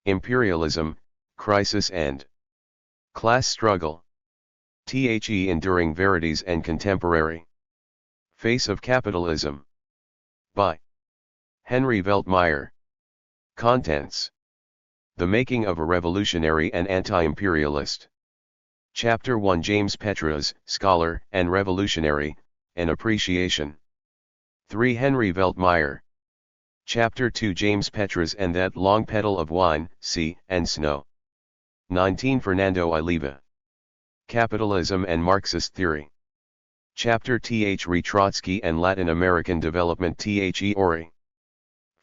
Imperialism, Crisis and Class Struggle. The Enduring Verities and Contemporary Face of Capitalism. By Henry Veltmeyer. Contents: The Making of a Revolutionary and Anti-Imperialist. Chapter 1: James Petras, Scholar and Revolutionary, An Appreciation. 3. Henry Veltmeyer. Chapter 2: James Petras and That Long Petal of Wine, Sea, and Snow. 19. Fernando Oliva. Capitalism and Marxist Theory. Chapter Th. Trotsky and Latin American Development. The Ori.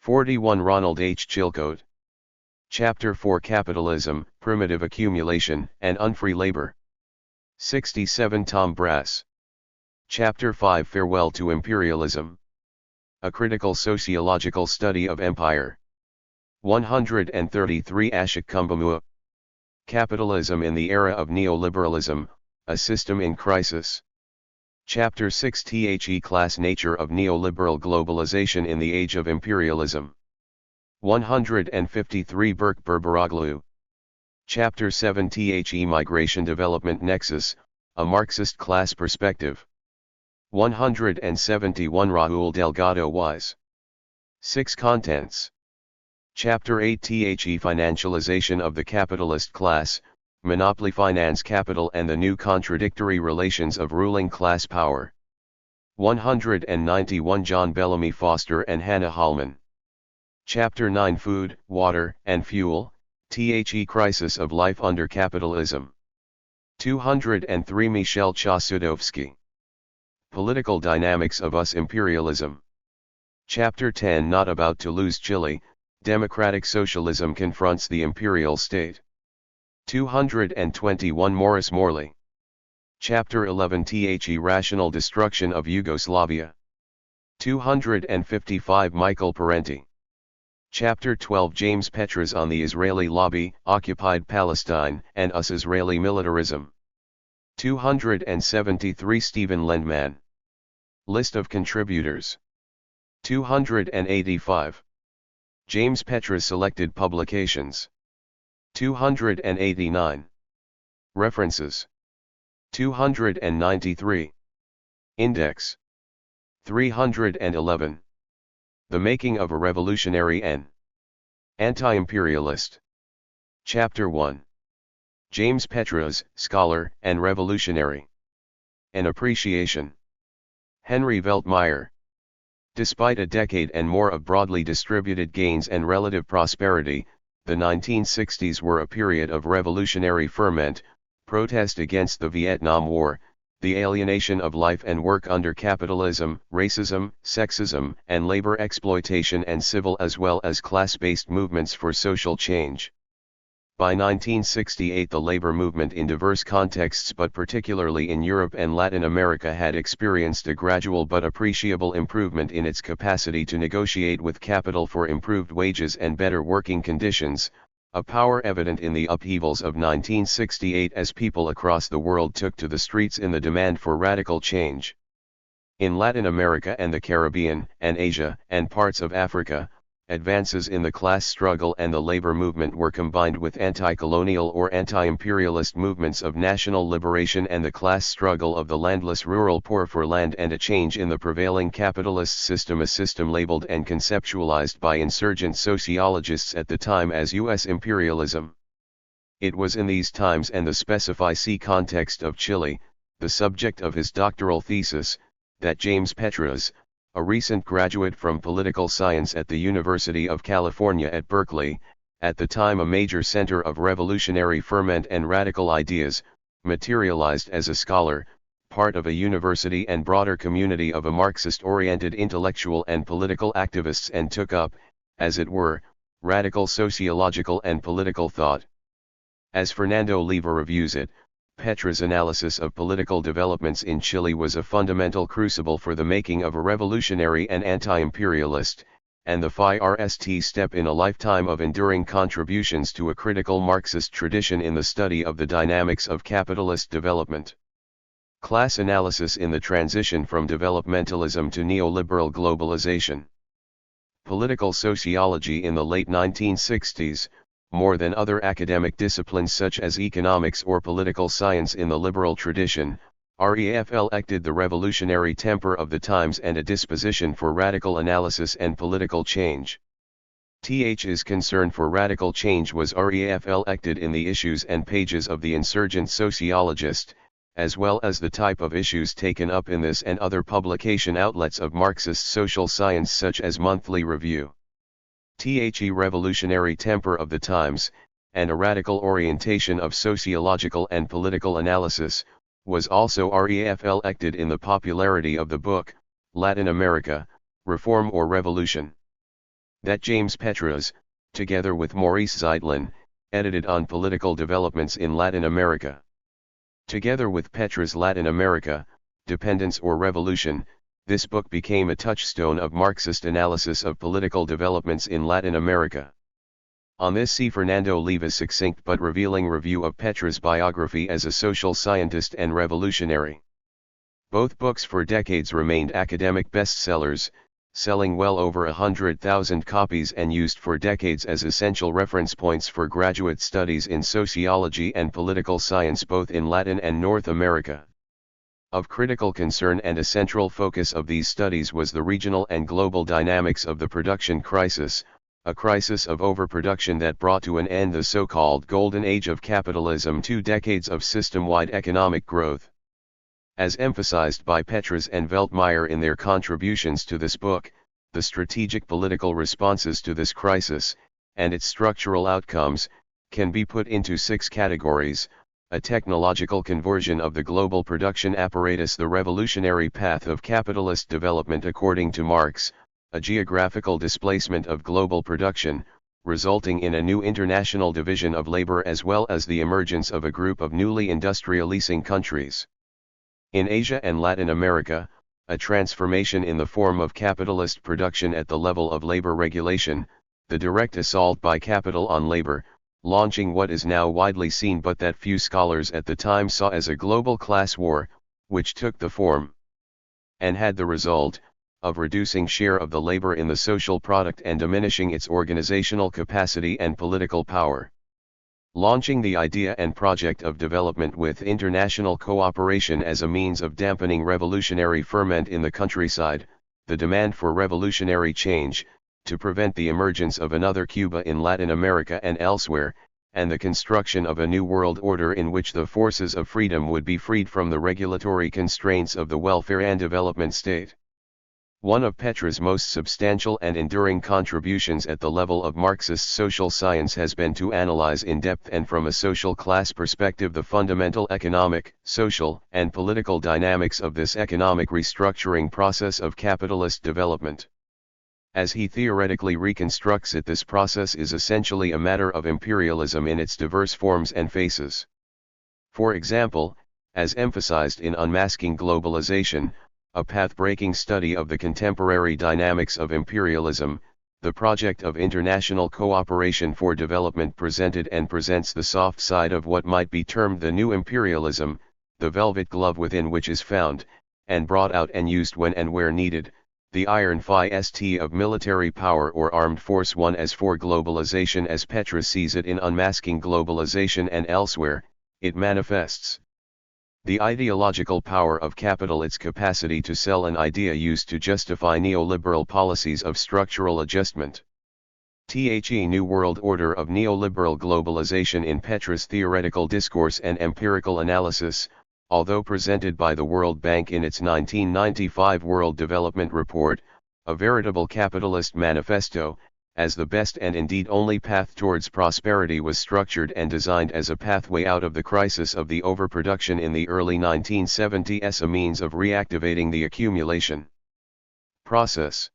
41. Ronald H. Chilcote. Chapter 4: Capitalism, Primitive Accumulation, and Unfree Labor. 67. Tom Brass. Chapter 5: Farewell to Imperialism. A Critical Sociological Study of Empire. 133. Ashok Kumbamua. Capitalism in the Era of Neoliberalism, A System in Crisis. Chapter 6: The Class Nature of Neoliberal Globalization in the Age of Imperialism. 153. Berk Berberoglu. Chapter 7: The Migration Development Nexus, A Marxist Class Perspective. 171. Raúl Delgado Wise. 6. Contents: Chapter 8: The Financialization of the Capitalist Class, Monopoly Finance Capital and the New Contradictory Relations of Ruling Class Power. 191. John Bellamy Foster and Hannah Hallman. Chapter 9: Food, Water, and Fuel, The Crisis of Life Under Capitalism. 203. Michel Chossudovsky. Political Dynamics of US Imperialism. Chapter 10: Not About to Lose Chile, Democratic Socialism Confronts the Imperial State. 221. Morris Morley. Chapter 11: The Rational Destruction of Yugoslavia. 255. Michael Parenti. Chapter 12: James Petras on the Israeli Lobby, Occupied Palestine, and US Israeli Militarism. 273. Stephen Lendman. List of contributors. 285. James Petras Selected Publications. 289. References. 293. Index. 311. The Making of a Revolutionary and Anti-Imperialist. Chapter 1. James Petras, Scholar and Revolutionary. An Appreciation. Henry Veltmeyer. Despite a decade and more of broadly distributed gains and relative prosperity, the 1960s were a period of revolutionary ferment, protest against the Vietnam War, the alienation of life and work under capitalism, racism, sexism, and labor exploitation, and civil as well as class-based movements for social change. By 1968, the labor movement in diverse contexts but particularly in Europe and Latin America had experienced a gradual but appreciable improvement in its capacity to negotiate with capital for improved wages and better working conditions, a power evident in the upheavals of 1968 as people across the world took to the streets in the demand for radical change. In Latin America and the Caribbean, and Asia, and parts of Africa, advances in the class struggle and the labor movement were combined with anti-colonial or anti-imperialist movements of national liberation and the class struggle of the landless rural poor for land and a change in the prevailing capitalist system, a system labeled and conceptualized by insurgent sociologists at the time as U.S. imperialism. It was in these times and the specific context of Chile, the subject of his doctoral thesis, that James Petras, a recent graduate from political science at the University of California at Berkeley, at the time a major center of revolutionary ferment and radical ideas, materialized as a scholar, part of a university and broader community of a Marxist-oriented intellectual and political activists, and took up, as it were, radical sociological and political thought. As Fernando Oliva reviews it, Petras' analysis of political developments in Chile was a fundamental crucible for the making of a revolutionary and anti-imperialist, and the first step in a lifetime of enduring contributions to a critical Marxist tradition in the study of the dynamics of capitalist development. Class analysis in the transition from developmentalism to neoliberal globalization. Political sociology in the late 1960s, more than other academic disciplines such as economics or political science in the liberal tradition, reflected the revolutionary temper of the times and a disposition for radical analysis and political change. Th's concern for radical change was reflected in the issues and pages of the insurgent sociologist, as well as the type of issues taken up in this and other publication outlets of Marxist social science such as Monthly Review. The revolutionary temper of the times, and a radical orientation of sociological and political analysis, was also reflected in the popularity of the book, Latin America, Reform or Revolution. That James Petras, together with Maurice Zeitlin, edited on political developments in Latin America. Together with Petras' Latin America, Dependence or Revolution, this book became a touchstone of Marxist analysis of political developments in Latin America. On this see Fernando Leva's succinct but revealing review of Petras' biography as a social scientist and revolutionary. Both books for decades remained academic bestsellers, selling well over 100,000 copies and used for decades as essential reference points for graduate studies in sociology and political science both in Latin and North America. Of critical concern and a central focus of these studies was the regional and global dynamics of the production crisis, a crisis of overproduction that brought to an end the so-called golden age of capitalism, 2 decades of system-wide economic growth. As emphasized by Petras and Veltmeyer in their contributions to this book, the strategic political responses to this crisis, and its structural outcomes, can be put into 6 categories: a technological conversion of the global production apparatus, the revolutionary path of capitalist development according to Marx, a geographical displacement of global production, resulting in a new international division of labor as well as the emergence of a group of newly industrializing countries. In Asia and Latin America, a transformation in the form of capitalist production at the level of labor regulation, the direct assault by capital on labor, launching what is now widely seen but that few scholars at the time saw as a global class war, which took the form and had the result of reducing share of the labor in the social product and diminishing its organizational capacity and political power. Launching the idea and project of development with international cooperation as a means of dampening revolutionary ferment in the countryside, the demand for revolutionary change, to prevent the emergence of another Cuba in Latin America and elsewhere, and the construction of a new world order in which the forces of freedom would be freed from the regulatory constraints of the welfare and development state. One of Petras' most substantial and enduring contributions at the level of Marxist social science has been to analyze in depth and from a social class perspective the fundamental economic, social, and political dynamics of this economic restructuring process of capitalist development. As he theoretically reconstructs it, this process is essentially a matter of imperialism in its diverse forms and faces. For example, as emphasized in Unmasking Globalization, a path-breaking study of the contemporary dynamics of imperialism, the project of international cooperation for development presented and presents the soft side of what might be termed the new imperialism, the velvet glove within which is found, and brought out and used when and where needed, the iron fist of military power or armed force. One as for globalization as Petras sees it in Unmasking Globalization and elsewhere, it manifests the ideological power of capital, its capacity to sell an idea used to justify neoliberal policies of structural adjustment. The New World Order of Neoliberal Globalization in Petras' theoretical discourse and empirical analysis, although presented by the World Bank in its 1995 World Development Report, a veritable capitalist manifesto, as the best and indeed only path towards prosperity, was structured and designed as a pathway out of the crisis of the overproduction in the early 1970s, a means of reactivating the accumulation process.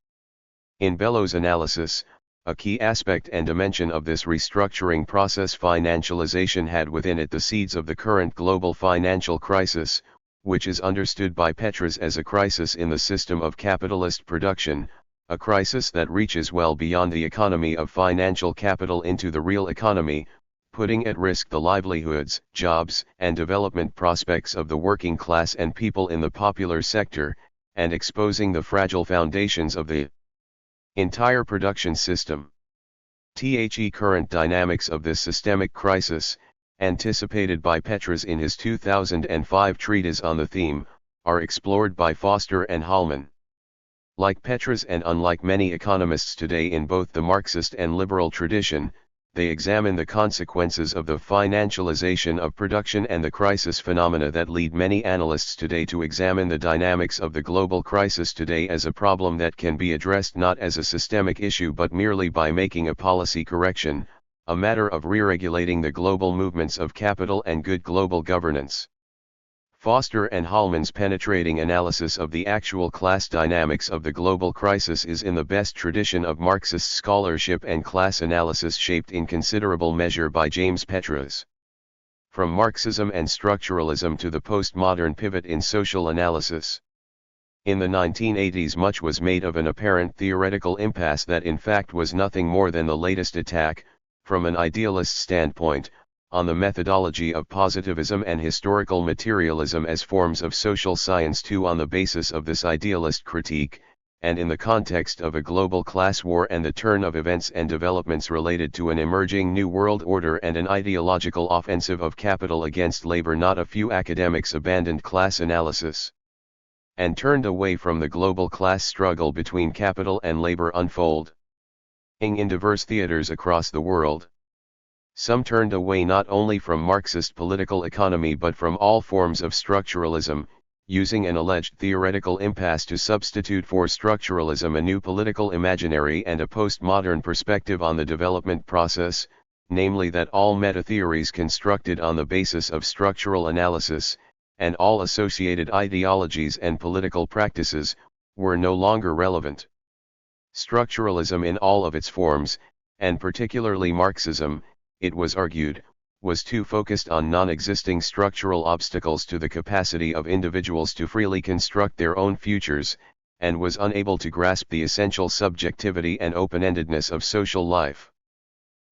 In Bellow's analysis, a key aspect and dimension of this restructuring process, financialization, had within it the seeds of the current global financial crisis, which is understood by Petras as a crisis in the system of capitalist production, a crisis that reaches well beyond the economy of financial capital into the real economy, putting at risk the livelihoods, jobs, and development prospects of the working class and people in the popular sector, and exposing the fragile foundations of the entire production system. The current dynamics of this systemic crisis, anticipated by Petras in his 2005 treatise on the theme, are explored by Foster and Hallman. Like Petras and unlike many economists today in both the Marxist and liberal tradition, they examine the consequences of the financialization of production and the crisis phenomena that lead many analysts today to examine the dynamics of the global crisis today as a problem that can be addressed not as a systemic issue but merely by making a policy correction, a matter of re-regulating the global movements of capital and good global governance. Foster and Hallman's penetrating analysis of the actual class dynamics of the global crisis is in the best tradition of Marxist scholarship and class analysis shaped in considerable measure by James Petras. From Marxism and structuralism to the postmodern pivot in social analysis. In the 1980s much was made of an apparent theoretical impasse that in fact was nothing more than the latest attack, from an idealist standpoint, on the methodology of positivism and historical materialism as forms of social science too on the basis of this idealist critique, and in the context of a global class war and the turn of events and developments related to an emerging new world order and an ideological offensive of capital against labor. Not a few academics abandoned class analysis and turned away from the global class struggle between capital and labor unfolding in diverse theaters across the world. Some turned away not only from Marxist political economy but from all forms of structuralism, using an alleged theoretical impasse to substitute for structuralism a new political imaginary and a postmodern perspective on the development process, namely that all meta-theories constructed on the basis of structural analysis, and all associated ideologies and political practices, were no longer relevant. Structuralism in all of its forms, and particularly Marxism, it was argued, was too focused on non-existing structural obstacles to the capacity of individuals to freely construct their own futures, and was unable to grasp the essential subjectivity and open-endedness of social life.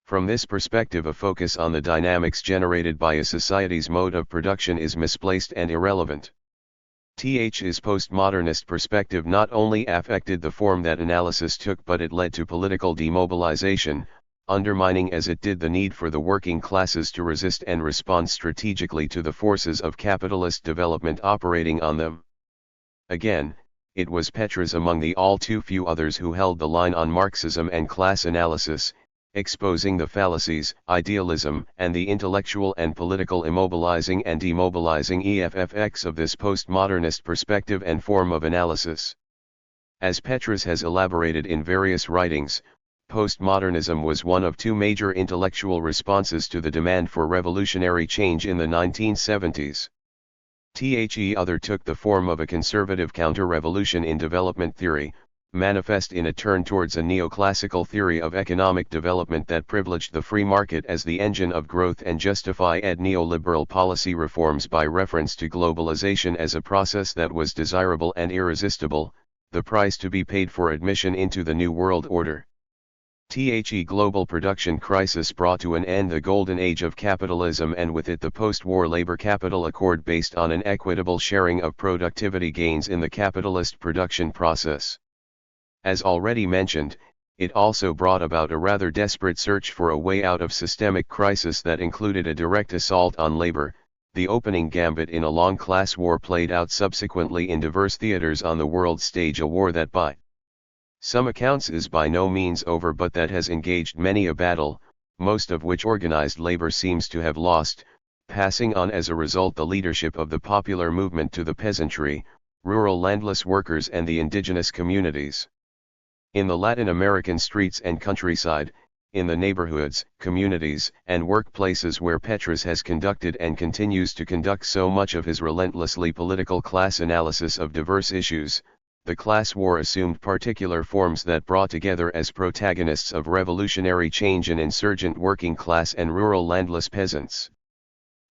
From this perspective, a focus on the dynamics generated by a society's mode of production is misplaced and irrelevant. His postmodernist perspective not only affected the form that analysis took but it led to political demobilization, undermining as it did the need for the working classes to resist and respond strategically to the forces of capitalist development operating on them. Again, it was Petras among the all too few others who held the line on Marxism and class analysis, exposing the fallacies, idealism, and the intellectual and political immobilizing and demobilizing effects of this postmodernist perspective and form of analysis. As Petras has elaborated in various writings, postmodernism was one of two major intellectual responses to the demand for revolutionary change in the 1970s. The other took the form of a conservative counter-revolution in development theory, manifest in a turn towards a neoclassical theory of economic development that privileged the free market as the engine of growth and justified neoliberal policy reforms by reference to globalization as a process that was desirable and irresistible, the price to be paid for admission into the New World Order. The global production crisis brought to an end the golden age of capitalism and with it the post-war labor-capital accord based on an equitable sharing of productivity gains in the capitalist production process. As already mentioned, it also brought about a rather desperate search for a way out of systemic crisis that included a direct assault on labor, the opening gambit in a long class war played out subsequently in diverse theaters on the world stage, a war that by some accounts is by no means over but that has engaged many a battle, most of which organized labor seems to have lost, passing on as a result the leadership of the popular movement to the peasantry, rural landless workers and the indigenous communities. In the Latin American streets and countryside, in the neighborhoods, communities, and workplaces where Petras has conducted and continues to conduct so much of his relentlessly political class analysis of diverse issues, the class war assumed particular forms that brought together as protagonists of revolutionary change an insurgent working class and rural landless peasants.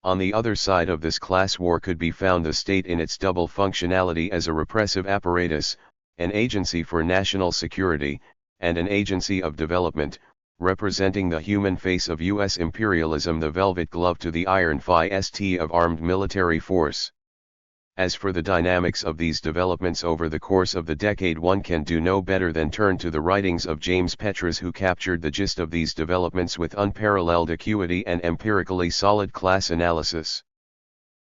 On the other side of this class war could be found the state in its double functionality as a repressive apparatus, an agency for national security, and an agency of development, representing the human face of U.S. imperialism, the velvet glove to the iron fist of armed military force. As for the dynamics of these developments over the course of the decade, one can do no better than turn to the writings of James Petras, who captured the gist of these developments with unparalleled acuity and empirically solid class analysis.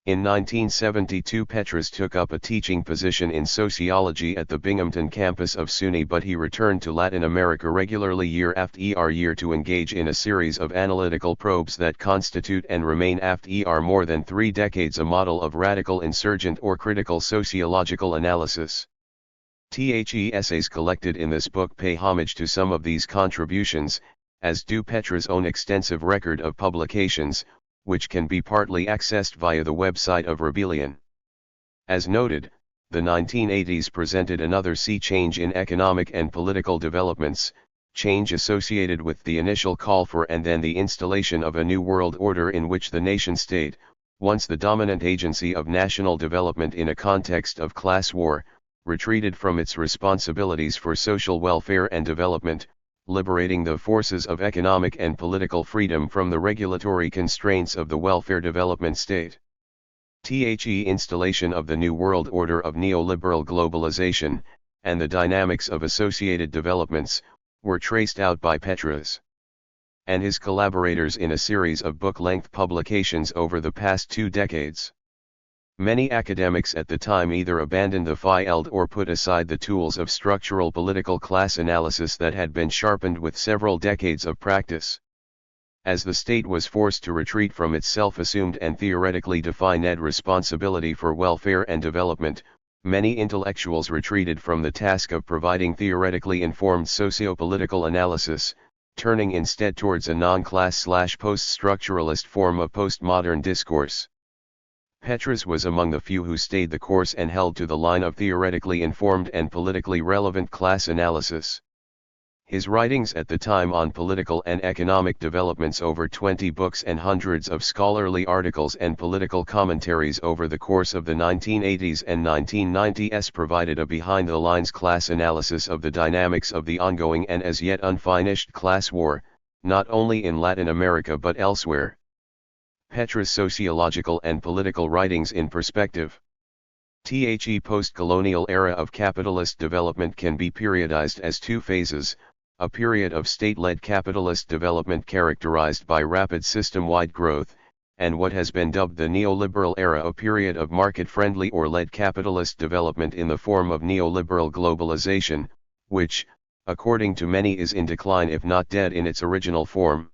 In 1972, Petras took up a teaching position in sociology at the Binghamton campus of SUNY, but he returned to Latin America regularly year after year to engage in a series of analytical probes that constitute and remain after more than 3 decades a model of radical insurgent or critical sociological analysis. The essays collected in this book pay homage to some of these contributions, as do Petras' own extensive record of publications, which can be partly accessed via the website of Rebellion. As noted, the 1980s presented another sea change in economic and political developments, change associated with the initial call for and then the installation of a new world order in which the nation-state, once the dominant agency of national development in a context of class war, retreated from its responsibilities for social welfare and development, liberating the forces of economic and political freedom from the regulatory constraints of the welfare development state. The installation of the New World Order of neoliberal globalization, and the dynamics of associated developments, were traced out by Petras and his collaborators in a series of book-length publications over the past 2 decades. Many academics at the time either abandoned the field or put aside the tools of structural political class analysis that had been sharpened with several decades of practice. As the state was forced to retreat from its self-assumed and theoretically defined responsibility for welfare and development, many intellectuals retreated from the task of providing theoretically informed socio-political analysis, turning instead towards a non-class/post-structuralist form of postmodern discourse. Petras was among the few who stayed the course and held to the line of theoretically informed and politically relevant class analysis. His writings at the time on political and economic developments, over 20 books and hundreds of scholarly articles and political commentaries over the course of the 1980s and 1990s, provided a behind-the-lines class analysis of the dynamics of the ongoing and as yet unfinished class war, not only in Latin America but elsewhere. Petras' sociological and political writings in perspective. The post-colonial era of capitalist development can be periodized as 2 phases, a period of state-led capitalist development characterized by rapid system-wide growth, and what has been dubbed the neoliberal era, a period of market-friendly or led capitalist development in the form of neoliberal globalization, which, according to many, is in decline if not dead in its original form.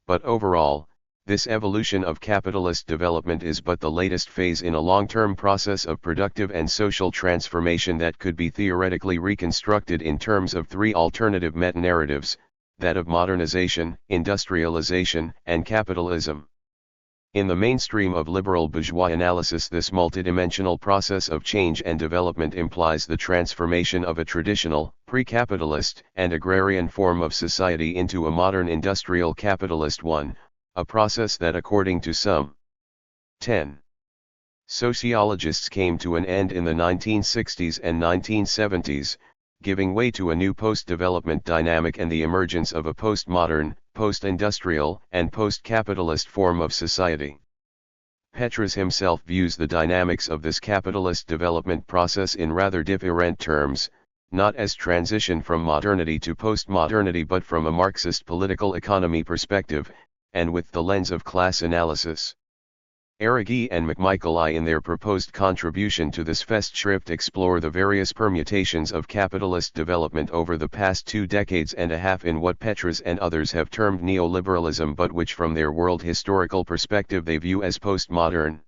But overall, this evolution of capitalist development is but the latest phase in a long-term process of productive and social transformation that could be theoretically reconstructed in terms of 3 alternative meta-narratives, that of modernization, industrialization, and capitalism. In the mainstream of liberal bourgeois analysis, this multidimensional process of change and development implies the transformation of a traditional, pre-capitalist, and agrarian form of society into a modern industrial capitalist one, a process that, according to some 10 sociologists, came to an end in the 1960s and 1970s, giving way to a new post-development dynamic and the emergence of a postmodern, post-industrial, and post-capitalist form of society. Petras himself views the dynamics of this capitalist development process in rather different terms, not as transition from modernity to postmodernity but from a Marxist political economy perspective, and with the lens of class analysis. Arrighi and McMichael in their proposed contribution to this Festschrift explore the various permutations of capitalist development over the past 2 decades and a half in what Petras and others have termed neoliberalism, but which from their world historical perspective they view as postmodern.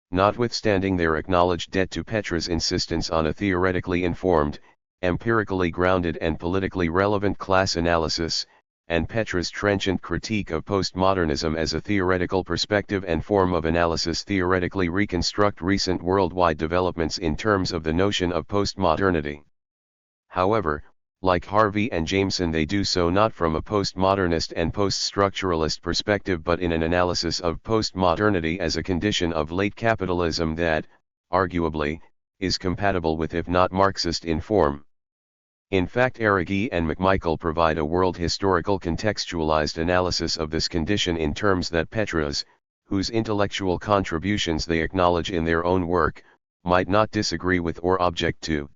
Notwithstanding their acknowledged debt to Petras' insistence on a theoretically informed, empirically grounded and politically relevant class analysis, and Petras' trenchant critique of postmodernism as a theoretical perspective and form of analysis, theoretically reconstruct recent worldwide developments in terms of the notion of postmodernity. However, like Harvey and Jameson, they do so not from a postmodernist and post-structuralist perspective but in an analysis of postmodernity as a condition of late capitalism that, arguably, is compatible with if not Marxist in form. In fact, Arrighi and McMichael provide a world historical contextualized analysis of this condition in terms that Petras, whose intellectual contributions they acknowledge in their own work, might not disagree with or object to.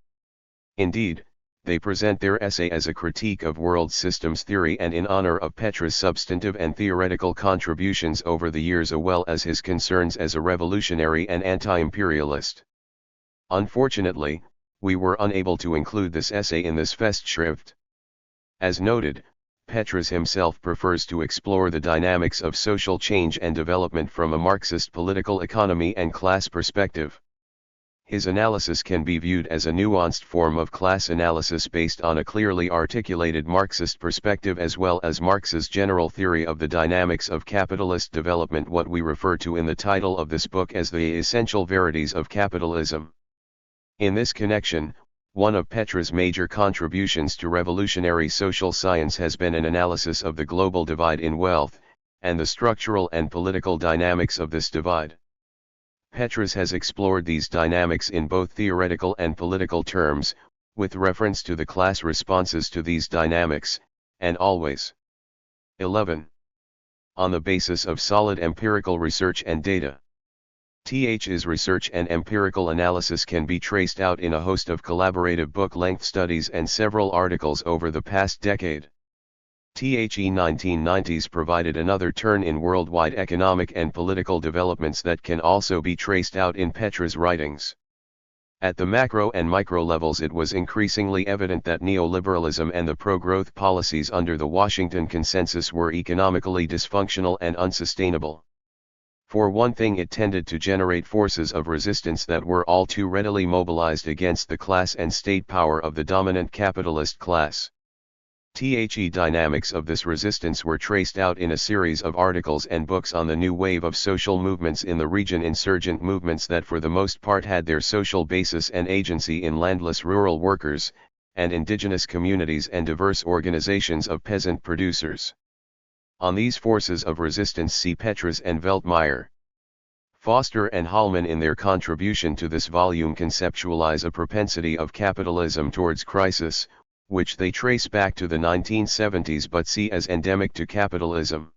Indeed, they present their essay as a critique of world systems theory and in honor of Petras' substantive and theoretical contributions over the years as well as his concerns as a revolutionary and anti-imperialist. Unfortunately, we were unable to include this essay in this Festschrift. As noted, Petras himself prefers to explore the dynamics of social change and development from a Marxist political economy and class perspective. His analysis can be viewed as a nuanced form of class analysis based on a clearly articulated Marxist perspective as well as Marx's general theory of the dynamics of capitalist development, what we refer to in the title of this book as the essential verities of capitalism. In this connection, one of Petras' major contributions to revolutionary social science has been an analysis of the global divide in wealth, and the structural and political dynamics of this divide. Petras has explored these dynamics in both theoretical and political terms, with reference to the class responses to these dynamics, and always. 11. On the basis of solid empirical research and data. TH's research and empirical analysis can be traced out in a host of collaborative book-length studies and several articles over the past decade. The 1990s provided another turn in worldwide economic and political developments that can also be traced out in Petras' writings. At the macro and micro levels, it was increasingly evident that neoliberalism and the pro-growth policies under the Washington Consensus were economically dysfunctional and unsustainable. For one thing, it tended to generate forces of resistance that were all too readily mobilized against the class and state power of the dominant capitalist class. The dynamics of this resistance were traced out in a series of articles and books on the new wave of social movements in the region, insurgent movements that for the most part had their social basis and agency in landless rural workers, and indigenous communities and diverse organizations of peasant producers. On these forces of resistance see Petras and Veltmeyer. Foster and Hallman in their contribution to this volume conceptualize a propensity of capitalism towards crisis, which they trace back to the 1970s but see as endemic to capitalism.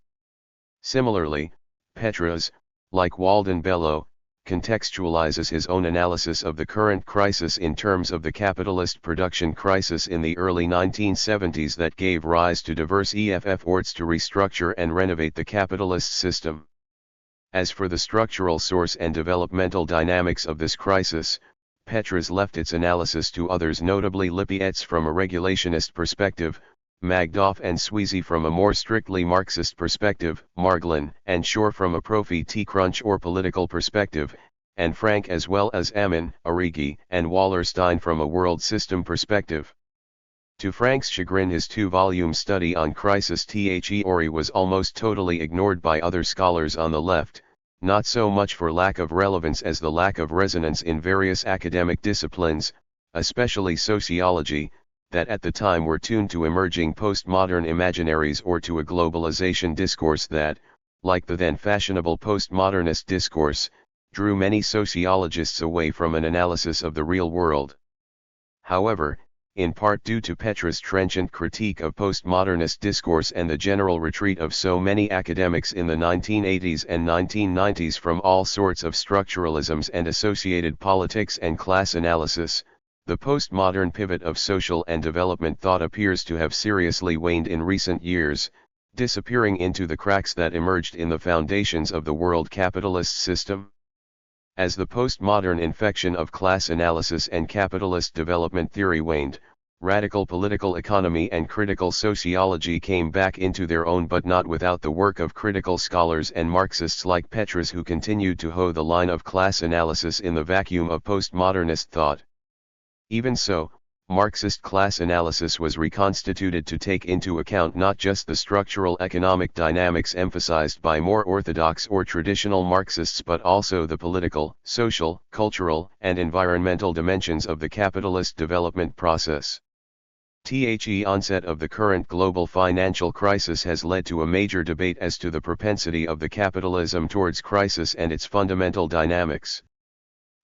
Similarly, Petras, like Walden Bellow, contextualizes his own analysis of the current crisis in terms of the capitalist production crisis in the early 1970s that gave rise to diverse efforts to restructure and renovate the capitalist system. As for the structural source and developmental dynamics of this crisis, Petras left its analysis to others, notably Lippietz from a regulationist perspective, Magdoff and Sweezy from a more strictly Marxist perspective, Margolin and Shore from a profit-crunch or political perspective, and Frank as well as Ammon, Arrighi, and Wallerstein from a world system perspective. To Frank's chagrin, his two-volume study on crisis theory was almost totally ignored by other scholars on the left, not so much for lack of relevance as the lack of resonance in various academic disciplines, especially sociology, that at the time were tuned to emerging postmodern imaginaries or to a globalization discourse that, like the then fashionable postmodernist discourse, drew many sociologists away from an analysis of the real world. However, in part due to Petras' trenchant critique of postmodernist discourse and the general retreat of so many academics in the 1980s and 1990s from all sorts of structuralisms and associated politics and class analysis, the postmodern pivot of social and development thought appears to have seriously waned in recent years, disappearing into the cracks that emerged in the foundations of the world capitalist system. As the postmodern infection of class analysis and capitalist development theory waned, radical political economy and critical sociology came back into their own, but not without the work of critical scholars and Marxists like Petras, who continued to hoe the line of class analysis in the vacuum of postmodernist thought. Even so, Marxist class analysis was reconstituted to take into account not just the structural economic dynamics emphasized by more orthodox or traditional Marxists but also the political, social, cultural, and environmental dimensions of the capitalist development process. The onset of the current global financial crisis has led to a major debate as to the propensity of the capitalism towards crisis and its fundamental dynamics.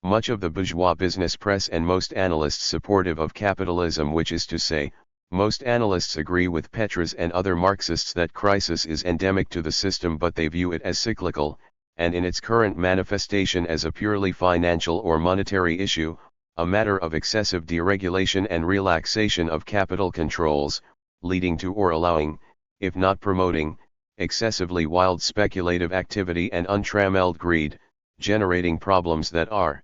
Much of the bourgeois business press and most analysts supportive of capitalism, which is to say, most analysts agree with Petras and other Marxists that crisis is endemic to the system, but they view it as cyclical, and in its current manifestation as a purely financial or monetary issue, a matter of excessive deregulation and relaxation of capital controls, leading to or allowing, if not promoting, excessively wild speculative activity and untrammeled greed, generating problems that are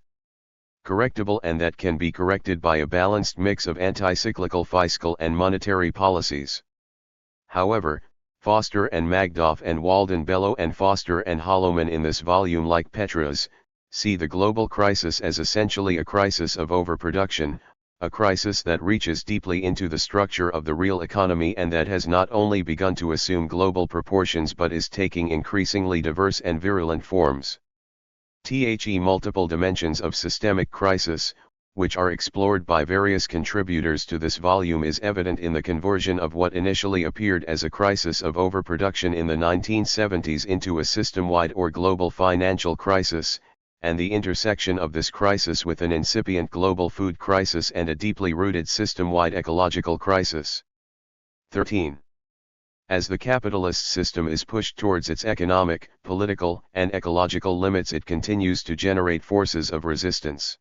correctable and that can be corrected by a balanced mix of anti-cyclical fiscal and monetary policies. However, Foster and Magdoff and Walden Bellow and Foster and Holloman in this volume, like Petras, see the global crisis as essentially a crisis of overproduction, a crisis that reaches deeply into the structure of the real economy and that has not only begun to assume global proportions but is taking increasingly diverse and virulent forms. Multiple dimensions of systemic crisis, which are explored by various contributors to this volume, is evident in the conversion of what initially appeared as a crisis of overproduction in the 1970s into a system-wide or global financial crisis, and the intersection of this crisis with an incipient global food crisis and a deeply rooted system-wide ecological crisis. 13. As the capitalist system is pushed towards its economic, political, and ecological limits, it continues to generate forces of resistance.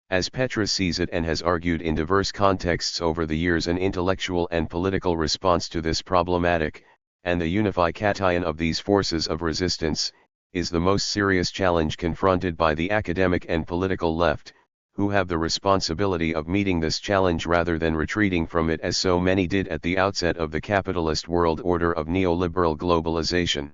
As Petras sees it and has argued in diverse contexts over the years, an intellectual and political response to this problematic, and the unification of these forces of resistance, is the most serious challenge confronted by the academic and political left, who have the responsibility of meeting this challenge rather than retreating from it as so many did at the outset of the capitalist world order of neoliberal globalization.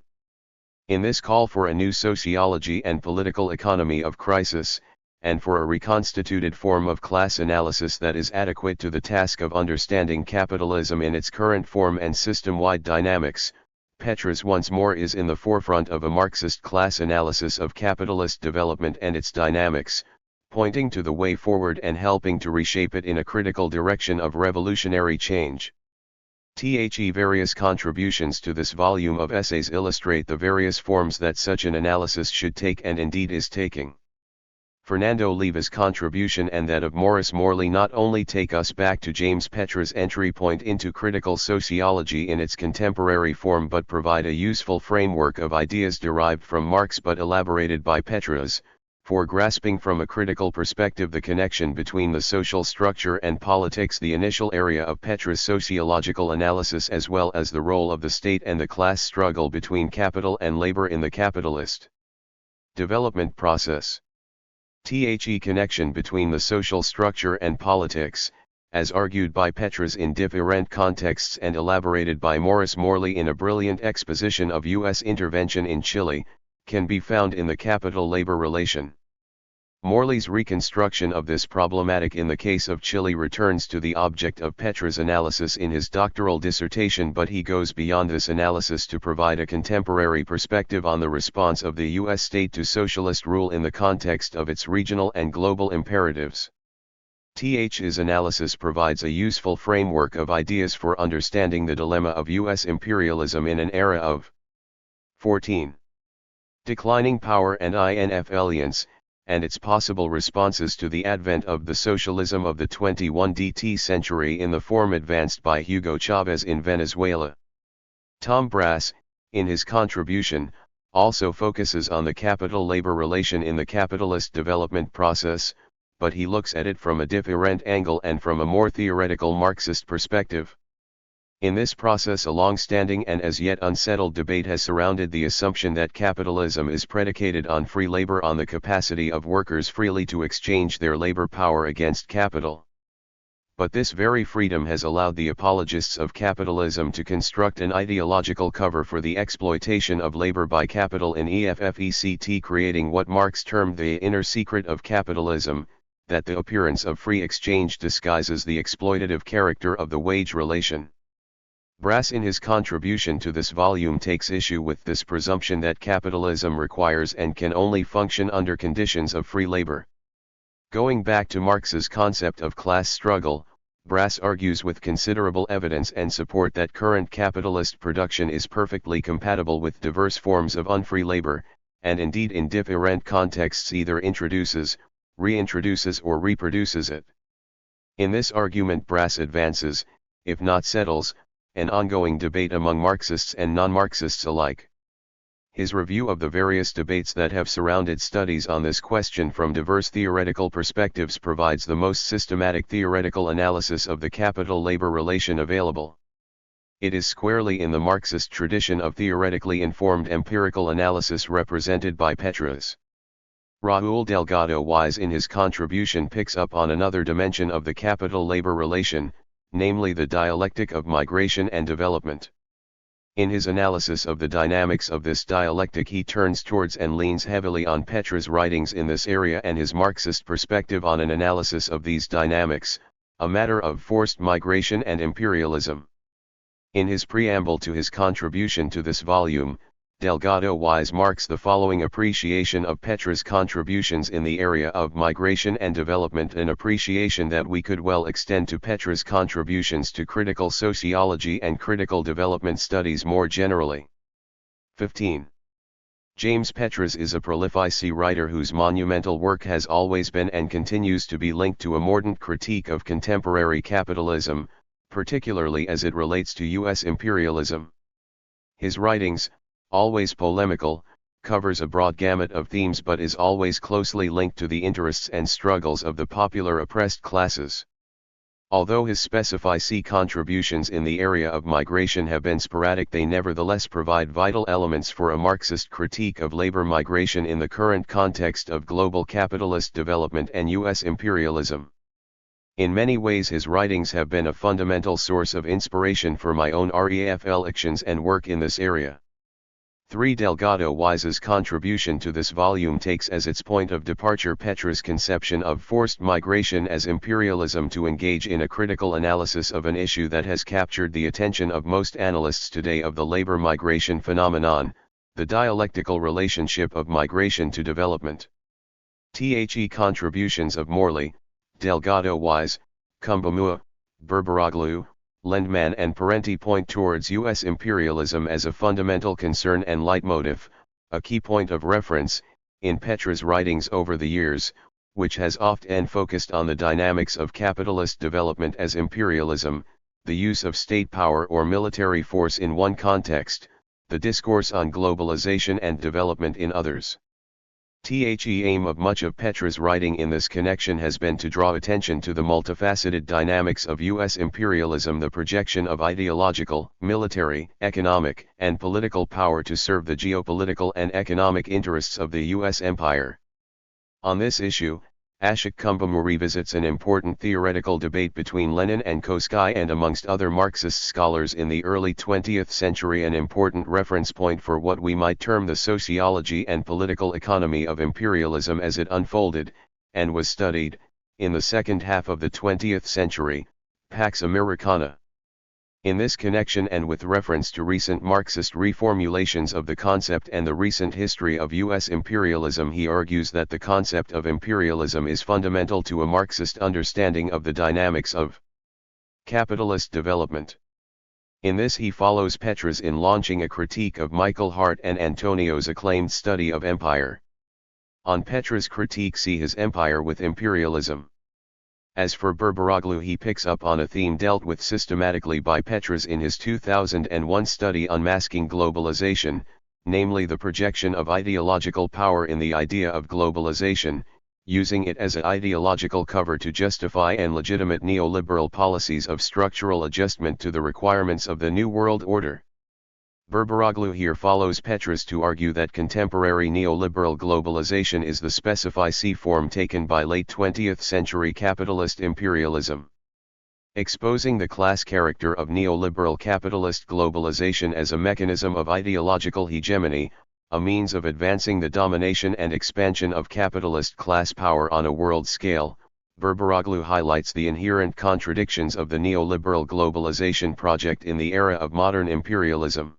In this call for a new sociology and political economy of crisis, and for a reconstituted form of class analysis that is adequate to the task of understanding capitalism in its current form and system-wide dynamics, Petras once more is in the forefront of a Marxist class analysis of capitalist development and its dynamics, pointing to the way forward and helping to reshape it in a critical direction of revolutionary change. Various contributions to this volume of essays illustrate the various forms that such an analysis should take and indeed is taking. Fernando Leva's contribution and that of Morris Morley not only take us back to James Petras' entry point into critical sociology in its contemporary form but provide a useful framework of ideas derived from Marx but elaborated by Petras, for grasping from a critical perspective the connection between the social structure and politics, the initial area of Petras' sociological analysis, as well as the role of the state and the class struggle between capital and labor in the capitalist development process. Connection between the social structure and politics, as argued by Petras in different contexts and elaborated by Morris Morley in a brilliant exposition of U.S. intervention in Chile, can be found in the capital-labor relation. Morley's reconstruction of this problematic in the case of Chile returns to the object of Petras' analysis in his doctoral dissertation, but he goes beyond this analysis to provide a contemporary perspective on the response of the U.S. state to socialist rule in the context of its regional and global imperatives. His analysis provides a useful framework of ideas for understanding the dilemma of U.S. imperialism in an era of 14. Declining power and influence, and its possible responses to the advent of the socialism of the 21st century in the form advanced by Hugo Chavez in Venezuela. Tom Brass, in his contribution, also focuses on the capital-labor relation in the capitalist development process, but he looks at it from a different angle and from a more theoretical Marxist perspective. In this process, a long-standing and as yet unsettled debate has surrounded the assumption that capitalism is predicated on free labor, on the capacity of workers freely to exchange their labor power against capital. But this very freedom has allowed the apologists of capitalism to construct an ideological cover for the exploitation of labor by capital in EFFECT, creating what Marx termed the inner secret of capitalism, that the appearance of free exchange disguises the exploitative character of the wage relation. Brass in his contribution to this volume takes issue with this presumption that capitalism requires and can only function under conditions of free labor. Going back to Marx's concept of class struggle, Brass argues with considerable evidence and support that current capitalist production is perfectly compatible with diverse forms of unfree labor, and indeed in different contexts either introduces, reintroduces or reproduces it. In this argument, Brass advances, if not settles, an ongoing debate among Marxists and non-Marxists alike. his review of the various debates that have surrounded studies on this question from diverse theoretical perspectives provides the most systematic theoretical analysis of the capital-labor relation available. It is squarely in the Marxist tradition of theoretically informed empirical analysis represented by Petras. Raúl Delgado Wise in his contribution picks up on another dimension of the capital-labor relation, namely the dialectic of migration and development. In his analysis of the dynamics of this dialectic he turns towards and leans heavily on Petras' writings in this area and his Marxist perspective on an analysis of these dynamics, a matter of forced migration and imperialism. In his preamble to his contribution to this volume, Delgado Wise marks the following appreciation of Petras' contributions in the area of migration and development, an appreciation that we could well extend to Petras' contributions to critical sociology and critical development studies more generally. 15. James Petras is a prolific writer whose monumental work has always been and continues to be linked to a mordant critique of contemporary capitalism, particularly as it relates to U.S. imperialism. His writings, always polemical, covers a broad gamut of themes but is always closely linked to the interests and struggles of the popular oppressed classes. Although his specific contributions in the area of migration have been sporadic, they nevertheless provide vital elements for a Marxist critique of labor migration in the current context of global capitalist development and U.S. imperialism. In many ways his writings have been a fundamental source of inspiration for my own reflections and work in this area. 3. Delgado Wise's contribution to this volume takes as its point of departure Petras' conception of forced migration as imperialism to engage in a critical analysis of an issue that has captured the attention of most analysts today of the labor migration phenomenon, the dialectical relationship of migration to development. The contributions of Morley, Delgado Wise, Kumbamua, Berberoglu, Lendman and Parenti point towards U.S. imperialism as a fundamental concern and leitmotif, a key point of reference, in Petras' writings over the years, which has often focused on the dynamics of capitalist development as imperialism, the use of state power or military force in one context, the discourse on globalization and development in others. The aim of much of Petras' writing in this connection has been to draw attention to the multifaceted dynamics of U.S. imperialism, the projection of ideological, military, economic, and political power to serve the geopolitical and economic interests of the U.S. empire. On this issue, Ashok Kumbamur revisits an important theoretical debate between Lenin and Koski and amongst other Marxist scholars in the early 20th century, an important reference point for what we might term the sociology and political economy of imperialism as it unfolded, and was studied, in the second half of the 20th century, Pax Americana. In this connection and with reference to recent Marxist reformulations of the concept and the recent history of U.S. imperialism, he argues that the concept of imperialism is fundamental to a Marxist understanding of the dynamics of capitalist development. In this he follows Petras in launching a critique of Michael Hart and Antonio's acclaimed study of empire. On Petras' critique see his Empire with Imperialism. As for Berberoglu, he picks up on a theme dealt with systematically by Petras in his 2001 study Unmasking Globalization, namely the projection of ideological power in the idea of globalization, using it as an ideological cover to justify and legitimate neoliberal policies of structural adjustment to the requirements of the New World Order. Berberoglu here follows Petras to argue that contemporary neoliberal globalization is the specific form taken by late 20th century capitalist imperialism. Exposing the class character of neoliberal capitalist globalization as a mechanism of ideological hegemony, a means of advancing the domination and expansion of capitalist class power on a world scale, Berberoglu highlights the inherent contradictions of the neoliberal globalization project in the era of modern imperialism.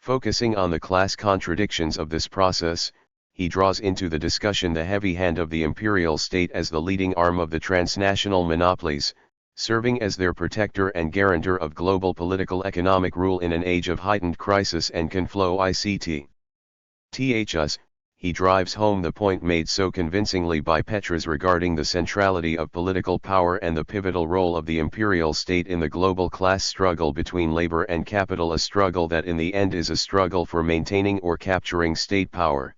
Focusing on the class contradictions of this process, he draws into the discussion the heavy hand of the imperial state as the leading arm of the transnational monopolies, serving as their protector and guarantor of global political economic rule in an age of heightened crisis and conflow ICT. Thus, he drives home the point made so convincingly by Petras regarding the centrality of political power and the pivotal role of the imperial state in the global class struggle between labor and capital, a struggle that in the end is a struggle for maintaining or capturing state power.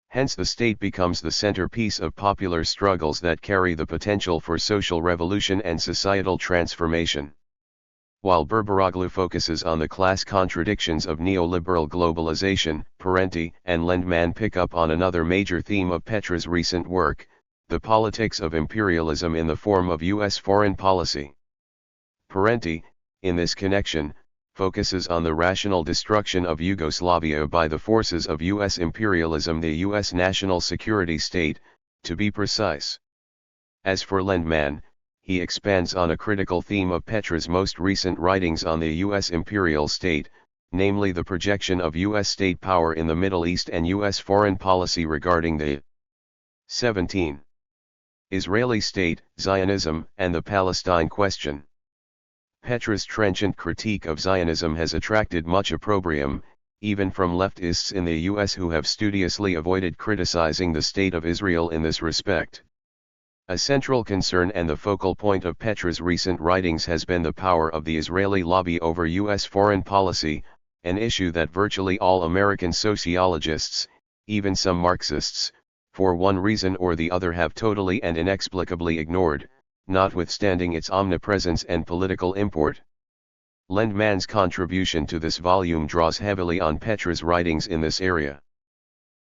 Hence the state becomes the centerpiece of popular struggles that carry the potential for social revolution and societal transformation. While Berberoglu focuses on the class contradictions of neoliberal globalization, Parenti and Lendman pick up on another major theme of Petras' recent work, the politics of imperialism in the form of U.S. foreign policy. Parenti, in this connection, focuses on the rational destruction of Yugoslavia by the forces of U.S. imperialism, the U.S. national security state, to be precise. As for Lendman, he expands on a critical theme of Petras' most recent writings on the U.S. imperial state, namely the projection of U.S. state power in the Middle East and U.S. foreign policy regarding the 17. Israeli state, Zionism, and the Palestine question. Petras' trenchant critique of Zionism has attracted much opprobrium, even from leftists in the U.S. who have studiously avoided criticizing the state of Israel in this respect. A central concern and the focal point of Petras' recent writings has been the power of the Israeli lobby over U.S. foreign policy, an issue that virtually all American sociologists, even some Marxists, for one reason or the other have totally and inexplicably ignored, notwithstanding its omnipresence and political import. Lendman's contribution to this volume draws heavily on Petras' writings in this area.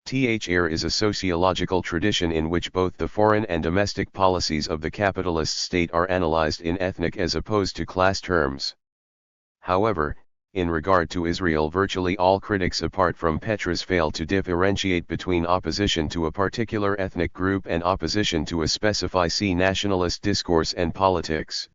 THR is a sociological tradition in which both the foreign and domestic policies of the capitalist state are analyzed in ethnic as opposed to class terms. However, in regard to Israel, virtually all critics apart from Petras fail to differentiate between opposition to a particular ethnic group and opposition to a specified nationalist discourse and politics.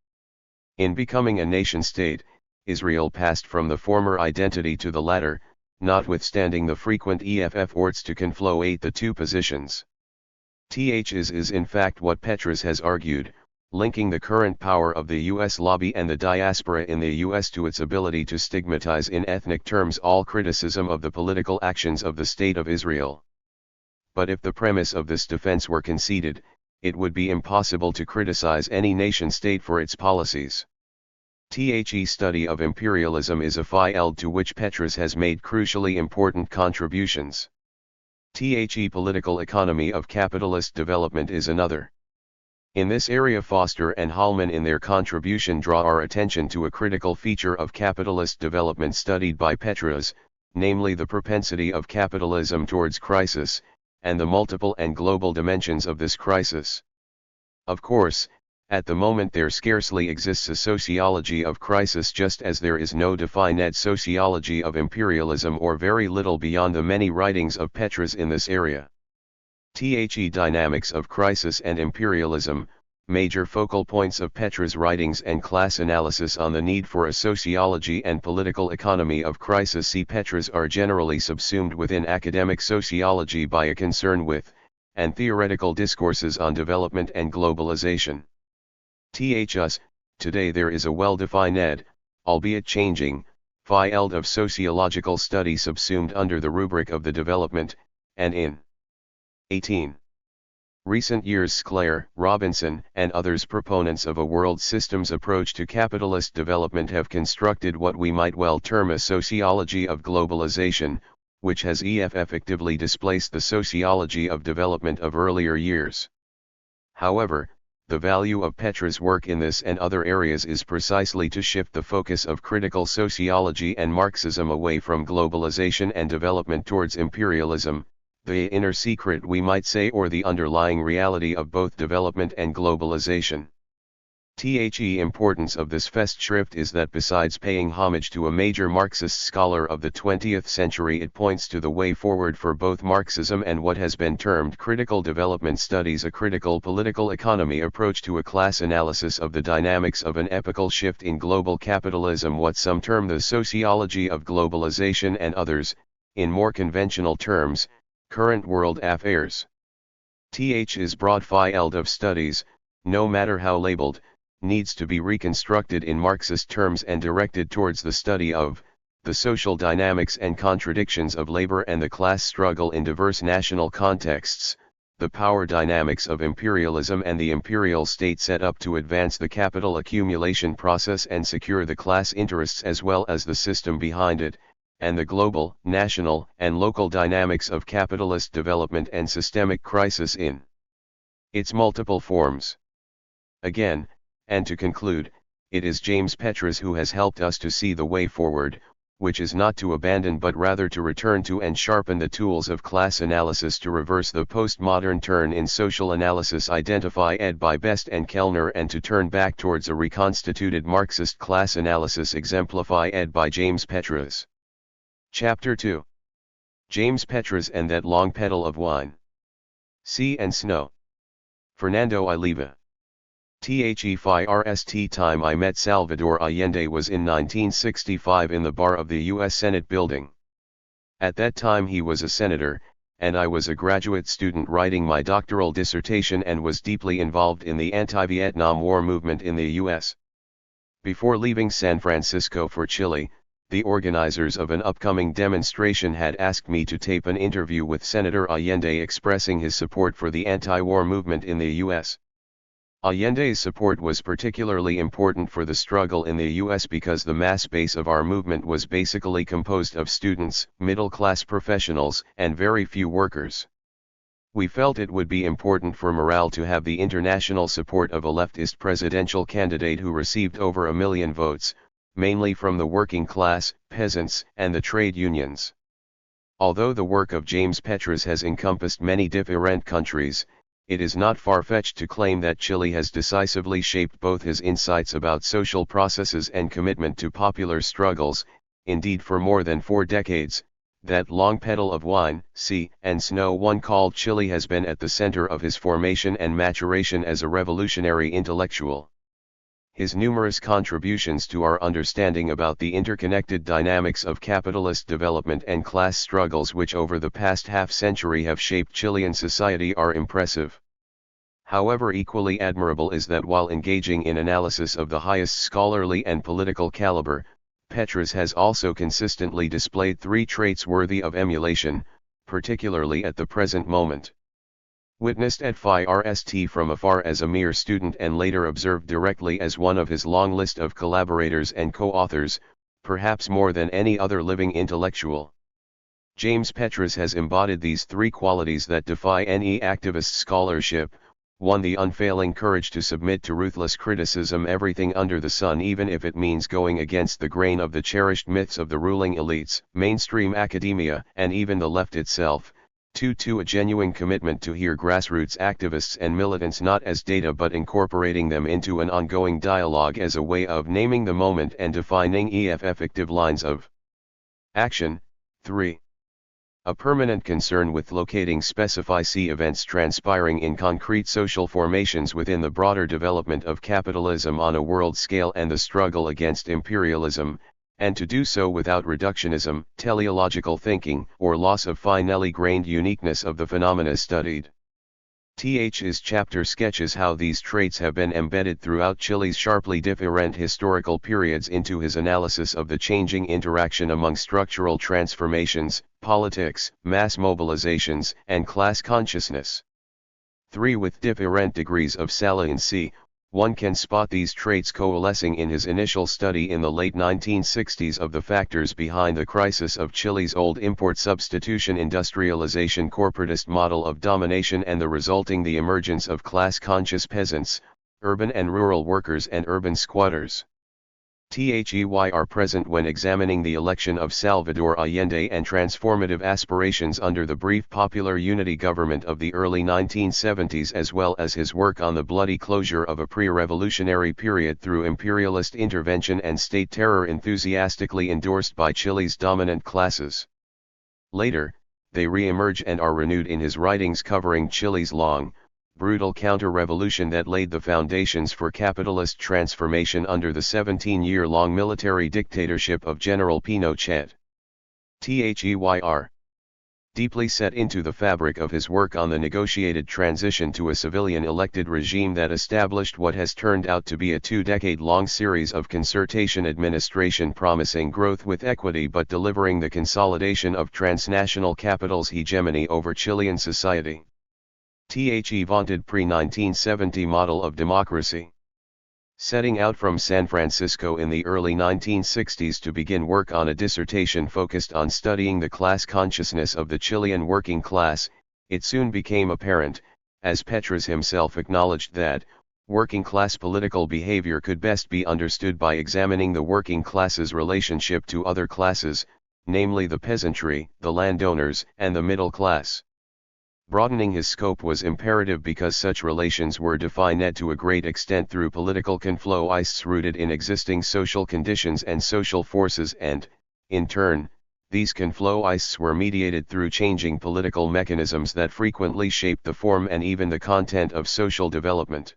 In becoming a nation-state, Israel passed from the former identity to the latter, notwithstanding the frequent efforts to conflate the two positions. Is in fact what Petras has argued, linking the current power of the U.S. lobby and the diaspora in the U.S. to its ability to stigmatize in ethnic terms all criticism of the political actions of the State of Israel. But if the premise of this defense were conceded, it would be impossible to criticize any nation-state for its policies. Study of imperialism is a field to which Petras has made crucially important contributions. Political economy of capitalist development is another. In this area, Foster and Hallman in their contribution draw our attention to a critical feature of capitalist development studied by Petras, namely the propensity of capitalism towards crisis, and the multiple and global dimensions of this crisis. Of course, at the moment there scarcely exists a sociology of crisis, just as there is no defined sociology of imperialism or very little beyond the many writings of Petras in this area. Dynamics of crisis and imperialism, major focal points of Petras' writings and class analysis on the need for a sociology and political economy of crisis. Petras are generally subsumed within academic sociology by a concern with, and theoretical discourses on development and globalization. Today there is a well-defined, albeit changing, field of sociological study subsumed under the rubric of the development, and in 18. Recent years Sclair, Robinson, and others proponents of a world systems approach to capitalist development have constructed what we might well term a sociology of globalization, which has effectively displaced the sociology of development of earlier years. However, the value of Petras' work in this and other areas is precisely to shift the focus of critical sociology and Marxism away from globalization and development towards imperialism, the inner secret we might say, or the underlying reality of both development and globalization. The importance of this Festschrift is that besides paying homage to a major Marxist scholar of the 20th century, it points to the way forward for both Marxism and what has been termed critical development studies, a critical political economy approach to a class analysis of the dynamics of an epochal shift in global capitalism, what some term the sociology of globalization and others, in more conventional terms, current world affairs. Is broad field of studies, no matter how labeled, needs to be reconstructed in Marxist terms and directed towards the study of the social dynamics and contradictions of labor and the class struggle in diverse national contexts, the power dynamics of imperialism and the imperial state set up to advance the capital accumulation process and secure the class interests as well as the system behind it, and the global, national, and local dynamics of capitalist development and systemic crisis in its multiple forms. Again, and to conclude, it is James Petras who has helped us to see the way forward, which is not to abandon but rather to return to and sharpen the tools of class analysis to reverse the postmodern turn in social analysis identified by Best and Kellner and to turn back towards a reconstituted Marxist class analysis exemplified by James Petras. Chapter 2. James Petras and That Long Petal of Wine. Sea and Snow. Fernando Oliva. THEIRST time I met Salvador Allende was in 1965 in the bar of the U.S. Senate building. At that time he was a senator, and I was a graduate student writing my doctoral dissertation and was deeply involved in the anti-Vietnam War movement in the U.S. Before leaving San Francisco for Chile, the organizers of an upcoming demonstration had asked me to tape an interview with Senator Allende expressing his support for the anti-war movement in the U.S. Allende's support was particularly important for the struggle in the U.S. because the mass base of our movement was basically composed of students, middle-class professionals, and very few workers. We felt it would be important for morale to have the international support of a leftist presidential candidate who received over 1 million votes, mainly from the working class, peasants, and the trade unions. Although the work of James Petras has encompassed many different countries, it is not far-fetched to claim that Chile has decisively shaped both his insights about social processes and commitment to popular struggles. Indeed, for more than 4 decades, That Long Petal of Wine, Sea and Snow one called Chile has been at the center of his formation and maturation as a revolutionary intellectual. His numerous contributions to our understanding about the interconnected dynamics of capitalist development and class struggles which over the past half-century have shaped Chilean society are impressive. However, equally admirable is that while engaging in analysis of the highest scholarly and political caliber, Petras has also consistently displayed 3 traits worthy of emulation, particularly at the present moment. Witnessed at THIRD from afar as a mere student and later observed directly as one of his long list of collaborators and co-authors, perhaps more than any other living intellectual. James Petras has embodied these 3 qualities that defy any activist scholarship: 1. The unfailing courage to submit to ruthless criticism everything under the sun even if it means going against the grain of the cherished myths of the ruling elites, mainstream academia, and even the left itself. 2. A genuine commitment to hear grassroots activists and militants not as data but incorporating them into an ongoing dialogue as a way of naming the moment and defining effective lines of action. 3. A permanent concern with locating specific events transpiring in concrete social formations within the broader development of capitalism on a world scale and the struggle against imperialism, and to do so without reductionism, teleological thinking, or loss of finely grained uniqueness of the phenomena studied. His chapter sketches how these traits have been embedded throughout Chile's sharply different historical periods into his analysis of the changing interaction among structural transformations, politics, mass mobilizations, and class consciousness. 3. With different degrees of saliency, one can spot these traits coalescing in his initial study in the late 1960s of the factors behind the crisis of Chile's old import substitution industrialization corporatist model of domination and the resulting the emergence of class-conscious peasants, urban and rural workers and urban squatters. Are present when examining the election of Salvador Allende and transformative aspirations under the brief popular unity government of the early 1970s as well as his work on the bloody closure of a pre-revolutionary period through imperialist intervention and state terror enthusiastically endorsed by Chile's dominant classes. Later, they re-emerge and are renewed in his writings covering Chile's long, brutal counter-revolution that laid the foundations for capitalist transformation under the 17-year-long military dictatorship of General Pinochet. THEYR. deeply set into the fabric of his work on the negotiated transition to a civilian-elected regime that established what has turned out to be a 2-decade-long series of concertation administration promising growth with equity but delivering the consolidation of transnational capital's hegemony over Chilean society. The vaunted pre-1970 model of democracy. Setting out from San Francisco in the early 1960s to begin work on a dissertation focused on studying the class consciousness of the Chilean working class, it soon became apparent, as Petras himself acknowledged, that working class political behavior could best be understood by examining the working class's relationship to other classes, namely the peasantry, the landowners, and the middle class. Broadening his scope was imperative because such relations were defined to a great extent through political confloists rooted in existing social conditions and social forces and, in turn, these confloists were mediated through changing political mechanisms that frequently shaped the form and even the content of social development.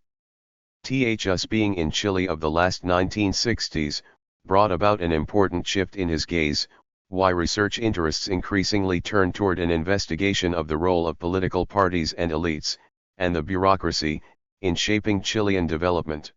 Us being in Chile of the last 1960s, brought about an important shift in his gaze, why research interests increasingly turned toward an investigation of the role of political parties and elites, and the bureaucracy, in shaping Chilean development.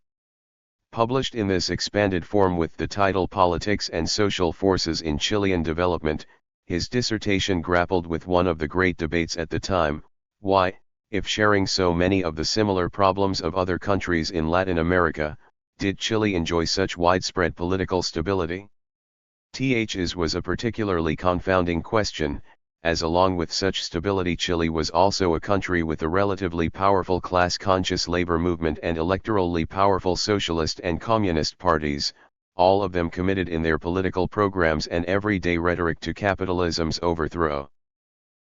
Published in this expanded form with the title Politics and Social Forces in Chilean Development, his dissertation grappled with one of the great debates at the time: why, if sharing so many of the similar problems of other countries in Latin America, did Chile enjoy such widespread political stability? This was a particularly confounding question, as along with such stability Chile was also a country with a relatively powerful class-conscious labor movement and electorally powerful socialist and communist parties, all of them committed in their political programs and everyday rhetoric to capitalism's overthrow.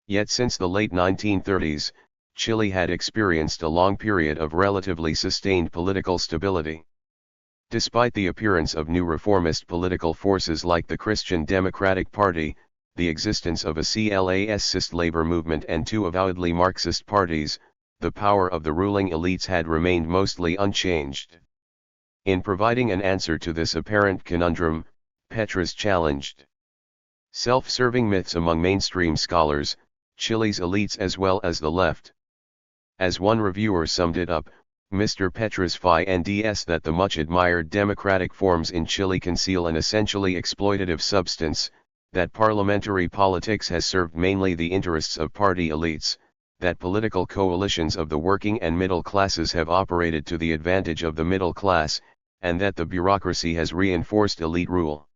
Yet since the late 1930s, Chile had experienced a long period of relatively sustained political stability. Despite the appearance of new reformist political forces like the Christian Democratic Party, the existence of a classist labor movement and two avowedly Marxist parties, the power of the ruling elites had remained mostly unchanged. In providing an answer to this apparent conundrum, Petras challenged self-serving myths among mainstream scholars, Chile's elites as well as the left. As one reviewer summed it up, Mr. Petras finds that the much-admired democratic forms in Chile conceal an essentially exploitative substance, that parliamentary politics has served mainly the interests of party elites, that political coalitions of the working and middle classes have operated to the advantage of the middle class, and that the bureaucracy has reinforced elite rule.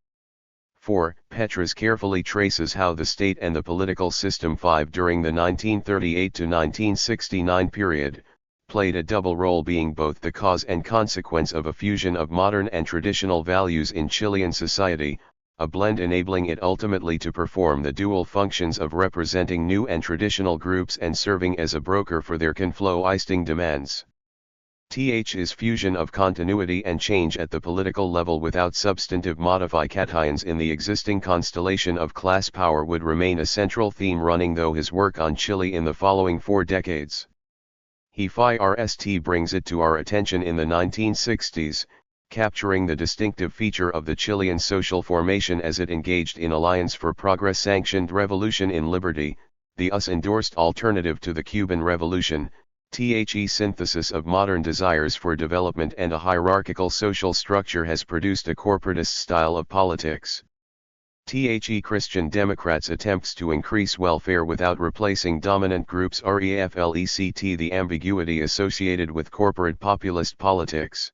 4. Petras carefully traces how the state and the political system during the 1938 to 1969 period, played a double role, being both the cause and consequence of a fusion of modern and traditional values in Chilean society, a blend enabling it ultimately to perform the dual functions of representing new and traditional groups and serving as a broker for their confloisting demands. This fusion of continuity and change at the political level without substantive modifications in the existing constellation of class power would remain a central theme running through his work on Chile in the following 4 decades. He brings it to our attention in the 1960s, capturing the distinctive feature of the Chilean social formation as it engaged in Alliance for Progress-sanctioned revolution in liberty, the US-endorsed alternative to the Cuban Revolution, The synthesis of modern desires for development and a hierarchical social structure has produced a corporatist style of politics. Christian Democrats' attempts to increase welfare without replacing dominant groups reflect the ambiguity associated with corporate populist politics.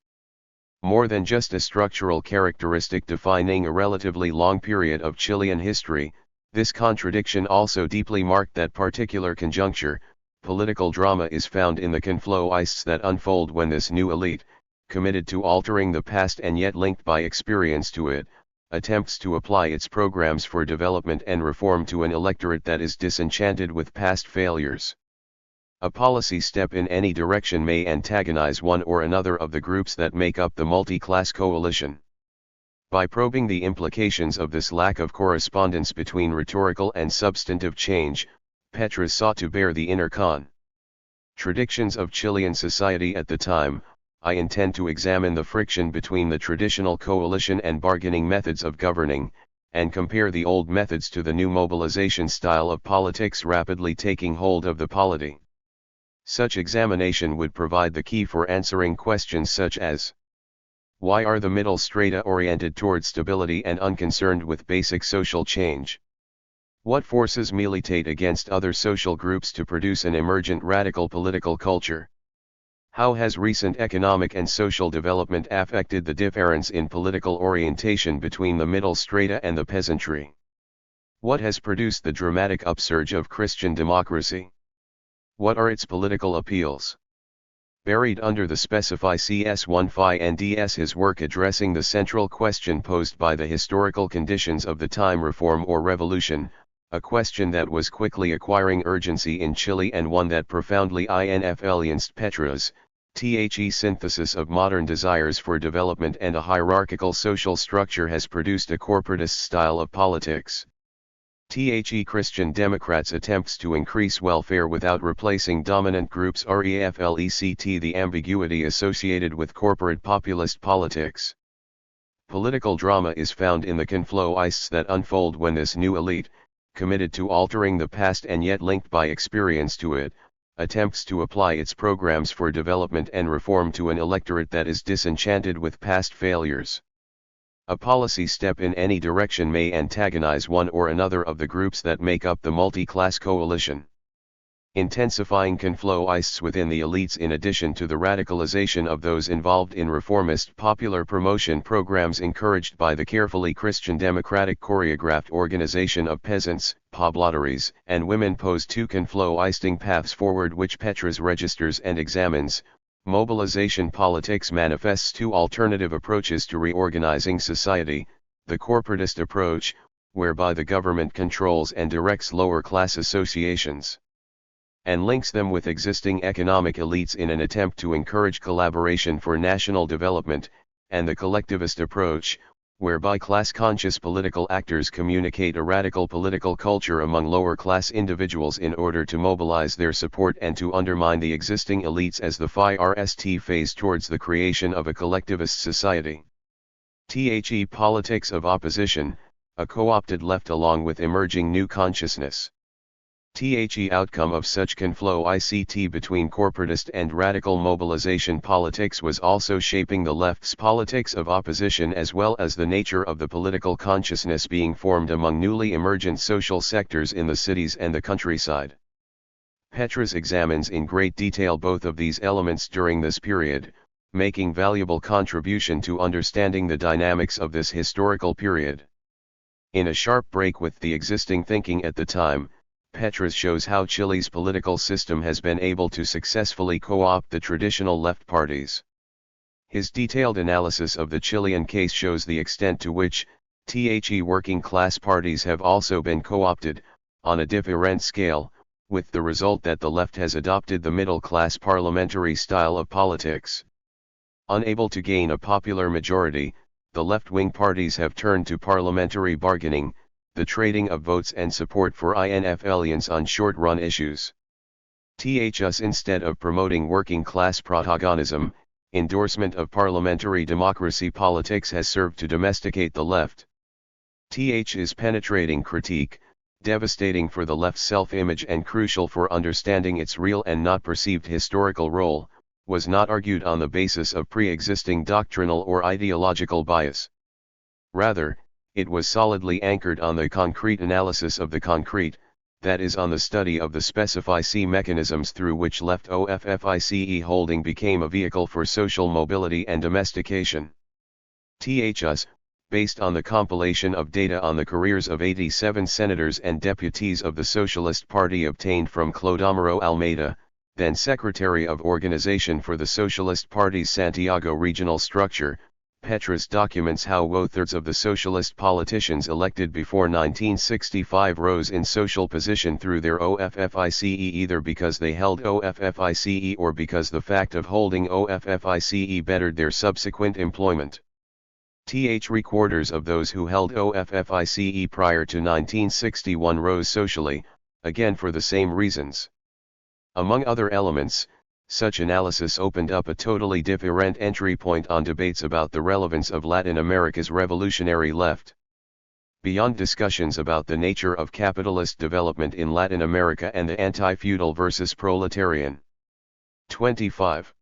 More than just a structural characteristic defining a relatively long period of Chilean history, this contradiction also deeply marked that particular conjuncture. Political drama is found in the confloists that unfold when this new elite, committed to altering the past and yet linked by experience to it, attempts to apply its programs for development and reform to an electorate that is disenchanted with past failures. A policy step in any direction may antagonize one or another of the groups that make up the multi-class coalition. By probing the implications of this lack of correspondence between rhetorical and substantive change, Petras sought to bear the inner contradictions of Chilean society at the time. I intend to examine the friction between the traditional coalition and bargaining methods of governing, and compare the old methods to the new mobilization style of politics rapidly taking hold of the polity. Such examination would provide the key for answering questions such as: why are the middle strata oriented toward stability and unconcerned with basic social change? What forces militate against other social groups to produce an emergent radical political culture? How has recent economic and social development affected the difference in political orientation between the middle strata and the peasantry? What has produced the dramatic upsurge of Christian democracy? What are its political appeals? Buried under the specify CS1 Phi and DS his work addressing the central question posed by the historical conditions of the time, reform or revolution, a question that was quickly acquiring urgency in Chile and one that profoundly influenced Petras' synthesis of modern desires for development and a hierarchical social structure has produced a corporatist style of politics. Christian Democrats' attempts to increase welfare without replacing dominant groups reflect the ambiguity associated with corporate populist politics. Political drama is found in the confloists that unfold when this new elite, committed to altering the past and yet linked by experience to it, attempts to apply its programs for development and reform to an electorate that is disenchanted with past failures. A policy step in any direction may antagonize one or another of the groups that make up the multi-class coalition. Intensifying confloists within the elites, in addition to the radicalization of those involved in reformist popular promotion programs encouraged by the carefully Christian democratic choreographed organization of peasants, pobladories, and women, pose two confloisting paths forward which Petras registers and examines. Mobilization politics manifests two alternative approaches to reorganizing society: the corporatist approach, whereby the government controls and directs lower class associations, and links them with existing economic elites in an attempt to encourage collaboration for national development, and the collectivist approach, whereby class-conscious political actors communicate a radical political culture among lower-class individuals in order to mobilize their support and to undermine the existing elites as the FIRST phase towards the creation of a collectivist society. Politics of opposition, a co-opted left along with emerging new consciousness. Outcome of such confloict between corporatist and radical mobilization politics was also shaping the left's politics of opposition, as well as the nature of the political consciousness being formed among newly emergent social sectors in the cities and the countryside. Petras examines in great detail both of these elements during this period, making valuable contribution to understanding the dynamics of this historical period. In a sharp break with the existing thinking at the time, Petras shows how Chile's political system has been able to successfully co-opt the traditional left parties. His detailed analysis of the Chilean case shows the extent to which working class parties have also been co-opted, on a different scale, with the result that the left has adopted the middle-class parliamentary style of politics. Unable to gain a popular majority, the left-wing parties have turned to parliamentary bargaining, the trading of votes and support for influence on short-run issues. Instead of promoting working-class protagonism, endorsement of parliamentary democracy politics has served to domesticate the left. Is penetrating critique, devastating for the left's self-image and crucial for understanding its real and not perceived historical role, was not argued on the basis of pre-existing doctrinal or ideological bias. Rather, it was solidly anchored on the concrete analysis of the concrete, that is, on the study of the specific mechanisms through which left OFFICE holding became a vehicle for social mobility and domestication. Based on the compilation of data on the careers of 87 senators and deputies of the Socialist Party obtained from Clodomiro Almeida, then Secretary of Organization for the Socialist Party's Santiago regional structure, Petras documents how 2/3 of the socialist politicians elected before 1965 rose in social position through their OFFICE either because they held OFFICE or because the fact of holding OFFICE bettered their subsequent employment. 3/4 of those who held OFFICE prior to 1961 rose socially, again for the same reasons. Among other elements, such analysis opened up a totally different entry point on debates about the relevance of Latin America's revolutionary left. Beyond discussions about the nature of capitalist development in Latin America and the anti-feudal versus proletarian. 25.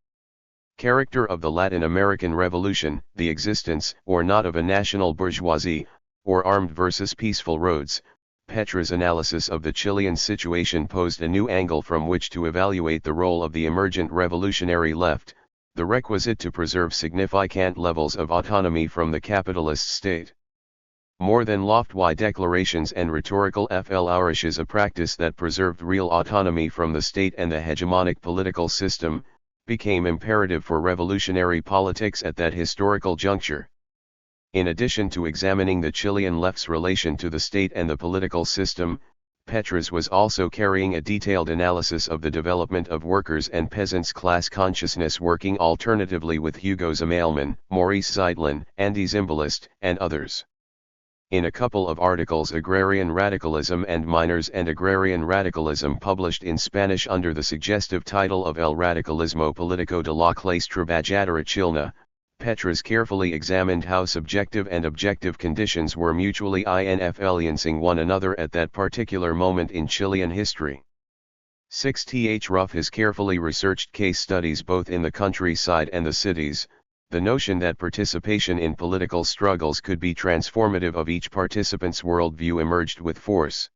Character of the Latin American Revolution, the existence or not of a national bourgeoisie, or armed versus peaceful roads. Petras' analysis of the Chilean situation posed a new angle from which to evaluate the role of the emergent revolutionary left, the requisite to preserve significant levels of autonomy from the capitalist state. More than lofty declarations and rhetorical flourishes, a practice that preserved real autonomy from the state and the hegemonic political system, became imperative for revolutionary politics at that historical juncture. In addition to examining the Chilean left's relation to the state and the political system, Petras was also carrying a detailed analysis of the development of workers' and peasants' class consciousness, working alternatively with Hugo Zimmermann, Maurice Zeitlin, Andy Zimbalist, and others. In a couple of articles, Agrarian Radicalism and Miners and Agrarian Radicalism, published in Spanish under the suggestive title of El Radicalismo Político de la Clase Trabajadora Chilena, Petras carefully examined how subjective and objective conditions were mutually influencing one another at that particular moment in Chilean history. 6th Rough his carefully researched case studies both in the countryside and the cities, the notion that participation in political struggles could be transformative of each participant's worldview emerged with force.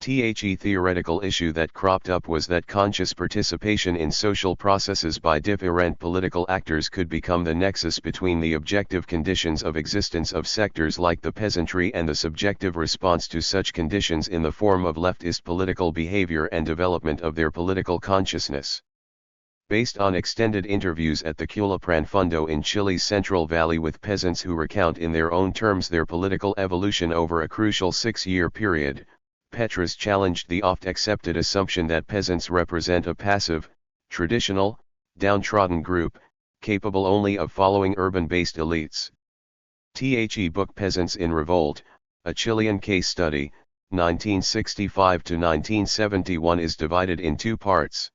The theoretical issue that cropped up was that conscious participation in social processes by different political actors could become the nexus between the objective conditions of existence of sectors like the peasantry and the subjective response to such conditions in the form of leftist political behavior and development of their political consciousness. Based on extended interviews at the Culapran Fundo in Chile's Central Valley with peasants who recount in their own terms their political evolution over a crucial 6-year period, Petras challenged the oft-accepted assumption that peasants represent a passive, traditional, downtrodden group, capable only of following urban-based elites. The book Peasants in Revolt, a Chilean case study, 1965 to 1971, is divided in 2 parts.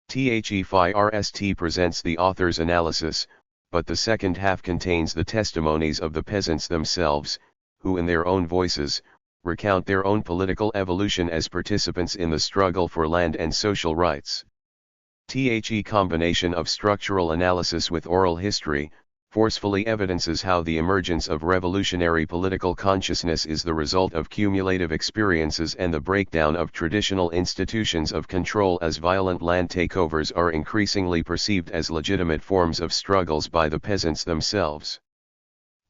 THEIRST presents the author's analysis, but the second half contains the testimonies of the peasants themselves, who in their own voices, recount their own political evolution as participants in the struggle for land and social rights. The combination of structural analysis with oral history, forcefully evidences how the emergence of revolutionary political consciousness is the result of cumulative experiences and the breakdown of traditional institutions of control, as violent land takeovers are increasingly perceived as legitimate forms of struggles by the peasants themselves.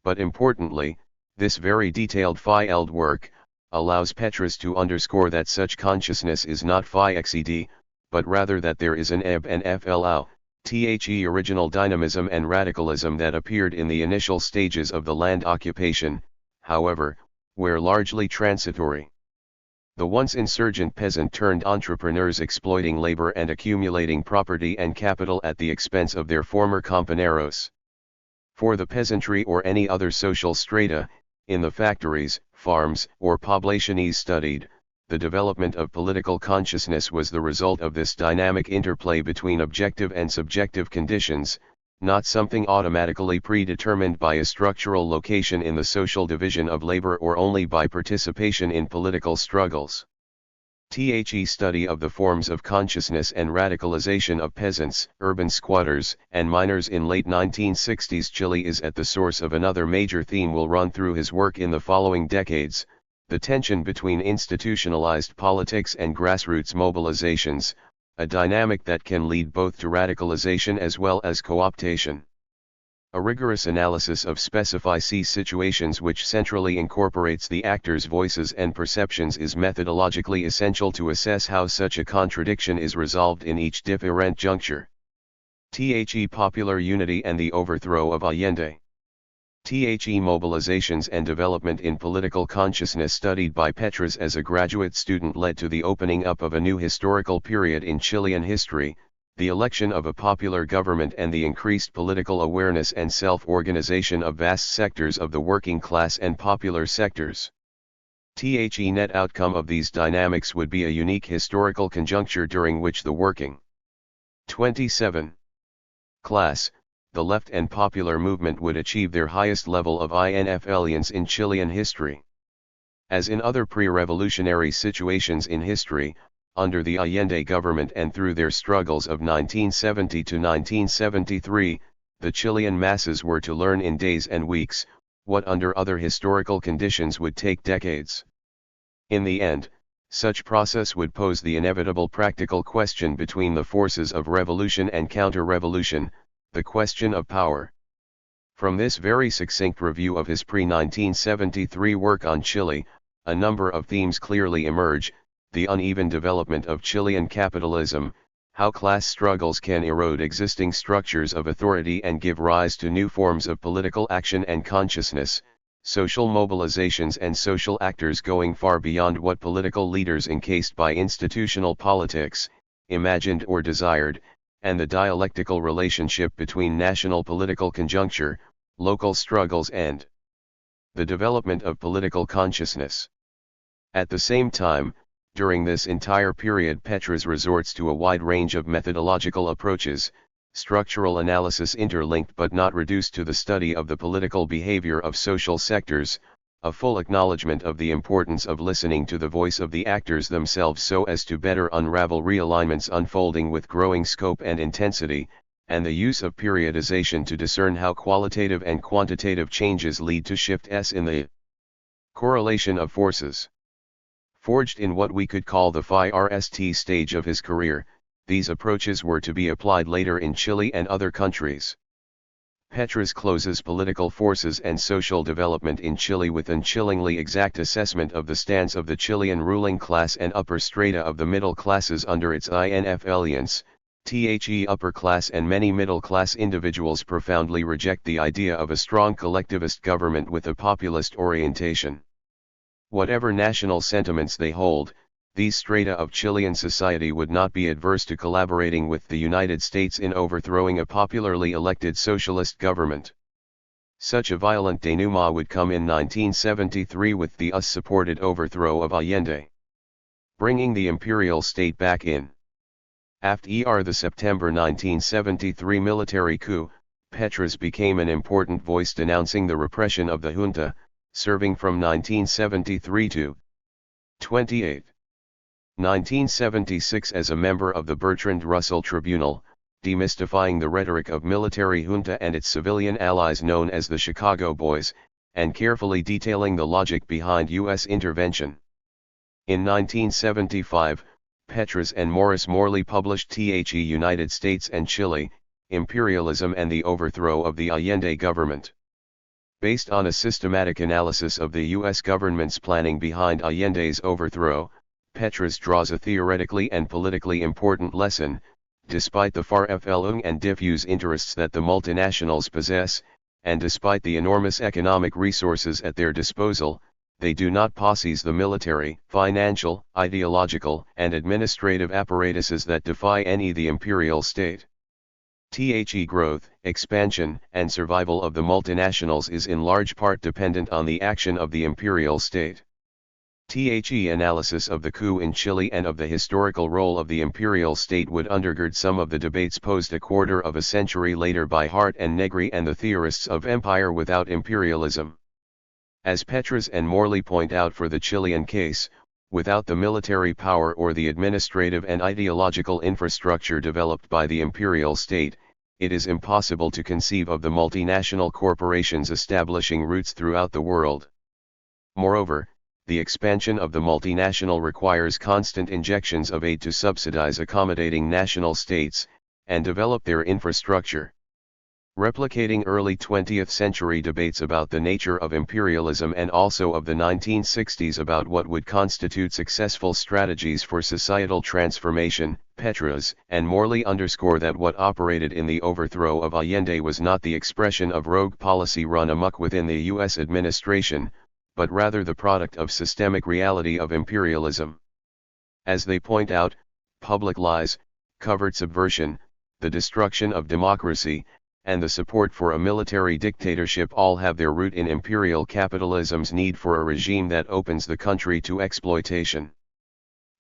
But importantly, this very detailed filed work allows Petras to underscore that such consciousness is not FIXED, but rather that there is an ebb and flow. The original dynamism and radicalism that appeared in the initial stages of the land occupation, however, were largely transitory. The once insurgent peasant turned entrepreneurs exploiting labor and accumulating property and capital at the expense of their former compañeros. For the peasantry or any other social strata, in the factories, farms, or poblaciones studied, the development of political consciousness was the result of this dynamic interplay between objective and subjective conditions, not something automatically predetermined by a structural location in the social division of labor or only by participation in political struggles. The study of the forms of consciousness and radicalization of peasants, urban squatters, and miners in late 1960s Chile is at the source of another major theme will run through his work in the following decades: the tension between institutionalized politics and grassroots mobilizations, a dynamic that can lead both to radicalization as well as co-optation. A rigorous analysis of specific situations which centrally incorporates the actors' voices and perceptions is methodologically essential to assess how such a contradiction is resolved in each different juncture. The popular unity and the overthrow of Allende. The mobilizations and development in political consciousness studied by Petras as a graduate student led to the opening up of a new historical period in Chilean history, the election of a popular government and the increased political awareness and self-organization of vast sectors of the working class and popular sectors. The net outcome of these dynamics would be a unique historical conjuncture during which the working 27. class, the left and popular movement would achieve their highest level of influence in Chilean history. As in other pre-revolutionary situations in history, under the Allende government and through their struggles of 1970 to 1973, the Chilean masses were to learn in days and weeks, what under other historical conditions would take decades. In the end, such process would pose the inevitable practical question between the forces of revolution and counter-revolution, the question of power. From this very succinct review of his pre-1973 work on Chile, a number of themes clearly emerge: the uneven development of Chilean capitalism, how class struggles can erode existing structures of authority and give rise to new forms of political action and consciousness, social mobilizations and social actors going far beyond what political leaders encased by institutional politics imagined or desired, and the dialectical relationship between national political conjuncture, local struggles and the development of political consciousness. At the same time, during this entire period Petras resorts to a wide range of methodological approaches, structural analysis interlinked but not reduced to the study of the political behavior of social sectors, a full acknowledgement of the importance of listening to the voice of the actors themselves so as to better unravel realignments unfolding with growing scope and intensity, and the use of periodization to discern how qualitative and quantitative changes lead to shifts in the correlation of forces. Forged in what we could call the FIRST stage of his career, these approaches were to be applied later in Chile and other countries. Petras closes political forces and social development in Chile with an chillingly exact assessment of the stance of the Chilean ruling class and upper strata of the middle classes under its INF alliance. The upper class and many middle class individuals profoundly reject the idea of a strong collectivist government with a populist orientation. Whatever national sentiments they hold, these strata of Chilean society would not be adverse to collaborating with the United States in overthrowing a popularly elected socialist government. Such a violent denouement would come in 1973 with the US-supported overthrow of Allende, bringing the imperial state back in. After the September 1973 military coup, Petras became an important voice denouncing the repression of the junta, serving from 1973 to 28. 1976 as a member of the Bertrand Russell Tribunal, demystifying the rhetoric of military junta and its civilian allies known as the Chicago Boys, and carefully detailing the logic behind U.S. intervention. In 1975, Petras and Morris Morley published The United States and Chile, Imperialism and the Overthrow of the Allende Government. Based on a systematic analysis of the U.S. government's planning behind Allende's overthrow, Petras draws a theoretically and politically important lesson: despite the far-flung and diffuse interests that the multinationals possess, and despite the enormous economic resources at their disposal, they do not possess the military, financial, ideological, and administrative apparatuses that defy the imperial state. The growth, expansion, and survival of the multinationals is in large part dependent on the action of the imperial state. The analysis of the coup in Chile and of the historical role of the imperial state would undergird some of the debates posed a quarter of a century later by Hart and Negri and the theorists of empire without imperialism. As Petras and Morley point out for the Chilean case, without the military power or the administrative and ideological infrastructure developed by the imperial state, it is impossible to conceive of the multinational corporations establishing roots throughout the world. Moreover, the expansion of the multinational requires constant injections of aid to subsidize accommodating national states, and develop their infrastructure. Replicating early 20th century debates about the nature of imperialism and also of the 1960s about what would constitute successful strategies for societal transformation, Petras and Morley underscore that what operated in the overthrow of Allende was not the expression of rogue policy run amok within the U.S. administration, but rather the product of systemic reality of imperialism. As they point out, public lies, covert subversion, the destruction of democracy, and the support for a military dictatorship all have their root in imperial capitalism's need for a regime that opens the country to exploitation.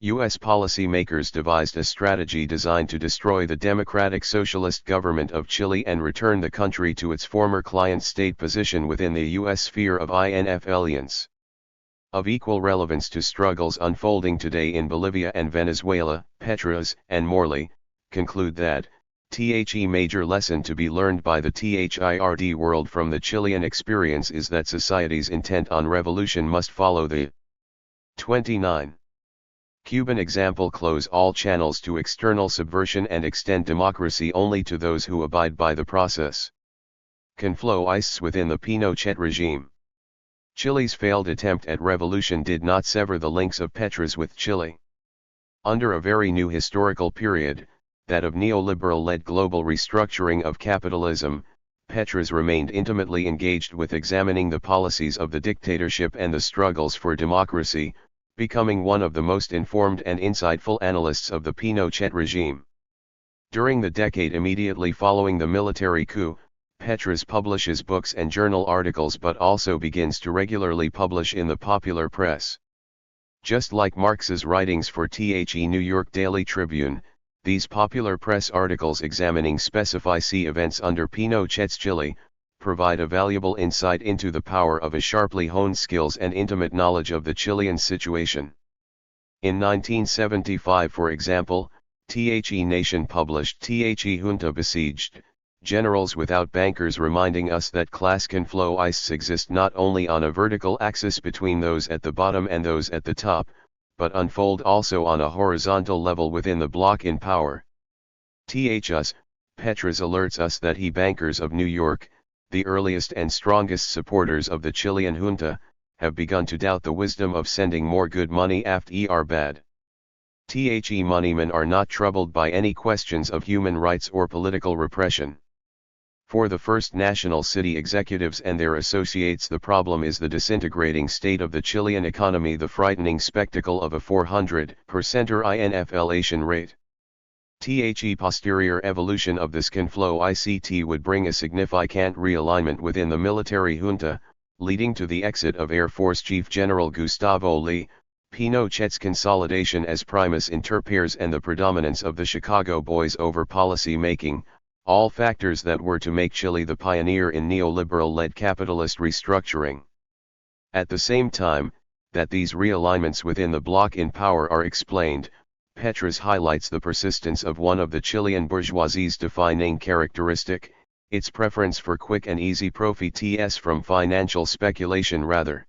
U.S. policymakers devised a strategy designed to destroy the democratic socialist government of Chile and return the country to its former client state position within the U.S. sphere of INF alliance. Of equal relevance to struggles unfolding today in Bolivia and Venezuela, Petras and Morley conclude that, the major lesson to be learned by the third world from the Chilean experience is that societies intent on revolution must follow the 29. Cuban example, close all channels to external subversion and extend democracy only to those who abide by the process. Confloists within the Pinochet regime. Chile's failed attempt at revolution did not sever the links of Petras with Chile. Under a very new historical period, that of neoliberal-led global restructuring of capitalism, Petras remained intimately engaged with examining the policies of the dictatorship and the struggles for democracy, becoming one of the most informed and insightful analysts of the Pinochet regime. During the decade immediately following the military coup, Petras publishes books and journal articles but also begins to regularly publish in the popular press. Just like Marx's writings for the New York Daily Tribune, these popular press articles examining specific events under Pinochet's Chile, provide a valuable insight into the power of a sharply honed skills and intimate knowledge of the Chilean situation. In 1975, for example, The Nation published The Junta Besieged, Generals Without Bankers, reminding us that class confloists exist not only on a vertical axis between those at the bottom and those at the top, but unfold also on a horizontal level within the bloc in power. Petras alerts us that he bankers of New York, the earliest and strongest supporters of the Chilean junta, have begun to doubt the wisdom of sending more good money after bad. The moneymen are not troubled by any questions of human rights or political repression. For the First National City executives and their associates, the problem is the disintegrating state of the Chilean economy, the frightening spectacle of a 400% inflation rate. The posterior evolution of this confloict would bring a significant realignment within the military junta, leading to the exit of Air Force Chief General Gustavo Lee, Pinochet's consolidation as primus inter pares, and the predominance of the Chicago Boys over policy making, all factors that were to make Chile the pioneer in neoliberal-led capitalist restructuring. At the same time that these realignments within the bloc in power are explained, Petras highlights the persistence of one of the Chilean bourgeoisie's defining characteristic, its preference for quick and easy profits from financial speculation rather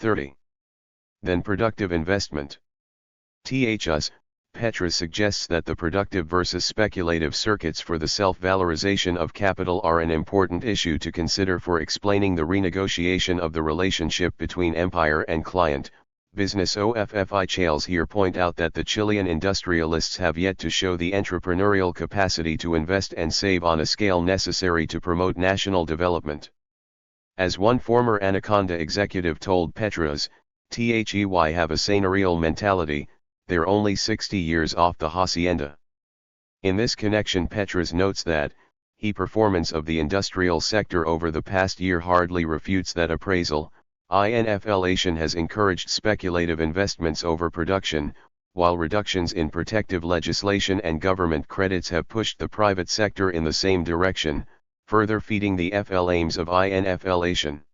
30 than productive investment. Petras suggests that the productive versus speculative circuits for the self-valorization of capital are an important issue to consider for explaining the renegotiation of the relationship between empire and client. Business officials here point out that the Chilean industrialists have yet to show the entrepreneurial capacity to invest and save on a scale necessary to promote national development. As one former Anaconda executive told Petras, "They have a seigneurial mentality, they're only 60 years off the hacienda." In this connection, Petras notes that, performance of the industrial sector over the past year hardly refutes that appraisal. Inflation has encouraged speculative investments over production, while reductions in protective legislation and government credits have pushed the private sector in the same direction, further feeding the aims of inflation.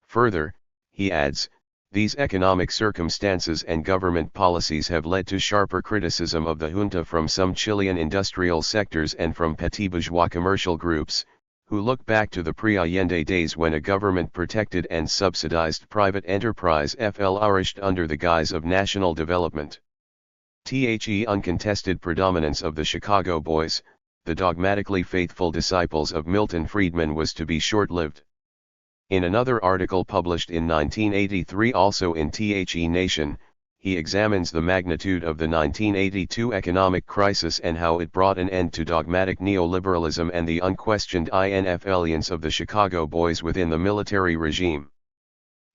Further, he adds, these economic circumstances and government policies have led to sharper criticism of the junta from some Chilean industrial sectors and from petit bourgeois commercial groups, who look back to the pre-Allende days when a government-protected and subsidized private enterprise flourished under the guise of national development. The uncontested predominance of the Chicago Boys, the dogmatically faithful disciples of Milton Friedman, was to be short-lived. In another article published in 1983 also in The Nation, he examines the magnitude of the 1982 economic crisis and how it brought an end to dogmatic neoliberalism and the unquestioned influence of the Chicago Boys within the military regime.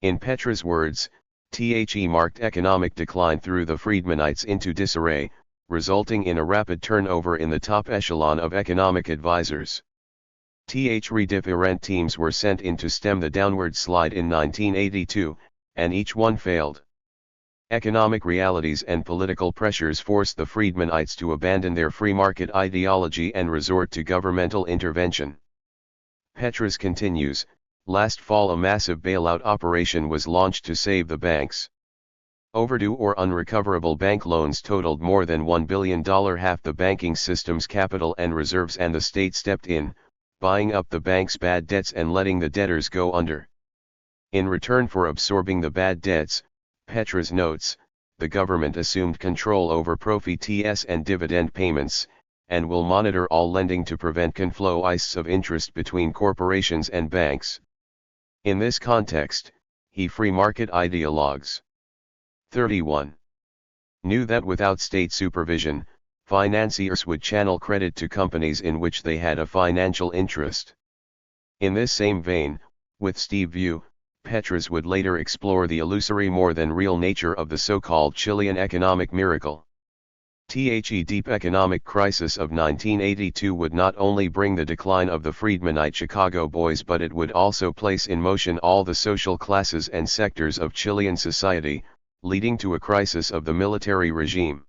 In Petras' words, The marked economic decline threw the Friedmanites into disarray, resulting in a rapid turnover in the top echelon of economic advisors. Different teams were sent in to stem the downward slide in 1982, and each one failed. Economic realities and political pressures forced the Friedmanites to abandon their free market ideology and resort to governmental intervention. Petras continues, Last fall a massive bailout operation was launched to save the banks. Overdue or unrecoverable bank loans totaled more than $1 billion, half the banking system's capital and reserves, and the state stepped in, buying up the bank's bad debts and letting the debtors go under. In return for absorbing the bad debts, Petras notes, the government assumed control over profits and dividend payments, and will monitor all lending to prevent conflows of interest between corporations and banks. In this context, he free market ideologues. 31. Knew that without state supervision, financiers would channel credit to companies in which they had a financial interest. In this same vein, with Steve view, Petras would later explore the illusory more than real nature of the so-called Chilean economic miracle. The deep economic crisis of 1982 would not only bring the decline of the Friedmanite Chicago boys, but it would also place in motion all the social classes and sectors of Chilean society, leading to a crisis of the military regime.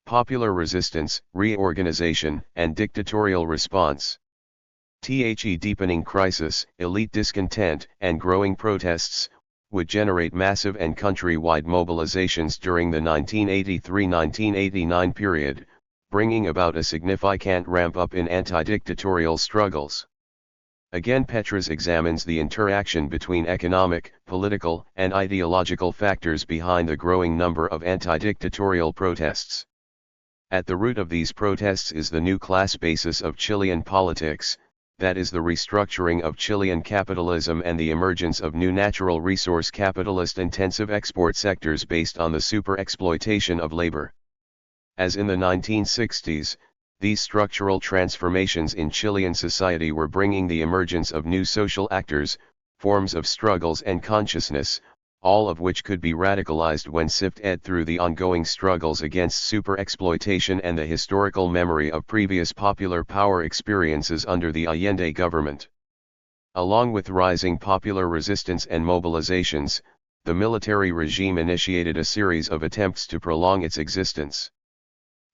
Popular resistance, reorganization, and dictatorial response. The deepening crisis, elite discontent, and growing protests, would generate massive and countrywide mobilizations during the 1983-1989 period, bringing about a significant ramp-up in anti-dictatorial struggles. Again, Petras examines the interaction between economic, political, and ideological factors behind the growing number of anti-dictatorial protests. At the root of these protests is the new class basis of Chilean politics, that is the restructuring of Chilean capitalism and the emergence of new natural resource capitalist-intensive export sectors based on the super-exploitation of labor. As in the 1960s, these structural transformations in Chilean society were bringing the emergence of new social actors, forms of struggles and consciousness, all of which could be radicalized when sifted through the ongoing struggles against super-exploitation and the historical memory of previous popular power experiences under the Allende government. Along with rising popular resistance and mobilizations, the military regime initiated a series of attempts to prolong its existence.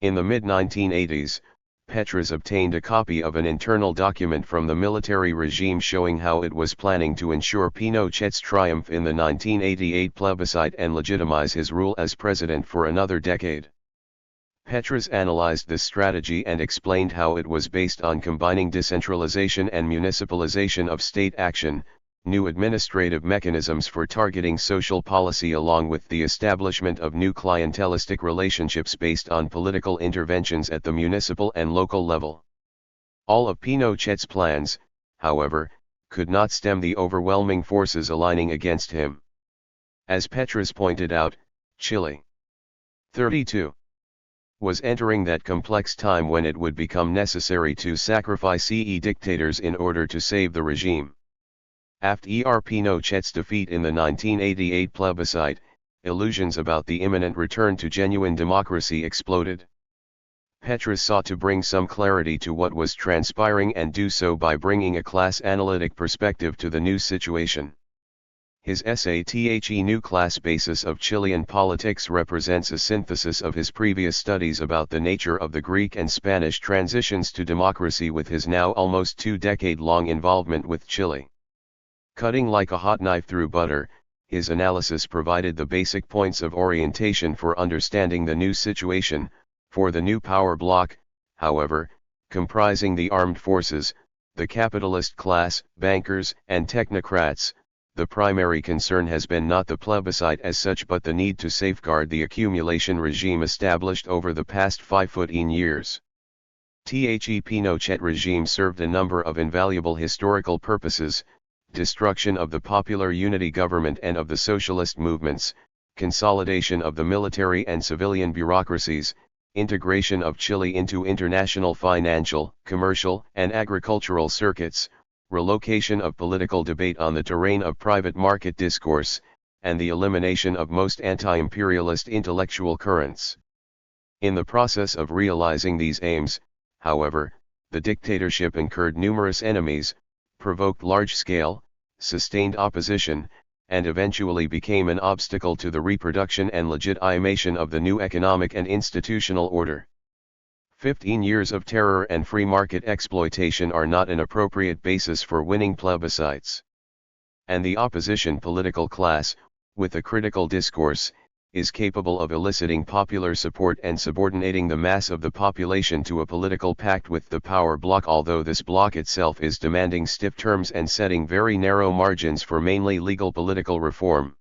In the mid-1980s, Petras obtained a copy of an internal document from the military regime showing how it was planning to ensure Pinochet's triumph in the 1988 plebiscite and legitimize his rule as president for another decade. Petras analyzed this strategy and explained how it was based on combining decentralization and municipalization of state action, new administrative mechanisms for targeting social policy, along with the establishment of new clientelistic relationships based on political interventions at the municipal and local level. All of Pinochet's plans, however, could not stem the overwhelming forces aligning against him. As Petras pointed out, Chile 32 was entering that complex time when it would become necessary to sacrifice dictators in order to save the regime. After Pinochet's defeat in the 1988 plebiscite, illusions about the imminent return to genuine democracy exploded. Petras sought to bring some clarity to what was transpiring and do so by bringing a class analytic perspective to the new situation. His essay The New Class Basis of Chilean Politics represents a synthesis of his previous studies about the nature of the Greek and Spanish transitions to democracy with his now almost 2-decade-long involvement with Chile. Cutting like a hot knife through butter, his analysis provided the basic points of orientation for understanding the new situation. For the new power bloc, however, comprising the armed forces, the capitalist class, bankers, and technocrats, the primary concern has been not the plebiscite as such but the need to safeguard the accumulation regime established over the past 15 years. The Pinochet regime served a number of invaluable historical purposes: destruction of the popular unity government and of the socialist movements, consolidation of the military and civilian bureaucracies, integration of Chile into international financial, commercial, and agricultural circuits, relocation of political debate on the terrain of private market discourse, and the elimination of most anti-imperialist intellectual currents. In the process of realizing these aims, however, the dictatorship incurred numerous enemies, provoked large-scale, sustained opposition, and eventually became an obstacle to the reproduction and legitimation of the new economic and institutional order. 15 years of terror and free market exploitation are not an appropriate basis for winning plebiscites. and the opposition political class, with a critical discourse, is capable of eliciting popular support and subordinating the mass of the population to a political pact with the power bloc, although this bloc itself is demanding stiff terms and setting very narrow margins for mainly legal political reform.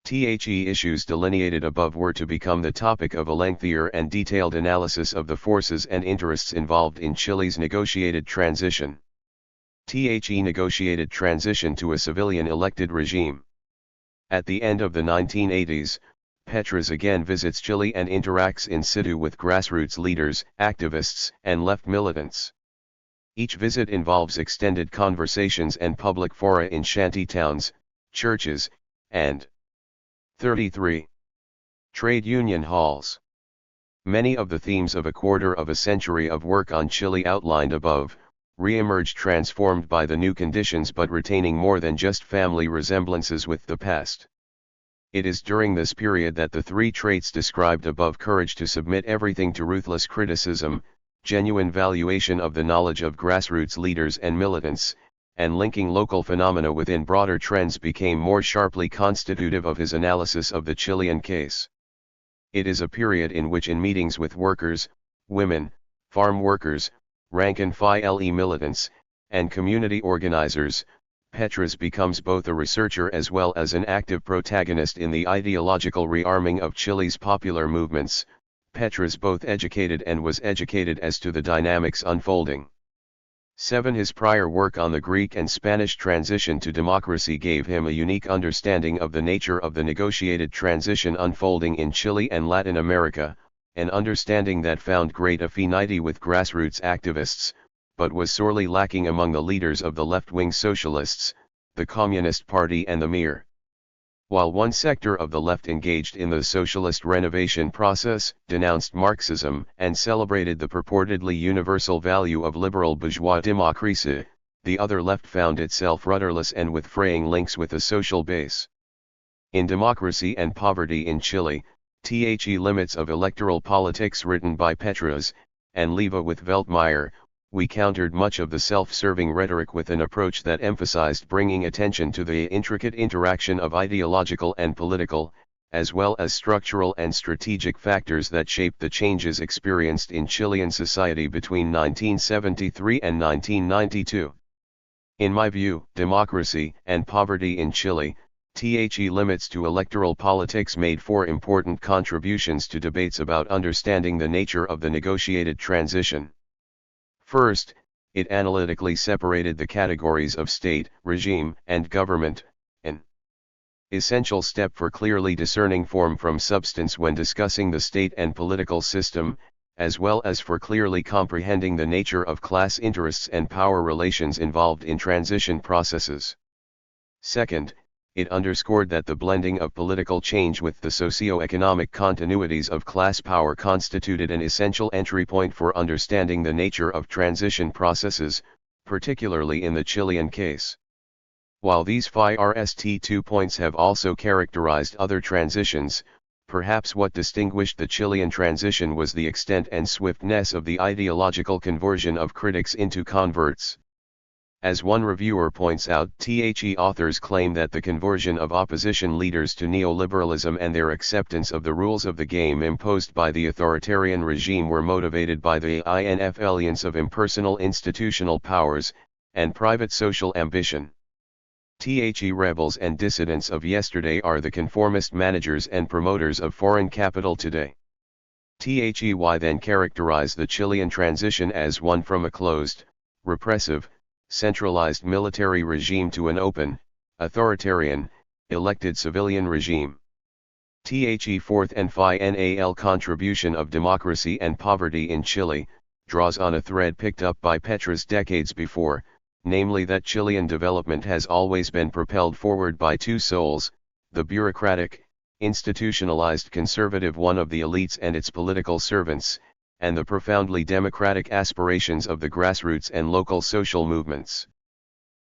The issues delineated above were to become the topic of a lengthier and detailed analysis of the forces and interests involved in Chile's negotiated transition. The negotiated transition to a civilian-elected regime. At the end of the 1980s, Petras again visits Chile and interacts in situ with grassroots leaders, activists, and left militants. Each visit involves extended conversations and public fora in shanty towns, churches, and 33. Trade union halls. Many of the themes of a quarter of a century of work on Chile outlined above, re-emerge transformed by the new conditions but retaining more than just family resemblances with the past. It is during this period that the three traits described above, courage to submit everything to ruthless criticism, genuine valuation of the knowledge of grassroots leaders and militants, and linking local phenomena within broader trends, became more sharply constitutive of his analysis of the Chilean case. It is a period in which, in meetings with workers, women, farm workers, rank-and-file militants, and community organizers, Petras becomes both a researcher as well as an active protagonist in the ideological rearming of Chile's popular movements. Petras both educated and was educated as to the dynamics unfolding. 7. His prior work on the Greek and Spanish transition to democracy gave him a unique understanding of the nature of the negotiated transition unfolding in Chile and Latin America, an understanding that found great affinity with grassroots activists, but was sorely lacking among the leaders of the left-wing socialists, the Communist Party and the MIR. While one sector of the left engaged in the socialist renovation process, denounced Marxism, and celebrated the purportedly universal value of liberal bourgeois democracy, the other left found itself rudderless and with fraying links with a social base. In Democracy and Poverty in Chile, The Limits of Electoral Politics, written by Petras, and Leva with Veltmeyer, we countered much of the self-serving rhetoric with an approach that emphasized bringing attention to the intricate interaction of ideological and political, as well as structural and strategic factors that shaped the changes experienced in Chilean society between 1973 and 1992. In my view, Democracy and Poverty in Chile, The Limits to Electoral Politics made 4 important contributions to debates about understanding the nature of the negotiated transition. First, it analytically separated the categories of state, regime, and government, an essential step for clearly discerning form from substance when discussing the state and political system, as well as for clearly comprehending the nature of class interests and power relations involved in transition processes. Second, it underscored that the blending of political change with the socio-economic continuities of class power constituted an essential entry point for understanding the nature of transition processes, particularly in the Chilean case. While these first 2 points have also characterized other transitions, perhaps what distinguished the Chilean transition was the extent and swiftness of the ideological conversion of critics into converts. As one reviewer points out, The authors claim that the conversion of opposition leaders to neoliberalism and their acceptance of the rules of the game imposed by the authoritarian regime were motivated by the alliance of impersonal institutional powers, and private social ambition. The rebels and dissidents of yesterday are the conformist managers and promoters of foreign capital today. The then characterize the Chilean transition as one from a closed, repressive, centralized military regime to an open, authoritarian, elected civilian regime. The fourth and final contribution of Democracy and Poverty in Chile, draws on a thread picked up by Petras decades before, namely that Chilean development has always been propelled forward by 2 souls, the bureaucratic, institutionalized conservative one of the elites and its political servants, and the profoundly democratic aspirations of the grassroots and local social movements.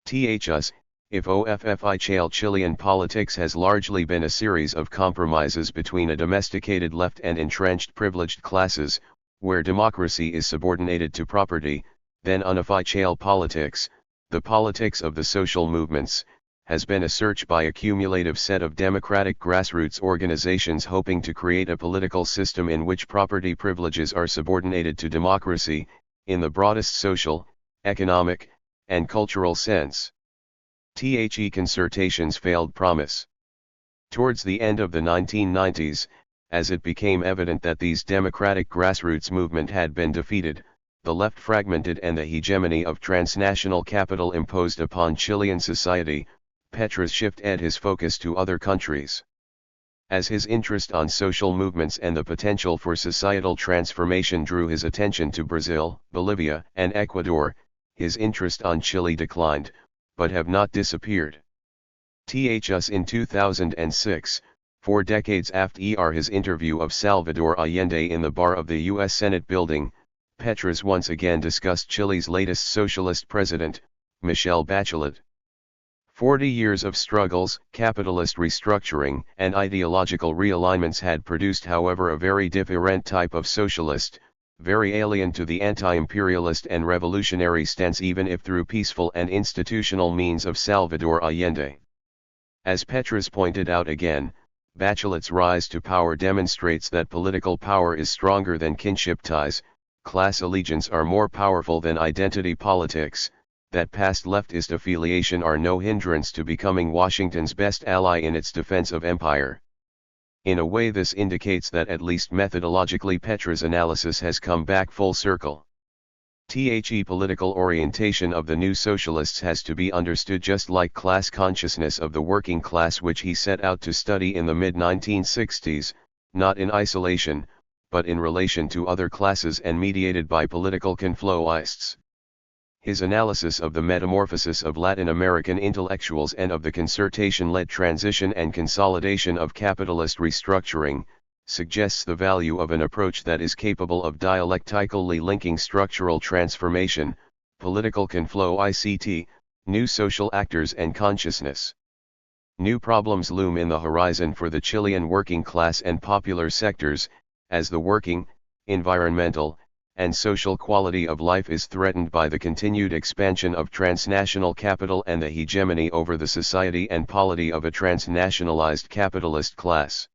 Thus, if official Chilean politics has largely been a series of compromises between a domesticated left and entrenched privileged classes, where democracy is subordinated to property, then unofficial politics, the politics of the social movements, has been a search by a cumulative set of democratic grassroots organizations hoping to create a political system in which property privileges are subordinated to democracy, in the broadest social, economic, and cultural sense. The concertation's failed promise. Towards the end of the 1990s, as it became evident that these democratic grassroots movement had been defeated, the left fragmented and the hegemony of transnational capital imposed upon Chilean society, Petras shifted his focus to other countries. As his interest on social movements and the potential for societal transformation drew his attention to Brazil, Bolivia, and Ecuador, his interest on Chile declined, but have not disappeared. Thus in 2006, 4 decades after his interview of Salvador Allende in the bar of the U.S. Senate building, Petras once again discussed Chile's latest socialist president, Michelle Bachelet. 40 years of struggles, capitalist restructuring, and ideological realignments had produced, however, a very different type of socialist, very alien to the anti-imperialist and revolutionary stance, even if through peaceful and institutional means, of Salvador Allende. As Petras pointed out again, Bachelet's rise to power demonstrates that political power is stronger than kinship ties, class allegiance are more powerful than identity politics, that past leftist affiliation are no hindrance to becoming Washington's best ally in its defense of empire. In a way, this indicates that at least methodologically Petras' analysis has come back full circle. The political orientation of the new socialists has to be understood just like class consciousness of the working class, which he set out to study in the mid-1960s, not in isolation, but in relation to other classes and mediated by political confloists. His analysis of the metamorphosis of Latin American intellectuals and of the concertation-led transition and consolidation of capitalist restructuring, suggests the value of an approach that is capable of dialectically linking structural transformation, political confloict, new social actors and consciousness. New problems loom in the horizon for the Chilean working class and popular sectors, as the working, environmental, and social quality of life is threatened by the continued expansion of transnational capital and the hegemony over the society and polity of a transnationalized capitalist class.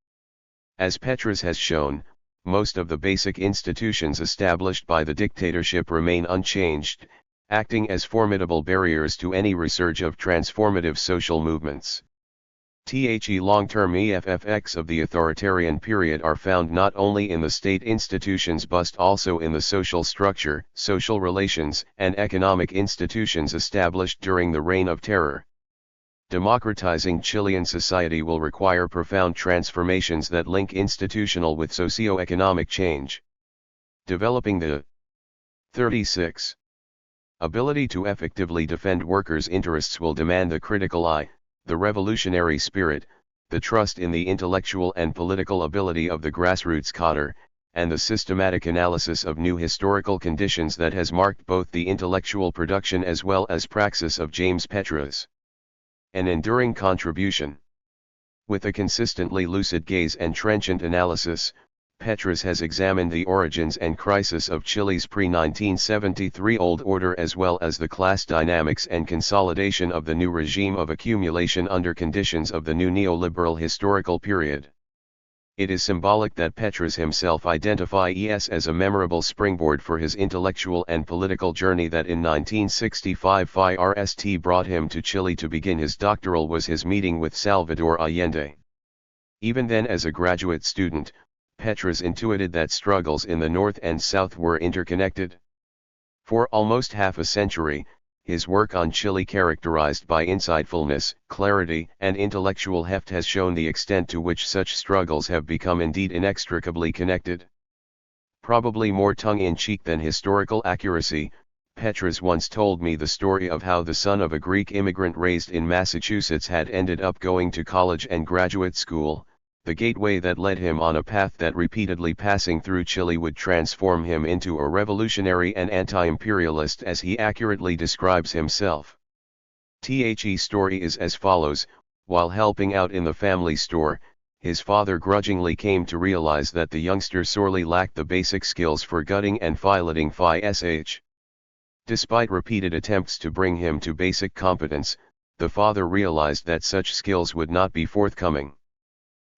As Petras has shown, most of the basic institutions established by the dictatorship remain unchanged, acting as formidable barriers to any resurge of transformative social movements. The long-term effects of the authoritarian period are found not only in the state institutions but also in the social structure, social relations, and economic institutions established during the Reign of Terror. Democratizing Chilean society will require profound transformations that link institutional with socio-economic change. Developing the 36. Ability to effectively defend workers' interests will demand the critical eye, the revolutionary spirit, the trust in the intellectual and political ability of the grassroots cadre, and the systematic analysis of new historical conditions that has marked both the intellectual production as well as praxis of James Petras. An enduring contribution. With a consistently lucid gaze and trenchant analysis, Petras has examined the origins and crisis of Chile's pre-1973 old order as well as the class dynamics and consolidation of the new regime of accumulation under conditions of the new neoliberal historical period. It is symbolic that Petras himself identifies as a memorable springboard for his intellectual and political journey that in 1965 first brought him to Chile to begin his doctoral was his meeting with Salvador Allende. Even then, as a graduate student, Petras intuited that struggles in the North and South were interconnected. For almost half a century, his work on Chile, characterized by insightfulness, clarity, and intellectual heft, has shown the extent to which such struggles have become indeed inextricably connected. Probably more tongue-in-cheek than historical accuracy, Petras once told me the story of how the son of a Greek immigrant raised in Massachusetts had ended up going to college and graduate school, the gateway that led him on a path that repeatedly passing through Chile would transform him into a revolutionary and anti-imperialist, as he accurately describes himself. The story is as follows: while helping out in the family store, his father grudgingly came to realize that the youngster sorely lacked the basic skills for gutting and fileting fish. Despite repeated attempts to bring him to basic competence, the father realized that such skills would not be forthcoming.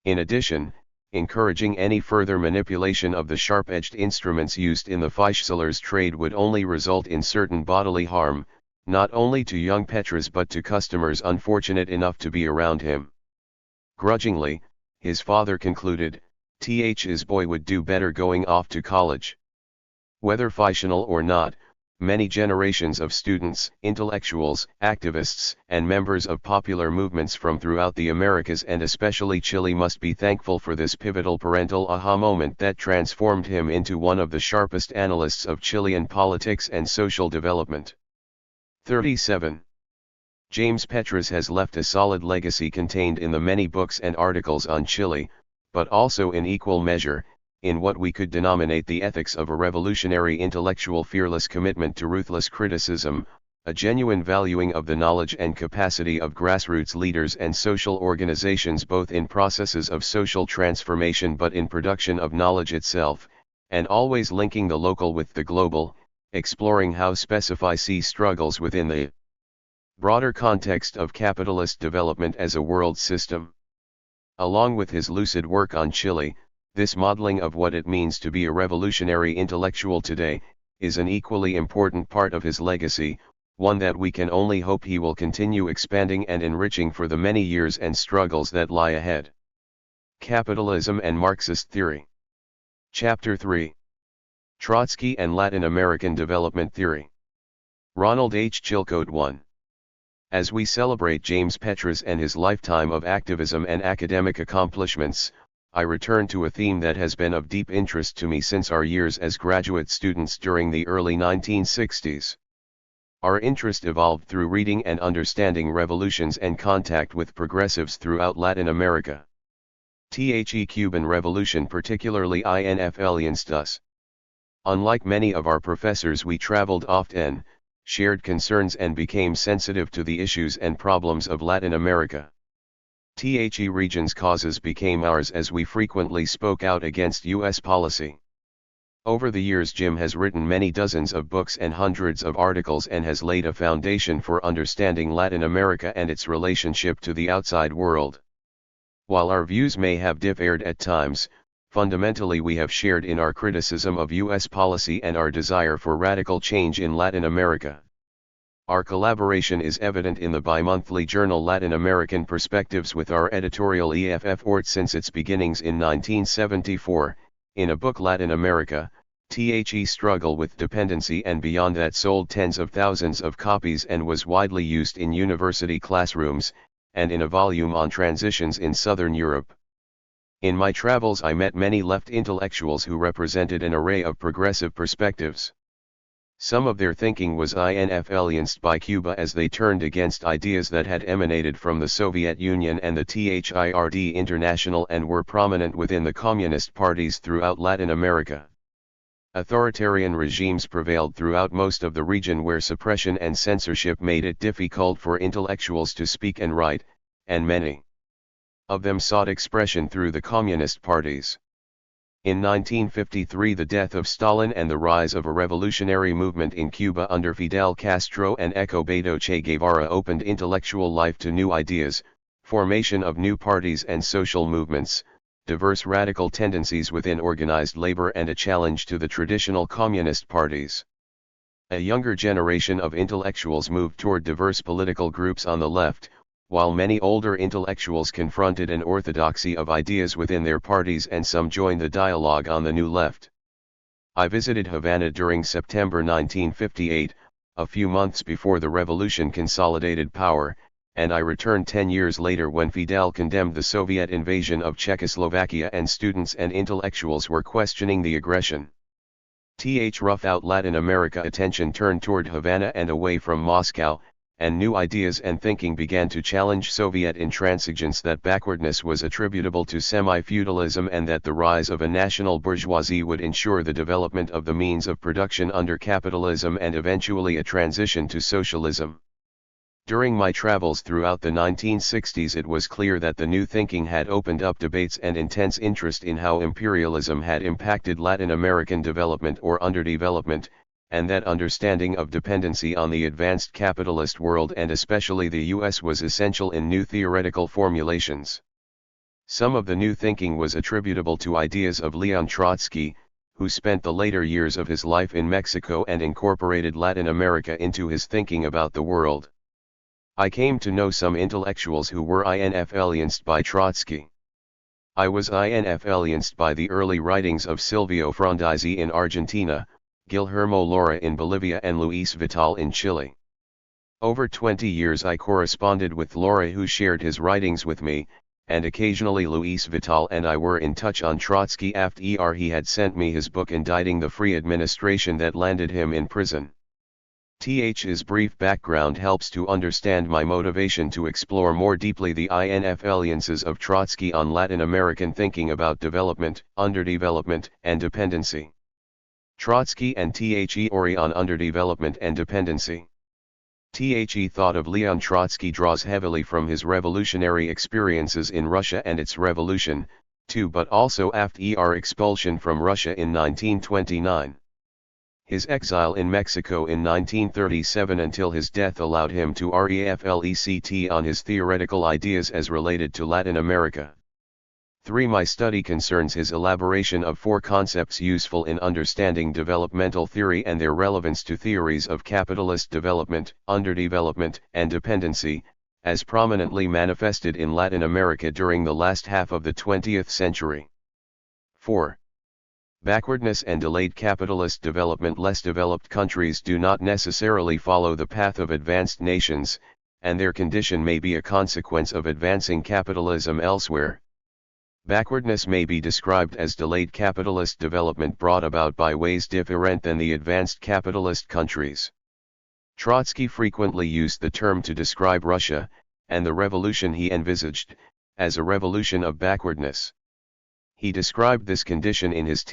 In addition, encouraging any further manipulation of the sharp-edged instruments used in the Fischseller's trade would only result in certain bodily harm, not only to young Petras but to customers unfortunate enough to be around him. Grudgingly, his father concluded, his boy would do better going off to college. Whether fictional or not, many generations of students, intellectuals, activists, and members of popular movements from throughout the Americas and especially Chile must be thankful for this pivotal parental aha moment that transformed him into one of the sharpest analysts of Chilean politics and social development. 37. James Petras has left a solid legacy contained in the many books and articles on Chile, but also in equal measure, in what we could denominate the ethics of a revolutionary intellectual fearless commitment to ruthless criticism, a genuine valuing of the knowledge and capacity of grassroots leaders and social organizations both in processes of social transformation but in production of knowledge itself, and always linking the local with the global, exploring how specificity struggles within the broader context of capitalist development as a world system. Along with his lucid work on Chile, this modeling of what it means to be a revolutionary intellectual today, is an equally important part of his legacy, one that we can only hope he will continue expanding and enriching for the many years and struggles that lie ahead. Capitalism and Marxist Theory. Chapter 3. Trotsky and Latin American Development Theory. Ronald H. Chilcote 1. As we celebrate James Petras and his lifetime of activism and academic accomplishments, I return to a theme that has been of deep interest to me since our years as graduate students during the early 1960s. Our interest evolved through reading and understanding revolutions and contact with progressives throughout Latin America. The Cuban Revolution particularly influenced us. Unlike many of our professors, we traveled often, shared concerns and became sensitive to the issues and problems of Latin America. The region's causes became ours as we frequently spoke out against U.S. policy. Over the years, Jim has written many dozens of books and hundreds of articles and has laid a foundation for understanding Latin America and its relationship to the outside world. While our views may have differed at times, fundamentally we have shared in our criticism of U.S. policy and our desire for radical change in Latin America. Our collaboration is evident in the bi-monthly journal Latin American Perspectives with our editorial EFF since its beginnings in 1974, in a book Latin America, The Struggle with Dependency and Beyond that sold tens of thousands of copies and was widely used in university classrooms, and in a volume on transitions in Southern Europe. In my travels I met many left intellectuals who represented an array of progressive perspectives. Some of their thinking was influenced by Cuba as they turned against ideas that had emanated from the Soviet Union and the THIRD International and were prominent within the communist parties throughout Latin America. Authoritarian regimes prevailed throughout most of the region where suppression and censorship made it difficult for intellectuals to speak and write, and many of them sought expression through the communist parties. In 1953, the death of Stalin and the rise of a revolutionary movement in Cuba under Fidel Castro and Ecobedo Che Guevara opened intellectual life to new ideas, formation of new parties and social movements, diverse radical tendencies within organized labor and a challenge to the traditional communist parties. A younger generation of intellectuals moved toward diverse political groups on the left, while many older intellectuals confronted an orthodoxy of ideas within their parties and some joined the dialogue on the New Left. I visited Havana during September 1958, a few months before the revolution consolidated power, and I returned 10 years later when Fidel condemned the Soviet invasion of Czechoslovakia and students and intellectuals were questioning the aggression. Rough out Latin America attention turned toward Havana and away from Moscow, and new ideas and thinking began to challenge Soviet intransigence that backwardness was attributable to semi-feudalism and that the rise of a national bourgeoisie would ensure the development of the means of production under capitalism and eventually a transition to socialism. During my travels throughout the 1960s, it was clear that the new thinking had opened up debates and intense interest in how imperialism had impacted Latin American development or underdevelopment, and that understanding of dependency on the advanced capitalist world and especially the US was essential in new theoretical formulations. Some of the new thinking was attributable to ideas of Leon Trotsky, who spent the later years of his life in Mexico and incorporated Latin America into his thinking about the world. I came to know some intellectuals who were influenced by Trotsky. I was influenced by the early writings of Silvio Frondizi in Argentina, Guillermo Lora in Bolivia and Luis Vital in Chile. Over 20 years I corresponded with Lora, who shared his writings with me, and occasionally Luis Vital and I were in touch on Trotsky after he had sent me his book indicting the free administration that landed him in prison. His brief background helps to understand my motivation to explore more deeply the influences of Trotsky on Latin American thinking about development, underdevelopment, and dependency. Trotsky and theory on underdevelopment and dependency. Thought of Leon Trotsky draws heavily from his revolutionary experiences in Russia and its revolution, too, but also after expulsion from Russia in 1929. His exile in Mexico in 1937 until his death allowed him to reflect on his theoretical ideas as related to Latin America. 3. My study concerns his elaboration of 4 concepts useful in understanding developmental theory and their relevance to theories of capitalist development, underdevelopment, and dependency, as prominently manifested in Latin America during the last half of the 20th century. 4. Backwardness and delayed capitalist development. Less developed countries do not necessarily follow the path of advanced nations, and their condition may be a consequence of advancing capitalism elsewhere. Backwardness may be described as delayed capitalist development brought about by ways different than the advanced capitalist countries. Trotsky frequently used the term to describe Russia, and the revolution he envisaged, as a revolution of backwardness. He described this condition in his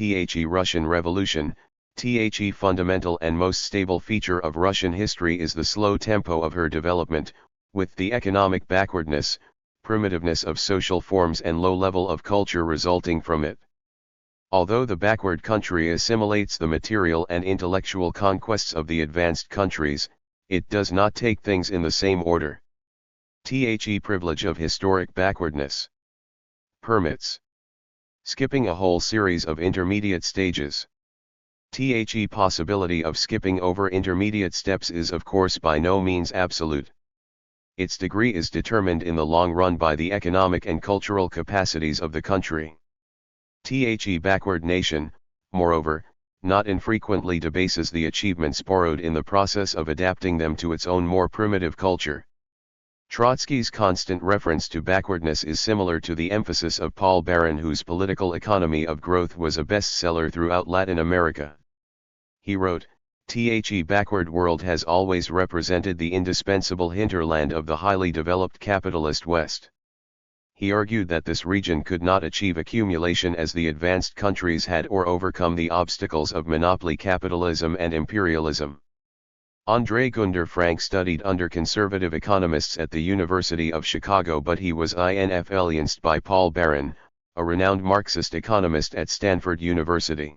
Russian Revolution. Fundamental and most stable feature of Russian history is the slow tempo of her development, with the economic backwardness, primitiveness of social forms and low level of culture resulting from it. Although the backward country assimilates the material and intellectual conquests of the advanced countries, it does not take things in the same order. Privilege of historic backwardness permits skipping a whole series of intermediate stages. Possibility of skipping over intermediate steps is of course by no means absolute. Its degree is determined in the long run by the economic and cultural capacities of the country. Backward nation, moreover, not infrequently debases the achievements borrowed in the process of adapting them to its own more primitive culture. Trotsky's constant reference to backwardness is similar to the emphasis of Paul Baran, whose Political Economy of Growth was a bestseller throughout Latin America. He wrote, backward world has always represented the indispensable hinterland of the highly developed capitalist West. He argued that this region could not achieve accumulation as the advanced countries had or overcome the obstacles of monopoly capitalism and imperialism. André Gunder Frank studied under conservative economists at the University of Chicago, but he was influenced by Paul Baran, a renowned Marxist economist at Stanford University.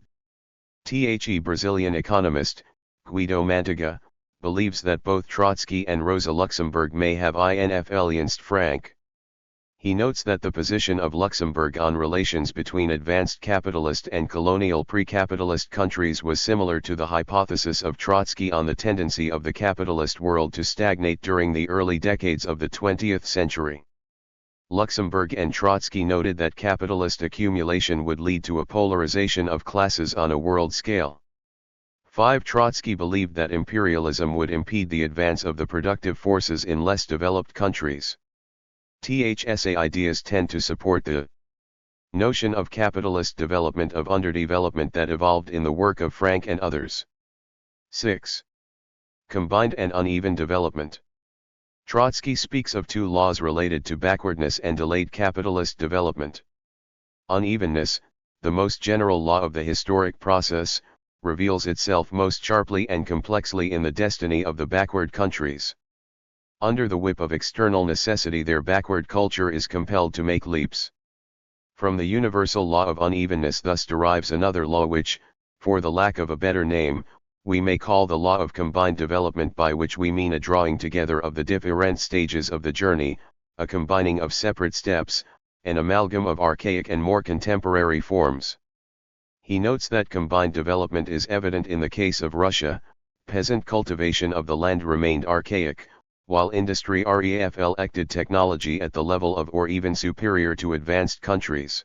Brazilian economist, Guido Mantega, believes that both Trotsky and Rosa Luxemburg may have influenced Frank. He notes that the position of Luxemburg on relations between advanced capitalist and colonial pre-capitalist countries was similar to the hypothesis of Trotsky on the tendency of the capitalist world to stagnate during the early decades of the 20th century. Luxemburg and Trotsky noted that capitalist accumulation would lead to a polarization of classes on a world scale. 5. Trotsky believed that imperialism would impede the advance of the productive forces in less developed countries. THSA ideas tend to support the notion of capitalist development of underdevelopment that evolved in the work of Frank and others. 6. Combined and uneven development. Trotsky speaks of 2 laws related to backwardness and delayed capitalist development. Unevenness, the most general law of the historic process, reveals itself most sharply and complexly in the destiny of the backward countries. Under the whip of external necessity, their backward culture is compelled to make leaps. From the universal law of unevenness thus derives another law which, for the lack of a better name, we may call the law of combined development, by which we mean a drawing together of the different stages of the journey, a combining of separate steps, an amalgam of archaic and more contemporary forms. He notes that combined development is evident in the case of Russia. Peasant cultivation of the land remained archaic, while industry reflected technology at the level of or even superior to advanced countries.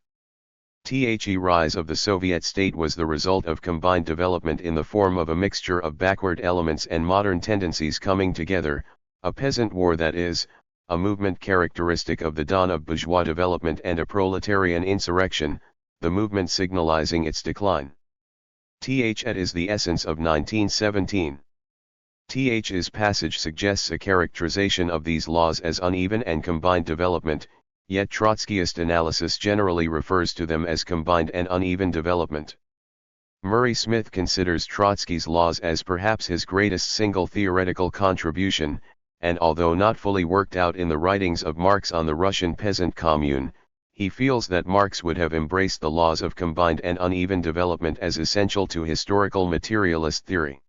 The rise of the Soviet state was the result of combined development in the form of a mixture of backward elements and modern tendencies coming together, a peasant war, that is, a movement characteristic of the dawn of bourgeois development, and a proletarian insurrection, the movement signalizing its decline. It is the essence of 1917. Th's passage suggests a characterization of these laws as uneven and combined development, yet Trotskyist analysis generally refers to them as combined and uneven development. Murray Smith considers Trotsky's laws as perhaps his greatest single theoretical contribution, and although not fully worked out in the writings of Marx on the Russian peasant commune, he feels that Marx would have embraced the laws of combined and uneven development as essential to historical materialist theory.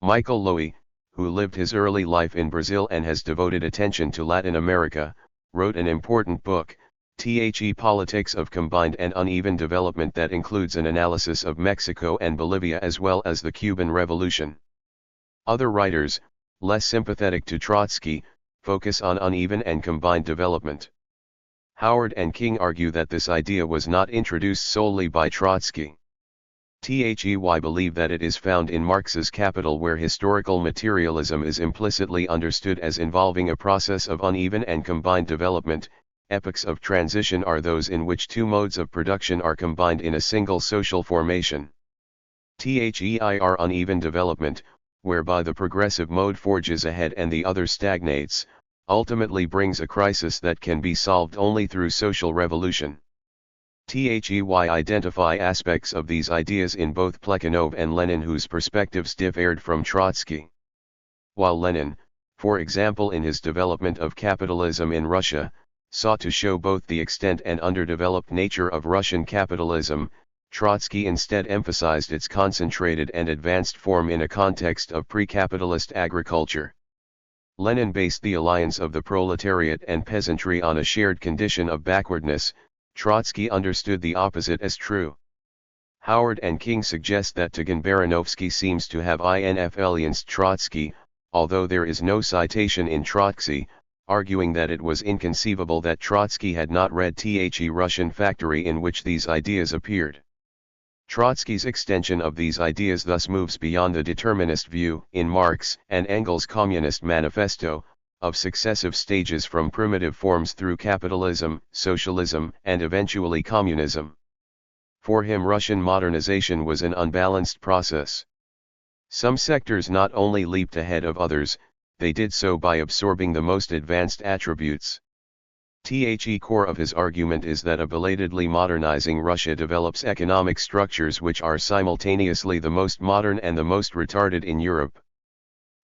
Michael Lowy, who lived his early life in Brazil and has devoted attention to Latin America, wrote an important book, The Politics of Combined and Uneven Development, that includes an analysis of Mexico and Bolivia as well as the Cuban Revolution. Other writers, less sympathetic to Trotsky, focus on uneven and combined development. Howard and King argue that this idea was not introduced solely by Trotsky. They believe that it is found in Marx's Capital, where historical materialism is implicitly understood as involving a process of uneven and combined development. Epochs of transition are those in which two modes of production are combined in a single social formation. THEIR uneven development, whereby the progressive mode forges ahead and the other stagnates, ultimately brings a crisis that can be solved only through social revolution. THEY identify aspects of these ideas in both Plekhanov and Lenin, whose perspectives differed from Trotsky. While Lenin, for example in his development of capitalism in Russia, sought to show both the extent and underdeveloped nature of Russian capitalism, Trotsky instead emphasized its concentrated and advanced form in a context of pre-capitalist agriculture. Lenin based the alliance of the proletariat and peasantry on a shared condition of backwardness. Trotsky understood the opposite as true. Howard and King suggest that Tikhon Baranovsky seems to have influenced Trotsky, although there is no citation in Trotsky, arguing that it was inconceivable that Trotsky had not read The Russian Factory, in which these ideas appeared. Trotsky's extension of these ideas thus moves beyond the determinist view, in Marx and Engels' Communist Manifesto, of successive stages from primitive forms through capitalism, socialism, and eventually communism. For him, Russian modernization was an unbalanced process. Some sectors not only leaped ahead of others, they did so by absorbing the most advanced attributes. The core of his argument is that a belatedly modernizing Russia develops economic structures which are simultaneously the most modern and the most retarded in Europe.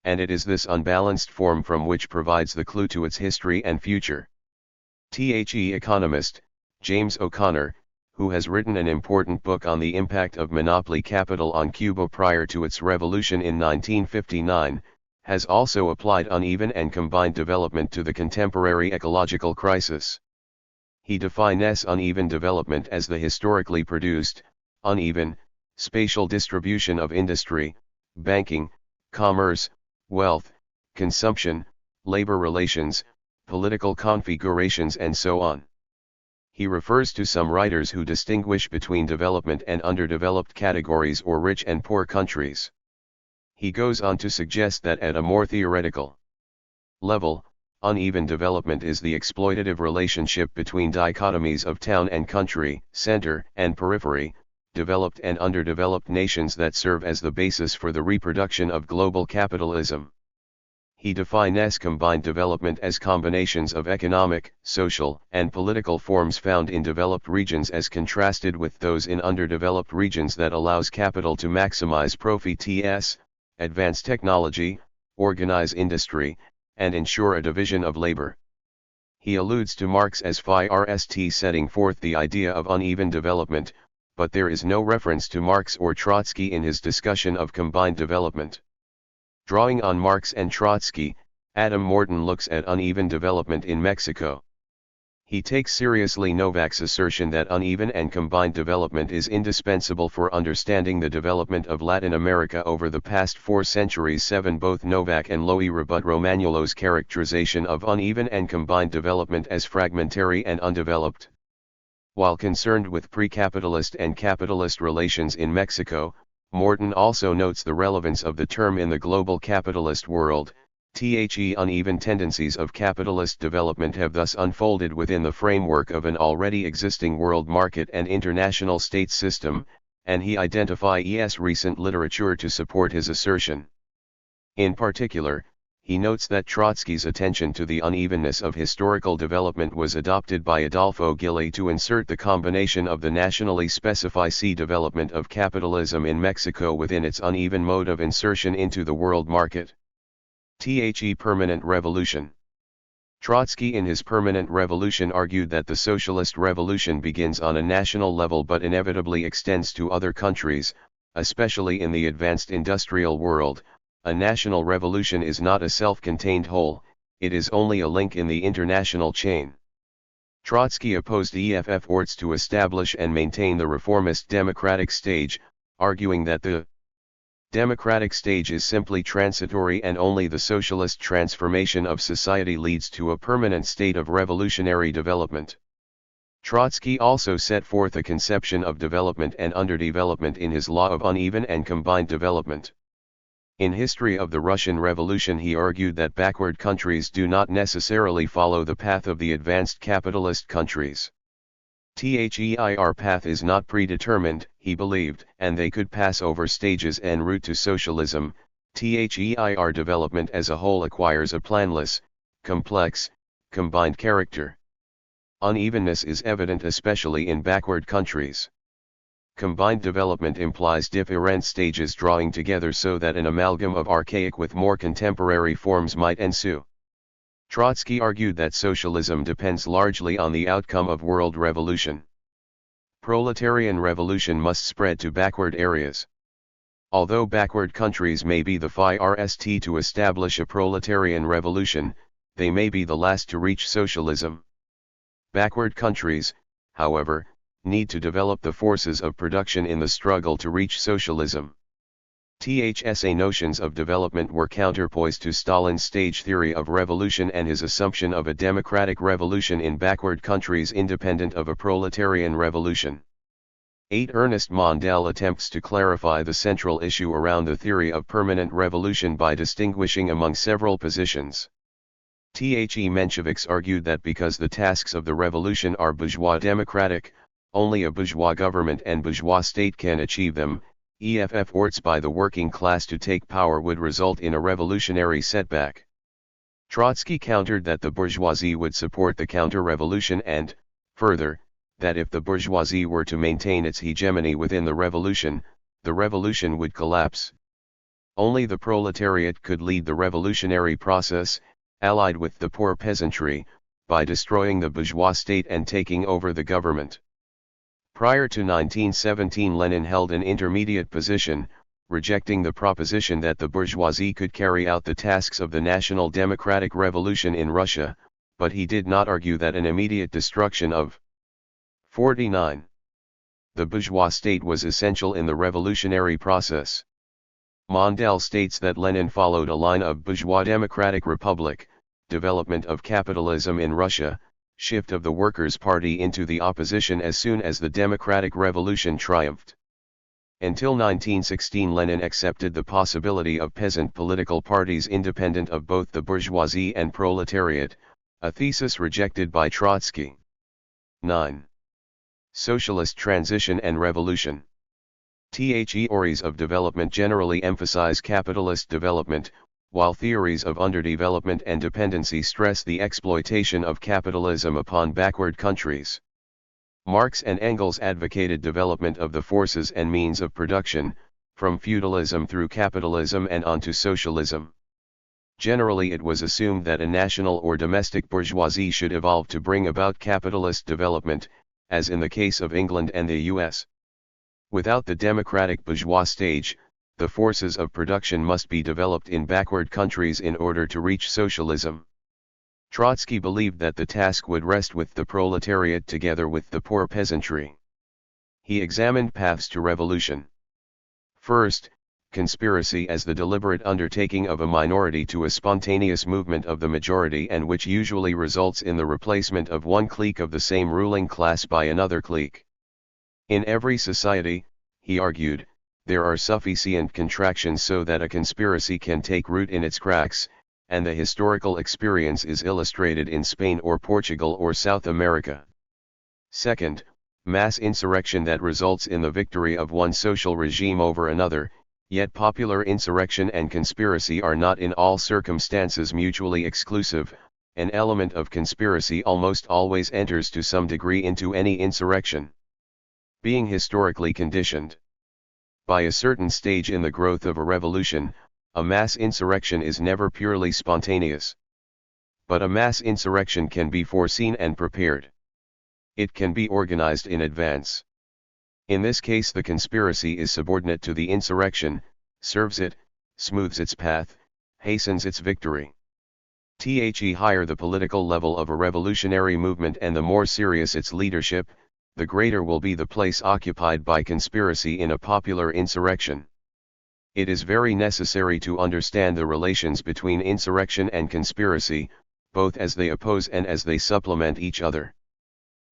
And it is this unbalanced form from which provides the clue to its history and future. The economist, James O'Connor, who has written an important book on the impact of monopoly capital on Cuba prior to its revolution in 1959, has also applied uneven and combined development to the contemporary ecological crisis. He defines uneven development as the historically produced, uneven, spatial distribution of industry, banking, commerce, wealth, consumption, labor relations, political configurations and so on. He refers to some writers who distinguish between development and underdeveloped categories or rich and poor countries. He goes on to suggest that at a more theoretical level, uneven development is the exploitative relationship between dichotomies of town and country, center and periphery, developed and underdeveloped nations that serve as the basis for the reproduction of global capitalism. He defines combined development as combinations of economic, social, and political forms found in developed regions as contrasted with those in underdeveloped regions that allows capital to maximize profits, advance technology, organize industry, and ensure a division of labor. He alludes to Marx as first setting forth the idea of uneven development, but there is no reference to Marx or Trotsky in his discussion of combined development. Drawing on Marx and Trotsky, Adam Morton looks at uneven development in Mexico. He takes seriously Novak's assertion that uneven and combined development is indispensable for understanding the development of Latin America over the past 4 centuries. 7 Both Novak and Lowy rebut Romagnolo's characterization of uneven and combined development as fragmentary and undeveloped. While concerned with pre-capitalist and capitalist relations in Mexico, Morton also notes the relevance of the term in the global capitalist world. Uneven tendencies of capitalist development have thus unfolded within the framework of an already existing world market and international state system, and he identifies recent literature to support his assertion. In particular, he notes that Trotsky's attention to the unevenness of historical development was adopted by Adolfo Gili to insert the combination of the nationally specified development of capitalism in Mexico within its uneven mode of insertion into the world market. Permanent Revolution. Trotsky in his Permanent Revolution argued that the socialist revolution begins on a national level but inevitably extends to other countries, especially in the advanced industrial world. A national revolution is not a self-contained whole, it is only a link in the international chain. Trotsky opposed efforts to establish and maintain the reformist democratic stage, arguing that the democratic stage is simply transitory and only the socialist transformation of society leads to a permanent state of revolutionary development. Trotsky also set forth a conception of development and underdevelopment in his Law of Uneven and Combined Development. In History of the Russian Revolution he argued that backward countries do not necessarily follow the path of the advanced capitalist countries. Their path is not predetermined, he believed, and they could pass over stages en route to socialism. Their development as a whole acquires a planless, complex, combined character. Unevenness is evident especially in backward countries. Combined development implies different stages drawing together so that an amalgam of archaic with more contemporary forms might ensue. Trotsky argued that socialism depends largely on the outcome of world revolution. Proletarian revolution must spread to backward areas. Although backward countries may be the first to establish a proletarian revolution, they may be the last to reach socialism. Backward countries, however, need to develop the forces of production in the struggle to reach socialism. THSA notions of development were counterpoised to Stalin's stage theory of revolution and his assumption of a democratic revolution in backward countries independent of a proletarian revolution. 8. Ernest Mondale attempts to clarify the central issue around the theory of permanent revolution by distinguishing among several positions. Mensheviks argued that because the tasks of the revolution are bourgeois democratic, only a bourgeois government and bourgeois state can achieve them. Efforts by the working class to take power would result in a revolutionary setback. Trotsky countered that the bourgeoisie would support the counter-revolution and, further, that if the bourgeoisie were to maintain its hegemony within the revolution would collapse. Only the proletariat could lead the revolutionary process, allied with the poor peasantry, by destroying the bourgeois state and taking over the government. Prior to 1917 Lenin held an intermediate position, rejecting the proposition that the bourgeoisie could carry out the tasks of the National Democratic Revolution in Russia, but he did not argue that an immediate destruction of 49. The bourgeois state was essential in the revolutionary process. Mondale states that Lenin followed a line of bourgeois democratic republic, development of capitalism in Russia, shift of the Workers' Party into the opposition as soon as the democratic revolution triumphed. Until 1916 Lenin accepted the possibility of peasant political parties independent of both the bourgeoisie and proletariat, a thesis rejected by Trotsky. 9. Socialist transition and revolution. Theories of development generally emphasize capitalist development, while theories of underdevelopment and dependency stress the exploitation of capitalism upon backward countries. Marx and Engels advocated development of the forces and means of production, from feudalism through capitalism and on to socialism. Generally it was assumed that a national or domestic bourgeoisie should evolve to bring about capitalist development, as in the case of England and the US. Without the democratic bourgeois stage, the forces of production must be developed in backward countries in order to reach socialism. Trotsky believed that the task would rest with the proletariat together with the poor peasantry. He examined paths to revolution. First, conspiracy as the deliberate undertaking of a minority to a spontaneous movement of the majority, and which usually results in the replacement of one clique of the same ruling class by another clique. In every society, he argued, there are sufficient contractions so that a conspiracy can take root in its cracks, and the historical experience is illustrated in Spain or Portugal or South America. Second, mass insurrection that results in the victory of one social regime over another, yet popular insurrection and conspiracy are not in all circumstances mutually exclusive. An element of conspiracy almost always enters to some degree into any insurrection. Being historically conditioned. By a certain stage in the growth of a revolution, a mass insurrection is never purely spontaneous. But a mass insurrection can be foreseen and prepared. It can be organized in advance. In this case, the conspiracy is subordinate to the insurrection, serves it, smooths its path, hastens its victory. The higher the political level of a revolutionary movement and the more serious its leadership, the greater will be the place occupied by conspiracy in a popular insurrection. It is very necessary to understand the relations between insurrection and conspiracy, both as they oppose and as they supplement each other.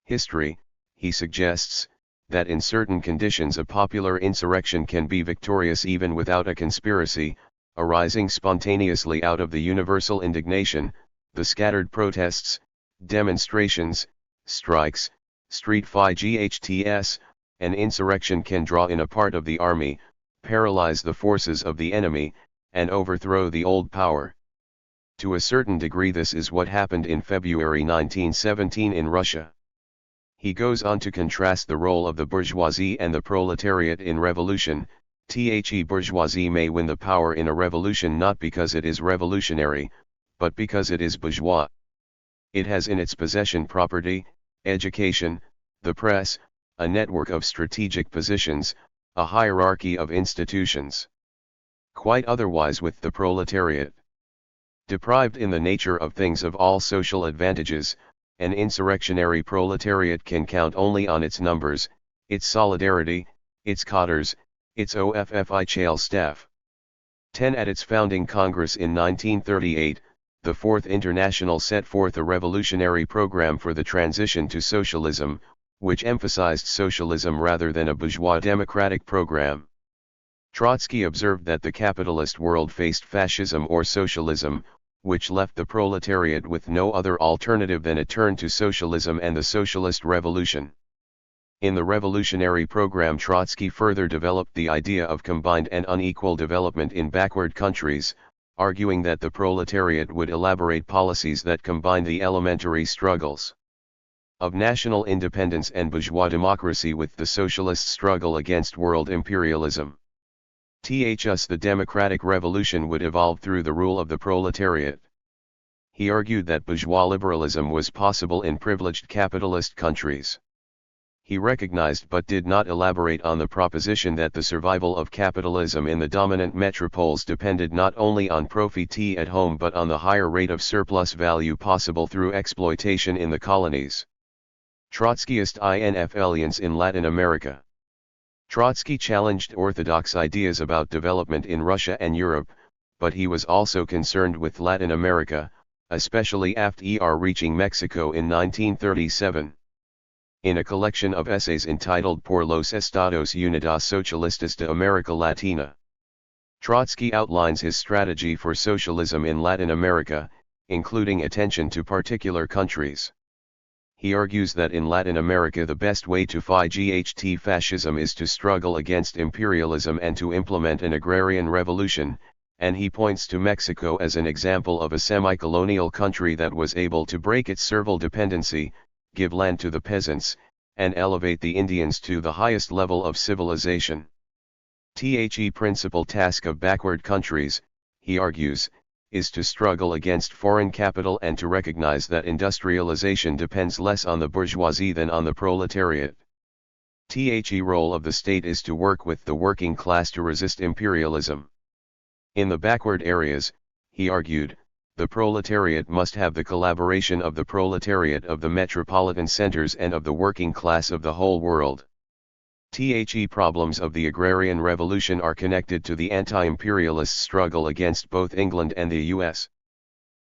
History, he suggests, that in certain conditions a popular insurrection can be victorious even without a conspiracy, arising spontaneously out of the universal indignation, the scattered protests, demonstrations, strikes, street fights. An insurrection can draw in a part of the army, paralyze the forces of the enemy, and overthrow the old power. To a certain degree this is what happened in February 1917 in Russia. He goes on to contrast the role of the bourgeoisie and the proletariat in revolution. The bourgeoisie may win the power in a revolution not because it is revolutionary, but because it is bourgeois. It has in its possession property, education, the press, a network of strategic positions, a hierarchy of institutions. Quite otherwise with the proletariat. Deprived in the nature of things of all social advantages, an insurrectionary proletariat can count only on its numbers, its solidarity, its cadres, its official staff. 10 At its founding Congress in 1938, the Fourth International set forth a revolutionary program for the transition to socialism, which emphasized socialism rather than a bourgeois democratic program. Trotsky observed that the capitalist world faced fascism or socialism, which left the proletariat with no other alternative than a turn to socialism and the socialist revolution. In the revolutionary program, Trotsky further developed the idea of combined and unequal development in backward countries, arguing that the proletariat would elaborate policies that combine the elementary struggles of national independence and bourgeois democracy with the socialist struggle against world imperialism. Thus the democratic revolution would evolve through the rule of the proletariat. He argued that bourgeois liberalism was possible in privileged capitalist countries. He recognized but did not elaborate on the proposition that the survival of capitalism in the dominant metropoles depended not only on profit at home but on the higher rate of surplus value possible through exploitation in the colonies. Trotskyist influence in Latin America. Trotsky challenged orthodox ideas about development in Russia and Europe, but he was also concerned with Latin America, especially after reaching Mexico in 1937. In a collection of essays entitled Por los Estados Unidos Socialistas de América Latina, Trotsky outlines his strategy for socialism in Latin America, including attention to particular countries. He argues that in Latin America the best way to fight fascism is to struggle against imperialism and to implement an agrarian revolution, and he points to Mexico as an example of a semi-colonial country that was able to break its servile dependency, give land to the peasants, and elevate the Indians to the highest level of civilization. The principal task of backward countries, he argues, is to struggle against foreign capital and to recognize that industrialization depends less on the bourgeoisie than on the proletariat. The role of the state is to work with the working class to resist imperialism. In the backward areas, he argued, the proletariat must have the collaboration of the proletariat of the metropolitan centers and of the working class of the whole world. The problems of the agrarian revolution are connected to the anti-imperialist struggle against both England and the US.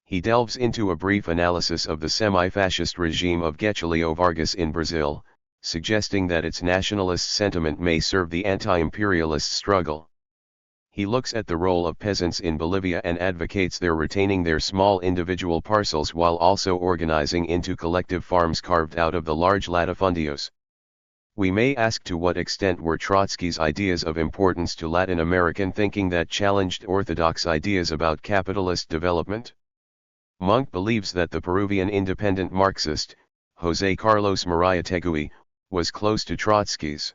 He delves into a brief analysis of the semi-fascist regime of Getúlio Vargas in Brazil, suggesting that its nationalist sentiment may serve the anti-imperialist struggle. He looks at the role of peasants in Bolivia and advocates their retaining their small individual parcels while also organizing into collective farms carved out of the large latifundios. We may ask, to what extent were Trotsky's ideas of importance to Latin American thinking that challenged orthodox ideas about capitalist development? Monk believes that the Peruvian independent Marxist, José Carlos Mariátegui, was close to Trotsky's.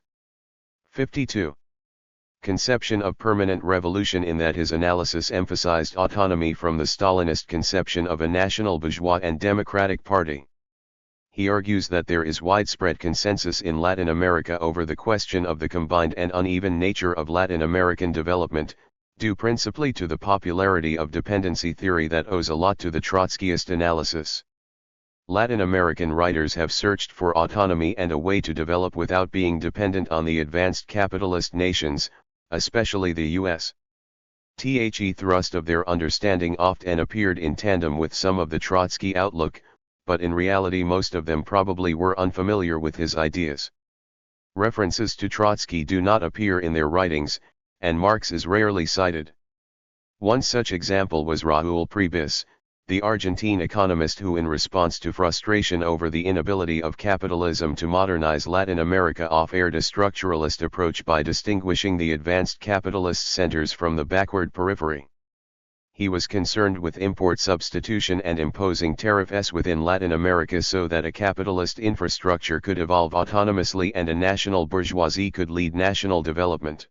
52. Conception of permanent revolution, in that his analysis emphasized autonomy from the Stalinist conception of a national bourgeois and democratic party. He argues that there is widespread consensus in Latin America over the question of the combined and uneven nature of Latin American development, due principally to the popularity of dependency theory that owes a lot to the Trotskyist analysis. Latin American writers have searched for autonomy and a way to develop without being dependent on the advanced capitalist nations, especially the US. The thrust of their understanding often appeared in tandem with some of the Trotsky outlook, but in reality most of them probably were unfamiliar with his ideas. References to Trotsky do not appear in their writings, and Marx is rarely cited. One such example was Raúl Prebys, the Argentine economist who, in response to frustration over the inability of capitalism to modernize Latin America, offered a structuralist approach by distinguishing the advanced capitalist centers from the backward periphery. He was concerned with import substitution and imposing tariffs within Latin America so that a capitalist infrastructure could evolve autonomously and a national bourgeoisie could lead national development.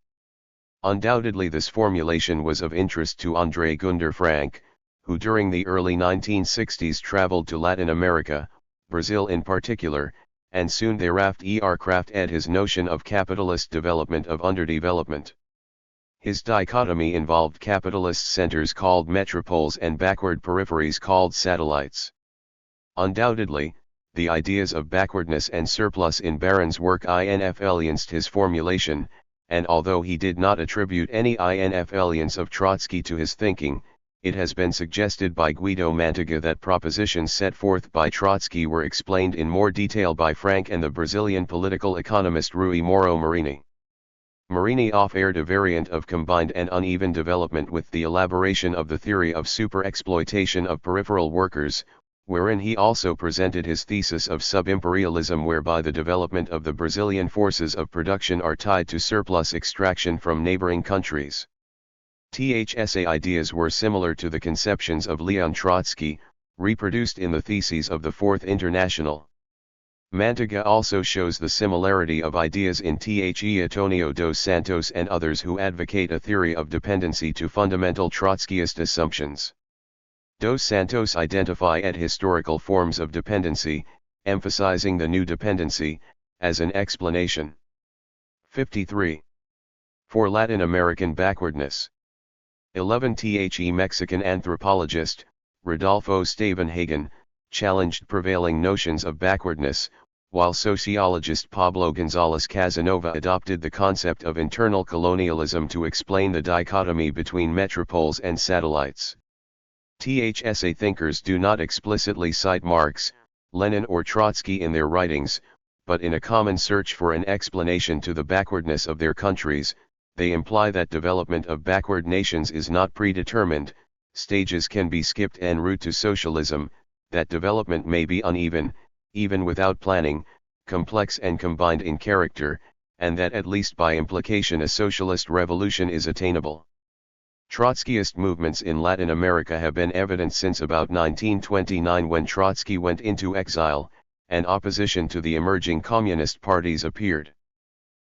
Undoubtedly this formulation was of interest to André Gunder Frank, who during the early 1960s traveled to Latin America, Brazil in particular, and soon thereafter crafted his notion of capitalist development of underdevelopment. His dichotomy involved capitalist centers called metropoles and backward peripheries called satellites. Undoubtedly, the ideas of backwardness and surplus in Baron's work influenced his formulation, and although he did not attribute any influence of Trotsky to his thinking, it has been suggested by Guido Mantega that propositions set forth by Trotsky were explained in more detail by Frank and the Brazilian political economist Rui Moro Marini. Marini offered a variant of combined and uneven development with the elaboration of the theory of super-exploitation of peripheral workers, wherein he also presented his thesis of sub-imperialism, whereby the development of the Brazilian forces of production are tied to surplus extraction from neighboring countries. THSA ideas were similar to the conceptions of Leon Trotsky, reproduced in the theses of the Fourth International. Mantega also shows the similarity of ideas in Antonio dos Santos and others who advocate a theory of dependency to fundamental Trotskyist assumptions. Dos Santos identified historical forms of dependency, emphasizing the new dependency, as an explanation. 53. For Latin American backwardness. 11. Mexican anthropologist, Rodolfo Stavenhagen, challenged prevailing notions of backwardness, while sociologist Pablo González Casanova adopted the concept of internal colonialism to explain the dichotomy between metropoles and satellites. THSA thinkers do not explicitly cite Marx, Lenin or Trotsky in their writings, but in a common search for an explanation to the backwardness of their countries, they imply that development of backward nations is not predetermined, stages can be skipped en route to socialism, that development may be uneven, even without planning, complex and combined in character, and that at least by implication a socialist revolution is attainable. Trotskyist movements in Latin America have been evident since about 1929, when Trotsky went into exile, and opposition to the emerging communist parties appeared.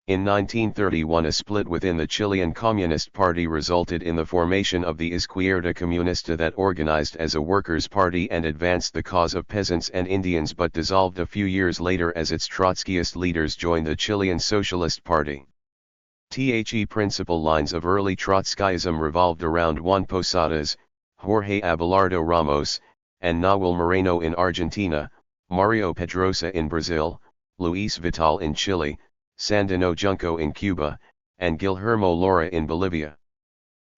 In 1931 a split within the Chilean Communist Party resulted in the formation of the Izquierda Comunista that organized as a workers' party and advanced the cause of peasants and Indians but dissolved a few years later as its Trotskyist leaders joined the Chilean Socialist Party. The principal lines of early Trotskyism revolved around Juan Posadas, Jorge Abelardo Ramos, and Nahuel Moreno in Argentina, Mario Pedrosa in Brazil, Luis Vital in Chile, Sandino Junco in Cuba, and Guillermo Lora in Bolivia.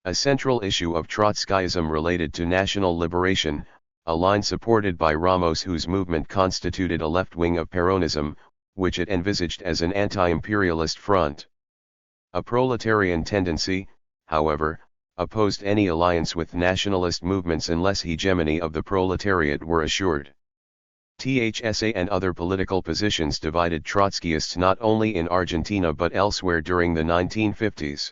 A central issue of Trotskyism related to national liberation, a line supported by Ramos whose movement constituted a left wing of Peronism, which it envisaged as an anti-imperialist front. A proletarian tendency, however, opposed any alliance with nationalist movements unless hegemony of the proletariat were assured. THSA and other political positions divided Trotskyists not only in Argentina but elsewhere during the 1950s.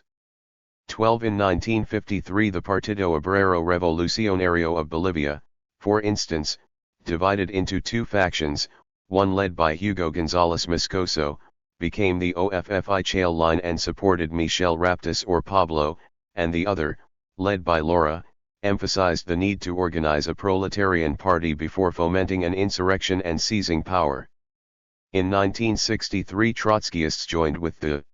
12 In 1953 the Partido Obrero Revolucionario of Bolivia, for instance, divided into two factions, one led by Hugo González Moscoso, became the OFFI Chale line and supported Michel Raptis or Pablo, and the other, led by Lora, emphasized the need to organize a proletarian party before fomenting an insurrection and seizing power. In 1963 Trotskyists joined with the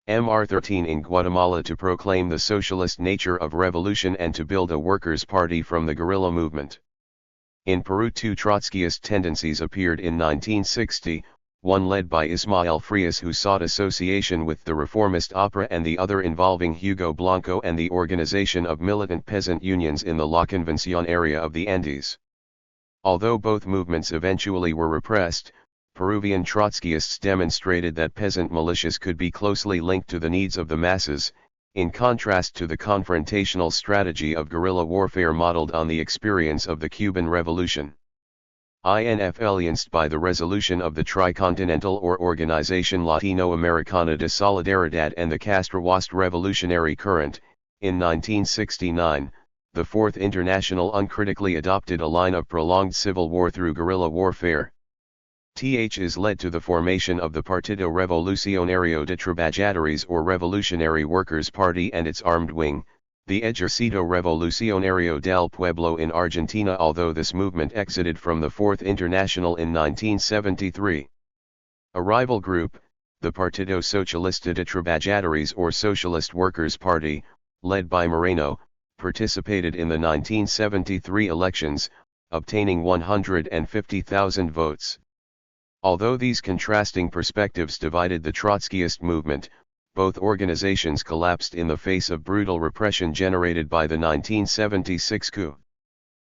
MR-13 in Guatemala to proclaim the socialist nature of revolution and to build a workers' party from the guerrilla movement. In Peru two Trotskyist tendencies appeared in 1960, one led by Ismael Frias who sought association with the reformist opera and the other involving Hugo Blanco and the organization of militant peasant unions in the La Convención area of the Andes. Although both movements eventually were repressed, Peruvian Trotskyists demonstrated that peasant militias could be closely linked to the needs of the masses, in contrast to the confrontational strategy of guerrilla warfare modeled on the experience of the Cuban Revolution. Influenced by the resolution of the Tricontinental or Organización Latinoamericana de Solidaridad and the Castroist revolutionary current, in 1969, the Fourth International uncritically adopted a line of prolonged civil war through guerrilla warfare. Is led to the formation of the Partido Revolucionario de Trabajadores or Revolutionary Workers' Party and its armed wing, the Ejército Revolucionario del Pueblo in Argentina, although this movement exited from the Fourth International in 1973. A rival group, the Partido Socialista de Trabajadores or Socialist Workers' Party, led by Moreno, participated in the 1973 elections, obtaining 150,000 votes. Although these contrasting perspectives divided the Trotskyist movement, both organizations collapsed in the face of brutal repression generated by the 1976 coup.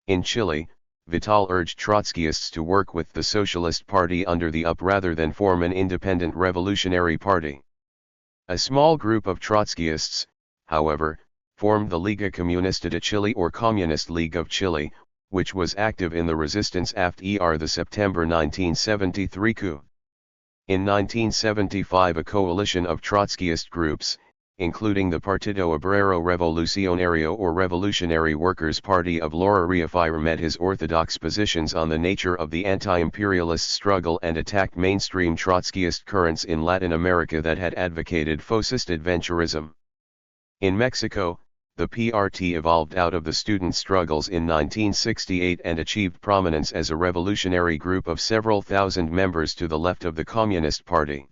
In Chile, Vital urged Trotskyists to work with the Socialist Party under the UP rather than form an independent revolutionary party. A small group of Trotskyists, however, formed the Liga Comunista de Chile or Communist League of Chile, which was active in the resistance after the September 1973 coup. In 1975 a coalition of Trotskyist groups, including the Partido Obrero Revolucionario or Revolutionary Workers' Party of Lora reaffirmed his orthodox positions on the nature of the anti-imperialist struggle and attacked mainstream Trotskyist currents in Latin America that had advocated fascist adventurism. In Mexico, the PRT evolved out of the student struggles in 1968 and achieved prominence as a revolutionary group of several thousand members to the left of the Communist Party.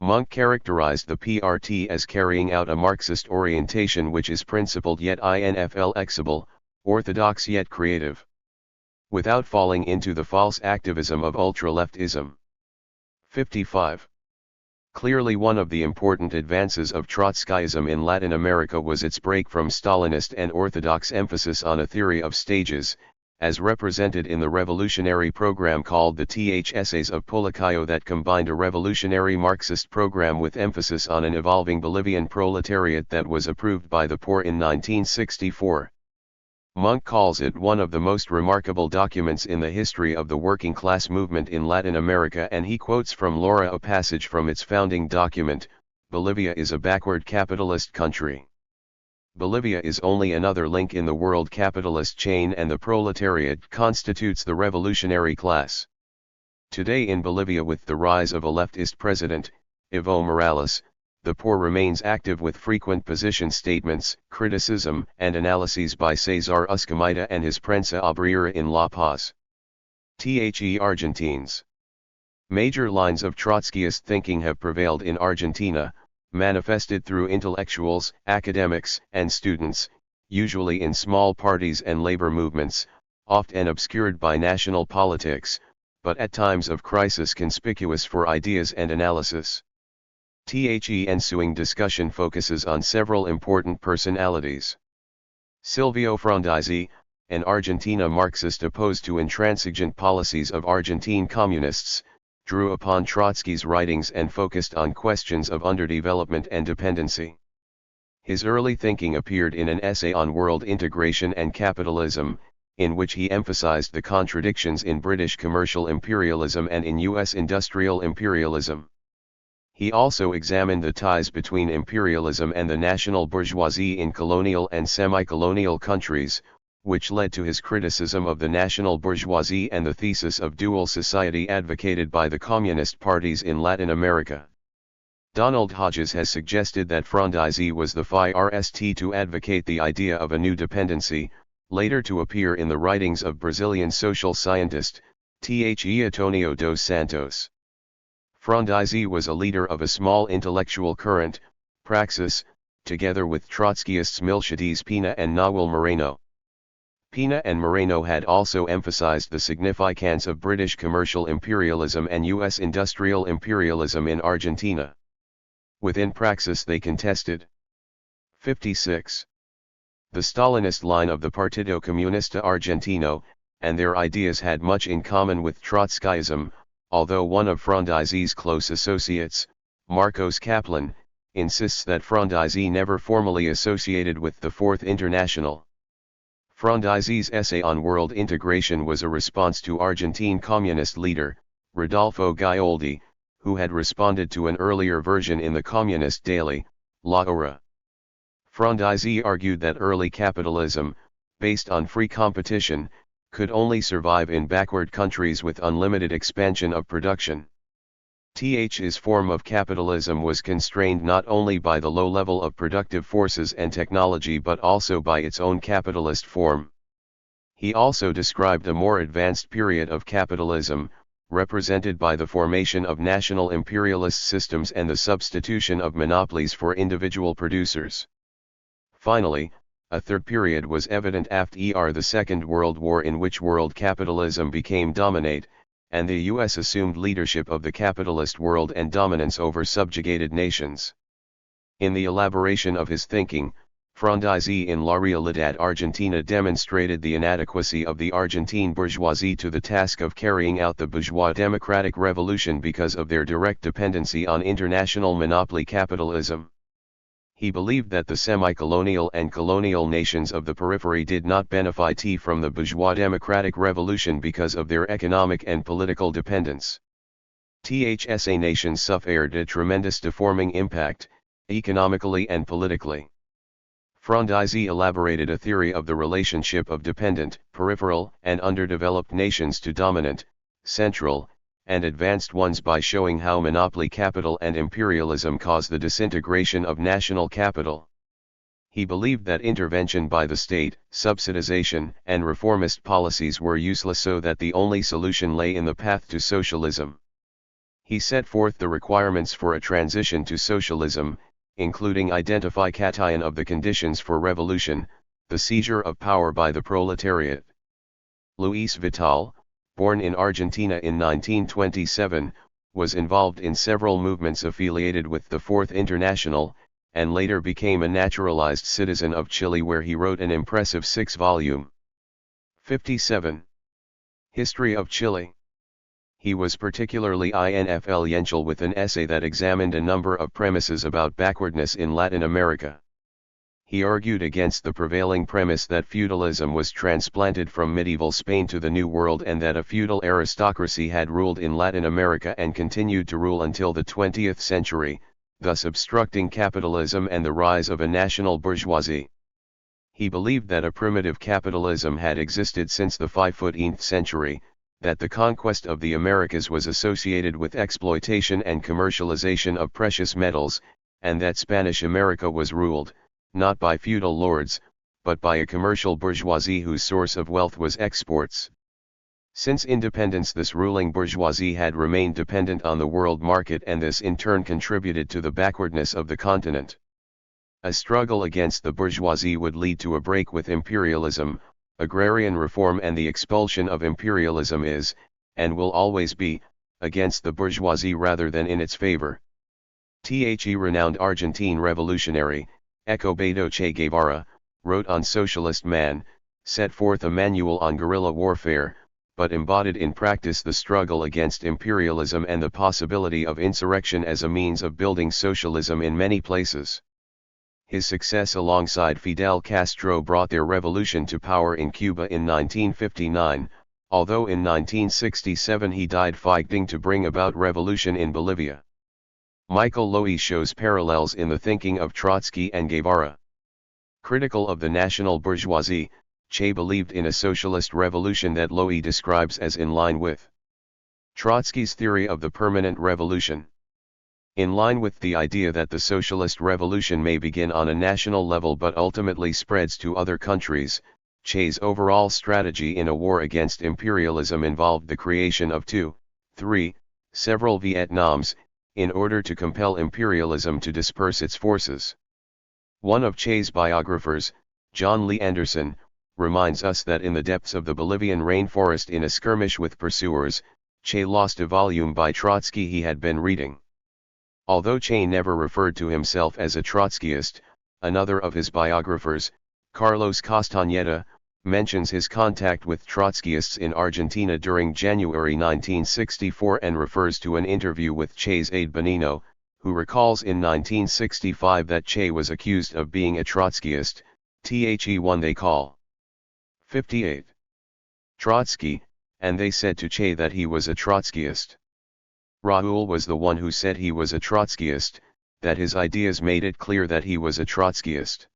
Monk characterized the PRT as carrying out a Marxist orientation which is principled yet inflexible, orthodox yet creative, without falling into the false activism of ultra-leftism. 55. Clearly one of the important advances of Trotskyism in Latin America was its break from Stalinist and orthodox emphasis on a theory of stages, as represented in the revolutionary program called the THSAs of Policayo that combined a revolutionary Marxist program with emphasis on an evolving Bolivian proletariat that was approved by the poor in 1964. Monk calls it one of the most remarkable documents in the history of the working class movement in Latin America, and he quotes from Lora a passage from its founding document: "Bolivia is a backward capitalist country. Bolivia is only another link in the world capitalist chain and the proletariat constitutes the revolutionary class." Today in Bolivia, with the rise of a leftist president, Evo Morales, the poor remains active with frequent position statements, criticism, and analyses by Cesar Uscamita and his Prensa Obrera in La Paz. The Argentines. Major lines of Trotskyist thinking have prevailed in Argentina, manifested through intellectuals, academics, and students, usually in small parties and labor movements, often obscured by national politics, but at times of crisis conspicuous for ideas and analysis. The ensuing discussion focuses on several important personalities. Silvio Frondizi, an Argentina Marxist opposed to intransigent policies of Argentine communists, drew upon Trotsky's writings and focused on questions of underdevelopment and dependency. His early thinking appeared in an essay on world integration and capitalism, in which he emphasized the contradictions in British commercial imperialism and in U.S. industrial imperialism. He also examined the ties between imperialism and the national bourgeoisie in colonial and semi-colonial countries, which led to his criticism of the national bourgeoisie and the thesis of dual society advocated by the communist parties in Latin America. Donald Hodges has suggested that Frondizi was the first to advocate the idea of a new dependency, later to appear in the writings of Brazilian social scientist, The Antonio dos Santos. Frondizi was a leader of a small intellectual current, Praxis, together with Trotskyists Miltiades Pina and Nahuel Moreno. Pina and Moreno had also emphasized the significance of British commercial imperialism and U.S. industrial imperialism in Argentina. Within Praxis they contested 56. The Stalinist line of the Partido Comunista Argentino, and their ideas had much in common with Trotskyism, although one of Frondizi's close associates, Marcos Kaplan, insists that Frondizi never formally associated with the Fourth International. Frondizi's essay on world integration was a response to Argentine communist leader, Rodolfo Gaioldi, who had responded to an earlier version in the communist daily, La Hora. Frondizi argued that early capitalism, based on free competition, could only survive in backward countries with unlimited expansion of production. His form of capitalism was constrained not only by the low level of productive forces and technology but also by its own capitalist form. He also described a more advanced period of capitalism, represented by the formation of national imperialist systems and the substitution of monopolies for individual producers. Finally, a third period was evident after the Second World War in which world capitalism became dominate, and the U.S. assumed leadership of the capitalist world and dominance over subjugated nations. In the elaboration of his thinking, Frondizi in La Realidad Argentina demonstrated the inadequacy of the Argentine bourgeoisie to the task of carrying out the bourgeois democratic revolution because of their direct dependency on international monopoly capitalism. He believed that the semi-colonial and colonial nations of the periphery did not benefit from the bourgeois democratic revolution because of their economic and political dependence. Thsa nations suffered a tremendous deforming impact, economically and politically. Frondizi elaborated a theory of the relationship of dependent, peripheral, and underdeveloped nations to dominant, central, and advanced ones by showing how monopoly capital and imperialism cause the disintegration of national capital. He believed that intervention by the state, subsidization, and reformist policies were useless, so that the only solution lay in the path to socialism. He set forth the requirements for a transition to socialism, including identification of the conditions for revolution, the seizure of power by the proletariat. Luis Vital, born in Argentina in 1927, was involved in several movements affiliated with the Fourth International, and later became a naturalized citizen of Chile, where he wrote an impressive 6-volume 57. History of Chile. He was particularly influential with an essay that examined a number of premises about backwardness in Latin America. He argued against the prevailing premise that feudalism was transplanted from medieval Spain to the New World and that a feudal aristocracy had ruled in Latin America and continued to rule until the 20th century, thus obstructing capitalism and the rise of a national bourgeoisie. He believed that a primitive capitalism had existed since the 15th century, that the conquest of the Americas was associated with exploitation and commercialization of precious metals, and that Spanish America was ruled, not by feudal lords, but by a commercial bourgeoisie whose source of wealth was exports. Since independence, this ruling bourgeoisie had remained dependent on the world market, and this in turn contributed to the backwardness of the continent. A struggle against the bourgeoisie would lead to a break with imperialism. Agrarian reform and the expulsion of imperialism is, and will always be, against the bourgeoisie rather than in its favor. Renowned Argentine revolutionary, Ecobedo Che Guevara, wrote on Socialist Man, set forth a manual on guerrilla warfare, but embodied in practice the struggle against imperialism and the possibility of insurrection as a means of building socialism in many places. His success alongside Fidel Castro brought their revolution to power in Cuba in 1959, although in 1967 he died fighting to bring about revolution in Bolivia. Michael Lowy shows parallels in the thinking of Trotsky and Guevara. Critical of the national bourgeoisie, Che believed in a socialist revolution that Lowy describes as in line with Trotsky's theory of the permanent revolution. In line with the idea that the socialist revolution may begin on a national level but ultimately spreads to other countries, Che's overall strategy in a war against imperialism involved the creation of several Vietnams, in order to compel imperialism to disperse its forces. One of Che's biographers, John Lee Anderson, reminds us that in the depths of the Bolivian rainforest in a skirmish with pursuers, Che lost a volume by Trotsky he had been reading. Although Che never referred to himself as a Trotskyist, another of his biographers, Carlos Castañeda, mentions his contact with Trotskyists in Argentina during January 1964 and refers to an interview with Che's aide Benigno, who recalls in 1965 that Che was accused of being a Trotskyist. The they call 58 Trotsky, and they said to Che that he was a Trotskyist. Raúl was the one who said he was a Trotskyist, that his ideas made it clear that he was a Trotskyist.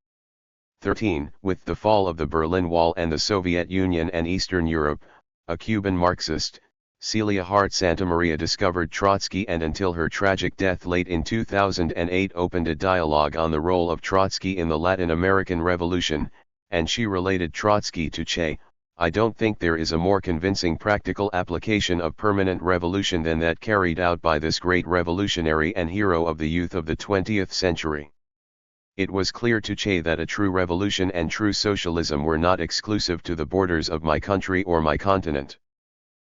13. With the fall of the Berlin Wall and the Soviet Union and Eastern Europe, a Cuban Marxist, Celia Hart Santamaria discovered Trotsky and until her tragic death late in 2008 opened a dialogue on the role of Trotsky in the Latin American Revolution, and she related Trotsky to Che. I don't think there is a more convincing practical application of permanent revolution than that carried out by this great revolutionary and hero of the youth of the 20th century. It was clear to Che that a true revolution and true socialism were not exclusive to the borders of my country or my continent.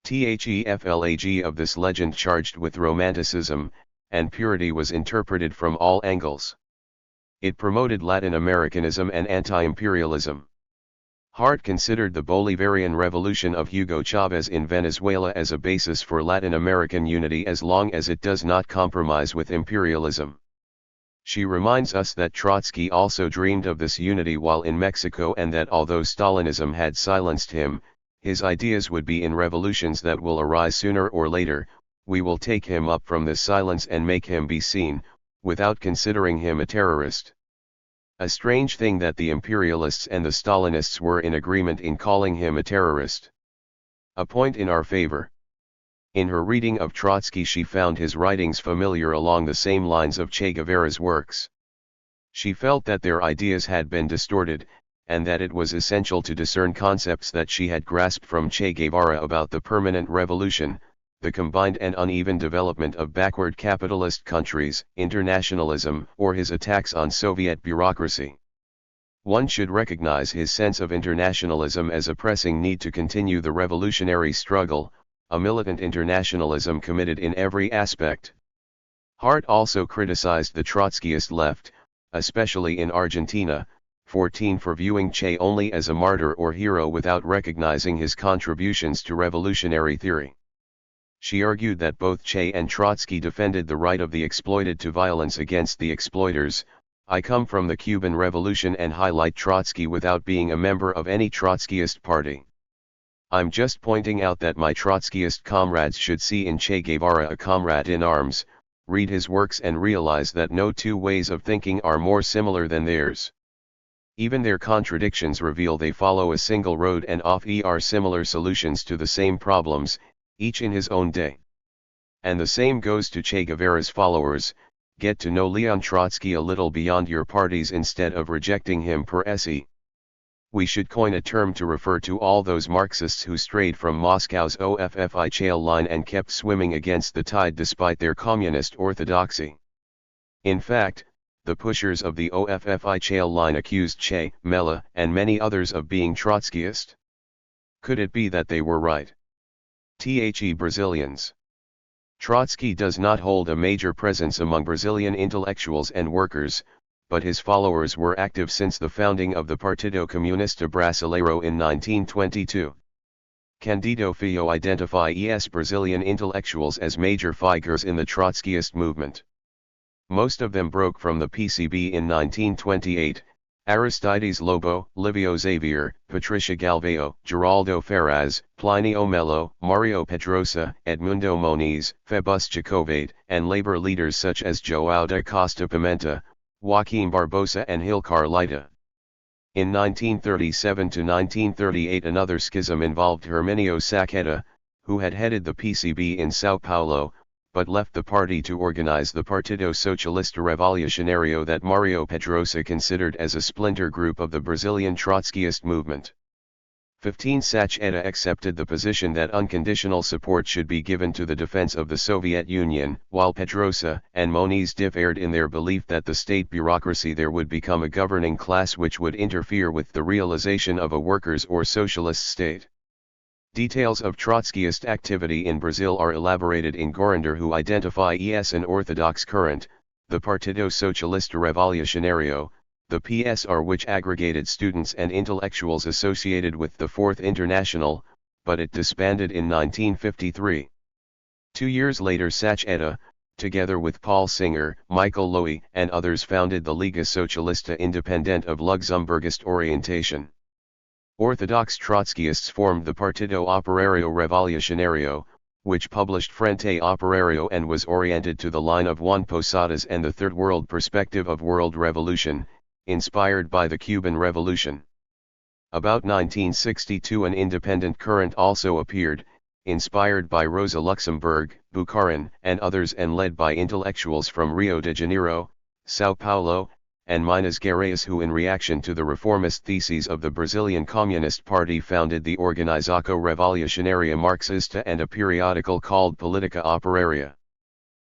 The of this legend charged with romanticism and purity was interpreted from all angles. It promoted Latin Americanism and anti-imperialism. Hart considered the Bolivarian Revolution of Hugo Chavez in Venezuela as a basis for Latin American unity as long as it does not compromise with imperialism. She reminds us that Trotsky also dreamed of this unity while in Mexico and that although Stalinism had silenced him, his ideas would be in revolutions that will arise sooner or later. We will take him up from this silence and make him be seen, without considering him a terrorist. A strange thing that the imperialists and the Stalinists were in agreement in calling him a terrorist. A point in our favor. In her reading of Trotsky she found his writings familiar along the same lines of Che Guevara's works. She felt that their ideas had been distorted, and that it was essential to discern concepts that she had grasped from Che Guevara about the permanent revolution, the combined and uneven development of backward capitalist countries, internationalism, or his attacks on Soviet bureaucracy. One should recognize his sense of internationalism as a pressing need to continue the revolutionary struggle, a militant internationalism committed in every aspect. Hart also criticized the Trotskyist left, especially in Argentina, 14 for viewing Che only as a martyr or hero without recognizing his contributions to revolutionary theory. She argued that both Che and Trotsky defended the right of the exploited to violence against the exploiters. I come from the Cuban Revolution and highlight Trotsky without being a member of any Trotskyist party. I'm just pointing out that my Trotskyist comrades should see in Che Guevara a comrade in arms, read his works and realize that no two ways of thinking are more similar than theirs. Even their contradictions reveal they follow a single road and often are similar solutions to the same problems, each in his own day. And the same goes to Che Guevara's followers. Get to know Leon Trotsky a little beyond your parties instead of rejecting him per se. We should coin a term to refer to all those Marxists who strayed from Moscow's OFFI line and kept swimming against the tide despite their communist orthodoxy. In fact, the pushers of the OFFI line accused Che, Mella, and many others of being Trotskyist. Could it be that they were right? Brazilians. Trotsky does not hold a major presence among Brazilian intellectuals and workers, but his followers were active since the founding of the Partido Comunista Brasileiro in 1922. Candido Filho identifies Brazilian intellectuals as major figures in the Trotskyist movement. Most of them broke from the PCB in 1928, Aristides Lobo, Livio Xavier, Patricia Galvão, Geraldo Ferraz, Plinio Melo, Mario Pedrosa, Edmundo Moniz, Phoebus Jacovade, and labor leaders such as João da Costa Pimenta, Joaquim Barbosa and Hilcar Lita. In 1937 to 1938 another schism involved Herminio Saqueta, who had headed the PCB in São Paulo, but left the party to organize the Partido Socialista Revolucionario that Mario Pedrosa considered as a splinter group of the Brazilian Trotskyist movement. 15 Saqueta accepted the position that unconditional support should be given to the defense of the Soviet Union, while Pedrosa and Moniz differed in their belief that the state bureaucracy there would become a governing class which would interfere with the realization of a workers' or socialist state. Details of Trotskyist activity in Brazil are elaborated in Gorinder, who identifies an orthodox current, the Partido Socialista Revolucionario, the PSR, which aggregated students and intellectuals associated with the Fourth International, but it disbanded in 1953. 2 years later Saqueta, together with Paul Singer, Michael Lowy, and others founded the Liga Socialista Independente of Luxemburgist orientation. Orthodox Trotskyists formed the Partido Operario Revolucionario, which published Frente Operario and was oriented to the line of Juan Posadas and the Third World perspective of world revolution, inspired by the Cuban Revolution. About 1962 an independent current also appeared, inspired by Rosa Luxemburg, Bukharin, and others and led by intellectuals from Rio de Janeiro, Sao Paulo, and Minas Gerais, who in reaction to the reformist theses of the Brazilian Communist Party founded the Organização Revolucionária Marxista and a periodical called Politica Operaria.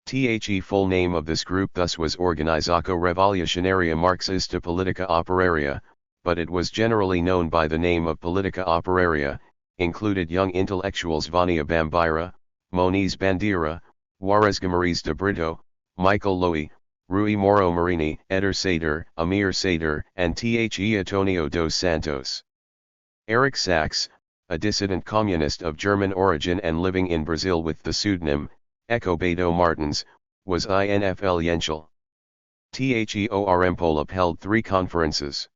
The full name of this group thus was Organização Revolucionária Marxista Politica Operaria, but it was generally known by the name of Politica Operaria, included young intellectuals Vânia Bambira, Moniz Bandeira, Juarez Gamariz de Brito, Michael Lowy, Rui Moro Marini, Eder Sader, Amir Sader, and Antonio dos Santos. Eric Sachs, a dissident communist of German origin and living in Brazil with the pseudonym Ecobedo Martins, was influential. THEORM held 3 conferences.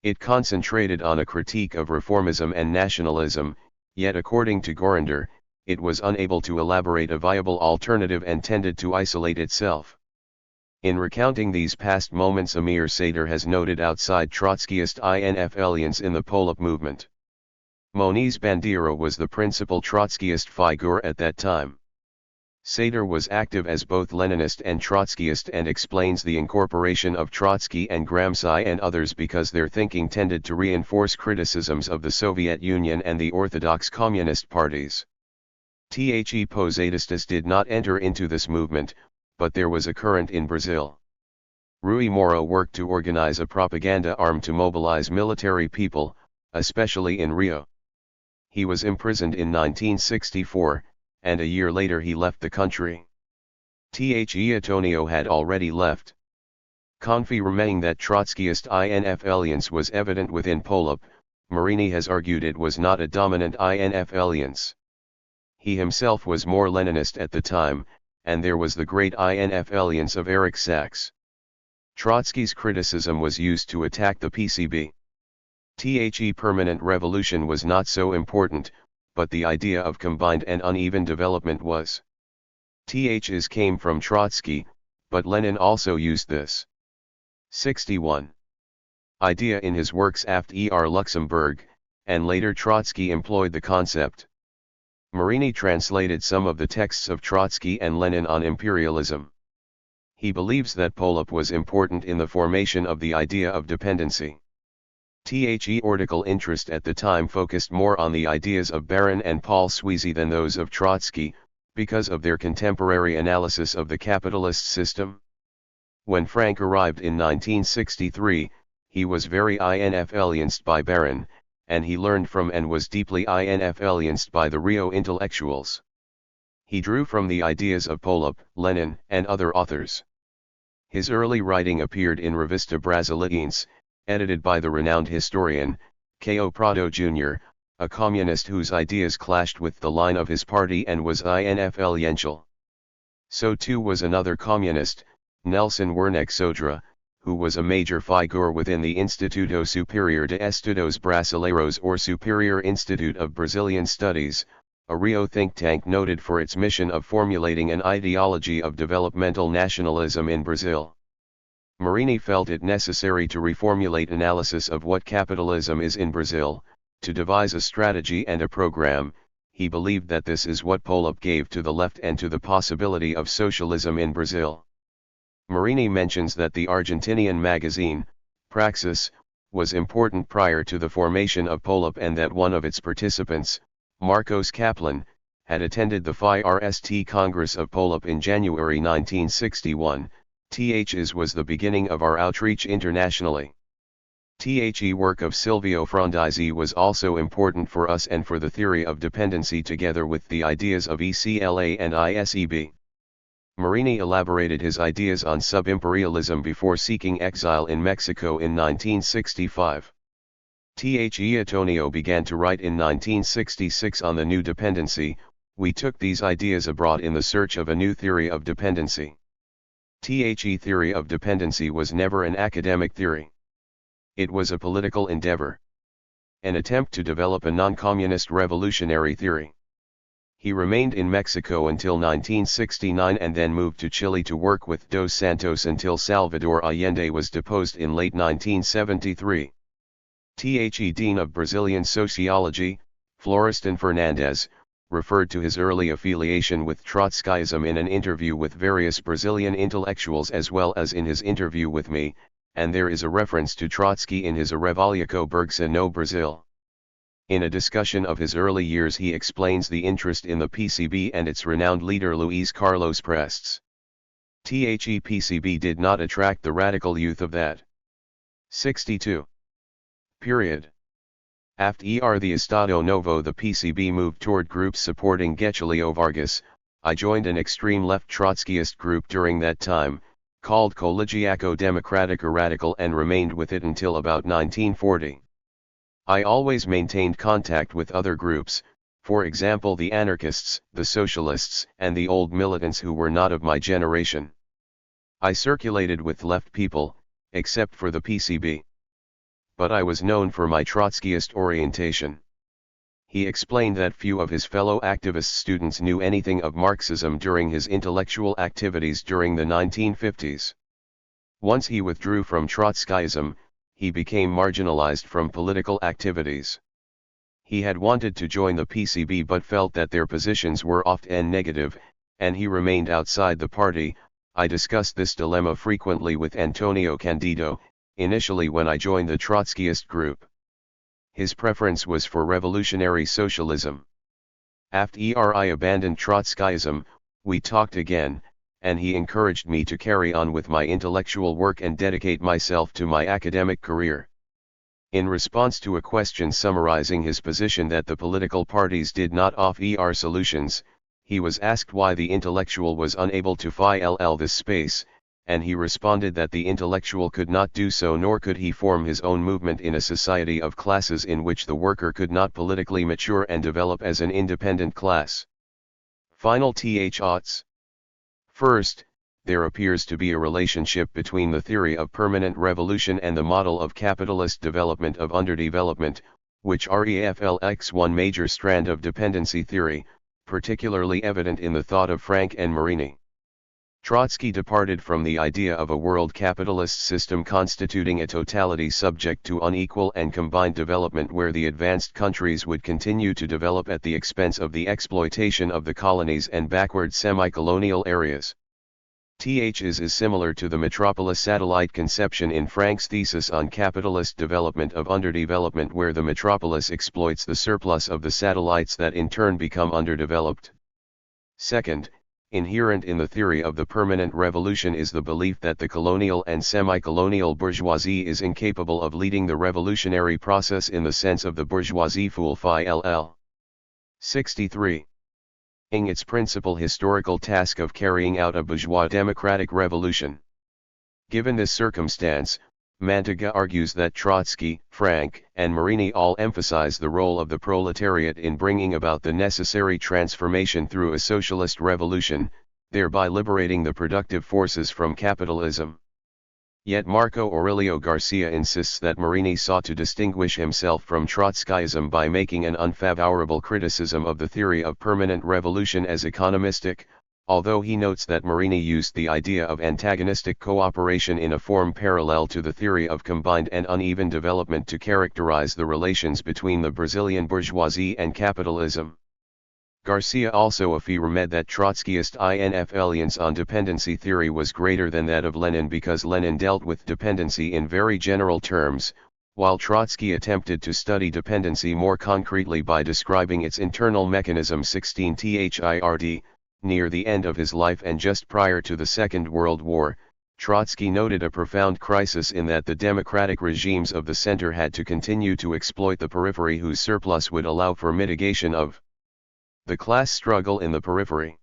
It concentrated on a critique of reformism and nationalism, yet according to Gorinder, it was unable to elaborate a viable alternative and tended to isolate itself. In recounting these past moments Amir Sader has noted outside Trotskyist influence in the Polop movement. Moniz Bandeira was the principal Trotskyist figure at that time. Sader was active as both Leninist and Trotskyist and explains the incorporation of Trotsky and Gramsci and others because their thinking tended to reinforce criticisms of the Soviet Union and the Orthodox Communist parties. Posadistas did not enter into this movement, but there was a current in Brazil. Rui Moro worked to organize a propaganda arm to mobilize military people, especially in Rio. He was imprisoned in 1964, and a year later he left the country. Antonio had already left. Confirming that Trotskyist influence was evident within Polop, Marini has argued it was not a dominant influence. He himself was more Leninist at the time, and there was the great influence of Eric Sachs. Trotsky's criticism was used to attack the PCB. Permanent revolution was not so important, but the idea of combined and uneven development was. Came from Trotsky, but Lenin also used this. 61. idea in his works after Luxemburg, and later Trotsky employed the concept. Marini translated some of the texts of Trotsky and Lenin on imperialism. He believes that Polop was important in the formation of the idea of dependency. Theoretical interest at the time focused more on the ideas of Baron and Paul Sweezy than those of Trotsky, because of their contemporary analysis of the capitalist system. When Frank arrived in 1963, he was very influenced by Baron, and he learned from and was deeply influenced by the Rio intellectuals. He drew from the ideas of Polop, Lenin, and other authors. His early writing appeared in Revista Brasiliense, edited by the renowned historian, K.O. Prado Jr., a communist whose ideas clashed with the line of his party and was influential. So too was another communist, Nelson Werneck Sodré, who was a major figure within the Instituto Superior de Estudos Brasileiros or Superior Institute of Brazilian Studies, a Rio think tank noted for its mission of formulating an ideology of developmental nationalism in Brazil. Marini felt it necessary to reformulate analysis of what capitalism is in Brazil, to devise a strategy and a program. He believed that this is what Polop gave to the left and to the possibility of socialism in Brazil. Marini mentions that the Argentinian magazine, Praxis, was important prior to the formation of Polop and that one of its participants, Marcos Kaplan, had attended the FIRST Congress of Polop in January 1961. TH's was the beginning of our outreach internationally. The work of Silvio Frondizi was also important for us and for the theory of dependency together with the ideas of ECLA and ISEB. Marini elaborated his ideas on sub-imperialism before seeking exile in Mexico in 1965. Antonio began to write in 1966 on the new dependency. We took these ideas abroad in the search of a new theory of dependency. Theory of dependency was never an academic theory. It was a political endeavor. An attempt to develop a non-communist revolutionary theory. He remained in Mexico until 1969 and then moved to Chile to work with Dos Santos until Salvador Allende was deposed in late 1973. Dean of Brazilian Sociology, Florestan Fernandes, referred to his early affiliation with Trotskyism in an interview with various Brazilian intellectuals as well as in his interview with me, and there is a reference to Trotsky in his A Revalioco Bergsa no Brasil. In a discussion of his early years he explains the interest in the PCB and its renowned leader Luiz Carlos Prestes. PCB did not attract the radical youth of that 62 period. After the Estado Novo the PCB moved toward groups supporting Getulio Vargas. I joined an extreme left Trotskyist group during that time, called Coligiaco Democrático Radical and remained with it until about 1940. I always maintained contact with other groups, for example the anarchists, the socialists, and the old militants who were not of my generation. I circulated with left people, except for the PCB. But I was known for my Trotskyist orientation. He explained that few of his fellow activist students knew anything of Marxism during his intellectual activities during the 1950s. Once he withdrew from Trotskyism, he became marginalized from political activities. He had wanted to join the PCB but felt that their positions were often negative, and he remained outside the party. I discussed this dilemma frequently with Antonio Candido, initially when I joined the Trotskyist group. His preference was for revolutionary socialism. After I abandoned Trotskyism, we talked again, and he encouraged me to carry on with my intellectual work and dedicate myself to my academic career. In response to a question summarizing his position that the political parties did not offer solutions, he was asked why the intellectual was unable to fill this space, and he responded that the intellectual could not do so nor could he form his own movement in a society of classes in which the worker could not politically mature and develop as an independent class. Final thoughts. First, there appears to be a relationship between the theory of permanent revolution and the model of capitalist development of underdevelopment, which reflects one major strand of dependency theory, particularly evident in the thought of Frank and Marini. Trotsky departed from the idea of a world capitalist system constituting a totality subject to unequal and combined development where the advanced countries would continue to develop at the expense of the exploitation of the colonies and backward semi-colonial areas. Is similar to the metropolis satellite conception in Frank's thesis on capitalist development of underdevelopment where the metropolis exploits the surplus of the satellites that in turn become underdeveloped. Second, inherent in the theory of the permanent revolution is the belief that the colonial and semi-colonial bourgeoisie is incapable of leading the revolutionary process in the sense of the bourgeoisie full phi ll. 63. Its principal historical task of carrying out a bourgeois democratic revolution. Given this circumstance, Mantegna argues that Trotsky, Frank, and Marini all emphasize the role of the proletariat in bringing about the necessary transformation through a socialist revolution, thereby liberating the productive forces from capitalism. Yet Marco Aurelio Garcia insists that Marini sought to distinguish himself from Trotskyism by making an unfavorable criticism of the theory of permanent revolution as economistic, although he notes that Marini used the idea of antagonistic cooperation in a form parallel to the theory of combined and uneven development to characterize the relations between the Brazilian bourgeoisie and capitalism. Garcia also affirmed that Trotskyist influence on dependency theory was greater than that of Lenin because Lenin dealt with dependency in very general terms, while Trotsky attempted to study dependency more concretely by describing its internal mechanism. 16 THIRD. Near the end of his life and just prior to the Second World War, Trotsky noted a profound crisis in that the democratic regimes of the center had to continue to exploit the periphery whose surplus would allow for mitigation of the class struggle in the periphery.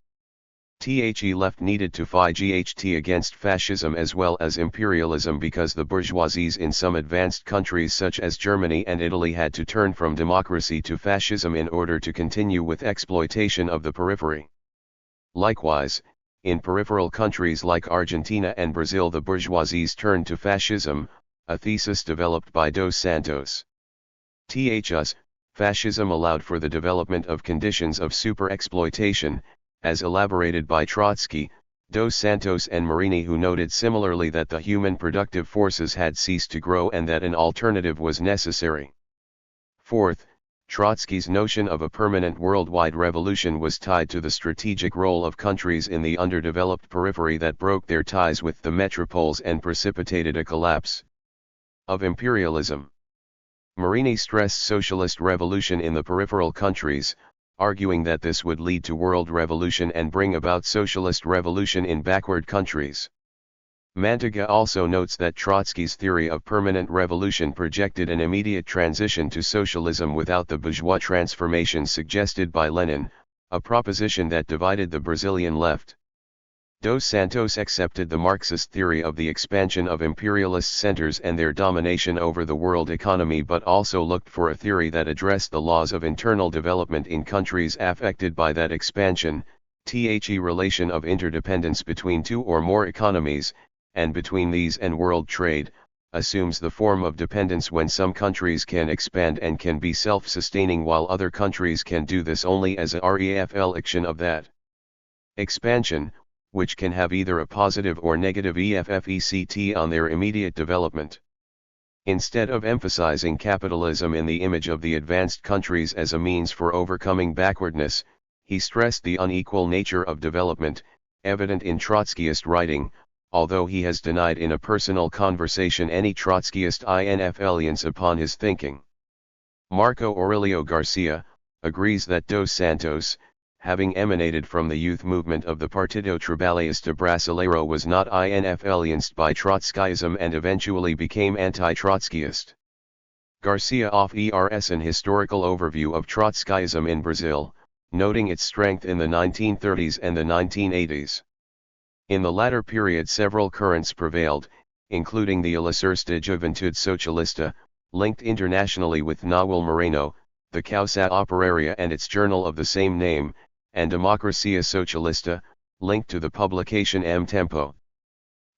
The left needed to fight against fascism as well as imperialism because the bourgeoisies in some advanced countries such as Germany and Italy had to turn from democracy to fascism in order to continue with exploitation of the periphery. Likewise, in peripheral countries like Argentina and Brazil the bourgeoisies turned to fascism, a thesis developed by Dos Santos. Fascism allowed for the development of conditions of super-exploitation, as elaborated by Trotsky, Dos Santos and Marini, who noted similarly that the human productive forces had ceased to grow and that an alternative was necessary. Fourth, Trotsky's notion of a permanent worldwide revolution was tied to the strategic role of countries in the underdeveloped periphery that broke their ties with the metropoles and precipitated a collapse of imperialism. Marini stressed socialist revolution in the peripheral countries, arguing that this would lead to world revolution and bring about socialist revolution in backward countries. Mantegna also notes that Trotsky's theory of permanent revolution projected an immediate transition to socialism without the bourgeois transformation suggested by Lenin, a proposition that divided the Brazilian left. Dos Santos accepted the Marxist theory of the expansion of imperialist centers and their domination over the world economy but also looked for a theory that addressed the laws of internal development in countries affected by that expansion, the relation of interdependence between two or more economies, and between these and world trade, assumes the form of dependence when some countries can expand and can be self-sustaining while other countries can do this only as a reflection of that expansion, which can have either a positive or negative effect on their immediate development. Instead of emphasizing capitalism in the image of the advanced countries as a means for overcoming backwardness, he stressed the unequal nature of development, evident in Trotskyist writing, although he has denied in a personal conversation any Trotskyist influence upon his thinking. Marco Aurelio Garcia agrees that Dos Santos, having emanated from the youth movement of the Partido Trabalhista Brasileiro, was not influenced by Trotskyism and eventually became anti-Trotskyist. Garcia offers an historical overview of Trotskyism in Brazil, noting its strength in the 1930s and the 1980s. In the latter period several currents prevailed, including the Alicerce Juventude Socialista, linked internationally with Nahuel Moreno, the Causa Operaria and its journal of the same name, and Democracia Socialista, linked to the publication M Tempo.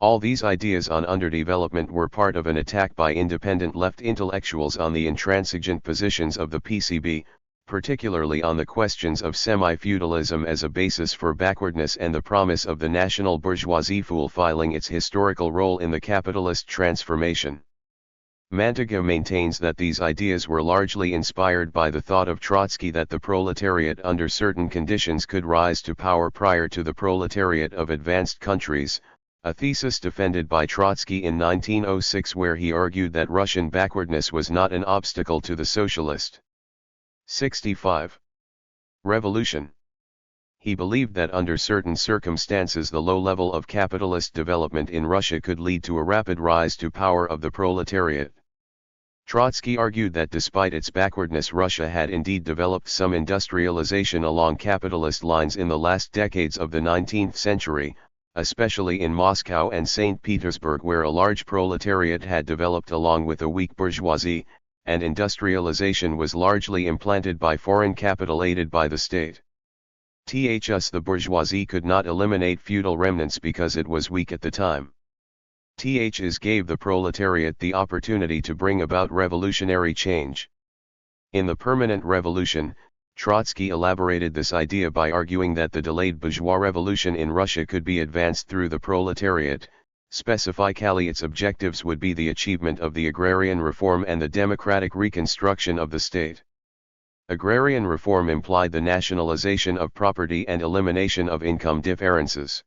All these ideas on underdevelopment were part of an attack by independent left intellectuals on the intransigent positions of the PCB, particularly on the questions of semi-feudalism as a basis for backwardness and the promise of the national bourgeoisie fulfilling its historical role in the capitalist transformation. Mantegna maintains that these ideas were largely inspired by the thought of Trotsky that the proletariat under certain conditions could rise to power prior to the proletariat of advanced countries, a thesis defended by Trotsky in 1906, where he argued that Russian backwardness was not an obstacle to the socialist 65 revolution. He believed that under certain circumstances the low level of capitalist development in Russia could lead to a rapid rise to power of the proletariat. Trotsky argued that despite its backwardness, Russia had indeed developed some industrialization along capitalist lines in the last decades of the 19th century, especially in Moscow and St. Petersburg, where a large proletariat had developed along with a weak bourgeoisie, and industrialization was largely implanted by foreign capital aided by the state. Thus the bourgeoisie could not eliminate feudal remnants because it was weak at the time. Thus gave the proletariat the opportunity to bring about revolutionary change. In The Permanent Revolution, Trotsky elaborated this idea by arguing that the delayed bourgeois revolution in Russia could be advanced through the proletariat. Specifically, its objectives would be the achievement of the agrarian reform and the democratic reconstruction of the state. Agrarian reform implied the nationalization of property and elimination of income differences.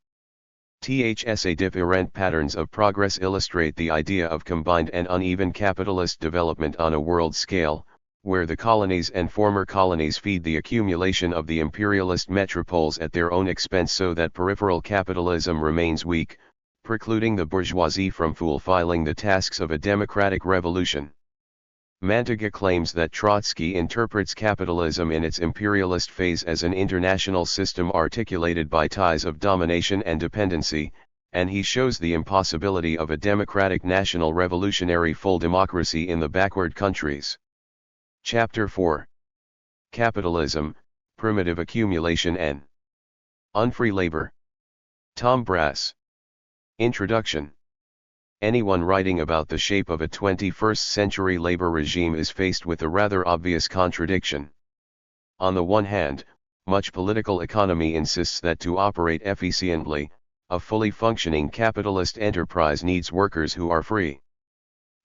Different patterns of progress illustrate the idea of combined and uneven capitalist development on a world scale, where the colonies and former colonies feed the accumulation of the imperialist metropoles at their own expense so that peripheral capitalism remains weak, precluding the bourgeoisie from fulfilling the tasks of a democratic revolution. Mantegna claims that Trotsky interprets capitalism in its imperialist phase as an international system articulated by ties of domination and dependency, and he shows the impossibility of a democratic national revolutionary full democracy in the backward countries. Chapter 4. Capitalism, Primitive Accumulation and Unfree Labor. Tom Brass. Introduction. Anyone writing about the shape of a 21st century labor regime is faced with a rather obvious contradiction. On the one hand, much political economy insists that to operate efficiently, a fully functioning capitalist enterprise needs workers who are free.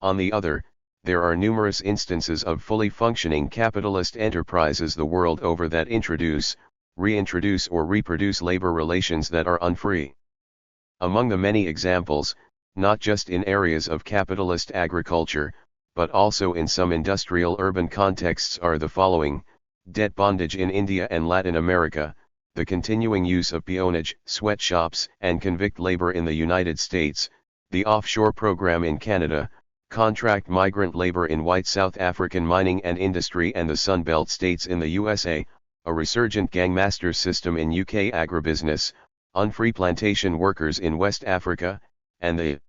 On the other, there are numerous instances of fully functioning capitalist enterprises the world over that introduce, reintroduce or reproduce labor relations that are unfree. Among the many examples, not just in areas of capitalist agriculture, but also in some industrial urban contexts are the following: debt bondage in India and Latin America, the continuing use of peonage, sweatshops, and convict labor in the United States, the offshore program in Canada, contract migrant labor in white South African mining and industry and the Sun Belt states in the USA, a resurgent gangmaster system in UK agribusiness, unfree plantation workers in West Africa, and the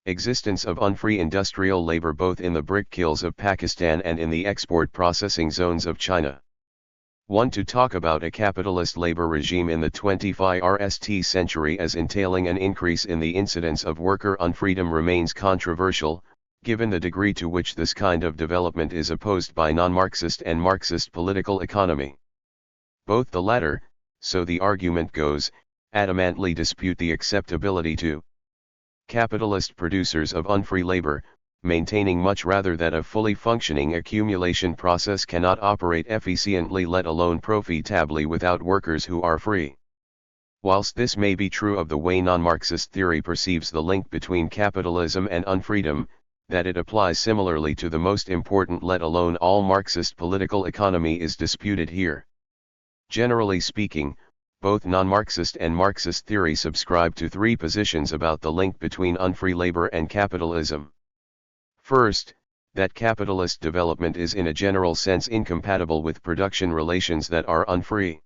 existence of unfree industrial labor both in the brick kilns of Pakistan and in the export processing zones of China. 1. To talk about a capitalist labor regime in the 21st century as entailing an increase in the incidence of worker unfreedom remains controversial, given the degree to which this kind of development is opposed by non-Marxist and Marxist political economy. Both the latter, so the argument goes, adamantly dispute the acceptability to capitalist producers of unfree labor, maintaining much rather that a fully functioning accumulation process cannot operate efficiently, let alone profitably, without workers who are free. Whilst this may be true of the way non-Marxist theory perceives the link between capitalism and unfreedom, that it applies similarly to the most important let alone all Marxist political economy is disputed here. Generally speaking, both non-Marxist and Marxist theory subscribe to three positions about the link between unfree labor and capitalism. First, that capitalist development is in a general sense incompatible with production relations that are unfree.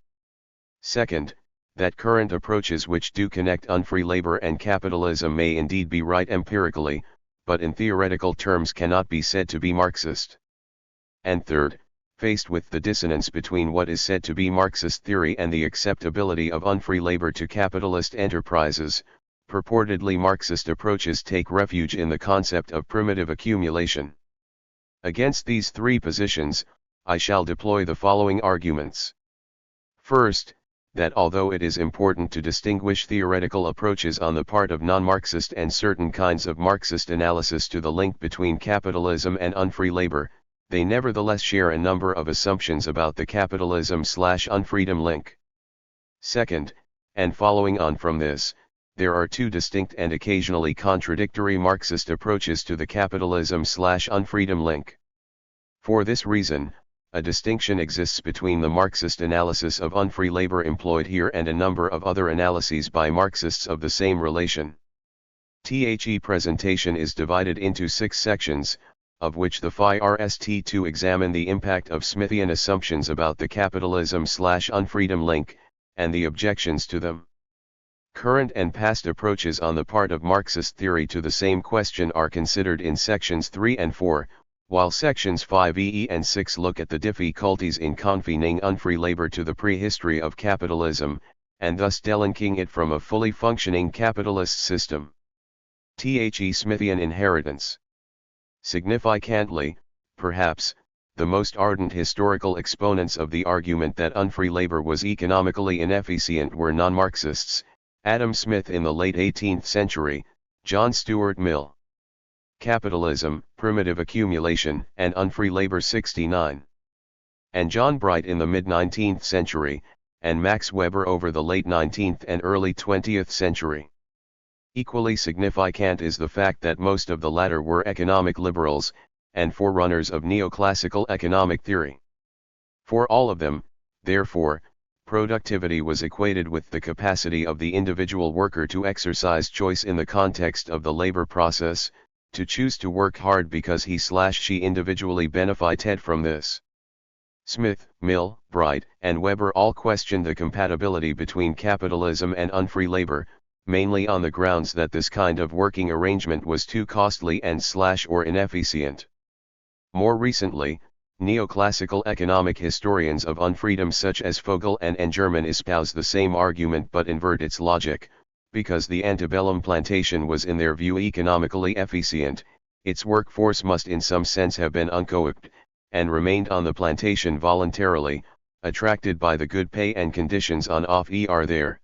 Second, that current approaches which do connect unfree labor and capitalism may indeed be right empirically, but in theoretical terms cannot be said to be Marxist. And third, faced with the dissonance between what is said to be Marxist theory and the acceptability of unfree labor to capitalist enterprises, purportedly Marxist approaches take refuge in the concept of primitive accumulation. Against these three positions, I shall deploy the following arguments. First, that although it is important to distinguish theoretical approaches on the part of non-Marxist and certain kinds of Marxist analysis to the link between capitalism and unfree labor, they nevertheless share a number of assumptions about the capitalism/unfreedom link. Second, and following on from this, there are two distinct and occasionally contradictory Marxist approaches to the capitalism/unfreedom link. For this reason, a distinction exists between the Marxist analysis of unfree labor employed here and a number of other analyses by Marxists of the same relation. The presentation is divided into 6 sections, of which the first 2 examine the impact of Smithian assumptions about the capitalism/unfreedom link, and the objections to them. Current and past approaches on the part of Marxist theory to the same question are considered in sections 3 and 4, while sections 5e and 6 look at the difficulties in confining unfree labor to the prehistory of capitalism, and thus delinking it from a fully functioning capitalist system. Smithian inheritance. Significantly, perhaps, the most ardent historical exponents of the argument that unfree labor was economically inefficient were non-Marxists, Adam Smith in the late 18th century, John Stuart Mill. Capitalism, Primitive Accumulation, and Unfree Labor 69. And John Bright in the mid-19th century, and Max Weber over the late 19th and early 20th century. Equally significant is the fact that most of the latter were economic liberals, and forerunners of neoclassical economic theory. For all of them, therefore, productivity was equated with the capacity of the individual worker to exercise choice in the context of the labor process, to choose to work hard because he/she individually benefited from this. Smith, Mill, Bright, and Weber all questioned the compatibility between capitalism and unfree labor, mainly on the grounds that this kind of working arrangement was too costly and/or inefficient. More recently, neoclassical economic historians of unfreedom such as Fogel and Engerman espouse the same argument but invert its logic. Because the antebellum plantation was in their view economically efficient, its workforce must in some sense have been uncoopted, and remained on the plantation voluntarily, attracted by the good pay and conditions on offer there.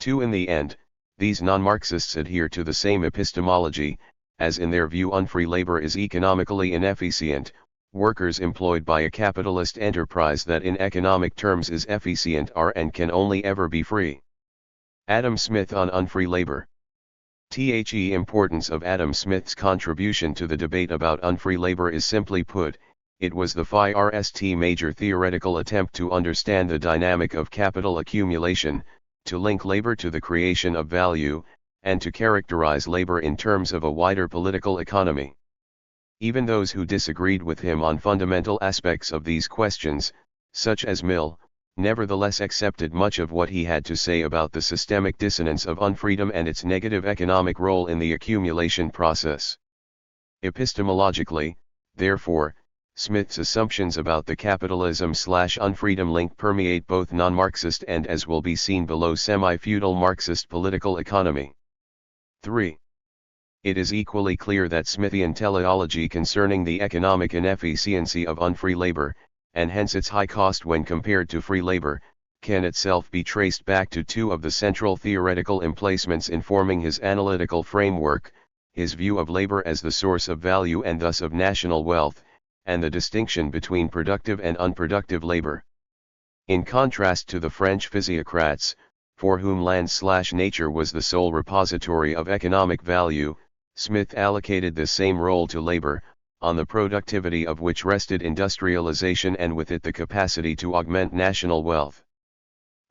In the end, these non-Marxists adhere to the same epistemology, as in their view unfree labor is economically inefficient, workers employed by a capitalist enterprise that in economic terms is efficient are and can only ever be free. Adam Smith on unfree labor. The importance of Adam Smith's contribution to the debate about unfree labor is simply put, it was the first major theoretical attempt to understand the dynamic of capital accumulation, to link labor to the creation of value, and to characterize labor in terms of a wider political economy. Even those who disagreed with him on fundamental aspects of these questions, such as Mill, nevertheless accepted much of what he had to say about the systemic dissonance of unfreedom and its negative economic role in the accumulation process. Epistemologically, therefore, Smith's assumptions about the capitalism/unfreedom link permeate both non-Marxist and, as will be seen below, semi-feudal Marxist political economy. 3. It is equally clear that Smithian teleology concerning the economic inefficiency of unfree labor, and hence its high cost when compared to free labor, can itself be traced back to 2 of the central theoretical emplacements informing his analytical framework, his view of labor as the source of value and thus of national wealth, and the distinction between productive and unproductive labor. In contrast to the French physiocrats, for whom land/nature was the sole repository of economic value, Smith allocated this same role to labor, on the productivity of which rested industrialization and with it the capacity to augment national wealth.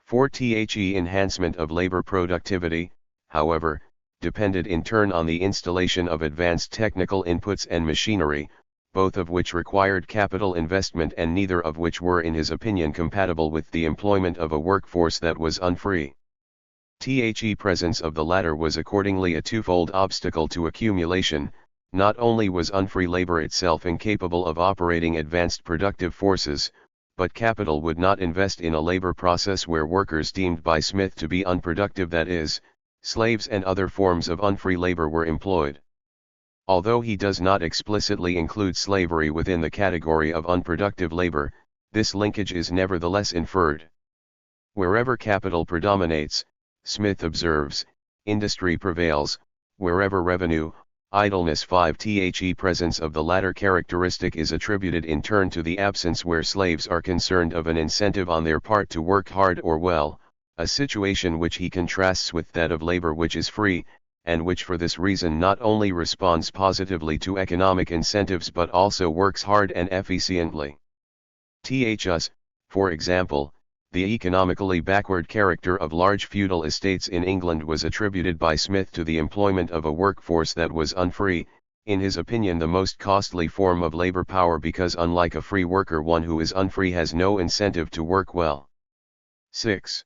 For the enhancement of labor productivity, however, depended in turn on the installation of advanced technical inputs and machinery, both of which required capital investment and neither of which were in his opinion compatible with the employment of a workforce that was unfree. The presence of the latter was accordingly a twofold obstacle to accumulation. Not only was unfree labor itself incapable of operating advanced productive forces, but capital would not invest in a labor process where workers deemed by Smith to be unproductive, that is, slaves and other forms of unfree labor were employed. Although he does not explicitly include slavery within the category of unproductive labor, this linkage is nevertheless inferred. Wherever capital predominates, Smith observes, industry prevails; wherever revenue, idleness 5th presence of the latter characteristic is attributed in turn to the absence where slaves are concerned of an incentive on their part to work hard or well, a situation which he contrasts with that of labor which is free, and which for this reason not only responds positively to economic incentives but also works hard and efficiently. Thus, for example, the economically backward character of large feudal estates in England was attributed by Smith to the employment of a workforce that was unfree, in his opinion the most costly form of labor power, because unlike a free worker, one who is unfree has no incentive to work well. 6.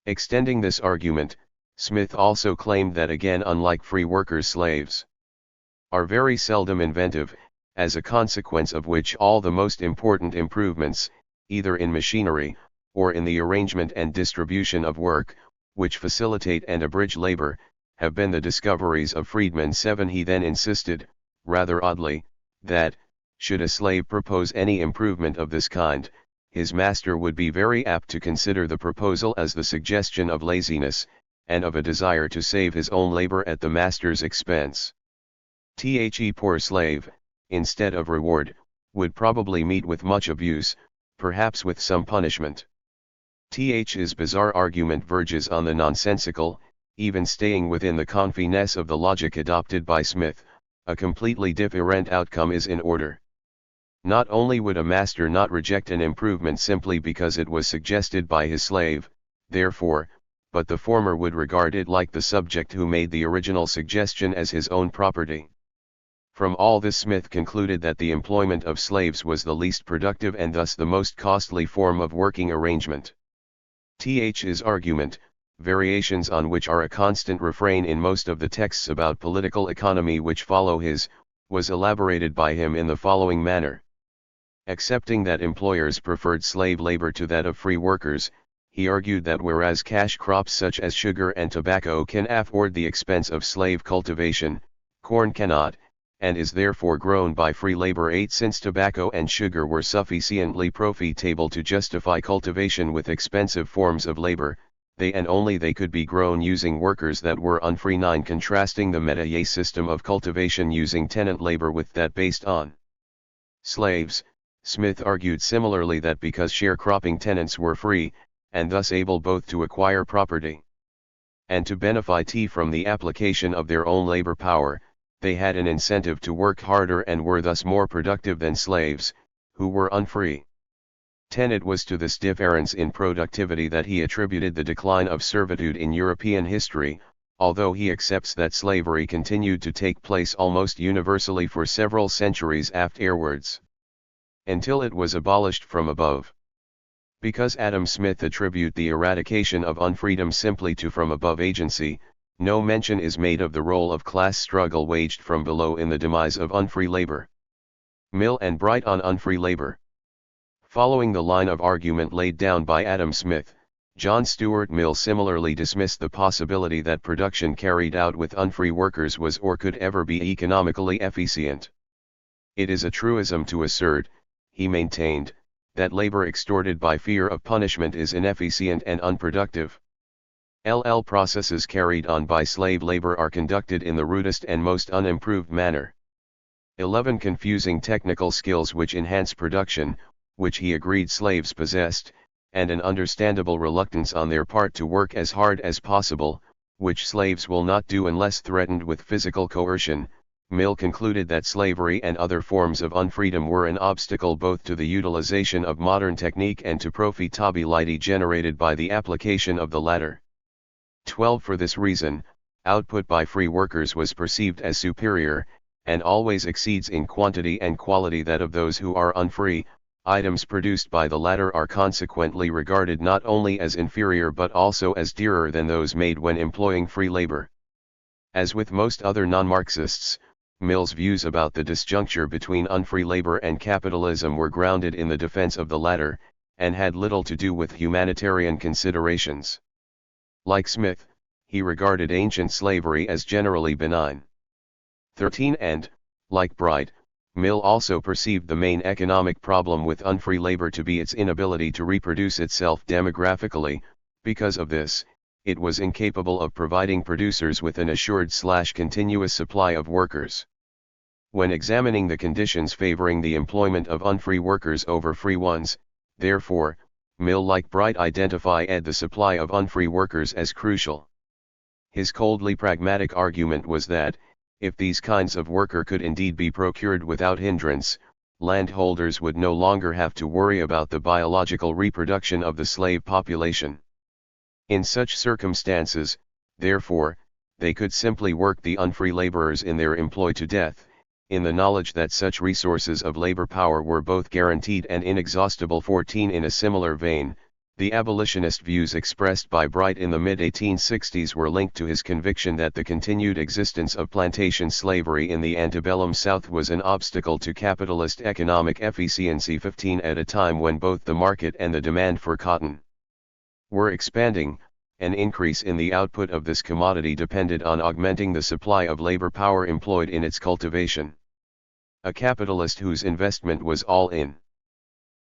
Extending this argument, Smith also claimed that again, unlike free workers, slaves are very seldom inventive, as a consequence of which all the most important improvements, either in machinery, or in the arrangement and distribution of work, which facilitate and abridge labor, have been the discoveries of freedmen. 7. He then insisted, rather oddly, that, should a slave propose any improvement of this kind, his master would be very apt to consider the proposal as the suggestion of laziness, and of a desire to save his own labor at the master's expense. Poor slave, instead of reward, would probably meet with much abuse, perhaps with some punishment. His bizarre argument verges on the nonsensical, even staying within the confines of the logic adopted by Smith. A completely different outcome is in order. Not only would a master not reject an improvement simply because it was suggested by his slave, therefore, but the former would regard it like the subject who made the original suggestion as his own property. From all this Smith concluded that the employment of slaves was the least productive and thus the most costly form of working arrangement. His argument, variations on which are a constant refrain in most of the texts about political economy which follow his, was elaborated by him in the following manner. Accepting that employers preferred slave labor to that of free workers, he argued that whereas cash crops such as sugar and tobacco can afford the expense of slave cultivation, corn cannot, and is therefore grown by free labor. 8. Since tobacco and sugar were sufficiently profitable to justify cultivation with expensive forms of labor, they and only they could be grown using workers that were unfree. 9. Contrasting the métayer system of cultivation using tenant labor with that based on slaves, Smith argued similarly that because sharecropping tenants were free, and thus able both to acquire property and to benefit from the application of their own labor power, they had an incentive to work harder and were thus more productive than slaves, who were unfree. 10. It was to this difference in productivity that he attributed the decline of servitude in European history, although he accepts that slavery continued to take place almost universally for several centuries afterwards, until it was abolished from above. Because Adam Smith attribute the eradication of unfreedom simply to from above agency, no mention is made of the role of class struggle waged from below in the demise of unfree labor. Mill and Bright on unfree labor. Following the line of argument laid down by Adam Smith, John Stuart Mill similarly dismissed the possibility that production carried out with unfree workers was or could ever be economically efficient. It is a truism to assert, he maintained, that labor extorted by fear of punishment is inefficient and unproductive. Processes carried on by slave labor are conducted in the rudest and most unimproved manner. 11. Confusing technical skills which enhance production, which he agreed slaves possessed, and an understandable reluctance on their part to work as hard as possible, which slaves will not do unless threatened with physical coercion. Mill concluded that slavery and other forms of unfreedom were an obstacle both to the utilization of modern technique and to profitability generated by the application of the latter. 12. For this reason, output by free workers was perceived as superior, and always exceeds in quantity and quality that of those who are unfree. Items produced by the latter are consequently regarded not only as inferior but also as dearer than those made when employing free labor. As with most other non-Marxists, Mill's views about the disjuncture between unfree labor and capitalism were grounded in the defense of the latter, and had little to do with humanitarian considerations. Like Smith, he regarded ancient slavery as generally benign. 13 And, like Bright, Mill also perceived the main economic problem with unfree labor to be its inability to reproduce itself demographically. Because of this, it was incapable of providing producers with an assured/continuous supply of workers. When examining the conditions favoring the employment of unfree workers over free ones, therefore, Mill like Bright identified the supply of unfree workers as crucial. His coldly pragmatic argument was that, if these kinds of worker could indeed be procured without hindrance, landholders would no longer have to worry about the biological reproduction of the slave population. In such circumstances, therefore, they could simply work the unfree laborers in their employ to death, in the knowledge that such resources of labor power were both guaranteed and inexhaustible. 14 In a similar vein, the abolitionist views expressed by Bright in the mid-1860s were linked to his conviction that the continued existence of plantation slavery in the antebellum South was an obstacle to capitalist economic efficiency. 15 At a time when both the market and the demand for cotton were expanding, an increase in the output of this commodity depended on augmenting the supply of labor power employed in its cultivation. A capitalist whose investment was all in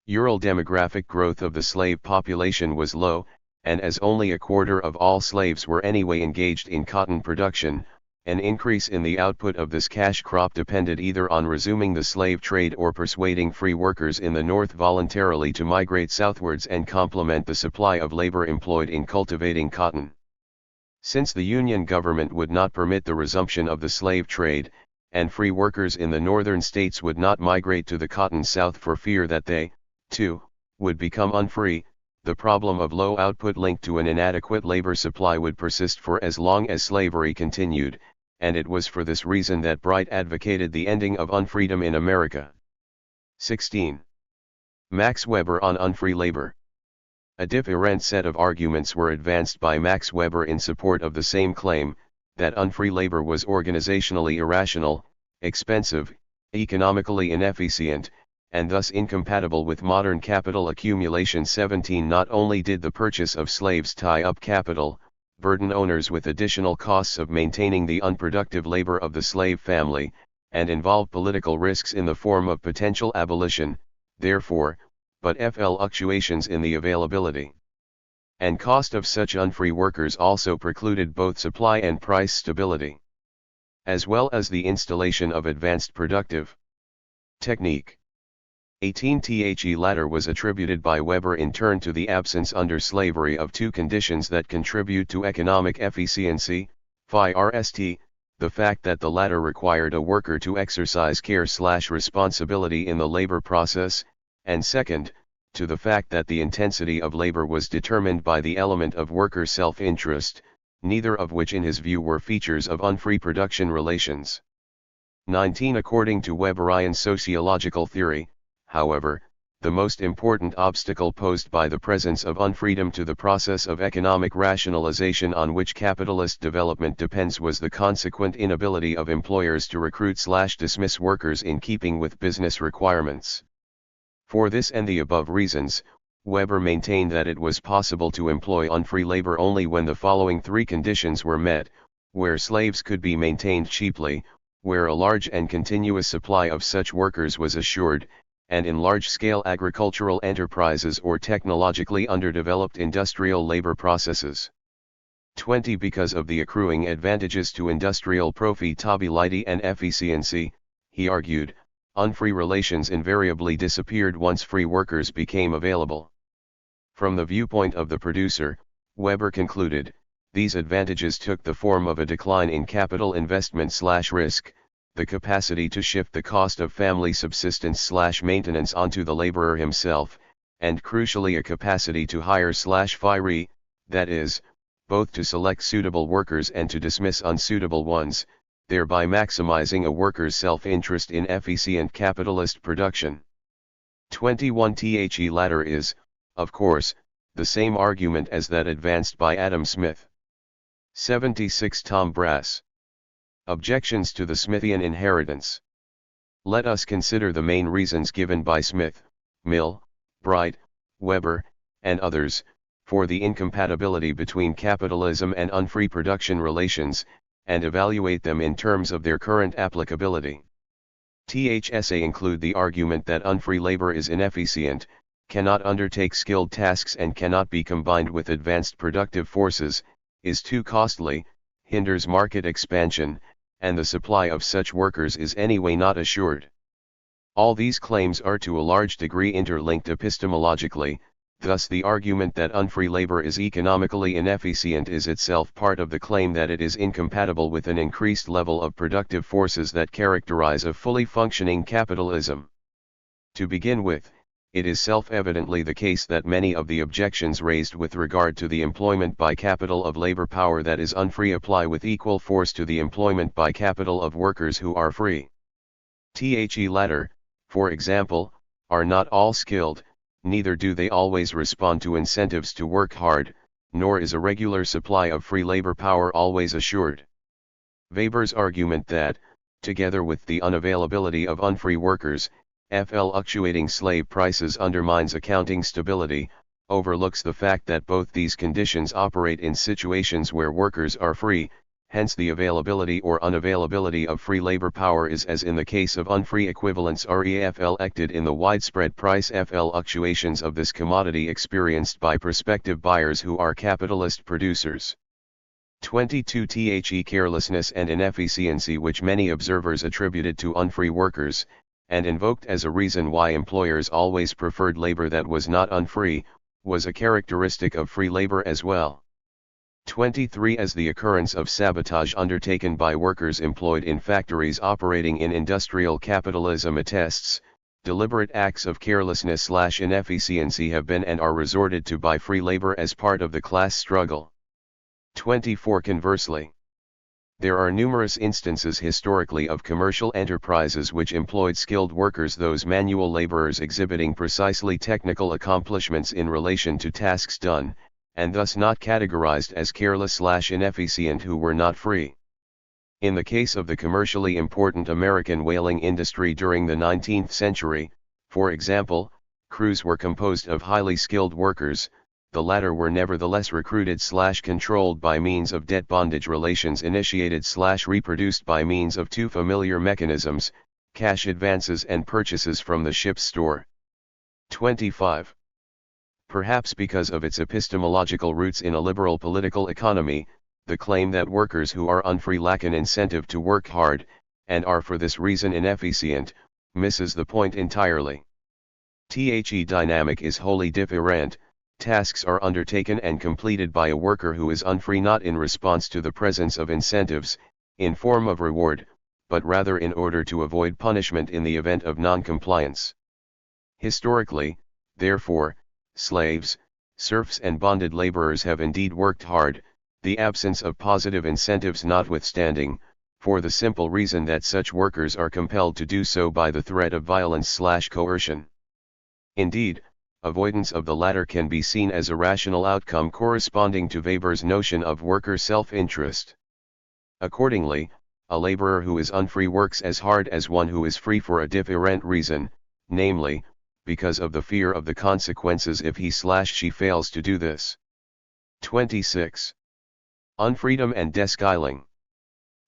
Ural demographic growth of the slave population was low, and as only a quarter of all slaves were anyway engaged in cotton production, an increase in the output of this cash crop depended either on resuming the slave trade or persuading free workers in the North voluntarily to migrate southwards and complement the supply of labor employed in cultivating cotton. Since the Union government would not permit the resumption of the slave trade, and free workers in the northern states would not migrate to the cotton South for fear that they, too, would become unfree, the problem of low output linked to an inadequate labor supply would persist for as long as slavery continued, and it was for this reason that Bright advocated the ending of unfreedom in America. 16. Max Weber on unfree labor. A different set of arguments were advanced by Max Weber in support of the same claim, that unfree labor was organizationally irrational, expensive, economically inefficient, and thus incompatible with modern capital accumulation. 17 Not only did the purchase of slaves tie up capital, burden owners with additional costs of maintaining the unproductive labor of the slave family, and involve political risks in the form of potential abolition, therefore, but fluctuations in the availability and cost of such unfree workers also precluded both supply and price stability, as well as the installation of advanced productive technique. 18 The latter was attributed by Weber in turn to the absence under slavery of two conditions that contribute to economic efficiency, first, the fact that the latter required a worker to exercise care/responsibility in the labor process, and second, to the fact that the intensity of labor was determined by the element of worker self-interest, neither of which in his view were features of unfree production relations. 19 According to Weberian sociological theory, however, the most important obstacle posed by the presence of unfreedom to the process of economic rationalization on which capitalist development depends was the consequent inability of employers to recruit/dismiss workers in keeping with business requirements. For this and the above reasons, Weber maintained that it was possible to employ unfree labor only when the following three conditions were met: where slaves could be maintained cheaply, where a large and continuous supply of such workers was assured, and in large-scale agricultural enterprises or technologically underdeveloped industrial labor processes. 20 Because of the accruing advantages to industrial profitability and efficiency, he argued, unfree relations invariably disappeared once free workers became available. From the viewpoint of the producer, Weber concluded, these advantages took the form of a decline in capital investment/risk, the capacity to shift the cost of family subsistence/maintenance onto the laborer himself, and crucially a capacity to hire/fire, that is, both to select suitable workers and to dismiss unsuitable ones, thereby maximizing a worker's self-interest in efficient capitalist production. 21 The latter is, of course, the same argument as that advanced by Adam Smith. 76 Tom Brass. Objections to the Smithian inheritance. Let us consider the main reasons given by Smith, Mill, Bright, Weber, and others, for the incompatibility between capitalism and unfree production relations, and evaluate them in terms of their current applicability. THSA include the argument that unfree labor is inefficient, cannot undertake skilled tasks and cannot be combined with advanced productive forces, is too costly, hinders market expansion, and the supply of such workers is anyway not assured. All these claims are to a large degree interlinked epistemologically, thus the argument that unfree labor is economically inefficient is itself part of the claim that it is incompatible with an increased level of productive forces that characterize a fully functioning capitalism. To begin with, it is self-evidently the case that many of the objections raised with regard to the employment by capital of labor power that is unfree apply with equal force to the employment by capital of workers who are free. The latter, for example, are not all skilled, neither do they always respond to incentives to work hard, nor is a regular supply of free labor power always assured. Weber's argument that, together with the unavailability of unfree workers, fluctuating slave prices undermines accounting stability, overlooks the fact that both these conditions operate in situations where workers are free, hence the availability or unavailability of free labor power is as in the case of unfree equivalents reflected in the widespread price fluctuations of this commodity experienced by prospective buyers who are capitalist producers. 22. The carelessness and inefficiency which many observers attributed to unfree workers, and invoked as a reason why employers always preferred labor that was not unfree, was a characteristic of free labor as well. 23. As the occurrence of sabotage undertaken by workers employed in factories operating in industrial capitalism attests, deliberate acts of carelessness/inefficiency have been and are resorted to by free labor as part of the class struggle. 24. Conversely, there are numerous instances historically of commercial enterprises which employed skilled workers, those manual laborers exhibiting precisely technical accomplishments in relation to tasks done, and thus not categorized as careless/inefficient, who were not free. In the case of the commercially important American whaling industry during the 19th century, for example, crews were composed of highly skilled workers. The latter were nevertheless recruited/controlled by means of debt bondage relations initiated/reproduced by means of two familiar mechanisms, cash advances and purchases from the ship's store. 25. Perhaps because of its epistemological roots in a liberal political economy, the claim that workers who are unfree lack an incentive to work hard, and are for this reason inefficient, misses the point entirely. The dynamic is wholly different. Tasks are undertaken and completed by a worker who is unfree not in response to the presence of incentives, in form of reward, but rather in order to avoid punishment in the event of non-compliance. Historically, therefore, slaves, serfs and bonded laborers have indeed worked hard, the absence of positive incentives notwithstanding, for the simple reason that such workers are compelled to do so by the threat of violence/coercion. Indeed, avoidance of the latter can be seen as a rational outcome corresponding to Weber's notion of worker self-interest. Accordingly, a laborer who is unfree works as hard as one who is free for a different reason, namely, because of the fear of the consequences if he/she fails to do this. 26. Unfreedom and descaling.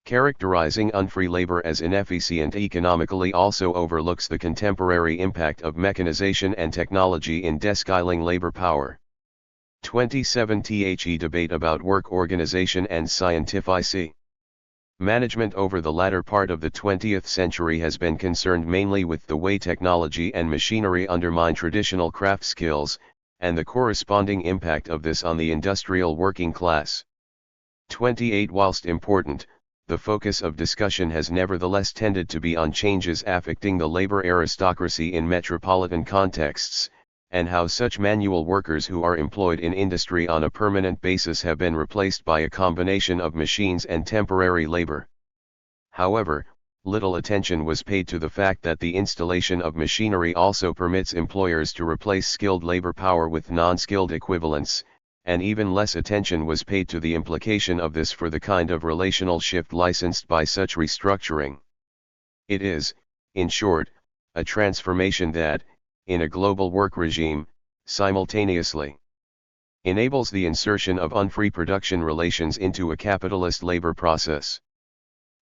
Characterizing unfree labor as inefficient economically also overlooks the contemporary impact of mechanization and technology in descaling labor power. 27. The debate about work organization and scientific management over the latter part of the 20th century has been concerned mainly with the way technology and machinery undermine traditional craft skills, and the corresponding impact of this on the industrial working class. 28. Whilst important, the focus of discussion has nevertheless tended to be on changes affecting the labor aristocracy in metropolitan contexts, and how such manual workers who are employed in industry on a permanent basis have been replaced by a combination of machines and temporary labor. However, little attention was paid to the fact that the installation of machinery also permits employers to replace skilled labor power with non-skilled equivalents, and even less attention was paid to the implication of this for the kind of relational shift licensed by such restructuring. It is, in short, a transformation that, in a global work regime, simultaneously enables the insertion of unfree production relations into a capitalist labor process.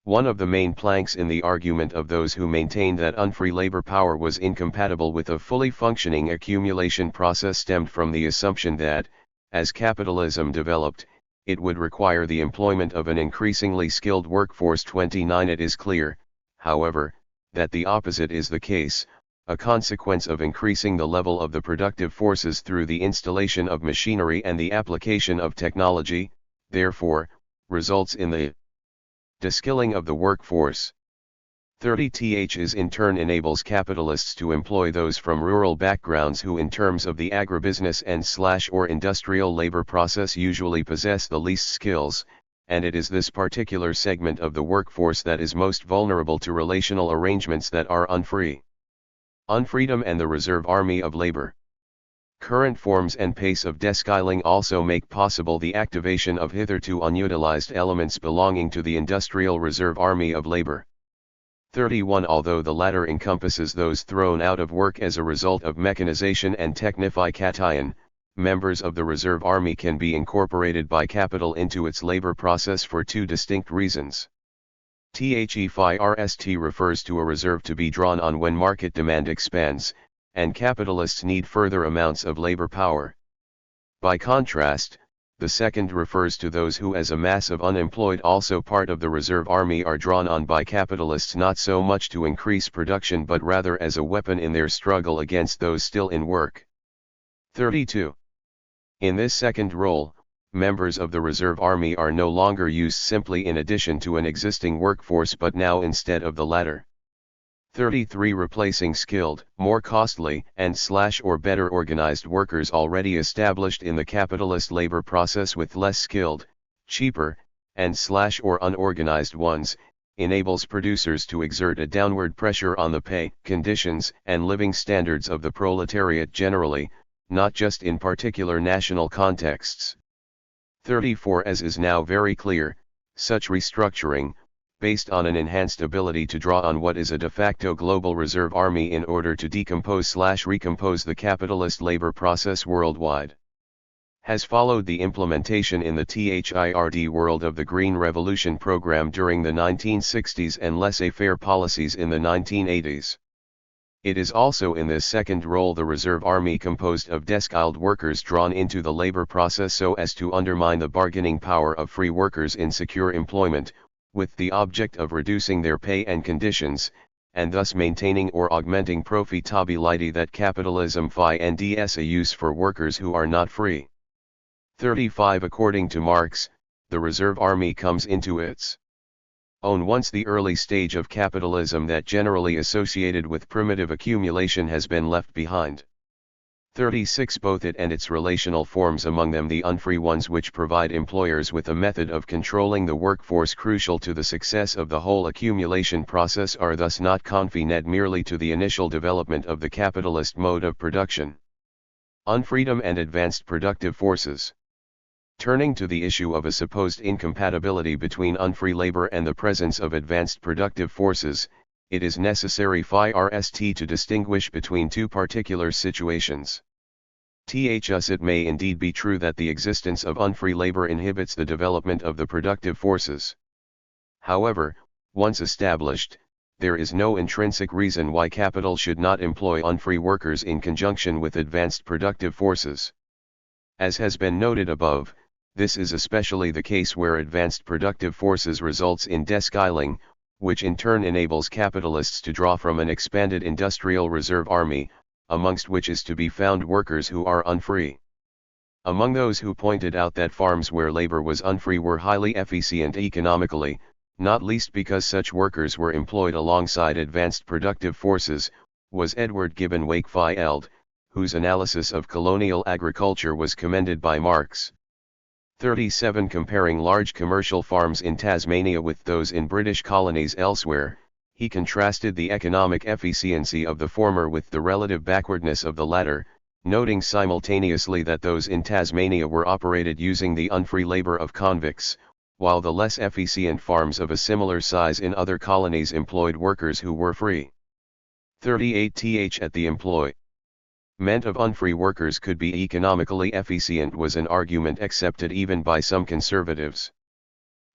One of the main planks in the argument of those who maintained that unfree labor power was incompatible with a fully functioning accumulation process stemmed from the assumption that, as capitalism developed, it would require the employment of an increasingly skilled workforce. 29 It is clear, however, that the opposite is the case. A consequence of increasing the level of the productive forces through the installation of machinery and the application of technology, therefore, results in the deskilling of the workforce. 30th is in turn enables capitalists to employ those from rural backgrounds who in terms of the agribusiness and/or industrial labor process usually possess the least skills, and it is this particular segment of the workforce that is most vulnerable to relational arrangements that are unfree. Unfreedom and the reserve army of labor. Current forms and pace of deskilling also make possible the activation of hitherto unutilized elements belonging to the industrial reserve army of labor. 31 Although the latter encompasses those thrown out of work as a result of mechanization and technification, members of the reserve army can be incorporated by capital into its labor process for two distinct reasons. THIRD refers to a reserve to be drawn on when market demand expands, and capitalists need further amounts of labor power. By contrast, the second refers to those who as a mass of unemployed also part of the reserve army are drawn on by capitalists not so much to increase production but rather as a weapon in their struggle against those still in work. 32. In this second role, members of the reserve army are no longer used simply in addition to an existing workforce but now instead of the latter. 33 Replacing skilled, more costly, and/or better organized workers already established in the capitalist labor process with less skilled, cheaper, and/or unorganized ones, enables producers to exert a downward pressure on the pay, conditions, and living standards of the proletariat generally, not just in particular national contexts. 34 As is now very clear, such restructuring, based on an enhanced ability to draw on what is a de facto global reserve army in order to decompose/recompose the capitalist labor process worldwide, has followed the implementation in the THIRD world of the Green Revolution program during the 1960s and laissez-faire policies in the 1980s. It is also in this second role the reserve army composed of deskilled workers drawn into the labor process so as to undermine the bargaining power of free workers in secure employment, with the object of reducing their pay and conditions, and thus maintaining or augmenting profitability that capitalism finds a use for workers who are not free. 35 According to Marx, the reserve army comes into its own once the early stage of capitalism that generally associated with primitive accumulation has been left behind. 36 Both it and its relational forms, among them the unfree ones which provide employers with a method of controlling the workforce crucial to the success of the whole accumulation process, are thus not confined merely to the initial development of the capitalist mode of production. Unfreedom and advanced productive forces. Turning to the issue of a supposed incompatibility between unfree labor and the presence of advanced productive forces, it is necessary first to distinguish between two particular situations. Thus it may indeed be true that the existence of unfree labor inhibits the development of the productive forces. However, once established, there is no intrinsic reason why capital should not employ unfree workers in conjunction with advanced productive forces. As has been noted above, this is especially the case where advanced productive forces results in deskilling, which in turn enables capitalists to draw from an expanded industrial reserve army, amongst which is to be found workers who are unfree. Among those who pointed out that farms where labor was unfree were highly efficient economically, not least because such workers were employed alongside advanced productive forces, was Edward Gibbon Wakefield, whose analysis of colonial agriculture was commended by Marx. 37 Comparing large commercial farms in Tasmania with those in British colonies elsewhere, he contrasted the economic efficiency of the former with the relative backwardness of the latter, noting simultaneously that those in Tasmania were operated using the unfree labor of convicts, while the less efficient farms of a similar size in other colonies employed workers who were free. 38th At the employment of unfree workers could be economically efficient was an argument accepted even by some conservatives.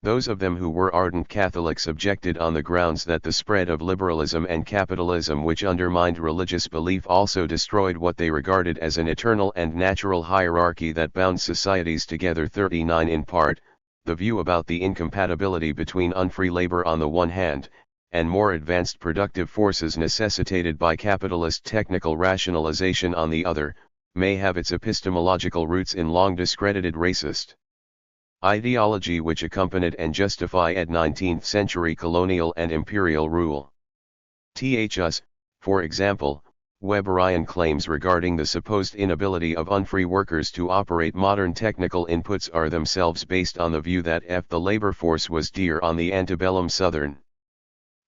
Those of them who were ardent Catholics objected on the grounds that the spread of liberalism and capitalism, which undermined religious belief, also destroyed what they regarded as an eternal and natural hierarchy that bound societies together. 39 In part, the view about the incompatibility between unfree labor on the one hand, and more advanced productive forces necessitated by capitalist technical rationalization on the other, may have its epistemological roots in long discredited racist ideology which accompanied and justified 19th century colonial and imperial rule. Thus, for example, Weberian claims regarding the supposed inability of unfree workers to operate modern technical inputs are themselves based on the view that the labor force was dear on the antebellum southern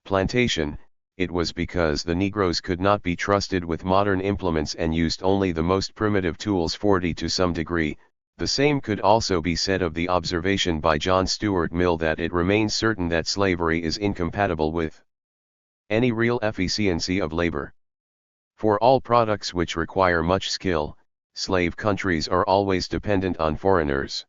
plantation. It was because the Negroes could not be trusted with modern implements and used only the most primitive tools. 40 To some degree, the same could also be said of the observation by John Stuart Mill that it remains certain that slavery is incompatible with any real efficiency of labor. For all products which require much skill, slave countries are always dependent on foreigners.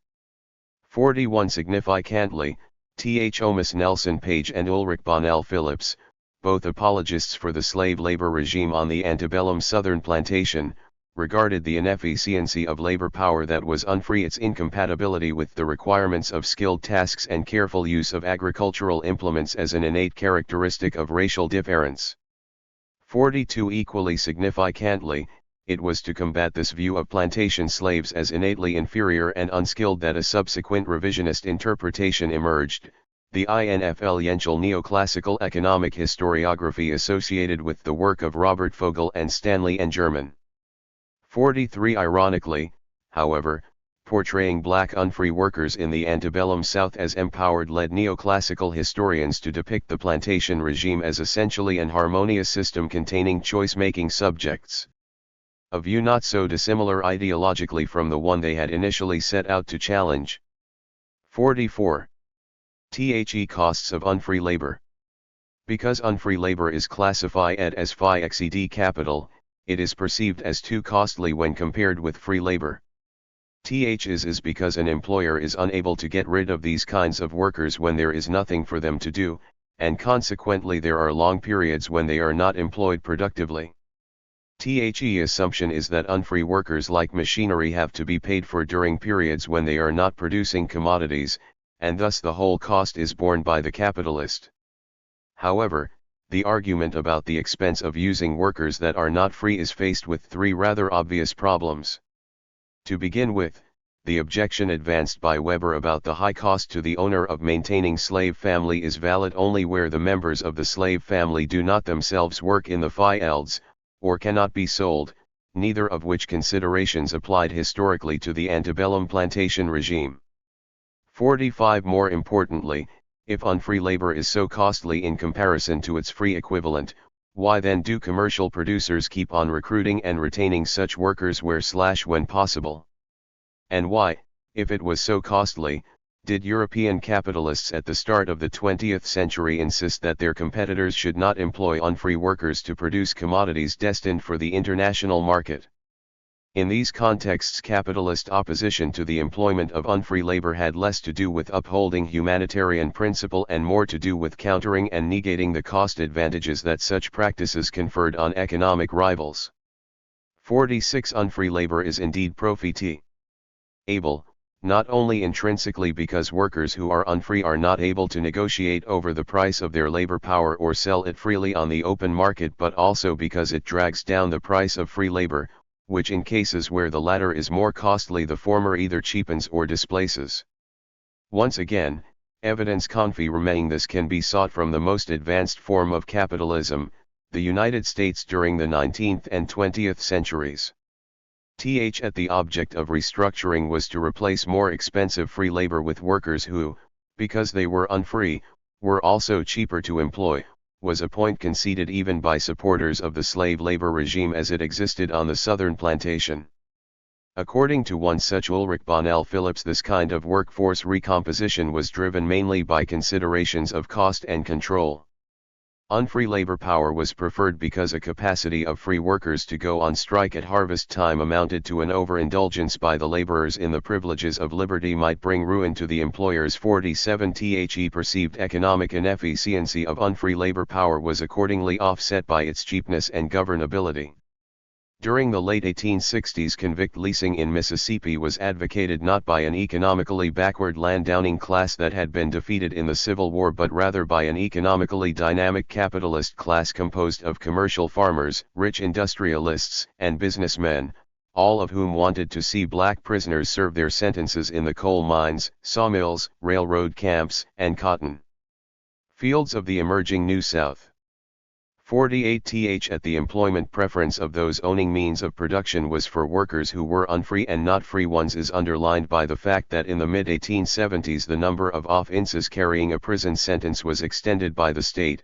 41 Significantly, Thomas Nelson Page and Ulrich Bonnell Phillips, both apologists for the slave labor regime on the antebellum southern plantation, regarded the inefficiency of labor power that was unfree, its incompatibility with the requirements of skilled tasks and careful use of agricultural implements as an innate characteristic of racial difference. 42 Equally significantly, it was to combat this view of plantation slaves as innately inferior and unskilled that a subsequent revisionist interpretation emerged, the influential neoclassical economic historiography associated with the work of Robert Fogel and Stanley N. German. 43 Ironically, however, portraying black unfree workers in the antebellum South as empowered led neoclassical historians to depict the plantation regime as essentially an harmonious system containing choice-making subjects. A view not so dissimilar ideologically from the one they had initially set out to challenge. 44. The costs of unfree labor. Because unfree labor is classified as phi exceed capital, it is perceived as too costly when compared with free labor. Is because an employer is unable to get rid of these kinds of workers when there is nothing for them to do, and consequently there are long periods when they are not employed productively. The assumption is that unfree workers like machinery have to be paid for during periods when they are not producing commodities, and thus the whole cost is borne by the capitalist. However, the argument about the expense of using workers that are not free is faced with three rather obvious problems. To begin with, the objection advanced by Weber about the high cost to the owner of maintaining slave family is valid only where the members of the slave family do not themselves work in the fields, or cannot be sold, neither of which considerations applied historically to the antebellum plantation regime. 45 More importantly, if unfree labor is so costly in comparison to its free equivalent, why then do commercial producers keep on recruiting and retaining such workers when possible? And why, if it was so costly, did European capitalists at the start of the 20th century insist that their competitors should not employ unfree workers to produce commodities destined for the international market? In these contexts, capitalist opposition to the employment of unfree labor had less to do with upholding humanitarian principle and more to do with countering and negating the cost advantages that such practices conferred on economic rivals. 46 Unfree labor is indeed profitable, not only intrinsically because workers who are unfree are not able to negotiate over the price of their labor power or sell it freely on the open market, but also because it drags down the price of free labor, which in cases where the latter is more costly the former either cheapens or displaces. Once again, evidence confirming this can be sought from the most advanced form of capitalism, the United States during the 19th and 20th centuries. The object of restructuring was to replace more expensive free labor with workers who, because they were unfree, were also cheaper to employ, was a point conceded even by supporters of the slave labor regime as it existed on the southern plantation. According to one such Ulrich Bonnell Phillips, this kind of workforce recomposition was driven mainly by considerations of cost and control. Unfree labor power was preferred because a capacity of free workers to go on strike at harvest time amounted to an overindulgence by the laborers in the privileges of liberty might bring ruin to the employers. 47 The perceived economic inefficiency of unfree labor power was accordingly offset by its cheapness and governability. During the late 1860s, convict leasing in Mississippi was advocated not by an economically backward landowning class that had been defeated in the Civil War, but rather by an economically dynamic capitalist class composed of commercial farmers, rich industrialists, and businessmen, all of whom wanted to see black prisoners serve their sentences in the coal mines, sawmills, railroad camps, and cotton fields of the emerging New South. 48 At the employment preference of those owning means of production was for workers who were unfree and not free ones is underlined by the fact that in the mid-1870s the number of offenses carrying a prison sentence was extended by the state,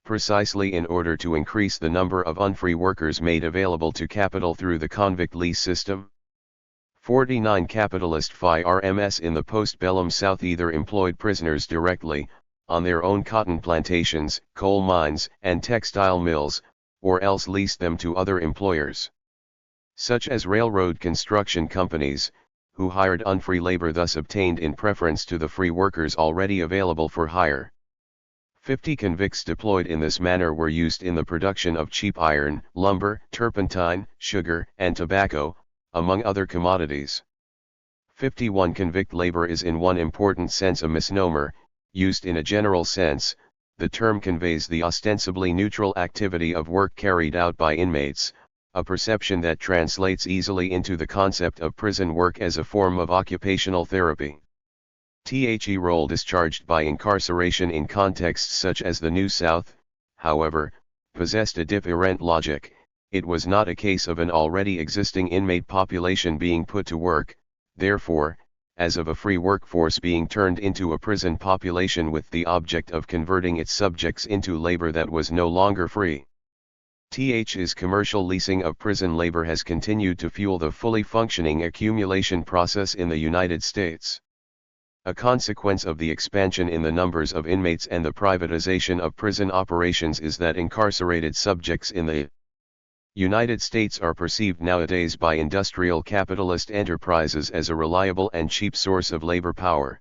precisely in order to increase the number of unfree workers made available to capital through the convict lease system. 49 Capitalist firms in the postbellum South either employed prisoners directly, on their own cotton plantations, coal mines, and textile mills, or else leased them to other employers, such as railroad construction companies, who hired unfree labor, thus obtained in preference to the free workers already available for hire. 50 Convicts deployed in this manner were used in the production of cheap iron, lumber, turpentine, sugar, and tobacco, among other commodities. 51 Convict labor is in one important sense a misnomer. Used in a general sense, the term conveys the ostensibly neutral activity of work carried out by inmates, a perception that translates easily into the concept of prison work as a form of occupational therapy. The role discharged by incarceration in contexts such as the New South, however, possessed a different logic. It was not a case of an already existing inmate population being put to work, therefore, as of a free workforce being turned into a prison population with the object of converting its subjects into labor that was no longer free. Th's commercial leasing of prison labor has continued to fuel the fully functioning accumulation process in the United States. A consequence of the expansion in the numbers of inmates and the privatization of prison operations is that incarcerated subjects in the United States are perceived nowadays by industrial capitalist enterprises as a reliable and cheap source of labor power.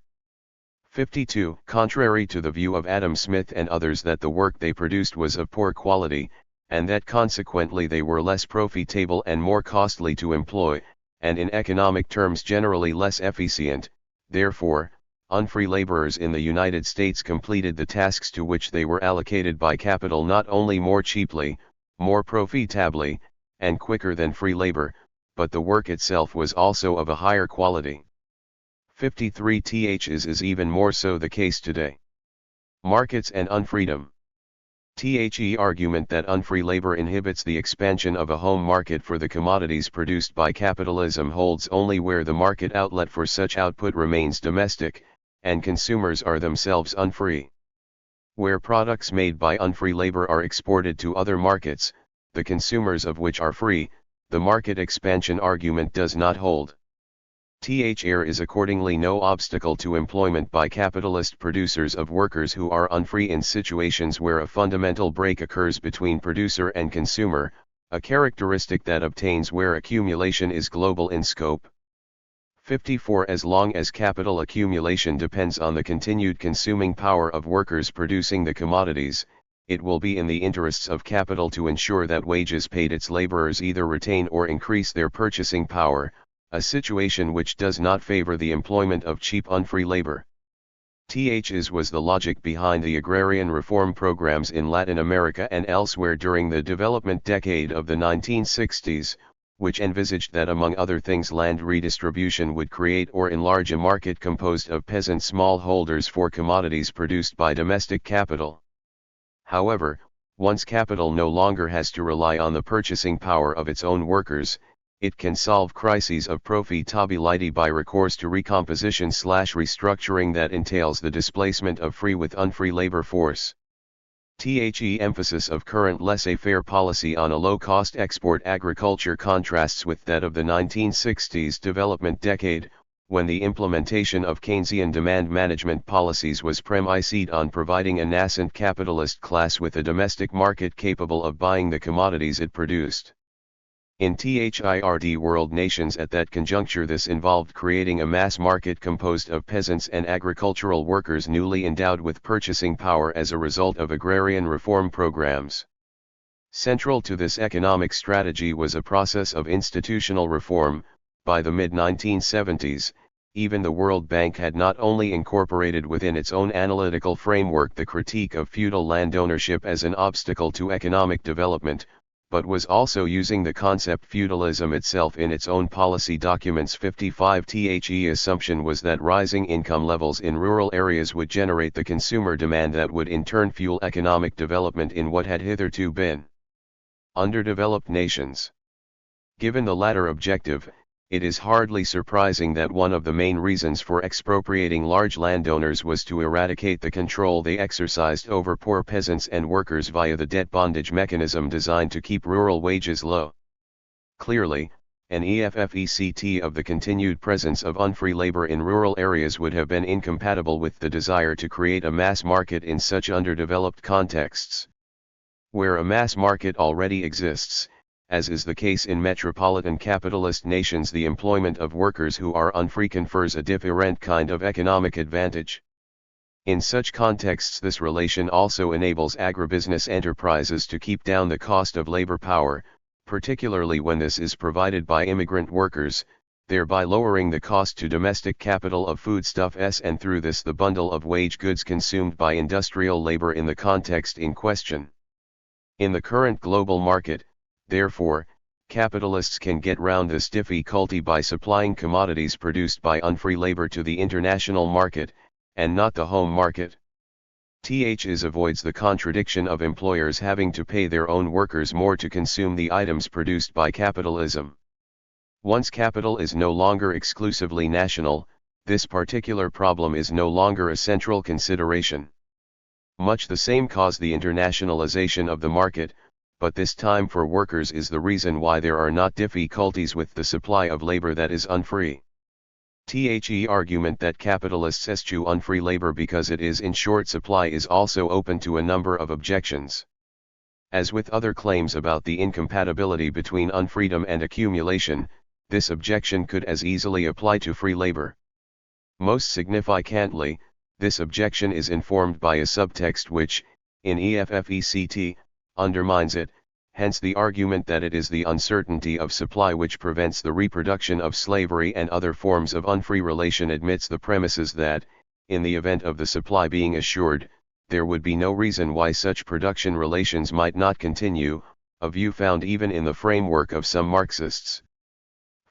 52 Contrary to the view of Adam Smith and others that the work they produced was of poor quality, and that consequently they were less profitable and more costly to employ, and in economic terms generally less efficient, therefore, unfree laborers in the United States completed the tasks to which they were allocated by capital not only more cheaply, more profitably, and quicker than free labor, but the work itself was also of a higher quality. 53 Ths is even more so the case today. Markets and unfreedom. The argument that unfree labor inhibits the expansion of a home market for the commodities produced by capitalism holds only where the market outlet for such output remains domestic, and consumers are themselves unfree. Where products made by unfree labor are exported to other markets, the consumers of which are free, the market expansion argument does not hold. There is accordingly no obstacle to employment by capitalist producers of workers who are unfree in situations where a fundamental break occurs between producer and consumer, a characteristic that obtains where accumulation is global in scope. 54 As long as capital accumulation depends on the continued consuming power of workers producing the commodities, it will be in the interests of capital to ensure that wages paid its laborers either retain or increase their purchasing power, a situation which does not favor the employment of cheap unfree labor. Th's was the logic behind the agrarian reform programs in Latin America and elsewhere during the development decade of the 1960s, which envisaged that among other things land redistribution would create or enlarge a market composed of peasant smallholders for commodities produced by domestic capital. However, once capital no longer has to rely on the purchasing power of its own workers, it can solve crises of profitability by recourse to recomposition/restructuring that entails the displacement of free with unfree labor force. The emphasis of current laissez-faire policy on a low-cost export agriculture contrasts with that of the 1960s development decade, when the implementation of Keynesian demand management policies was premised on providing a nascent capitalist class with a domestic market capable of buying the commodities it produced. In THIRD world nations at that conjuncture, this involved creating a mass market composed of peasants and agricultural workers newly endowed with purchasing power as a result of agrarian reform programs. Central to this economic strategy was a process of institutional reform. By the mid-1970s, even the World Bank had not only incorporated within its own analytical framework the critique of feudal land ownership as an obstacle to economic development, but was also using the concept feudalism itself in its own policy documents. 55 The assumption was that rising income levels in rural areas would generate the consumer demand that would in turn fuel economic development in what had hitherto been underdeveloped nations. Given the latter objective, it is hardly surprising that one of the main reasons for expropriating large landowners was to eradicate the control they exercised over poor peasants and workers via the debt bondage mechanism designed to keep rural wages low. Clearly, an effect of the continued presence of unfree labor in rural areas would have been incompatible with the desire to create a mass market in such underdeveloped contexts. Where a mass market already exists, as is the case in metropolitan capitalist nations, the employment of workers who are unfree confers a different kind of economic advantage. In such contexts, this relation also enables agribusiness enterprises to keep down the cost of labor power, particularly when this is provided by immigrant workers, thereby lowering the cost to domestic capital of foodstuffs and through this the bundle of wage goods consumed by industrial labor in the context in question. In the current global market, therefore, capitalists can get round this difficulty by supplying commodities produced by unfree labor to the international market, and not the home market. This avoids the contradiction of employers having to pay their own workers more to consume the items produced by capitalism. Once capital is no longer exclusively national, this particular problem is no longer a central consideration. Much the same caused the internationalization of the market, but this time for workers is the reason why there are not difficulties with the supply of labor that is unfree. The argument that capitalists eschew unfree labor because it is in short supply is also open to a number of objections. As with other claims about the incompatibility between unfreedom and accumulation, this objection could as easily apply to free labor. Most significantly, this objection is informed by a subtext which, in effect, undermines it, hence the argument that it is the uncertainty of supply which prevents the reproduction of slavery and other forms of unfree relation admits the premises that, in the event of the supply being assured, there would be no reason why such production relations might not continue, a view found even in the framework of some Marxists.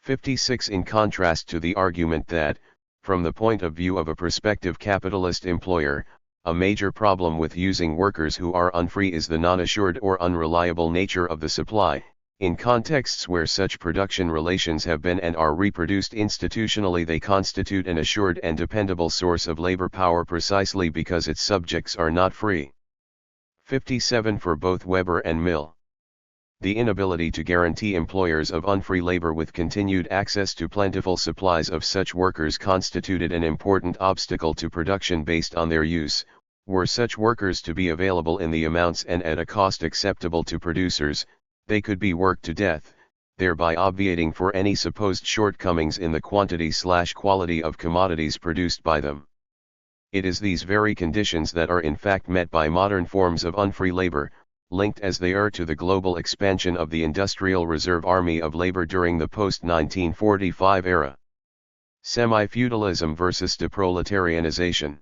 56 In contrast to the argument that, from the point of view of a prospective capitalist employer, a major problem with using workers who are unfree is the non-assured or unreliable nature of the supply, in contexts where such production relations have been and are reproduced institutionally they constitute an assured and dependable source of labor power precisely because its subjects are not free. 57 For both Weber and Mill, the inability to guarantee employers of unfree labor with continued access to plentiful supplies of such workers constituted an important obstacle to production based on their use. Were such workers to be available in the amounts and at a cost acceptable to producers, they could be worked to death, thereby obviating for any supposed shortcomings in the quantity/quality of commodities produced by them. It is these very conditions that are in fact met by modern forms of unfree labor, linked as they are to the global expansion of the industrial reserve army of labor during the post-1945 era. Semi-feudalism versus deproletarianization.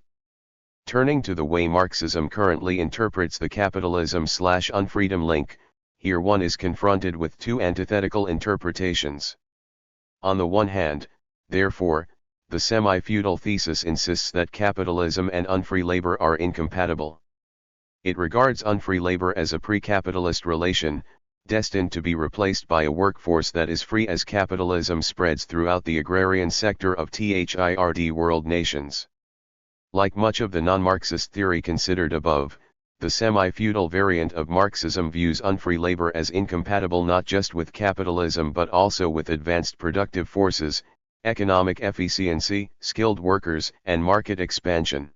Turning to the way Marxism currently interprets the capitalism/unfreedom link, here one is confronted with two antithetical interpretations. On the one hand, therefore, the semi-feudal thesis insists that capitalism and unfree labor are incompatible. It regards unfree labor as a pre-capitalist relation, destined to be replaced by a workforce that is free as capitalism spreads throughout the agrarian sector of THIRD world nations. Like much of the non-Marxist theory considered above, the semi-feudal variant of Marxism views unfree labor as incompatible not just with capitalism but also with advanced productive forces, economic efficiency, skilled workers, and market expansion.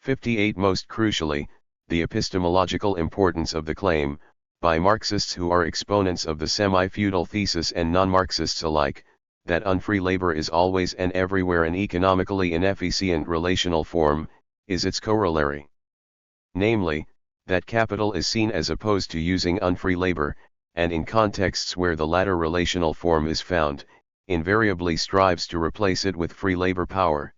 58. Most crucially, the epistemological importance of the claim, by Marxists who are exponents of the semi-feudal thesis and non-Marxists alike, that unfree labor is always and everywhere an economically inefficient relational form, is its corollary. Namely, that capital is seen as opposed to using unfree labor, and in contexts where the latter relational form is found, invariably strives to replace it with free labor power.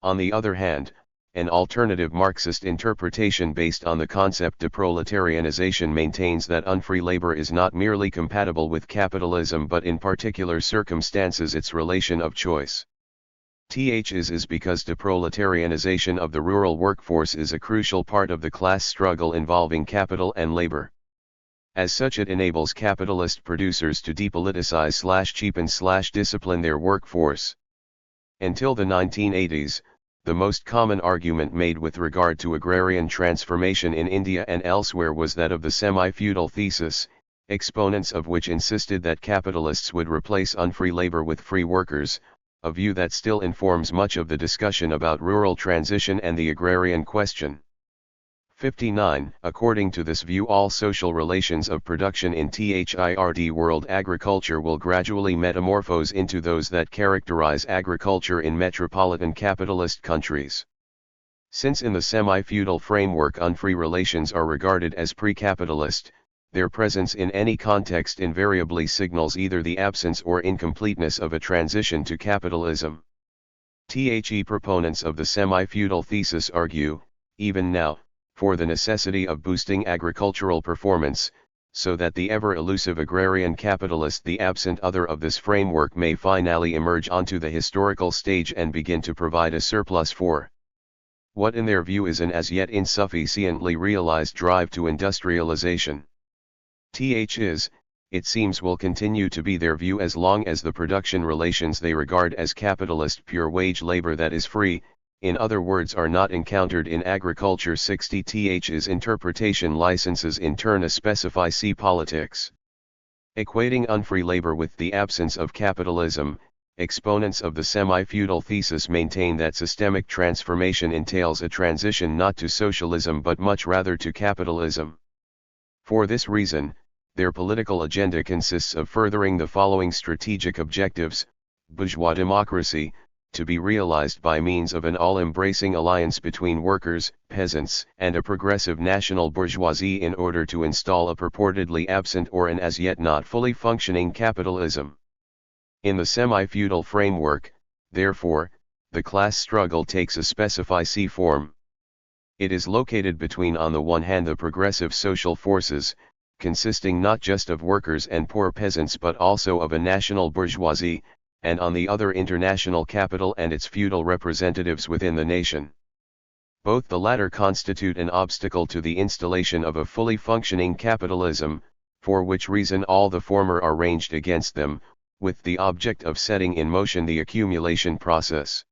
On the other hand, an alternative Marxist interpretation based on the concept deproletarianization maintains that unfree labor is not merely compatible with capitalism but in particular circumstances its relation of choice. Is because deproletarianization of the rural workforce is a crucial part of the class struggle involving capital and labor. As such, it enables capitalist producers to depoliticize/cheapen/discipline their workforce. Until the 1980s, the most common argument made with regard to agrarian transformation in India and elsewhere was that of the semi-feudal thesis, exponents of which insisted that capitalists would replace unfree labor with free workers, a view that still informs much of the discussion about rural transition and the agrarian question. 59. According to this view, all social relations of production in third-world agriculture will gradually metamorphose into those that characterize agriculture in metropolitan capitalist countries. Since in the semi-feudal framework unfree relations are regarded as pre-capitalist, their presence in any context invariably signals either the absence or incompleteness of a transition to capitalism. Proponents of the semi-feudal thesis argue, even now, for the necessity of boosting agricultural performance, so that the ever-elusive agrarian capitalist, the absent other of this framework, may finally emerge onto the historical stage and begin to provide a surplus for what in their view is an as yet insufficiently realized drive to industrialization. It seems will continue to be their view as long as the production relations they regard as capitalist pure wage labor that is free, in other words, are not encountered in agriculture. 60. Th's interpretation licenses in turn a specify see politics. Equating unfree labor with the absence of capitalism, exponents of the semi-feudal thesis maintain that systemic transformation entails a transition not to socialism but much rather to capitalism. For this reason, their political agenda consists of furthering the following strategic objectives: bourgeois democracy, to be realized by means of an all-embracing alliance between workers, peasants, and a progressive national bourgeoisie in order to install a purportedly absent or an as yet not fully functioning capitalism. In the semi-feudal framework, therefore, the class struggle takes a specify see form. It is located between on the one hand the progressive social forces, consisting not just of workers and poor peasants but also of a national bourgeoisie, and on the other international capital and its feudal representatives within the nation. Both the latter constitute an obstacle to the installation of a fully functioning capitalism, for which reason all the former are ranged against them, with the object of setting in motion the accumulation process.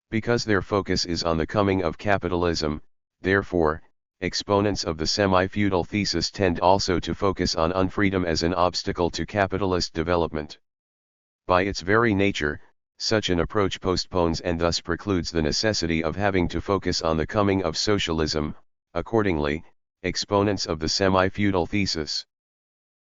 Because their focus is on the coming of capitalism, therefore, exponents of the semi-feudal thesis tend also to focus on unfreedom as an obstacle to capitalist development. By its very nature, such an approach postpones and thus precludes the necessity of having to focus on the coming of socialism. Accordingly, exponents of the semi-feudal thesis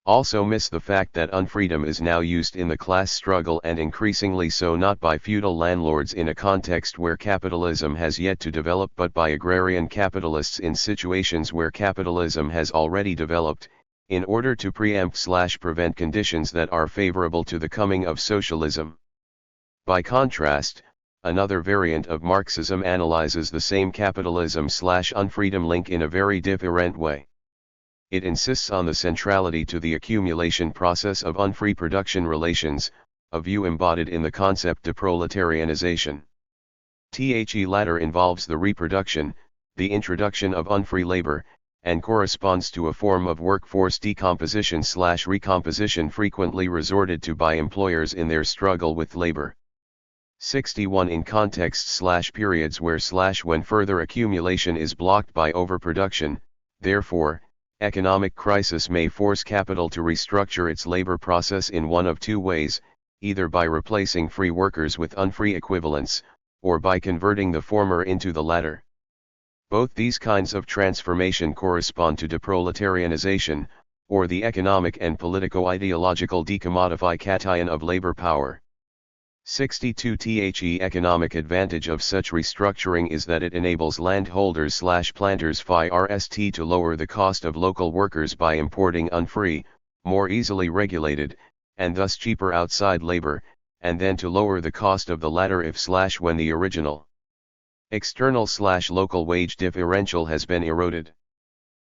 also miss the fact that unfreedom is now used in the class struggle, and increasingly so not by feudal landlords in a context where capitalism has yet to develop but by agrarian capitalists in situations where capitalism has already developed, in order to preempt/prevent conditions that are favorable to the coming of socialism. By contrast, another variant of Marxism analyzes the same capitalism/unfreedom link in a very different way. It insists on the centrality to the accumulation process of unfree production relations, a view embodied in the concept deproletarianization. The latter involves the reproduction, the introduction of unfree labor, and corresponds to a form of workforce decomposition/recomposition frequently resorted to by employers in their struggle with labor. 61. In contexts/periods where/when further accumulation is blocked by overproduction, therefore, economic crisis may force capital to restructure its labor process in one of two ways, either by replacing free workers with unfree equivalents, or by converting the former into the latter. Both these kinds of transformation correspond to deproletarianization, or the economic and politico-ideological decommodification of labor power. 62 The economic advantage of such restructuring is that it enables landholders/planters FIRST to lower the cost of local workers by importing unfree, more easily regulated, and thus cheaper outside labor, and then to lower the cost of the latter if/when the original external/local wage differential has been eroded.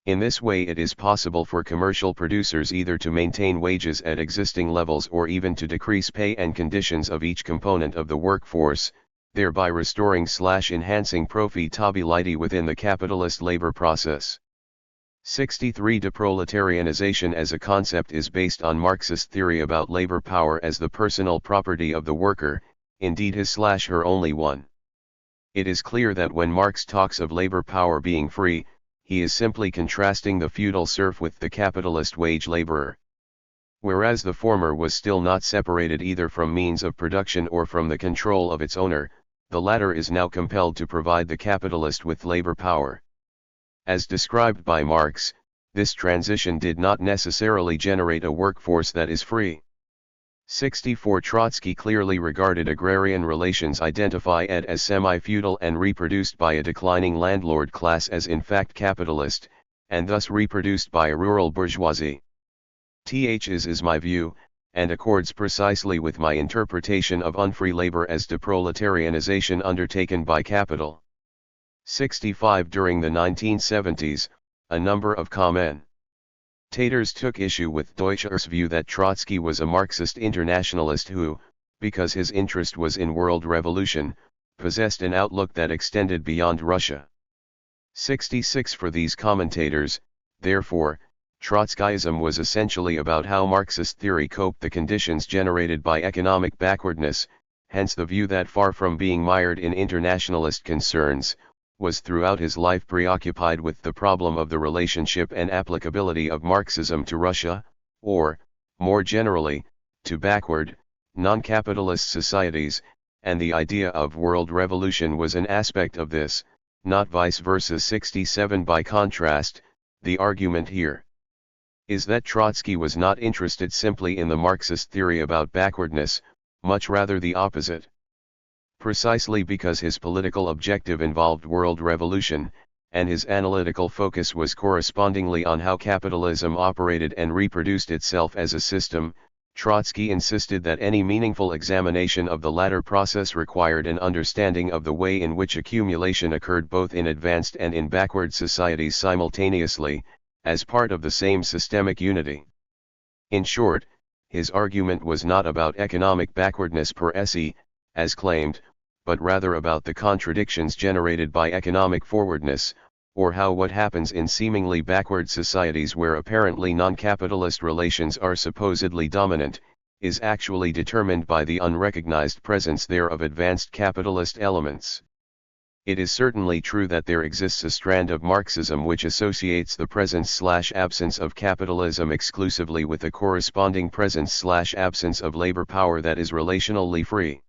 In this way it is possible for commercial producers either to maintain wages at existing levels or even to decrease pay and conditions of each component of the workforce, thereby restoring/enhancing profitability within the capitalist labor process. 63 Deproletarianization as a concept is based on Marxist theory about labor power as the personal property of the worker, indeed his/her only one. It is clear that when Marx talks of labor power being free, he is simply contrasting the feudal serf with the capitalist wage laborer. Whereas the former was still not separated either from means of production or from the control of its owner, the latter is now compelled to provide the capitalist with labor power. As described by Marx, this transition did not necessarily generate a workforce that is free. 64 Trotsky clearly regarded agrarian relations identified as semi-feudal and reproduced by a declining landlord class as in fact capitalist, and thus reproduced by a rural bourgeoisie. Is my view, and accords precisely with my interpretation of unfree labor as deproletarianization undertaken by capital. 65 During the 1970s, a number of commentators took issue with Deutscher's view that Trotsky was a Marxist internationalist who, because his interest was in world revolution, possessed an outlook that extended beyond Russia. 66 For these commentators, therefore, Trotskyism was essentially about how Marxist theory coped the conditions generated by economic backwardness, hence the view that far from being mired in internationalist concerns, was throughout his life preoccupied with the problem of the relationship and applicability of Marxism to Russia, or, more generally, to backward, non-capitalist societies, and the idea of world revolution was an aspect of this, not vice versa. 67 By contrast, the argument here is that Trotsky was not interested simply in the Marxist theory about backwardness, much rather the opposite. Precisely because his political objective involved world revolution, and his analytical focus was correspondingly on how capitalism operated and reproduced itself as a system, Trotsky insisted that any meaningful examination of the latter process required an understanding of the way in which accumulation occurred both in advanced and in backward societies simultaneously, as part of the same systemic unity. In short, his argument was not about economic backwardness per se, as claimed, but rather about the contradictions generated by economic forwardness, or how what happens in seemingly backward societies where apparently non-capitalist relations are supposedly dominant, is actually determined by the unrecognized presence there of advanced capitalist elements. It is certainly true that there exists a strand of Marxism which associates the presence/absence of capitalism exclusively with a corresponding presence/absence of labor power that is relationally free.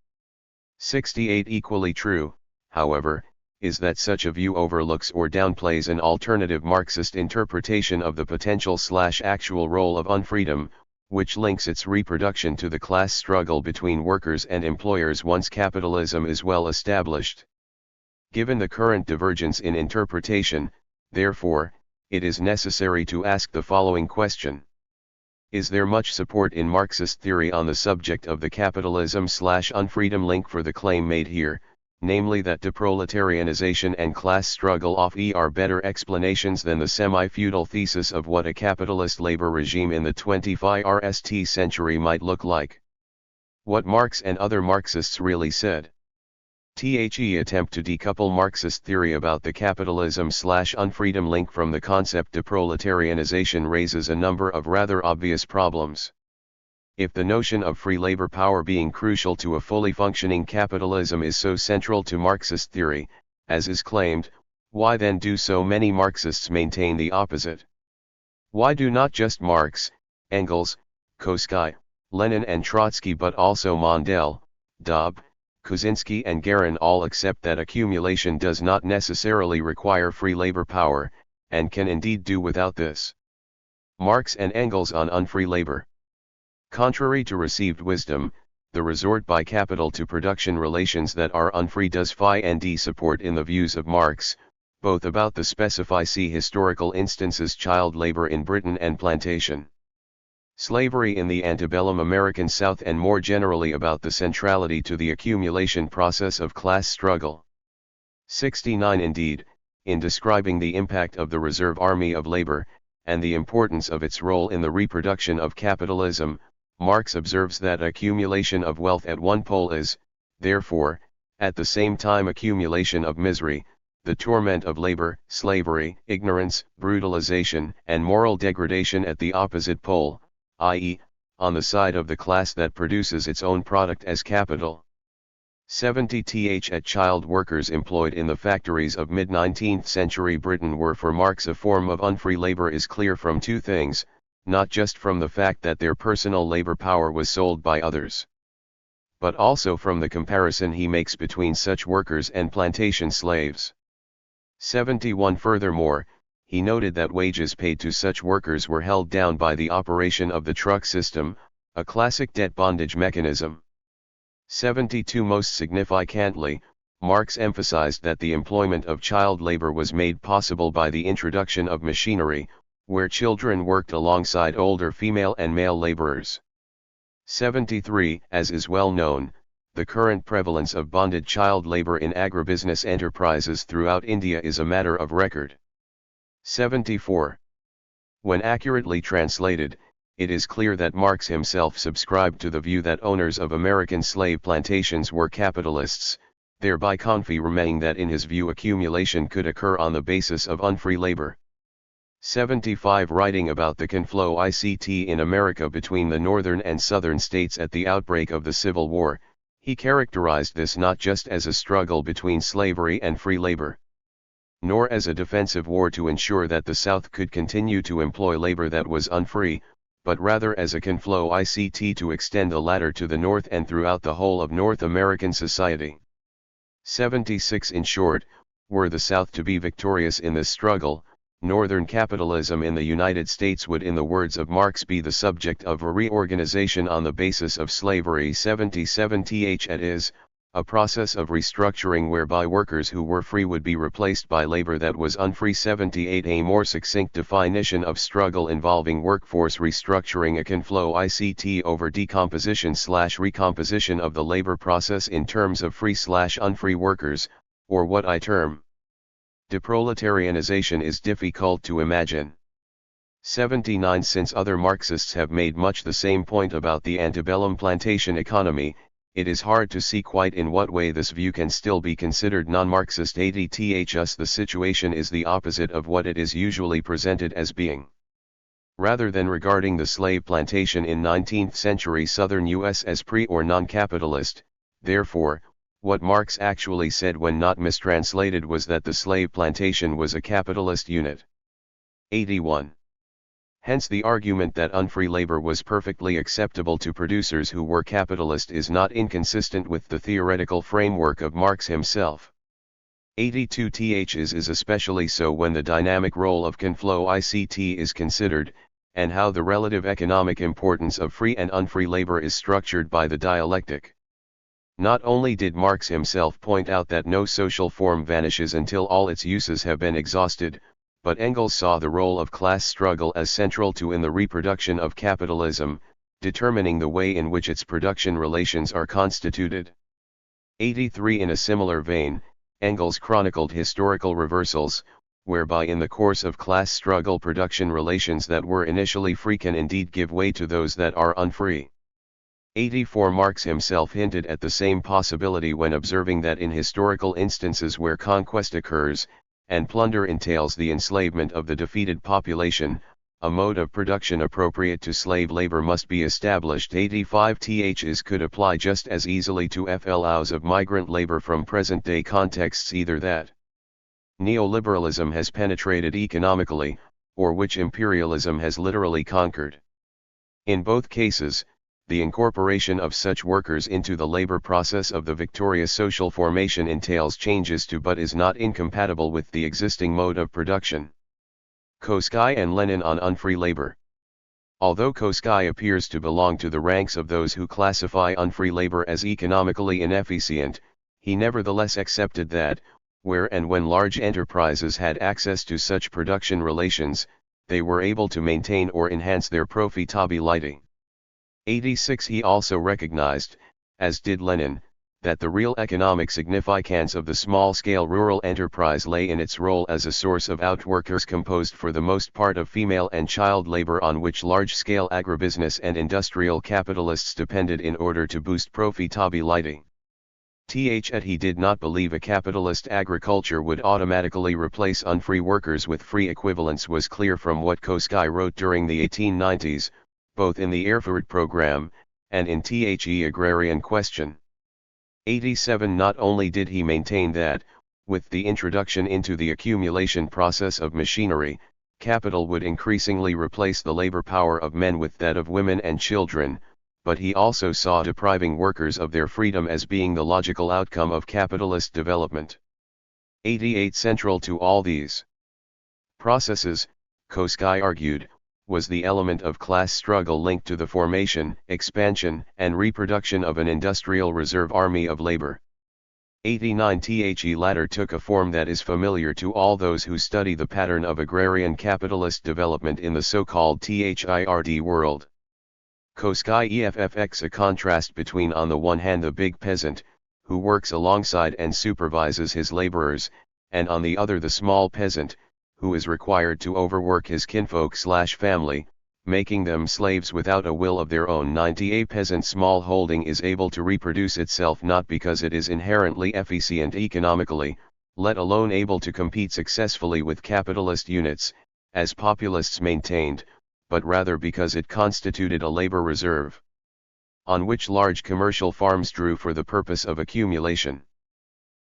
68 Equally true, however, is that such a view overlooks or downplays an alternative Marxist interpretation of the potential/actual role of unfreedom, which links its reproduction to the class struggle between workers and employers once capitalism is well established. Given the current divergence in interpretation, therefore, it is necessary to ask the following question. Is there much support in Marxist theory on the subject of the capitalism/unfreedom link for the claim made here, namely that deproletarianization and class struggle are better explanations than the semi-feudal thesis of what a capitalist labor regime in the 21st century might look like? What Marx and other Marxists really said. The attempt to decouple Marxist theory about the capitalism/unfreedom link from the concept deproletarianization raises a number of rather obvious problems. If the notion of free labor power being crucial to a fully functioning capitalism is so central to Marxist theory, as is claimed, why then do so many Marxists maintain the opposite? Why do not just Marx, Engels, Kautsky, Lenin and Trotsky, but also Mondale, Dobb, Kuczynski and Garin all accept that accumulation does not necessarily require free labor power, and can indeed do without this. Marx and Engels on unfree labor. Contrary to received wisdom, the resort by capital to production relations that are unfree does find support in the views of Marx, both about the specify see historical instances child labor in Britain and plantation slavery in the antebellum American South, and more generally about the centrality to the accumulation process of class struggle. 69 Indeed, in describing the impact of the reserve army of labor, and the importance of its role in the reproduction of capitalism, Marx observes that accumulation of wealth at one pole is, therefore, at the same time accumulation of misery, the torment of labor, slavery, ignorance, brutalization, and moral degradation at the opposite pole, i.e., on the side of the class that produces its own product as capital. 70th at child workers employed in the factories of mid-19th century Britain were for Marx a form of unfree labor is clear from two things, not just from the fact that their personal labor power was sold by others, but also from the comparison he makes between such workers and plantation slaves. 71 Furthermore, he noted that wages paid to such workers were held down by the operation of the truck system, a classic debt bondage mechanism. 72 Most significantly, Marx emphasized that the employment of child labor was made possible by the introduction of machinery, where children worked alongside older female and male laborers. 73 As is well known, the current prevalence of bonded child labor in agribusiness enterprises throughout India is a matter of record. 74. When accurately translated, it is clear that Marx himself subscribed to the view that owners of American slave plantations were capitalists, thereby confirming that in his view accumulation could occur on the basis of unfree labor. 75 Writing about the conflict in America between the northern and southern states at the outbreak of the Civil War, he characterized this not just as a struggle between slavery and free labor, nor as a defensive war to ensure that the South could continue to employ labor that was unfree, but rather as a conflict to extend the latter to the North and throughout the whole of North American society. 76 In short, were the South to be victorious in this struggle, Northern capitalism in the United States would, in the words of Marx, be the subject of a reorganization on the basis of slavery. 77th It is, a process of restructuring whereby workers who were free would be replaced by labor that was unfree. 78 A more succinct definition of struggle involving workforce restructuring, a conflict over decomposition/recomposition of the labor process in terms of free/unfree workers, or what I term deproletarianization, is difficult to imagine. 79 Since other Marxists have made much the same point about the antebellum plantation economy, it is hard to see quite in what way this view can still be considered non-Marxist. 80th The situation is the opposite of what it is usually presented as being. Rather than regarding the slave plantation in 19th century southern U.S. as pre- or non-capitalist, therefore, what Marx actually said when not mistranslated was that the slave plantation was a capitalist unit. 81. Hence the argument that unfree labor was perfectly acceptable to producers who were capitalist is not inconsistent with the theoretical framework of Marx himself. 82th is especially so when the dynamic role of conflict is considered, and how the relative economic importance of free and unfree labor is structured by the dialectic. Not only did Marx himself point out that no social form vanishes until all its uses have been exhausted, but Engels saw the role of class struggle as central to in the reproduction of capitalism, determining the way in which its production relations are constituted. 83 In a similar vein, Engels chronicled historical reversals, whereby in the course of class struggle production relations that were initially free can indeed give way to those that are unfree. 84 Marx himself hinted at the same possibility when observing that in historical instances where conquest occurs, and plunder entails the enslavement of the defeated population, a mode of production appropriate to slave labor must be established. 85th could apply just as easily to FLOs of migrant labor from present-day contexts, either that neoliberalism has penetrated economically, or which imperialism has literally conquered. In both cases, the incorporation of such workers into the labor process of the victorious social formation entails changes to but is not incompatible with the existing mode of production. Koski and Lenin on unfree labor. Although Koski appears to belong to the ranks of those who classify unfree labor as economically inefficient, he nevertheless accepted that, where and when large enterprises had access to such production relations, they were able to maintain or enhance their profitability. 86 He also recognized, as did Lenin, that the real economic significance of the small-scale rural enterprise lay in its role as a source of outworkers composed for the most part of female and child labor on which large-scale agribusiness and industrial capitalists depended in order to boost profitability. He did not believe a capitalist agriculture would automatically replace unfree workers with free equivalents was clear from what Koski wrote during the 1890s, both in the Erfurt program, and in The Agrarian Question. 87 Not only did he maintain that, with the introduction into the accumulation process of machinery, capital would increasingly replace the labor power of men with that of women and children, but he also saw depriving workers of their freedom as being the logical outcome of capitalist development. 88 Central to all these processes, Koski argued, was the element of class struggle linked to the formation, expansion, and reproduction of an industrial reserve army of labor. 89 The latter took a form that is familiar to all those who study the pattern of agrarian capitalist development in the so-called THIRD world. Koski effects a contrast between on the one hand the big peasant, who works alongside and supervises his laborers, and on the other the small peasant, who is required to overwork his kinfolk/family, making them slaves without a will of their own. 90 A peasant small holding is able to reproduce itself not because it is inherently efficient economically, let alone able to compete successfully with capitalist units, as populists maintained, but rather because it constituted a labor reserve, on which large commercial farms drew for the purpose of accumulation.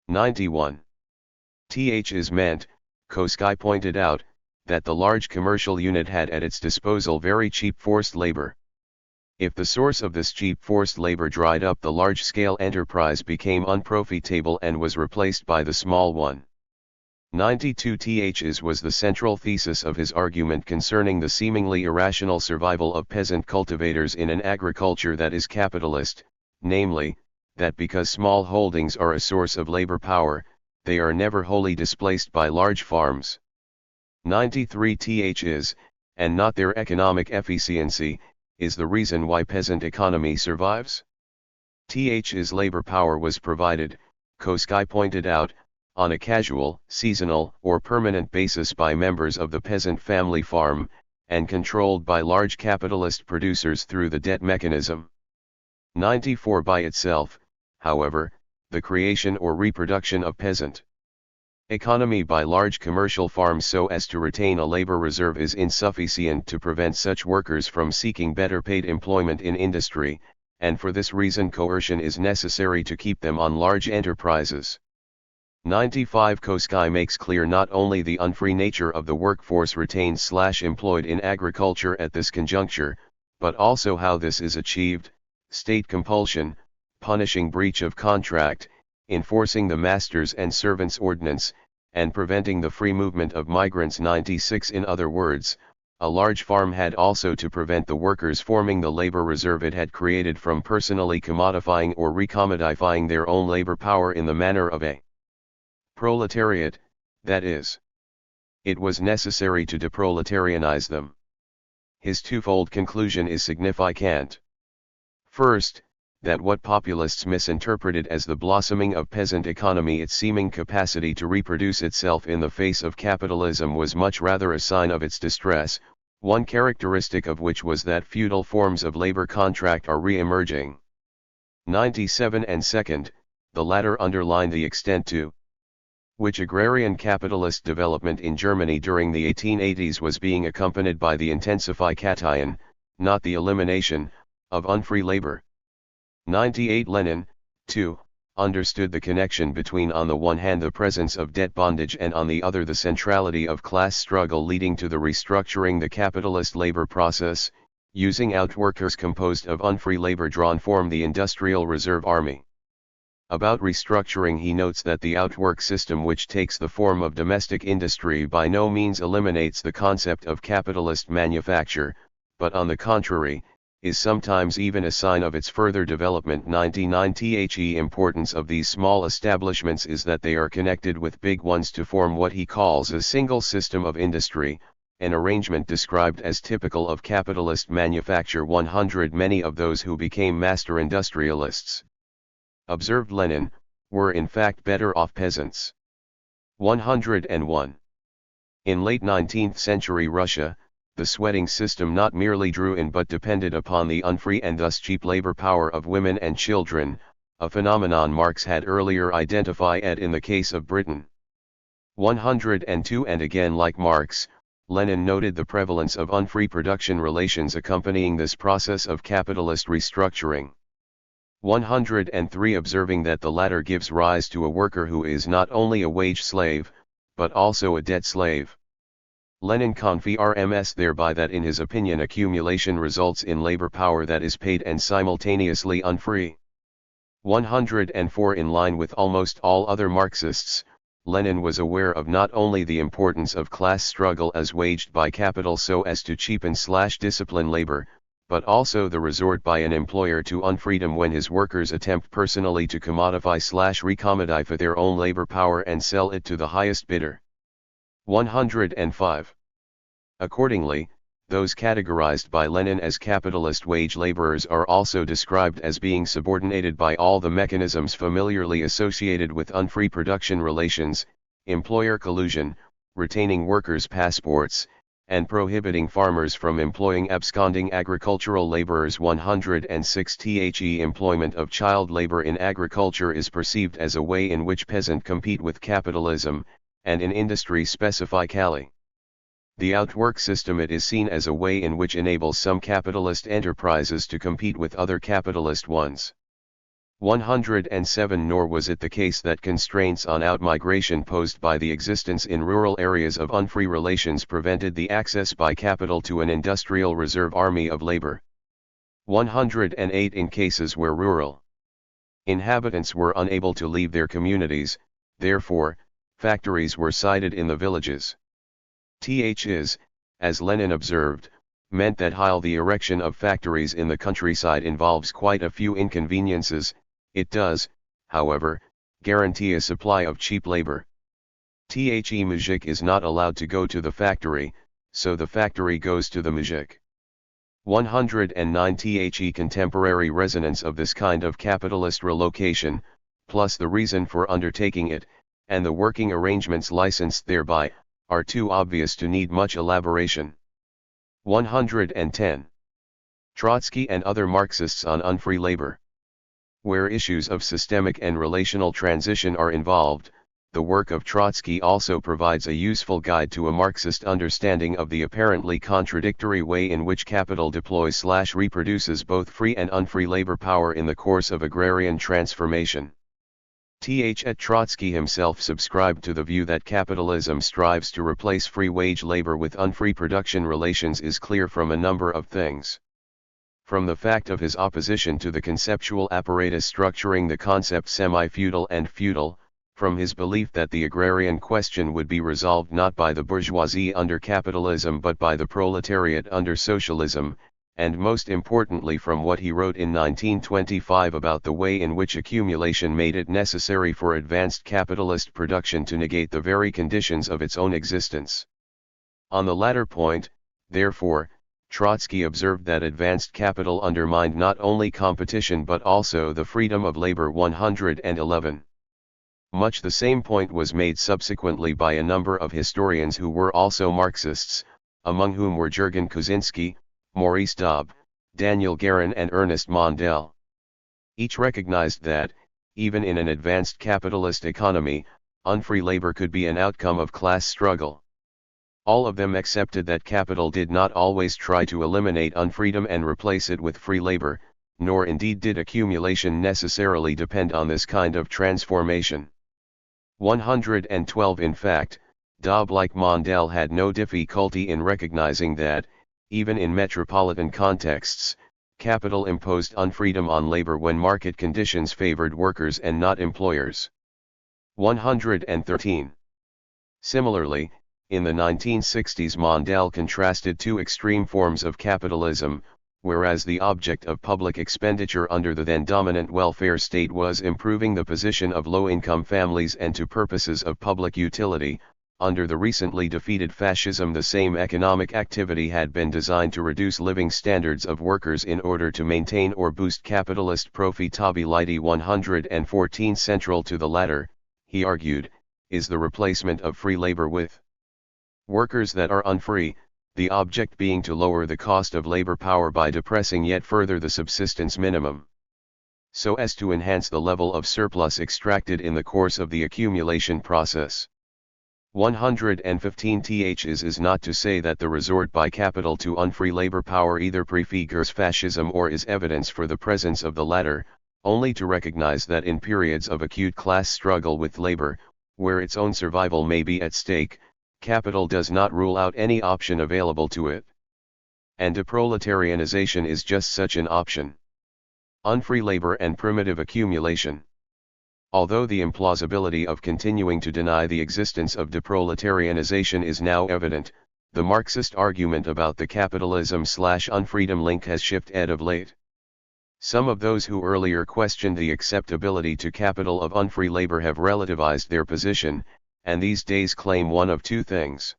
91. Is meant, Koski pointed out, that the large commercial unit had at its disposal very cheap forced labor. If the source of this cheap forced labor dried up, the large-scale enterprise became unprofitable and was replaced by the small one. 92 was the central thesis of his argument concerning the seemingly irrational survival of peasant cultivators in an agriculture that is capitalist, namely, that because small holdings are a source of labor power, they are never wholly displaced by large farms. 93 and not their economic efficiency, is the reason why peasant economy survives. Labor power was provided, Koski pointed out, on a casual, seasonal, or permanent basis by members of the peasant family farm, and controlled by large capitalist producers through the debt mechanism. 94 By itself, however, the creation or reproduction of peasant economy by large commercial farms so as to retain a labor reserve is insufficient to prevent such workers from seeking better paid employment in industry, and for this reason coercion is necessary to keep them on large enterprises. 95 Koski makes clear not only the unfree nature of the workforce retained/employed in agriculture at this conjuncture, but also how this is achieved: state compulsion, punishing breach of contract, enforcing the masters and servants ordinance, and preventing the free movement of migrants. 96 In other words, a large farm had also to prevent the workers forming the labor reserve it had created from personally commodifying or recommodifying their own labor power in the manner of a proletariat, that is, it was necessary to deproletarianize them. His twofold conclusion is significant. First, that what populists misinterpreted as the blossoming of peasant economy, its seeming capacity to reproduce itself in the face of capitalism, was much rather a sign of its distress, one characteristic of which was that feudal forms of labor contract are re-emerging. 97 And second, the latter underlined the extent to which agrarian capitalist development in Germany during the 1880s was being accompanied by the intensification, not the elimination, of unfree labor. 98 Lenin, too, understood the connection between on the one hand the presence of debt bondage and on the other the centrality of class struggle leading to the restructuring the capitalist labor process. using outworkers composed of unfree labor drawn form the Industrial Reserve Army. About restructuring, he notes that the outwork system, which takes the form of domestic industry, by no means eliminates the concept of capitalist manufacture, but on the contrary, is sometimes even a sign of its further development. 99 The importance of these small establishments is that they are connected with big ones to form what he calls a single system of industry, an arrangement described as typical of capitalist manufacture. 100 Many of those who became master industrialists, observed Lenin, were in fact better off peasants. 101. In late 19th century Russia, the sweating system not merely drew in but depended upon the unfree and thus cheap labor power of women and children, a phenomenon Marx had earlier identified in the case of Britain. 102 And again, like Marx, Lenin noted the prevalence of unfree production relations accompanying this process of capitalist restructuring. 103 Observing that the latter gives rise to a worker who is not only a wage slave, but also a debt slave. Lenin confirms thereby that in his opinion accumulation results in labor power that is paid and simultaneously unfree. 104 In line with almost all other Marxists, Lenin was aware of not only the importance of class struggle as waged by capital so as to cheapen/discipline labor, but also the resort by an employer to unfreedom when his workers attempt personally to commodify/recommodify their own labor power and sell it to the highest bidder. 105. Accordingly, those categorized by Lenin as capitalist wage laborers are also described as being subordinated by all the mechanisms familiarly associated with unfree production relations, employer collusion, retaining workers' passports, and prohibiting farmers from employing absconding agricultural laborers. 106 The employment of child labor in agriculture is perceived as a way in which peasants compete with capitalism, and in industry specifically. The outwork system it is seen as a way in which enables some capitalist enterprises to compete with other capitalist ones. 107 Nor was it the case that constraints on outmigration posed by the existence in rural areas of unfree relations prevented the access by capital to an industrial reserve army of labor. 108 In cases where rural inhabitants were unable to leave their communities, therefore, factories were sited in the villages. Is, as Lenin observed, meant that while the erection of factories in the countryside involves quite a few inconveniences, it does, however, guarantee a supply of cheap labor. Muzhik is not allowed to go to the factory, so the factory goes to the muzhik. 109 Contemporary resonance of this kind of capitalist relocation, plus the reason for undertaking it, and the working arrangements licensed thereby, are too obvious to need much elaboration. 110. Trotsky and other Marxists on unfree labor. Where issues of systemic and relational transition are involved, the work of Trotsky also provides a useful guide to a Marxist understanding of the apparently contradictory way in which capital deploys/reproduces both free and unfree labor power in the course of agrarian transformation. Trotsky himself subscribed to the view that capitalism strives to replace free wage labor with unfree production relations is clear from a number of things. From the fact of his opposition to the conceptual apparatus structuring the concept semi-feudal and feudal, from his belief that the agrarian question would be resolved not by the bourgeoisie under capitalism but by the proletariat under socialism, and most importantly from what he wrote in 1925 about the way in which accumulation made it necessary for advanced capitalist production to negate the very conditions of its own existence. On the latter point, therefore, Trotsky observed that advanced capital undermined not only competition but also the freedom of labor. 111. Much the same point was made subsequently by a number of historians who were also Marxists, among whom were Jurgen Kosinski, Maurice Daub, Daniel Guerin and Ernest Mondel. Each recognized that, even in an advanced capitalist economy, unfree labor could be an outcome of class struggle. All of them accepted that capital did not always try to eliminate unfreedom and replace it with free labor, nor indeed did accumulation necessarily depend on this kind of transformation. 112 In fact, Daub like Mondel had no difficulty in recognizing that, even in metropolitan contexts, capital imposed unfreedom on labor when market conditions favored workers and not employers. 113. Similarly, in the 1960s Mondale contrasted two extreme forms of capitalism, whereas the object of public expenditure under the then dominant welfare state was improving the position of low-income families and to purposes of public utility, under the recently defeated fascism the same economic activity had been designed to reduce living standards of workers in order to maintain or boost capitalist profitability. 114. Central to the latter, he argued, is the replacement of free labor with workers that are unfree, the object being to lower the cost of labor power by depressing yet further the subsistence minimum, so as to enhance the level of surplus extracted in the course of the accumulation process. 115. This is not to say that the resort by capital to unfree labor power either prefigures fascism or is evidence for the presence of the latter, only to recognize that in periods of acute class struggle with labor, where its own survival may be at stake, capital does not rule out any option available to it. And deproletarianization is just such an option. Unfree labor and primitive accumulation. Although the implausibility of continuing to deny the existence of deproletarianization is now evident, the Marxist argument about the capitalism/unfreedom link has shifted of late. Some of those who earlier questioned the acceptability to capital of unfree labor have relativized their position, and these days claim one of two things.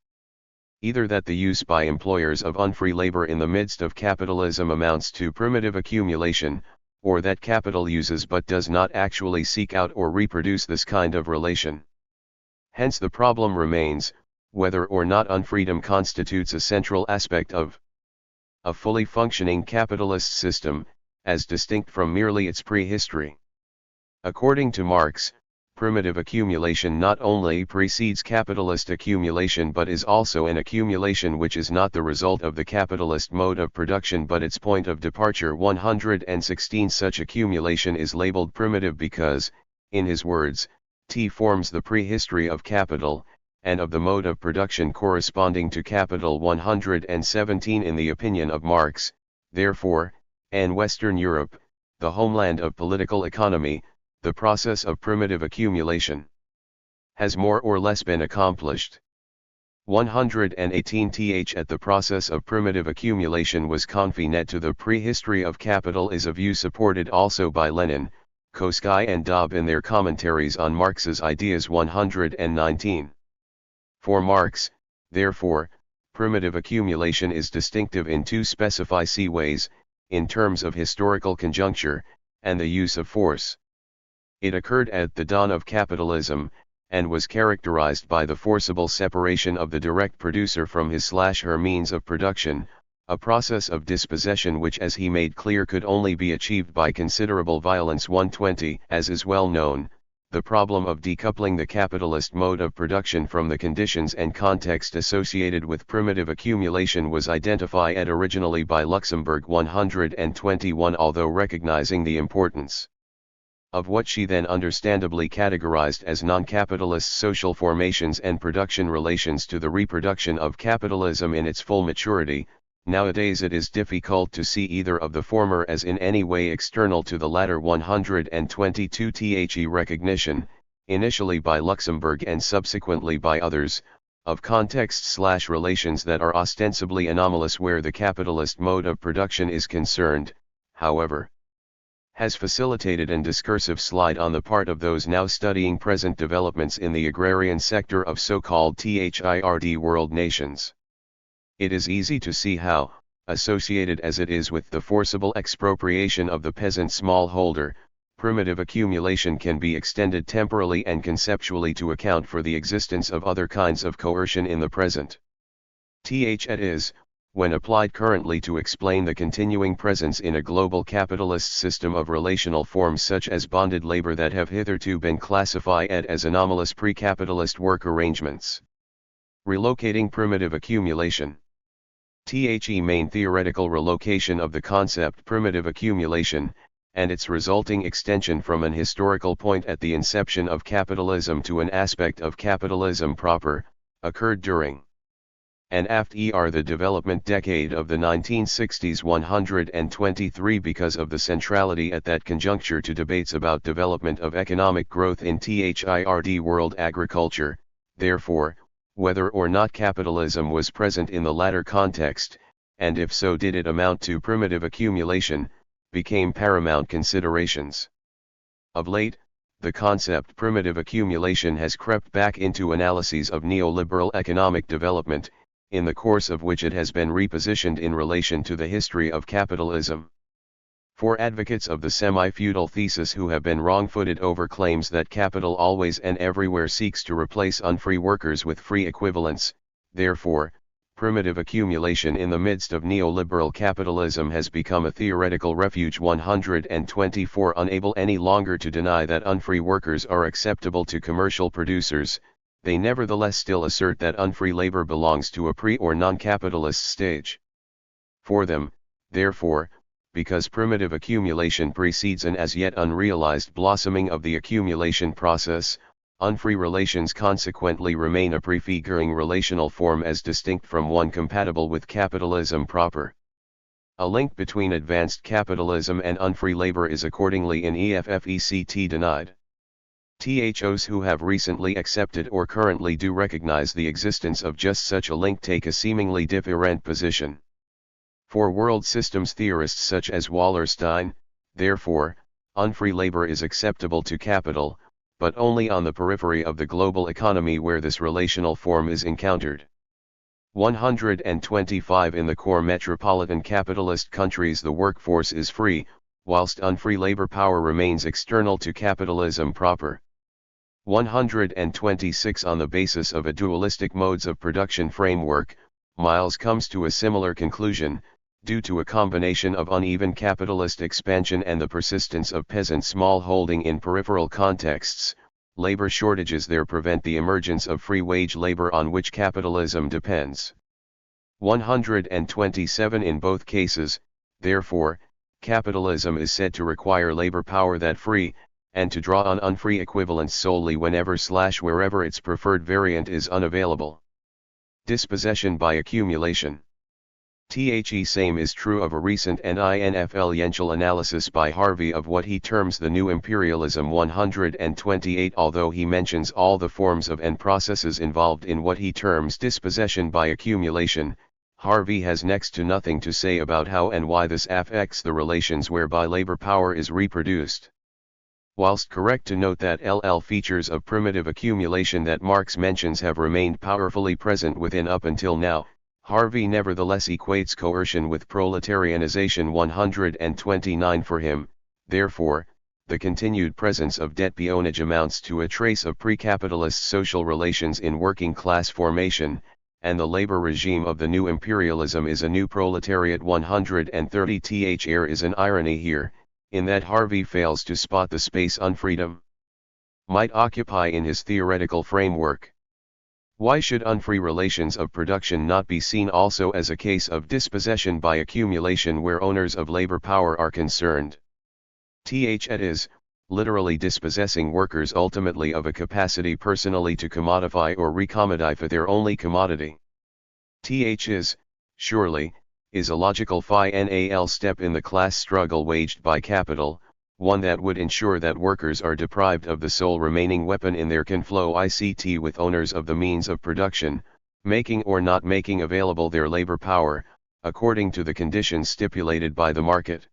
Either that the use by employers of unfree labor in the midst of capitalism amounts to primitive accumulation, or that capital uses but does not actually seek out or reproduce this kind of relation. Hence the problem remains, whether or not unfreedom constitutes a central aspect of a fully functioning capitalist system, as distinct from merely its prehistory. According to Marx, primitive accumulation not only precedes capitalist accumulation but is also an accumulation which is not the result of the capitalist mode of production but its point of departure. 116. Such accumulation is labeled primitive because, in his words, T forms the prehistory of capital, and of the mode of production corresponding to capital. 117. In the opinion of Marx, therefore, in Western Europe, the homeland of political economy, the process of primitive accumulation has more or less been accomplished. 118. At the process of primitive accumulation was confined to the prehistory of capital is a view supported also by Lenin, Koski and Dobb in their commentaries on Marx's ideas. 119. For Marx, therefore, primitive accumulation is distinctive in two specific ways, in terms of historical conjuncture, and the use of force. It occurred at the dawn of capitalism, and was characterized by the forcible separation of the direct producer from his/her means of production, a process of dispossession which as he made clear could only be achieved by considerable violence. 120. As is well known, the problem of decoupling the capitalist mode of production from the conditions and context associated with primitive accumulation was identified originally by Luxemburg. 121. Although recognizing the importance of what she then understandably categorized as non-capitalist social formations and production relations to the reproduction of capitalism in its full maturity, nowadays it is difficult to see either of the former as in any way external to the latter. 122. The recognition, initially by Luxemburg and subsequently by others, of contexts/relations that are ostensibly anomalous where the capitalist mode of production is concerned, however, has facilitated an discursive slide on the part of those now studying present developments in the agrarian sector of so-called third-world nations. It is easy to see how, associated as it is with the forcible expropriation of the peasant smallholder, primitive accumulation can be extended temporally and conceptually to account for the existence of other kinds of coercion in the present. It is, when applied currently to explain the continuing presence in a global capitalist system of relational forms such as bonded labor that have hitherto been classified as anomalous pre-capitalist work arrangements. Relocating primitive accumulation. Main theoretical relocation of the concept primitive accumulation, and its resulting extension from an historical point at the inception of capitalism to an aspect of capitalism proper, occurred during and after the development decade of the 1960s 123 because of the centrality at that conjuncture to debates about development of economic growth in THIRD world agriculture. Therefore, whether or not capitalism was present in the latter context, and if so did it amount to primitive accumulation, became paramount considerations. Of late, the concept primitive accumulation has crept back into analyses of neoliberal economic development, in the course of which it has been repositioned in relation to the history of capitalism. For advocates of the semi-feudal thesis who have been wrong-footed over claims that capital always and everywhere seeks to replace unfree workers with free equivalents, therefore, primitive accumulation in the midst of neoliberal capitalism has become a theoretical refuge. 124 Unable any longer to deny that unfree workers are acceptable to commercial producers, they nevertheless still assert that unfree labor belongs to a pre- or non-capitalist stage. For them, therefore, because primitive accumulation precedes an as yet unrealized blossoming of the accumulation process, unfree relations consequently remain a prefiguring relational form as distinct from one compatible with capitalism proper. A link between advanced capitalism and unfree labor is accordingly in EFFECT denied. THOs who have recently accepted or currently do recognize the existence of just such a link take a seemingly different position. For world systems theorists such as Wallerstein, therefore, unfree labor is acceptable to capital, but only on the periphery of the global economy where this relational form is encountered. 125 In the core metropolitan capitalist countries the workforce is free, whilst unfree labor power remains external to capitalism proper. 126 On the basis of a dualistic modes of production framework, Miles comes to a similar conclusion, due to a combination of uneven capitalist expansion and the persistence of peasant smallholding in peripheral contexts, labor shortages there prevent the emergence of free wage labor on which capitalism depends. 127 In both cases, therefore, capitalism is said to require labor power that free, and to draw on unfree equivalents solely whenever/wherever its preferred variant is unavailable. Dispossession by accumulation. Same is true of a recent influential analysis by Harvey of what he terms the new imperialism. 128 Although he mentions all the forms of and processes involved in what he terms dispossession by accumulation, Harvey has next to nothing to say about how and why this affects the relations whereby labor power is reproduced. Whilst correct to note that features of primitive accumulation that Marx mentions have remained powerfully present within up until now, Harvey nevertheless equates coercion with proletarianization. 129 For him, therefore, the continued presence of debt peonage amounts to a trace of pre-capitalist social relations in working class formation, and the labor regime of the new imperialism is a new proletariat. 130 There is an irony here, in that Harvey fails to spot the space unfreedom might occupy in his theoretical framework. Why should unfree relations of production not be seen also as a case of dispossession by accumulation where owners of labor power are concerned? It is, literally dispossessing workers ultimately of a capacity personally to commodify or recommodify their only commodity. Is, surely, is a logical final step in the class struggle waged by capital, one that would ensure that workers are deprived of the sole remaining weapon in their conflict with owners of the means of production, making or not making available their labor power, according to the conditions stipulated by the market.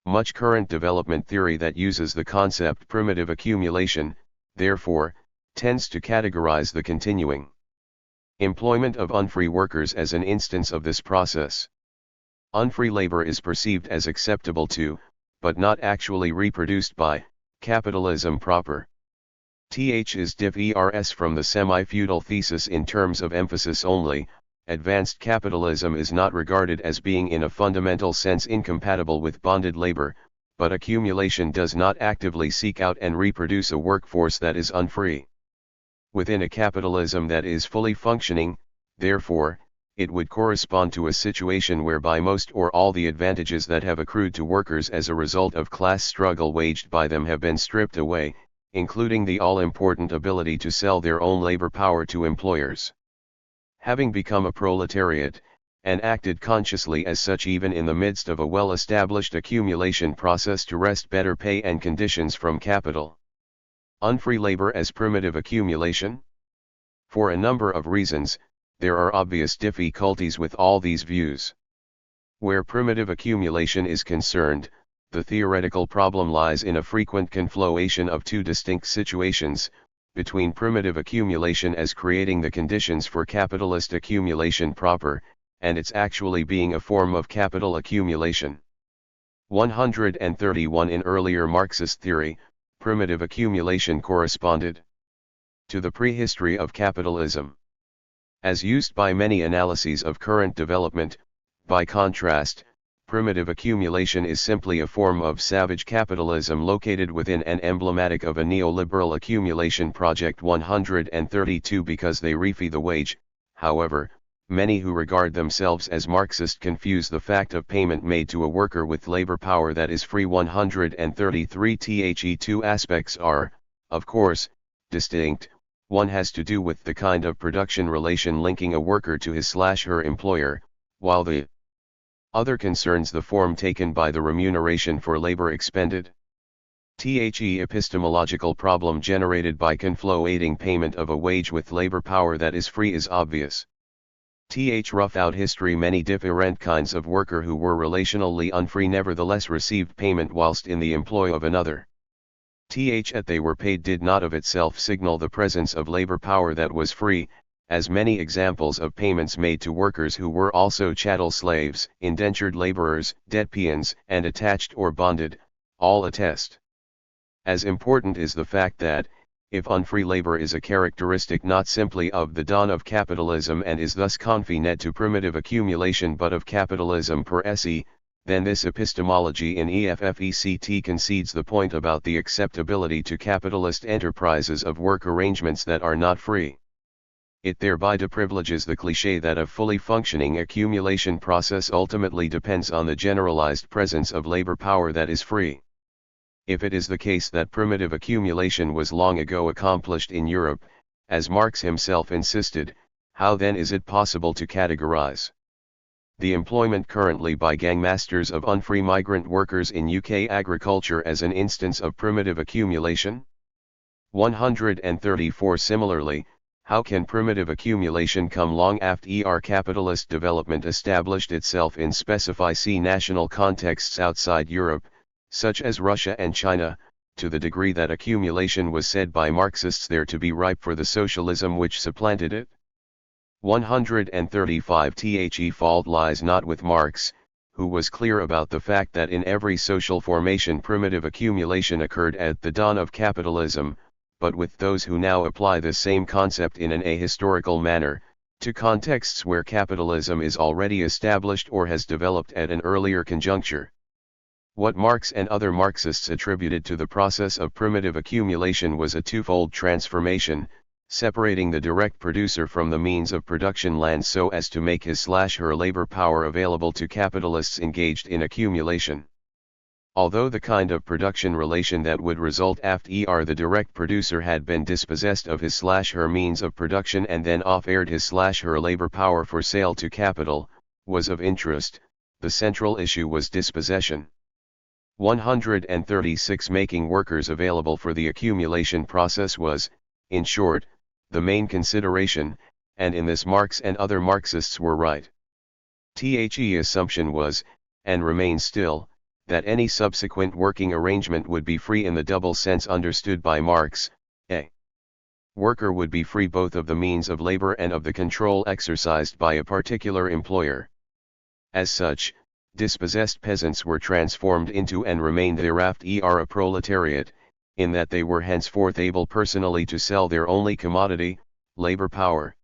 Much current development theory that uses the concept primitive accumulation, therefore, tends to categorize the continuing employment of unfree workers as an instance of this process. Unfree labor is perceived as acceptable to, but not actually reproduced by, capitalism proper. Is diverse from the semi-feudal thesis in terms of emphasis only. Advanced capitalism is not regarded as being in a fundamental sense incompatible with bonded labor, but accumulation does not actively seek out and reproduce a workforce that is unfree. Within a capitalism that is fully functioning, therefore, it would correspond to a situation whereby most or all the advantages that have accrued to workers as a result of class struggle waged by them have been stripped away, including the all-important ability to sell their own labor power to employers. Having become a proletariat, and acted consciously as such even in the midst of a well-established accumulation process to wrest better pay and conditions from capital. Unfree labor as primitive accumulation? For a number of reasons, there are obvious difficulties with all these views. Where primitive accumulation is concerned, the theoretical problem lies in a frequent conflation of two distinct situations, between primitive accumulation as creating the conditions for capitalist accumulation proper, and its actually being a form of capital accumulation. 131 In earlier Marxist theory, primitive accumulation corresponded to the prehistory of capitalism. As used by many analyses of current development, by contrast, primitive accumulation is simply a form of savage capitalism located within and emblematic of a neoliberal accumulation project. 132 Because they refee the wage, however, many who regard themselves as Marxist confuse the fact of payment made to a worker with labor power that is free. 133 The two aspects are, of course, distinct. One has to do with the kind of production relation linking a worker to his/her employer, while the other concerns the form taken by the remuneration for labor expended. The epistemological problem generated by conflating payment of a wage with labor power that is free is obvious. Rough out history. Many different kinds of worker who were relationally unfree nevertheless received payment whilst in the employ of another. At they were paid did not of itself signal the presence of labor power that was free, as many examples of payments made to workers who were also chattel slaves, indentured laborers, debt peons, and attached or bonded, all attest. As important is the fact that, if unfree labor is a characteristic not simply of the dawn of capitalism and is thus confined to primitive accumulation but of capitalism per se, then this epistemology in EFFECT concedes the point about the acceptability to capitalist enterprises of work arrangements that are not free. It thereby deprivileges the cliché that a fully functioning accumulation process ultimately depends on the generalized presence of labor power that is free. If it is the case that primitive accumulation was long ago accomplished in Europe, as Marx himself insisted, how then is it possible to categorize the employment currently by gangmasters of unfree migrant workers in UK agriculture as an instance of primitive accumulation? 134 Similarly, how can primitive accumulation come long after capitalist development established itself in national contexts outside Europe, such as Russia and China, to the degree that accumulation was said by Marxists there to be ripe for the socialism which supplanted it? 135 The fault lies not with Marx, who was clear about the fact that in every social formation primitive accumulation occurred at the dawn of capitalism, but with those who now apply the same concept in an ahistorical manner, to contexts where capitalism is already established or has developed at an earlier conjuncture. What Marx and other Marxists attributed to the process of primitive accumulation was a twofold transformation, separating the direct producer from the means of production land so as to make his/her labor power available to capitalists engaged in accumulation. Although the kind of production relation that would result after the direct producer had been dispossessed of his/her means of production and then offered his/her labor power for sale to capital, was of interest, the central issue was dispossession. 136 Making workers available for the accumulation process was, in short, the main consideration, and in this Marx and other Marxists were right. The assumption was, and remains still, that any subsequent working arrangement would be free in the double sense understood by Marx. A worker would be free both of the means of labor and of the control exercised by a particular employer. As such, dispossessed peasants were transformed into and remained thereafter a proletariat, in that they were henceforth able personally to sell their only commodity, labor power.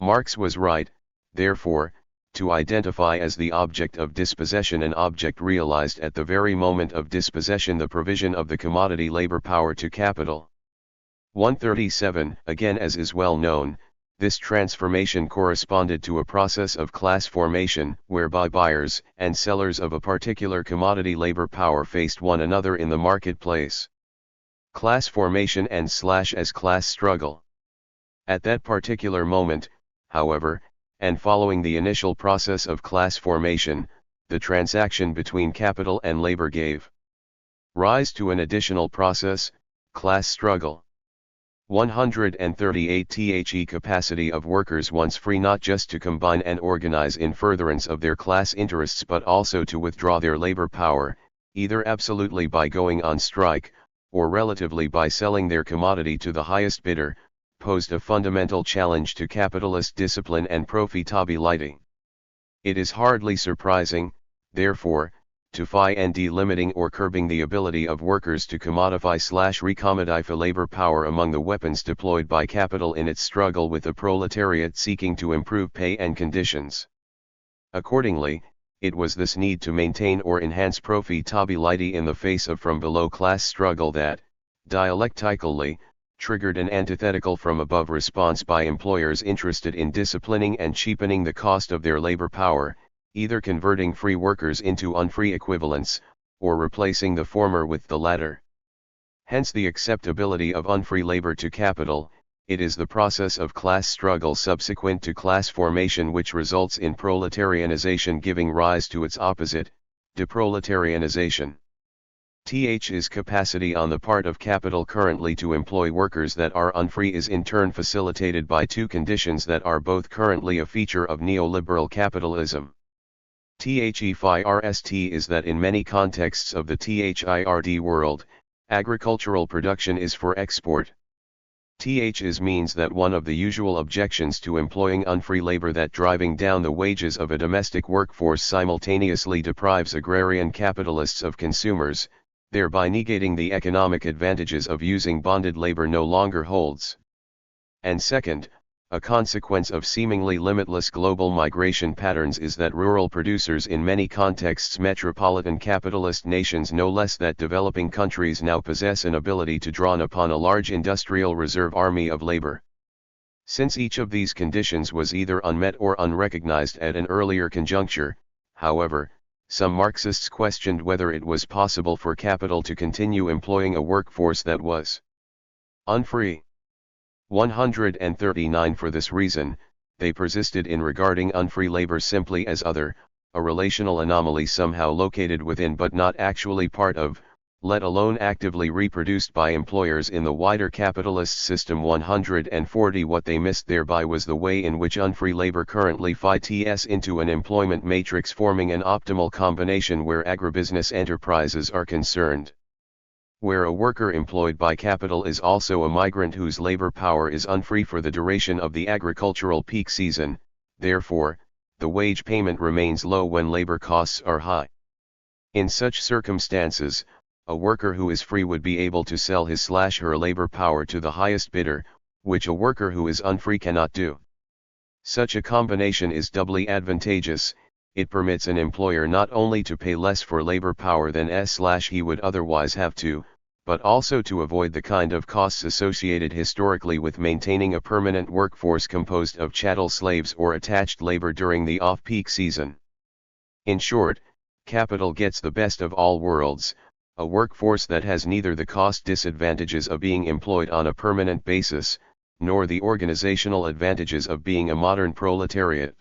Marx was right, therefore, to identify as the object of dispossession an object realized at the very moment of dispossession the provision of the commodity labor power to capital. 137 Again, as is well known, this transformation corresponded to a process of class formation, whereby buyers and sellers of a particular commodity labor power faced one another in the marketplace. Class formation and / as class struggle. At that particular moment, however, and following the initial process of class formation, the transaction between capital and labor gave rise to an additional process, class struggle. 138 The capacity of workers once free not just to combine and organize in furtherance of their class interests but also to withdraw their labor power, either absolutely by going on strike, or relatively by selling their commodity to the highest bidder, posed a fundamental challenge to capitalist discipline and profitability. It is hardly surprising, therefore, to find delimiting or curbing the ability of workers to commodify/recommodify labor power among the weapons deployed by capital in its struggle with the proletariat seeking to improve pay and conditions. Accordingly, it was this need to maintain or enhance profitability in the face of from below class struggle that, dialectically, triggered an antithetical from above response by employers interested in disciplining and cheapening the cost of their labor power, either converting free workers into unfree equivalents, or replacing the former with the latter. Hence the acceptability of unfree labor to capital. It is the process of class struggle subsequent to class formation which results in proletarianization giving rise to its opposite, deproletarianization. Th's capacity on the part of capital currently to employ workers that are unfree is in turn facilitated by two conditions that are both currently a feature of neoliberal capitalism. First is that in many contexts of the third world, agricultural production is for export. Means that one of the usual objections to employing unfree labor that driving down the wages of a domestic workforce simultaneously deprives agrarian capitalists of consumers, thereby negating the economic advantages of using bonded labor no longer holds. And second, a consequence of seemingly limitless global migration patterns is that rural producers in many contexts metropolitan capitalist nations no less that developing countries now possess an ability to draw upon a large industrial reserve army of labor. Since each of these conditions was either unmet or unrecognized at an earlier conjuncture, however, some Marxists questioned whether it was possible for capital to continue employing a workforce that was unfree. 139 For this reason, they persisted in regarding unfree labor simply as other, a relational anomaly somehow located within but not actually part of, let alone actively reproduced by employers in the wider capitalist system. 140 What they missed thereby was the way in which unfree labor currently fits into an employment matrix forming an optimal combination where agribusiness enterprises are concerned. Where a worker employed by capital is also a migrant whose labor power is unfree for the duration of the agricultural peak season, therefore, the wage payment remains low when labor costs are high. In such circumstances, a worker who is free would be able to sell his/her labor power to the highest bidder, which a worker who is unfree cannot do. Such a combination is doubly advantageous. It permits an employer not only to pay less for labor power than he would otherwise have to, but also to avoid the kind of costs associated historically with maintaining a permanent workforce composed of chattel slaves or attached labor during the off-peak season. In short, capital gets the best of all worlds, a workforce that has neither the cost disadvantages of being employed on a permanent basis, nor the organizational advantages of being a modern proletariat.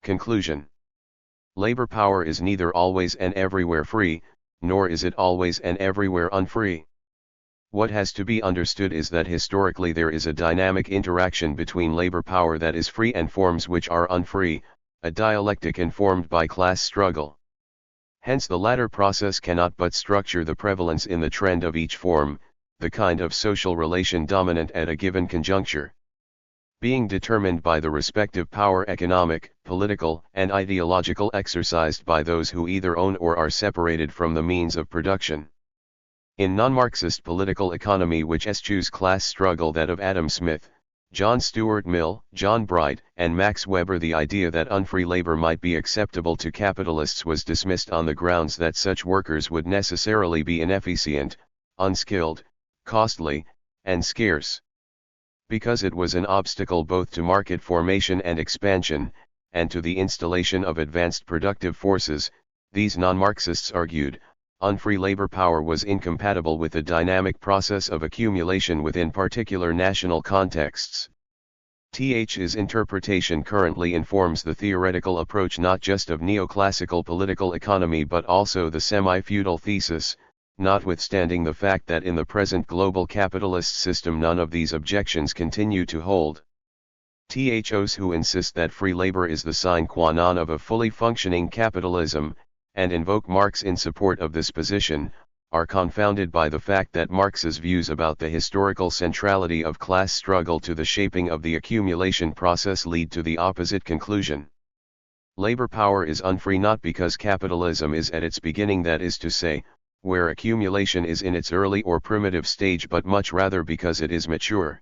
Conclusion. Labor power is neither always and everywhere free, nor is it always and everywhere unfree. What has to be understood is that historically there is a dynamic interaction between labor power that is free and forms which are unfree, a dialectic informed by class struggle. Hence the latter process cannot but structure the prevalence in the trend of each form, the kind of social relation dominant at a given conjuncture, being determined by the respective power economic, political, and ideological exercised by those who either own or are separated from the means of production. In non-Marxist political economy which eschews class struggle, that of Adam Smith, John Stuart Mill, John Bright, and Max Weber, the idea that unfree labor might be acceptable to capitalists was dismissed on the grounds that such workers would necessarily be inefficient, unskilled, costly, and scarce. Because it was an obstacle both to market formation and expansion, and to the installation of advanced productive forces, these non-Marxists argued, unfree labor power was incompatible with the dynamic process of accumulation within particular national contexts. TH's interpretation currently informs the theoretical approach not just of neoclassical political economy but also the semi-feudal thesis, notwithstanding the fact that in the present global capitalist system none of these objections continue to hold. Those who insist that free labor is the sine qua non of a fully functioning capitalism, and invoke Marx in support of this position, are confounded by the fact that Marx's views about the historical centrality of class struggle to the shaping of the accumulation process lead to the opposite conclusion. Labor power is unfree not because capitalism is at its beginning, that is to say, where accumulation is in its early or primitive stage, but much rather because it is mature.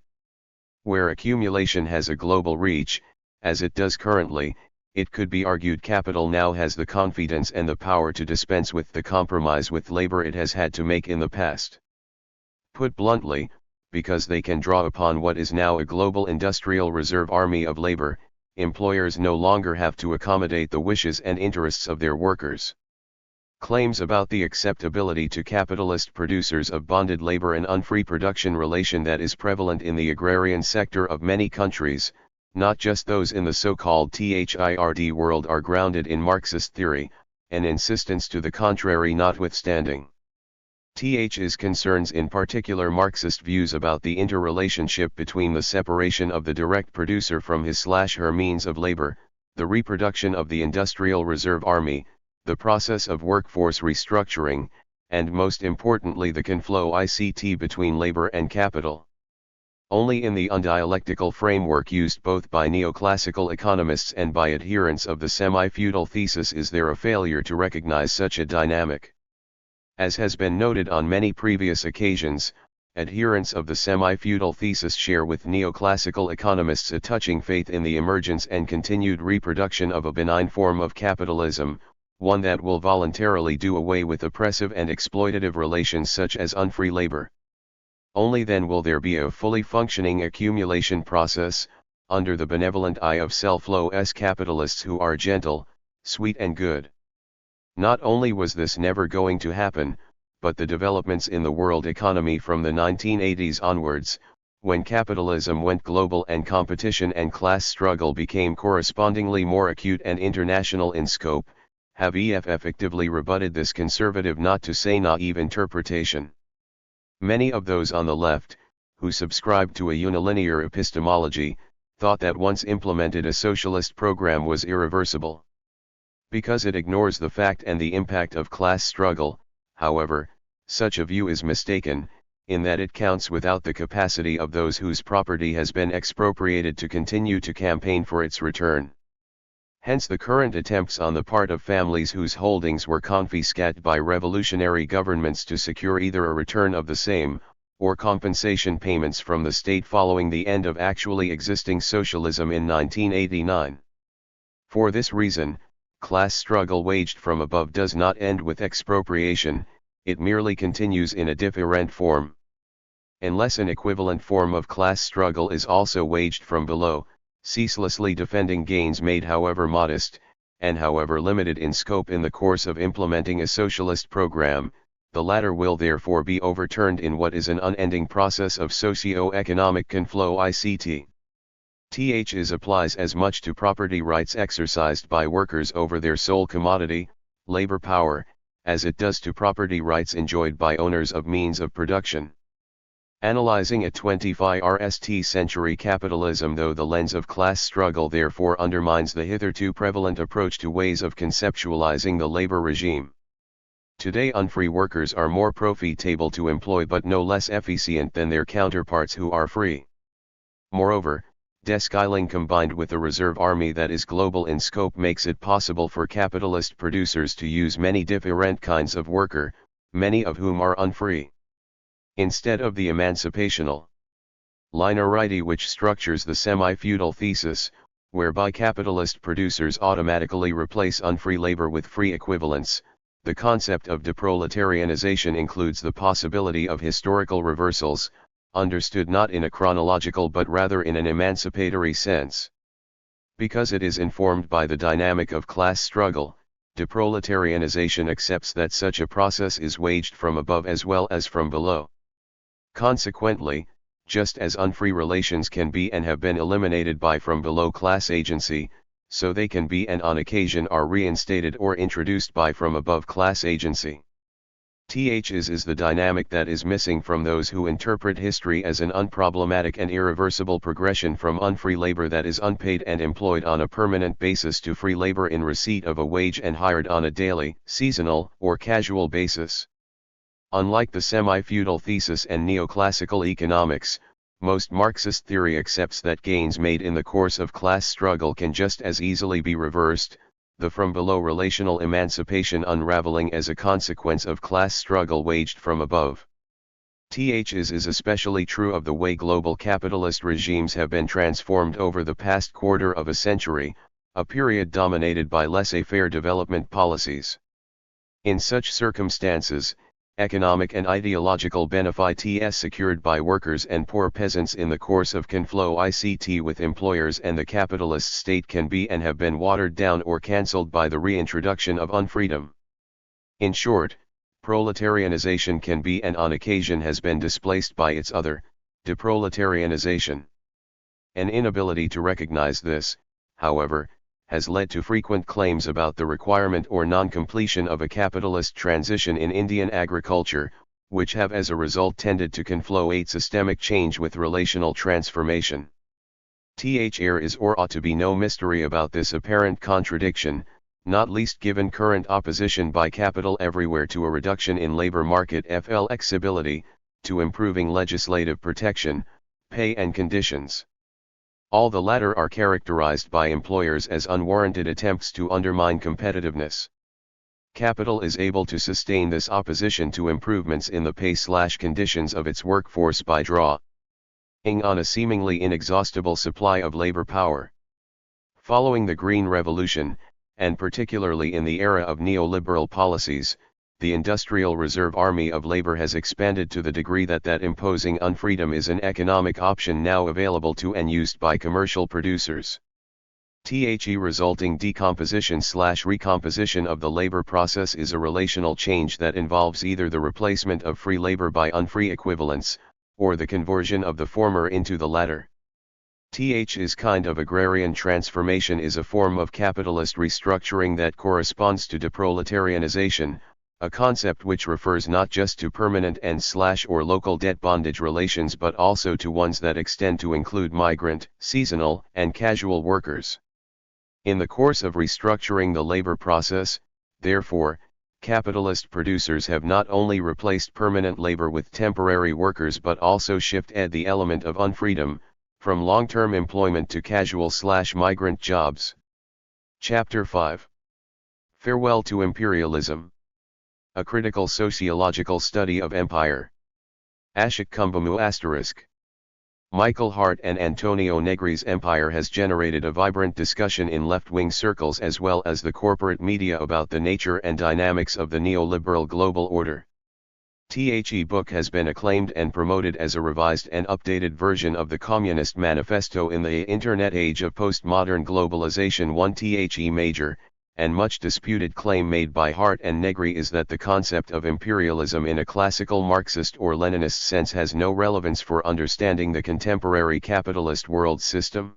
Where accumulation has a global reach, as it does currently, it could be argued capital now has the confidence and the power to dispense with the compromise with labor it has had to make in the past. Put bluntly, because they can draw upon what is now a global industrial reserve army of labor, employers no longer have to accommodate the wishes and interests of their workers. Claims about the acceptability to capitalist producers of bonded labor and unfree production relation that is prevalent in the agrarian sector of many countries, not just those in the so-called third world, are grounded in Marxist theory, and insistence to the contrary notwithstanding. TH's concerns in particular Marxist views about the interrelationship between the separation of the direct producer from his/her means of labor, the reproduction of the industrial reserve army, the process of workforce restructuring, and most importantly the conflow between labor and capital. Only in the undialectical framework used both by neoclassical economists and by adherents of the semi-feudal thesis is there a failure to recognize such a dynamic. As has been noted on many previous occasions, adherents of the semi-feudal thesis share with neoclassical economists a touching faith in the emergence and continued reproduction of a benign form of capitalism, one that will voluntarily do away with oppressive and exploitative relations such as unfree labor. Only then will there be a fully functioning accumulation process, under the benevolent eye of self-less capitalists who are gentle, sweet and good. Not only was this never going to happen, but the developments in the world economy from the 1980s onwards, when capitalism went global and competition and class struggle became correspondingly more acute and international in scope, have effectively rebutted this conservative, not to say naive, interpretation. Many of those on the left, who subscribed to a unilinear epistemology, thought that once implemented a socialist program was irreversible. Because it ignores the fact and the impact of class struggle, however, such a view is mistaken, in that it counts without the capacity of those whose property has been expropriated to continue to campaign for its return. Hence the current attempts on the part of families whose holdings were confiscated by revolutionary governments to secure either a return of the same, or compensation payments from the state following the end of actually existing socialism in 1989. For this reason, class struggle waged from above does not end with expropriation, it merely continues in a different form. Unless an equivalent form of class struggle is also waged from below, ceaselessly defending gains made however modest, and however limited in scope in the course of implementing a socialist program, the latter will therefore be overturned in what is an unending process of socio-economic conflow. THs applies as much to property rights exercised by workers over their sole commodity, labor power, as it does to property rights enjoyed by owners of means of production. Analyzing a 21st century capitalism through the lens of class struggle therefore undermines the hitherto prevalent approach to ways of conceptualizing the labor regime. Today unfree workers are more profitable to employ but no less efficient than their counterparts who are free. Moreover, descaling combined with a reserve army that is global in scope makes it possible for capitalist producers to use many different kinds of worker, many of whom are unfree. Instead of the emancipational linearity which structures the semi-feudal thesis, whereby capitalist producers automatically replace unfree labor with free equivalents, the concept of deproletarianization includes the possibility of historical reversals, understood not in a chronological but rather in an emancipatory sense. Because it is informed by the dynamic of class struggle, deproletarianization accepts that such a process is waged from above as well as from below. Consequently, just as unfree relations can be and have been eliminated by from below class agency, so they can be and on occasion are reinstated or introduced by from above class agency. Is the dynamic that is missing from those who interpret history as an unproblematic and irreversible progression from unfree labor that is unpaid and employed on a permanent basis to free labor in receipt of a wage and hired on a daily, seasonal, or casual basis. Unlike the semi-feudal thesis and neoclassical economics, most Marxist theory accepts that gains made in the course of class struggle can just as easily be reversed, the from below relational emancipation unraveling as a consequence of class struggle waged from above. Is especially true of the way global capitalist regimes have been transformed over the past quarter of a century, a period dominated by laissez-faire development policies. In such circumstances, economic and ideological benefits secured by workers and poor peasants in the course of conflow ICT with employers and the capitalist state can be and have been watered down or cancelled by the reintroduction of unfreedom. In short, proletarianization can be and on occasion has been displaced by its other, deproletarianization. An inability to recognize this, however, has led to frequent claims about the requirement or non-completion of a capitalist transition in Indian agriculture, which have as a result tended to conflate systemic change with relational transformation. There is or ought to be no mystery about this apparent contradiction, not least given current opposition by capital everywhere to a reduction in labor market flexibility, to improving legislative protection, pay and conditions. All the latter are characterized by employers as unwarranted attempts to undermine competitiveness. Capital is able to sustain this opposition to improvements in the pay/conditions of its workforce by drawing on a seemingly inexhaustible supply of labor power. Following the Green Revolution, and particularly in the era of neoliberal policies, the industrial reserve army of labor has expanded to the degree that imposing unfreedom is an economic option now available to and used by commercial producers. Resulting decomposition/recomposition of the labor process is a relational change that involves either the replacement of free labor by unfree equivalents, or the conversion of the former into the latter. Kind of agrarian transformation is a form of capitalist restructuring that corresponds to deproletarianization, a concept which refers not just to permanent and/or local debt bondage relations but also to ones that extend to include migrant, seasonal, and casual workers. In the course of restructuring the labor process, therefore, capitalist producers have not only replaced permanent labor with temporary workers but also shifted the element of unfreedom, from long-term employment to casual/migrant jobs. Chapter 5. Farewell to Imperialism. A critical sociological study of empire. Ashok Kumbamu *. Michael Hart and Antonio Negri's Empire has generated a vibrant discussion in left-wing circles as well as the corporate media about the nature and dynamics of the neoliberal global order. The book has been acclaimed and promoted as a revised and updated version of the Communist Manifesto in the Internet age of postmodern globalization. One major, and much disputed claim made by Hart and Negri is that the concept of imperialism in a classical Marxist or Leninist sense has no relevance for understanding the contemporary capitalist world system.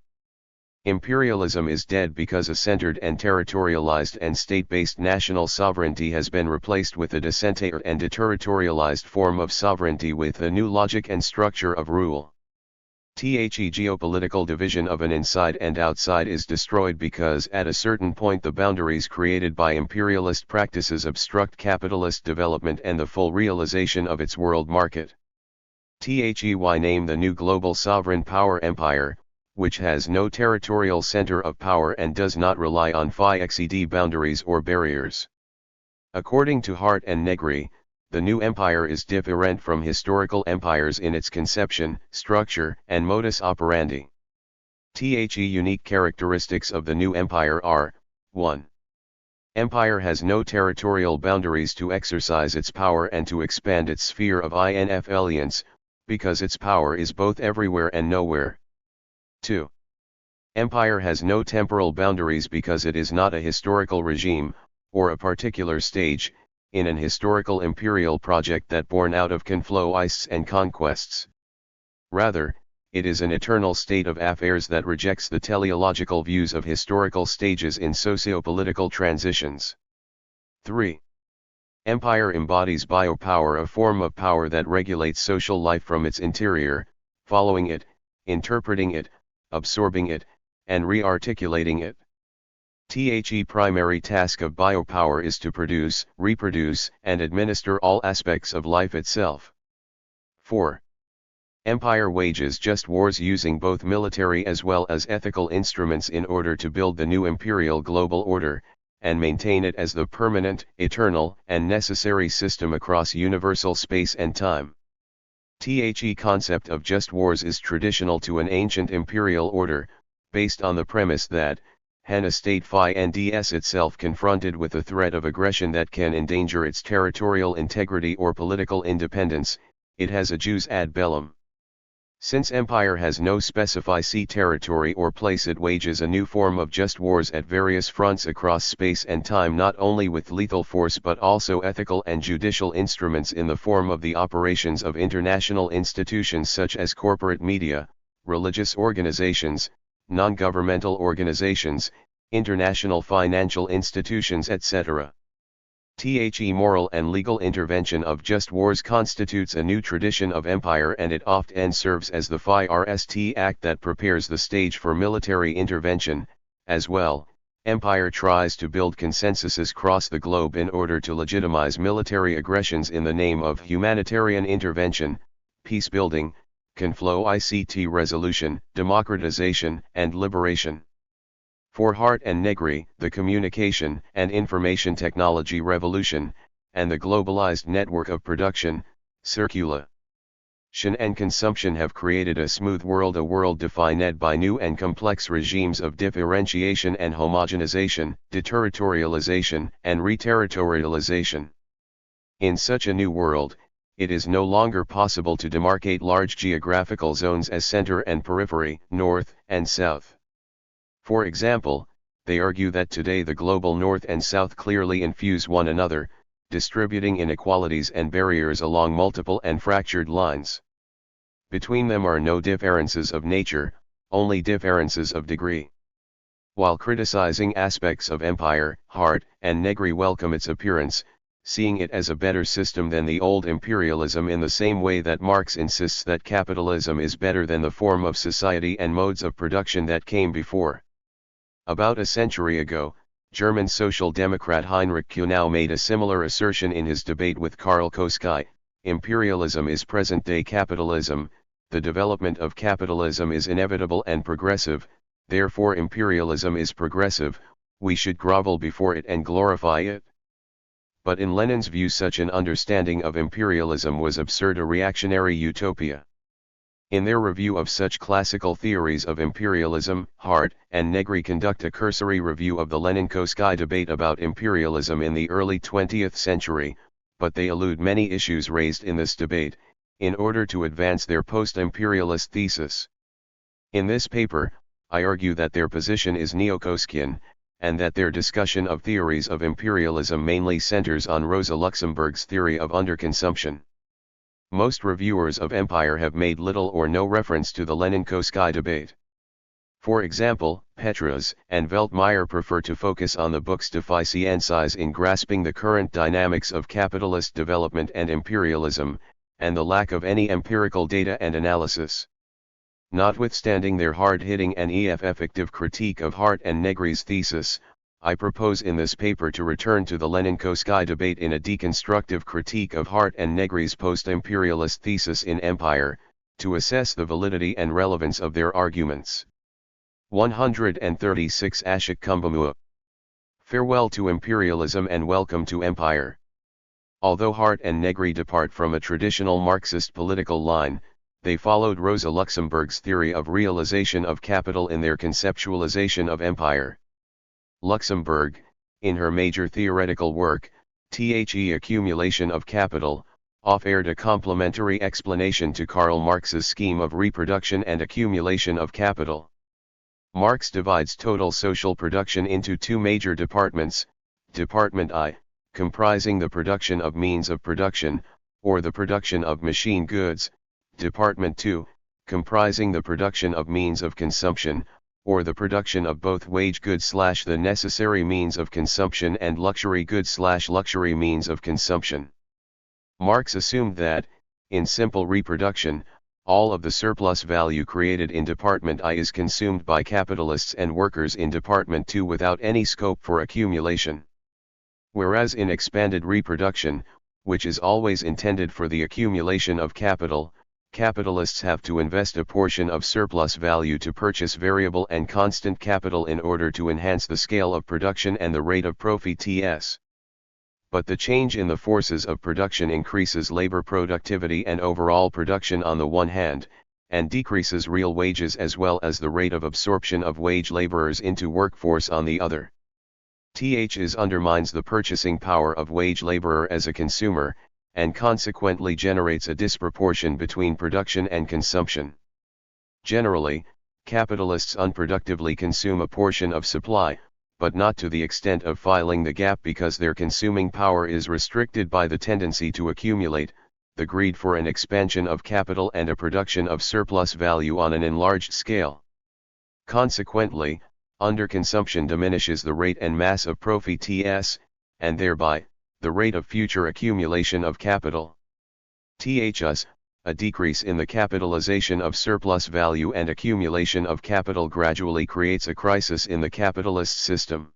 Imperialism is dead because a centered and territorialized and state-based national sovereignty has been replaced with a decentralized and deterritorialized form of sovereignty with a new logic and structure of rule. Geopolitical division of an inside and outside is destroyed because at a certain point the boundaries created by imperialist practices obstruct capitalist development and the full realization of its world market. Name the new global sovereign power empire, which has no territorial center of power and does not rely on fixed boundaries or barriers. According to Hart and Negri, the new empire is different from historical empires in its conception, structure, and modus operandi. Unique characteristics of the new empire are: 1. Empire has no territorial boundaries to exercise its power and to expand its sphere of influence, because its power is both everywhere and nowhere. 2. Empire has no temporal boundaries because it is not a historical regime, or a particular stage, in an historical imperial project that born out of conflicts and conquests. Rather, it is an eternal state of affairs that rejects the teleological views of historical stages in socio-political transitions. 3. Empire embodies biopower, a form of power that regulates social life from its interior, following it, interpreting it, absorbing it, and re-articulating it. The primary task of biopower is to produce, reproduce, and administer all aspects of life itself. 4. Empire wages just wars using both military as well as ethical instruments in order to build the new imperial global order, and maintain it as the permanent, eternal, and necessary system across universal space and time. The concept of just wars is traditional to an ancient imperial order, based on the premise that, when a state finds itself confronted with a threat of aggression that can endanger its territorial integrity or political independence, it has a jus ad bellum. Since empire has no specified territory or place, it wages a new form of just wars at various fronts across space and time, not only with lethal force but also ethical and judicial instruments in the form of the operations of international institutions such as corporate media, religious organizations, non-governmental organizations, international financial institutions, etc. The moral and legal intervention of just wars constitutes a new tradition of empire, and it often serves as the first act that prepares the stage for military intervention. As well, empire tries to build consensuses across the globe in order to legitimize military aggressions in the name of humanitarian intervention, peace building, conflict resolution, democratization, and liberation. For Hart and Negri, the communication and information technology revolution, and the globalized network of production, circulation and consumption have created a smooth world, a world defined by new and complex regimes of differentiation and homogenization, deterritorialization, and reterritorialization. In such a new world, it is no longer possible to demarcate large geographical zones as center and periphery, north and south. For example, they argue that today the global north and south clearly infuse one another, distributing inequalities and barriers along multiple and fractured lines. Between them are no differences of nature, only differences of degree. While criticizing aspects of empire, Hart and Negri welcome its appearance, seeing it as a better system than the old imperialism, in the same way that Marx insists that capitalism is better than the form of society and modes of production that came before. About a century ago, German Social Democrat Heinrich Kuhnau made a similar assertion in his debate with Karl Koski: imperialism is present-day capitalism, the development of capitalism is inevitable and progressive, therefore imperialism is progressive, we should grovel before it and glorify it. But in Lenin's view, such an understanding of imperialism was absurd, a reactionary utopia. In their review of such classical theories of imperialism, Hart and Negri conduct a cursory review of the Lenin-Koski debate about imperialism in the early 20th century, but they elude many issues raised in this debate, in order to advance their post-imperialist thesis. In this paper, I argue that their position is neo-Koskian, and that their discussion of theories of imperialism mainly centers on Rosa Luxemburg's theory of underconsumption. Most reviewers of empire have made little or no reference to the Lenin-Koski debate. For example, Petras and Veltmeyer prefer to focus on the book's deficiencies in grasping the current dynamics of capitalist development and imperialism, and the lack of any empirical data and analysis. Notwithstanding their hard-hitting and effective critique of Hart and Negri's thesis, I propose in this paper to return to the Lenin-Koski debate in a deconstructive critique of Hart and Negri's post-imperialist thesis in Empire, to assess the validity and relevance of their arguments. 136 Ashik Kumbamua. Farewell to imperialism and welcome to empire. Although Hart and Negri depart from a traditional Marxist political line, they followed Rosa Luxemburg's theory of realization of capital in their conceptualization of empire. Luxemburg, in her major theoretical work, The Accumulation of Capital, offered a complementary explanation to Karl Marx's scheme of reproduction and accumulation of capital. Marx divides total social production into two major departments: Department I, comprising the production of means of production, or the production of machine goods; Department II, comprising the production of means of consumption, or the production of both wage goods / the necessary means of consumption and luxury goods / luxury means of consumption. Marx assumed that, in simple reproduction, all of the surplus value created in Department I is consumed by capitalists and workers in Department II without any scope for accumulation. Whereas in expanded reproduction, which is always intended for the accumulation of capital, capitalists have to invest a portion of surplus value to purchase variable and constant capital in order to enhance the scale of production and the rate of profits. But the change in the forces of production increases labor productivity and overall production on the one hand, and decreases real wages as well as the rate of absorption of wage laborers into workforce on the other. This undermines the purchasing power of wage laborer as a consumer, and consequently generates a disproportion between production and consumption. Generally, capitalists unproductively consume a portion of supply, but not to the extent of filling the gap because their consuming power is restricted by the tendency to accumulate, the greed for an expansion of capital and a production of surplus value on an enlarged scale. Consequently, underconsumption diminishes the rate and mass of profits, and thereby, the rate of future accumulation of capital. Thus, a decrease in the capitalization of surplus value and accumulation of capital gradually creates a crisis in the capitalist system.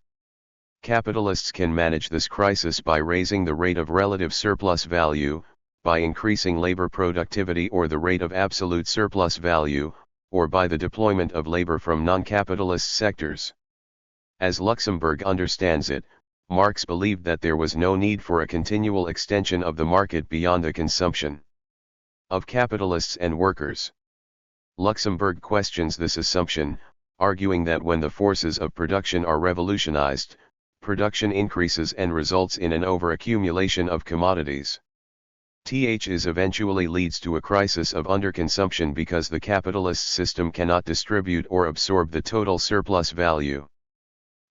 Capitalists can manage this crisis by raising the rate of relative surplus value, by increasing labor productivity or the rate of absolute surplus value, or by the deployment of labor from non-capitalist sectors. As Luxemburg understands it, Marx believed that there was no need for a continual extension of the market beyond the consumption of capitalists and workers. Luxemburg questions this assumption, arguing that when the forces of production are revolutionized, production increases and results in an overaccumulation of commodities. This eventually leads to a crisis of underconsumption because the capitalist system cannot distribute or absorb the total surplus value.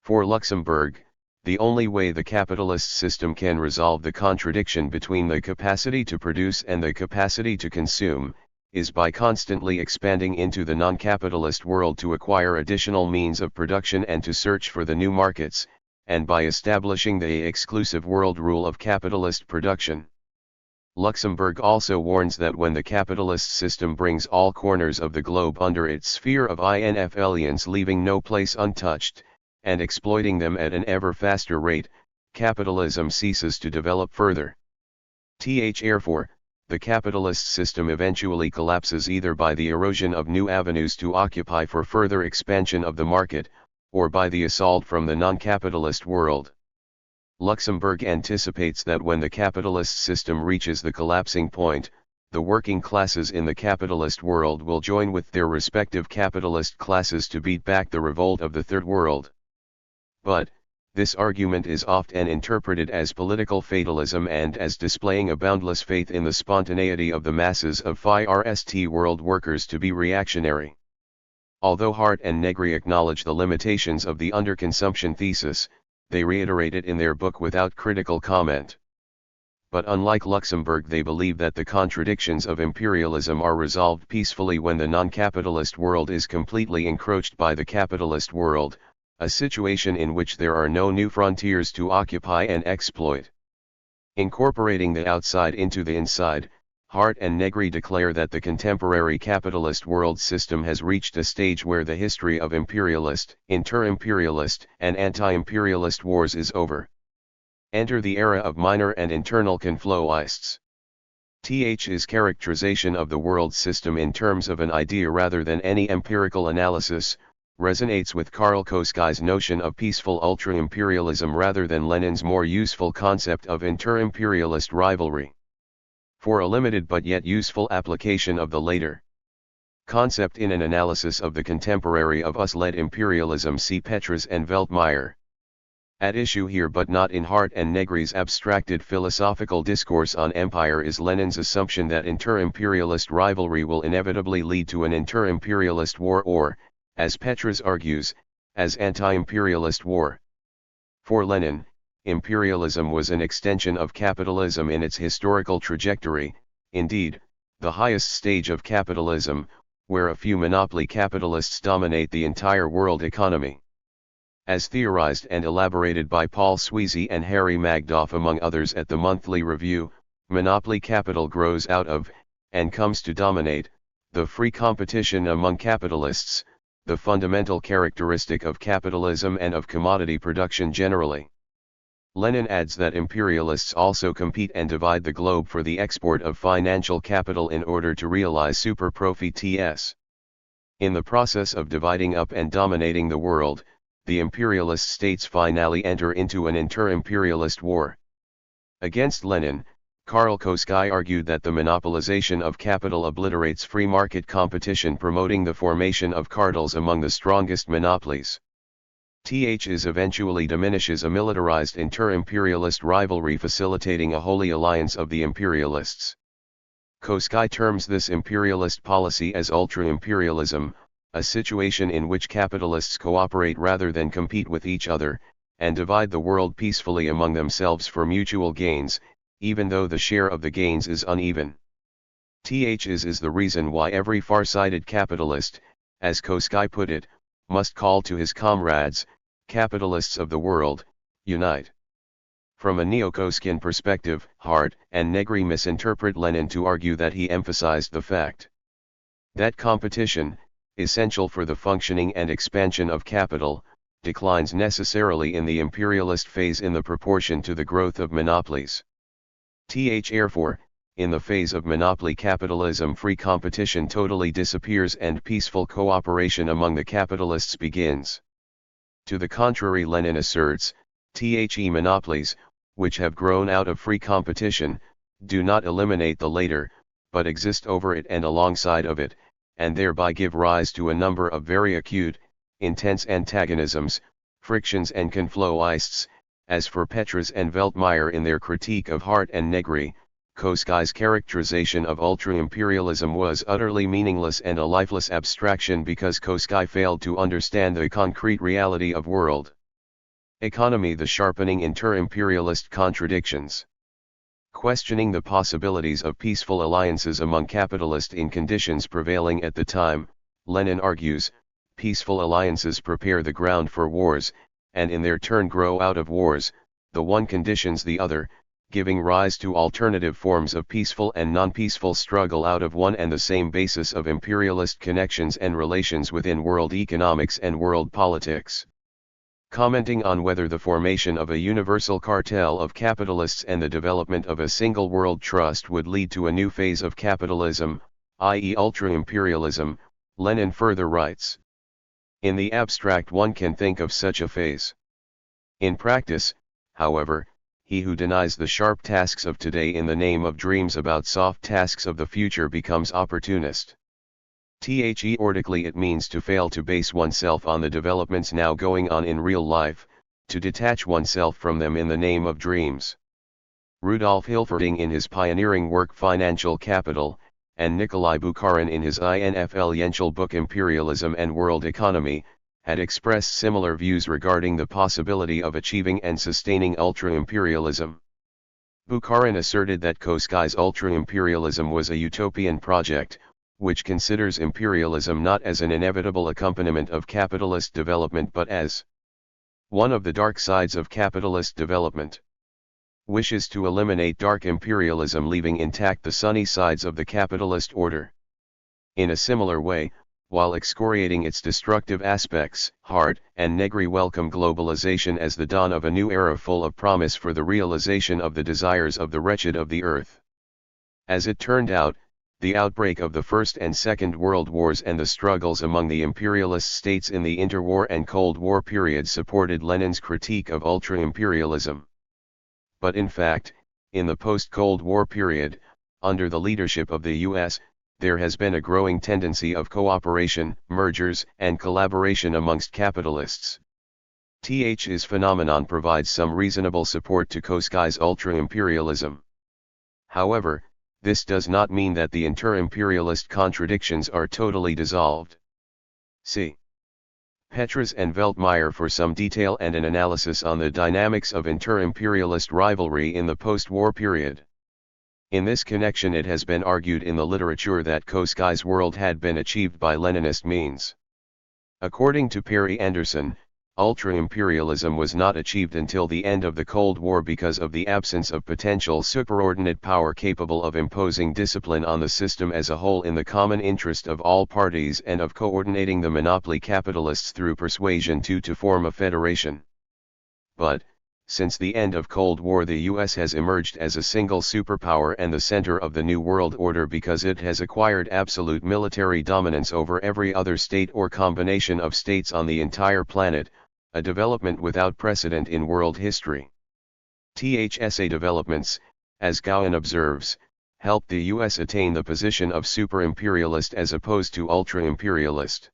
For Luxemburg, the only way the capitalist system can resolve the contradiction between the capacity to produce and the capacity to consume, is by constantly expanding into the non-capitalist world to acquire additional means of production and to search for the new markets, and by establishing the exclusive world rule of capitalist production. Luxemburg also warns that when the capitalist system brings all corners of the globe under its sphere of influence, leaving no place untouched, and exploiting them at an ever faster rate, capitalism ceases to develop further. Therefore, the capitalist system eventually collapses either by the erosion of new avenues to occupy for further expansion of the market, or by the assault from the non-capitalist world. Luxemburg anticipates that when the capitalist system reaches the collapsing point, the working classes in the capitalist world will join with their respective capitalist classes to beat back the revolt of the Third World. But, this argument is often interpreted as political fatalism and as displaying a boundless faith in the spontaneity of the masses of THIRD world workers to be reactionary. Although Hart and Negri acknowledge the limitations of the underconsumption thesis, they reiterate it in their book without critical comment. But unlike Luxemburg, they believe that the contradictions of imperialism are resolved peacefully when the non-capitalist world is completely encroached by the capitalist world, a situation in which there are no new frontiers to occupy and exploit. Incorporating the outside into the inside, Hart and Negri declare that the contemporary capitalist world system has reached a stage where the history of imperialist, inter-imperialist, and anti-imperialist wars is over. Enter the era of minor and internal conflicts. His characterization of the world system in terms of an idea rather than any empirical analysis, resonates with Karl Koskai's notion of peaceful ultra-imperialism rather than Lenin's more useful concept of inter-imperialist rivalry. For a limited but yet useful application of the later concept in an analysis of the contemporary of us-led imperialism, see Petras and Veltmeyer. At issue here but not in Hart and Negri's abstracted philosophical discourse on empire is Lenin's assumption that inter-imperialist rivalry will inevitably lead to an inter-imperialist war or, as Petras argues, as anti-imperialist war. For Lenin, imperialism was an extension of capitalism in its historical trajectory, indeed, the highest stage of capitalism, where a few monopoly capitalists dominate the entire world economy. As theorized and elaborated by Paul Sweezy and Harry Magdoff among others at the Monthly Review, monopoly capital grows out of, and comes to dominate, the free competition among capitalists, the fundamental characteristic of capitalism and of commodity production generally. Lenin adds that imperialists also compete and divide the globe for the export of financial capital in order to realize super profits. In the process of dividing up and dominating the world, the imperialist states finally enter into an inter-imperialist war. Against Lenin, Karl Koski argued that the monopolization of capital obliterates free market competition, promoting the formation of cartels among the strongest monopolies. Eventually diminishes a militarized inter-imperialist rivalry, facilitating a holy alliance of the imperialists. Koski terms this imperialist policy as ultra-imperialism, a situation in which capitalists cooperate rather than compete with each other, and divide the world peacefully among themselves for mutual gains, even though the share of the gains is uneven. Is the reason why every far-sighted capitalist, as Koski put it, must call to his comrades, capitalists of the world, unite. From a neo-Koskian perspective, Hart and Negri misinterpret Lenin to argue that he emphasized the fact that competition, essential for the functioning and expansion of capital, declines necessarily in the imperialist phase in the proportion to the growth of monopolies. Therefore, in the phase of monopoly capitalism, free competition totally disappears and peaceful cooperation among the capitalists begins. To the contrary, Lenin asserts, monopolies, which have grown out of free competition, do not eliminate the later, but exist over it and alongside of it, and thereby give rise to a number of very acute, intense antagonisms, frictions and conflicts. As for Petras and Veltmeyer in their critique of Hart and Negri, Koski's characterization of ultra-imperialism was utterly meaningless and a lifeless abstraction because Koski failed to understand the concrete reality of world economy, the sharpening inter-imperialist contradictions. Questioning the possibilities of peaceful alliances among capitalists in conditions prevailing at the time, Lenin argues, peaceful alliances prepare the ground for wars, and in their turn grow out of wars, the one conditions the other, giving rise to alternative forms of peaceful and non-peaceful struggle out of one and the same basis of imperialist connections and relations within world economics and world politics. Commenting on whether the formation of a universal cartel of capitalists and the development of a single world trust would lead to a new phase of capitalism, i.e. ultra-imperialism, Lenin further writes, "In the abstract one can think of such a phase. In practice, however, he who denies the sharp tasks of today in the name of dreams about soft tasks of the future becomes opportunist." Theoretically it means to fail to base oneself on the developments now going on in real life, to detach oneself from them in the name of dreams. Rudolf Hilferding in his pioneering work Financial Capital, and Nikolai Bukharin in his influential book Imperialism and World Economy, had expressed similar views regarding the possibility of achieving and sustaining ultra-imperialism. Bukharin asserted that Koski's ultra-imperialism was a utopian project, which considers imperialism not as an inevitable accompaniment of capitalist development but as one of the dark sides of capitalist development. Wishes to eliminate dark imperialism, leaving intact the sunny sides of the capitalist order. In a similar way, while excoriating its destructive aspects, Hart and Negri welcome globalization as the dawn of a new era full of promise for the realization of the desires of the wretched of the earth. As it turned out, the outbreak of the First and Second World Wars and the struggles among the imperialist states in the interwar and Cold War period supported Lenin's critique of ultra-imperialism. But in fact, in the post-Cold War period, under the leadership of the US, there has been a growing tendency of cooperation, mergers, and collaboration amongst capitalists. This phenomenon provides some reasonable support to Koski's ultra-imperialism. However, this does not mean that the inter-imperialist contradictions are totally dissolved. See Petras and Veltmeyer for some detail and an analysis on the dynamics of inter-imperialist rivalry in the post-war period. In this connection, it has been argued in the literature that Koskai's world had been achieved by Leninist means. According to Perry Anderson, ultra-imperialism was not achieved until the end of the Cold War because of the absence of potential superordinate power capable of imposing discipline on the system as a whole in the common interest of all parties and of coordinating the monopoly capitalists through persuasion to form a federation. But, since the end of Cold War, the US has emerged as a single superpower and the center of the New World Order because it has acquired absolute military dominance over every other state or combination of states on the entire planet, a development without precedent in world history. THSA developments, as Gowan observes, helped the US attain the position of super-imperialist as opposed to ultra-imperialist.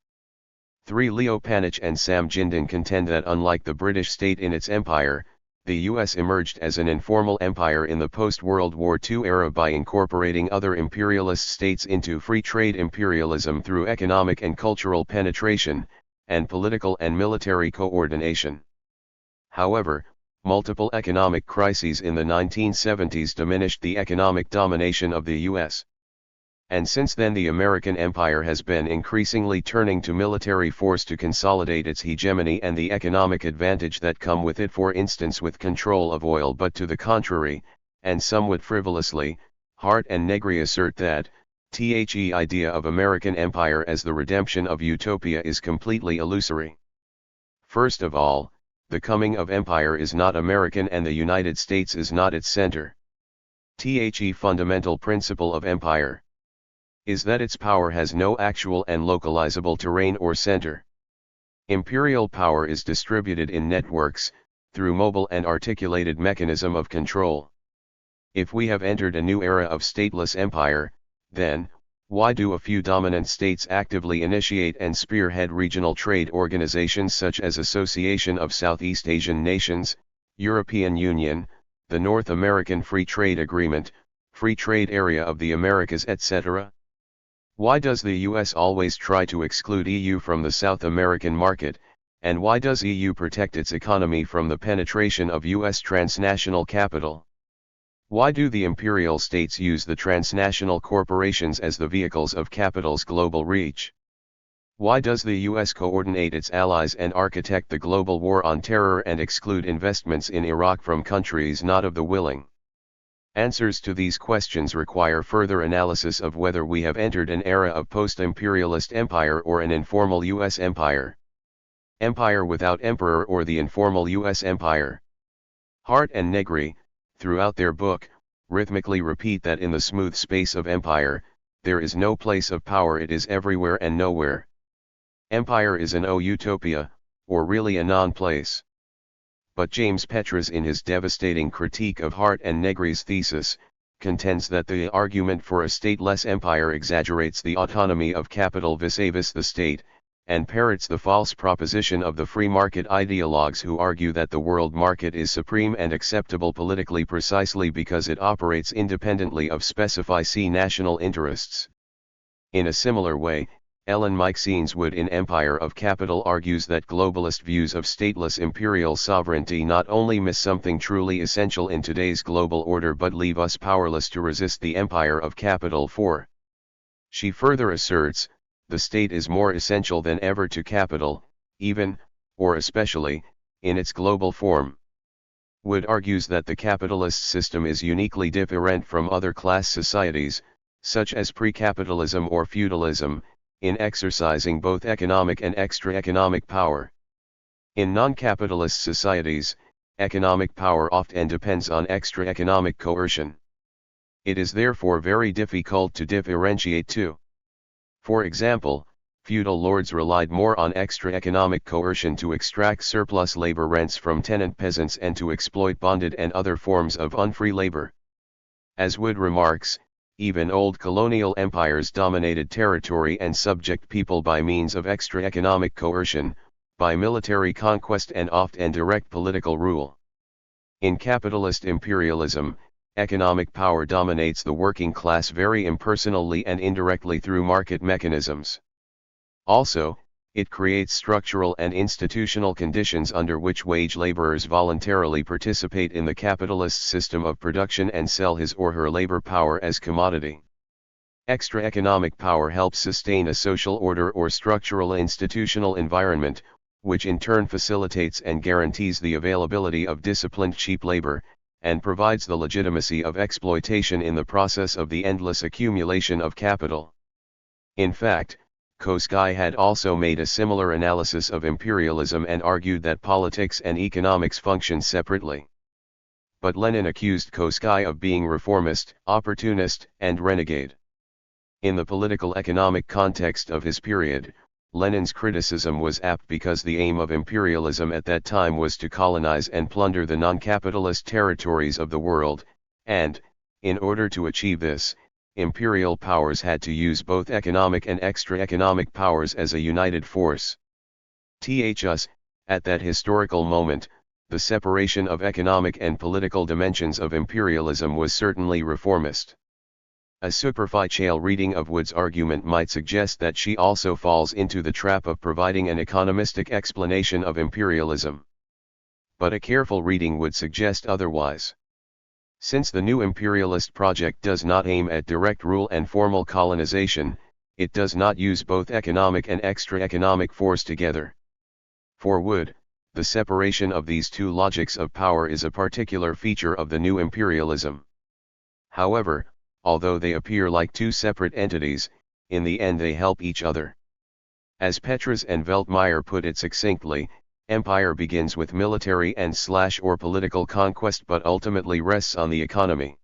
3. Leo Panich and Sam Jinden contend that unlike the British state in its empire, the US emerged as an informal empire in the post-World War II era by incorporating other imperialist states into free trade imperialism through economic and cultural penetration, and political and military coordination. However, multiple economic crises in the 1970s diminished the economic domination of the US. And since then the American empire has been increasingly turning to military force to consolidate its hegemony and the economic advantage that come with it, for instance with control of oil. But to the contrary, and somewhat frivolously, Hart and Negri assert that, the idea of American empire as the redemption of utopia is completely illusory. First of all, the coming of empire is not American and the United States is not its center. The fundamental principle of empire is that its power has no actual and localizable terrain or center. Imperial power is distributed in networks, through mobile and articulated mechanism of control. If we have entered a new era of stateless empire, then, why do a few dominant states actively initiate and spearhead regional trade organizations such as Association of Southeast Asian Nations, European Union, the North American Free Trade Agreement, Free Trade Area of the Americas, etc.? Why does the US always try to exclude EU from the South American market, and why does EU protect its economy from the penetration of US transnational capital? Why do the imperial states use the transnational corporations as the vehicles of capital's global reach? Why does the US coordinate its allies and architect the global war on terror and exclude investments in Iraq from countries not of the willing? Answers to these questions require further analysis of whether we have entered an era of post-imperialist empire or an informal US empire. Empire without emperor or the informal US empire. Hart and Negri, throughout their book, rhythmically repeat that in the smooth space of empire, there is no place of power, it is everywhere and nowhere. Empire is an utopia, or really a non-place. But James Petras, in his devastating critique of Hart and Negri's thesis, contends that the argument for a stateless empire exaggerates the autonomy of capital vis-a-vis the state, and parrots the false proposition of the free market ideologues who argue that the world market is supreme and acceptable politically precisely because it operates independently of specified national interests. In a similar way, Ellen Meiksins Wood in Empire of Capital argues that globalist views of stateless imperial sovereignty not only miss something truly essential in today's global order but leave us powerless to resist the empire of capital. For, she further asserts, the state is more essential than ever to capital, even, or especially, in its global form. Wood argues that the capitalist system is uniquely different from other class societies, such as pre-capitalism or feudalism, in exercising both economic and extra-economic power. In non-capitalist societies, economic power often depends on extra-economic coercion. It is therefore very difficult to differentiate two. For example, feudal lords relied more on extra-economic coercion to extract surplus labor rents from tenant peasants and to exploit bonded and other forms of unfree labor. As Wood remarks, even old colonial empires dominated territory and subject people by means of extra-economic coercion, by military conquest and often direct political rule. In capitalist imperialism, economic power dominates the working class very impersonally and indirectly through market mechanisms. Also, It creates structural and institutional conditions under which wage laborers voluntarily participate in the capitalist system of production and sell his or her labor power as commodity. Extra economic power helps sustain a social order or structural institutional environment, which in turn facilitates and guarantees the availability of disciplined cheap labor, and provides the legitimacy of exploitation in the process of the endless accumulation of capital. In fact, Koski had also made a similar analysis of imperialism and argued that politics and economics function separately. But Lenin accused Koski of being reformist, opportunist, and renegade. In the political economic context of his period, Lenin's criticism was apt because the aim of imperialism at that time was to colonize and plunder the non-capitalist territories of the world, and, in order to achieve this, imperial powers had to use both economic and extra-economic powers as a united force. Thus, at that historical moment, the separation of economic and political dimensions of imperialism was certainly reformist. A superficial reading of Wood's argument might suggest that she also falls into the trap of providing an economistic explanation of imperialism. But a careful reading would suggest otherwise. Since the new imperialist project does not aim at direct rule and formal colonization, it does not use both economic and extra-economic force together. For Wood, the separation of these two logics of power is a particular feature of the new imperialism. However, although they appear like two separate entities, in the end they help each other. As Petras and Veltmeyer put it succinctly, empire begins with military and/or political conquest but ultimately rests on the economy.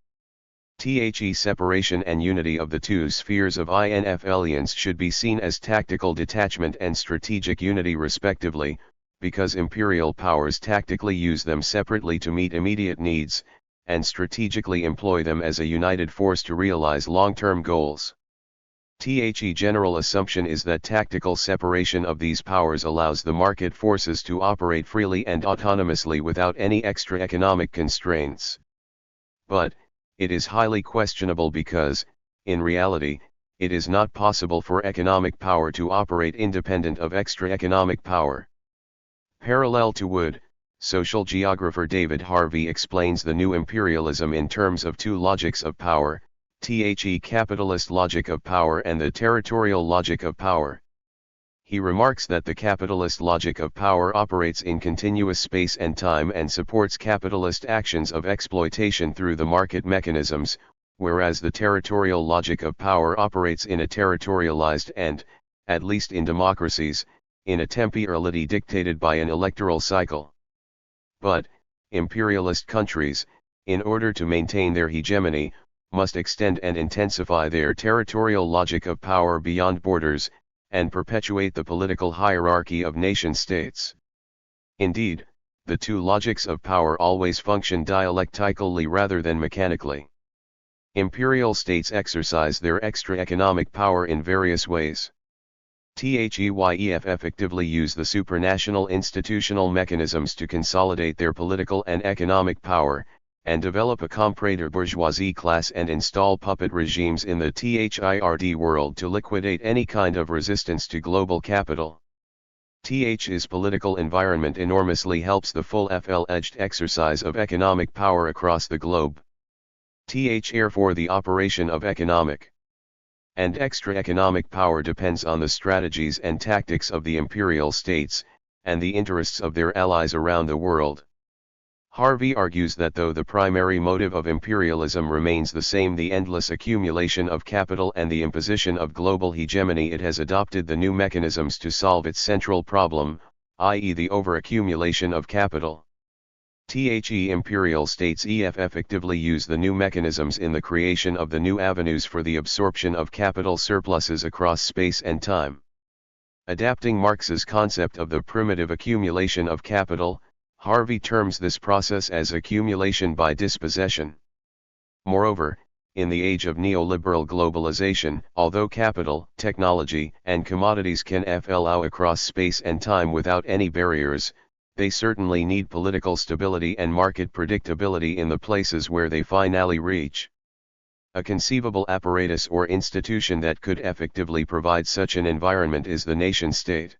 The separation and unity of the two spheres of influence should be seen as tactical detachment and strategic unity respectively, because imperial powers tactically use them separately to meet immediate needs, and strategically employ them as a united force to realize long-term goals. The general assumption is that tactical separation of these powers allows the market forces to operate freely and autonomously without any extra economic constraints. But, it is highly questionable because, in reality, it is not possible for economic power to operate independent of extra economic power. Parallel to Wood, social geographer David Harvey explains the new imperialism in terms of two logics of power, the capitalist logic of power and the territorial logic of power. He remarks that the capitalist logic of power operates in continuous space and time and supports capitalist actions of exploitation through the market mechanisms, whereas the territorial logic of power operates in a territorialized and, at least in democracies, in a temporality dictated by an electoral cycle. But, imperialist countries, in order to maintain their hegemony, must extend and intensify their territorial logic of power beyond borders, and perpetuate the political hierarchy of nation-states. Indeed, the two logics of power always function dialectically rather than mechanically. Imperial states exercise their extra-economic power in various ways. THEYEF effectively use the supranational institutional mechanisms to consolidate their political and economic power, and develop a comprador bourgeoisie class and install puppet regimes in the third world to liquidate any kind of resistance to global capital. TH's political environment enormously helps the full-fledged exercise of economic power across the globe. Therefore the operation of economic and extra-economic power depends on the strategies and tactics of the imperial states, and the interests of their allies around the world. Harvey argues that though the primary motive of imperialism remains the same, the endless accumulation of capital and the imposition of global hegemony, it has adopted the new mechanisms to solve its central problem, i.e. the overaccumulation of capital. The imperial states effectively use the new mechanisms in the creation of the new avenues for the absorption of capital surpluses across space and time. Adapting Marx's concept of the primitive accumulation of capital, Harvey terms this process as accumulation by dispossession. Moreover, in the age of neoliberal globalization, although capital, technology, and commodities can flow across space and time without any barriers, they certainly need political stability and market predictability in the places where they finally reach. A conceivable apparatus or institution that could effectively provide such an environment is the nation-state.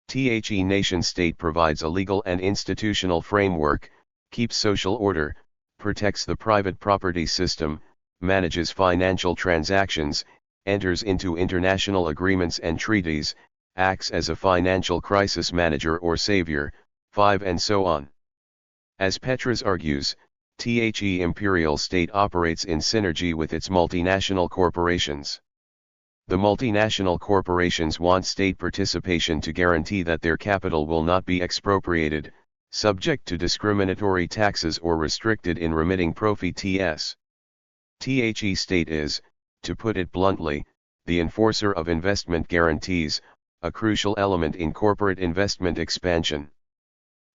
The nation-state provides a legal and institutional framework, keeps social order, protects the private property system, manages financial transactions, enters into international agreements and treaties, acts as a financial crisis manager or savior, 5 and so on. As Petras argues, the imperial state operates in synergy with its multinational corporations. The multinational corporations want state participation to guarantee that their capital will not be expropriated, subject to discriminatory taxes or restricted in remitting profits. The state is, to put it bluntly, the enforcer of investment guarantees, a crucial element in corporate investment expansion.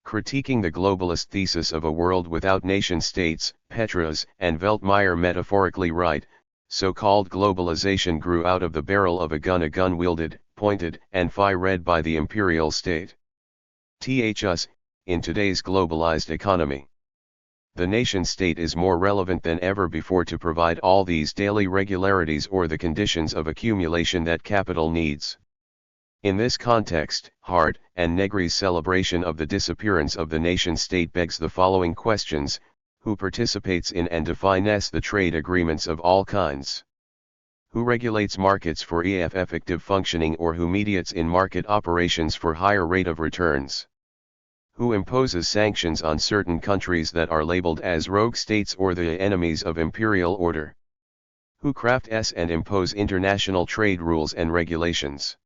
Critiquing the globalist thesis of a world without nation-states, Petras and Veltmeyer metaphorically write, so-called globalization grew out of the barrel of a gun wielded, pointed, and fired by the imperial state. Thus, in today's globalized economy, the nation-state is more relevant than ever before to provide all these daily regularities or the conditions of accumulation that capital needs. In this context, Hart and Negri's celebration of the disappearance of the nation-state begs the following questions: who participates in and defines the trade agreements of all kinds? Who regulates markets for effective functioning, or who mediates in market operations for higher rate of returns? Who imposes sanctions on certain countries that are labeled as rogue states or the enemies of imperial order? Who crafts and impose international trade rules and regulations?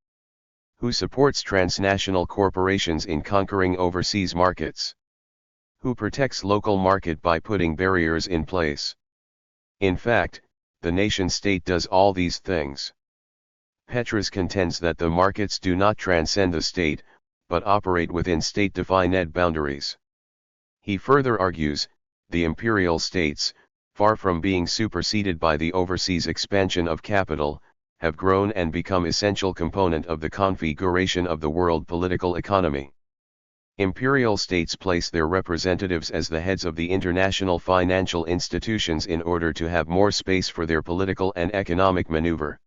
Who supports transnational corporations in conquering overseas markets? Who protects local market by putting barriers in place? In fact, the nation-state does all these things. Petras contends that the markets do not transcend the state, but operate within state-defined boundaries. He further argues, the imperial states, far from being superseded by the overseas expansion of capital, have grown and become essential component of the configuration of the world political economy. Imperial states place their representatives as the heads of the international financial institutions in order to have more space for their political and economic maneuver.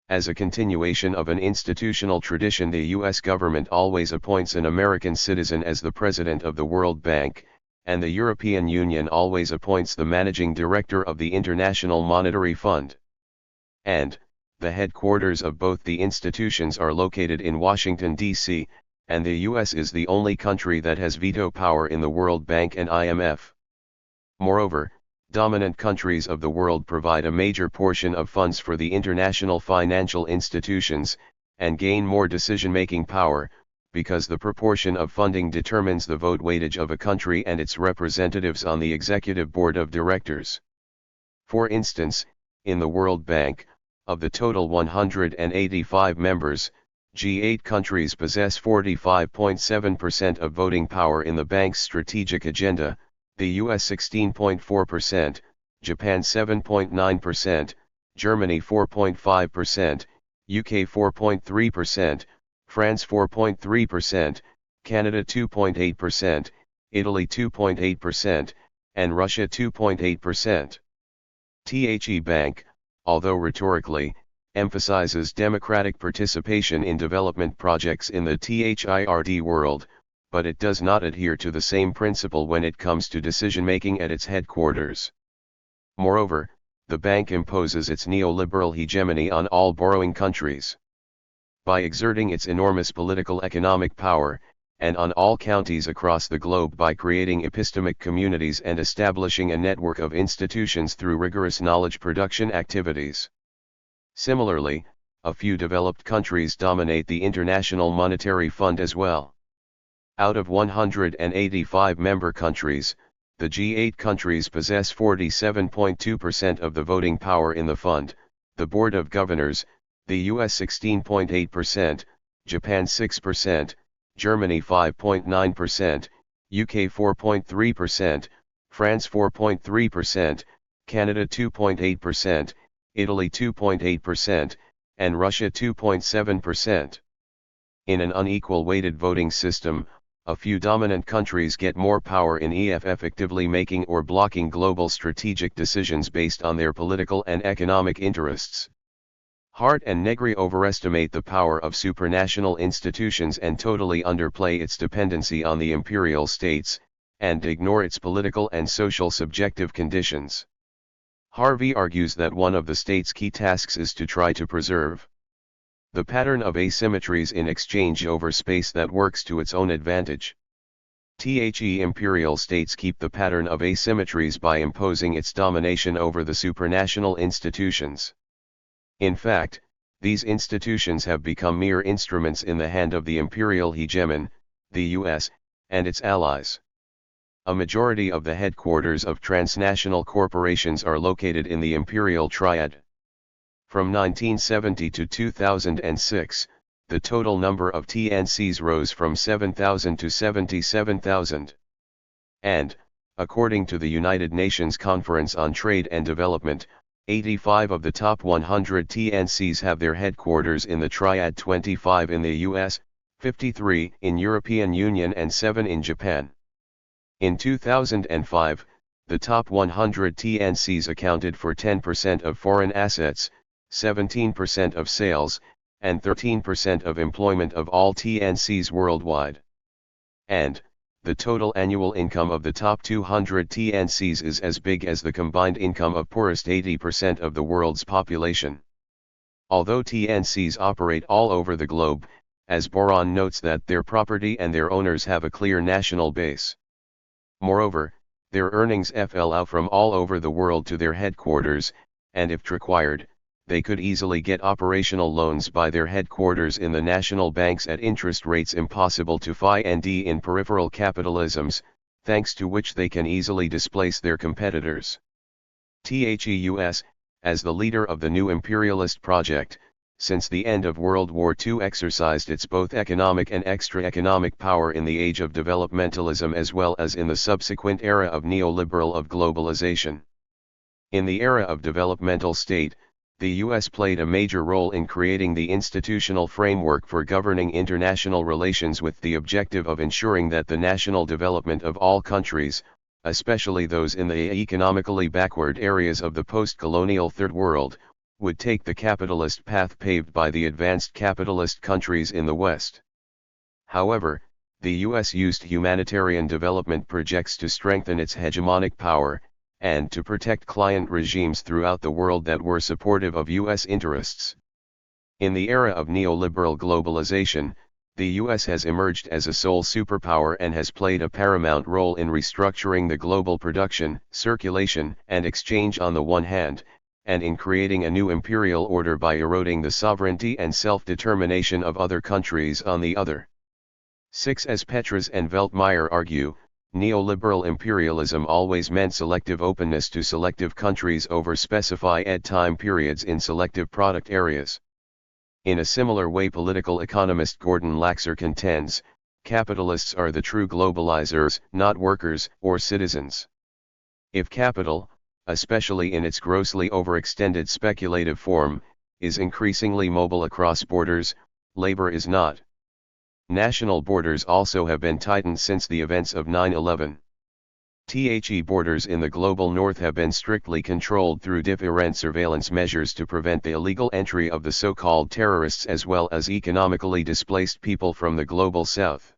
As a continuation of an institutional tradition, the U.S. government always appoints an American citizen as the president of the World Bank, and the European Union always appoints the managing director of the International Monetary Fund. And, the headquarters of both the institutions are located in Washington, D.C., and the U.S. is the only country that has veto power in the World Bank and IMF. Moreover, dominant countries of the world provide a major portion of funds for the international financial institutions, and gain more decision-making power, because the proportion of funding determines the vote weightage of a country and its representatives on the executive board of directors. For instance, in the World Bank, of the total 185 members, G8 countries possess 45.7% of voting power in the bank's strategic agenda, the US 16.4%, Japan 7.9%, Germany 4.5%, UK 4.3%, France 4.3%, Canada 2.8%, Italy 2.8%, and Russia 2.8%. The Bank, although rhetorically, emphasizes democratic participation in development projects in the third world, but it does not adhere to the same principle when it comes to decision-making at its headquarters. Moreover, the bank imposes its neoliberal hegemony on all borrowing countries. By exerting its enormous political economic power, and on all counties across the globe by creating epistemic communities and establishing a network of institutions through rigorous knowledge production activities. Similarly, a few developed countries dominate the International Monetary Fund as well. Out of 185 member countries, the G8 countries possess 47.2% of the voting power in the fund, the Board of Governors, the US 16.8%, Japan 6%, Germany 5.9%, UK 4.3%, France 4.3%, Canada 2.8%, Italy 2.8%, and Russia 2.7%. In an unequal weighted voting system, a few dominant countries get more power in effectively making or blocking global strategic decisions based on their political and economic interests. Hart and Negri overestimate the power of supranational institutions and totally underplay its dependency on the imperial states, and ignore its political and social subjective conditions. Harvey argues that one of the state's key tasks is to try to preserve the pattern of asymmetries in exchange over space that works to its own advantage. Imperial states keep the pattern of asymmetries by imposing its domination over the supranational institutions. In fact, these institutions have become mere instruments in the hand of the imperial hegemon, the US, and its allies. A majority of the headquarters of transnational corporations are located in the imperial triad. From 1970 to 2006, the total number of TNCs rose from 7,000 to 77,000. And, according to the United Nations Conference on Trade and Development, 85 of the top 100 TNCs have their headquarters in the Triad, 25 in the US, 53 in European Union and 7 in Japan. In 2005, the top 100 TNCs accounted for 10% of foreign assets, 17% of sales, and 13% of employment of all TNCs worldwide. And, the total annual income of the top 200 TNCs is as big as the combined income of poorest 80% of the world's population. Although TNCs operate all over the globe, as Boron notes that their property and their owners have a clear national base. Moreover, their earnings flow out from all over the world to their headquarters, and if required, they could easily get operational loans by their headquarters in the national banks at interest rates impossible to find in peripheral capitalisms, thanks to which they can easily displace their competitors. THEUS, as the leader of the new imperialist project, since the end of World War II exercised its both economic and extra-economic power in the age of developmentalism as well as in the subsequent era of neoliberal of globalization. In the era of developmental state, the US played a major role in creating the institutional framework for governing international relations with the objective of ensuring that the national development of all countries, especially those in the economically backward areas of the post-colonial Third World, would take the capitalist path paved by the advanced capitalist countries in the West. However, the US used humanitarian development projects to strengthen its hegemonic power, and to protect client regimes throughout the world that were supportive of US interests. In the era of neoliberal globalization, the US has emerged as a sole superpower and has played a paramount role in restructuring the global production, circulation, and exchange on the one hand, and in creating a new imperial order by eroding the sovereignty and self-determination of other countries on the other. 6. As Petras and Veltmeyer argue, neoliberal imperialism always meant selective openness to selective countries over specified time periods in selective product areas. In a similar way, political economist Gordon Laxer contends, capitalists are the true globalizers, not workers or citizens. If capital, especially in its grossly overextended speculative form, is increasingly mobile across borders, labor is not. National borders also have been tightened since the events of 9/11. Borders in the global north have been strictly controlled through different surveillance measures to prevent the illegal entry of the so-called terrorists as well as economically displaced people from the global south.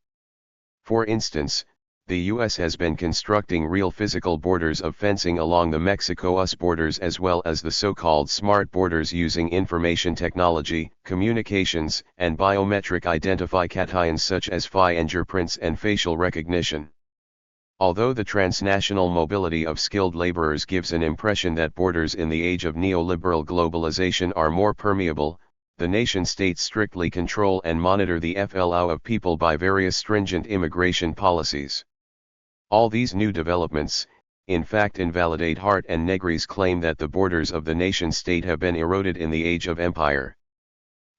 For instance, the US has been constructing real physical borders of fencing along the Mexico-US borders as well as the so-called smart borders using information technology, communications, and biometric identifications such as fingerprints and facial recognition. Although the transnational mobility of skilled laborers gives an impression that borders in the age of neoliberal globalization are more permeable, the nation-states strictly control and monitor the flow of people by various stringent immigration policies. All these new developments, in fact, invalidate Hart and Negri's claim that the borders of the nation-state have been eroded in the age of empire.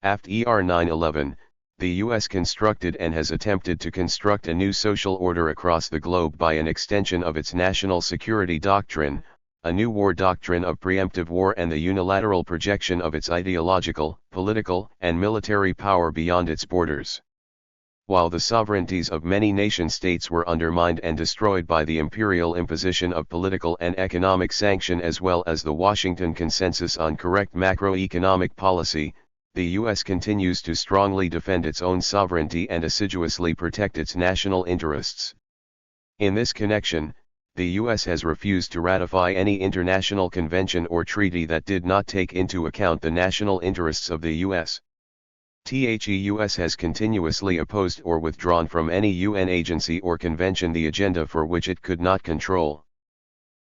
After 9/11, the US constructed and has attempted to construct a new social order across the globe by an extension of its national security doctrine, a new war doctrine of preemptive war, and the unilateral projection of its ideological, political, and military power beyond its borders. While the sovereignties of many nation-states were undermined and destroyed by the imperial imposition of political and economic sanction as well as the Washington Consensus on correct macroeconomic policy, The US continues to strongly defend its own sovereignty and assiduously protect its national interests. In this connection, the US has refused to ratify any international convention or treaty that did not take into account the national interests of the US. THE-US has continuously opposed or withdrawn from any UN agency or convention the agenda for which it could not control.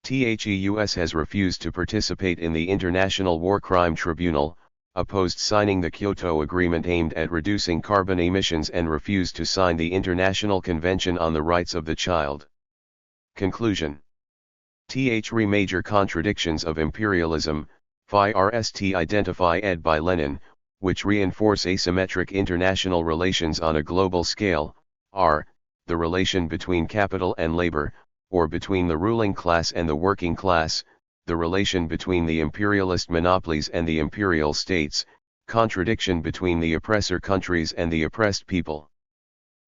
THE-US has refused to participate in the International War Crime Tribunal, opposed signing the Kyoto Agreement aimed at reducing carbon emissions, and refused to sign the International Convention on the Rights of the Child. Conclusion. Three major contradictions of imperialism, THIRD identified by Lenin, which reinforce asymmetric international relations on a global scale, are, the relation between capital and labor, or between the ruling class and the working class, the relation between the imperialist monopolies and the imperial states, contradiction between the oppressor countries and the oppressed people.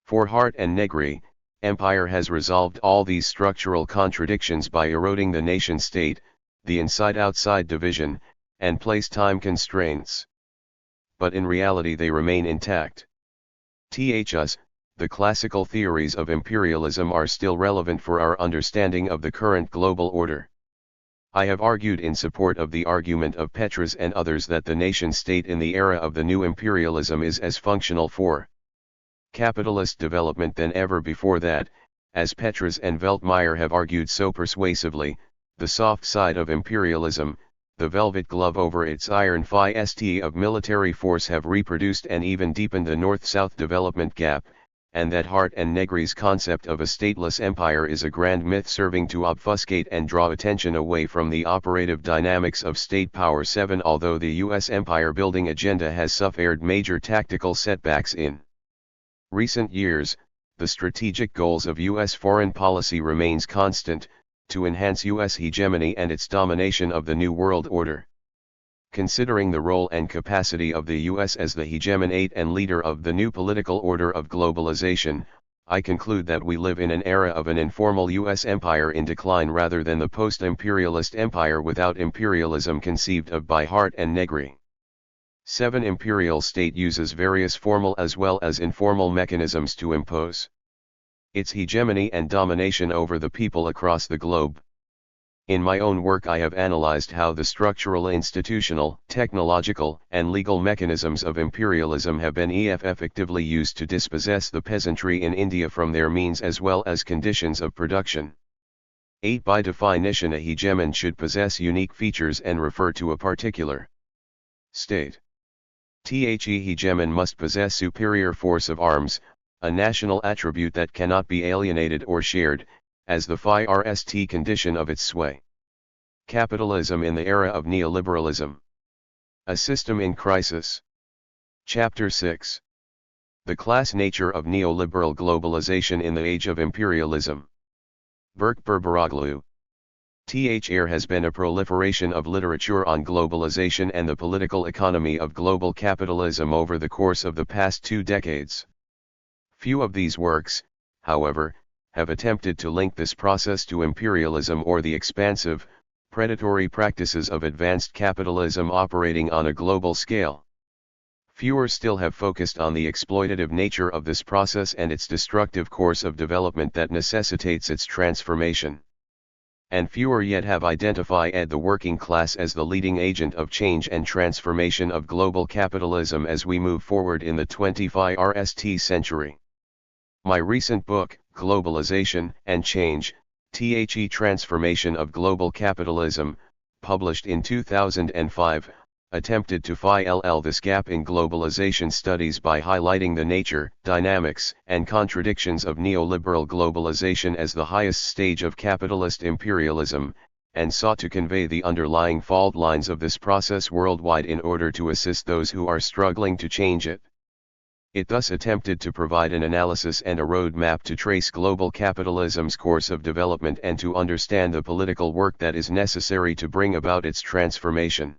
For Hart and Negri, empire has resolved all these structural contradictions by eroding the nation-state, the inside-outside division, and place-time constraints. But in reality they remain intact. Thus, the classical theories of imperialism are still relevant for our understanding of the current global order. I have argued in support of the argument of Petras and others that the nation-state in the era of the new imperialism is as functional for capitalist development than ever before that, as Petras and Veltmeyer have argued so persuasively, the soft side of imperialism, the velvet glove over its iron fist of military force, have reproduced and even deepened the North-South development gap, and that Hart and Negri's concept of a stateless empire is a grand myth serving to obfuscate and draw attention away from the operative dynamics of state power. 7. Although the U.S. empire-building agenda has suffered major tactical setbacks in recent years, the strategic goals of U.S. foreign policy remains constant, to enhance U.S. hegemony and its domination of the New World Order. Considering the role and capacity of the U.S. as the hegemonate and leader of the new political order of globalization, I conclude that we live in an era of an informal U.S. empire in decline rather than the post-imperialist empire without imperialism conceived of by Hart and Negri. 7. Imperial state uses various formal as well as informal mechanisms to impose its hegemony and domination over the people across the globe. In my own work I have analyzed how the structural, institutional, technological, and legal mechanisms of imperialism have been effectively used to dispossess the peasantry in India from their means as well as conditions of production. 8. By definition, a hegemon should possess unique features and refer to a particular state. The hegemon must possess superior force of arms, a national attribute that cannot be alienated or shared, as the first condition of its sway. Capitalism in the era of neoliberalism. A system in crisis. Chapter 6. The class nature of neoliberal globalization in the age of imperialism. Berkberberoglu. There has been a proliferation of literature on globalization and the political economy of global capitalism over the course of the past 2 decades. Few of these works, however, have attempted to link this process to imperialism or the expansive, predatory practices of advanced capitalism operating on a global scale. Fewer still have focused on the exploitative nature of this process and its destructive course of development that necessitates its transformation. And fewer yet have identified the working class as the leading agent of change and transformation of global capitalism as we move forward in the 21st century. My recent book, Globalization and Change, The Transformation of Global Capitalism, published in 2005, attempted to fill this gap in globalization studies by highlighting the nature, dynamics, and contradictions of neoliberal globalization as the highest stage of capitalist imperialism, and sought to convey the underlying fault lines of this process worldwide in order to assist those who are struggling to change it. It thus attempted to provide an analysis and a roadmap to trace global capitalism's course of development and to understand the political work that is necessary to bring about its transformation.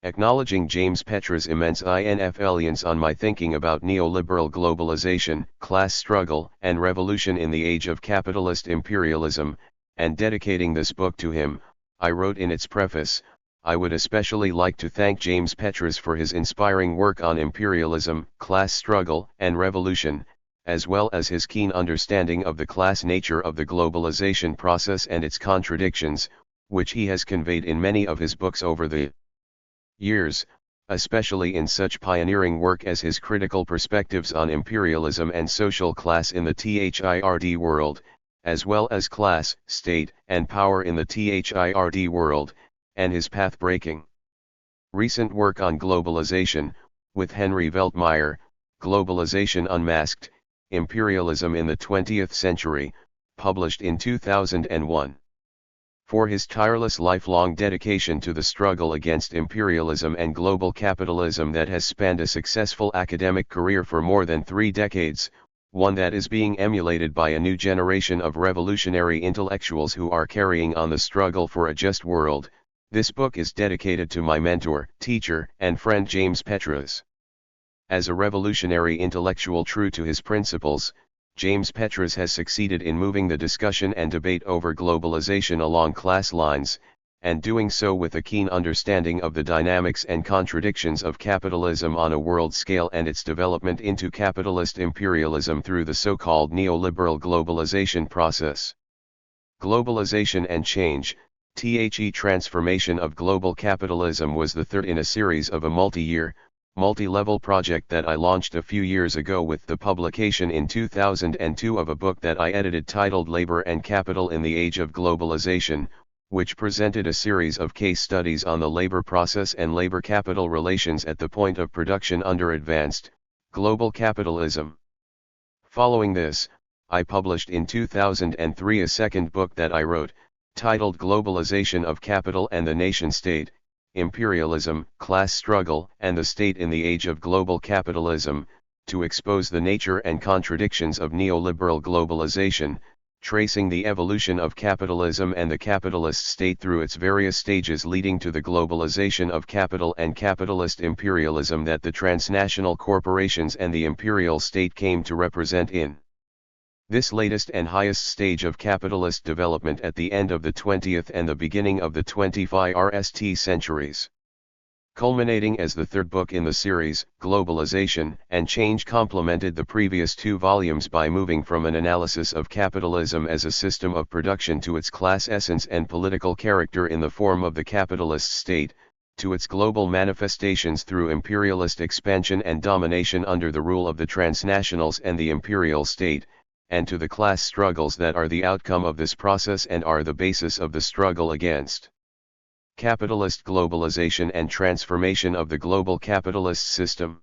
Acknowledging James Petras' immense influence on my thinking about neoliberal globalization, class struggle, and revolution in the age of capitalist imperialism, and dedicating this book to him, I wrote in its preface, I would especially like to thank James Petras for his inspiring work on imperialism, class struggle, and revolution, as well as his keen understanding of the class nature of the globalization process and its contradictions, which he has conveyed in many of his books over the years, especially in such pioneering work as his critical perspectives on imperialism and social class in the THIRD world, as well as class, state, and power in the THIRD world, and his path-breaking recent work on globalization, with Henry Veltmeyer, Globalization Unmasked, Imperialism in the 20th Century, published in 2001. For his tireless lifelong dedication to the struggle against imperialism and global capitalism that has spanned a successful academic career for more than 3 decades, one that is being emulated by a new generation of revolutionary intellectuals who are carrying on the struggle for a just world, this book is dedicated to my mentor, teacher, and friend James Petras. As a revolutionary intellectual true to his principles, James Petras has succeeded in moving the discussion and debate over globalization along class lines, and doing so with a keen understanding of the dynamics and contradictions of capitalism on a world scale and its development into capitalist imperialism through the so-called neoliberal globalization process. Globalization and Change, the transformation of global capitalism, was the third in a series of a multi-year, multi-level project that I launched a few years ago with the publication in 2002 of a book that I edited titled Labor and Capital in the Age of Globalization, which presented a series of case studies on the labor process and labor-capital relations at the point of production under advanced, global capitalism. Following this, I published in 2003 a second book that I wrote, titled Globalization of Capital and the Nation-State, Imperialism, Class Struggle, and the State in the Age of Global Capitalism, to expose the nature and contradictions of neoliberal globalization, tracing the evolution of capitalism and the capitalist state through its various stages leading to the globalization of capital and capitalist imperialism that the transnational corporations and the imperial state came to represent in this latest and highest stage of capitalist development at the end of the 20th and the beginning of the 21st centuries. Culminating as the third book in the series, Globalization and Change complemented the previous 2 volumes by moving from an analysis of capitalism as a system of production to its class essence and political character in the form of the capitalist state, to its global manifestations through imperialist expansion and domination under the rule of the transnationals and the imperial state, and to the class struggles that are the outcome of this process and are the basis of the struggle against capitalist globalization and transformation of the global capitalist system.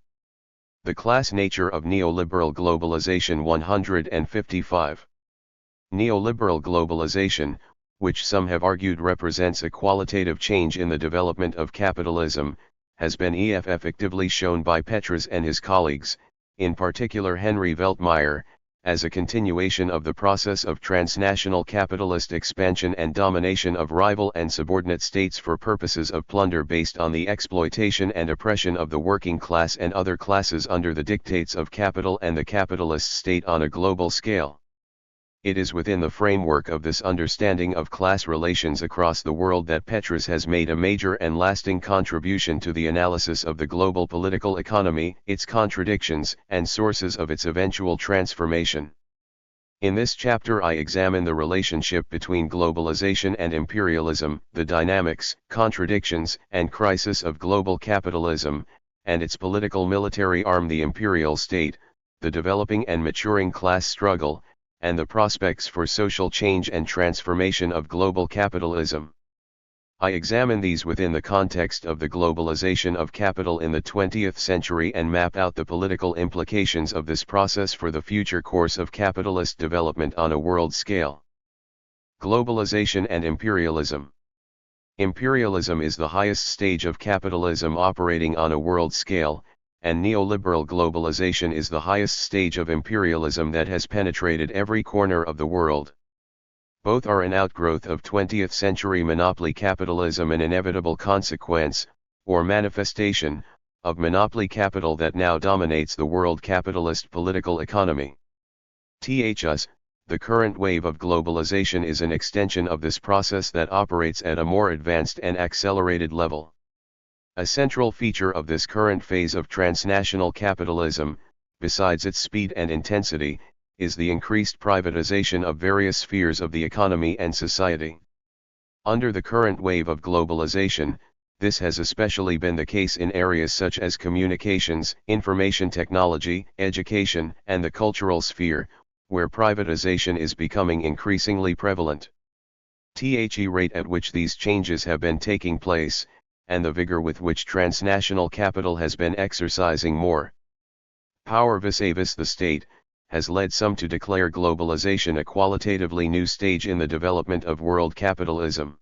The class nature of neoliberal globalization 155. Neoliberal globalization, which some have argued represents a qualitative change in the development of capitalism, has been effectively shown by Petras and his colleagues, in particular Henry Veltmeyer, as a continuation of the process of transnational capitalist expansion and domination of rival and subordinate states for purposes of plunder based on the exploitation and oppression of the working class and other classes under the dictates of capital and the capitalist state on a global scale. It is within the framework of this understanding of class relations across the world that Petras has made a major and lasting contribution to the analysis of the global political economy, its contradictions, and sources of its eventual transformation. In this chapter I examine the relationship between globalization and imperialism, the dynamics, contradictions, and crisis of global capitalism, and its political military arm the imperial state, the developing and maturing class struggle, and the prospects for social change and transformation of global capitalism. I examine these within the context of the globalization of capital in the 20th century and map out the political implications of this process for the future course of capitalist development on a world scale. Globalization and imperialism. Imperialism is the highest stage of capitalism operating on a world scale, and neoliberal globalization is the highest stage of imperialism that has penetrated every corner of the world. Both are an outgrowth of 20th century monopoly capitalism, an inevitable consequence, or manifestation, of monopoly capital that now dominates the world capitalist political economy. THS, the current wave of globalization is an extension of this process that operates at a more advanced and accelerated level. A central feature of this current phase of transnational capitalism, besides its speed and intensity, is the increased privatization of various spheres of the economy and society. Under the current wave of globalization, this has especially been the case in areas such as communications, information technology, education, and the cultural sphere, where privatization is becoming increasingly prevalent. The rate at which these changes have been taking place, and the vigor with which transnational capital has been exercising more power vis-a-vis the state, has led some to declare globalization a qualitatively new stage in the development of world capitalism.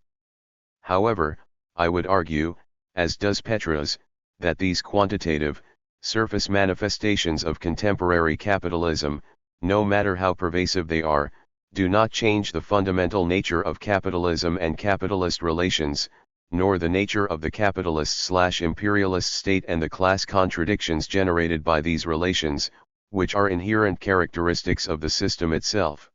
However, I would argue, as does Petras, that these quantitative, surface manifestations of contemporary capitalism, no matter how pervasive they are, do not change the fundamental nature of capitalism and capitalist relations, nor the nature of the capitalist/imperialist state and the class contradictions generated by these relations, which are inherent characteristics of the system itself.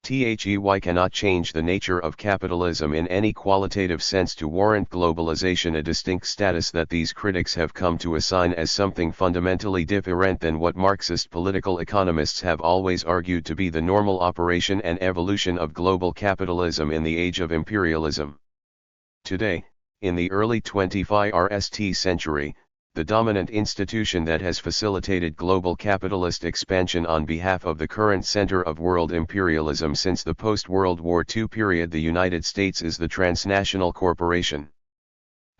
THEY cannot change the nature of capitalism in any qualitative sense to warrant globalization, a distinct status that these critics have come to assign as something fundamentally different than what Marxist political economists have always argued to be the normal operation and evolution of global capitalism in the age of imperialism. Today, in the early 21st century, the dominant institution that has facilitated global capitalist expansion on behalf of the current center of world imperialism since the post-World War II period, the United States, is the transnational corporation.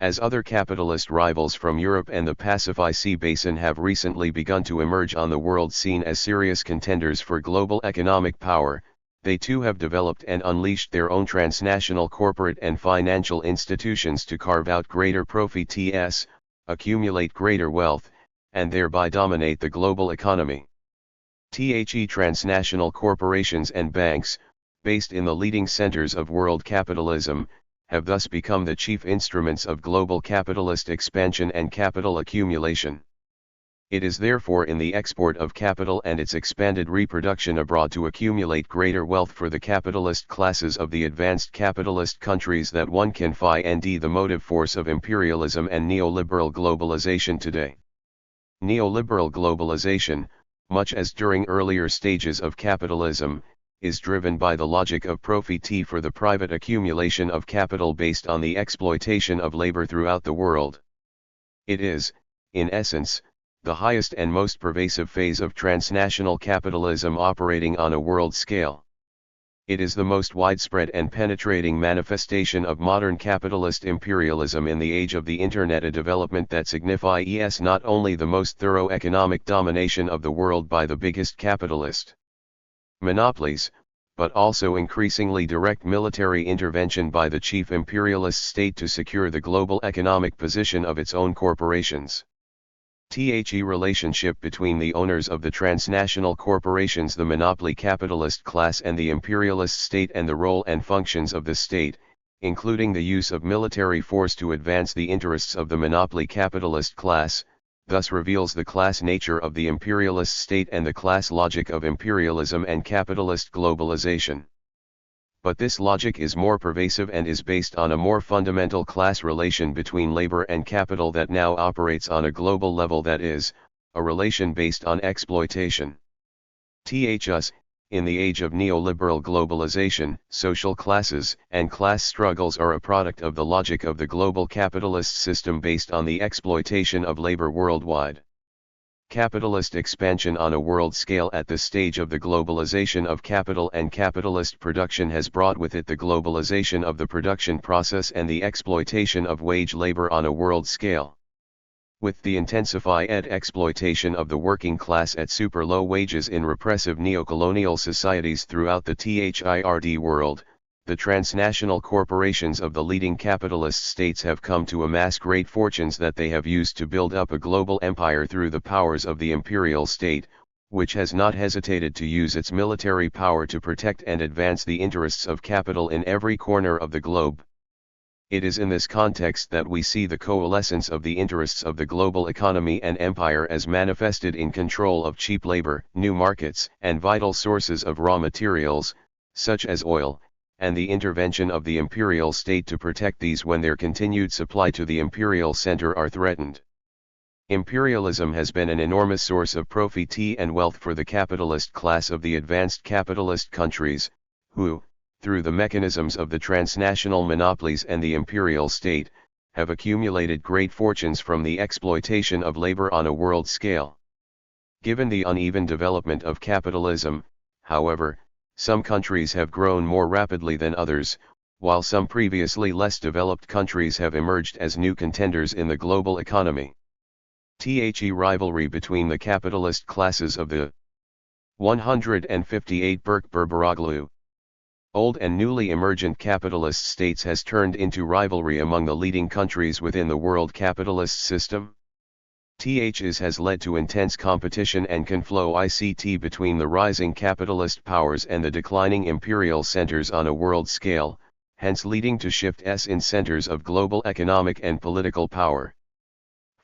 As other capitalist rivals from Europe and the Pacific Sea basin have recently begun to emerge on the world scene as serious contenders for global economic power, they too have developed and unleashed their own transnational corporate and financial institutions to carve out greater profits, accumulate greater wealth, and thereby dominate the global economy. The transnational corporations and banks, based in the leading centers of world capitalism, have thus become the chief instruments of global capitalist expansion and capital accumulation. It is therefore in the export of capital and its expanded reproduction abroad to accumulate greater wealth for the capitalist classes of the advanced capitalist countries that one can find the motive force of imperialism and neoliberal globalization today. Neoliberal globalization, much as during earlier stages of capitalism, is driven by the logic of profit for the private accumulation of capital based on the exploitation of labor throughout the world. It is, in essence, the highest and most pervasive phase of transnational capitalism operating on a world scale. It is the most widespread and penetrating manifestation of modern capitalist imperialism in the age of the Internet, a development that signifies not only the most thorough economic domination of the world by the biggest capitalist monopolies, but also increasingly direct military intervention by the chief imperialist state to secure the global economic position of its own corporations. The relationship between the owners of the transnational corporations, the monopoly capitalist class, and the imperialist state, and the role and functions of the state, including the use of military force to advance the interests of the monopoly capitalist class, thus reveals the class nature of the imperialist state and the class logic of imperialism and capitalist globalization. But this logic is more pervasive and is based on a more fundamental class relation between labor and capital that now operates on a global level, that is, a relation based on exploitation. Thus, in the age of neoliberal globalization, social classes and class struggles are a product of the logic of the global capitalist system based on the exploitation of labor worldwide. Capitalist expansion on a world scale at this stage of the globalization of capital and capitalist production has brought with it the globalization of the production process and the exploitation of wage labor on a world scale. With the intensified exploitation of the working class at super low wages in repressive neocolonial societies throughout the third world, the transnational corporations of the leading capitalist states have come to amass great fortunes that they have used to build up a global empire through the powers of the imperial state, which has not hesitated to use its military power to protect and advance the interests of capital in every corner of the globe. It is in this context that we see the coalescence of the interests of the global economy and empire as manifested in control of cheap labor, new markets, and vital sources of raw materials, such as oil, and the intervention of the imperial state to protect these when their continued supply to the imperial center are threatened. Imperialism has been an enormous source of profit and wealth for the capitalist class of the advanced capitalist countries, who, through the mechanisms of the transnational monopolies and the imperial state, have accumulated great fortunes from the exploitation of labor on a world scale. Given the uneven development of capitalism, however, some countries have grown more rapidly than others, while some previously less developed countries have emerged as new contenders in the global economy. The rivalry between the capitalist classes of the 158 Berk-Berberoglu old and newly emergent capitalist states has turned into rivalry among the leading countries within the world capitalist system. Has led to intense competition and conflow between the rising capitalist powers and the declining imperial centers on a world scale, hence leading to shifts in centers of global economic and political power.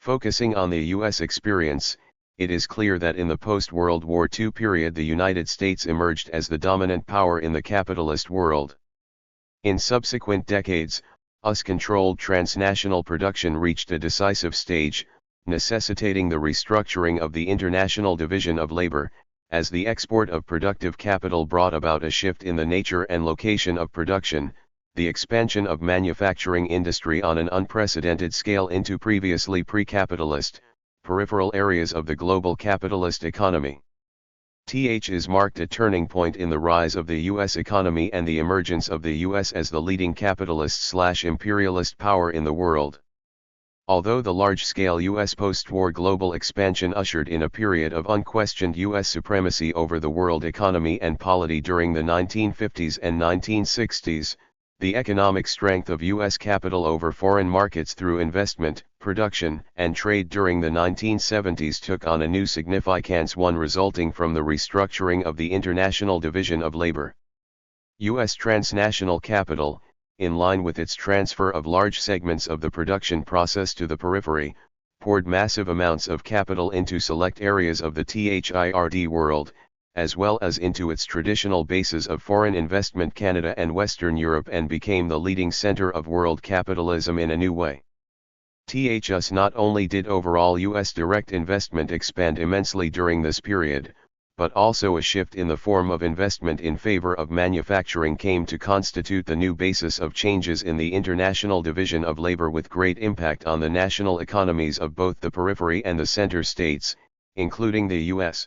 Focusing on the U.S. experience, it is clear that in the post-World War II period the United States emerged as the dominant power in the capitalist world. In subsequent decades, US-controlled transnational production reached a decisive stage, necessitating the restructuring of the international division of labor, as the export of productive capital brought about a shift in the nature and location of production, the expansion of manufacturing industry on an unprecedented scale into previously pre-capitalist, peripheral areas of the global capitalist economy. Has marked a turning point in the rise of the U.S. economy and the emergence of the U.S. as the leading capitalist/imperialist power in the world. Although the large-scale U.S. post-war global expansion ushered in a period of unquestioned U.S. supremacy over the world economy and polity during the 1950s and 1960s, the economic strength of U.S. capital over foreign markets through investment, production, and trade during the 1970s took on a new significance, one resulting from the restructuring of the international division of labor. U.S. transnational capital, in line with its transfer of large segments of the production process to the periphery, poured massive amounts of capital into select areas of the third world, as well as into its traditional bases of foreign investment Canada and Western Europe, and became the leading center of world capitalism in a new way. Thus not only did overall U.S. direct investment expand immensely during this period, but also a shift in the form of investment in favor of manufacturing came to constitute the new basis of changes in the international division of labor, with great impact on the national economies of both the periphery and the center states, including the U.S.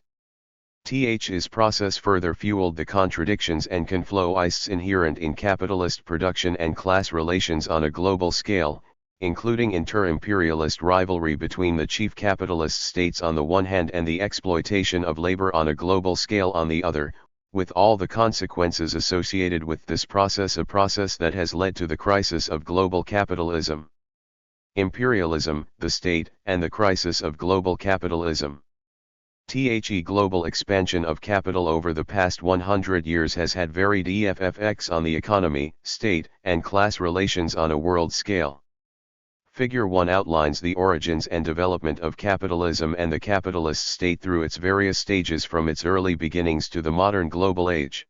This process further fueled the contradictions and conflows inherent in capitalist production and class relations on a global scale, including inter-imperialist rivalry between the chief capitalist states on the one hand and the exploitation of labor on a global scale on the other, with all the consequences associated with this process, a process that has led to the crisis of global capitalism. Imperialism, the state, and the crisis of global capitalism. The global expansion of capital over the past 100 years has had varied effects on the economy, state, and class relations on a world scale. Figure 1 outlines the origins and development of capitalism and the capitalist state through its various stages from its early beginnings to the modern global age.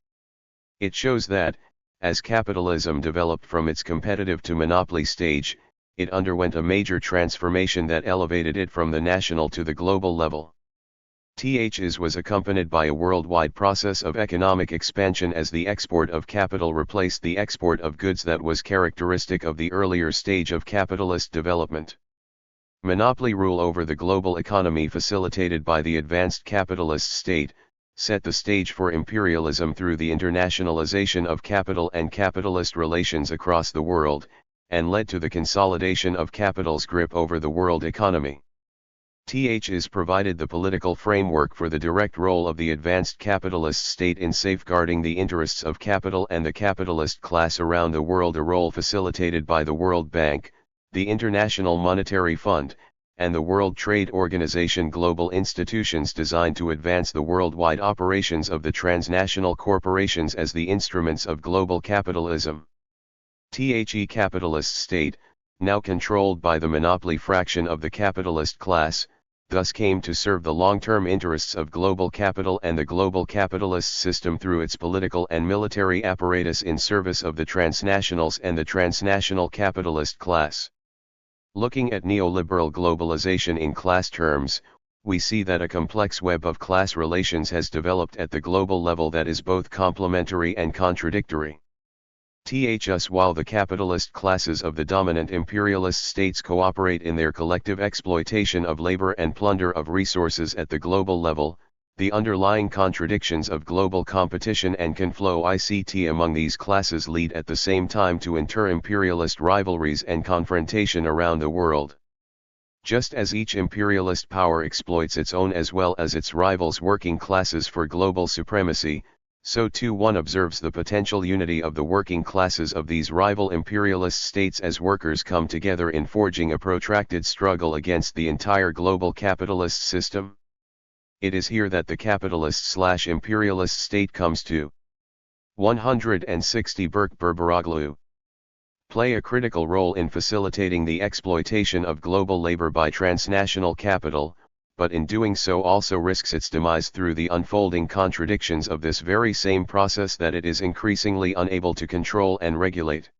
It shows that, as capitalism developed from its competitive to monopoly stage, it underwent a major transformation that elevated it from the national to the global level. Was accompanied by a worldwide process of economic expansion as the export of capital replaced the export of goods that was characteristic of the earlier stage of capitalist development. Monopoly rule over the global economy facilitated by the advanced capitalist state, set the stage for imperialism through the internationalization of capital and capitalist relations across the world, and led to the consolidation of capital's grip over the world economy. Provided the political framework for the direct role of the advanced capitalist state in safeguarding the interests of capital and the capitalist class around the world, a role facilitated by the World Bank, the International Monetary Fund, and the World Trade Organization, global institutions designed to advance the worldwide operations of the transnational corporations as the instruments of global capitalism. The capitalist state, now controlled by the monopoly fraction of the capitalist class, thus came to serve the long-term interests of global capital and the global capitalist system through its political and military apparatus in service of the transnationals and the transnational capitalist class. Looking at neoliberal globalization in class terms, we see that a complex web of class relations has developed at the global level that is both complementary and contradictory. Thus, while the capitalist classes of the dominant imperialist states cooperate in their collective exploitation of labor and plunder of resources at the global level, the underlying contradictions of global competition and conflict among these classes lead at the same time to inter-imperialist rivalries and confrontation around the world. Just as each imperialist power exploits its own as well as its rivals' working classes for global supremacy, so too one observes the potential unity of the working classes of these rival imperialist states as workers come together in forging a protracted struggle against the entire global capitalist system. It is here that the capitalist/imperialist state comes to 160 Berkberberoglu. Play a critical role in facilitating the exploitation of global labor by transnational capital, but in doing so also risks its demise through the unfolding contradictions of this very same process that it is increasingly unable to control and regulate.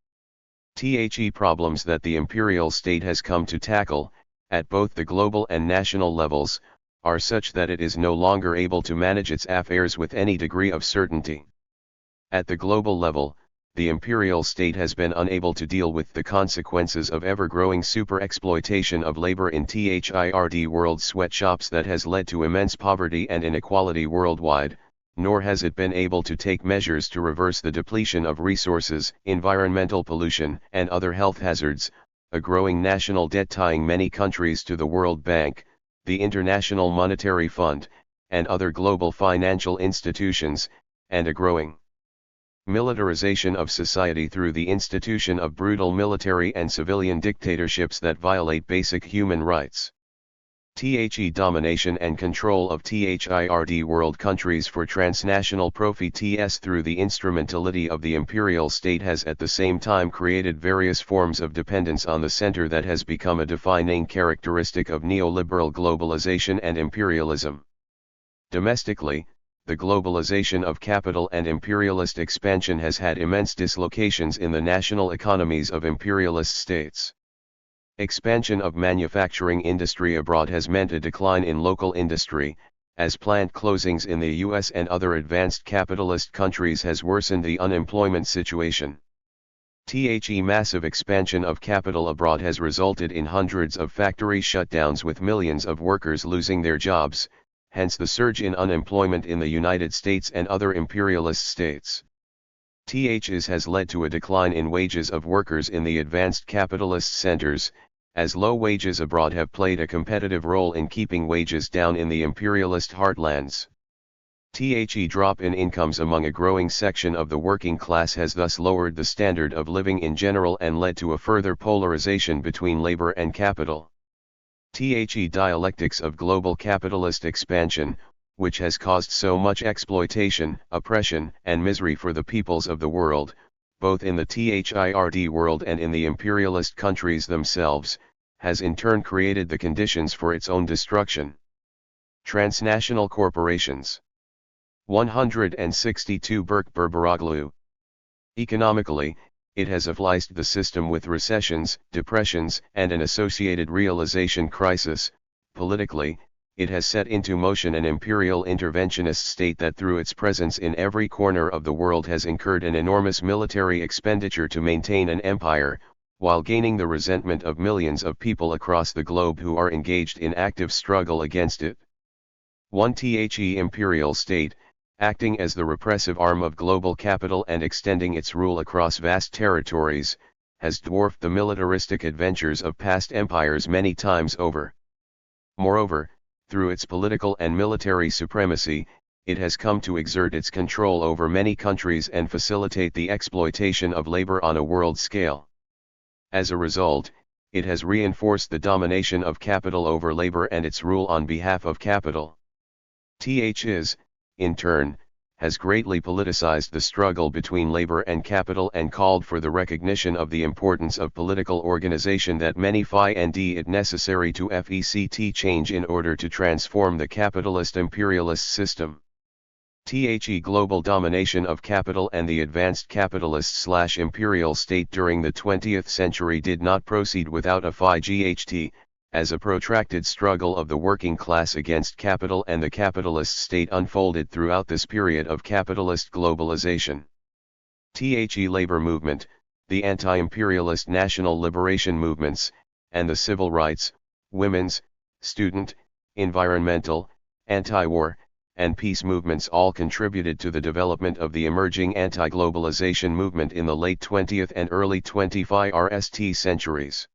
The problems that the imperial state has come to tackle, at both the global and national levels, are such that it is no longer able to manage its affairs with any degree of certainty. At the global level, the imperial state has been unable to deal with the consequences of ever-growing super-exploitation of labor in third-world sweatshops that has led to immense poverty and inequality worldwide, nor has it been able to take measures to reverse the depletion of resources, environmental pollution, and other health hazards, a growing national debt tying many countries to the World Bank, the International Monetary Fund, and other global financial institutions, and a growing militarization of society through the institution of brutal military and civilian dictatorships that violate basic human rights. Domination and control of third-world countries for transnational profits through the instrumentality of the imperial state has at the same time created various forms of dependence on the center that has become a defining characteristic of neoliberal globalization and imperialism. Domestically, the globalization of capital and imperialist expansion has had immense dislocations in the national economies of imperialist states. Expansion of manufacturing industry abroad has meant a decline in local industry, as plant closings in the US and other advanced capitalist countries has worsened the unemployment situation. Massive expansion of capital abroad has resulted in hundreds of factory shutdowns with millions of workers losing their jobs, hence the surge in unemployment in the United States and other imperialist states. Has led to a decline in wages of workers in the advanced capitalist centers, as low wages abroad have played a competitive role in keeping wages down in the imperialist heartlands. Drop in incomes among a growing section of the working class has thus lowered the standard of living in general and led to a further polarization between labor and capital. Dialectics of global capitalist expansion, which has caused so much exploitation, oppression, and misery for the peoples of the world, both in the third world and in the imperialist countries themselves, has in turn created the conditions for its own destruction. Transnational corporations. 162 Berkberberoglu. Economically, it has afflicted the system with recessions, depressions, and an associated realization crisis. Politically, it has set into motion an imperial interventionist state that through its presence in every corner of the world has incurred an enormous military expenditure to maintain an empire, while gaining the resentment of millions of people across the globe who are engaged in active struggle against it. The imperial state, acting as the repressive arm of global capital and extending its rule across vast territories, has dwarfed the militaristic adventures of past empires many times over. Moreover, through its political and military supremacy, it has come to exert its control over many countries and facilitate the exploitation of labor on a world scale. As a result, it has reinforced the domination of capital over labor and its rule on behalf of capital. In turn, has greatly politicized the struggle between labor and capital and called for the recognition of the importance of political organization that many find it necessary to effect change in order to transform the capitalist imperialist system. Global domination of capital and the advanced capitalist/imperial state during the 20th century did not proceed without a fight, as a protracted struggle of the working class against capital and the capitalist state unfolded throughout this period of capitalist globalization. Labor movement, the anti-imperialist national liberation movements, and the civil rights, women's, student, environmental, anti-war, and peace movements all contributed to the development of the emerging anti-globalization movement in the late 20th and early 21st centuries.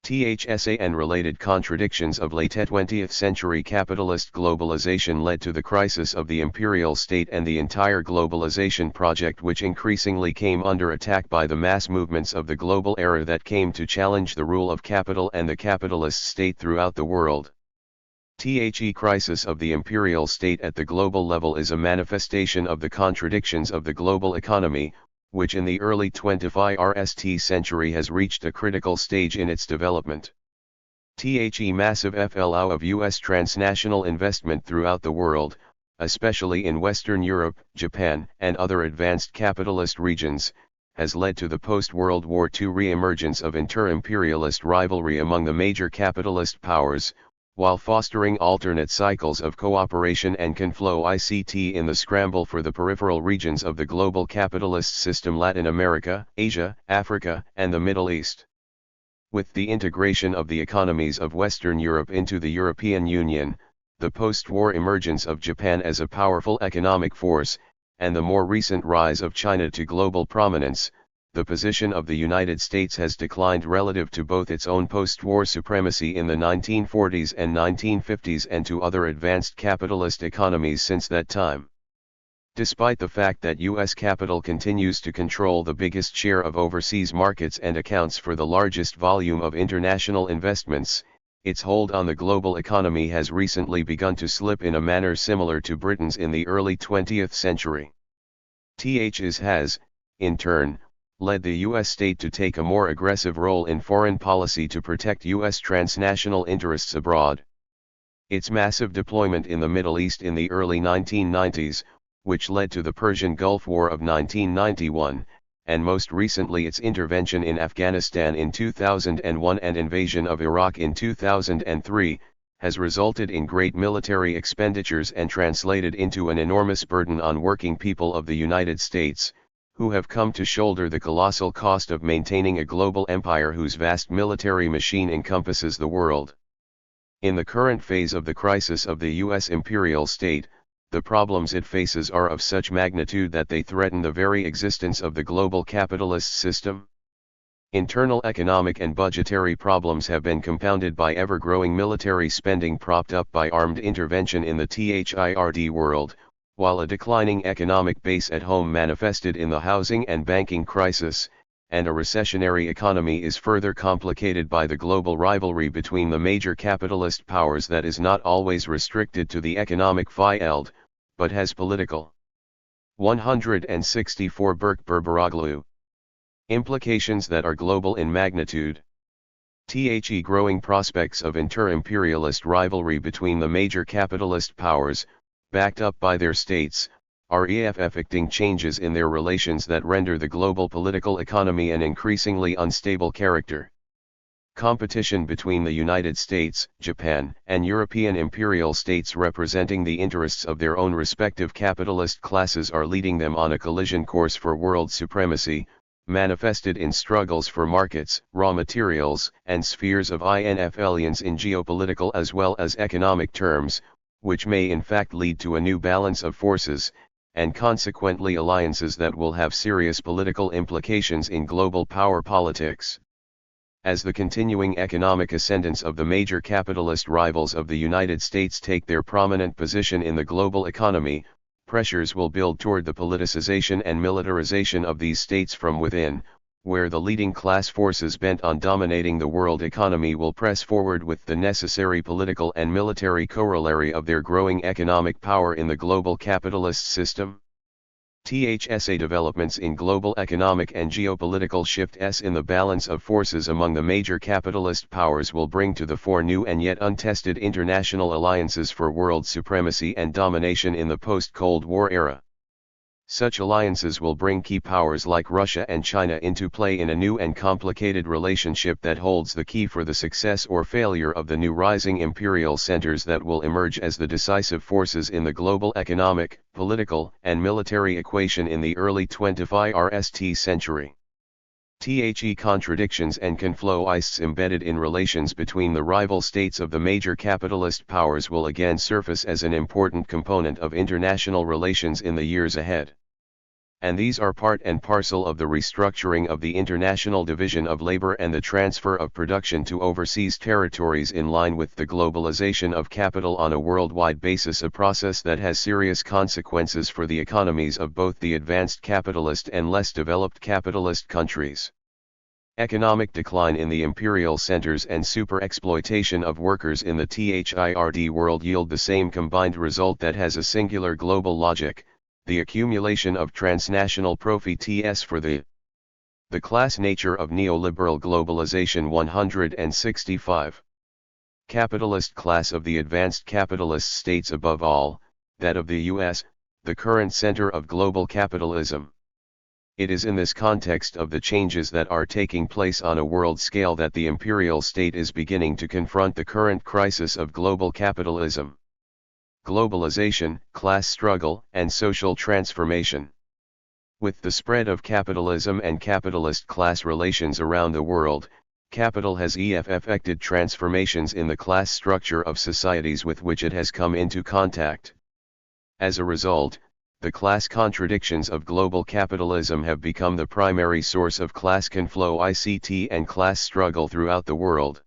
THSA and related contradictions of late 20th century capitalist globalization led to the crisis of the imperial state and the entire globalization project, which increasingly came under attack by the mass movements of the global era that came to challenge the rule of capital and the capitalist state throughout the world. Crisis of the imperial state at the global level is a manifestation of the contradictions of the global economy, which in the early 21st century has reached a critical stage in its development. Massive flow of U.S. transnational investment throughout the world, especially in Western Europe, Japan, and other advanced capitalist regions, has led to the post-World War II re-emergence of inter-imperialist rivalry among the major capitalist powers, while fostering alternate cycles of cooperation and conflow in the scramble for the peripheral regions of the global capitalist system: Latin America, Asia, Africa, and the Middle East. With the integration of the economies of Western Europe into the European Union, the post-war emergence of Japan as a powerful economic force, and the more recent rise of China to global prominence, the position of the United States has declined relative to both its own post-war supremacy in the 1940s and 1950s and to other advanced capitalist economies since that time. Despite the fact that U.S. capital continues to control the biggest share of overseas markets and accounts for the largest volume of international investments, its hold on the global economy has recently begun to slip in a manner similar to Britain's in the early 20th century. Has, in turn, led the U.S. state to take a more aggressive role in foreign policy to protect U.S. transnational interests abroad. Its massive deployment in the Middle East in the early 1990s, which led to the Persian Gulf War of 1991, and most recently its intervention in Afghanistan in 2001 and invasion of Iraq in 2003, has resulted in great military expenditures and translated into an enormous burden on working people of the United States, who have come to shoulder the colossal cost of maintaining a global empire whose vast military machine encompasses the world. In the current phase of the crisis of the U.S. imperial state, the problems it faces are of such magnitude that they threaten the very existence of the global capitalist system. Internal economic and budgetary problems have been compounded by ever-growing military spending propped up by armed intervention in the third world, while a declining economic base at home manifested in the housing and banking crisis, and a recessionary economy is further complicated by the global rivalry between the major capitalist powers that is not always restricted to the economic field, but has political 164 Berberoglu implications that are global in magnitude. Growing prospects of inter-imperialist rivalry between the major capitalist powers, backed up by their states, are affecting changes in their relations that render the global political economy an increasingly unstable character. Competition between the United States, Japan, and European imperial states representing the interests of their own respective capitalist classes are leading them on a collision course for world supremacy, manifested in struggles for markets, raw materials, and spheres of influence in geopolitical as well as economic terms, which may in fact lead to a new balance of forces, and consequently alliances that will have serious political implications in global power politics. As the continuing economic ascendance of the major capitalist rivals of the United States take their prominent position in the global economy, pressures will build toward the politicization and militarization of these states from within, where the leading class forces bent on dominating the world economy will press forward with the necessary political and military corollary of their growing economic power in the global capitalist system. THSA developments in global economic and geopolitical shifts in the balance of forces among the major capitalist powers will bring to the fore new and yet untested international alliances for world supremacy and domination in the post-Cold War era. Such alliances will bring key powers like Russia and China into play in a new and complicated relationship that holds the key for the success or failure of the new rising imperial centers that will emerge as the decisive forces in the global economic, political, and military equation in the early 21st century. The contradictions and conflicts embedded in relations between the rival states of the major capitalist powers will again surface as an important component of international relations in the years ahead. And these are part and parcel of the restructuring of the international division of labor and the transfer of production to overseas territories in line with the globalization of capital on a worldwide basis, a process that has serious consequences for the economies of both the advanced capitalist and less developed capitalist countries. Economic decline in the imperial centers and super-exploitation of workers in the third world yield the same combined result that has a singular global logic: the accumulation of transnational profits for the class nature of neoliberal globalization. 165. Capitalist class of the advanced capitalist states, above all, that of the US, the current center of global capitalism. It is in this context of the changes that are taking place on a world scale that the imperial state is beginning to confront the current crisis of global capitalism. Globalization, class struggle, and social transformation. With the spread of capitalism and capitalist class relations around the world, capital has effected transformations in the class structure of societies with which it has come into contact. As a result, the class contradictions of global capitalism have become the primary source of class conflict and class struggle throughout the world.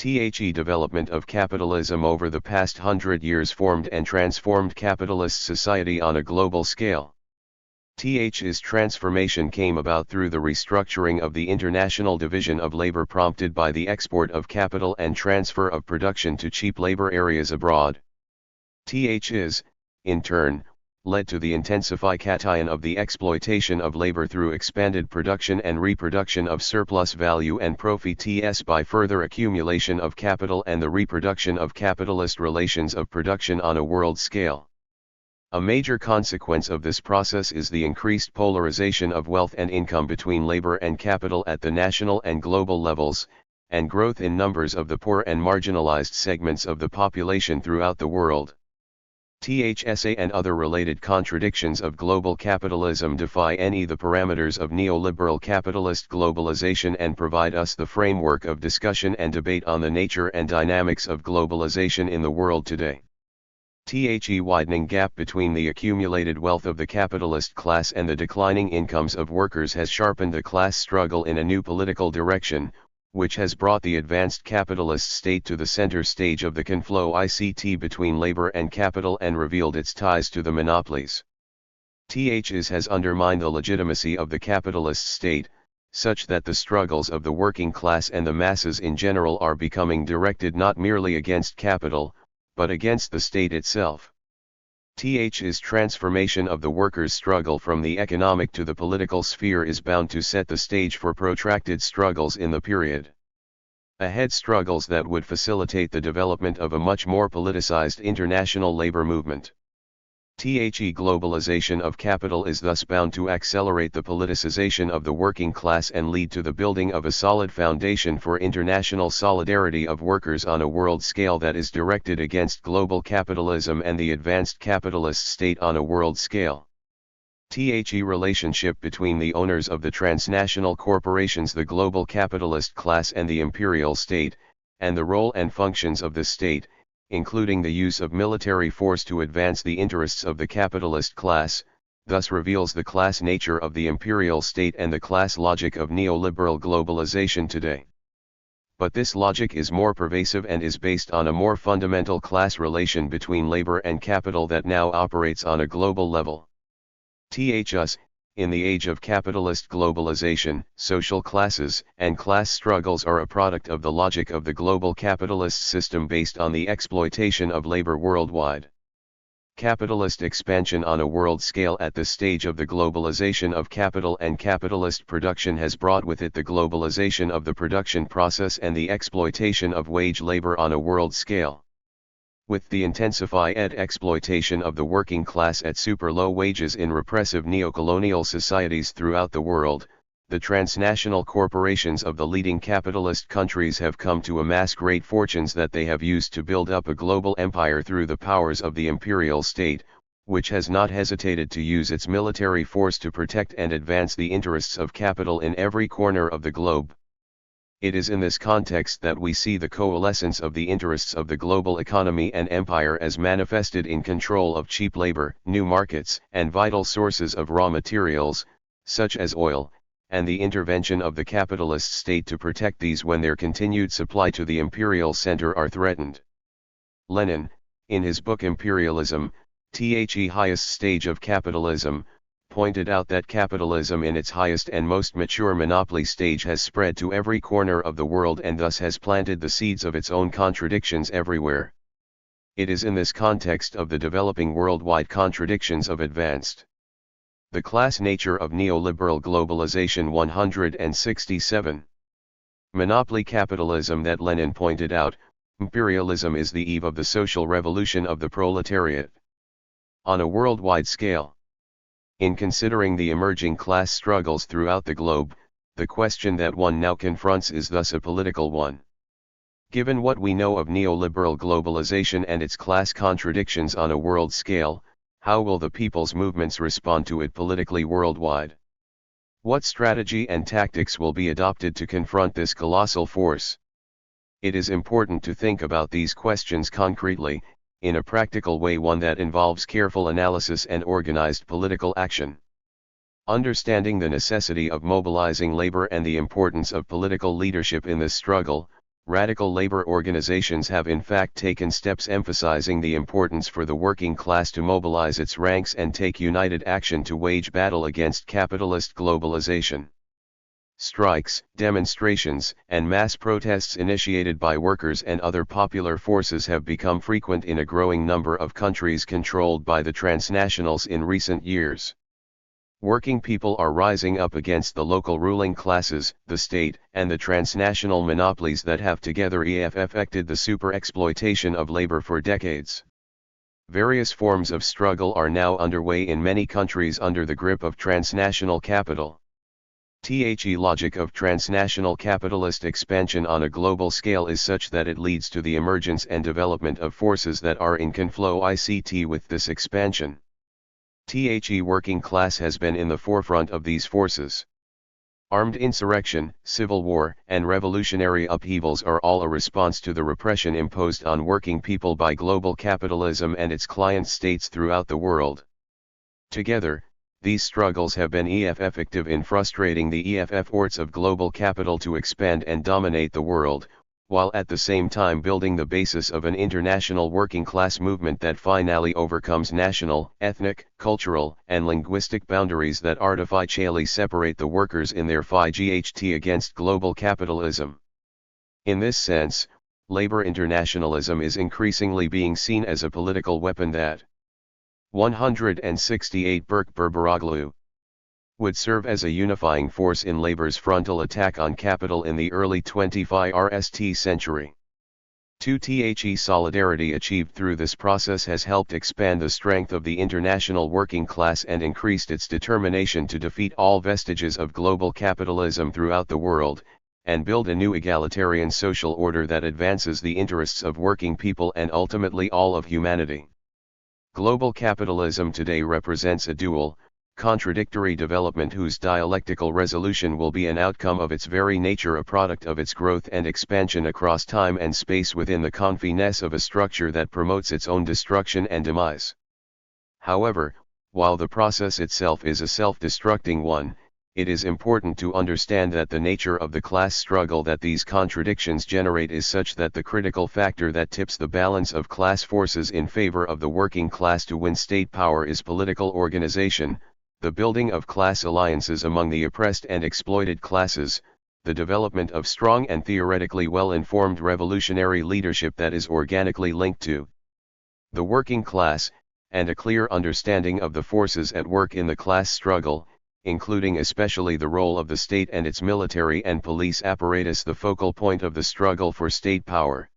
The development of capitalism over the past 100 years formed and transformed capitalist society on a global scale. This transformation came about through the restructuring of the international division of labor prompted by the export of capital and transfer of production to cheap labor areas abroad. This, in turn, led to the intensification of the exploitation of labor through expanded production and reproduction of surplus value and profits by further accumulation of capital and the reproduction of capitalist relations of production on a world scale. A major consequence of this process is the increased polarization of wealth and income between labor and capital at the national and global levels, and growth in numbers of the poor and marginalized segments of the population throughout the world. THSA and other related contradictions of global capitalism defy the parameters of neoliberal capitalist globalization and provide us the framework of discussion and debate on the nature and dynamics of globalization in the world today. The widening gap between the accumulated wealth of the capitalist class and the declining incomes of workers has sharpened the class struggle in a new political direction, which has brought the advanced capitalist state to the center stage of the conflict between labor and capital and revealed its ties to the monopolies. This has undermined the legitimacy of the capitalist state, such that the struggles of the working class and the masses in general are becoming directed not merely against capital, but against the state itself. This transformation of the workers' struggle from the economic to the political sphere is bound to set the stage for protracted struggles in the period ahead, struggles that would facilitate the development of a much more politicized international labor movement. The globalization of capital is thus bound to accelerate the politicization of the working class and lead to the building of a solid foundation for international solidarity of workers on a world scale that is directed against global capitalism and the advanced capitalist state on a world scale. The relationship between the owners of the transnational corporations, the global capitalist class, and the imperial state, and the role and functions of the state, including the use of military force to advance the interests of the capitalist class, thus reveals the class nature of the imperial state and the class logic of neoliberal globalization today. But this logic is more pervasive and is based on a more fundamental class relation between labor and capital that now operates on a global level. Thus, In the age of capitalist globalization, social classes and class struggles are a product of the logic of the global capitalist system based on the exploitation of labor worldwide. Capitalist expansion on a world scale at this stage of the globalization of capital and capitalist production has brought with it the globalization of the production process and the exploitation of wage labor on a world scale. With the intensified exploitation of the working class at super low wages in repressive neocolonial societies throughout the world, the transnational corporations of the leading capitalist countries have come to amass great fortunes that they have used to build up a global empire through the powers of the imperial state, which has not hesitated to use its military force to protect and advance the interests of capital in every corner of the globe. It is in this context that we see the coalescence of the interests of the global economy and empire as manifested in control of cheap labor, new markets, and vital sources of raw materials, such as oil, and the intervention of the capitalist state to protect these when their continued supply to the imperial center are threatened. Lenin, in his book Imperialism, the highest stage of capitalism, pointed out that capitalism in its highest and most mature monopoly stage has spread to every corner of the world and thus has planted the seeds of its own contradictions everywhere. It is in this context of the developing worldwide contradictions of advanced the class nature of neoliberal globalization 167. Monopoly capitalism that Lenin pointed out, imperialism is the eve of the social revolution of the proletariat. On a worldwide scale. In considering the emerging class struggles throughout the globe, the question that one now confronts is thus a political one. Given what we know of neoliberal globalization and its class contradictions on a world scale, how will the people's movements respond to it politically worldwide? What strategy and tactics will be adopted to confront this colossal force? It is important to think about these questions concretely, in a practical way, one that involves careful analysis and organized political action. Understanding the necessity of mobilizing labor and the importance of political leadership in this struggle, radical labor organizations have in fact taken steps emphasizing the importance for the working class to mobilize its ranks and take united action to wage battle against capitalist globalization. Strikes, demonstrations, and mass protests initiated by workers and other popular forces have become frequent in a growing number of countries controlled by the transnationals in recent years. Working people are rising up against the local ruling classes, the state, and the transnational monopolies that have together effected the super-exploitation of labor for decades. Various forms of struggle are now underway in many countries under the grip of transnational capital. The logic of transnational capitalist expansion on a global scale is such that it leads to the emergence and development of forces that are in conflict with this expansion. The working class has been in the forefront of these forces. Armed insurrection, civil war, and revolutionary upheavals are all a response to the repression imposed on working people by global capitalism and its client states throughout the world. Together, these struggles have been effective in frustrating the efforts of global capital to expand and dominate the world, while at the same time building the basis of an international working class movement that finally overcomes national, ethnic, cultural, and linguistic boundaries that artificially separate the workers in their fight against global capitalism. In this sense, labor internationalism is increasingly being seen as a political weapon that 168 Berberoglu would serve as a unifying force in labor's frontal attack on capital in the early 21st century. The solidarity achieved through this process has helped expand the strength of the international working class and increased its determination to defeat all vestiges of global capitalism throughout the world, and build a new egalitarian social order that advances the interests of working people and ultimately all of humanity. Global capitalism today represents a dual, contradictory development whose dialectical resolution will be an outcome of its very nature, a product of its growth and expansion across time and space within the confines of a structure that promotes its own destruction and demise. However, while the process itself is a self-destructing one, it is important to understand that the nature of the class struggle that these contradictions generate is such that the critical factor that tips the balance of class forces in favor of the working class to win state power is political organization, the building of class alliances among the oppressed and exploited classes, the development of strong and theoretically well-informed revolutionary leadership that is organically linked to the working class, and a clear understanding of the forces at work in the class struggle, including especially the role of the state and its military and police apparatus, the focal point of the struggle for state power.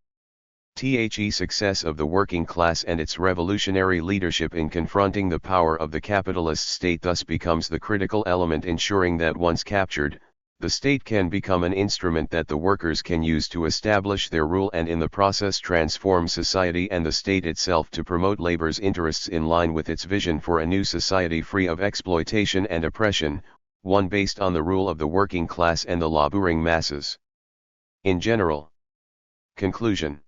The success of the working class and its revolutionary leadership in confronting the power of the capitalist state thus becomes the critical element ensuring that once captured, the state can become an instrument that the workers can use to establish their rule and in the process transform society and the state itself to promote labor's interests in line with its vision for a new society free of exploitation and oppression, one based on the rule of the working class and the laboring masses. In general. Conclusion.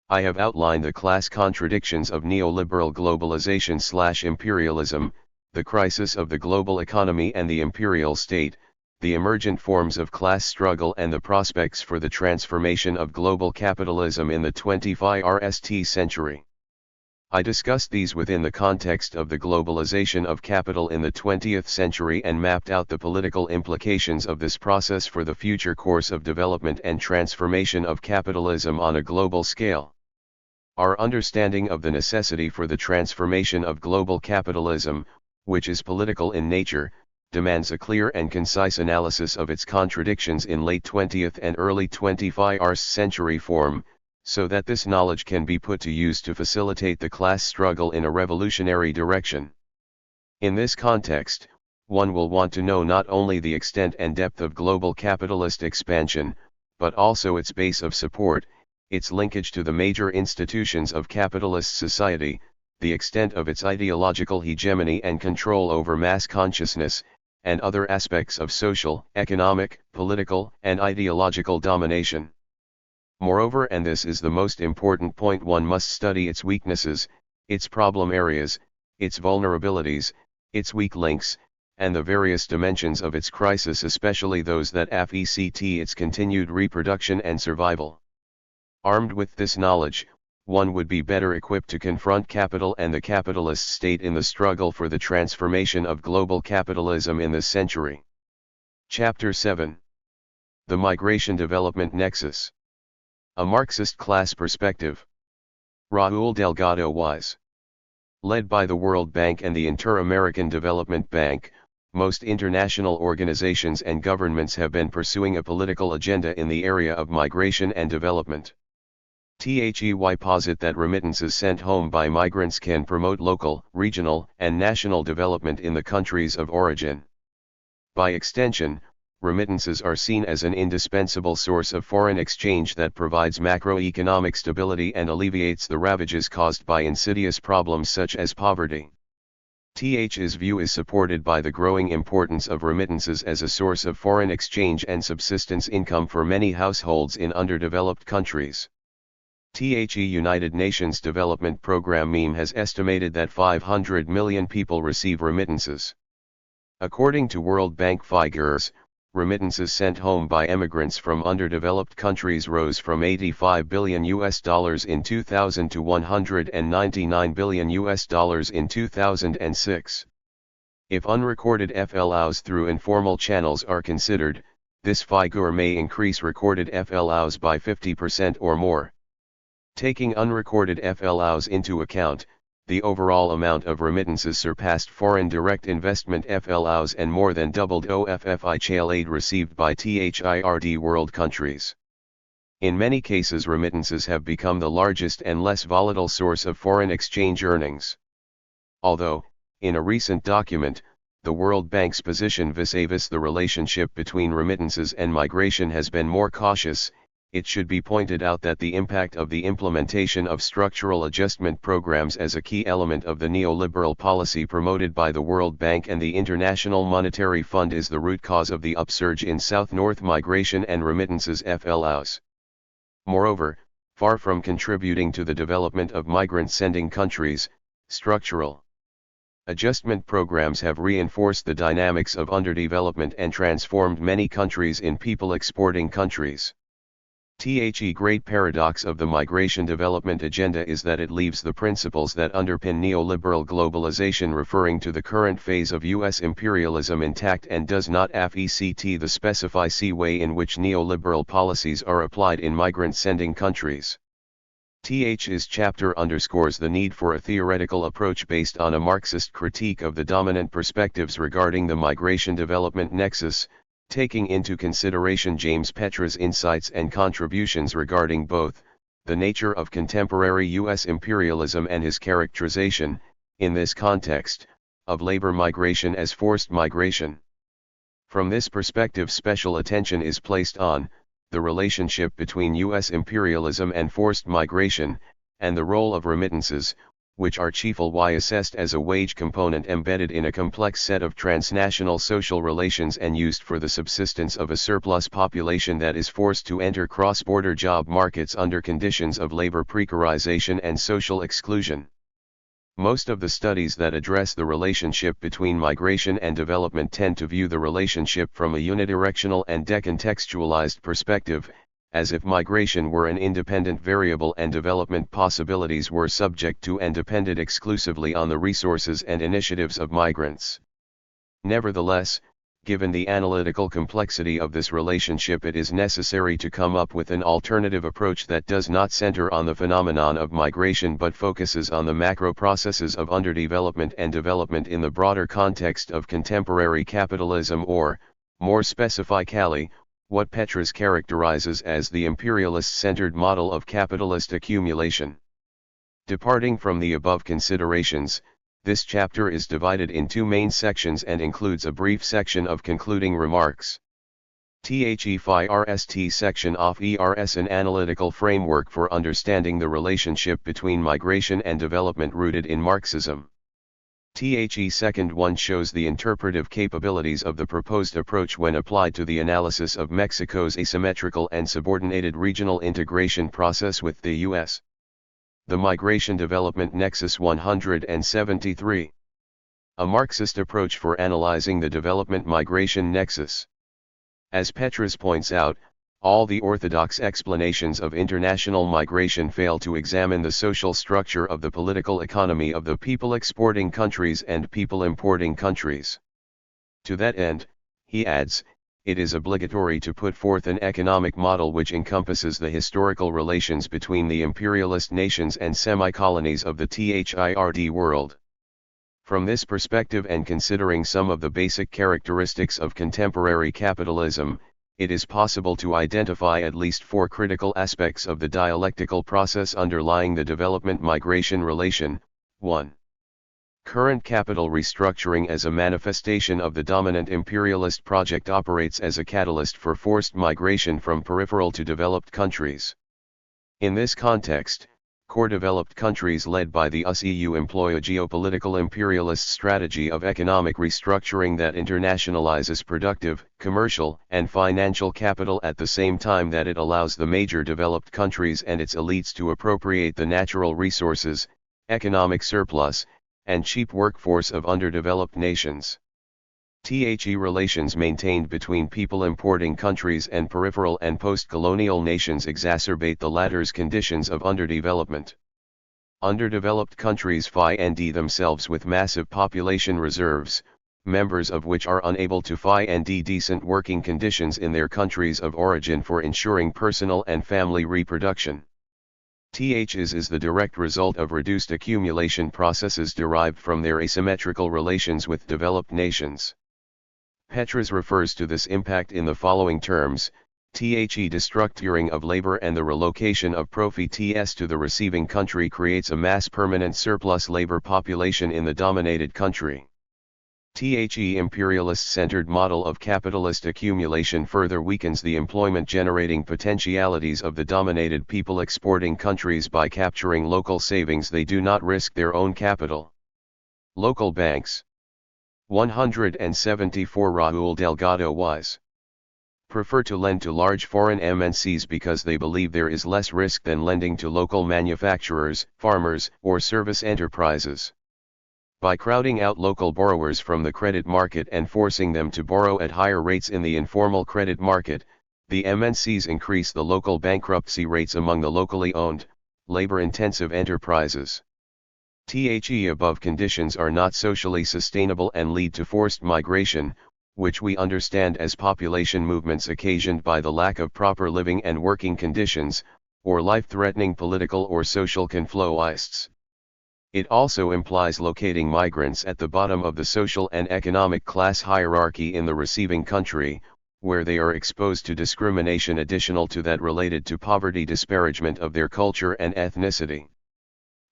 I have outlined the class contradictions of neoliberal globalization/imperialism, the crisis of the global economy and the imperial state, the emergent forms of class struggle and the prospects for the transformation of global capitalism in the 21st century. I discussed these within the context of the globalization of capital in the 20th century and mapped out the political implications of this process for the future course of development and transformation of capitalism on a global scale. Our understanding of the necessity for the transformation of global capitalism, which is political in nature, demands a clear and concise analysis of its contradictions in late 20th and early 21st century form, so that this knowledge can be put to use to facilitate the class struggle in a revolutionary direction. In this context, one will want to know not only the extent and depth of global capitalist expansion, but also its base of support, its linkage to the major institutions of capitalist society, the extent of its ideological hegemony and control over mass consciousness, and other aspects of social, economic, political, and ideological domination. Moreover, and this is the most important point, one must study its weaknesses, its problem areas, its vulnerabilities, its weak links, and the various dimensions of its crisis, especially those that affect its continued reproduction and survival. Armed with this knowledge, one would be better equipped to confront capital and the capitalist state in the struggle for the transformation of global capitalism in this century. Chapter 7. The Migration Development Nexus. A Marxist Class Perspective. Raúl Delgado Wise. Led by the World Bank and the Inter-American Development Bank, most international organizations and governments have been pursuing a political agenda in the area of migration and development. THEY posit that remittances sent home by migrants can promote local, regional, and national development in the countries of origin. By extension, remittances are seen as an indispensable source of foreign exchange that provides macroeconomic stability and alleviates the ravages caused by insidious problems such as poverty. TH's view is supported by the growing importance of remittances as a source of foreign exchange and subsistence income for many households in underdeveloped countries. The United Nations Development Programme (MEM) has estimated that 500 million people receive remittances. According to World Bank figures, remittances sent home by emigrants from underdeveloped countries rose from $85 billion in 2000 to $199 billion in 2006. If unrecorded FLOs through informal channels are considered, this figure may increase recorded FLOs by 50% or more. Taking unrecorded FLOs into account, the overall amount of remittances surpassed foreign direct investment FLOs and more than doubled OFFICHL aid received by THIRD-world countries. In many cases, remittances have become the largest and less volatile source of foreign exchange earnings. Although, in a recent document, the World Bank's position vis-à-vis the relationship between remittances and migration has been more cautious, it should be pointed out that the impact of the implementation of structural adjustment programs as a key element of the neoliberal policy promoted by the World Bank and the International Monetary Fund is the root cause of the upsurge in South-North migration and remittances FLOs. Moreover, far from contributing to the development of migrant-sending countries, structural adjustment programs have reinforced the dynamics of underdevelopment and transformed many countries in people-exporting countries. The great paradox of the migration development agenda is that it leaves the principles that underpin neoliberal globalization, referring to the current phase of U.S. imperialism, intact, and does not affect the specific way in which neoliberal policies are applied in migrant-sending countries. TH's chapter underscores the need for a theoretical approach based on a Marxist critique of the dominant perspectives regarding the migration-development nexus, taking into consideration James Petras' insights and contributions regarding both the nature of contemporary U.S. imperialism and his characterization, in this context, of labor migration as forced migration. From this perspective, special attention is placed on the relationship between U.S. imperialism and forced migration, and the role of remittances, which are chiefly assessed as a wage component embedded in a complex set of transnational social relations and used for the subsistence of a surplus population that is forced to enter cross-border job markets under conditions of labor precarization and social exclusion. Most of the studies that address the relationship between migration and development tend to view the relationship from a unidirectional and decontextualized perspective, as if migration were an independent variable and development possibilities were subject to and depended exclusively on the resources and initiatives of migrants. Nevertheless, given the analytical complexity of this relationship, it is necessary to come up with an alternative approach that does not center on the phenomenon of migration but focuses on the macro processes of underdevelopment and development in the broader context of contemporary capitalism, or, more specifically, what Petras characterizes as the imperialist-centered model of capitalist accumulation. Departing from the above considerations, this chapter is divided in two main sections and includes a brief section of concluding remarks. THEFIRST section of ERS, an analytical framework for understanding the relationship between migration and development rooted in Marxism. Second one shows the interpretive capabilities of the proposed approach when applied to the analysis of Mexico's asymmetrical and subordinated regional integration process with the U.S. The Migration Development Nexus 173. A Marxist approach for analyzing the development migration nexus. As Petras points out, all the orthodox explanations of international migration fail to examine the social structure of the political economy of the people exporting countries and people importing countries. To that end, he adds, it is obligatory to put forth an economic model which encompasses the historical relations between the imperialist nations and semi-colonies of the Third World. From this perspective, and considering some of the basic characteristics of contemporary capitalism, it is possible to identify at least four critical aspects of the dialectical process underlying the development-migration relation. 1. Current capital restructuring as a manifestation of the dominant imperialist project operates as a catalyst for forced migration from peripheral to developed countries. In this context, core developed countries led by the US-EU employ a geopolitical imperialist strategy of economic restructuring that internationalizes productive, commercial, and financial capital at the same time that it allows the major developed countries and its elites to appropriate the natural resources, economic surplus, and cheap workforce of underdeveloped nations. Relations maintained between people importing countries and peripheral and post-colonial nations exacerbate the latter's conditions of underdevelopment. Underdeveloped countries find themselves with massive population reserves, members of which are unable to find decent working conditions in their countries of origin for ensuring personal and family reproduction. Is the direct result of reduced accumulation processes derived from their asymmetrical relations with developed nations. Petras refers to this impact in the following terms: destructuring of labor and the relocation of profits to the receiving country creates a mass permanent surplus labor population in the dominated country. Imperialist-centered model of capitalist accumulation further weakens the employment-generating potentialities of the dominated people exporting countries by capturing local savings. They do not risk their own capital. Local banks. 174 Raúl Delgado Wise. Prefer to lend to large foreign MNCs because they believe there is less risk than lending to local manufacturers, farmers, or service enterprises. By crowding out local borrowers from the credit market and forcing them to borrow at higher rates in the informal credit market, the MNCs increase the local bankruptcy rates among the locally owned, labor-intensive enterprises. The above conditions are not socially sustainable and lead to forced migration, which we understand as population movements occasioned by the lack of proper living and working conditions, or life-threatening political or social conflicts. It also implies locating migrants at the bottom of the social and economic class hierarchy in the receiving country, where they are exposed to discrimination additional to that related to poverty, disparagement of their culture and ethnicity.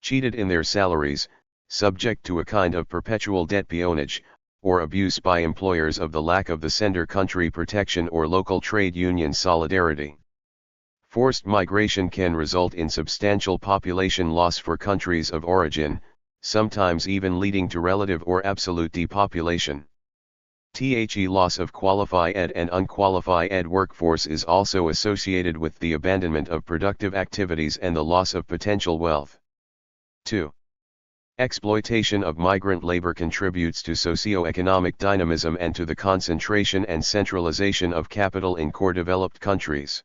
Cheated in their salaries, subject to a kind of perpetual debt peonage, or abuse by employers of the lack of the sender country protection or local trade union solidarity. Forced migration can result in substantial population loss for countries of origin, sometimes even leading to relative or absolute depopulation. The loss of qualified and unqualified workforce is also associated with the abandonment of productive activities and the loss of potential wealth. 2. Exploitation of migrant labor contributes to socio-economic dynamism and to the concentration and centralization of capital in core developed countries.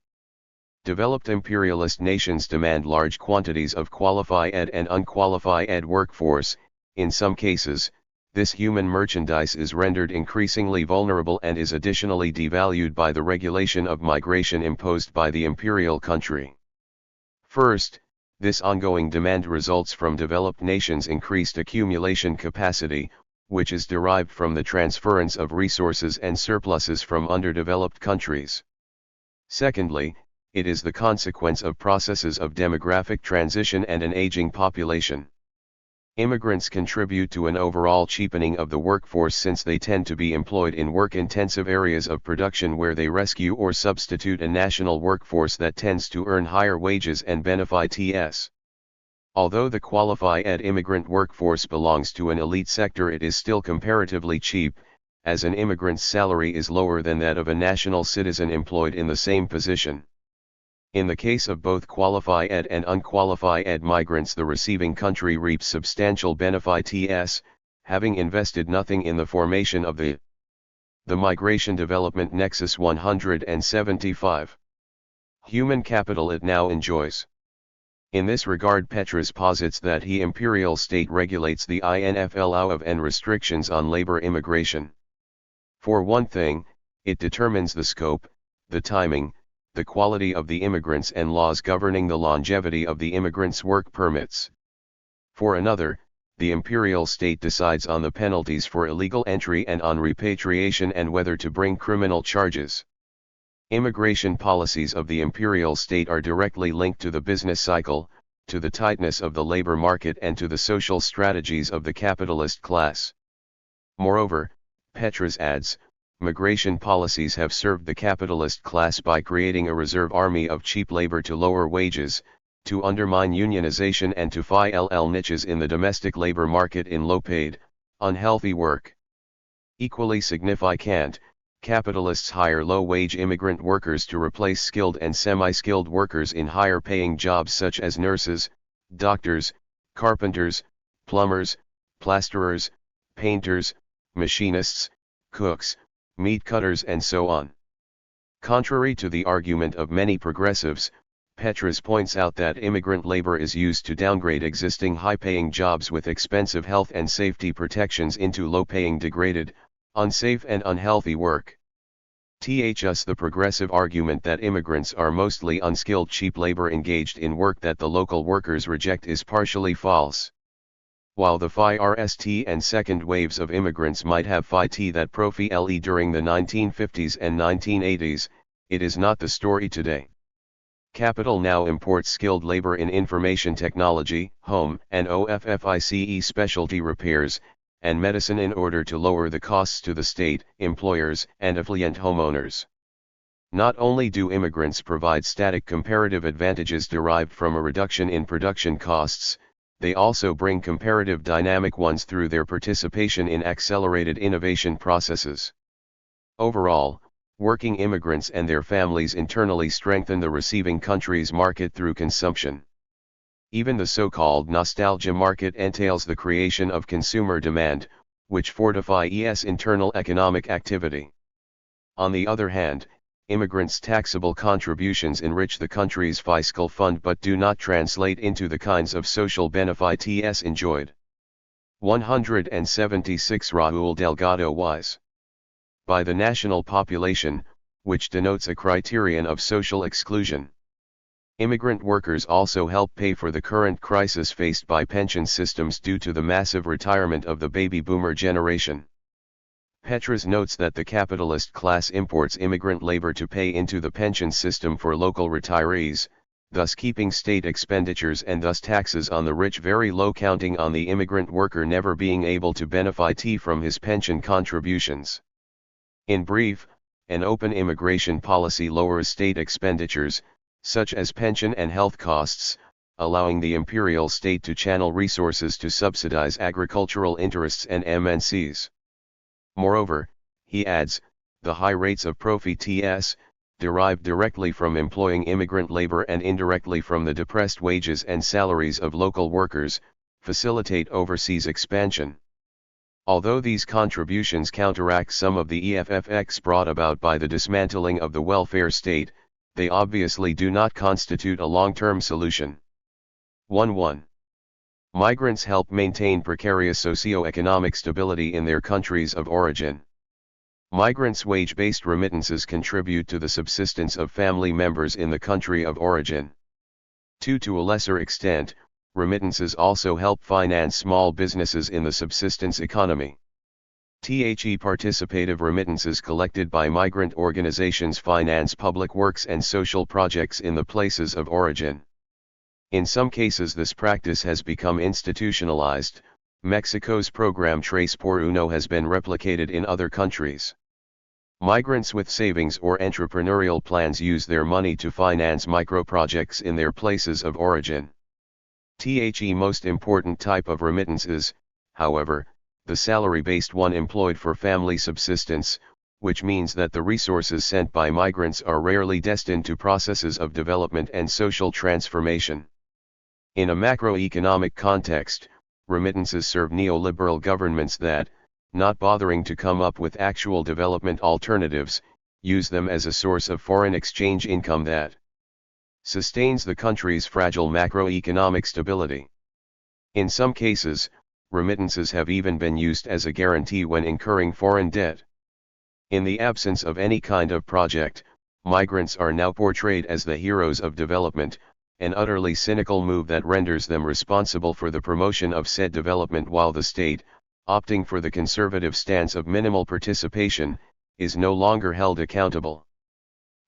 Developed imperialist nations demand large quantities of qualified and unqualified workforce. In some cases, this human merchandise is rendered increasingly vulnerable and is additionally devalued by the regulation of migration imposed by the imperial country. First, this ongoing demand results from developed nations' increased accumulation capacity, which is derived from the transference of resources and surpluses from underdeveloped countries. Secondly, it is the consequence of processes of demographic transition and an aging population. Immigrants contribute to an overall cheapening of the workforce since they tend to be employed in work-intensive areas of production where they rescue or substitute a national workforce that tends to earn higher wages and benefits. Although the qualified immigrant workforce belongs to an elite sector, it is still comparatively cheap, as an immigrant's salary is lower than that of a national citizen employed in the same position. In the case of both qualified and unqualified migrants, the receiving country reaps substantial benefits, having invested nothing in the formation of the Migration Development Nexus 175. Human capital it now enjoys. In this regard, Petras posits that the imperial state regulates the inflow of and restrictions on labor immigration. For one thing, it determines the scope, the timing, the quality of the immigrants and laws governing the longevity of the immigrants' work permits. For another, the imperial state decides on the penalties for illegal entry and on repatriation and whether to bring criminal charges. Immigration policies of the imperial state are directly linked to the business cycle, to the tightness of the labor market and to the social strategies of the capitalist class. Moreover, Petras adds, migration policies have served the capitalist class by creating a reserve army of cheap labor to lower wages, to undermine unionization and to fill niches in the domestic labor market in low-paid, unhealthy work. Equally significant, capitalists hire low-wage immigrant workers to replace skilled and semi-skilled workers in higher-paying jobs such as nurses, doctors, carpenters, plumbers, plasterers, painters, machinists, cooks, meat cutters and so on. Contrary to the argument of many progressives, Petras points out that immigrant labor is used to downgrade existing high-paying jobs with expensive health and safety protections into low-paying, degraded, unsafe and unhealthy work. Thus the progressive argument that immigrants are mostly unskilled cheap labor engaged in work that the local workers reject is partially false. While the first and second waves of immigrants might have fit that profile during the 1950s and 1980s, it is not the story today. Capital now imports skilled labor in information technology, home and OFFICE specialty repairs, and medicine in order to lower the costs to the state, employers, and affluent homeowners. Not only do immigrants provide static comparative advantages derived from a reduction in production costs, they also bring comparative dynamic ones through their participation in accelerated innovation processes. Overall, working immigrants and their families internally strengthen the receiving country's market through consumption. Even the so-called nostalgia market entails the creation of consumer demand, which fortifies internal economic activity. On the other hand, immigrants' taxable contributions enrich the country's fiscal fund but do not translate into the kinds of social benefits enjoyed. 176 Raúl Delgado Wise. By the national population, which denotes a criterion of social exclusion. Immigrant workers also help pay for the current crisis faced by pension systems due to the massive retirement of the baby boomer generation. Petras notes that the capitalist class imports immigrant labor to pay into the pension system for local retirees, thus keeping state expenditures and thus taxes on the rich very low, counting on the immigrant worker never being able to benefit from his pension contributions. In brief, an open immigration policy lowers state expenditures, such as pension and health costs, allowing the imperial state to channel resources to subsidize agricultural interests and MNCs. Moreover, he adds, the high rates of profits, derived directly from employing immigrant labor and indirectly from the depressed wages and salaries of local workers, facilitate overseas expansion. Although these contributions counteract some of the effects brought about by the dismantling of the welfare state, they obviously do not constitute a long-term solution. 1.1. Migrants help maintain precarious socio-economic stability in their countries of origin. Migrants' wage-based remittances contribute to the subsistence of family members in the country of origin. 2. To a lesser extent, remittances also help finance small businesses in the subsistence economy. Participative remittances collected by migrant organizations finance public works and social projects in the places of origin. In some cases this practice has become institutionalized. Mexico's program Tres por Uno has been replicated in other countries. Migrants with savings or entrepreneurial plans use their money to finance micro-projects in their places of origin. Most important type of remittance is, however, the salary-based one employed for family subsistence, which means that the resources sent by migrants are rarely destined to processes of development and social transformation. In a macroeconomic context, remittances serve neoliberal governments that, not bothering to come up with actual development alternatives, use them as a source of foreign exchange income that sustains the country's fragile macroeconomic stability. In some cases, remittances have even been used as a guarantee when incurring foreign debt. In the absence of any kind of project, migrants are now portrayed as the heroes of development, an utterly cynical move that renders them responsible for the promotion of said development while the state, opting for the conservative stance of minimal participation, is no longer held accountable.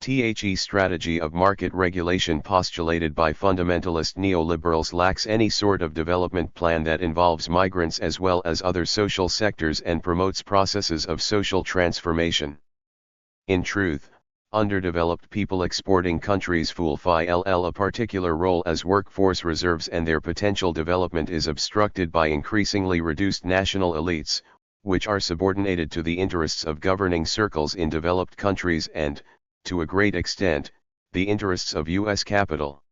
Strategy of market regulation postulated by fundamentalist neoliberals lacks any sort of development plan that involves migrants as well as other social sectors and promotes processes of social transformation. In truth, underdeveloped people exporting countries fulfill a particular role as workforce reserves, and their potential development is obstructed by increasingly reduced national elites, which are subordinated to the interests of governing circles in developed countries and, to a great extent, the interests of U.S. capital.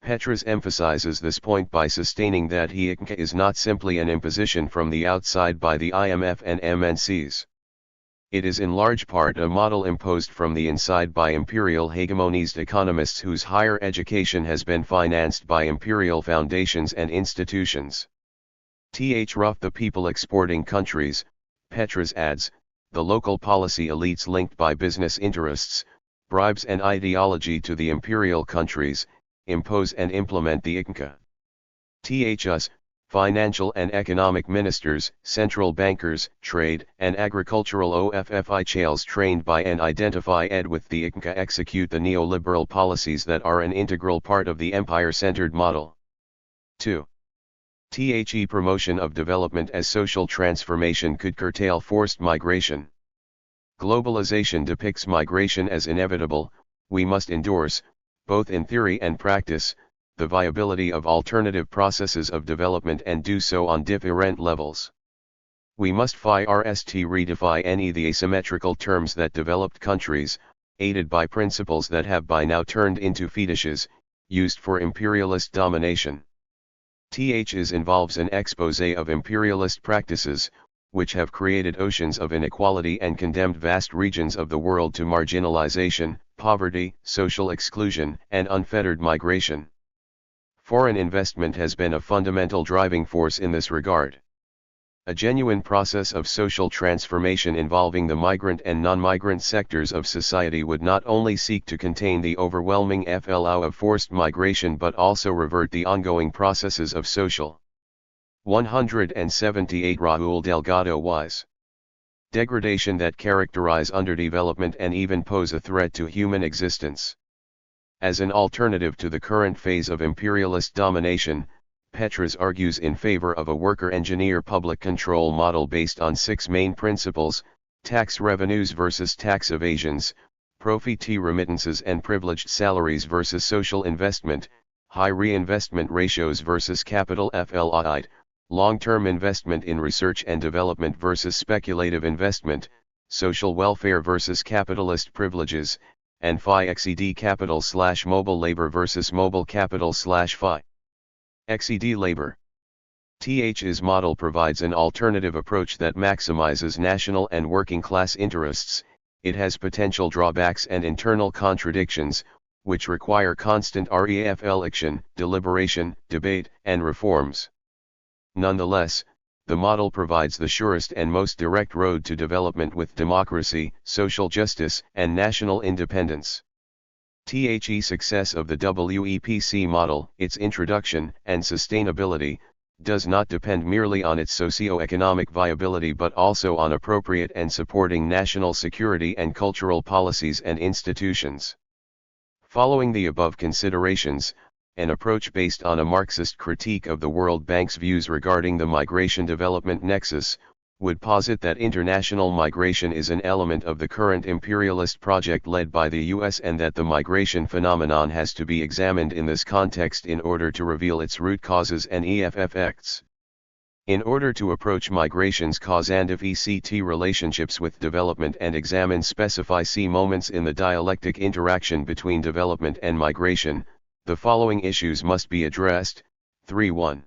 Petras emphasizes this point by sustaining that THIRD is not simply an imposition from the outside by the IMF and MNCs. It is in large part a model imposed from the inside by imperial hegemonized economists whose higher education has been financed by imperial foundations and institutions. The people exporting countries, Petras adds, the local policy elites linked by business interests, bribes and ideology to the imperial countries, impose and implement the THUs, financial and economic ministers, central bankers, trade and agricultural officials trained by and identified with the execute the neoliberal policies that are an integral part of the empire-centered model. 2. Promotion of development as social transformation could curtail forced migration. Globalization depicts migration as inevitable. We must endorse, both in theory and practice, the viability of alternative processes of development and do so on different levels. We must redefine the asymmetrical terms that developed countries, aided by principles that have by now turned into fetishes, used for imperialist domination. Involves an expose of imperialist practices, which have created oceans of inequality and condemned vast regions of the world to marginalization, poverty, social exclusion, and unfettered migration. Foreign investment has been a fundamental driving force in this regard. A genuine process of social transformation involving the migrant and non-migrant sectors of society would not only seek to contain the overwhelming flow of forced migration but also revert the ongoing processes of social 178 Raúl Delgado Wise degradation that characterize underdevelopment and even pose a threat to human existence. As an alternative to the current phase of imperialist domination, Petras argues in favor of a worker-engineer public control model based on 6 main principles: tax revenues versus tax evasions, profit remittances and privileged salaries versus social investment, high reinvestment ratios versus capital flight, long-term investment in research and development versus speculative investment, social welfare versus capitalist privileges, and phi xed capital/mobile labor versus mobile capital/phi xed labor. TH's model provides an alternative approach that maximizes national and working class interests. It has potential drawbacks and internal contradictions, which require constant reflection, deliberation, debate, and reforms. Nonetheless, the model provides the surest and most direct road to development with democracy, social justice, and national independence. The success of the WEPC model, its introduction and sustainability, does not depend merely on its socio-economic viability but also on appropriate and supporting national security and cultural policies and institutions. Following the above considerations, an approach based on a Marxist critique of the World Bank's views regarding the migration-development nexus, would posit that international migration is an element of the current imperialist project led by the US and that the migration phenomenon has to be examined in this context in order to reveal its root causes and effects. In order to approach migration's cause and effect relationships with development and examine specific moments in the dialectic interaction between development and migration, the following issues must be addressed. 3.1.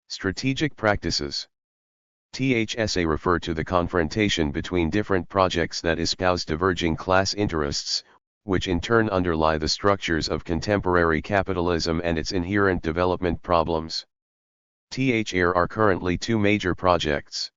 Strategic practices. THSA refer to the confrontation between different projects that espouse diverging class interests, which in turn underlie the structures of contemporary capitalism and its inherent development problems. There are currently 2 major projects.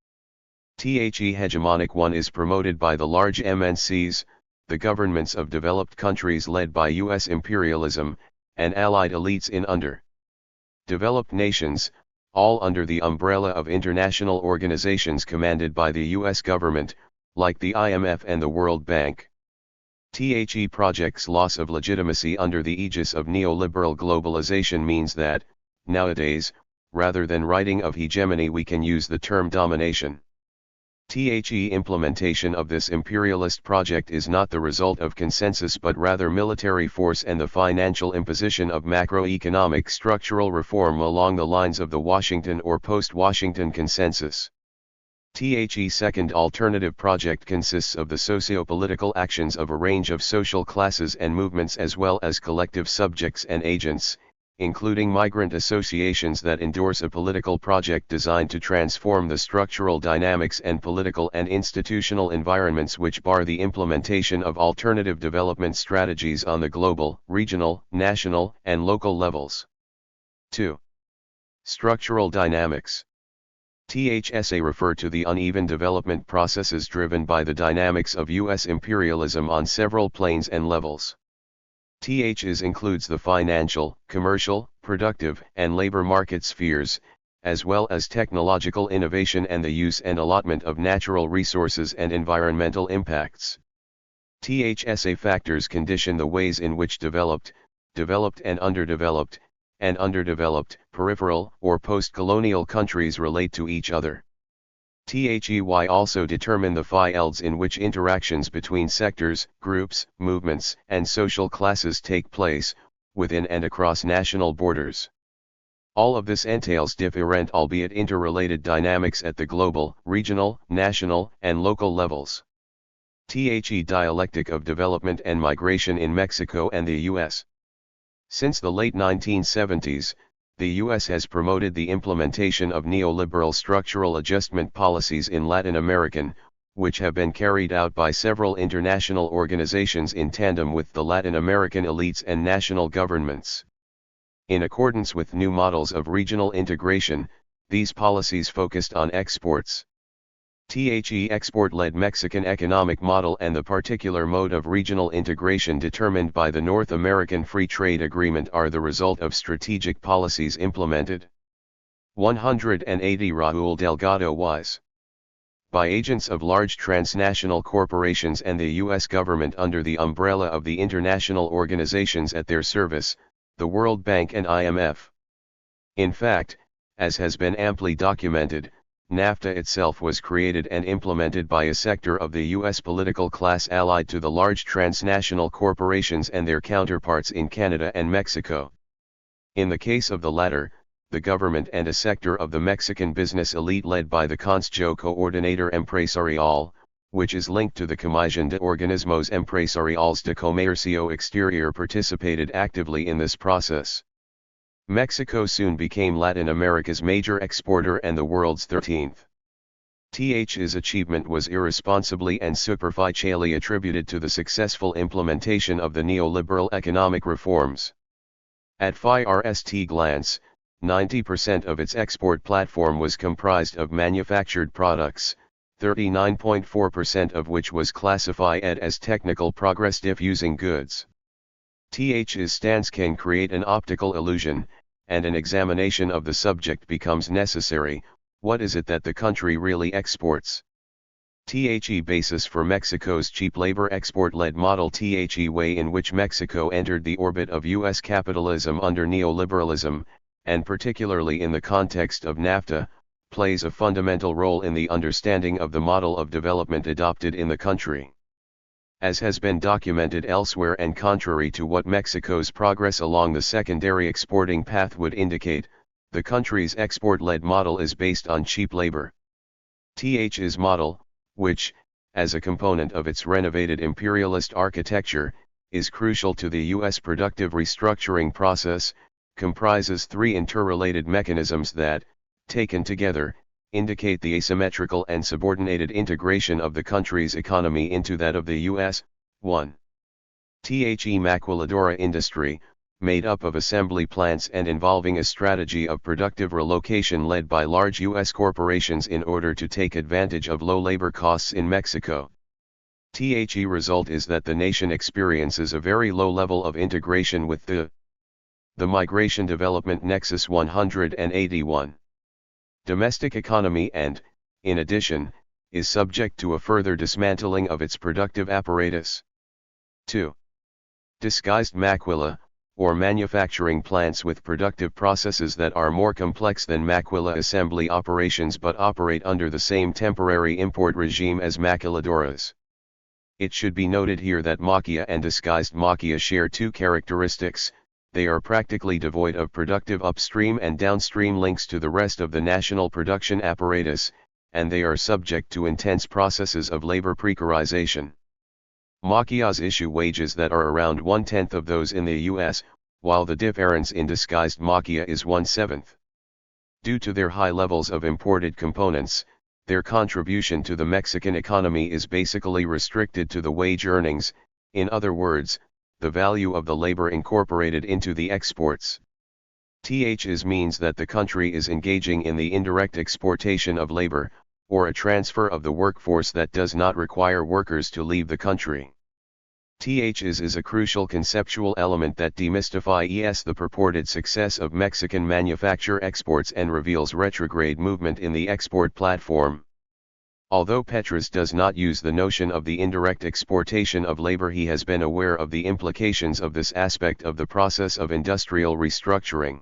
The hegemonic one is promoted by the large MNCs, the governments of developed countries led by US imperialism, and allied elites in underdeveloped nations, all under the umbrella of international organizations commanded by the US government, like the IMF and the World Bank. The project's loss of legitimacy under the aegis of neoliberal globalization means that, nowadays, rather than writing of hegemony we can use the term domination. The implementation of this imperialist project is not the result of consensus but rather military force and the financial imposition of macroeconomic structural reform along the lines of the Washington or post-Washington consensus. The second alternative project consists of the socio-political actions of a range of social classes and movements as well as collective subjects and agents, including migrant associations that endorse a political project designed to transform the structural dynamics and political and institutional environments which bar the implementation of alternative development strategies on the global, regional, national, and local levels. 2. Structural dynamics. THSA refer to the uneven development processes driven by the dynamics of US imperialism on several planes and levels. THs includes the financial, commercial, productive, and labor market spheres, as well as technological innovation and the use and allotment of natural resources and environmental impacts. THSA factors condition the ways in which developed, and underdeveloped, peripheral, or post-colonial countries relate to each other. THEY also determine the fields in which interactions between sectors, groups, movements, and social classes take place, within and across national borders. All of this entails different albeit interrelated dynamics at the global, regional, national, and local levels. The dialectic of development and migration in Mexico and the US. Since the late 1970s, the U.S. has promoted the implementation of neoliberal structural adjustment policies in Latin America, which have been carried out by several international organizations in tandem with the Latin American elites and national governments. In accordance with new models of regional integration, these policies focused on exports. The export-led Mexican economic model and the particular mode of regional integration determined by the North American Free Trade Agreement are the result of strategic policies implemented. 180 Raúl Delgado was by agents of large transnational corporations and the U.S. government under the umbrella of the international organizations at their service, the World Bank and IMF. In fact, as has been amply documented, NAFTA itself was created and implemented by a sector of the U.S. political class allied to the large transnational corporations and their counterparts in Canada and Mexico. In the case of the latter, the government and a sector of the Mexican business elite led by the Consejo Coordinador Empresarial, which is linked to the Comisión de Organismos Empresariales de Comercio Exterior, participated actively in this process. Mexico soon became Latin America's major exporter and the world's 13th. His achievement was irresponsibly and superficially attributed to the successful implementation of the neoliberal economic reforms. At first glance, 90% of its export platform was comprised of manufactured products, 39.4% of which was classified as technical progress-diffusing goods. His stance can create an optical illusion, and an examination of the subject becomes necessary. What is it that the country really exports? The basis for Mexico's cheap labor export-led model. The way in which Mexico entered the orbit of U.S. capitalism under neoliberalism, and particularly in the context of NAFTA, plays a fundamental role in the understanding of the model of development adopted in the country. As has been documented elsewhere and contrary to what Mexico's progress along the secondary exporting path would indicate, the country's export-led model is based on cheap labor. His model, which, as a component of its renovated imperialist architecture, is crucial to the U.S. productive restructuring process, comprises three interrelated mechanisms that, taken together, indicate the asymmetrical and subordinated integration of the country's economy into that of the U.S. 1. The maquiladora industry, made up of assembly plants and involving a strategy of productive relocation led by large U.S. corporations in order to take advantage of low labor costs in Mexico. The result is that the nation experiences a very low level of integration with the migration development nexus. 181. Domestic economy and, in addition, is subject to a further dismantling of its productive apparatus. 2. Disguised maquila, or manufacturing plants with productive processes that are more complex than maquila assembly operations but operate under the same temporary import regime as maquiladoras. It should be noted here that maquila and disguised maquila share two characteristics: they are practically devoid of productive upstream and downstream links to the rest of the national production apparatus, and they are subject to intense processes of labor precarization. Maquilas issue wages that are around 1/10 of those in the U.S., while the difference in disguised maquila is 1/7. Due to their high levels of imported components, their contribution to the Mexican economy is basically restricted to the wage earnings, in other words, the value of the labor incorporated into the exports. This means that the country is engaging in the indirect exportation of labor, or a transfer of the workforce that does not require workers to leave the country. This is a crucial conceptual element that demystifies the purported success of Mexican manufacture exports and reveals retrograde movement in the export platform. Although Petras does not use the notion of the indirect exportation of labor, he has been aware of the implications of this aspect of the process of industrial restructuring.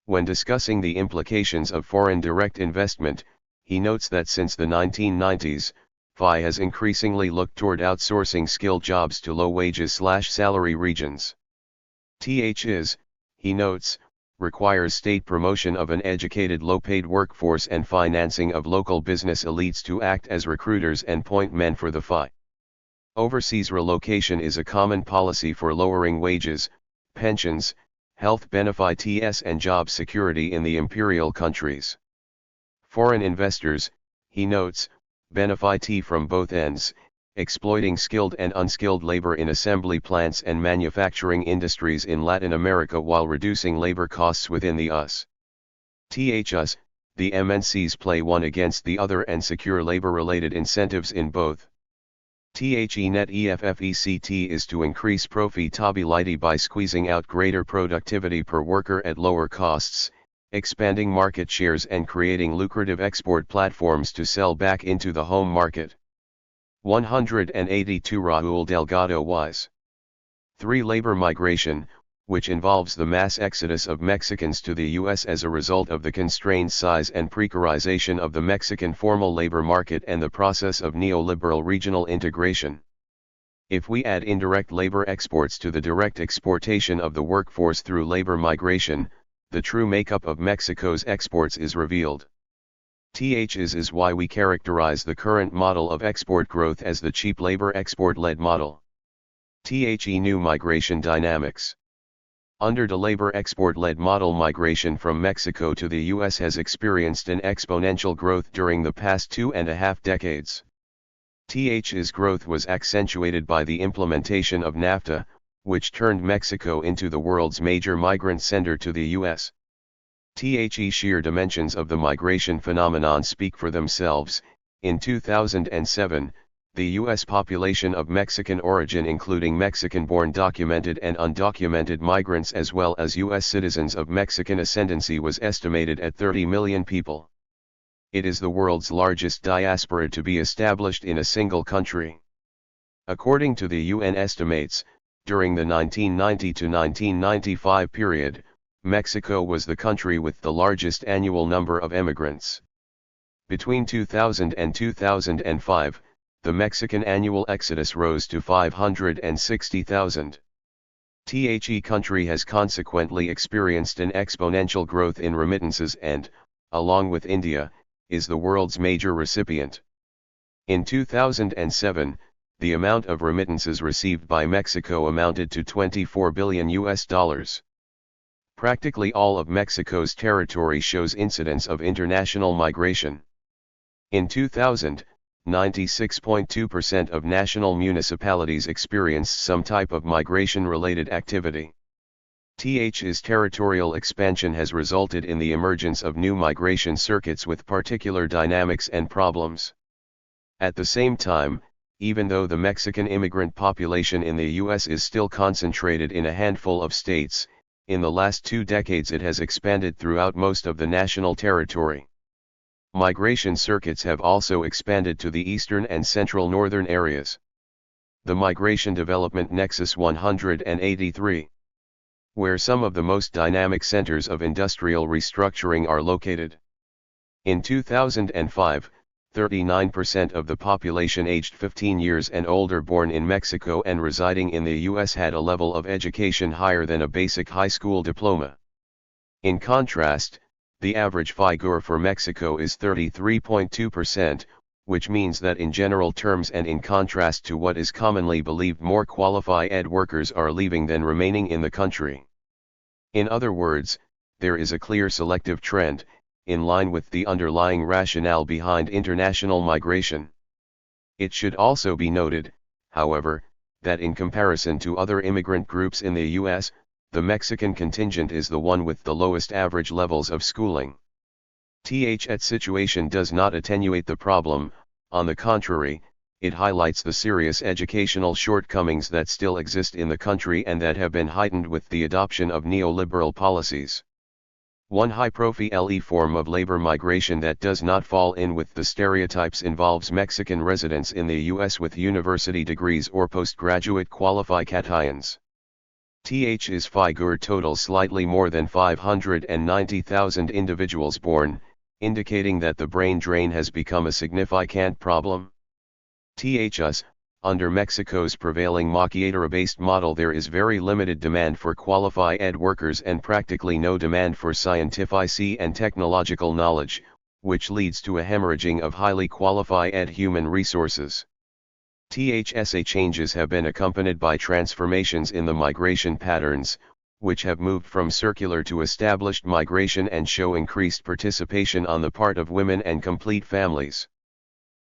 When discussing the implications of foreign direct investment, he notes that since the 1990s, FI has increasingly looked toward outsourcing skilled jobs to low wages/salary regions. He notes, requires state promotion of an educated low-paid workforce and financing of local business elites to act as recruiters and point men for the FI. Overseas relocation is a common policy for lowering wages, pensions, health benefits and job security in the imperial countries. Foreign investors, he notes, benefit from both ends, exploiting skilled and unskilled labor in assembly plants and manufacturing industries in Latin America while reducing labor costs within the US. The MNCs play one against the other and secure labor-related incentives in both. Net EFFECT is to increase profitability by squeezing out greater productivity per worker at lower costs, expanding market shares and creating lucrative export platforms to sell back into the home market. 182 Raúl Delgado Wise. 3. Labor migration, which involves the mass exodus of Mexicans to the U.S. as a result of the constrained size and precarization of the Mexican formal labor market and the process of neoliberal regional integration. If we add indirect labor exports to the direct exportation of the workforce through labor migration, the true makeup of Mexico's exports is revealed. Is why we characterize the current model of export growth as the cheap labor export-led model. New migration dynamics. Under the labor export-led model, migration from Mexico to the U.S. has experienced an exponential growth during the past 2.5 decades. Its growth was accentuated by the implementation of NAFTA, which turned Mexico into the world's major migrant sender to the U.S. Sheer dimensions of the migration phenomenon speak for themselves. In 2007, the U.S. population of Mexican origin, including Mexican-born documented and undocumented migrants as well as U.S. citizens of Mexican ascendancy, was estimated at 30 million people. It is the world's largest diaspora to be established in a single country. According to the UN estimates, during the 1990 to 1995 period, Mexico was the country with the largest annual number of immigrants. Between 2000 and 2005, the Mexican annual exodus rose to 560,000. Country has consequently experienced an exponential growth in remittances and, along with India, is the world's major recipient. In 2007, the amount of remittances received by Mexico amounted to $24 billion. Practically all of Mexico's territory shows incidents of international migration. In 2000, 96.2% of national municipalities experienced some type of migration-related activity. Territorial expansion has resulted in the emergence of new migration circuits with particular dynamics and problems. At the same time, even though the Mexican immigrant population in the U.S. is still concentrated in a handful of states, in the last 2 decades it has expanded throughout most of the national territory. Migration circuits have also expanded to the eastern and central northern areas. The Migration Development Nexus 183, where some of the most dynamic centers of industrial restructuring are located. In 2005, 39% of the population aged 15 years and older born in Mexico and residing in the U.S. had a level of education higher than a basic high school diploma. In contrast, the average figure for Mexico is 33.2%, which means that in general terms and in contrast to what is commonly believed, more qualified workers are leaving than remaining in the country. In other words, there is a clear selective trend, in line with the underlying rationale behind international migration. It should also be noted, however, that in comparison to other immigrant groups in the U.S., the Mexican contingent is the one with the lowest average levels of schooling. That situation does not attenuate the problem, on the contrary, it highlights the serious educational shortcomings that still exist in the country and that have been heightened with the adoption of neoliberal policies. One high-profile form of labor migration that does not fall in with the stereotypes involves Mexican residents in the U.S. with university degrees or postgraduate qualifications. Figure totals slightly more than 590,000 individuals born, indicating that the brain drain has become a significant problem. Under Mexico's prevailing maquiladora-based model, there is very limited demand for qualified workers and practically no demand for scientific and technological knowledge, which leads to a hemorrhaging of highly qualified human resources. THSA changes have been accompanied by transformations in the migration patterns, which have moved from circular to established migration and show increased participation on the part of women and complete families.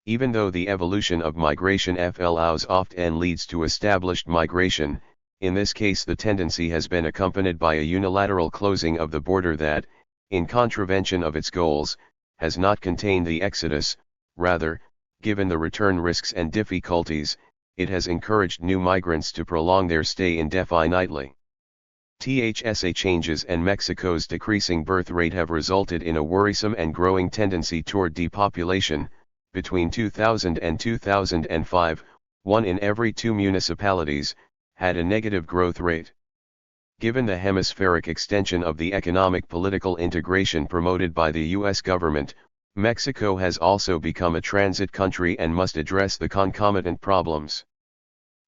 Even though the evolution of migration FLOs often leads to established migration, in this case the tendency has been accompanied by a unilateral closing of the border that, in contravention of its goals, has not contained the exodus. Rather, given the return risks and difficulties, it has encouraged new migrants to prolong their stay indefinitely. THSA changes and Mexico's decreasing birth rate have resulted in a worrisome and growing tendency toward depopulation. Between 2000 and 2005, 1 in every 2 municipalities had a negative growth rate. Given the hemispheric extension of the economic political integration promoted by the U.S. government, Mexico has also become a transit country and must address the concomitant problems.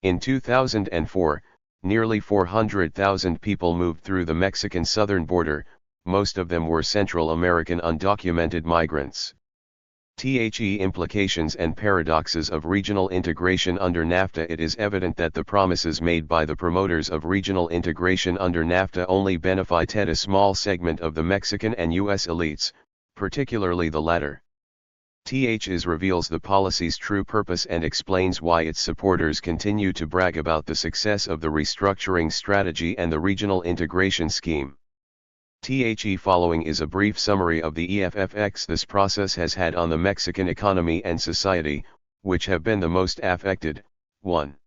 In 2004, nearly 400,000 people moved through the Mexican southern border, most of them were Central American undocumented migrants. The implications and paradoxes of regional integration under NAFTA. It is evident that the promises made by the promoters of regional integration under NAFTA only benefited a small segment of the Mexican and U.S. elites, particularly the latter. THS reveals the policy's true purpose and explains why its supporters continue to brag about the success of the restructuring strategy and the regional integration scheme. Following is a brief summary of the effects this process has had on the Mexican economy and society, which have been the most affected. 1.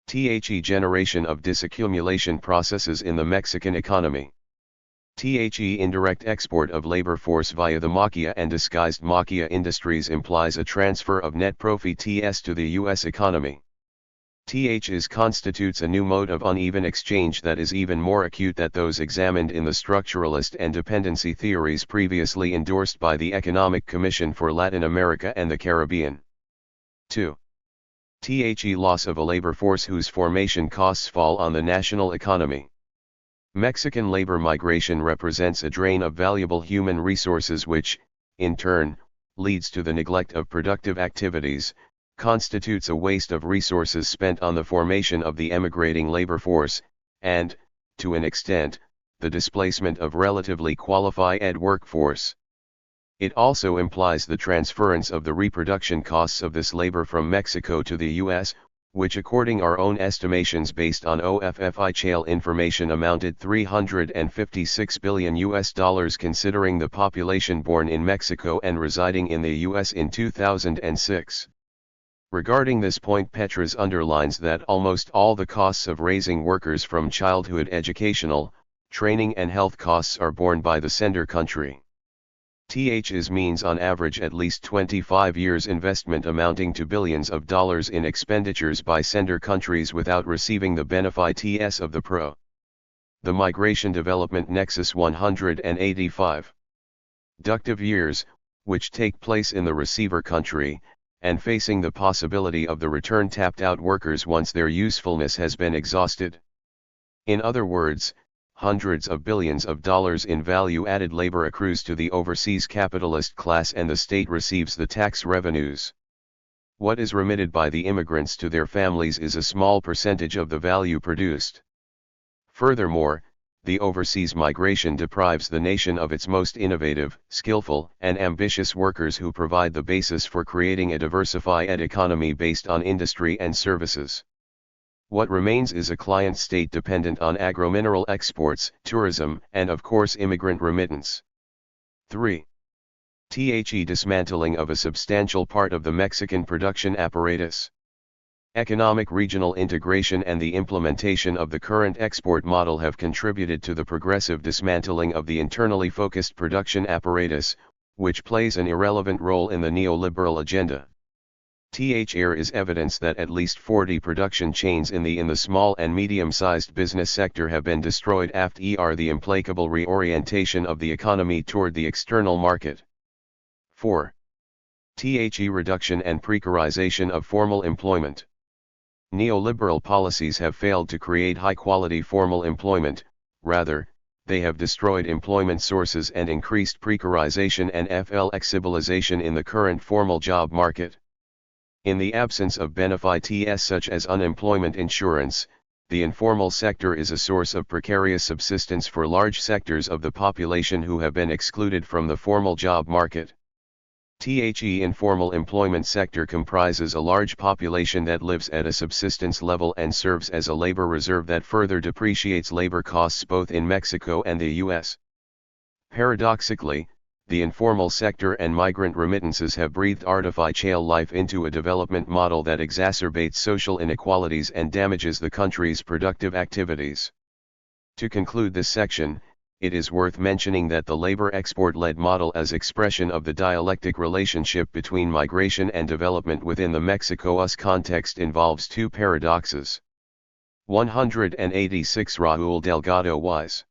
Generation of disaccumulation processes in the Mexican economy. Indirect export of labor force via the maquila and disguised maquila industries implies a transfer of net profits to the U.S. economy. Constitutes a new mode of uneven exchange that is even more acute than those examined in the structuralist and dependency theories previously endorsed by the Economic Commission for Latin America and the Caribbean. 2. Loss of a labor force whose formation costs fall on the national economy. Mexican labor migration represents a drain of valuable human resources which, in turn, leads to the neglect of productive activities, constitutes a waste of resources spent on the formation of the emigrating labor force, and, to an extent, the displacement of relatively qualified workforce. It also implies the transference of the reproduction costs of this labor from Mexico to the U.S., which according our own estimations based on OFFI information amounted $356 billion considering the population born in Mexico and residing in the U.S. in 2006. Regarding this point, Petras underlines that almost all the costs of raising workers from childhood educational, training and health costs are borne by the sender country. THS means on average at least 25 years investment amounting to billions of dollars in expenditures by sender countries without receiving the benefits of the The Migration Development Nexus 185 productive years, which take place in the receiver country, and facing the possibility of the return tapped out workers once their usefulness has been exhausted. In other words, hundreds of billions of dollars in value-added labor accrues to the overseas capitalist class and the state receives the tax revenues. What is remitted by the immigrants to their families is a small percentage of the value produced. Furthermore, the overseas migration deprives the nation of its most innovative, skillful, and ambitious workers who provide the basis for creating a diversified economy based on industry and services. What remains is a client state dependent on agromineral exports, tourism, and of course immigrant remittance. 3. Dismantling of a substantial part of the Mexican production apparatus. Economic regional integration and the implementation of the current export model have contributed to the progressive dismantling of the internally focused production apparatus, which plays an irrelevant role in the neoliberal agenda. There is evidence that at least 40 production chains in the small and medium-sized business sector have been destroyed after the implacable reorientation of the economy toward the external market. 4. Reduction and precarization of formal employment. Neoliberal policies have failed to create high-quality formal employment, rather, they have destroyed employment sources and increased precarization and flexibilization in the current formal job market. In the absence of benefits such as unemployment insurance, the informal sector is a source of precarious subsistence for large sectors of the population who have been excluded from the formal job market. The informal employment sector comprises a large population that lives at a subsistence level and serves as a labor reserve that further depreciates labor costs both in Mexico and the US. Paradoxically, the informal sector and migrant remittances have breathed artificial life into a development model that exacerbates social inequalities and damages the country's productive activities. To conclude this section, it is worth mentioning that the labor export-led model as expression of the dialectic relationship between migration and development within the Mexico-US context involves two paradoxes. 186 Raúl Delgado Wise.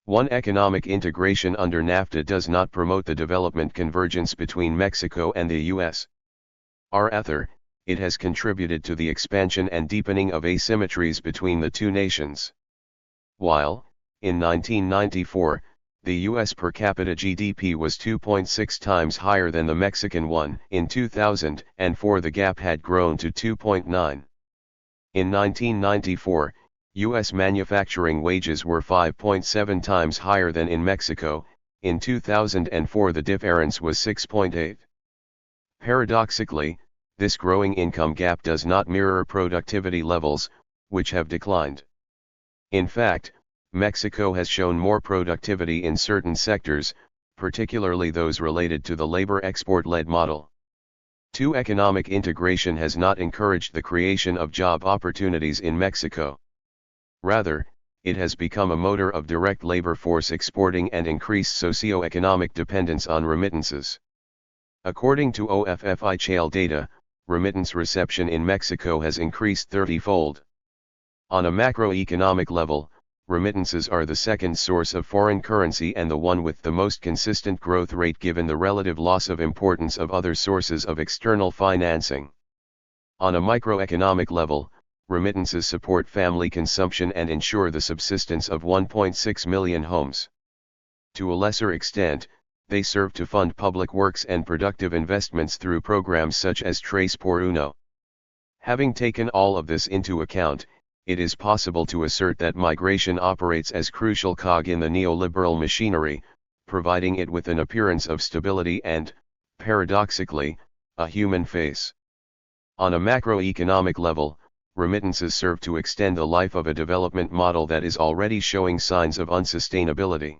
1. Economic integration under NAFTA does not promote the development convergence between Mexico and the US. Rather, it has contributed to the expansion and deepening of asymmetries between the two nations. While, in 1994, the US per capita GDP was 2.6 times higher than the Mexican one, in 2004 the gap had grown to 2.9. In 1994, U.S. manufacturing wages were 5.7 times higher than in Mexico. In 2004 the difference was 6.8. Paradoxically, this growing income gap does not mirror productivity levels, which have declined. In fact, Mexico has shown more productivity in certain sectors, particularly those related to the labor export-led model. 2. Economic integration has not encouraged the creation of job opportunities in Mexico. Rather, it has become a motor of direct labor force exporting and increased socio-economic dependence on remittances. According to OFFICHL data, remittance reception in Mexico has increased 30-fold. On a macroeconomic level, remittances are the second source of foreign currency and the one with the most consistent growth rate given the relative loss of importance of other sources of external financing. On a microeconomic level, remittances support family consumption and ensure the subsistence of 1.6 million homes. To a lesser extent, they serve to fund public works and productive investments through programs such as Tres por Uno. Having taken all of this into account, it is possible to assert that migration operates as crucial cog in the neoliberal machinery, providing it with an appearance of stability and, paradoxically, a human face. On a macroeconomic level, remittances serve to extend the life of a development model that is already showing signs of unsustainability.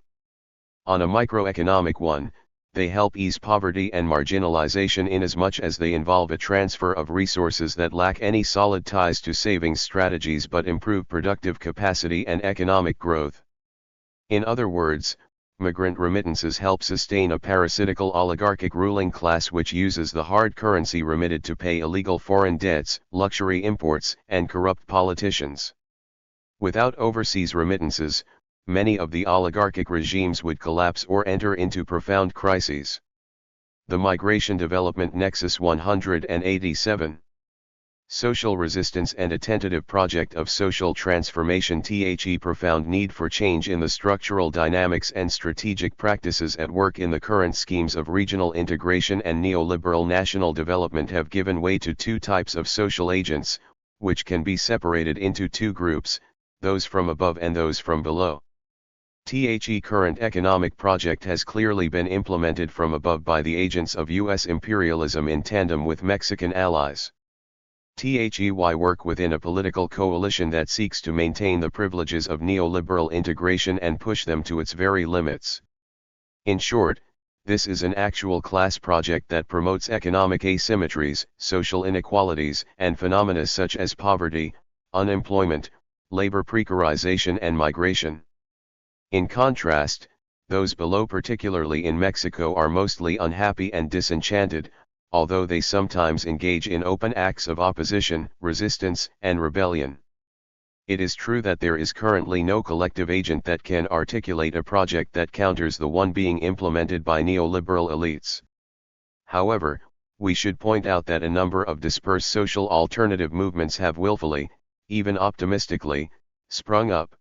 On a microeconomic one, they help ease poverty and marginalization inasmuch as they involve a transfer of resources that lack any solid ties to savings strategies but improve productive capacity and economic growth. In other words, migrant remittances help sustain a parasitical oligarchic ruling class which uses the hard currency remitted to pay illegal foreign debts, luxury imports, and corrupt politicians. Without overseas remittances, many of the oligarchic regimes would collapse or enter into profound crises. The Migration Development Nexus 187. Social resistance and a tentative project of social transformation. The profound need for change in the structural dynamics and strategic practices at work in the current schemes of regional integration and neoliberal national development have given way to two types of social agents, which can be separated into two groups, those from above and those from below. The current economic project has clearly been implemented from above by the agents of U.S. imperialism in tandem with Mexican allies. THEY work within a political coalition that seeks to maintain the privileges of neoliberal integration and push them to its very limits. In short, this is an actual class project that promotes economic asymmetries, social inequalities, and phenomena such as poverty, unemployment, labor precarization and migration. In contrast, those below, particularly in Mexico, are mostly unhappy and disenchanted, although they sometimes engage in open acts of opposition, resistance, and rebellion. It is true that there is currently no collective agent that can articulate a project that counters the one being implemented by neoliberal elites. However, we should point out that a number of dispersed social alternative movements have willfully, even optimistically, sprung up.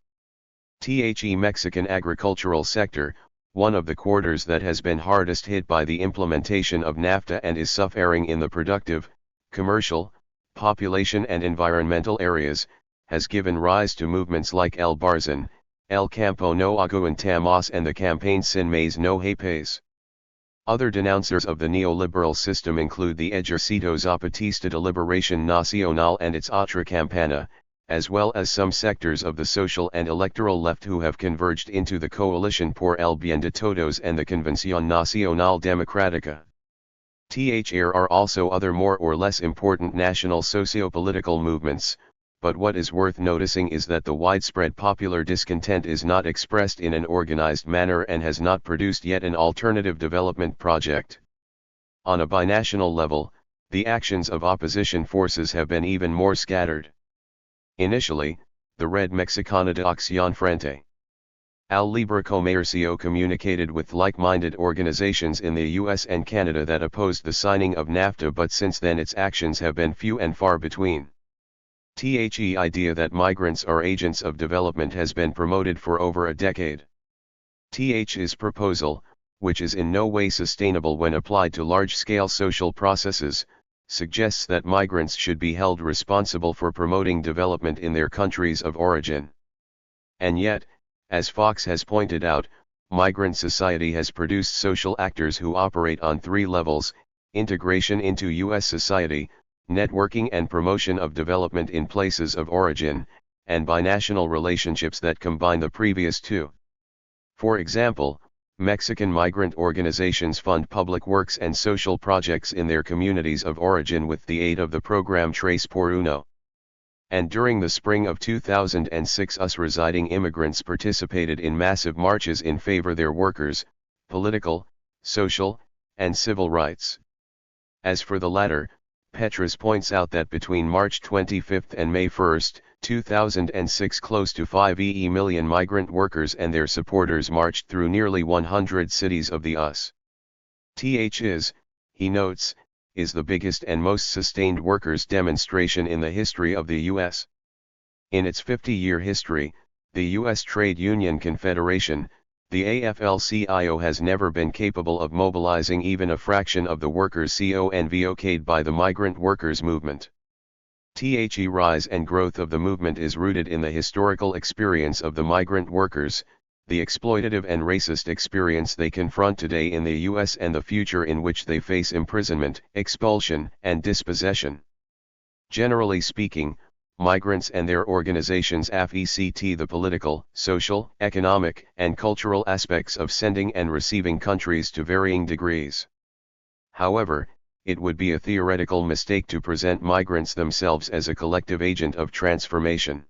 The Mexican agricultural sector, one of the quarters that has been hardest hit by the implementation of NAFTA and is suffering in the productive, commercial, population and environmental areas, has given rise to movements like El Barzan, El Campo no Aguantamos and the campaign Sin Mes no Hapes. Other denouncers of the neoliberal system include the Ejército Zapatista de Liberación Nacional and its Otra Campana, as well as some sectors of the social and electoral left who have converged into the Coalition por el Bien de Todos and the Convención Nacional Democrática. There are also other more or less important national socio-political movements, but what is worth noticing is that the widespread popular discontent is not expressed in an organized manner and has not produced yet an alternative development project. On a binational level, the actions of opposition forces have been even more scattered. Initially, the Red Mexicana de Acción Frente al Libre Comercio communicated with like-minded organizations in the US and Canada that opposed the signing of NAFTA, but since then its actions have been few and far between. The idea that migrants are agents of development has been promoted for over a decade. TH's proposal, which is in no way sustainable when applied to large-scale social processes, suggests that migrants should be held responsible for promoting development in their countries of origin. And yet, as Fox has pointed out, migrant society has produced social actors who operate on three levels: integration into US society, networking and promotion of development in places of origin, and binational relationships that combine the previous two. For example, Mexican migrant organizations fund public works and social projects in their communities of origin with the aid of the program Tres por Uno. And during the spring of 2006, US residing immigrants participated in massive marches in favor of their workers, political, social, and civil rights. As for the latter, Petras points out that between March 25 and May 1, 2006, close to 5 million migrant workers and their supporters marched through nearly 100 cities of the US. He notes, is the biggest and most sustained workers' demonstration in the history of the US. In its 50-year history, the US Trade Union Confederation, the AFL-CIO, has never been capable of mobilizing even a fraction of the workers convoked by the migrant workers movement. The rise and growth of the movement is rooted in the historical experience of the migrant workers, the exploitative and racist experience they confront today in the US, and the future in which they face imprisonment, expulsion, and dispossession. Generally speaking, migrants and their organizations affect the political, social, economic, and cultural aspects of sending and receiving countries to varying degrees. However, it would be a theoretical mistake to present migrants themselves as a collective agent of transformation.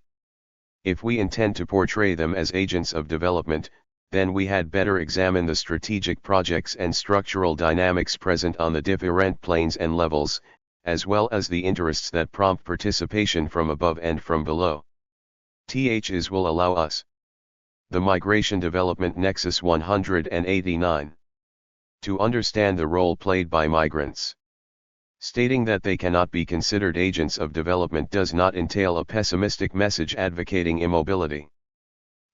If we intend to portray them as agents of development, then we had better examine the strategic projects and structural dynamics present on the different planes and levels, as well as the interests that prompt participation from above and from below. THs will allow us. The Migration Development Nexus 189. To understand the role played by migrants. Stating that they cannot be considered agents of development does not entail a pessimistic message advocating immobility.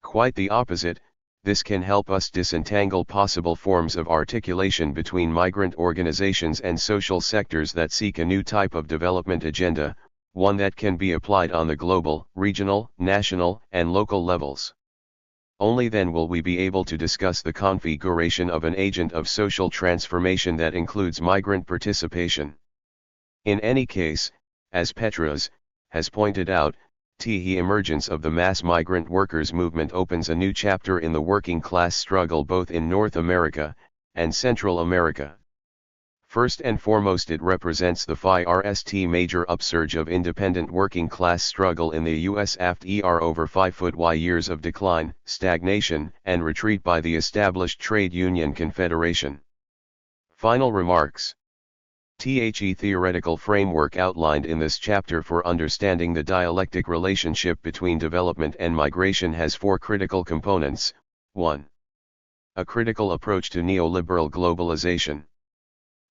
Quite the opposite, this can help us disentangle possible forms of articulation between migrant organizations and social sectors that seek a new type of development agenda, one that can be applied on the global, regional, national, and local levels. Only then will we be able to discuss the configuration of an agent of social transformation that includes migrant participation. In any case, as Petras has pointed out, the emergence of the mass migrant workers movement opens a new chapter in the working class struggle both in North America and Central America. First and foremost, it represents the first major upsurge of independent working class struggle in the US after over 5 years of decline, stagnation, and retreat by the established Trade Union Confederation. Final remarks. The theoretical framework outlined in this chapter for understanding the dialectic relationship between development and migration has 4 critical components. 1. A critical approach to neoliberal globalization.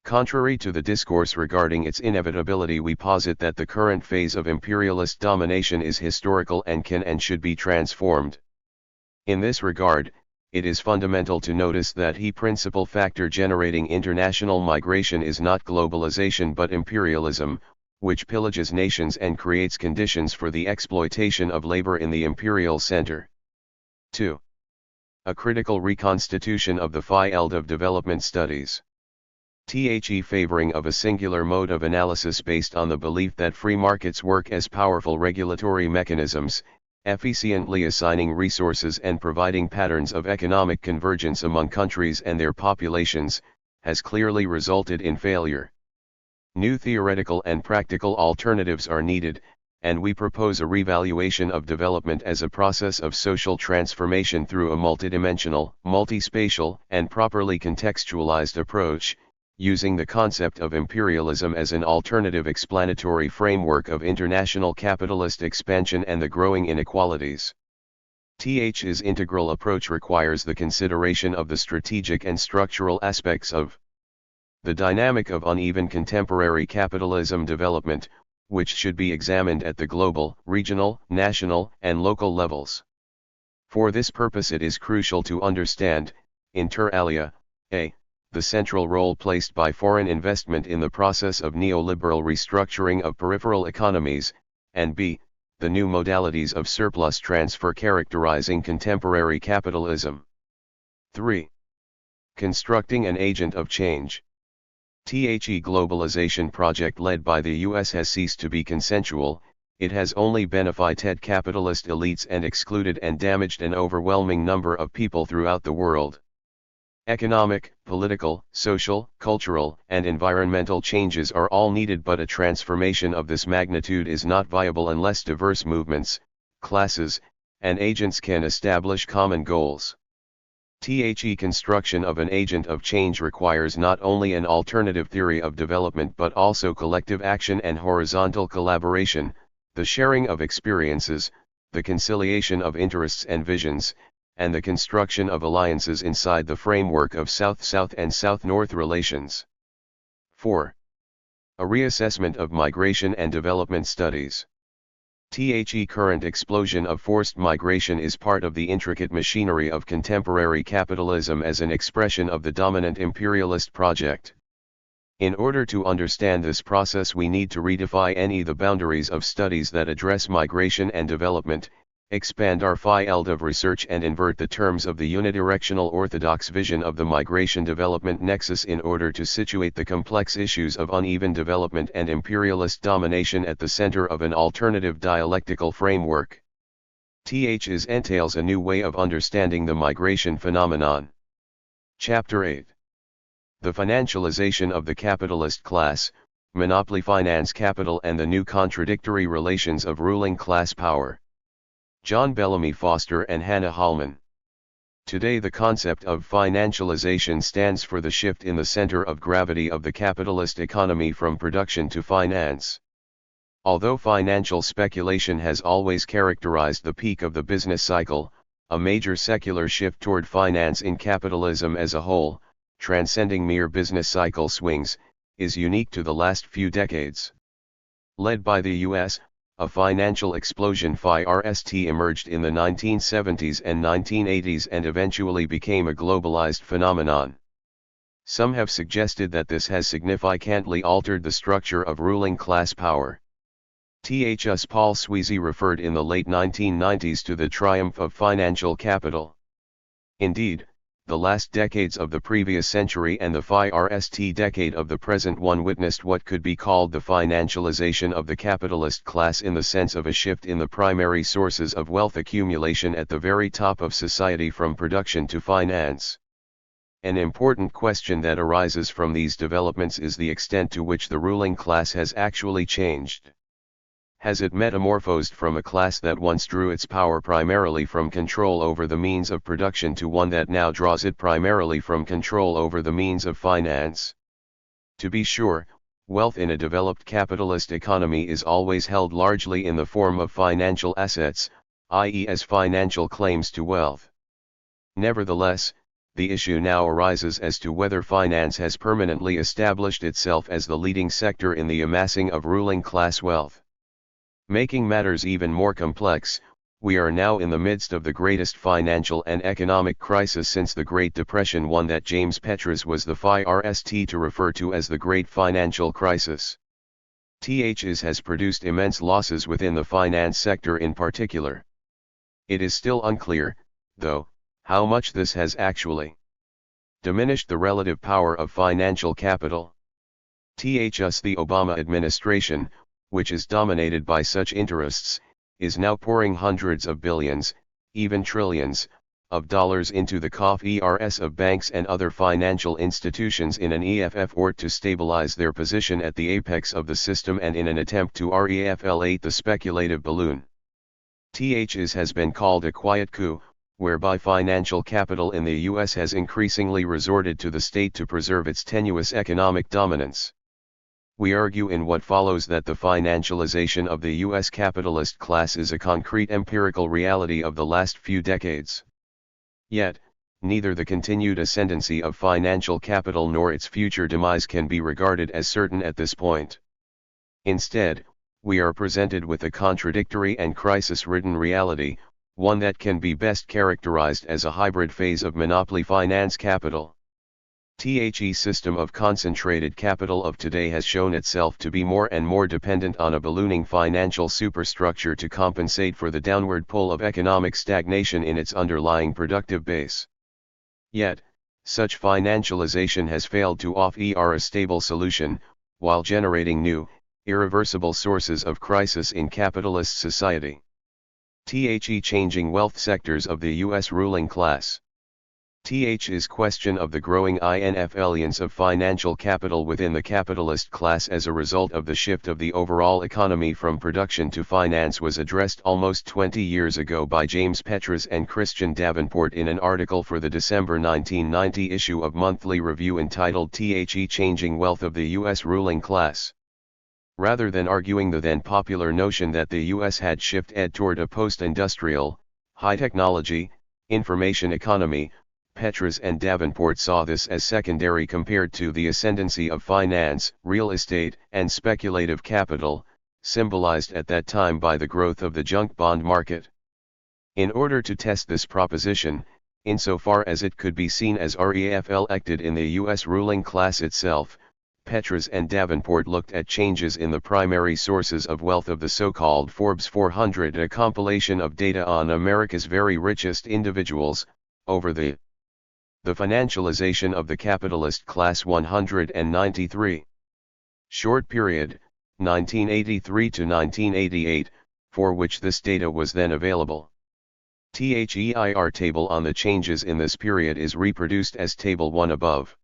Contrary to the discourse regarding its inevitability, we posit that the current phase of imperialist domination is historical and can and should be transformed. In this regard, it is fundamental to notice that the principal factor generating international migration is not globalization but imperialism, which pillages nations and creates conditions for the exploitation of labor in the imperial center. 2. A critical reconstitution of the field of development studies. Favoring of a singular mode of analysis based on the belief that free markets work as powerful regulatory mechanisms, efficiently assigning resources and providing patterns of economic convergence among countries and their populations, has clearly resulted in failure. New theoretical and practical alternatives are needed, and we propose a revaluation of development as a process of social transformation through a multidimensional, multispatial, and properly contextualized approach, using the concept of imperialism as an alternative explanatory framework of international capitalist expansion and the growing inequalities. His integral approach requires the consideration of the strategic and structural aspects of the dynamic of uneven contemporary capitalism development, which should be examined at the global, regional, national, and local levels. For this purpose it is crucial to understand, inter alia, a. the central role placed by foreign investment in the process of neoliberal restructuring of peripheral economies, and b. the new modalities of surplus transfer characterizing contemporary capitalism. 3. Constructing an agent of change. The globalization project led by the US has ceased to be consensual, it has only benefited capitalist elites and excluded and damaged an overwhelming number of people throughout the world. Economic, political, social, cultural, and environmental changes are all needed, but a transformation of this magnitude is not viable unless diverse movements, classes, and agents can establish common goals. The construction of an agent of change requires not only an alternative theory of development but also collective action and horizontal collaboration, the sharing of experiences, the conciliation of interests and visions, and the construction of alliances inside the framework of South-South and South-North relations. 4. A reassessment of migration and development studies. The current explosion of forced migration is part of the intricate machinery of contemporary capitalism as an expression of the dominant imperialist project. In order to understand this process we need to redefine the boundaries of studies that address migration and development, expand our field of research and invert the terms of the unidirectional orthodox vision of the migration-development nexus in order to situate the complex issues of uneven development and imperialist domination at the center of an alternative dialectical framework. This entails a new way of understanding the migration phenomenon. Chapter 8. The financialization of the capitalist class, monopoly finance capital and the new contradictory relations of ruling class power. John Bellamy Foster and Hannah Hallman. Today the concept of financialization stands for the shift in the center of gravity of the capitalist economy from production to finance. Although financial speculation has always characterized the peak of the business cycle, a major secular shift toward finance in capitalism as a whole, transcending mere business cycle swings, is unique to the last few decades. Led by the US, a financial explosion (THIRD) emerged in the 1970s and 1980s and eventually became a globalized phenomenon. Some have suggested that this has significantly altered the structure of ruling class power. Paul Sweezy referred in the late 1990s to the triumph of financial capital. Indeed, the last decades of the previous century and the THIRD decade of the present one witnessed what could be called the financialization of the capitalist class in the sense of a shift in the primary sources of wealth accumulation at the very top of society from production to finance. An important question that arises from these developments is the extent to which the ruling class has actually changed. Has it metamorphosed from a class that once drew its power primarily from control over the means of production to one that now draws it primarily from control over the means of finance? To be sure, wealth in a developed capitalist economy is always held largely in the form of financial assets, i.e. as financial claims to wealth. Nevertheless, the issue now arises as to whether finance has permanently established itself as the leading sector in the amassing of ruling class wealth. Making matters even more complex, we are now in the midst of the greatest financial and economic crisis since the Great Depression, one that James Petras was the first to refer to as the Great Financial Crisis. THIS has produced immense losses within the finance sector in particular. It is still unclear, though, how much this has actually diminished the relative power of financial capital. THIS the Obama administration, which is dominated by such interests, is now pouring hundreds of billions, even trillions, of dollars into the coffers of banks and other financial institutions in an effort to stabilize their position at the apex of the system and in an attempt to reflate the speculative balloon. THIS has been called a quiet coup, whereby financial capital in the US has increasingly resorted to the state to preserve its tenuous economic dominance. We argue in what follows that the financialization of the US capitalist class is a concrete empirical reality of the last few decades. Yet, neither the continued ascendancy of financial capital nor its future demise can be regarded as certain at this point. Instead, we are presented with a contradictory and crisis-ridden reality, one that can be best characterized as a hybrid phase of monopoly finance capital. The system of concentrated capital of today has shown itself to be more and more dependent on a ballooning financial superstructure to compensate for the downward pull of economic stagnation in its underlying productive base. Yet, such financialization has failed to offer a stable solution, while generating new, irreversible sources of crisis in capitalist society. The changing wealth sectors of the US ruling class. THIS question of the growing influence of financial capital within the capitalist class as a result of the shift of the overall economy from production to finance was addressed almost 20 years ago by James Petras and Christian Davenport in an article for the December 1990 issue of Monthly Review entitled The Changing Wealth of the US Ruling Class. Rather than arguing the then popular notion that the US had shifted toward a post-industrial, high-technology, information economy, Petras and Davenport saw this as secondary compared to the ascendancy of finance, real estate, and speculative capital, symbolized at that time by the growth of the junk bond market. In order to test this proposition, insofar as it could be seen as reflected in the US ruling class itself, Petras and Davenport looked at changes in the primary sources of wealth of the so-called Forbes 400, a compilation of data on America's very richest individuals, over the financialization of the capitalist class 193. Short period, 1983 to 1988, for which this data was then available. THEIR table on the changes in this period is reproduced as Table 1 above.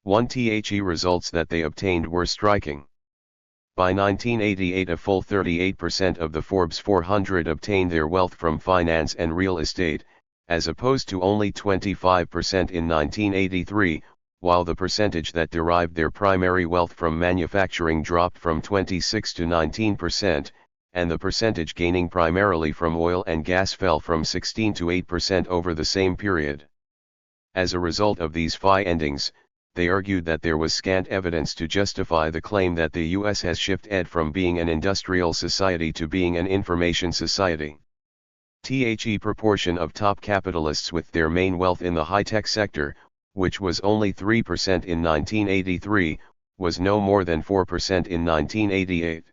1 The results that they obtained were striking. By 1988 a full 38% of the Forbes 400 obtained their wealth from finance and real estate, as opposed to only 25% in 1983, while the percentage that derived their primary wealth from manufacturing dropped from 26 to 19%, and the percentage gaining primarily from oil and gas fell from 16 to 8% over the same period. As a result of these findings, they argued that there was scant evidence to justify the claim that the US has shifted from being an industrial society to being an information society. The proportion of top capitalists with their main wealth in the high-tech sector, which was only 3% in 1983, was no more than 4% in 1988.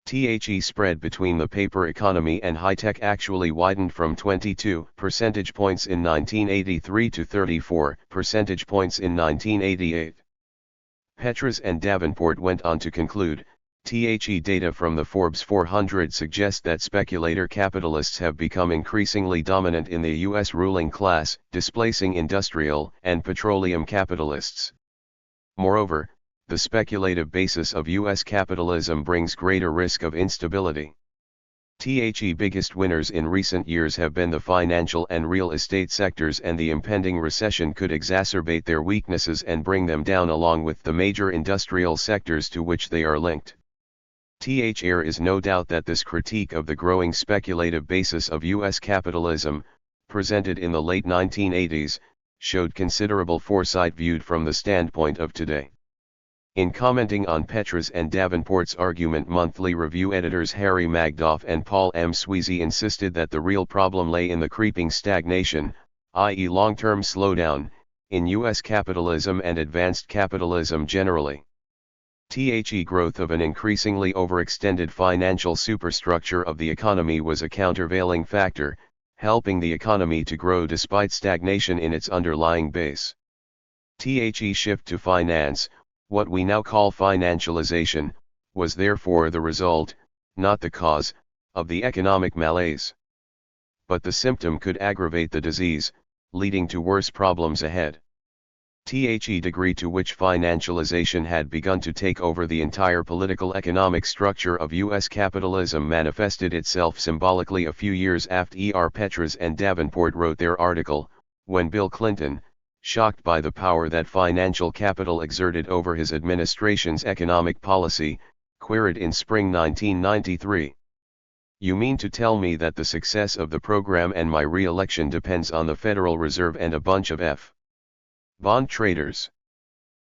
The spread between the paper economy and high-tech actually widened from 22 percentage points in 1983 to 34 percentage points in 1988. Petras and Davenport went on to conclude, The data from the Forbes 400 suggest that speculator capitalists have become increasingly dominant in the US ruling class, displacing industrial and petroleum capitalists. Moreover, the speculative basis of US capitalism brings greater risk of instability. The biggest winners in recent years have been the financial and real estate sectors, and the impending recession could exacerbate their weaknesses and bring them down along with the major industrial sectors to which they are linked. There is no doubt that this critique of the growing speculative basis of US capitalism, presented in the late 1980s, showed considerable foresight viewed from the standpoint of today. In commenting on Petras and Davenport's argument, Monthly Review editors Harry Magdoff and Paul M. Sweezy insisted that the real problem lay in the creeping stagnation, i.e. long-term slowdown, in US capitalism and advanced capitalism generally. The growth of an increasingly overextended financial superstructure of the economy was a countervailing factor, helping the economy to grow despite stagnation in its underlying base. The shift to finance, what we now call financialization, was therefore the result, not the cause, of the economic malaise. But the symptom could aggravate the disease, leading to worse problems ahead. The degree to which financialization had begun to take over the entire political economic structure of U.S. capitalism manifested itself symbolically a few years after Petras and Davenport wrote their article, when Bill Clinton, shocked by the power that financial capital exerted over his administration's economic policy, queried in spring 1993. "You mean to tell me that the success of the program and my re-election depends on the Federal Reserve and a bunch of bond traders?"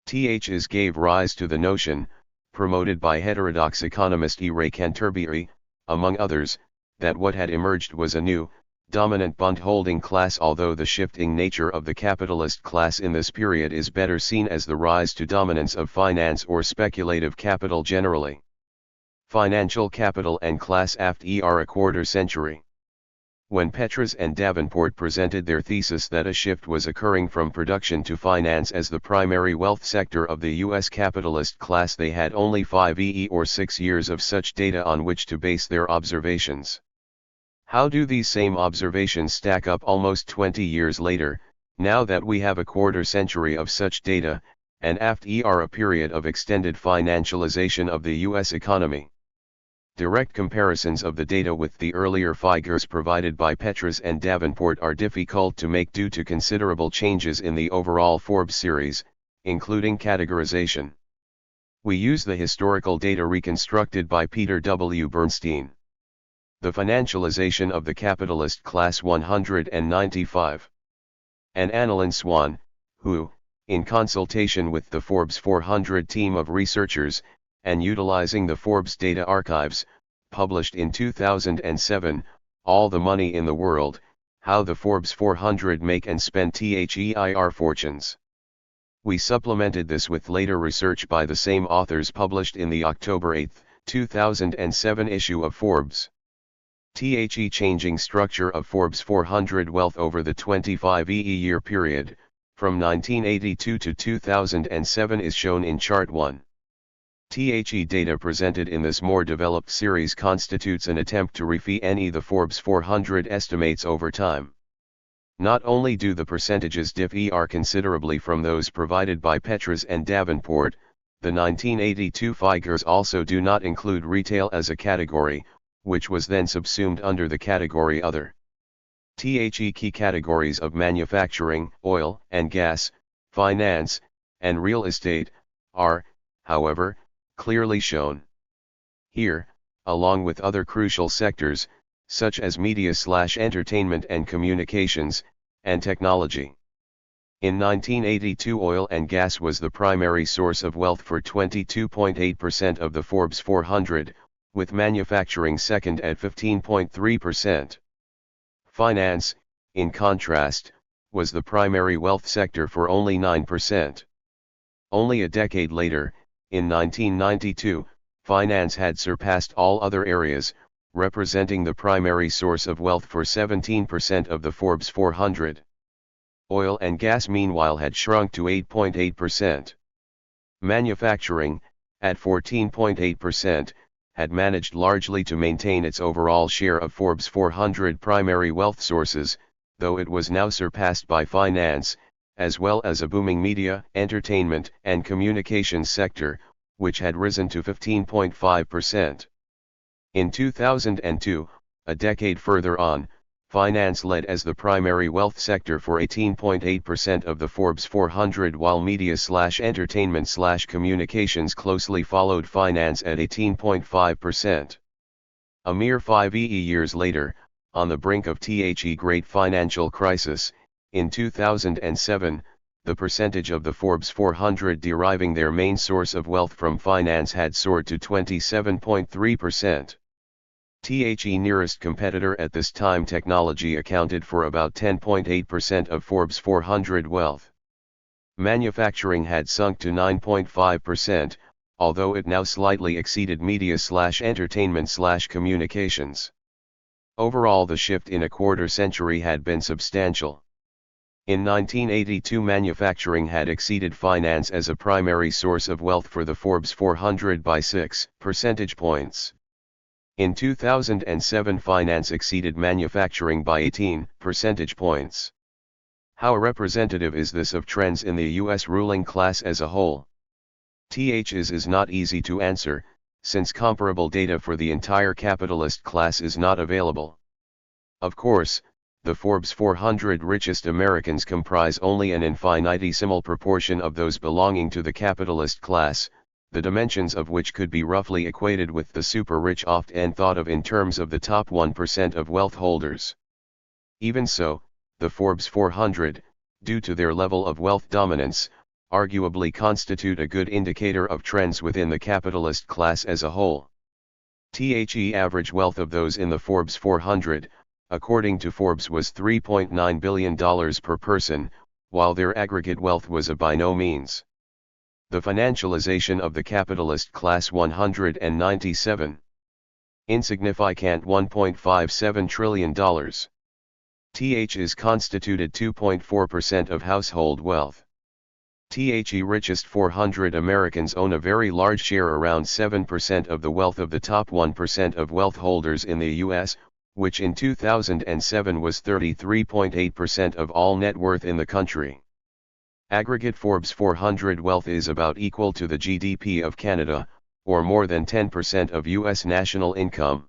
This gave rise to the notion, promoted by heterodox economist E. Ray Canterbury, among others, that what had emerged was a new, dominant bond-holding class, although the shifting nature of the capitalist class in this period is better seen as the rise to dominance of finance or speculative capital generally. Financial capital and class after a quarter century. When Petras and Davenport presented their thesis that a shift was occurring from production to finance as the primary wealth sector of the U.S. capitalist class, they had only 5 or 6 years of such data on which to base their observations. How do these same observations stack up almost 20 years later, now that we have a quarter century of such data, and after a period of extended financialization of the U.S. economy? Direct comparisons of the data with the earlier figures provided by Petras and Davenport are difficult to make due to considerable changes in the overall Forbes series, including categorization. We use the historical data reconstructed by Peter W. Bernstein. The Financialization of the Capitalist Class 195. And Annalyn Swan, who, in consultation with the Forbes 400 team of researchers, and utilizing the Forbes Data Archives, published in 2007, All the Money in the World, How the Forbes 400 Make and Spend Their Fortunes. We supplemented this with later research by the same authors published in the October 8, 2007 issue of Forbes. The changing structure of Forbes 400 wealth over the 25-year period, from 1982 to 2007 is shown in Chart 1. The data presented in this more developed series constitutes an attempt to refine the Forbes 400 estimates over time. Not only do the percentages differ considerably from those provided by Petras and Davenport, the 1982 figures also do not include retail as a category, which was then subsumed under the category Other. The key categories of manufacturing, oil and gas, finance, and real estate, are, however, clearly shown. Here, along with other crucial sectors, such as media/entertainment and communications, and technology. In 1982, oil and gas was the primary source of wealth for 22.8% of the Forbes 400, with manufacturing second at 15.3%. Finance, in contrast, was the primary wealth sector for only 9%. Only a decade later, in 1992, finance had surpassed all other areas, representing the primary source of wealth for 17% of the Forbes 400. Oil and gas meanwhile had shrunk to 8.8%. Manufacturing, at 14.8%, had managed largely to maintain its overall share of Forbes 400 primary wealth sources, though it was now surpassed by finance, as well as a booming media, entertainment, and communications sector, which had risen to 15.5%. In 2002, a decade further on, finance led as the primary wealth sector for 18.8% of the Forbes 400, while media/entertainment/communications closely followed finance at 18.5%. A mere 5 years later, on the brink of the great financial crisis, in 2007, the percentage of the Forbes 400 deriving their main source of wealth from finance had soared to 27.3%. The nearest competitor at this time, technology, accounted for about 10.8% of Forbes 400 wealth. Manufacturing had sunk to 9.5%, although it now slightly exceeded media/entertainment/communications. Overall, the shift in a quarter century had been substantial. In 1982, manufacturing had exceeded finance as a primary source of wealth for the Forbes 400 by 6 percentage points. In 2007, finance exceeded manufacturing by 18 percentage points. How representative is this of trends in the U.S. ruling class as a whole? Is not easy to answer, since comparable data for the entire capitalist class is not available. Of course, the Forbes 400 richest Americans comprise only an infinitesimal proportion of those belonging to the capitalist class, the dimensions of which could be roughly equated with the super-rich often thought of in terms of the top 1% of wealth holders. Even so, the Forbes 400, due to their level of wealth dominance, arguably constitute a good indicator of trends within the capitalist class as a whole. Average wealth of those in the Forbes 400, according to Forbes, was $3.9 billion per person, while their aggregate wealth was by no means. The financialization of the capitalist class 197. Insignificant $1.57 trillion. Is constituted 2.4% of household wealth. Richest 400 Americans own a very large share, around 7% of the wealth of the top 1% of wealth holders in the U.S., which in 2007 was 33.8% of all net worth in the country. Aggregate Forbes 400 wealth is about equal to the GDP of Canada, or more than 10% of U.S. national income.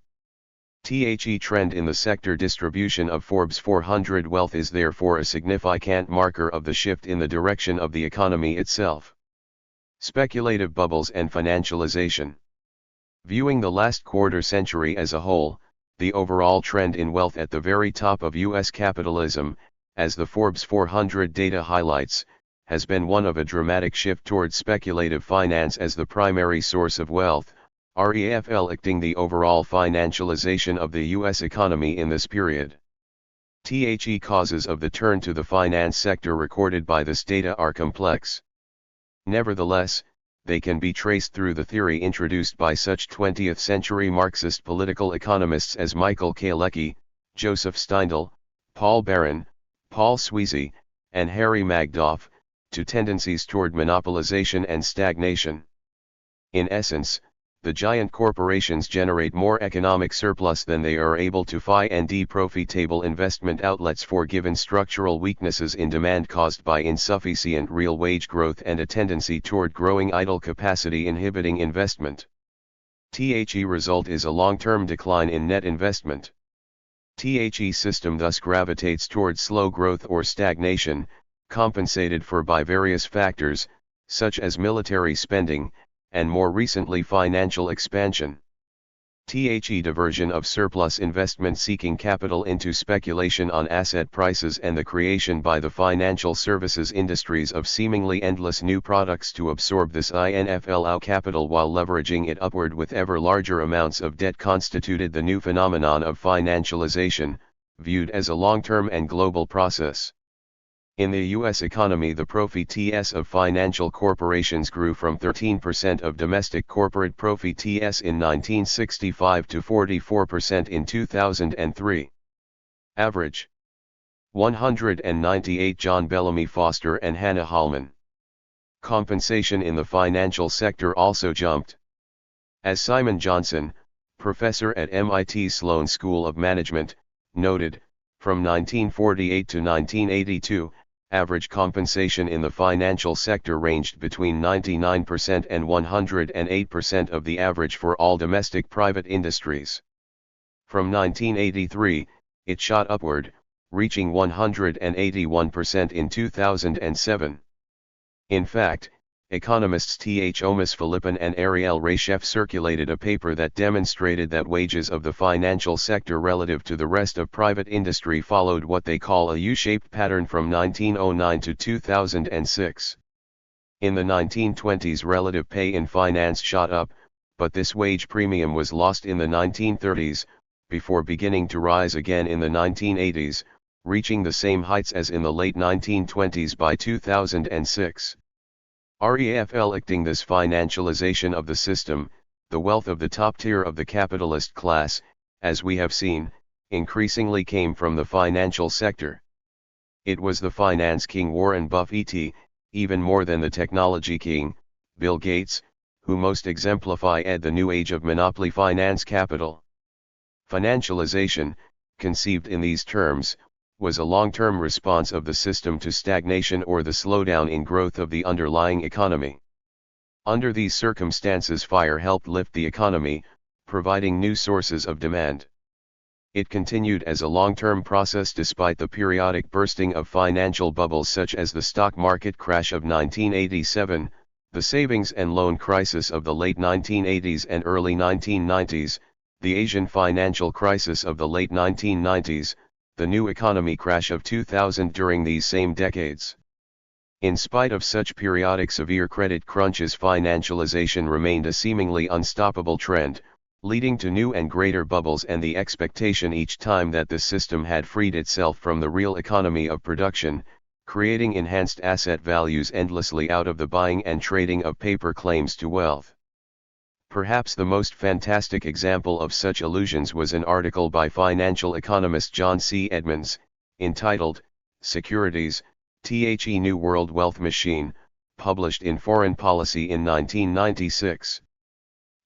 Trend in the sector distribution of Forbes 400 wealth is therefore a significant marker of the shift in the direction of the economy itself. Speculative bubbles and financialization. Viewing the last quarter century as a whole, the overall trend in wealth at the very top of U.S. capitalism, as the Forbes 400 data highlights, has been one of a dramatic shift towards speculative finance as the primary source of wealth, reflecting the overall financialization of the U.S. economy in this period. Causes of the turn to the finance sector recorded by this data are complex. Nevertheless, they can be traced through the theory introduced by such 20th-century Marxist political economists as Michael Kalecki, Joseph Steindl, Paul Barron, Paul Sweezy, and Harry Magdoff, to tendencies toward monopolization and stagnation. In essence, the giant corporations generate more economic surplus than they are able to find profitable investment outlets for, given structural weaknesses in demand caused by insufficient real wage growth and a tendency toward growing idle capacity inhibiting investment. Result is a long-term decline in net investment. System thus gravitates toward slow growth or stagnation, compensated for by various factors, such as military spending, and more recently financial expansion. Diversion of surplus investment seeking capital into speculation on asset prices and the creation by the financial services industries of seemingly endless new products to absorb this inflow capital while leveraging it upward with ever larger amounts of debt constituted the new phenomenon of financialization, viewed as a long-term and global process. In the U.S. economy, the profits of financial corporations grew from 13% of domestic corporate profits in 1965 to 44% in 2003. Average. 198 John Bellamy Foster and Hannah Hallman. Compensation in the financial sector also jumped. As Simon Johnson, professor at MIT Sloan School of Management, noted, from 1948 to 1982, average compensation in the financial sector ranged between 99% and 108% of the average for all domestic private industries. From 1983, it shot upward, reaching 181% in 2007. In fact, economists Thomas Philippon and Ariel Reshef circulated a paper that demonstrated that wages of the financial sector relative to the rest of private industry followed what they call a U-shaped pattern from 1909 to 2006. In the 1920s, relative pay in finance shot up, but this wage premium was lost in the 1930s, before beginning to rise again in the 1980s, reaching the same heights as in the late 1920s by 2006. Reflecting this financialization of the system, the wealth of the top tier of the capitalist class, as we have seen, increasingly came from the financial sector. It was the finance king Warren Buffett, even more than the technology king, Bill Gates, who most exemplified the new age of monopoly finance capital. Financialization, conceived in these terms, was a long-term response of the system to stagnation or the slowdown in growth of the underlying economy. Under these circumstances, FIRE helped lift the economy, providing new sources of demand. It continued as a long-term process despite the periodic bursting of financial bubbles such as the stock market crash of 1987, the savings and loan crisis of the late 1980s and early 1990s, the Asian financial crisis of the late 1990s, the new economy crash of 2000 during these same decades. In spite of such periodic severe credit crunches, financialization remained a seemingly unstoppable trend, leading to new and greater bubbles and the expectation each time that the system had freed itself from the real economy of production, creating enhanced asset values endlessly out of the buying and trading of paper claims to wealth. Perhaps the most fantastic example of such illusions was an article by financial economist John C. Edmonds, entitled, Securities, The New World Wealth Machine, published in Foreign Policy in 1996.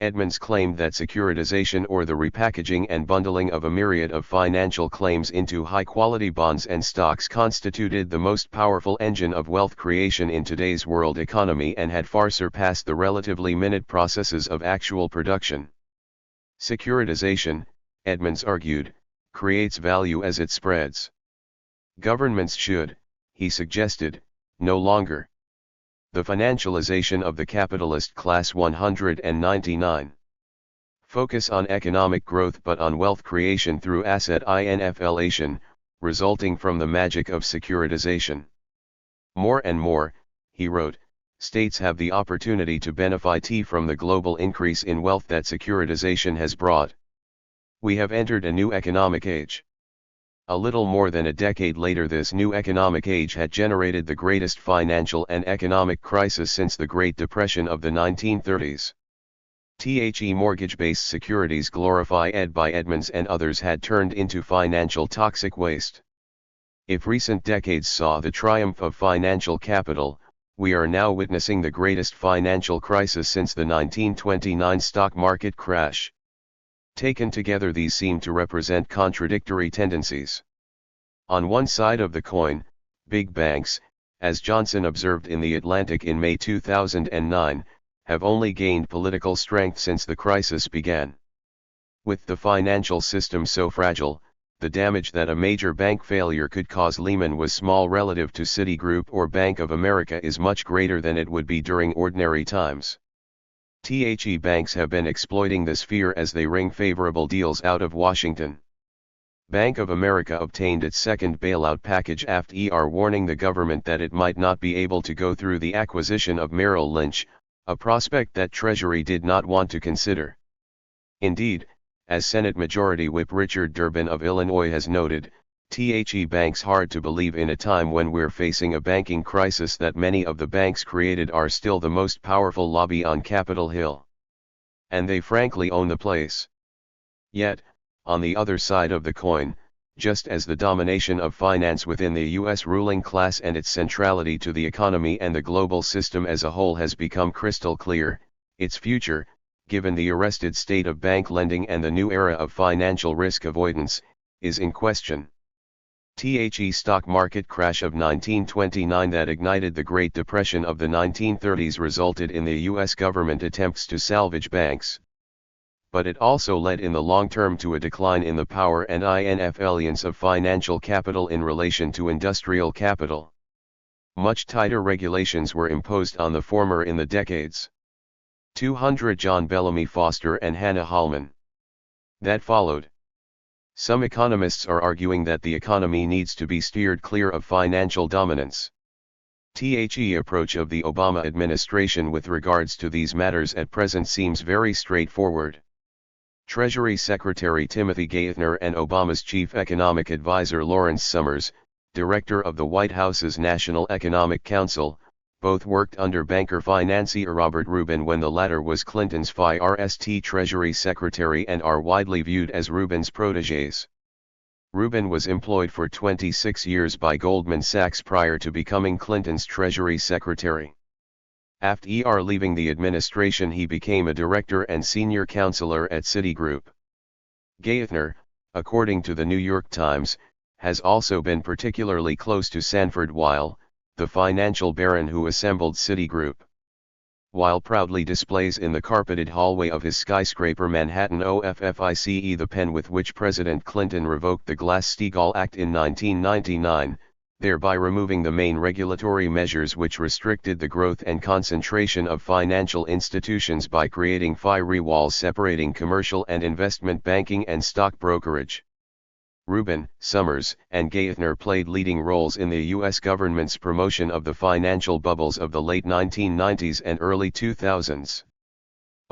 Edmonds claimed that securitization, or the repackaging and bundling of a myriad of financial claims into high-quality bonds and stocks, constituted the most powerful engine of wealth creation in today's world economy and had far surpassed the relatively minute processes of actual production. Securitization, Edmonds argued, creates value as it spreads. Governments should, he suggested, no longer. The financialization of the capitalist class. 199. Focus on economic growth but on wealth creation through asset inflation, resulting from the magic of securitization. More and more, he wrote, states have the opportunity to benefit from the global increase in wealth that securitization has brought. We have entered a new economic age. A little more than a decade later, this new economic age had generated the greatest financial and economic crisis since the Great Depression of the 1930s. Mortgage-based securities, glorified by Edmonds and others, had turned into financial toxic waste. If recent decades saw the triumph of financial capital, we are now witnessing the greatest financial crisis since the 1929 stock market crash. Taken together, these seem to represent contradictory tendencies. On one side of the coin, big banks, as Johnson observed in The Atlantic in May 2009, have only gained political strength since the crisis began. With the financial system so fragile, the damage that a major bank failure could cause Lehman was small relative to Citigroup or Bank of America is much greater than it would be during ordinary times. Banks have been exploiting this fear as they wring favorable deals out of Washington. Bank of America obtained its second bailout package after warning the government that it might not be able to go through the acquisition of Merrill Lynch, a prospect that Treasury did not want to consider. Indeed, as Senate Majority Whip Richard Durbin of Illinois has noted, banks hard to believe in a time when we're facing a banking crisis that many of the banks created are still the most powerful lobby on Capitol Hill. And they frankly own the place. Yet, on the other side of the coin, just as the domination of finance within the U.S. ruling class and its centrality to the economy and the global system as a whole has become crystal clear, its future, given the arrested state of bank lending and the new era of financial risk avoidance, is in question. Stock market crash of 1929 that ignited the Great Depression of the 1930s resulted in the U.S. government attempts to salvage banks. But it also led in the long term to a decline in the power and influence of financial capital in relation to industrial capital. Much tighter regulations were imposed on the former in the decades 200 John Bellamy Foster and Hannah Hallman that followed. Some economists are arguing that the economy needs to be steered clear of financial dominance. The approach of the Obama administration with regards to these matters at present seems very straightforward. Treasury Secretary Timothy Geithner and Obama's chief economic advisor Lawrence Summers, director of the White House's National Economic Council, both worked under banker financier Robert Rubin when the latter was Clinton's FIRST Treasury Secretary and are widely viewed as Rubin's protégés. Rubin was employed for 26 years by Goldman Sachs prior to becoming Clinton's Treasury Secretary. After leaving the administration, he became a director and senior counselor at Citigroup. Geithner, according to the New York Times, has also been particularly close to Sanford Weill, the financial baron who assembled Citigroup. Weill proudly displays in the carpeted hallway of his skyscraper Manhattan OFFICE the pen with which President Clinton revoked the Glass-Steagall Act in 1999, thereby removing the main regulatory measures which restricted the growth and concentration of financial institutions by creating firewalls separating commercial and investment banking and stock brokerage. Rubin, Summers, and Geithner played leading roles in the U.S. government's promotion of the financial bubbles of the late 1990s and early 2000s.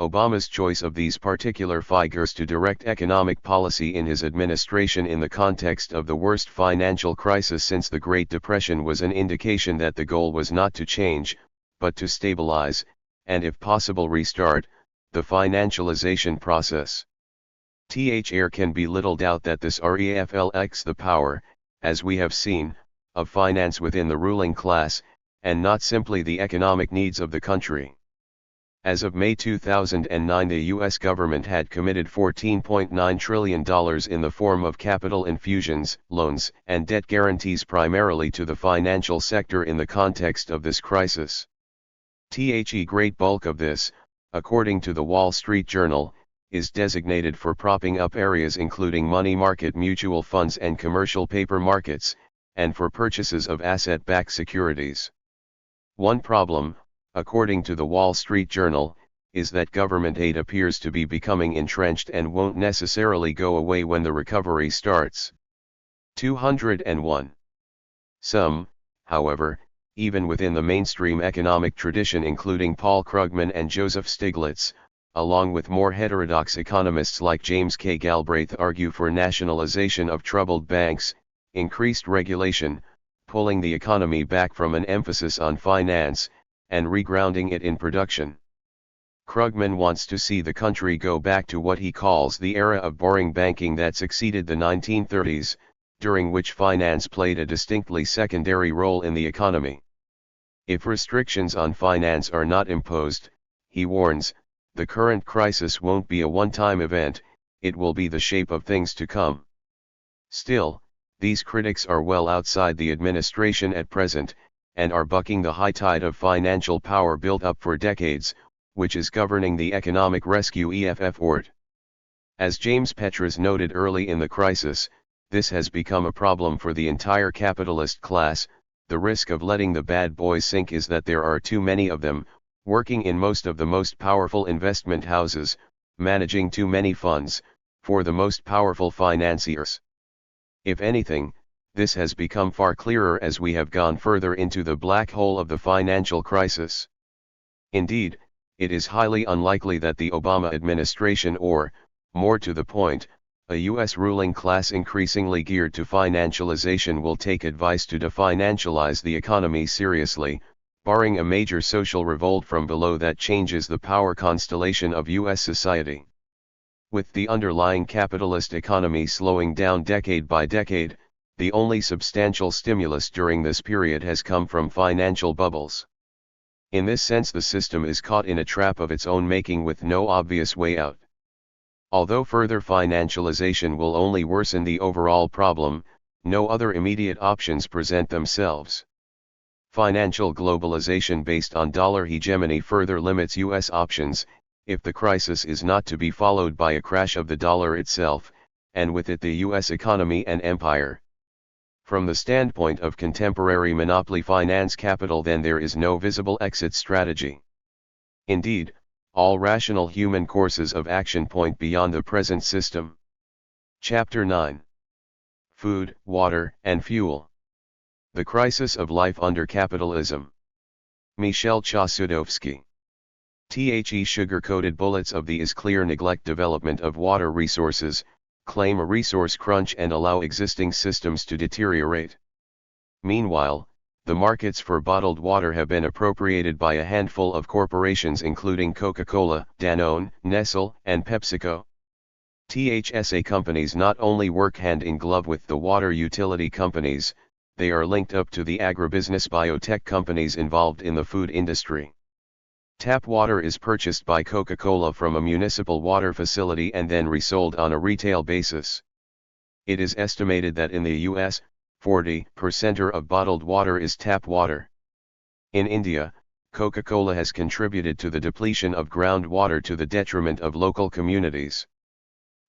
Obama's choice of these particular figures to direct economic policy in his administration in the context of the worst financial crisis since the Great Depression was an indication that the goal was not to change, but to stabilize, and if possible restart, the financialization process. There can be little doubt that this reflects the power, as we have seen, of finance within the ruling class, and not simply the economic needs of the country. As of May 2009, the U.S. government had committed $14.9 trillion in the form of capital infusions, loans, and debt guarantees primarily to the financial sector in the context of this crisis. The great bulk of this, according to the Wall Street Journal, is designated for propping up areas including money market mutual funds and commercial paper markets, and for purchases of asset-backed securities. One problem, according to the Wall Street Journal, is that government aid appears to be becoming entrenched and won't necessarily go away when the recovery starts. 201. Some, however, even within the mainstream economic tradition including Paul Krugman and Joseph Stiglitz, along with more heterodox economists like James K. Galbraith, argue for nationalization of troubled banks, increased regulation, pulling the economy back from an emphasis on finance, and regrounding it in production. Krugman wants to see the country go back to what he calls the era of boring banking that succeeded the 1930s, during which finance played a distinctly secondary role in the economy. If restrictions on finance are not imposed, he warns, the current crisis won't be a one-time event, it will be the shape of things to come. Still, these critics are well outside the administration at present, and are bucking the high tide of financial power built up for decades, which is governing the economic rescue effort. As James Petras noted early in the crisis, this has become a problem for the entire capitalist class. The risk of letting the bad boys sink is that there are too many of them, working in most of the most powerful investment houses, managing too many funds, for the most powerful financiers. If anything, this has become far clearer as we have gone further into the black hole of the financial crisis. Indeed, it is highly unlikely that the Obama administration or, more to the point, a U.S. ruling class increasingly geared to financialization will take advice to definancialize the economy seriously, barring a major social revolt from below that changes the power constellation of U.S. society. With the underlying capitalist economy slowing down decade by decade, the only substantial stimulus during this period has come from financial bubbles. In this sense, the system is caught in a trap of its own making with no obvious way out. Although further financialization will only worsen the overall problem, no other immediate options present themselves. Financial globalization based on dollar hegemony further limits U.S. options, if the crisis is not to be followed by a crash of the dollar itself, and with it the U.S. economy and empire. From the standpoint of contemporary monopoly finance capital, then there is no visible exit strategy. Indeed, all rational human courses of action point beyond the present system. Chapter 9. Food, Water, and Fuel. The Crisis of Life Under Capitalism. Michel Chossudovsky. Sugar-coated bullets of the is clear neglect development of water resources, claim a resource crunch and allow existing systems to deteriorate. Meanwhile, the markets for bottled water have been appropriated by a handful of corporations including Coca-Cola, Danone, Nestle, and PepsiCo. THSA companies not only work hand in glove with the water utility companies, they are linked up to the agribusiness biotech companies involved in the food industry. Tap water is purchased by Coca-Cola from a municipal water facility and then resold on a retail basis. It is estimated that in the US, 40% of bottled water is tap water. In India, Coca-Cola has contributed to the depletion of groundwater to the detriment of local communities.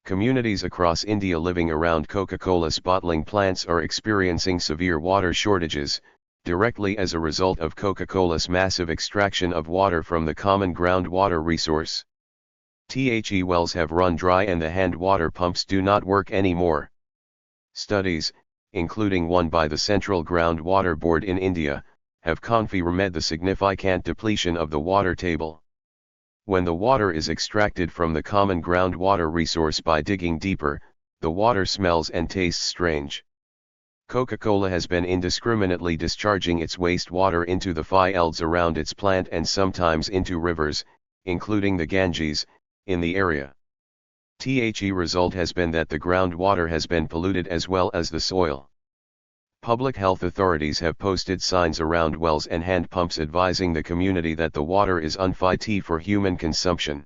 Communities across India living around Coca-Cola's bottling plants are experiencing severe water shortages, directly as a result of Coca-Cola's massive extraction of water from the common groundwater resource. The wells have run dry and the hand water pumps do not work anymore. Studies, including one by the Central Groundwater Board in India, have confirmed the significant depletion of the water table. When the water is extracted from the common groundwater resource by digging deeper, the water smells and tastes strange. Coca-Cola has been indiscriminately discharging its wastewater into the fields around its plant and sometimes into rivers, including the Ganges, in the area. The result has been that the groundwater has been polluted as well as the soil. Public health authorities have posted signs around wells and hand pumps advising the community that the water is unfit for human consumption.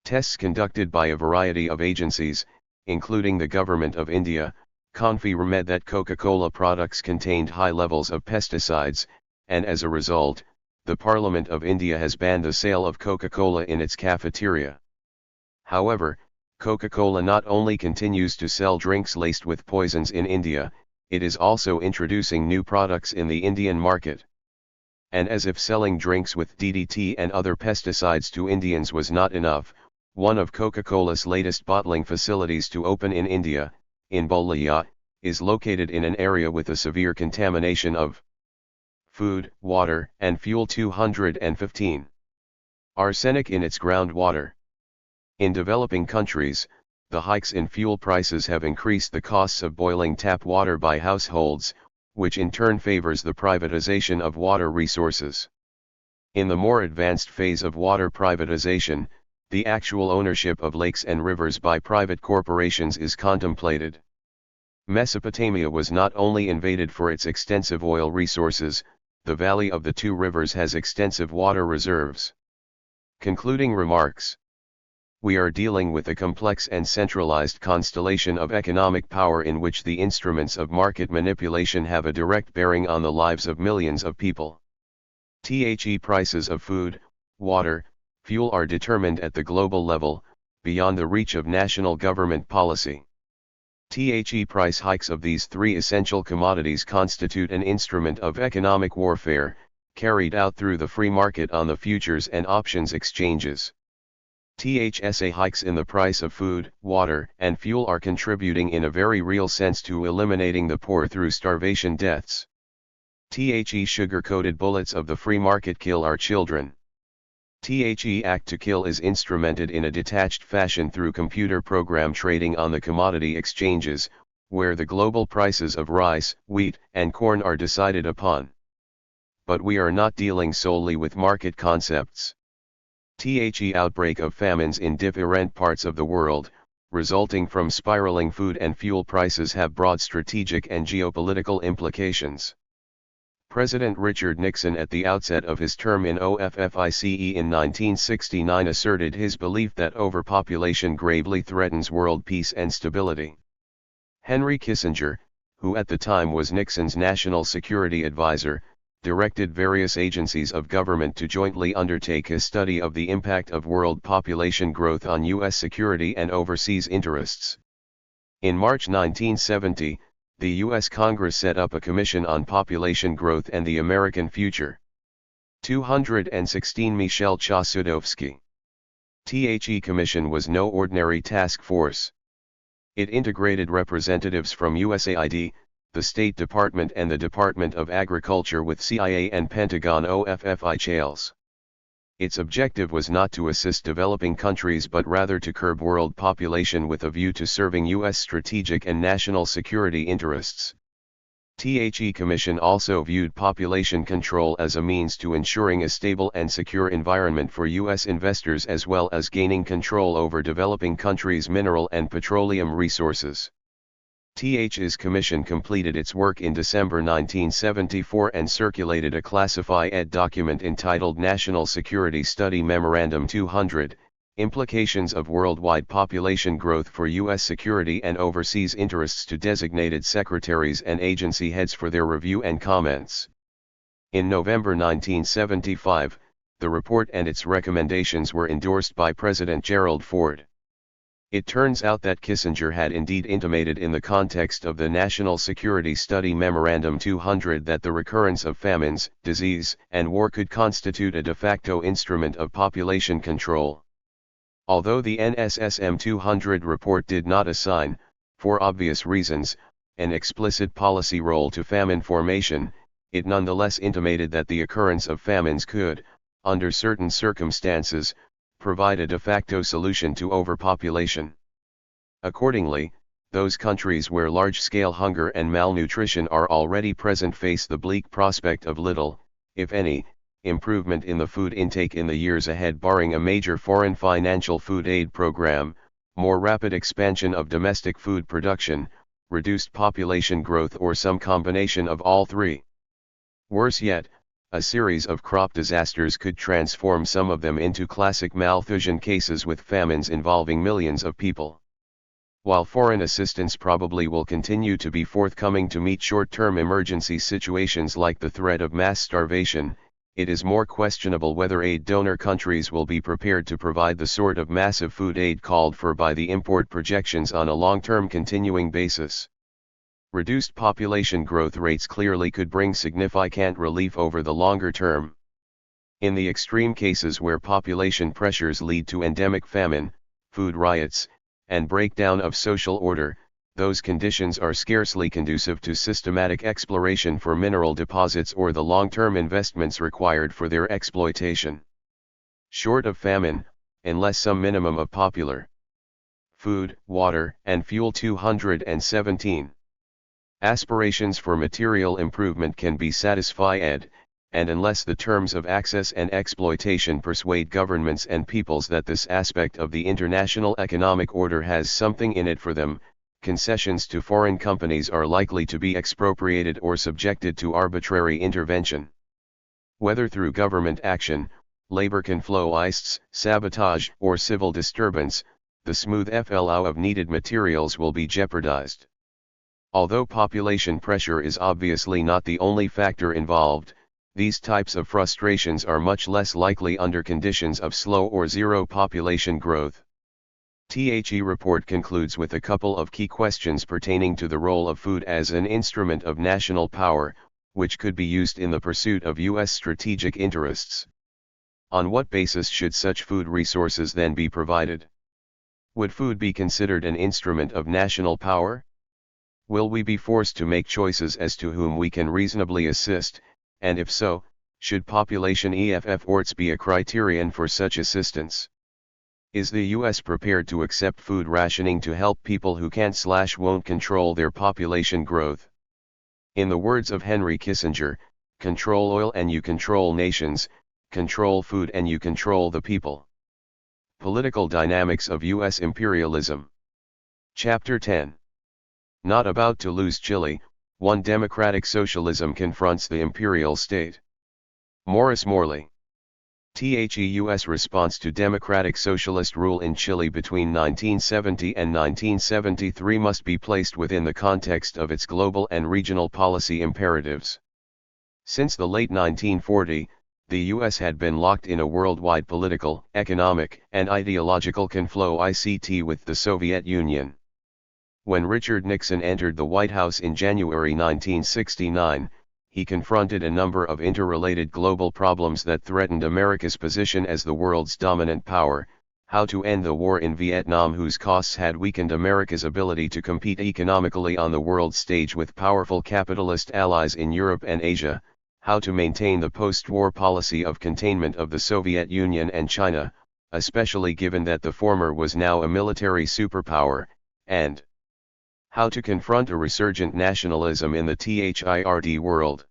Tests conducted by a variety of agencies, including the Government of India, confirmed that Coca-Cola products contained high levels of pesticides, and as a result, the Parliament of India has banned the sale of Coca-Cola in its cafeteria. However, Coca-Cola not only continues to sell drinks laced with poisons in India, it is also introducing new products in the Indian market. And as if selling drinks with DDT and other pesticides to Indians was not enough, one of Coca-Cola's latest bottling facilities to open in India, in Bolia, is located in an area with a severe contamination of food, water, and fuel. 215. Arsenic in its groundwater. In developing countries, the hikes in fuel prices have increased the costs of boiling tap water by households, which in turn favors the privatization of water resources. In the more advanced phase of water privatization, the actual ownership of lakes and rivers by private corporations is contemplated. Mesopotamia was not only invaded for its extensive oil resources, the valley of the two rivers has extensive water reserves. Concluding remarks. We are dealing with a complex and centralized constellation of economic power in which the instruments of market manipulation have a direct bearing on the lives of millions of people. The prices of food, water, fuel are determined at the global level, beyond the reach of national government policy. The price hikes of these three essential commodities constitute an instrument of economic warfare, carried out through the free market on the futures and options exchanges. THSA hikes in the price of food, water, and fuel are contributing in a very real sense to eliminating the poor through starvation deaths. The sugar-coated bullets of the free market kill our children. The act to kill is instrumented in a detached fashion through computer program trading on the commodity exchanges, where the global prices of rice, wheat, and corn are decided upon. But we are not dealing solely with market concepts. The outbreak of famines in different parts of the world, resulting from spiraling food and fuel prices, have broad strategic and geopolitical implications. President Richard Nixon at the outset of his term in OFFICE in 1969 asserted his belief that overpopulation gravely threatens world peace and stability. Henry Kissinger, who at the time was Nixon's national security advisor, directed various agencies of government to jointly undertake a study of the impact of world population growth on U.S. security and overseas interests. In March 1970, the U.S. Congress set up a Commission on Population Growth and the American Future. 216 Michel Chossudovsky. The Commission was no ordinary task force. It integrated representatives from USAID, the State Department and the Department of Agriculture with CIA and Pentagon officials. Its objective was not to assist developing countries but rather to curb world population with a view to serving U.S. strategic and national security interests. The Commission also viewed population control as a means to ensuring a stable and secure environment for U.S. investors as well as gaining control over developing countries' mineral and petroleum resources. TH's commission completed its work in December 1974 and circulated a classified document entitled National Security Study Memorandum 200, Implications of Worldwide Population Growth for U.S. Security and Overseas Interests, to designated secretaries and agency heads for their review and comments. In November 1975, the report and its recommendations were endorsed by President Gerald Ford. It turns out that Kissinger had indeed intimated in the context of the National Security Study Memorandum 200 that the recurrence of famines, disease, and war could constitute a de facto instrument of population control. Although the NSSM 200 report did not assign, for obvious reasons, an explicit policy role to famine formation, it nonetheless intimated that the occurrence of famines could, under certain circumstances, provide a de facto solution to overpopulation. Accordingly, those countries where large-scale hunger and malnutrition are already present face the bleak prospect of little, if any, improvement in the food intake in the years ahead, barring a major foreign financial food aid program, more rapid expansion of domestic food production, reduced population growth, or some combination of all three. Worse yet, a series of crop disasters could transform some of them into classic malthusian cases with famines involving millions of people. While foreign assistance probably will continue to be forthcoming to meet short-term emergency situations like the threat of mass starvation, it is more questionable whether aid donor countries will be prepared to provide the sort of massive food aid called for by the import projections on a long-term continuing basis. Reduced population growth rates clearly could bring significant relief over the longer term. In the extreme cases where population pressures lead to endemic famine, food riots, and breakdown of social order, those conditions are scarcely conducive to systematic exploration for mineral deposits or the long-term investments required for their exploitation. Short of famine, unless some minimum of popular food, water, and fuel 217. Aspirations for material improvement can be satisfied, and unless the terms of access and exploitation persuade governments and peoples that this aspect of the international economic order has something in it for them, concessions to foreign companies are likely to be expropriated or subjected to arbitrary intervention. Whether through government action, labor conflicts, sabotage, or civil disturbance, the smooth flow of needed materials will be jeopardized. Although population pressure is obviously not the only factor involved, these types of frustrations are much less likely under conditions of slow or zero population growth. The report concludes with a couple of key questions pertaining to the role of food as an instrument of national power, which could be used in the pursuit of U.S. strategic interests. On what basis should such food resources then be provided? Would food be considered an instrument of national power? Will we be forced to make choices as to whom we can reasonably assist, and if so, should population efforts be a criterion for such assistance? Is the U.S. prepared to accept food rationing to help people who can't/won't control their population growth? In the words of Henry Kissinger, control oil and you control nations, control food and you control the people. Political Dynamics of U.S. Imperialism. Chapter 10. Not about to lose Chile, one democratic socialism confronts the imperial state. Morris Morley. The U.S. response to democratic socialist rule in Chile between 1970 and 1973 must be placed within the context of its global and regional policy imperatives. Since the late 1940s, the U.S. had been locked in a worldwide political, economic, and ideological conflict with the Soviet Union. When Richard Nixon entered the White House in January 1969, he confronted a number of interrelated global problems that threatened America's position as the world's dominant power: how to end the war in Vietnam, whose costs had weakened America's ability to compete economically on the world stage with powerful capitalist allies in Europe and Asia; how to maintain the post-war policy of containment of the Soviet Union and China, especially given that the former was now a military superpower; and How to confront a resurgent nationalism in the THIRD world.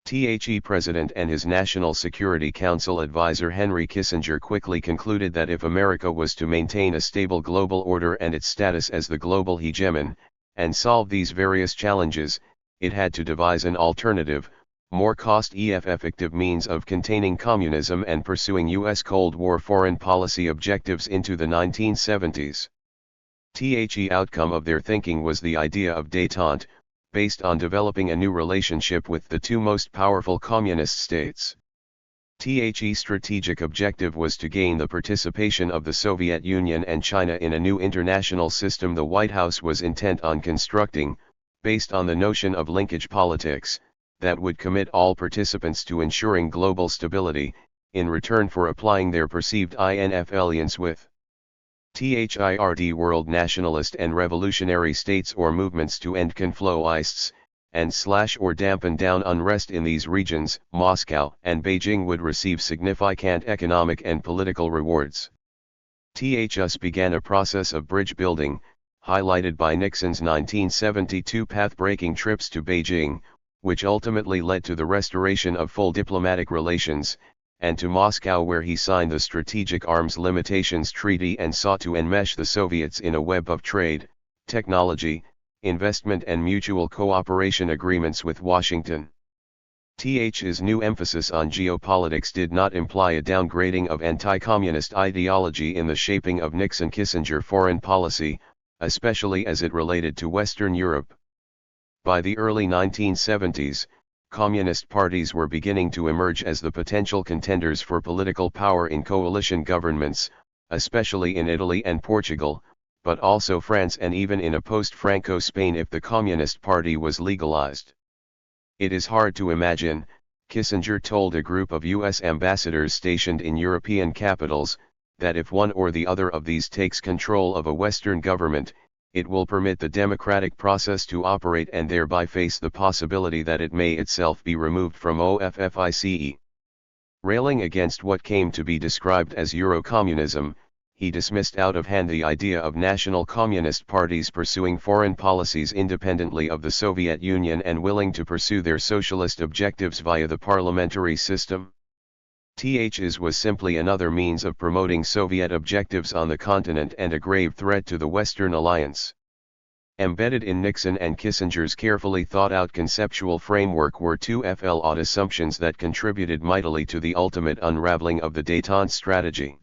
The President and his National Security Council advisor Henry Kissinger quickly concluded that if America was to maintain a stable global order and its status as the global hegemon, and solve these various challenges, it had to devise an alternative, more cost-effective means of containing communism and pursuing U.S. Cold War foreign policy objectives into the 1970s. The outcome of their thinking was the idea of détente, based on developing a new relationship with the two most powerful communist states. The strategic objective was to gain the participation of the Soviet Union and China in a new international system the White House was intent on constructing, based on the notion of linkage politics, that would commit all participants to ensuring global stability, in return for applying their perceived INF alliance with THIRD world nationalist and revolutionary states or movements to end conflicts, and slash or dampen down unrest in these regions. Moscow and Beijing would receive significant economic and political rewards. THS began a process of bridge building, highlighted by Nixon's 1972 path-breaking trips to Beijing, which ultimately led to the restoration of full diplomatic relations, and to Moscow where he signed the Strategic Arms Limitations Treaty and sought to enmesh the Soviets in a web of trade, technology, investment and mutual cooperation agreements with Washington. TH's new emphasis on geopolitics did not imply a downgrading of anti-communist ideology in the shaping of Nixon-Kissinger foreign policy, especially as it related to Western Europe. By the early 1970s, communist parties were beginning to emerge as the potential contenders for political power in coalition governments, especially in Italy and Portugal, but also France and even in a post-Franco Spain if the Communist Party was legalized. It is hard to imagine, Kissinger told a group of U.S. ambassadors stationed in European capitals, that if one or the other of these takes control of a Western government, it will permit the democratic process to operate and thereby face the possibility that it may itself be removed from OFFICE. Railing against what came to be described as Eurocommunism, he dismissed out of hand the idea of national communist parties pursuing foreign policies independently of the Soviet Union and willing to pursue their socialist objectives via the parliamentary system. TH's was simply another means of promoting Soviet objectives on the continent and a grave threat to the Western alliance. Embedded in Nixon and Kissinger's carefully thought-out conceptual framework were two flawed assumptions that contributed mightily to the ultimate unraveling of the détente strategy.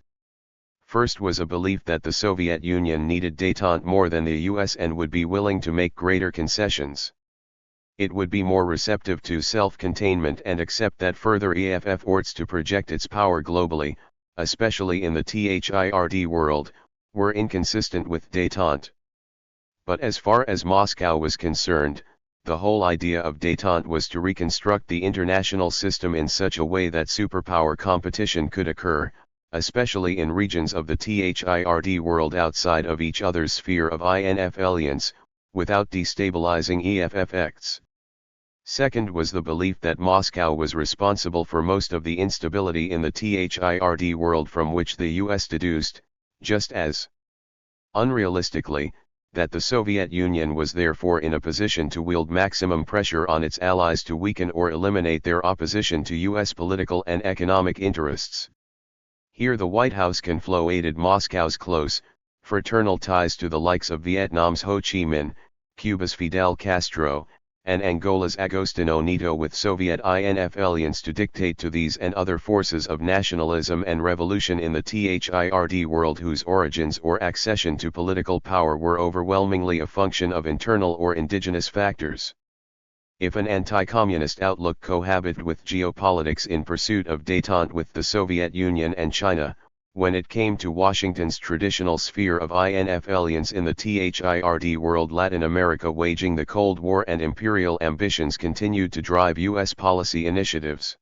First was a belief that the Soviet Union needed détente more than the US and would be willing to make greater concessions. It would be more receptive to self-containment and accept that further efforts to project its power globally, especially in the THIRD world, were inconsistent with détente. But as far as Moscow was concerned, the whole idea of détente was to reconstruct the international system in such a way that superpower competition could occur, especially in regions of the THIRD world outside of each other's sphere of INF alliance, without destabilizing EFFX. Second was the belief that Moscow was responsible for most of the instability in the THIRD world from which the US deduced, just as unrealistically, that the Soviet Union was therefore in a position to wield maximum pressure on its allies to weaken or eliminate their opposition to US political and economic interests. Here the White House conflated Moscow's close, fraternal ties to the likes of Vietnam's Ho Chi Minh, Cuba's Fidel Castro, and Angola's Agostinho Neto with Soviet INF alliance to dictate to these and other forces of nationalism and revolution in the THIRD world whose origins or accession to political power were overwhelmingly a function of internal or indigenous factors. If an anti-communist outlook cohabited with geopolitics in pursuit of détente with the Soviet Union and China, when it came to Washington's traditional sphere of INF alliance in the THIRD world, Latin America waging the Cold War and imperial ambitions continued to drive U.S. policy initiatives.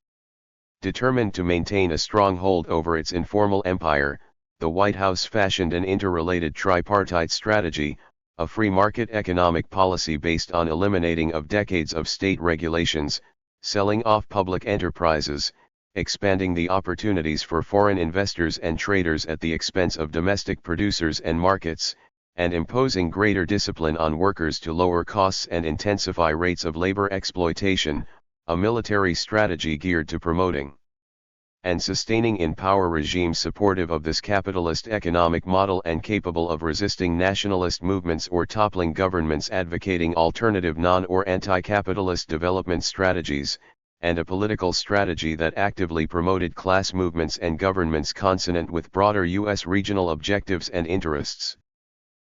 Determined to maintain a stronghold over its informal empire, the White House fashioned an interrelated tripartite strategy, a free market economic policy based on eliminating of decades of state regulations, selling off public enterprises, expanding the opportunities for foreign investors and traders at the expense of domestic producers and markets, and imposing greater discipline on workers to lower costs and intensify rates of labor exploitation, a military strategy geared to promoting and sustaining in power regimes supportive of this capitalist economic model and capable of resisting nationalist movements or toppling governments advocating alternative non- or anti-capitalist development strategies, and a political strategy that actively promoted class movements and governments consonant with broader U.S. regional objectives and interests.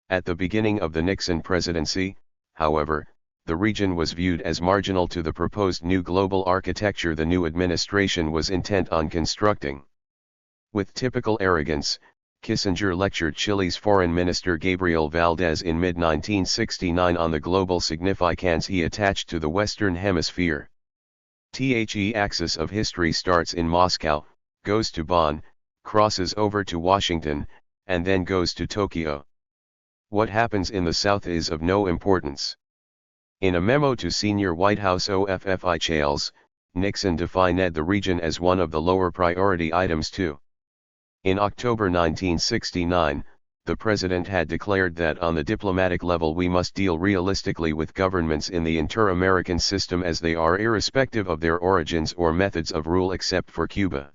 At the beginning of the Nixon presidency, however, the region was viewed as marginal to the proposed new global architecture the new administration was intent on constructing. With typical arrogance, Kissinger lectured Chile's Foreign Minister Gabriel Valdez in mid-1969 on the global significance he attached to the Western Hemisphere. The axis of history starts in Moscow, goes to Bonn, crosses over to Washington, and then goes to Tokyo. What happens in the South is of no importance. In a memo to senior White House officials, Nixon defined the region as one of the lower priority items too. In October 1969, the president had declared that on the diplomatic level we must deal realistically with governments in the inter-American system as they are irrespective of their origins or methods of rule except for Cuba.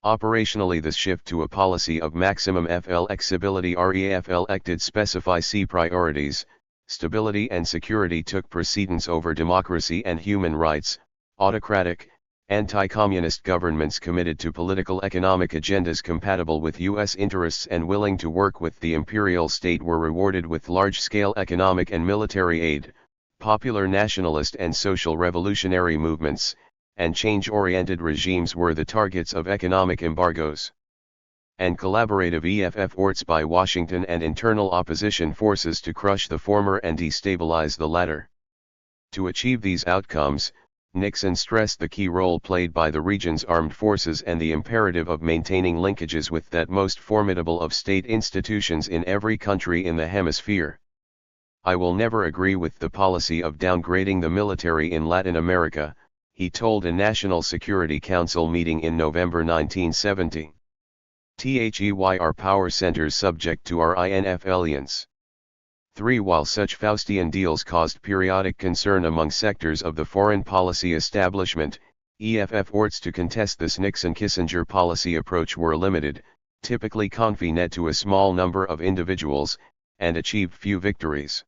Operationally, this shift to a policy of maximum flexibility reflected specify C priorities. Stability and security took precedence over democracy and human rights. Autocratic, anti-communist governments committed to political economic agendas compatible with U.S. interests and willing to work with the imperial state were rewarded with large-scale economic and military aid. Popular nationalist and social revolutionary movements, and change-oriented regimes were the targets of economic embargoes and collaborative efforts by Washington and internal opposition forces to crush the former and destabilize the latter. To achieve these outcomes, Nixon stressed the key role played by the region's armed forces and the imperative of maintaining linkages with that most formidable of state institutions in every country in the hemisphere. I will never agree with the policy of downgrading the military in Latin America, he told a National Security Council meeting in November 1970. Why are power centers subject to our INF alliance? 3. While such Faustian deals caused periodic concern among sectors of the foreign policy establishment, efforts to contest this Nixon-Kissinger policy approach were limited, typically confined to a small number of individuals, and achieved few victories.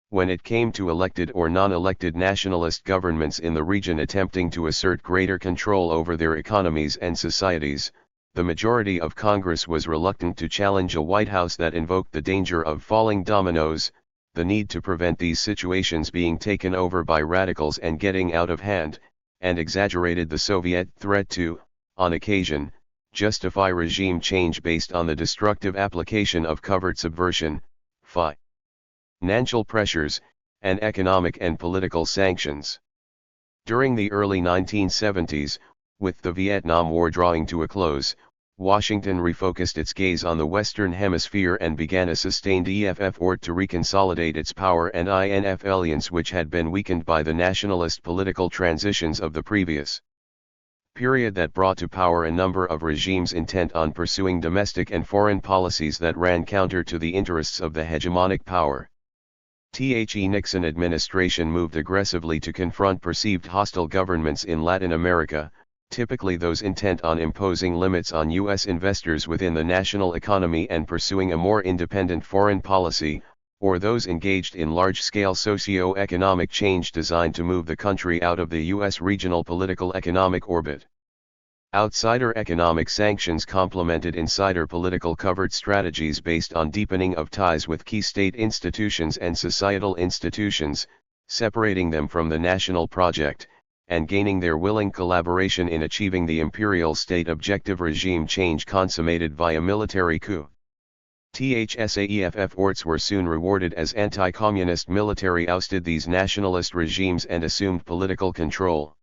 When it came to elected or non-elected nationalist governments in the region attempting to assert greater control over their economies and societies, the majority of Congress was reluctant to challenge a White House that invoked the danger of falling dominoes, the need to prevent these situations being taken over by radicals and getting out of hand, and exaggerated the Soviet threat to, on occasion, justify regime change based on the destructive application of covert subversion, financial pressures, and economic and political sanctions. During the early 1970s, with the Vietnam War drawing to a close, Washington refocused its gaze on the Western Hemisphere and began a sustained effort to reconsolidate its power and INF alliance which had been weakened by the nationalist political transitions of the previous period that brought to power a number of regimes intent on pursuing domestic and foreign policies that ran counter to the interests of the hegemonic power. The Nixon administration moved aggressively to confront perceived hostile governments in Latin America, typically those intent on imposing limits on U.S. investors within the national economy and pursuing a more independent foreign policy, or those engaged in large-scale socio-economic change designed to move the country out of the U.S. regional political economic orbit. Outsider economic sanctions complemented insider political covert strategies based on deepening of ties with key state institutions and societal institutions, separating them from the national project, and gaining their willing collaboration in achieving the imperial state objective regime change consummated via military coup. THSAEF efforts were soon rewarded as anti-communist military ousted these nationalist regimes and assumed political control.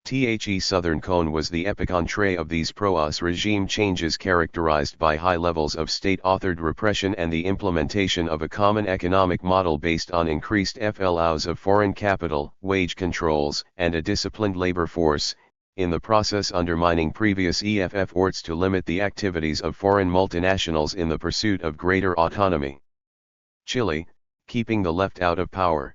Southern Cone was the epicentre of these pro-US regime changes characterized by high levels of state-authored repression and the implementation of a common economic model based on increased flows of foreign capital, wage controls, and a disciplined labor force, in the process undermining previous efforts to limit the activities of foreign multinationals in the pursuit of greater autonomy. Chile, keeping the left out of power.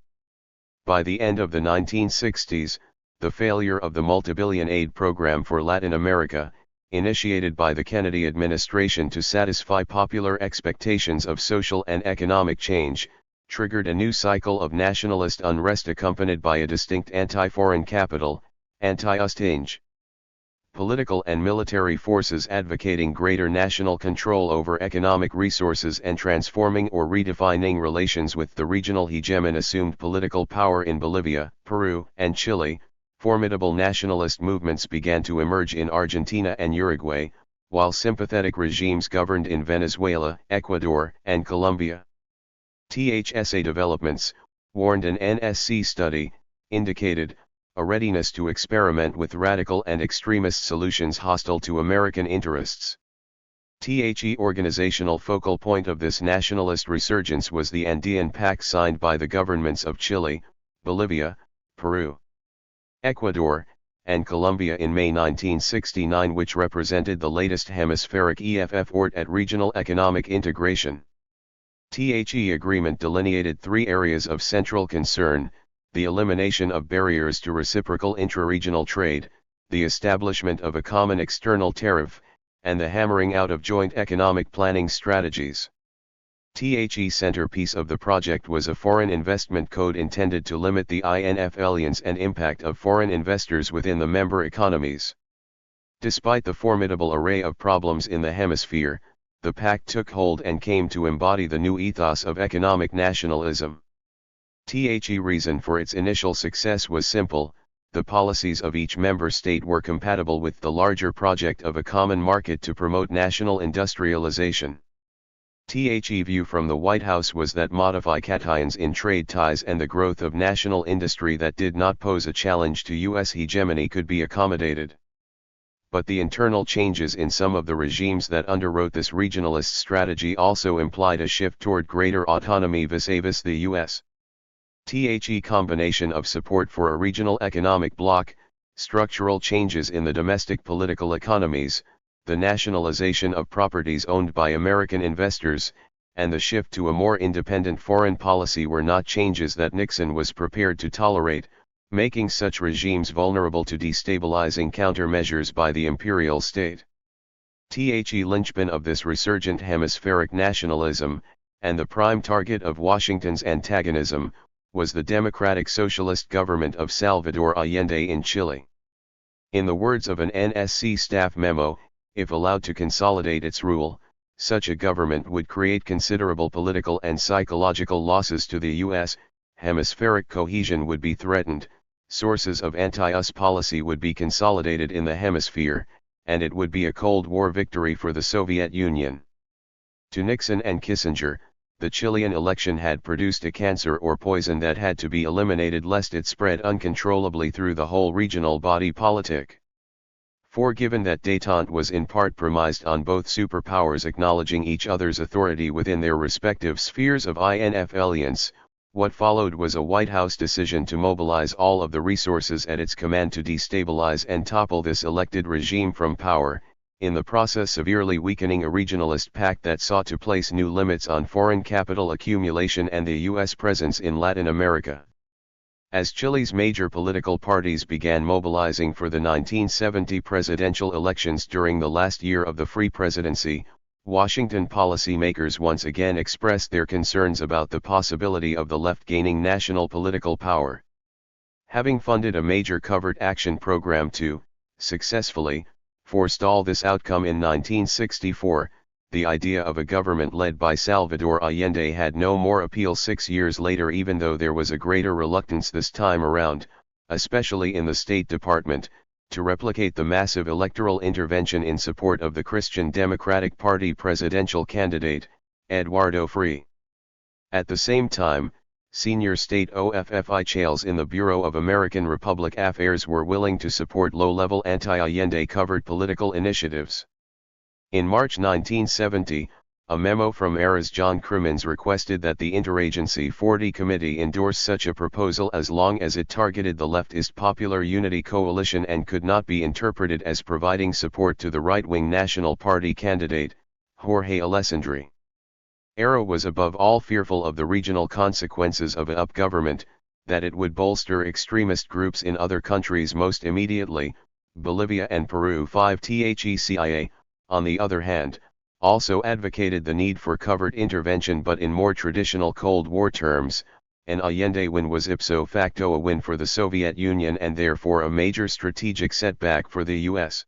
By the end of the 1960s, the failure of the multibillion aid program for Latin America, initiated by the Kennedy administration to satisfy popular expectations of social and economic change, triggered a new cycle of nationalist unrest accompanied by a distinct anti-foreign capital, anti-ustage. Political and military forces advocating greater national control over economic resources and transforming or redefining relations with the regional hegemon assumed political power in Bolivia, Peru, and Chile. Formidable nationalist movements began to emerge in Argentina and Uruguay, while sympathetic regimes governed in Venezuela, Ecuador, and Colombia. THSA developments, warned an NSC study, indicated a readiness to experiment with radical and extremist solutions hostile to American interests. The organizational focal point of this nationalist resurgence was the Andean Pact signed by the governments of Chile, Bolivia, Peru, Ecuador, and Colombia in May 1969, which represented the latest hemispheric effort at regional economic integration. The agreement delineated three areas of central concern: the elimination of barriers to reciprocal intra-regional trade, the establishment of a common external tariff, and the hammering out of joint economic planning strategies. The centerpiece of the project was a foreign investment code intended to limit the influence and impact of foreign investors within the member economies. Despite the formidable array of problems in the hemisphere, the pact took hold and came to embody the new ethos of economic nationalism. The reason for its initial success was simple: the policies of each member state were compatible with the larger project of a common market to promote national industrialization. The view from the White House was that modifications in trade ties and the growth of national industry that did not pose a challenge to U.S. hegemony could be accommodated. But the internal changes in some of the regimes that underwrote this regionalist strategy also implied a shift toward greater autonomy vis-a-vis the U.S. The combination of support for a regional economic bloc, structural changes in the domestic political economies, the nationalization of properties owned by American investors, and the shift to a more independent foreign policy were not changes that Nixon was prepared to tolerate, making such regimes vulnerable to destabilizing countermeasures by the imperial state. The linchpin of this resurgent hemispheric nationalism, and the prime target of Washington's antagonism, was the democratic socialist government of Salvador Allende in Chile. In the words of an NSC staff memo, if allowed to consolidate its rule, such a government would create considerable political and psychological losses to the U.S., hemispheric cohesion would be threatened, sources of anti-US policy would be consolidated in the hemisphere, and it would be a Cold War victory for the Soviet Union. To Nixon and Kissinger, the Chilean election had produced a cancer or poison that had to be eliminated lest it spread uncontrollably through the whole regional body politic. For given that détente was in part premised on both superpowers acknowledging each other's authority within their respective spheres of influence, what followed was a White House decision to mobilize all of the resources at its command to destabilize and topple this elected regime from power, in the process severely weakening a regionalist pact that sought to place new limits on foreign capital accumulation and the U.S. presence in Latin America. As Chile's major political parties began mobilizing for the 1970 presidential elections during the last year of the Free Presidency, Washington policymakers once again expressed their concerns about the possibility of the left gaining national political power. Having funded a major covert action program to, successfully, forestall this outcome in 1964, the idea of a government led by Salvador Allende had no more appeal 6 years later, even though there was a greater reluctance this time around, especially in the State Department, to replicate the massive electoral intervention in support of the Christian Democratic Party presidential candidate, Eduardo Frei. At the same time, senior state officials in the Bureau of American Republic Affairs were willing to support low-level anti-Allende covered political initiatives. In March 1970, a memo from ERA's John Crimmins requested that the Interagency 40 Committee endorse such a proposal as long as it targeted the leftist Popular Unity Coalition and could not be interpreted as providing support to the right-wing National Party candidate, Jorge Alessandri. Era was above all fearful of the regional consequences of a UP government, that it would bolster extremist groups in other countries most immediately, Bolivia and Peru. 5 THECIA, on the other hand, also advocated the need for covert intervention, but in more traditional Cold War terms. An Allende win was ipso facto a win for the Soviet Union and therefore a major strategic setback for the US.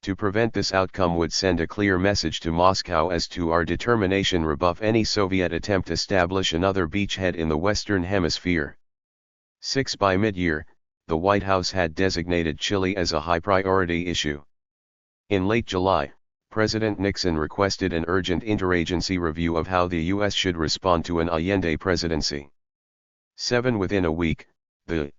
To prevent this outcome would send a clear message to Moscow as to our determination rebuff any Soviet attempt to establish another beachhead in the Western Hemisphere. 6 By mid-year, the White House had designated Chile as a high priority issue. In late July, President Nixon requested an urgent interagency review of how the US should respond to an Allende presidency. 7 Within a week, the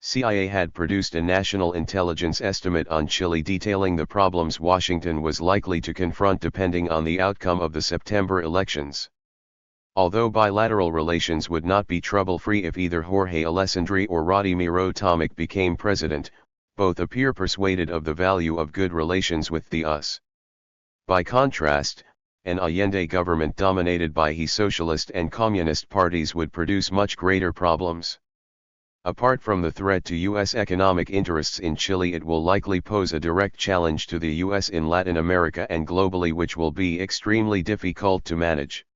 CIA had produced a national intelligence estimate on Chile detailing the problems Washington was likely to confront depending on the outcome of the September elections. Although bilateral relations would not be trouble-free if either Jorge Alessandri or Vladimiro Tomic became president, both appear persuaded of the value of good relations with the US. By contrast, an Allende government dominated by the socialist and communist parties would produce much greater problems. Apart from the threat to U.S. economic interests in Chile, it will likely pose a direct challenge to the U.S. in Latin America and globally, which will be extremely difficult to manage.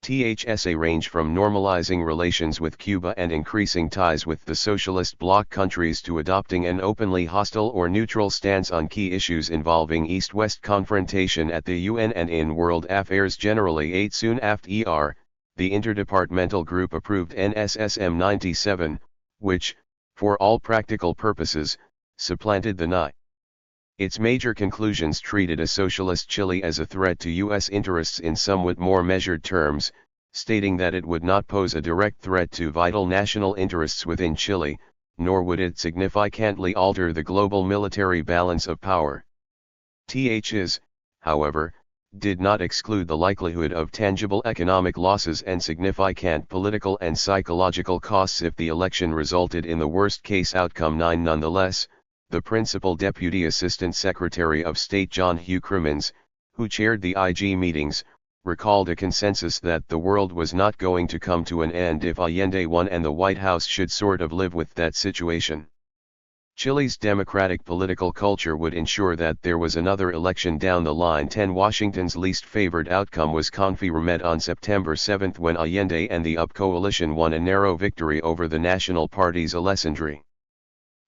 THSA range from normalizing relations with Cuba and increasing ties with the socialist bloc countries to adopting an openly hostile or neutral stance on key issues involving East-West confrontation at the UN and in world affairs generally. 8 Soon after the Interdepartmental Group approved NSSM 97, which, for all practical purposes, supplanted the NI. Its major conclusions treated a socialist Chile as a threat to U.S. interests in somewhat more measured terms, stating that it would not pose a direct threat to vital national interests within Chile, nor would it significantly alter the global military balance of power. THs, however, did not exclude the likelihood of tangible economic losses and significant political and psychological costs if the election resulted in the worst-case outcome. 9 Nonetheless, the principal Deputy Assistant Secretary of State John Hugh Crimmins, who chaired the IG meetings, recalled a consensus that the world was not going to come to an end if Allende won, and the White House should sort of live with that situation. Chile's democratic political culture would ensure that there was another election down the line. 10 Washington's least favored outcome was confirmed on September 7 when Allende and the UP coalition won a narrow victory over the National Party's Alessandri.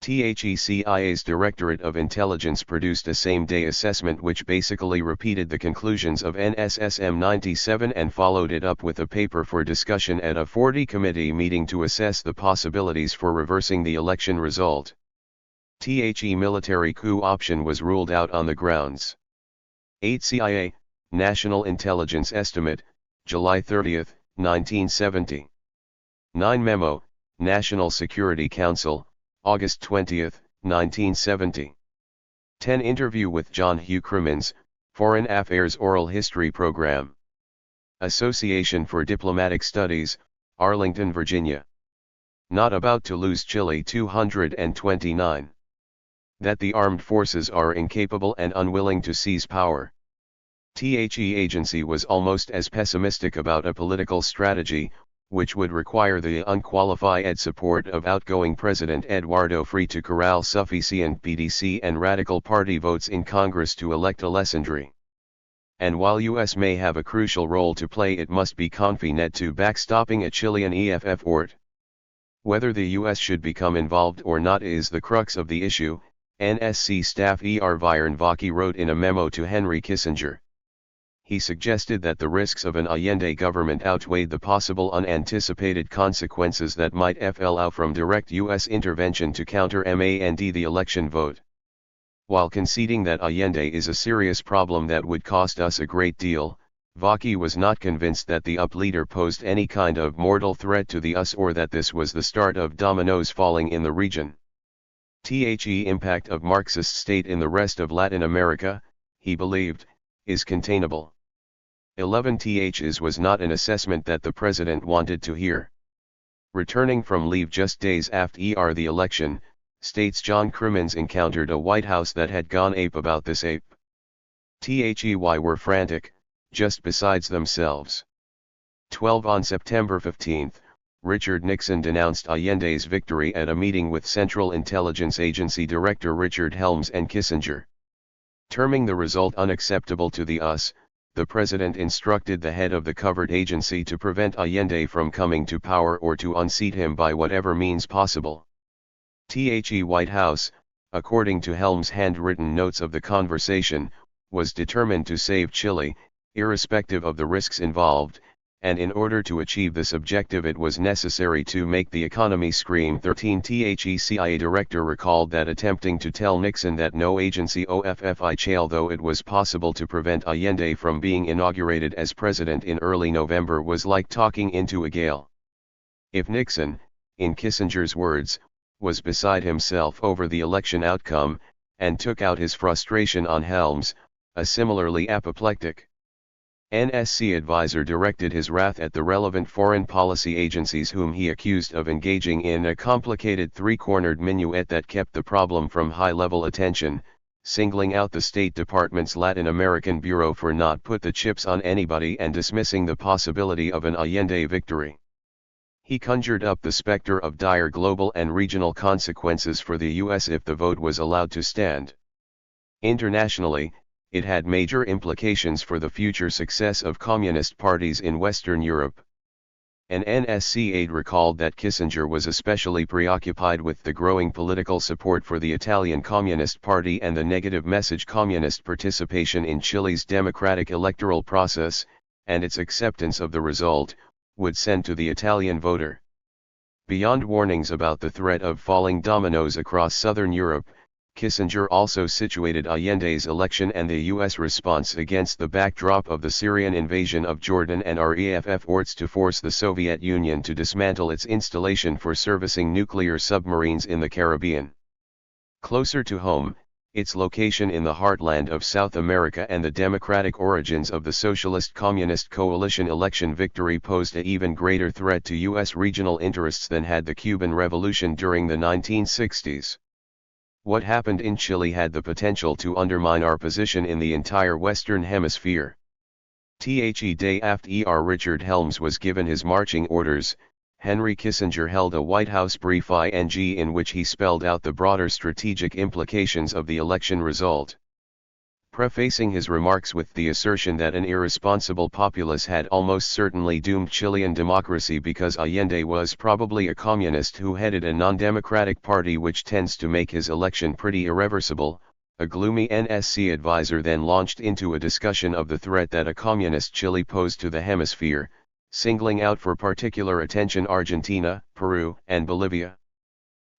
THECIA's Directorate of Intelligence produced a same-day assessment which basically repeated the conclusions of NSSM 97 and followed it up with a paper for discussion at a 40 committee meeting to assess the possibilities for reversing the election result. The military coup option was ruled out on the grounds. 8 CIA, National Intelligence Estimate, July 30, 1970. 9 Memo, National Security Council, August 20, 1970. 10 Interview with John Hugh Crimmins, Foreign Affairs Oral History Program. Association for Diplomatic Studies, Arlington, Virginia. Not about to lose Chile. 229. That the armed forces are incapable and unwilling to seize power. The agency was almost as pessimistic about a political strategy, which would require the unqualified support of outgoing President Eduardo Frei to corral sufficient PDC and Radical Party votes in Congress to elect Alessandri. And while US may have a crucial role to play, it must be confident to backstopping a Chilean EFF ort. Whether the US should become involved or not is the crux of the issue, NSC staff Vern Vaki wrote in a memo to Henry Kissinger. He suggested that the risks of an Allende government outweighed the possible unanticipated consequences that might flow out from direct U.S. intervention to counter the election vote. While conceding that Allende is a serious problem that would cost us a great deal, Vaki was not convinced that the UP leader posed any kind of mortal threat to the US or that this was the start of dominoes falling in the region. The impact of Marxist state in the rest of Latin America, he believed, is containable. 11 Ths was not an assessment that the president wanted to hear. Returning from leave just days after the election, states John Crimmins encountered a White House that had gone ape about this ape. The were frantic, just besides themselves. 12 On September 15, Richard Nixon denounced Allende's victory at a meeting with Central Intelligence Agency Director Richard Helms and Kissinger. Terming the result unacceptable to the US, the president instructed the head of the covered agency to prevent Allende from coming to power or to unseat him by whatever means possible. The White House, according to Helms' handwritten notes of the conversation, was determined to save Chile, irrespective of the risks involved, and in order to achieve this objective it was necessary to make the economy scream. 13 The CIA director recalled that attempting to tell Nixon that no agency OFFI Chile, though it was possible to prevent Allende from being inaugurated as president in early November, was like talking into a gale. If Nixon, in Kissinger's words, was beside himself over the election outcome, and took out his frustration on Helms, a similarly apoplectic NSC advisor directed his wrath at the relevant foreign policy agencies whom he accused of engaging in a complicated three-cornered minuet that kept the problem from high-level attention, singling out the State Department's Latin American Bureau for not put the chips on anybody and dismissing the possibility of an Allende victory. He conjured up the specter of dire global and regional consequences for the U.S. if the vote was allowed to stand. Internationally, it had major implications for the future success of communist parties in Western Europe. An NSC aide recalled that Kissinger was especially preoccupied with the growing political support for the Italian Communist Party and the negative message communist participation in Chile's democratic electoral process, and its acceptance of the result, would send to the Italian voter. Beyond warnings about the threat of falling dominoes across southern Europe, Kissinger also situated Allende's election and the U.S. response against the backdrop of the Syrian invasion of Jordan and REF efforts to force the Soviet Union to dismantle its installation for servicing nuclear submarines in the Caribbean. Closer to home, its location in the heartland of South America and the democratic origins of the Socialist-Communist coalition election victory posed an even greater threat to U.S. regional interests than had the Cuban Revolution during the 1960s. What happened in Chile had the potential to undermine our position in the entire Western Hemisphere. The day after Richard Helms was given his marching orders, Henry Kissinger held a White House brief in which he spelled out the broader strategic implications of the election result. Prefacing his remarks with the assertion that an irresponsible populace had almost certainly doomed Chilean democracy because Allende was probably a communist who headed a non-democratic party which tends to make his election pretty irreversible, a gloomy NSC advisor then launched into a discussion of the threat that a communist Chile posed to the hemisphere, singling out for particular attention Argentina, Peru, and Bolivia.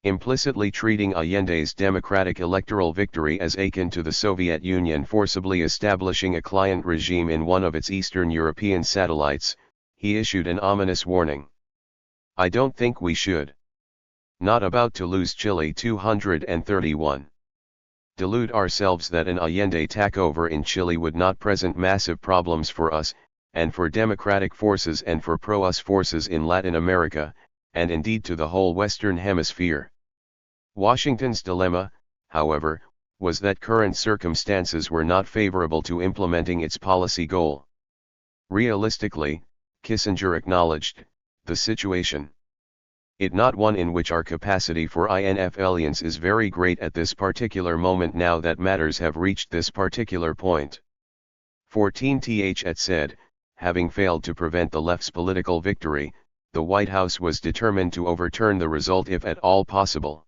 Implicitly treating Allende's democratic electoral victory as akin to the Soviet Union forcibly establishing a client regime in one of its Eastern European satellites, he issued an ominous warning. "I don't think we should. Not about to lose Chile 231. Delude ourselves that an Allende takeover in Chile would not present massive problems for us, and for democratic forces and for pro-us forces in Latin America, and indeed to the whole Western Hemisphere." Washington's dilemma, however, was that current circumstances were not favorable to implementing its policy goal. Realistically, Kissinger acknowledged, the situation. It not one in which our capacity for influence is very great at this particular moment now that matters have reached this particular point. 14 Th said, having failed to prevent the left's political victory, the White House was determined to overturn the result if at all possible.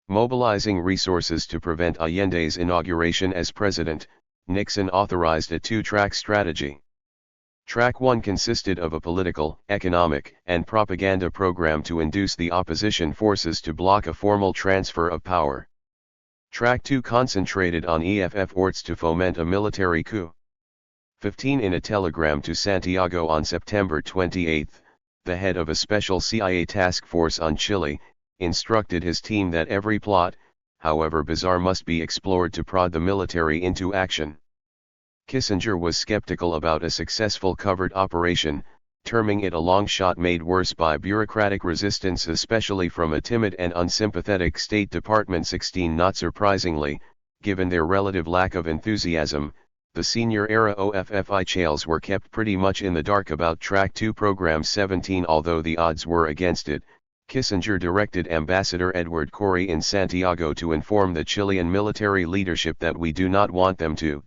Mobilizing resources to prevent Allende's inauguration as president, Nixon authorized a two-track strategy. Track 1 consisted of a political, economic, and propaganda program to induce the opposition forces to block a formal transfer of power. Track 2 concentrated on efforts to foment a military coup. 15 In a telegram to Santiago on September 28, the head of a special CIA task force on Chile, instructed his team that every plot, however bizarre, must be explored to prod the military into action. Kissinger was skeptical about a successful covert operation, terming it a long shot made worse by bureaucratic resistance, especially from a timid and unsympathetic State Department. 16 Not surprisingly, given their relative lack of enthusiasm, the senior-era OFFI chales were kept pretty much in the dark about Track 2 Program 17. Although the odds were against it, Kissinger directed Ambassador Edward Corey in Santiago to inform the Chilean military leadership that we do not want them to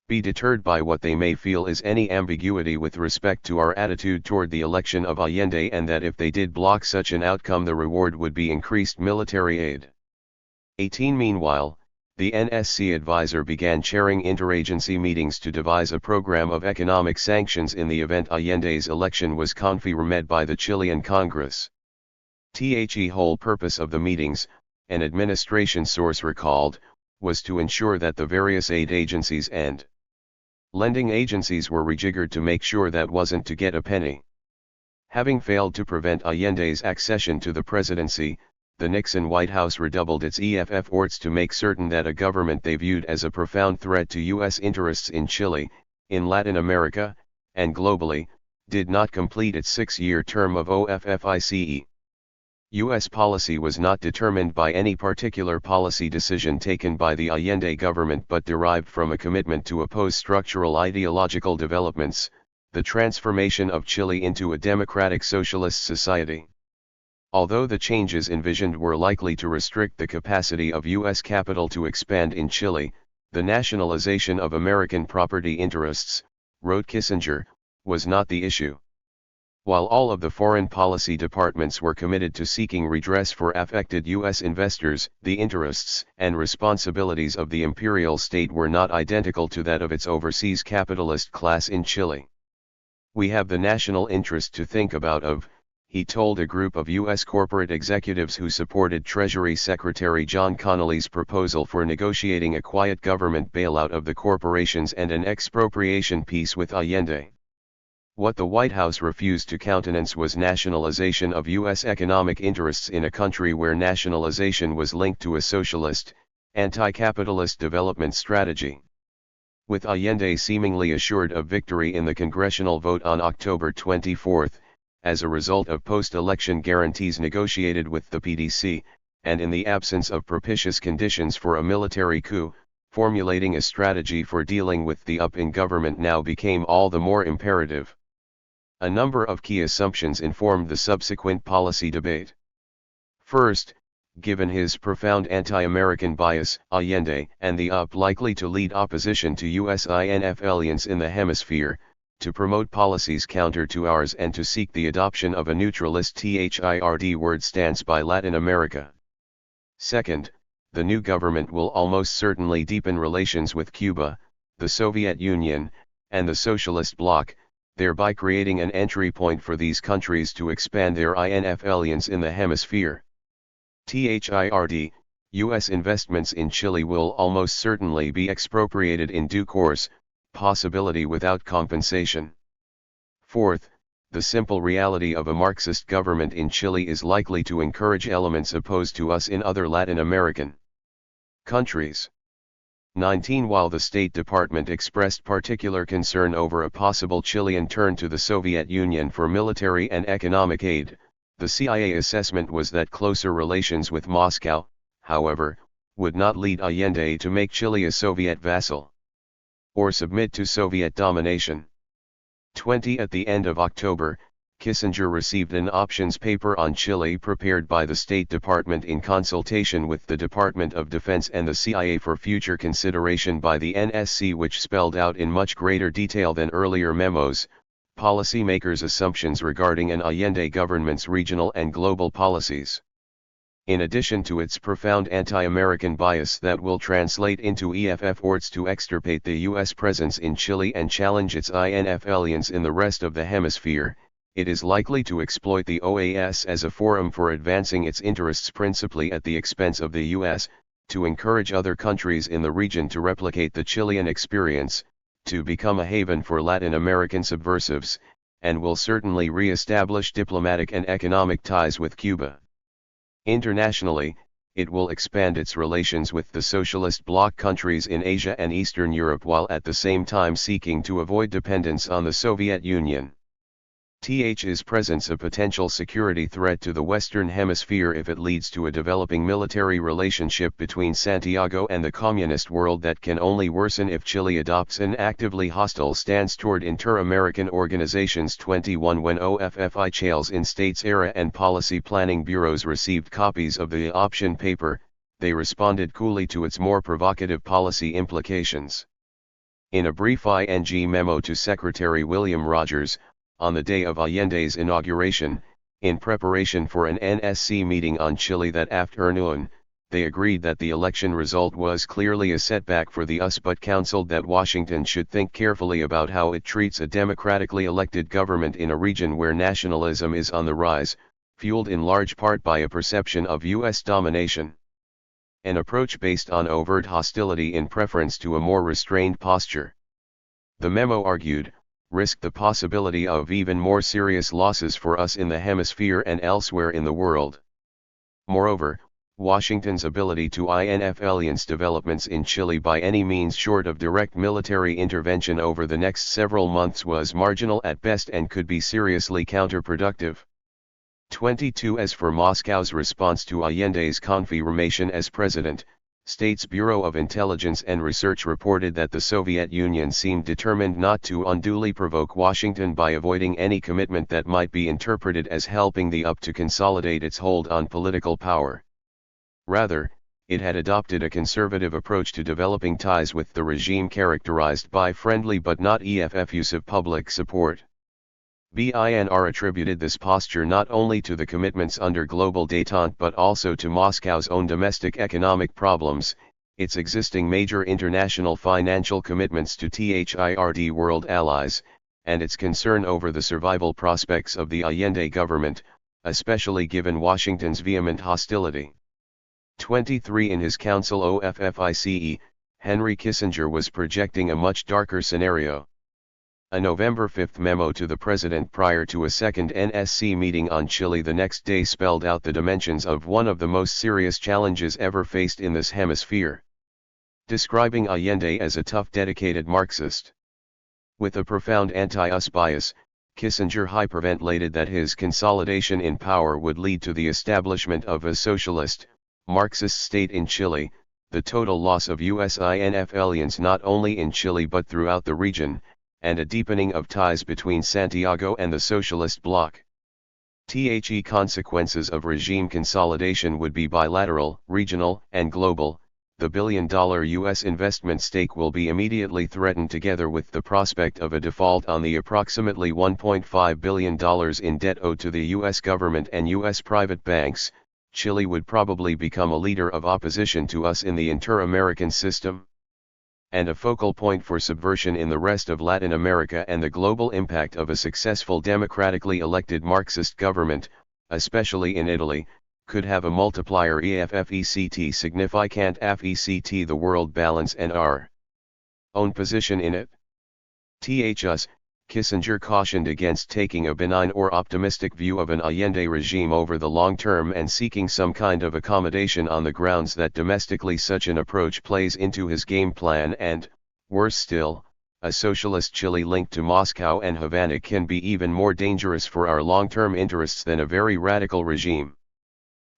be deterred by what they may feel is any ambiguity with respect to our attitude toward the election of Allende, and that if they did block such an outcome the reward would be increased military aid. 18 Meanwhile, the NSC advisor began chairing interagency meetings to devise a program of economic sanctions in the event Allende's election was confirmed by the Chilean Congress. The whole purpose of the meetings, an administration source recalled, was to ensure that the various aid agencies and lending agencies were rejiggered to make sure that wasn't to get a penny. Having failed to prevent Allende's accession to the presidency, the Nixon White House redoubled its efforts to make certain that a government they viewed as a profound threat to U.S. interests in Chile, in Latin America, and globally, did not complete its 6-year term of OFFICE. U.S. policy was not determined by any particular policy decision taken by the Allende government but derived from a commitment to oppose structural ideological developments, the transformation of Chile into a democratic socialist society. Although the changes envisioned were likely to restrict the capacity of U.S. capital to expand in Chile, the nationalization of American property interests, wrote Kissinger, was not the issue. While all of the foreign policy departments were committed to seeking redress for affected U.S. investors, the interests and responsibilities of the imperial state were not identical to that of its overseas capitalist class in Chile. We have the national interest to think about, he told a group of U.S. corporate executives who supported Treasury Secretary John Connally's proposal for negotiating a quiet government bailout of the corporations and an expropriation peace with Allende. What the White House refused to countenance was nationalization of U.S. economic interests in a country where nationalization was linked to a socialist, anti-capitalist development strategy. With Allende seemingly assured of victory in the congressional vote on October 24, as a result of post-election guarantees negotiated with the PDC, and in the absence of propitious conditions for a military coup, formulating a strategy for dealing with the up in government now became all the more imperative. A number of key assumptions informed the subsequent policy debate. First, given his profound anti-American bias, Allende and the UP likely to lead opposition to U.S. INF aliens in the hemisphere, to promote policies counter to ours and to seek the adoption of a neutralist THIRD-word stance by Latin America. Second, the new government will almost certainly deepen relations with Cuba, the Soviet Union, and the Socialist Bloc, thereby creating an entry point for these countries to expand their INF aliens in the hemisphere. THIRD, U.S. investments in Chile will almost certainly be expropriated in due course, possibility without compensation. Fourth, the simple reality of a Marxist government in Chile is likely to encourage elements opposed to us in other Latin American countries. 19 While the State Department expressed particular concern over a possible Chilean turn to the Soviet Union for military and economic aid, the CIA assessment was that closer relations with Moscow, however, would not lead Allende to make Chile a Soviet vassal or submit to Soviet domination. 20 At the end of October, Kissinger received an options paper on Chile prepared by the State Department in consultation with the Department of Defense and the CIA for future consideration by the NSC, which spelled out in much greater detail than earlier memos, policymakers' assumptions regarding an Allende government's regional and global policies. In addition to its profound anti-American bias that will translate into efforts to extirpate the U.S. presence in Chile and challenge its INF aliens in the rest of the hemisphere, it is likely to exploit the OAS as a forum for advancing its interests principally at the expense of the U.S., to encourage other countries in the region to replicate the Chilean experience, to become a haven for Latin American subversives, and will certainly re-establish diplomatic and economic ties with Cuba. Internationally, it will expand its relations with the Socialist Bloc countries in Asia and Eastern Europe while at the same time seeking to avoid dependence on the Soviet Union. Is presents a potential security threat to the Western Hemisphere if it leads to a developing military relationship between Santiago and the communist world that can only worsen if Chile adopts an actively hostile stance toward inter-American organizations. 21 When OFFI Chales in States Era and Policy Planning Bureaus received copies of the option paper, they responded coolly to its more provocative policy implications. In a brief ING memo to Secretary William Rogers, on the day of Allende's inauguration, in preparation for an NSC meeting on Chile that afternoon, they agreed that the election result was clearly a setback for the US but counseled that Washington should think carefully about how it treats a democratically elected government in a region where nationalism is on the rise, fueled in large part by a perception of US domination. An approach based on overt hostility in preference to a more restrained posture. The memo argued, risk the possibility of even more serious losses for us in the hemisphere and elsewhere in the world. Moreover, Washington's ability to influence developments in Chile by any means short of direct military intervention over the next several months was marginal at best and could be seriously counterproductive. 22 As for Moscow's response to Allende's confirmation as president, States Bureau of Intelligence and Research reported that the Soviet Union seemed determined not to unduly provoke Washington by avoiding any commitment that might be interpreted as helping the UP to consolidate its hold on political power. Rather, it had adopted a conservative approach to developing ties with the regime characterized by friendly but not effusive public support. BINR attributed this posture not only to the commitments under global détente but also to Moscow's own domestic economic problems, its existing major international financial commitments to THIRD-world allies, and its concern over the survival prospects of the Allende government, especially given Washington's vehement hostility. 23 In his counsel OFFICE, Henry Kissinger was projecting a much darker scenario. A November 5 memo to the president prior to a second NSC meeting on Chile the next day spelled out the dimensions of one of the most serious challenges ever faced in this hemisphere. Describing Allende as a tough dedicated Marxist with a profound anti-US bias, Kissinger hyperventilated that his consolidation in power would lead to the establishment of a socialist, Marxist state in Chile, the total loss of US influence not only in Chile but throughout the region, and a deepening of ties between Santiago and the socialist bloc. The consequences of regime consolidation would be bilateral, regional, and global. The billion-dollar US investment stake will be immediately threatened together with the prospect of a default on the approximately $1.5 billion in debt owed to the US government and US private banks. Chile would probably become a leader of opposition to us in the inter-American system, and a focal point for subversion in the rest of Latin America, and the global impact of a successful democratically elected Marxist government, especially in Italy, could have a multiplier effect significant FECT the world balance and our own position in it. Thus, Kissinger cautioned against taking a benign or optimistic view of an Allende regime over the long term and seeking some kind of accommodation on the grounds that domestically such an approach plays into his game plan and, worse still, a socialist Chile linked to Moscow and Havana can be even more dangerous for our long-term interests than a very radical regime.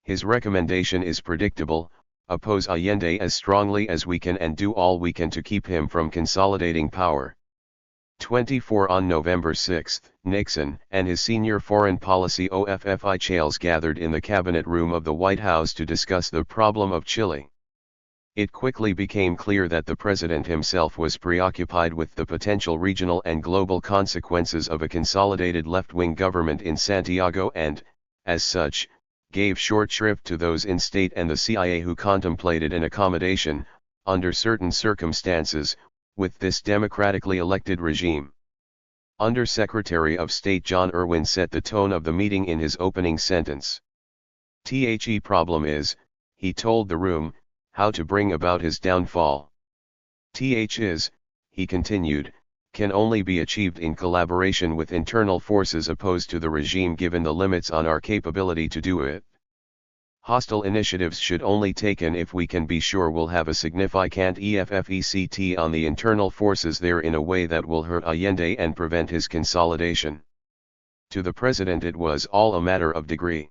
His recommendation is predictable: oppose Allende as strongly as we can and do all we can to keep him from consolidating power. 24 On November 6, Nixon and his senior foreign policy officials gathered in the cabinet room of the White House to discuss the problem of Chile. It quickly became clear that the president himself was preoccupied with the potential regional and global consequences of a consolidated left-wing government in Santiago and, as such, gave short shrift to those in state and the CIA who contemplated an accommodation, under certain circumstances, with this democratically elected regime. Under-Secretary of State John Irwin set the tone of the meeting in his opening sentence. The problem is, he told the room, how to bring about his downfall. Is, he continued, can only be achieved in collaboration with internal forces opposed to the regime given the limits on our capability to do it. Hostile initiatives should only taken if we can be sure we'll have a significant effect on the internal forces there in a way that will hurt Allende and prevent his consolidation. To the president it was all a matter of degree.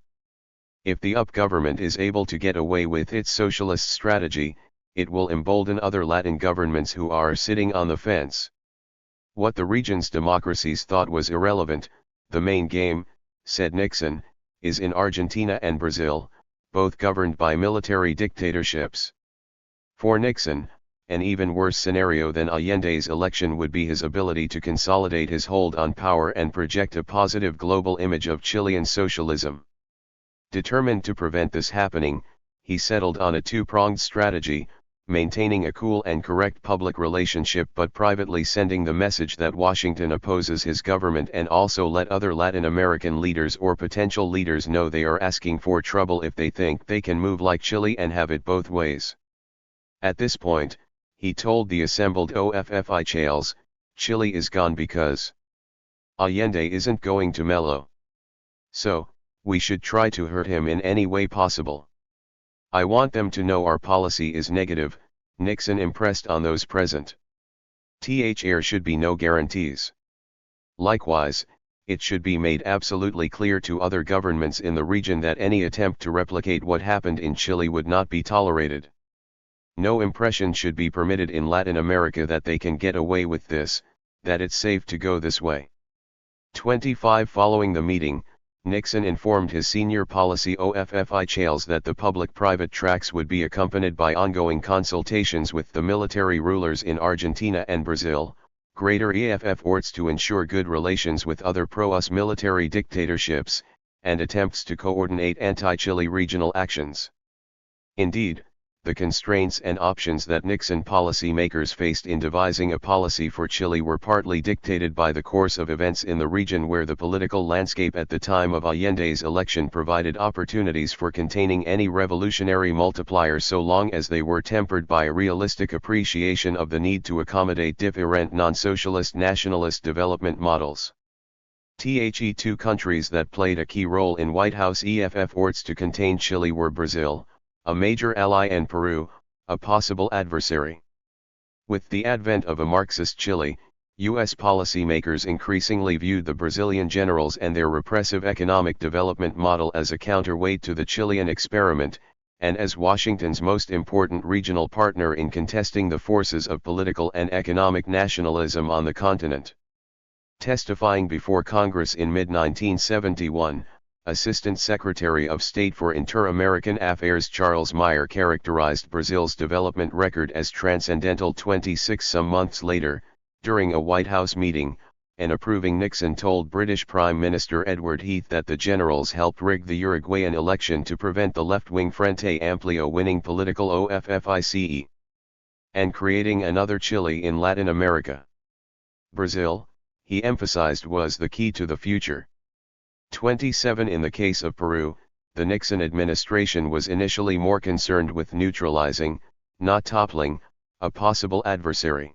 If the UP government is able to get away with its socialist strategy, it will embolden other Latin governments who are sitting on the fence. What the region's democracies thought was irrelevant, the main game, said Nixon, is in Argentina and Brazil, both governed by military dictatorships. For Nixon, an even worse scenario than Allende's election would be his ability to consolidate his hold on power and project a positive global image of Chilean socialism. Determined to prevent this happening, he settled on a two-pronged strategy, maintaining a cool and correct public relationship but privately sending the message that Washington opposes his government, and also let other Latin American leaders or potential leaders know they are asking for trouble if they think they can move like Chile and have it both ways. At this point, he told the assembled officials, Chile is gone because Allende isn't going to mellow. So, we should try to hurt him in any way possible. I want them to know our policy is negative, Nixon impressed on those present. There should be no guarantees. Likewise, it should be made absolutely clear to other governments in the region that any attempt to replicate what happened in Chile would not be tolerated. No impression should be permitted in Latin America that they can get away with this, that it's safe to go this way. 25 Following the meeting, Nixon informed his senior policy officials that the public-private tracks would be accompanied by ongoing consultations with the military rulers in Argentina and Brazil, greater efforts to ensure good relations with other pro-US military dictatorships, and attempts to coordinate anti-Chile regional actions. Indeed, the constraints and options that Nixon policymakers faced in devising a policy for Chile were partly dictated by the course of events in the region, where the political landscape at the time of Allende's election provided opportunities for containing any revolutionary multipliers so long as they were tempered by a realistic appreciation of the need to accommodate different non-socialist nationalist development models. Two countries that played a key role in White House efforts to contain Chile were Brazil, a major ally, and Peru, a possible adversary. With the advent of a Marxist Chile, U.S. policymakers increasingly viewed the Brazilian generals and their repressive economic development model as a counterweight to the Chilean experiment, and as Washington's most important regional partner in contesting the forces of political and economic nationalism on the continent. Testifying before Congress in mid-1971, Assistant Secretary of State for Inter-American Affairs Charles Meyer characterized Brazil's development record as transcendental. 26 Some months later, during a White House meeting, an approving Nixon told British Prime Minister Edward Heath that the generals helped rig the Uruguayan election to prevent the left-wing Frente Amplio winning political office and creating another Chile in Latin America. Brazil, he emphasized, was the key to the future. 27 In the case of Peru, the Nixon administration was initially more concerned with neutralizing, not toppling, a possible adversary.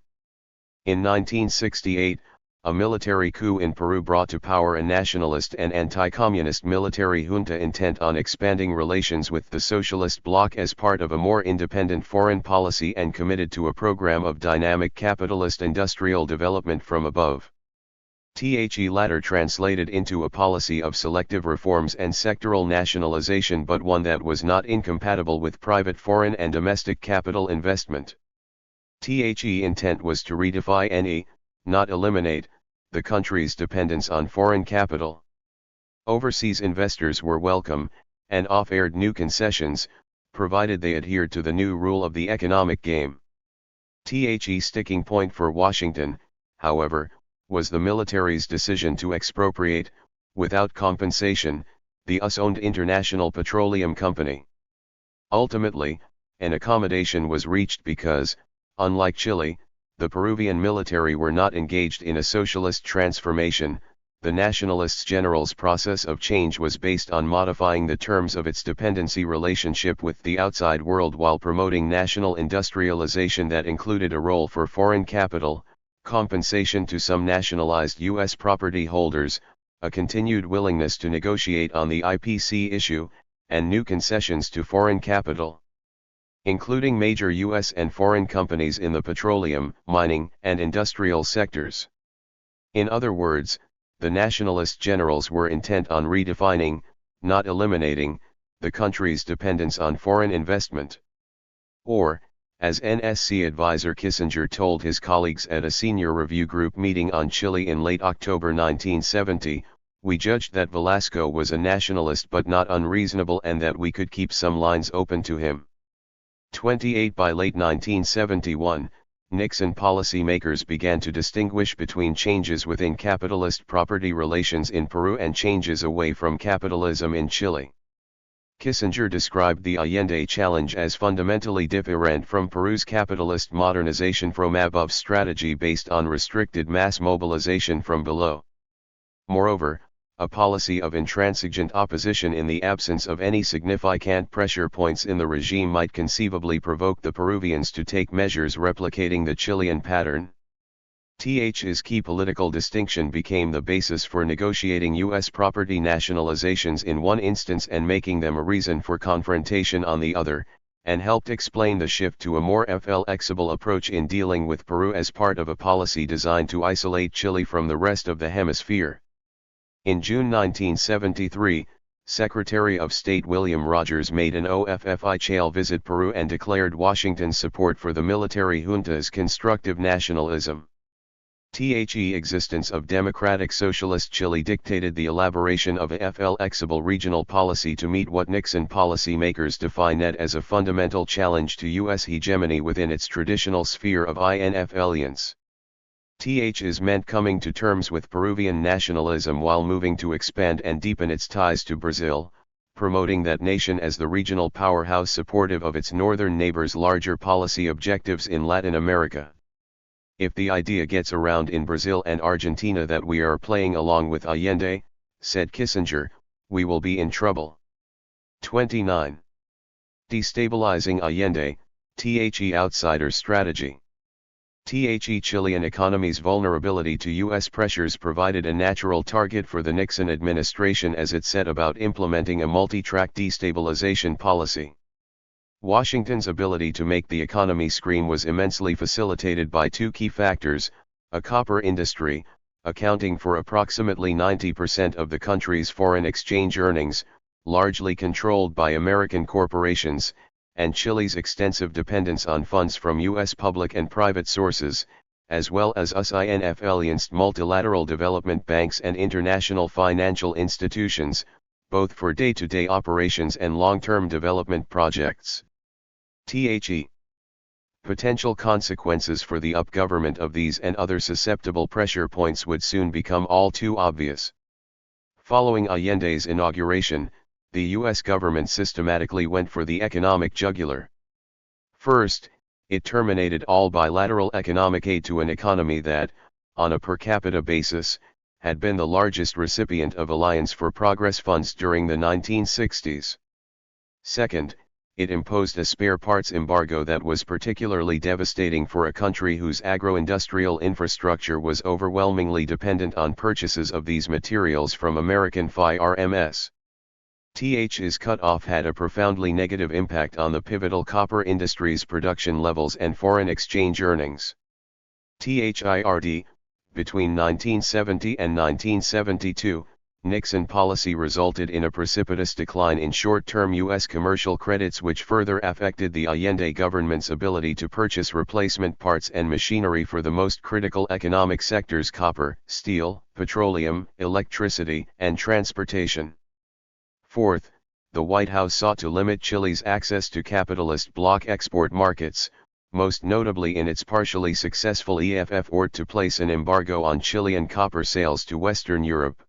In 1968, a military coup in Peru brought to power a nationalist and anti-communist military junta intent on expanding relations with the socialist bloc as part of a more independent foreign policy and committed to a program of dynamic capitalist industrial development from above. The latter translated into a policy of selective reforms and sectoral nationalization, but one that was not incompatible with private foreign and domestic capital investment. The intent was to redefine, not eliminate, the country's dependence on foreign capital. Overseas investors were welcome, and offered new concessions, provided they adhered to the new rule of the economic game. The sticking point for Washington, however, was the military's decision to expropriate, without compensation, the US-owned International Petroleum Company. Ultimately, an accommodation was reached because, unlike Chile, the Peruvian military were not engaged in a socialist transformation. The nationalists' general's process of change was based on modifying the terms of its dependency relationship with the outside world while promoting national industrialization that included a role for foreign capital, compensation to some nationalized U.S. property holders, a continued willingness to negotiate on the IPC issue, and new concessions to foreign capital, including major U.S. and foreign companies in the petroleum, mining, and industrial sectors. In other words, the nationalist generals were intent on redefining, not eliminating, the country's dependence on foreign investment. Or, as NSC advisor Kissinger told his colleagues at a senior review group meeting on Chile in late October 1970, we judged that Velasco was a nationalist but not unreasonable and that we could keep some lines open to him. 28 By late 1971, Nixon policymakers began to distinguish between changes within capitalist property relations in Peru and changes away from capitalism in Chile. Kissinger described the Allende challenge as fundamentally different from Peru's capitalist modernization from above strategy based on restricted mass mobilization from below. Moreover, a policy of intransigent opposition in the absence of any significant pressure points in the regime might conceivably provoke the Peruvians to take measures replicating the Chilean pattern. His key political distinction became the basis for negotiating U.S. property nationalizations in one instance and making them a reason for confrontation on the other, and helped explain the shift to a more flexible approach in dealing with Peru as part of a policy designed to isolate Chile from the rest of the hemisphere. In June 1973, Secretary of State William Rogers made an official visit Peru and declared Washington's support for the military junta's constructive nationalism. The existence of democratic socialist Chile dictated the elaboration of a flexible regional policy to meet what Nixon policymakers defined as a fundamental challenge to U.S. hegemony within its traditional sphere of influence. Meant coming to terms with Peruvian nationalism while moving to expand and deepen its ties to Brazil, promoting that nation as the regional powerhouse supportive of its northern neighbors' larger policy objectives in Latin America. If the idea gets around in Brazil and Argentina that we are playing along with Allende, said Kissinger, we will be in trouble. 29. Destabilizing Allende, The outsider strategy. The Chilean economy's vulnerability to U.S. pressures provided a natural target for the Nixon administration as it set about implementing a multi-track destabilization policy. Washington's ability to make the economy scream was immensely facilitated by two key factors: a copper industry, accounting for approximately 90% of the country's foreign exchange earnings, largely controlled by American corporations, and Chile's extensive dependence on funds from U.S. public and private sources, as well as influenced multilateral development banks and international financial institutions, both for day-to-day operations and long-term development projects. Potential consequences for the upgovernment of these and other susceptible pressure points would soon become all too obvious. Following Allende's inauguration, the U.S. government systematically went for the economic jugular. First, it terminated all bilateral economic aid to an economy that, on a per capita basis, had been the largest recipient of Alliance for Progress funds during the 1960s. Second, it imposed a spare parts embargo that was particularly devastating for a country whose agro-industrial infrastructure was overwhelmingly dependent on purchases of these materials from American firms. His cutoff had a profoundly negative impact on the pivotal copper industry's production levels and foreign exchange earnings. Between 1970 and 1972, Nixon policy resulted in a precipitous decline in short-term U.S. commercial credits, which further affected the Allende government's ability to purchase replacement parts and machinery for the most critical economic sectors: copper, steel, petroleum, electricity, and transportation. Fourth, the White House sought to limit Chile's access to capitalist bloc export markets, most notably in its partially successful effort to place an embargo on Chilean copper sales to Western Europe.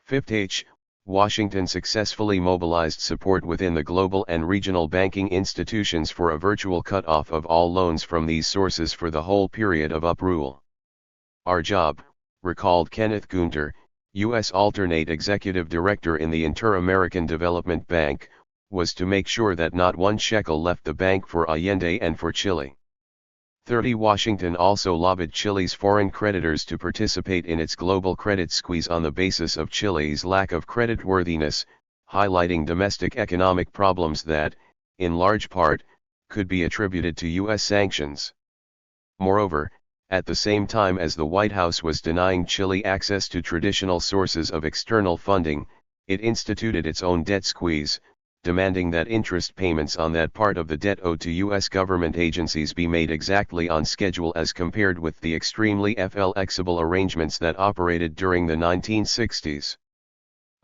Fifth, Washington successfully mobilized support within the global and regional banking institutions for a virtual cutoff of all loans from these sources for the whole period of uprule. Our job, recalled Kenneth Gunter, U.S. alternate executive director in the Inter-American Development Bank, was to make sure that not one shekel left the bank for Allende and for Chile. 30. Washington also lobbied Chile's foreign creditors to participate in its global credit squeeze on the basis of Chile's lack of creditworthiness, highlighting domestic economic problems that, in large part, could be attributed to U.S. sanctions. Moreover, At the same time as the White House was denying Chile access to traditional sources of external funding, it instituted its own debt squeeze, demanding that interest payments on that part of the debt owed to U.S. government agencies be made exactly on schedule as compared with the extremely flexible arrangements that operated during the 1960s.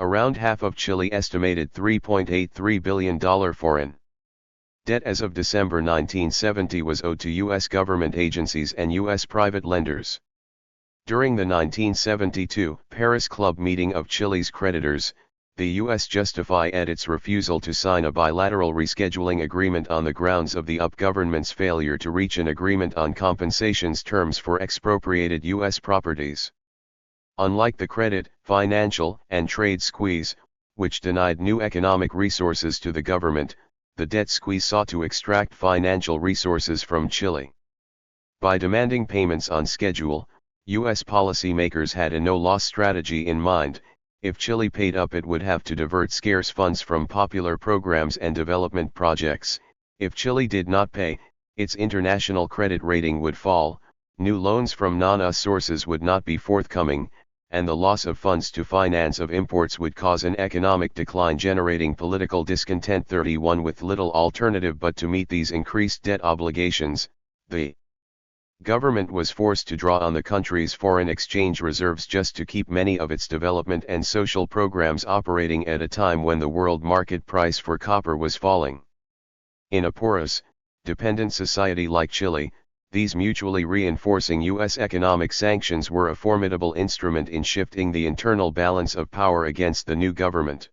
Around half of Chile estimated $3.83 billion foreign debt as of December 1970 was owed to U.S. government agencies and U.S. private lenders. During the 1972 Paris Club meeting of Chile's creditors, the U.S. justified its refusal to sign a bilateral rescheduling agreement on the grounds of the UP government's failure to reach an agreement on compensations terms for expropriated U.S. properties. Unlike the credit, financial, and trade squeeze, which denied new economic resources to the government, the debt squeeze sought to extract financial resources from Chile. By demanding payments on schedule, U.S. policymakers had a no-loss strategy in mind. If Chile paid up, it would have to divert scarce funds from popular programs and development projects. If Chile did not pay, its international credit rating would fall, new loans from non-US sources would not be forthcoming, and the loss of funds to finance of imports would cause an economic decline, generating political discontent. 31 With little alternative but to meet these increased debt obligations, the government was forced to draw on the country's foreign exchange reserves just to keep many of its development and social programs operating at a time when the world market price for copper was falling. In a porous, dependent society like Chile, these mutually reinforcing U.S. economic sanctions were a formidable instrument in shifting the internal balance of power against the new government.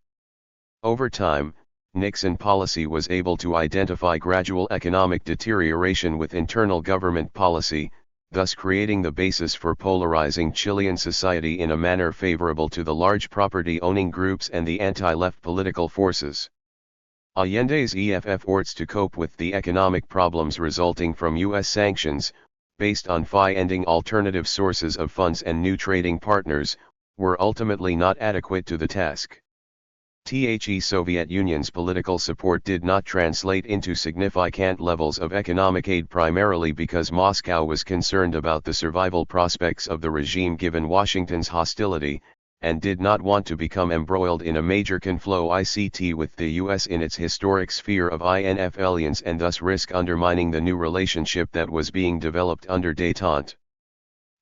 Over time, Nixon policy was able to identify gradual economic deterioration with internal government policy, thus creating the basis for polarizing Chilean society in a manner favorable to the large property-owning groups and the anti-left political forces. Allende's efforts to cope with the economic problems resulting from U.S. sanctions, based on finding alternative sources of funds and new trading partners, were ultimately not adequate to the task. Soviet Union's political support did not translate into significant levels of economic aid, primarily because Moscow was concerned about the survival prospects of the regime given Washington's hostility, and did not want to become embroiled in a major conflict with the U.S. in its historic sphere of influence and thus risk undermining the new relationship that was being developed under détente.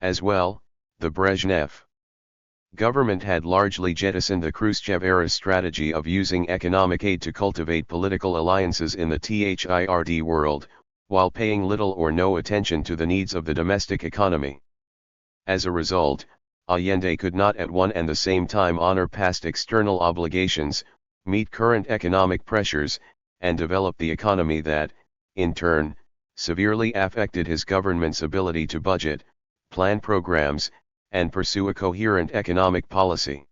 As well, the Brezhnev government had largely jettisoned the Khrushchev-era strategy of using economic aid to cultivate political alliances in the third world, while paying little or no attention to the needs of the domestic economy. As a result, Allende could not at one and the same time honor past external obligations, meet current economic pressures, and develop the economy that, in turn, severely affected his government's ability to budget, plan programs, and pursue a coherent economic policy.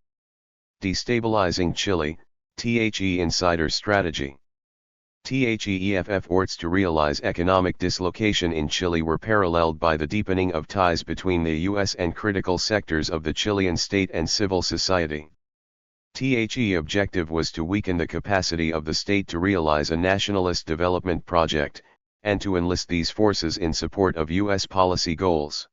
Destabilizing Chile, THE Insider Strategy. efforts to realize economic dislocation in Chile were paralleled by the deepening of ties between the U.S. and critical sectors of the Chilean state and civil society. The objective was to weaken the capacity of the state to realize a nationalist development project, and to enlist these forces in support of U.S. policy goals.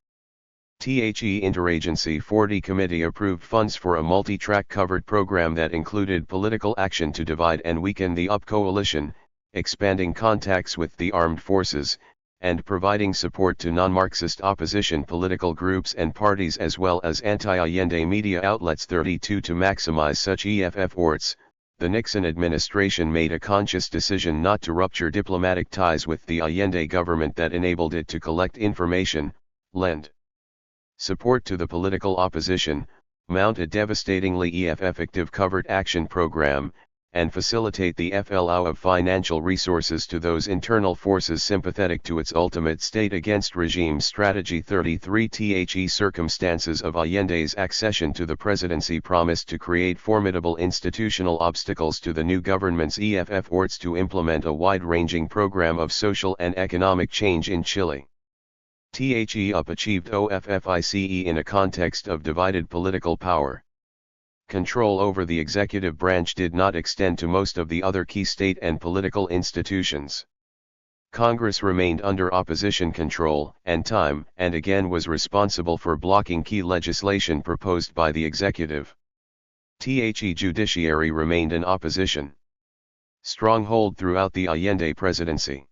The Interagency 40 Committee approved funds for a multi-track covered program that included political action to divide and weaken the UP coalition, expanding contacts with the armed forces, and providing support to non-Marxist opposition political groups and parties as well as anti-Allende media outlets. 32 To maximize such efforts, the Nixon administration made a conscious decision not to rupture diplomatic ties with the Allende government that enabled it to collect information, lend support to the political opposition, mount a devastatingly effective covert action program, and facilitate the flow of financial resources to those internal forces sympathetic to its ultimate state against regime strategy. 33 The circumstances of Allende's accession to the presidency promised to create formidable institutional obstacles to the new government's efforts to implement a wide-ranging program of social and economic change in Chile. The UP achieved OFFICE in a context of divided political power. Control over the executive branch did not extend to most of the other key state and political institutions. Congress remained under opposition control and time and again was responsible for blocking key legislation proposed by the executive. The judiciary remained in opposition stronghold throughout the Allende presidency.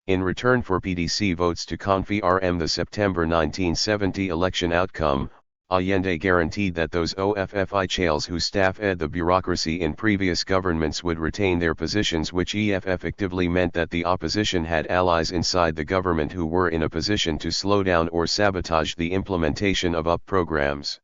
In return for PDC votes to confirm the September 1970 election outcome, Allende guaranteed that those officials who staffed the bureaucracy in previous governments would retain their positions, which effectively meant that the opposition had allies inside the government who were in a position to slow down or sabotage the implementation of UP programs.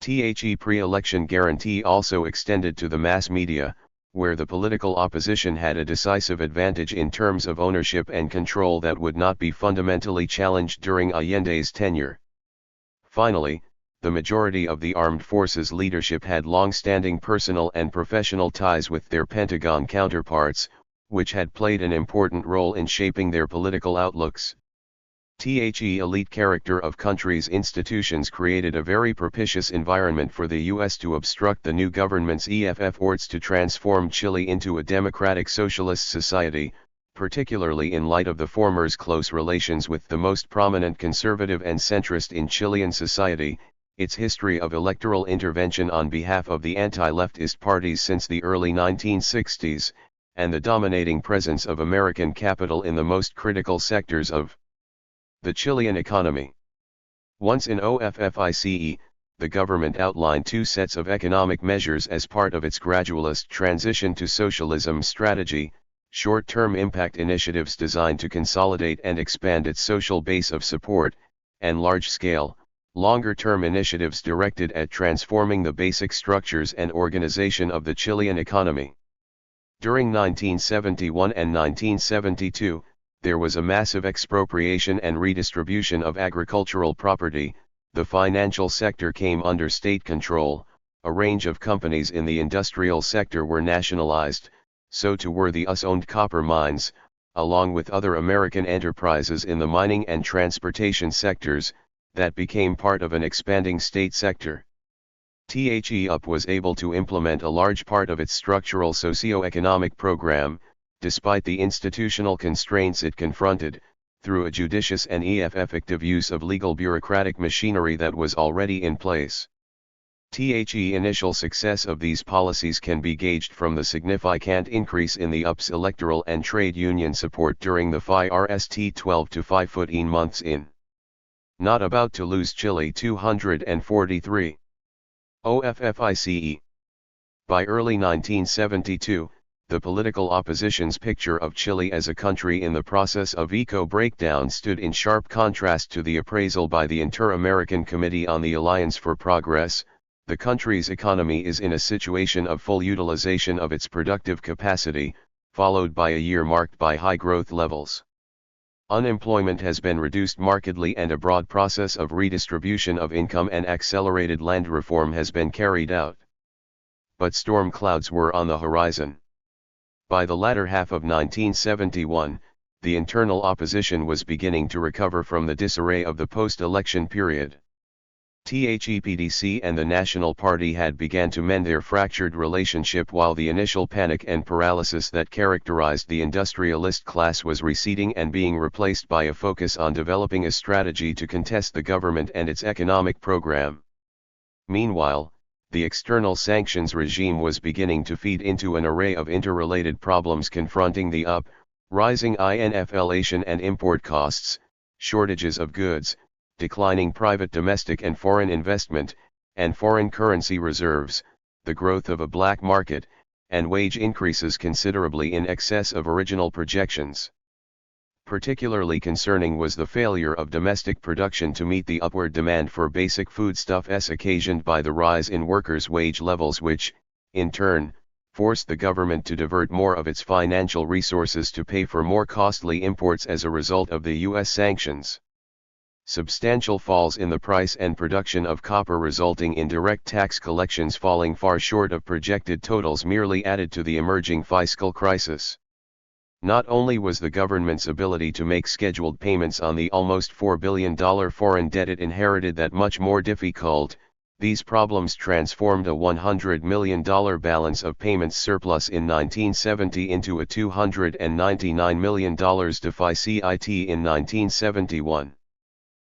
The pre-election guarantee also extended to the mass media, where the political opposition had a decisive advantage in terms of ownership and control that would not be fundamentally challenged during Allende's tenure. Finally, the majority of the armed forces leadership had long-standing personal and professional ties with their Pentagon counterparts, which had played an important role in shaping their political outlooks. The elite character of countries' institutions created a very propitious environment for the U.S. to obstruct the new government's efforts to transform Chile into a democratic socialist society, particularly in light of the former's close relations with the most prominent conservative and centrist in Chilean society, its history of electoral intervention on behalf of the anti-leftist parties since the early 1960s, and the dominating presence of American capital in the most critical sectors of the Chilean economy. Once in OFFICE, the government outlined two sets of economic measures as part of its gradualist transition to socialism strategy: short-term impact initiatives designed to consolidate and expand its social base of support, and large-scale, longer-term initiatives directed at transforming the basic structures and organization of the Chilean economy. During 1971 and 1972, there was a massive expropriation and redistribution of agricultural property, the financial sector came under state control, a range of companies in the industrial sector were nationalized, so too were the US-owned copper mines, along with other American enterprises in the mining and transportation sectors, that became part of an expanding state sector. The UP was able to implement a large part of its structural socio-economic program, despite the institutional constraints it confronted, through a judicious and effective use of legal bureaucratic machinery that was already in place. The initial success of these policies can be gauged from the significant increase in the UP's electoral and trade union support during the first 12 to 15 months in. Not about to lose Chile 243. OFFICE. By early 1972, the political opposition's picture of Chile as a country in the process of eco-breakdown stood in sharp contrast to the appraisal by the Inter-American Committee on the Alliance for Progress. The country's economy is in a situation of full utilization of its productive capacity, followed by a year marked by high growth levels. Unemployment has been reduced markedly and a broad process of redistribution of income and accelerated land reform has been carried out. But storm clouds were on the horizon. By the latter half of 1971, the internal opposition was beginning to recover from the disarray of the post-election period. The PDC and the National Party had begun to mend their fractured relationship while the initial panic and paralysis that characterized the industrialist class was receding and being replaced by a focus on developing a strategy to contest the government and its economic program. Meanwhile, the external sanctions regime was beginning to feed into an array of interrelated problems confronting the UP: rising inflation and import costs, shortages of goods, declining private domestic and foreign investment, and foreign currency reserves, the growth of a black market, and wage increases considerably in excess of original projections. Particularly concerning was the failure of domestic production to meet the upward demand for basic foodstuffs occasioned by the rise in workers' wage levels, which, in turn, forced the government to divert more of its financial resources to pay for more costly imports as a result of the U.S. sanctions. Substantial falls in the price and production of copper resulting in direct tax collections falling far short of projected totals merely added to the emerging fiscal crisis. Not only was the government's ability to make scheduled payments on the almost $4 billion foreign debt it inherited that much more difficult, These problems transformed a $100 million balance of payments surplus in 1970 into a $299 million deficit in 1971.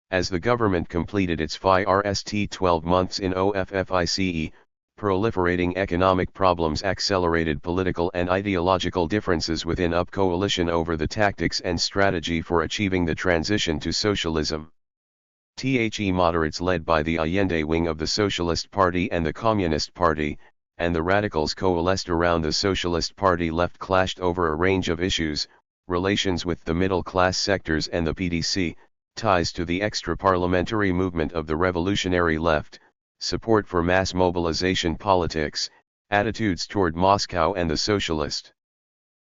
As the government completed its first 12 months in OFFICE, proliferating economic problems accelerated political and ideological differences within UP coalition over the tactics and strategy for achieving the transition to socialism. The moderates led by the Allende wing of the Socialist Party and the Communist Party, and the radicals coalesced around the Socialist Party left clashed over a range of issues, relations with the middle-class sectors and the PDC, ties to the extra-parliamentary movement of the revolutionary left, support for mass mobilization politics, attitudes toward Moscow and the socialist.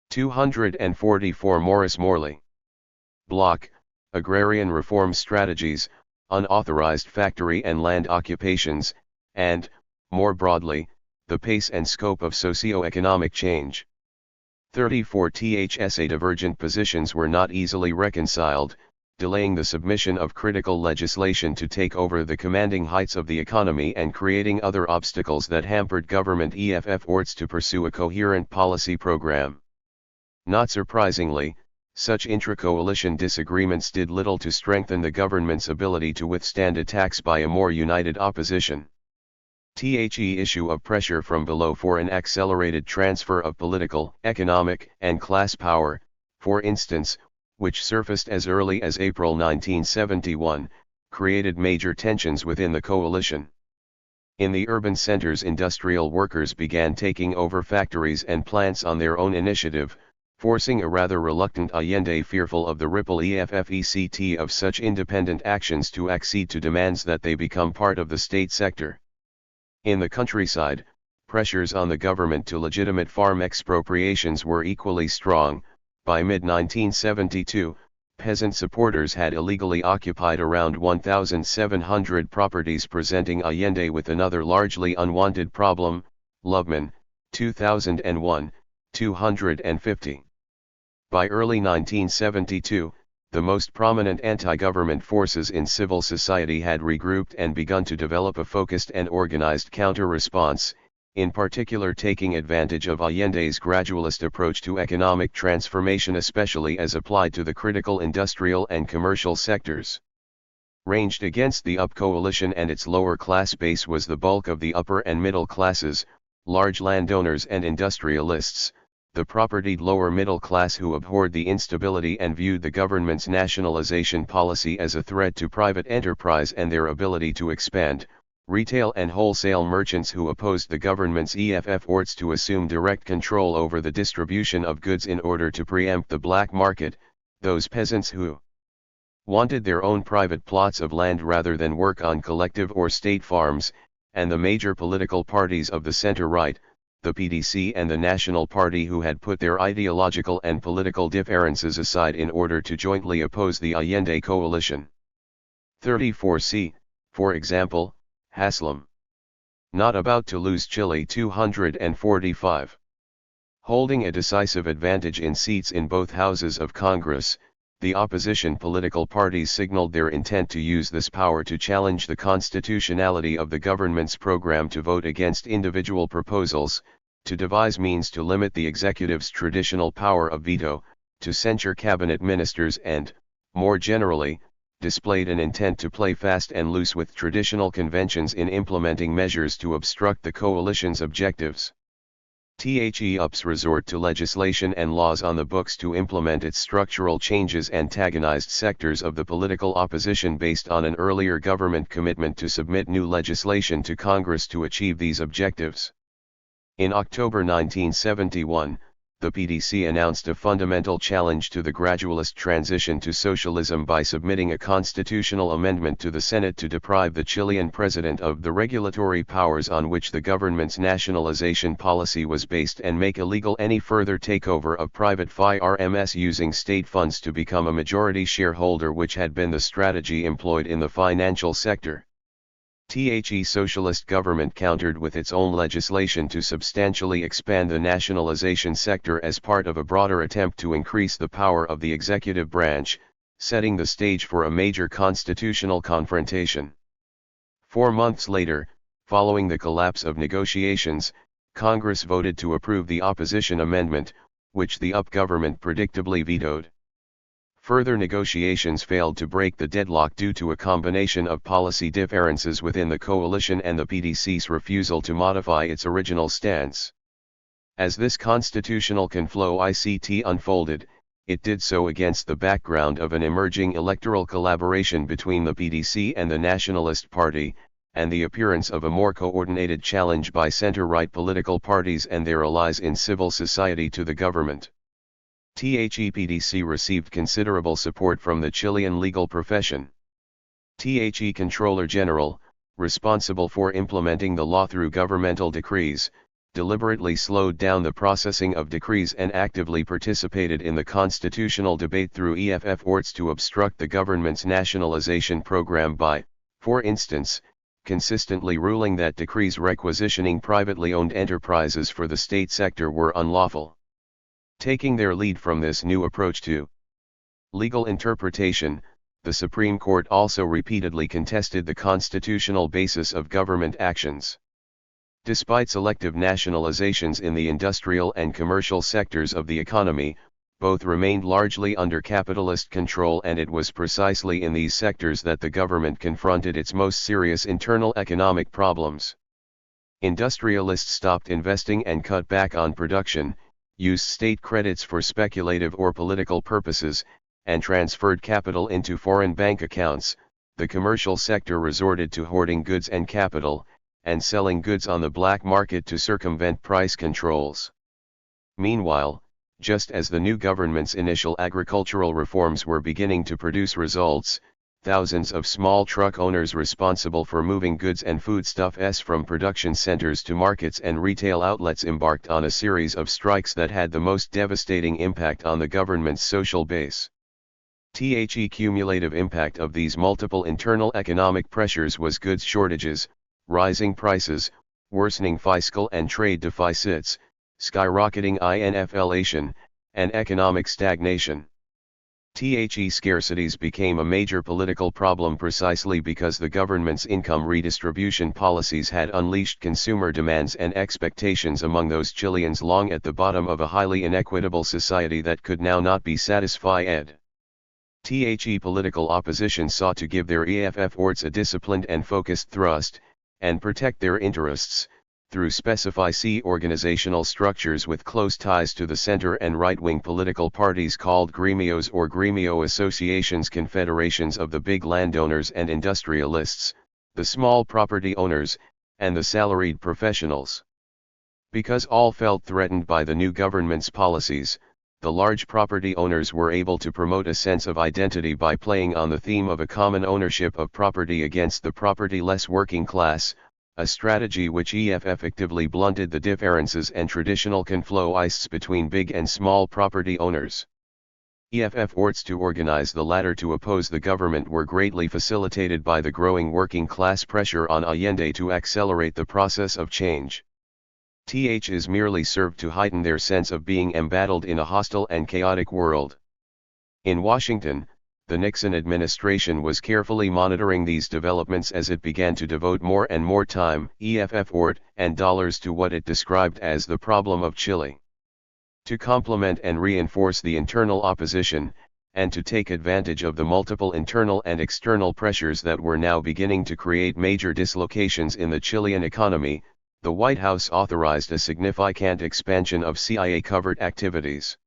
244 Morris Morley. Block, agrarian reform strategies, unauthorized factory and land occupations, and, more broadly, the pace and scope of socio-economic change. 34 THSA divergent positions were not easily reconciled, delaying the submission of critical legislation to take over the commanding heights of the economy and creating other obstacles that hampered government efforts to pursue a coherent policy program. Not surprisingly, such intra-coalition disagreements did little to strengthen the government's ability to withstand attacks by a more united opposition. The issue of pressure from below for an accelerated transfer of political, economic, and class power, for instance, which surfaced as early as April 1971, created major tensions within the coalition. In the urban centers, industrial workers began taking over factories and plants on their own initiative, forcing a rather reluctant Allende, fearful of the ripple effect of such independent actions, to accede to demands that they become part of the state sector. In the countryside, pressures on the government to legitimate farm expropriations were equally strong. By mid-1972, peasant supporters had illegally occupied around 1,700 properties, presenting Allende with another largely unwanted problem. Loveman, 2001, 250. By early 1972, the most prominent anti-government forces in civil society had regrouped and begun to develop a focused and organized counter-response, in particular taking advantage of Allende's gradualist approach to economic transformation, especially as applied to the critical industrial and commercial sectors. Ranged against the UP coalition and its lower class base was the bulk of the upper and middle classes, large landowners and industrialists, the propertied lower middle class who abhorred the instability and viewed the government's nationalization policy as a threat to private enterprise and their ability to expand, retail and wholesale merchants who opposed the government's efforts to assume direct control over the distribution of goods in order to preempt the black market, those peasants who wanted their own private plots of land rather than work on collective or state farms, and the major political parties of the center-right, the PDC and the National Party, who had put their ideological and political differences aside in order to jointly oppose the Allende coalition. 34C, for example, Haslam. Not about to lose Chile 245. Holding a decisive advantage in seats in both houses of Congress, the opposition political parties signaled their intent to use this power to challenge the constitutionality of the government's program, to vote against individual proposals, to devise means to limit the executive's traditional power of veto, to censure cabinet ministers and, more generally, displayed an intent to play fast and loose with traditional conventions in implementing measures to obstruct the coalition's objectives. UP's resort to legislation and laws on the books to implement its structural changes antagonized sectors of the political opposition based on an earlier government commitment to submit new legislation to Congress to achieve these objectives. In October 1971, the PDC announced a fundamental challenge to the gradualist transition to socialism by submitting a constitutional amendment to the Senate to deprive the Chilean president of the regulatory powers on which the government's nationalization policy was based, and make illegal any further takeover of private firms using state funds to become a majority shareholder, which had been the strategy employed in the financial sector. The socialist government countered with its own legislation to substantially expand the nationalization sector as part of a broader attempt to increase the power of the executive branch, setting the stage for a major constitutional confrontation. 4 months later, Following the collapse of negotiations, Congress voted to approve the opposition amendment, which the UP government predictably vetoed. Further negotiations failed to break the deadlock due to a combination of policy differences within the coalition and the PDC's refusal to modify its original stance. As this constitutional conflict unfolded, it did so against the background of an emerging electoral collaboration between the PDC and the Nationalist Party, and the appearance of a more coordinated challenge by center-right political parties and their allies in civil society to the government. THE-PDC received considerable support from the Chilean legal profession. THE Controller General, responsible for implementing the law through governmental decrees, deliberately slowed down the processing of decrees and actively participated in the constitutional debate through EFF to obstruct the government's nationalization program by, for instance, consistently ruling that decrees requisitioning privately owned enterprises for the state sector were unlawful. Taking their lead from this new approach to legal interpretation, the Supreme Court also repeatedly contested the constitutional basis of government actions. Despite selective nationalizations in the industrial and commercial sectors of the economy, both remained largely under capitalist control, and it was precisely in these sectors that the government confronted its most serious internal economic problems. Industrialists stopped investing and cut back on production, used state credits for speculative or political purposes, and transferred capital into foreign bank accounts. The commercial sector resorted to hoarding goods and capital, and selling goods on the black market to circumvent price controls. Meanwhile, just as the new government's initial agricultural reforms were beginning to produce results, thousands of small truck owners responsible for moving goods and foodstuffs from production centers to markets and retail outlets embarked on a series of strikes that had the most devastating impact on the government's social base. The cumulative impact of these multiple internal economic pressures was goods shortages, rising prices, worsening fiscal and trade deficits, skyrocketing inflation, and economic stagnation. The scarcities became a major political problem precisely because the government's income redistribution policies had unleashed consumer demands and expectations among those Chileans long at the bottom of a highly inequitable society that could now not be satisfied. The political opposition sought to give their EFF a disciplined and focused thrust, and protect their interests, through specific organizational structures with close ties to the center and right-wing political parties called gremios or gremio associations, confederations of the big landowners and industrialists, the small property owners, and the salaried professionals. Because all felt threatened by the new government's policies, the large property owners were able to promote a sense of identity by playing on the theme of a common ownership of property against the property-less working class, a strategy which effectively blunted the differences and traditional conflicts between big and small property owners. Efforts to organize the latter to oppose the government were greatly facilitated by the growing working class pressure on Allende to accelerate the process of change. Ths merely served to heighten their sense of being embattled in a hostile and chaotic world. In Washington, the Nixon administration was carefully monitoring these developments as it began to devote more and more time, effort, and dollars to what it described as the problem of Chile. To complement and reinforce the internal opposition, and to take advantage of the multiple internal and external pressures that were now beginning to create major dislocations in the Chilean economy, the White House authorized a significant expansion of CIA covert activities.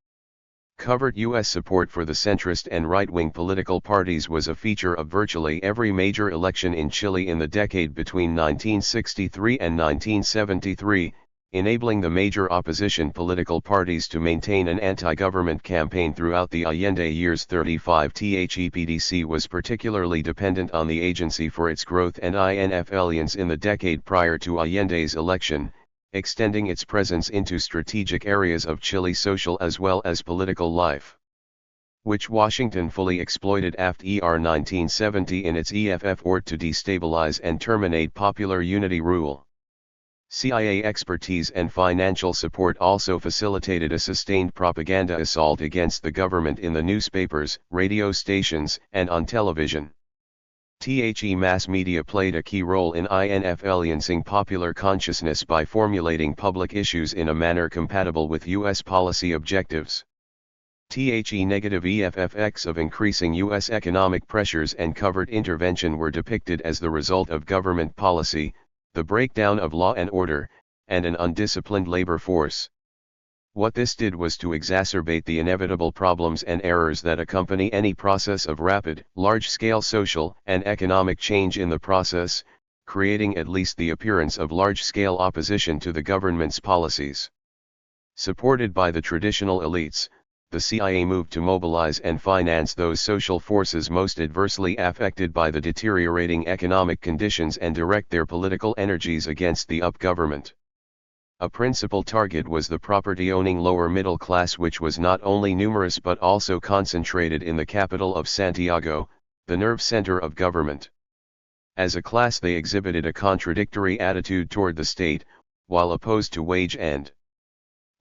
Covert U.S. support for the centrist and right-wing political parties was a feature of virtually every major election in Chile in the decade between 1963 and 1973, enabling the major opposition political parties to maintain an anti-government campaign throughout the Allende years. 35 THE-PDC was particularly dependent on the agency for its growth and influence in the decade prior to Allende's election, extending its presence into strategic areas of Chile's social as well as political life, which Washington fully exploited after 1970 in its effort to destabilize and terminate popular unity rule. CIA expertise and financial support also facilitated a sustained propaganda assault against the government in the newspapers, radio stations, and on television. The mass media played a key role in influencing popular consciousness by formulating public issues in a manner compatible with U.S. policy objectives. Negative effects of increasing U.S. economic pressures and covert intervention were depicted as the result of government policy, the breakdown of law and order, and an undisciplined labor force. What this did was to exacerbate the inevitable problems and errors that accompany any process of rapid, large-scale social and economic change in the process, creating at least the appearance of large-scale opposition to the government's policies. Supported by the traditional elites, the CIA moved to mobilize and finance those social forces most adversely affected by the deteriorating economic conditions and direct their political energies against the UP government. A principal target was the property-owning lower middle class, which was not only numerous but also concentrated in the capital of Santiago, the nerve center of government. As a class they exhibited a contradictory attitude toward the state, while opposed to wage and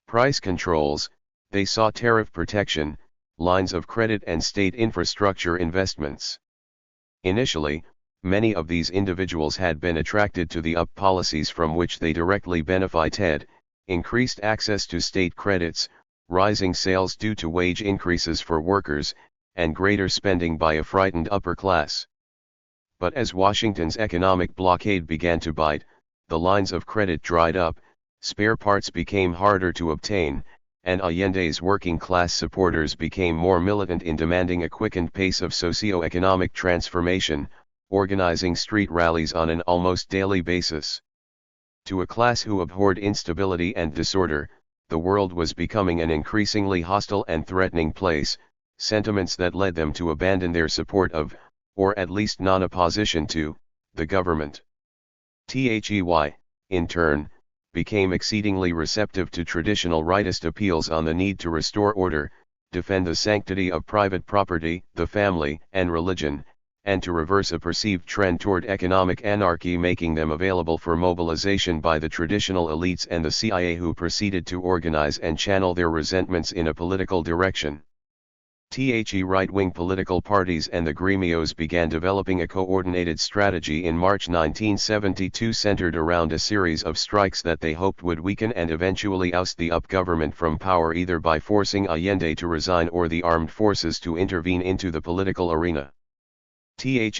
price controls, they saw tariff protection, lines of credit and state infrastructure investments. Initially, many of these individuals had been attracted to the UP policies from which they directly benefited: increased access to state credits, rising sales due to wage increases for workers, and greater spending by a frightened upper class. But as Washington's economic blockade began to bite, the lines of credit dried up, spare parts became harder to obtain, and Allende's working-class supporters became more militant in demanding a quickened pace of socio-economic transformation, organizing street rallies on an almost daily basis. To a class who abhorred instability and disorder, the world was becoming an increasingly hostile and threatening place, sentiments that led them to abandon their support of, or at least non-opposition to, the government. THEY, in turn, became exceedingly receptive to traditional rightist appeals on the need to restore order, defend the sanctity of private property, the family, and religion, and to reverse a perceived trend toward economic anarchy, making them available for mobilization by the traditional elites and the CIA, who proceeded to organize and channel their resentments in a political direction. Right-wing political parties and the gremios began developing a coordinated strategy in March 1972 centered around a series of strikes that they hoped would weaken and eventually oust the UP government from power, either by forcing Allende to resign or the armed forces to intervene into the political arena.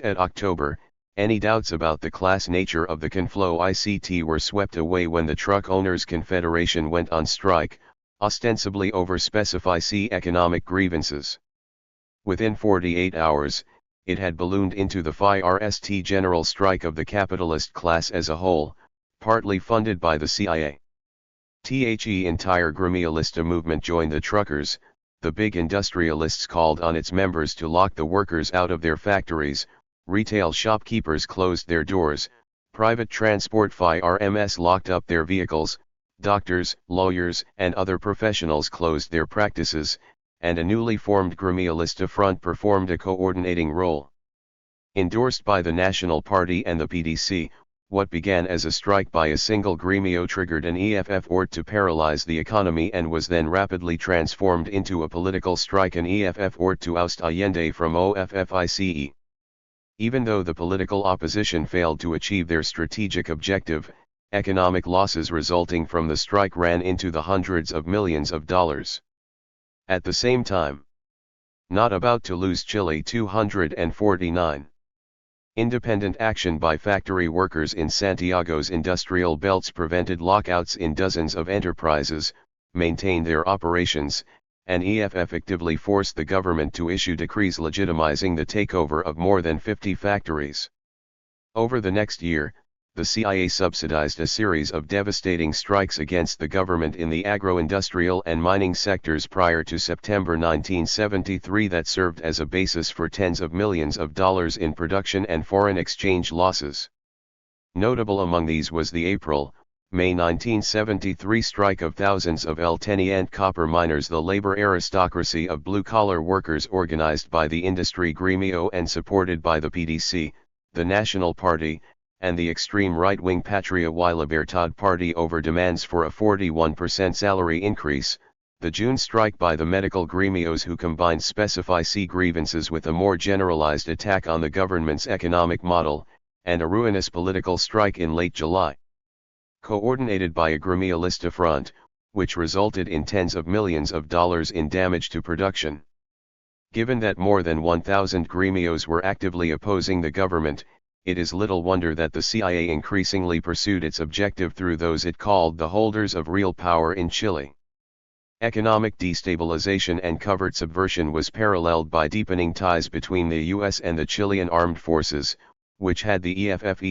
At October, any doubts about the class nature of the Conflow ICT were swept away when the Truck Owners Confederation went on strike, ostensibly over specified economic grievances. Within 48 hours, it had ballooned into the FIRST general strike of the capitalist class as a whole, partly funded by the CIA. Entire gremialista movement joined the truckers. The big industrialists called on its members to lock the workers out of their factories, retail shopkeepers closed their doors, private transport firms locked up their vehicles, doctors, lawyers, and other professionals closed their practices, and a newly formed gremialista front performed a coordinating role. Endorsed by the National Party and the PDC, what began as a strike by a single gremio triggered an effort to paralyze the economy and was then rapidly transformed into a political strike, an effort to oust Allende from OFFICE. Even though the political opposition failed to achieve their strategic objective, economic losses resulting from the strike ran into the hundreds of millions of dollars. At the same time, not about to lose Chile 249. Independent action by factory workers in Santiago's industrial belts prevented lockouts in dozens of enterprises, maintained their operations, and effectively forced the government to issue decrees legitimizing the takeover of more than 50 factories. Over the next year, the CIA subsidized a series of devastating strikes against the government in the agro-industrial and mining sectors prior to September 1973 that served as a basis for tens of millions of dollars in production and foreign exchange losses. Notable among these was the April-May 1973 strike of thousands of El Teniente copper miners, the labor aristocracy of blue-collar workers organized by the industry gremio and supported by the PDC, the National Party, and the extreme right-wing Patria y Libertad party over demands for a 41% salary increase, The June strike by the medical gremios, who combined specific grievances with a more generalized attack on the government's economic model, and a ruinous political strike in late July. Coordinated by a gremialista front, which resulted in tens of millions of dollars in damage to production. Given that more than 1,000 gremios were actively opposing the government, it is little wonder that the CIA increasingly pursued its objective through those it called the holders of real power in Chile. Economic destabilization and covert subversion was paralleled by deepening ties between the U.S. and the Chilean armed forces, which had the effect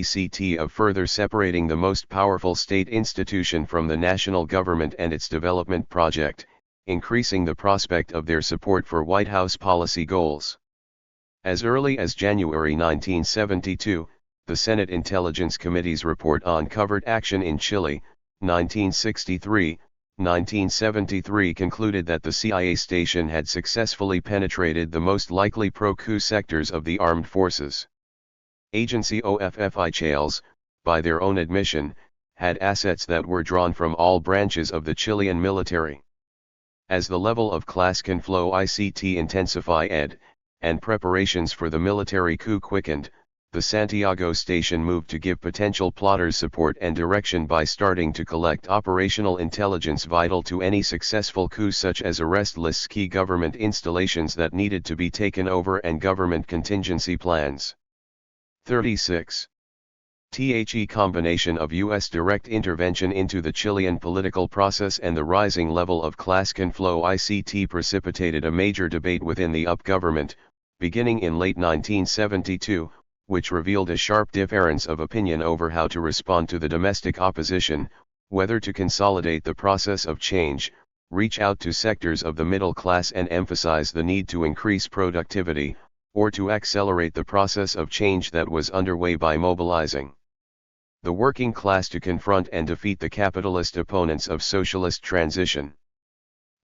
of further separating the most powerful state institution from the national government and its development project, increasing the prospect of their support for White House policy goals. As early as January 1972, the Senate Intelligence Committee's report on covert action in Chile, 1973 concluded that the CIA station had successfully penetrated the most likely pro-coup sectors of the armed forces. Agency officials, by their own admission, had assets that were drawn from all branches of the Chilean military. As the level of class conflict intensified, and preparations for the military coup quickened, the Santiago station moved to give potential plotters support and direction by starting to collect operational intelligence vital to any successful coup, such as arrest lists, key government installations that needed to be taken over, and government contingency plans. 36. The combination of U.S. direct intervention into the Chilean political process and the rising level of class conflict precipitated a major debate within the UP government, beginning in late 1972, which revealed a sharp difference of opinion over how to respond to the domestic opposition, whether to consolidate the process of change, reach out to sectors of the middle class and emphasize the need to increase productivity, or to accelerate the process of change that was underway by mobilizing the working class to confront and defeat the capitalist opponents of socialist transition.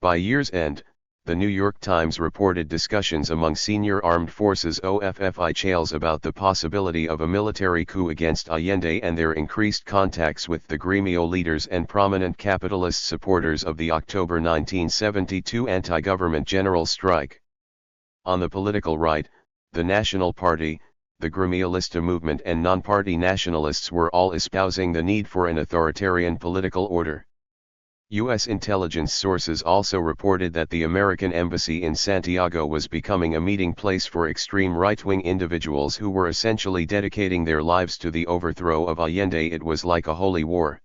By year's end, the New York Times reported discussions among senior armed forces officials about the possibility of a military coup against Allende and their increased contacts with the gremio leaders and prominent capitalist supporters of the October 1972 anti-government general strike. On the political right, the National Party, the gremialista movement and non-party nationalists were all espousing the need for an authoritarian political order. U.S. intelligence sources also reported that the American embassy in Santiago was becoming a meeting place for extreme right-wing individuals who were essentially dedicating their lives to the overthrow of Allende. It was like a holy war.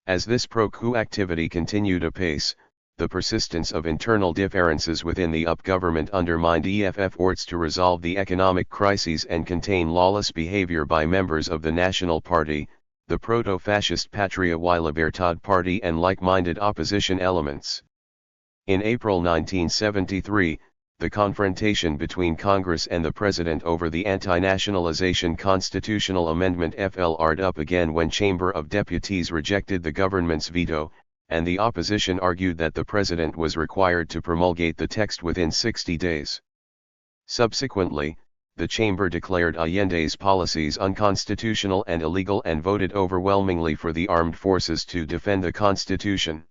As this pro-coup activity continued apace, the persistence of internal differences within the UP government undermined efforts to resolve the economic crises and contain lawless behavior by members of the National Party, the proto-fascist Patria y Libertad Party and like-minded opposition elements. In April 1973, the confrontation between Congress and the President over the anti-nationalization constitutional amendment flared up again when Chamber of Deputies rejected the government's veto, and the opposition argued that the President was required to promulgate the text within 60 days. Subsequently, the chamber declared Allende's policies unconstitutional and illegal and voted overwhelmingly for the armed forces to defend the Constitution.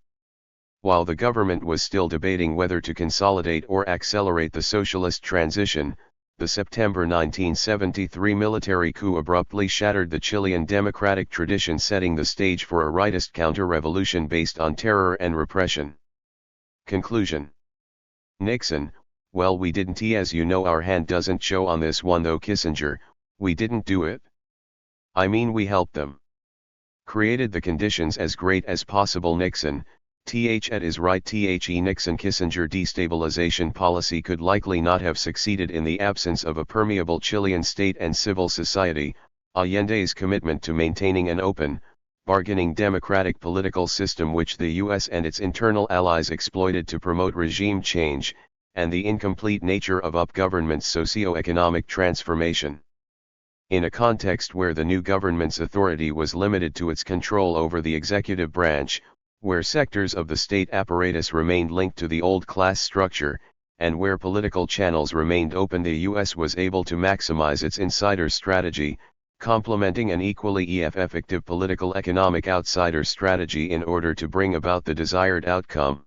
While the government was still debating whether to consolidate or accelerate the socialist transition, the September 1973 military coup abruptly shattered the Chilean democratic tradition, setting the stage for a rightist counter-revolution based on terror and repression. Conclusion. Nixon: well, we didn't, as you know, our hand doesn't show on this one though. Kissinger: we didn't do it. I mean, we helped them. Created the conditions as great as possible. Nixon: Ed is right. Nixon-Kissinger destabilization policy could likely not have succeeded in the absence of a permeable Chilean state and civil society. Allende's commitment to maintaining an open, bargaining democratic political system which the U.S. and its internal allies exploited to promote regime change, and the incomplete nature of UP government's socio-economic transformation. In a context where the new government's authority was limited to its control over the executive branch, where sectors of the state apparatus remained linked to the old class structure, and where political channels remained open, the U.S. was able to maximize its insider strategy, complementing an equally effective political economic outsider strategy in order to bring about the desired outcome.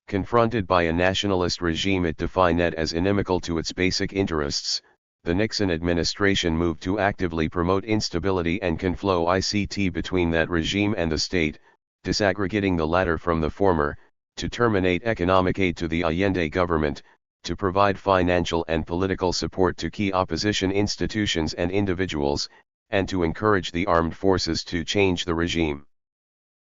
Confronted by a nationalist regime it defined as inimical to its basic interests, the Nixon administration moved to actively promote instability and conflow ICT between that regime and the state, disaggregating the latter from the former, to terminate economic aid to the Allende government, to provide financial and political support to key opposition institutions and individuals, and to encourage the armed forces to change the regime.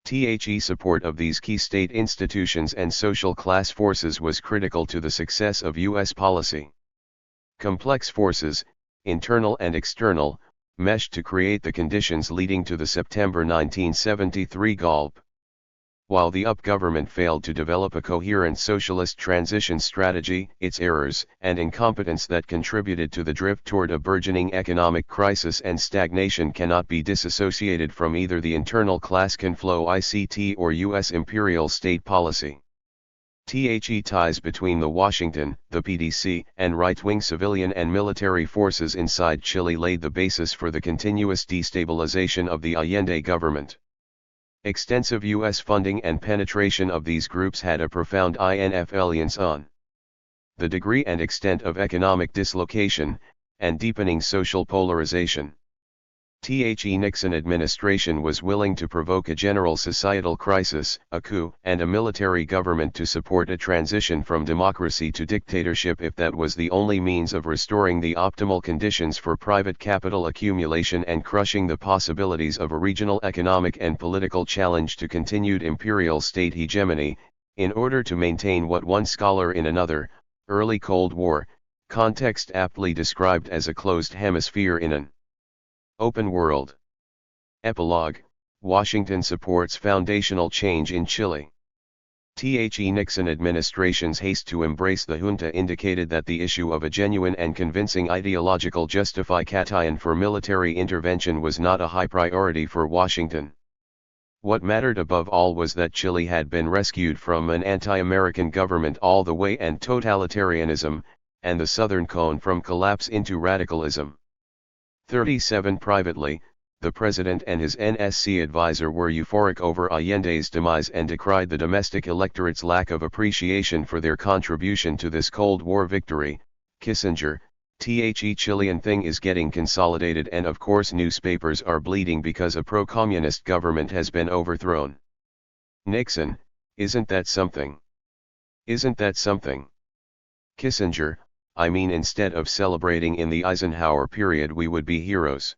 The support of these key state institutions and social class forces was critical to the success of U.S. policy. Complex forces, internal and external, meshed to create the conditions leading to the September 1973 Gulp. While the UP government failed to develop a coherent socialist transition strategy, its errors and incompetence that contributed to the drift toward a burgeoning economic crisis and stagnation cannot be disassociated from either the internal class conflow ICT or U.S. imperial state policy. The ties between the Washington, the PDC, and right-wing civilian and military forces inside Chile laid the basis for the continuous destabilization of the Allende government. Extensive U.S. funding and penetration of these groups had a profound influence on the degree and extent of economic dislocation, and deepening social polarization. The Nixon administration was willing to provoke a general societal crisis, a coup, and a military government to support a transition from democracy to dictatorship if that was the only means of restoring the optimal conditions for private capital accumulation and crushing the possibilities of a regional economic and political challenge to continued imperial state hegemony, in order to maintain what one scholar in another, early Cold War, context aptly described as a closed hemisphere in an open world. Epilogue: Washington supports foundational change in Chile. The Nixon administration's haste to embrace the junta indicated that the issue of a genuine and convincing ideological justification for military intervention was not a high priority for Washington. What mattered above all was that Chile had been rescued from an anti-American government all the way and totalitarianism, and the Southern Cone from collapse into radicalism. 37 Privately, the president and his NSC advisor were euphoric over Allende's demise and decried the domestic electorate's lack of appreciation for their contribution to this Cold War victory. Kissinger: The Chilean thing is getting consolidated and of course newspapers are bleeding because a pro-communist government has been overthrown. Nixon: isn't that something? Isn't that something? Kissinger: I mean, instead of celebrating in the Eisenhower period we would be heroes.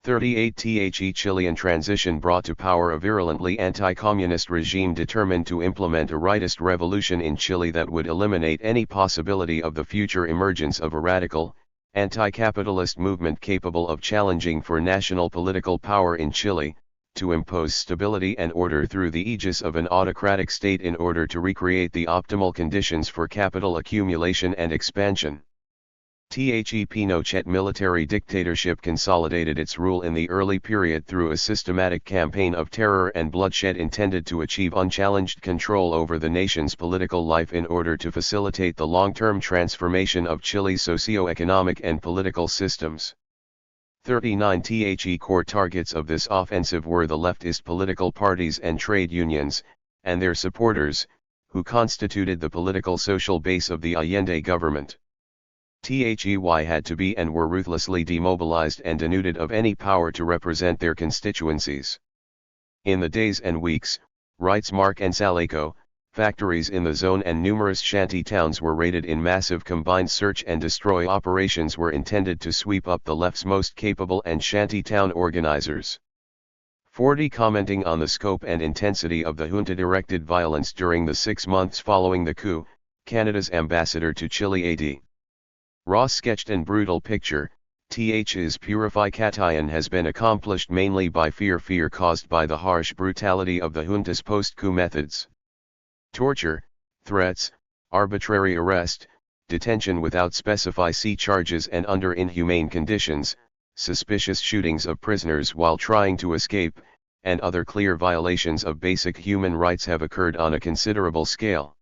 38 The Chilean transition brought to power a virulently anti-communist regime determined to implement a rightist revolution in Chile that would eliminate any possibility of the future emergence of a radical, anti-capitalist movement capable of challenging for national political power in Chile, to impose stability and order through the aegis of an autocratic state in order to recreate the optimal conditions for capital accumulation and expansion. The Pinochet military dictatorship consolidated its rule in the early period through a systematic campaign of terror and bloodshed intended to achieve unchallenged control over the nation's political life in order to facilitate the long-term transformation of Chile's socio-economic and political systems. 39 The core targets of this offensive were the leftist political parties and trade unions, and their supporters, who constituted the political social base of the Allende government. They had to be and were ruthlessly demobilized and denuded of any power to represent their constituencies. In the days and weeks, writes Mark and Saleco, factories in the zone and numerous shanty towns were raided in massive combined search and destroy operations were intended to sweep up the left's most capable and shanty town organizers. 40 Commenting on the scope and intensity of the junta-directed violence during the 6 months following the coup, Canada's ambassador to Chile A.D. Ross sketched an brutal picture. Th's purification has been accomplished mainly by fear caused by the harsh brutality of the junta's post-coup methods. Torture, threats, arbitrary arrest, detention without specified charges and under inhumane conditions, suspicious shootings of prisoners while trying to escape, and other clear violations of basic human rights have occurred on a considerable scale.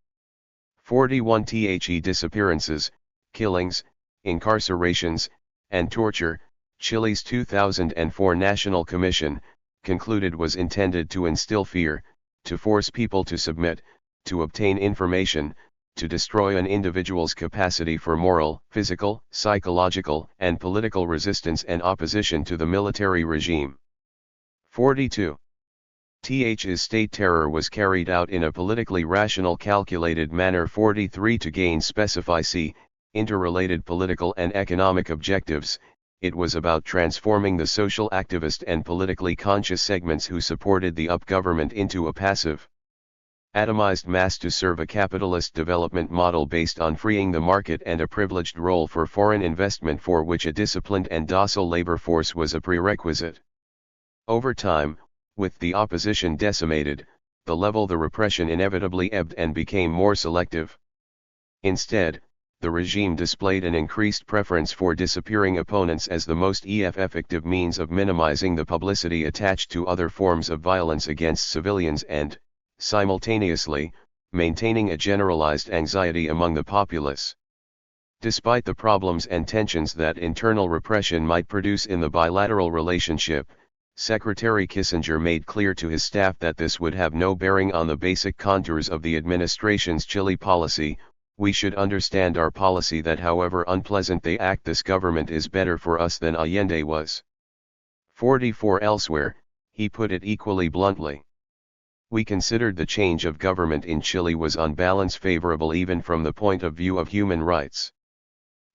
41 The disappearances, killings, incarcerations, and torture, Chile's 2004 National Commission, concluded was intended to instill fear, to force people to submit, to obtain information, to destroy an individual's capacity for moral, physical, psychological, and political resistance and opposition to the military regime. 42. Th's state terror was carried out in a politically rational calculated manner. 43. To gain specify c. interrelated political and economic objectives, it was about transforming the social activist and politically conscious segments who supported the UP government into a passive, atomized mass to serve a capitalist development model based on freeing the market and a privileged role for foreign investment for which a disciplined and docile labor force was a prerequisite. Over time, with the opposition decimated, the repression inevitably ebbed and became more selective. Instead, the regime displayed an increased preference for disappearing opponents as the most effective means of minimizing the publicity attached to other forms of violence against civilians and, simultaneously, maintaining a generalized anxiety among the populace. Despite the problems and tensions that internal repression might produce in the bilateral relationship, Secretary Kissinger made clear to his staff that this would have no bearing on the basic contours of the administration's Chile policy. We should understand our policy that however unpleasant they act, this government is better for us than Allende was. 44. Elsewhere, he put it equally bluntly. We considered the change of government in Chile was on balance favorable even from the point of view of human rights.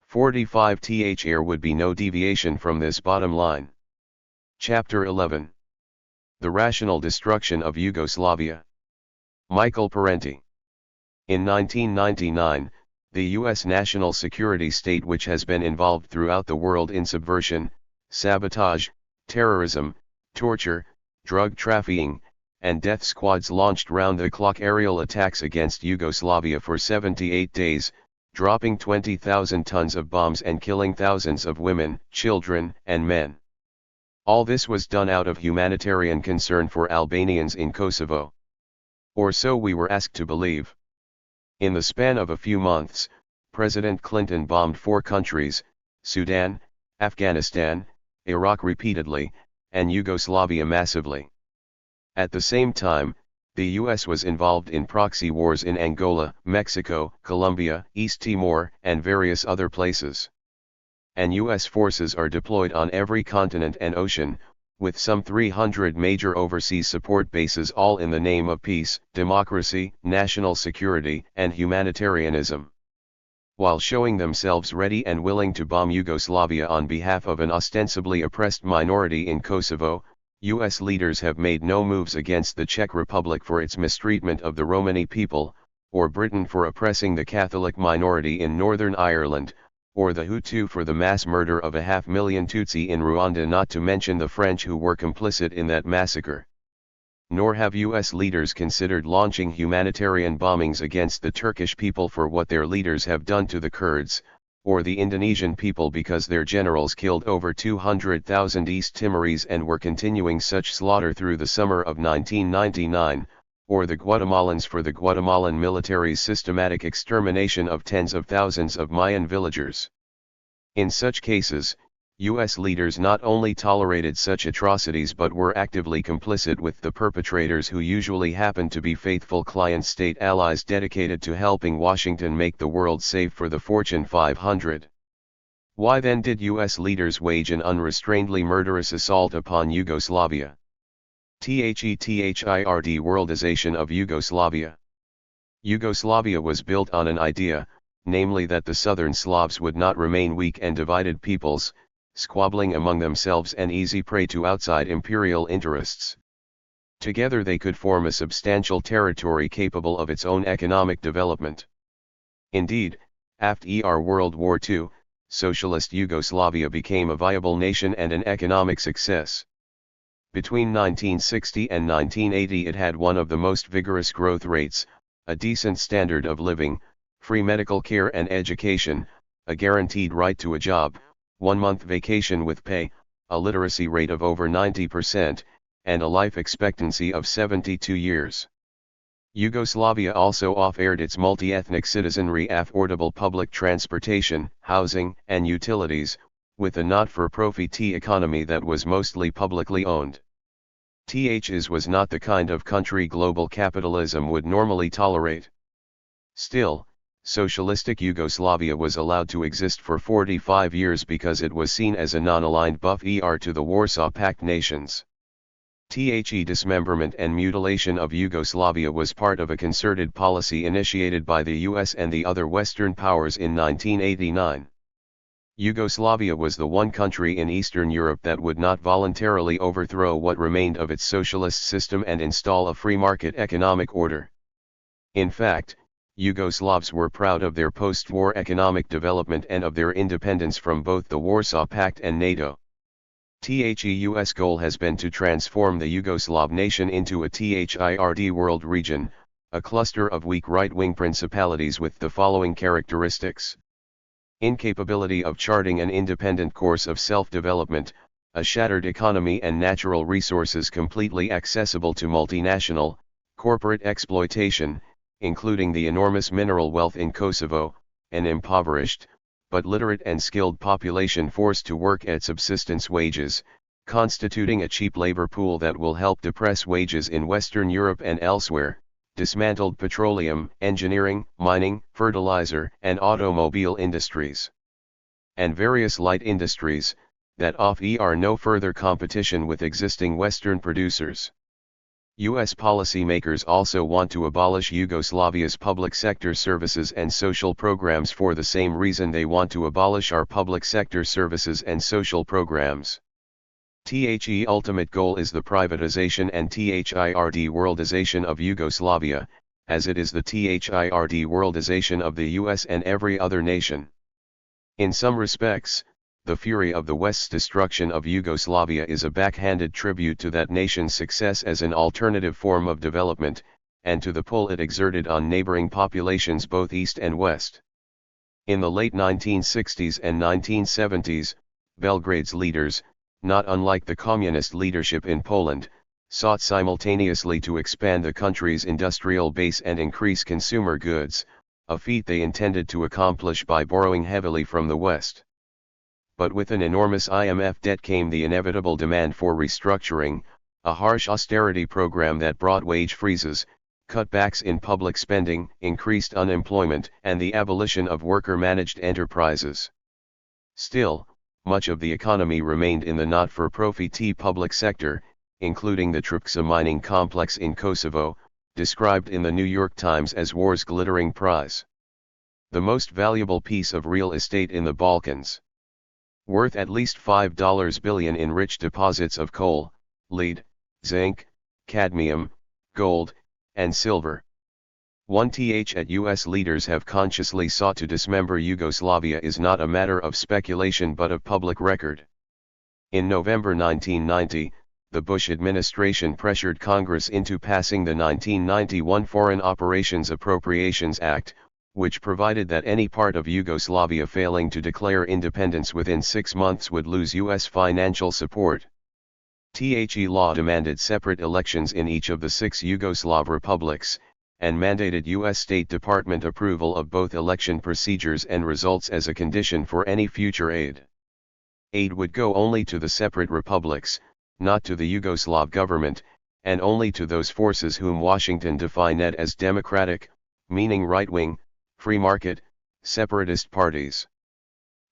45. There would be no deviation from this bottom line. Chapter 11. The Rational Destruction of Yugoslavia. Michael Parenti. In 1999, the U.S. national security state, which has been involved throughout the world in subversion, sabotage, terrorism, torture, drug trafficking, and death squads, launched round-the-clock aerial attacks against Yugoslavia for 78 days, dropping 20,000 tons of bombs and killing thousands of women, children, and men. All this was done out of humanitarian concern for Albanians in Kosovo. Or so we were asked to believe. In the span of a few months, President Clinton bombed 4 countries, Sudan, Afghanistan, Iraq repeatedly, and Yugoslavia massively. At the same time, the U.S. was involved in proxy wars in Angola, Mexico, Colombia, East Timor, and various other places. And U.S. forces are deployed on every continent and ocean, with some 300 major overseas support bases, all in the name of peace, democracy, national security, and humanitarianism. While showing themselves ready and willing to bomb Yugoslavia on behalf of an ostensibly oppressed minority in Kosovo, U.S. leaders have made no moves against the Czech Republic for its mistreatment of the Romani people, or Britain for oppressing the Catholic minority in Northern Ireland, or the Hutu for the mass murder of 500,000 Tutsi in Rwanda, not to mention the French who were complicit in that massacre. Nor have U.S. leaders considered launching humanitarian bombings against the Turkish people for what their leaders have done to the Kurds, or the Indonesian people because their generals killed over 200,000 East Timorese and were continuing such slaughter through the summer of 1999, or the Guatemalans for the Guatemalan military's systematic extermination of tens of thousands of Mayan villagers. In such cases, U.S. leaders not only tolerated such atrocities but were actively complicit with the perpetrators, who usually happened to be faithful client state allies dedicated to helping Washington make the world safe for the Fortune 500. Why then did U.S. leaders wage an unrestrainedly murderous assault upon Yugoslavia? THIRD-WORLDIZation of Yugoslavia. Yugoslavia was built on an idea, namely that the southern Slavs would not remain weak and divided peoples, squabbling among themselves and easy prey to outside imperial interests. Together they could form a substantial territory capable of its own economic development. Indeed, after World War II, socialist Yugoslavia became a viable nation and an economic success. Between 1960 and 1980 it had one of the most vigorous growth rates, a decent standard of living, free medical care and education, a guaranteed right to a job, 1-month vacation with pay, a literacy rate of over 90%, and a life expectancy of 72 years. Yugoslavia also offered its multi-ethnic citizenry affordable public transportation, housing, and utilities, with a not-for-profit economy that was mostly publicly owned. THs was not the kind of country global capitalism would normally tolerate. Still, socialistic Yugoslavia was allowed to exist for 45 years because it was seen as a non-aligned buffer to the Warsaw Pact nations. The dismemberment and mutilation of Yugoslavia was part of a concerted policy initiated by the US and the other Western powers in 1989. Yugoslavia was the one country in Eastern Europe that would not voluntarily overthrow what remained of its socialist system and install a free market economic order. In fact, Yugoslavs were proud of their post-war economic development and of their independence from both the Warsaw Pact and NATO. The US goal has been to transform the Yugoslav nation into a third-world region, a cluster of weak right-wing principalities with the following characteristics: incapability of charting an independent course of self-development, a shattered economy and natural resources completely accessible to multinational, corporate exploitation, including the enormous mineral wealth in Kosovo, an impoverished, but literate and skilled population forced to work at subsistence wages, constituting a cheap labor pool that will help depress wages in Western Europe and elsewhere, dismantled petroleum, engineering, mining, fertilizer, and automobile industries, and various light industries, that offer no further competition with existing Western producers. US policymakers also want to abolish Yugoslavia's public sector services and social programs for the same reason they want to abolish our public sector services and social programs. The ultimate goal is the privatization and THIRD-worldization of Yugoslavia, as it is the THIRD-worldization of the US and every other nation. In some respects, the fury of the West's destruction of Yugoslavia is a backhanded tribute to that nation's success as an alternative form of development, and to the pull it exerted on neighboring populations both east and west. In the late 1960s and 1970s, Belgrade's leaders, not unlike the communist leadership in Poland, sought simultaneously to expand the country's industrial base and increase consumer goods, a feat they intended to accomplish by borrowing heavily from the West. But with an enormous IMF debt came the inevitable demand for restructuring, a harsh austerity program that brought wage freezes, cutbacks in public spending, increased unemployment, and the abolition of worker-managed enterprises. Still, much of the economy remained in the not-for-profit public sector, including the Trpca mining complex in Kosovo, described in the New York Times as war's glittering prize. The most valuable piece of real estate in the Balkans. Worth at least $5 billion in rich deposits of coal, lead, zinc, cadmium, gold, and silver. US leaders have consciously sought to dismember Yugoslavia is not a matter of speculation but of public record. In November 1990, the Bush administration pressured Congress into passing the 1991 Foreign Operations Appropriations Act, which provided that any part of Yugoslavia failing to declare independence within 6 months would lose US financial support. The law demanded separate elections in each of the 6 Yugoslav republics, and mandated US State Department approval of both election procedures and results as a condition for any future aid. Aid would go only to the separate republics, not to the Yugoslav government, and only to those forces whom Washington defined as democratic, meaning right-wing, free market, separatist parties.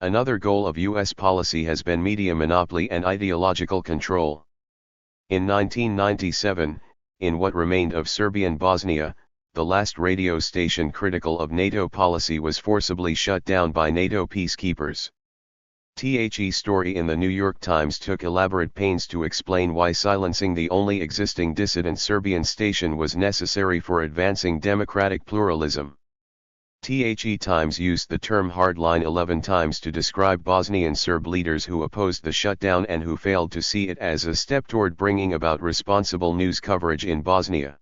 Another goal of US policy has been media monopoly and ideological control. In 1997, in what remained of Serbian Bosnia, the last radio station critical of NATO policy was forcibly shut down by NATO peacekeepers. The story in the New York Times took elaborate pains to explain why silencing the only existing dissident Serbian station was necessary for advancing democratic pluralism. The Times used the term hardline 11 times to describe Bosnian Serb leaders who opposed the shutdown and who failed to see it as a step toward bringing about responsible news coverage in Bosnia.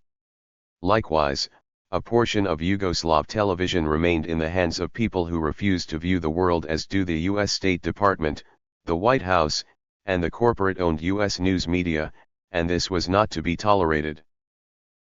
Likewise, a portion of Yugoslav television remained in the hands of people who refused to view the world as do the US State Department, the White House, and the corporate-owned US news media, and this was not to be tolerated.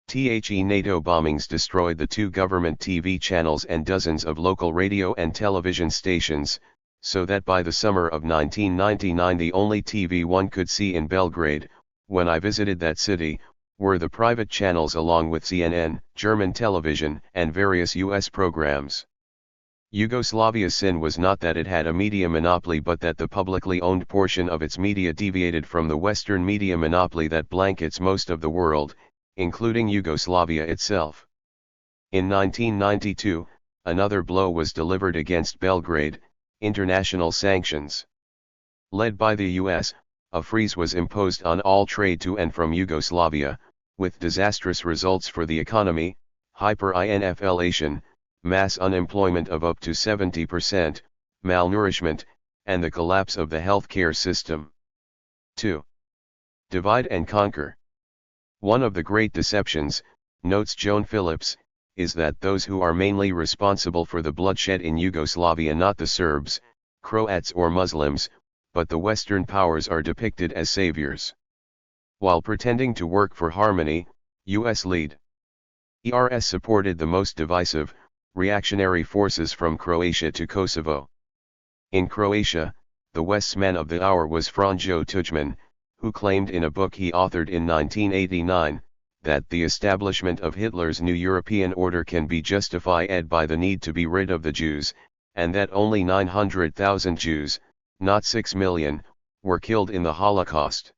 The NATO bombings destroyed the 2 government TV channels and dozens of local radio and television stations, so that by the summer of 1999 the only TV one could see in Belgrade, when I visited that city, were the private channels along with CNN, German television, and various US programs. Yugoslavia's sin was not that it had a media monopoly but that the publicly owned portion of its media deviated from the Western media monopoly that blankets most of the world, including Yugoslavia itself. In 1992, another blow was delivered against Belgrade: international sanctions. Led by the US, a freeze was imposed on all trade to and from Yugoslavia, with disastrous results for the economy: hyperinflation, mass unemployment of up to 70%, malnourishment, and the collapse of the healthcare system. 2. Divide and conquer. One of the great deceptions, notes Joan Phillips, is that those who are mainly responsible for the bloodshed in Yugoslavia, not the Serbs, Croats or Muslims, but the Western powers, are depicted as saviors. While pretending to work for harmony, US lead ERS supported the most divisive, reactionary forces from Croatia to Kosovo. In Croatia, the West's man of the hour was Franjo Tuđman, who claimed in a book he authored in 1989, that the establishment of Hitler's new European order can be justified by the need to be rid of the Jews, and that only 900,000 Jews, not 6 million, were killed in the Holocaust.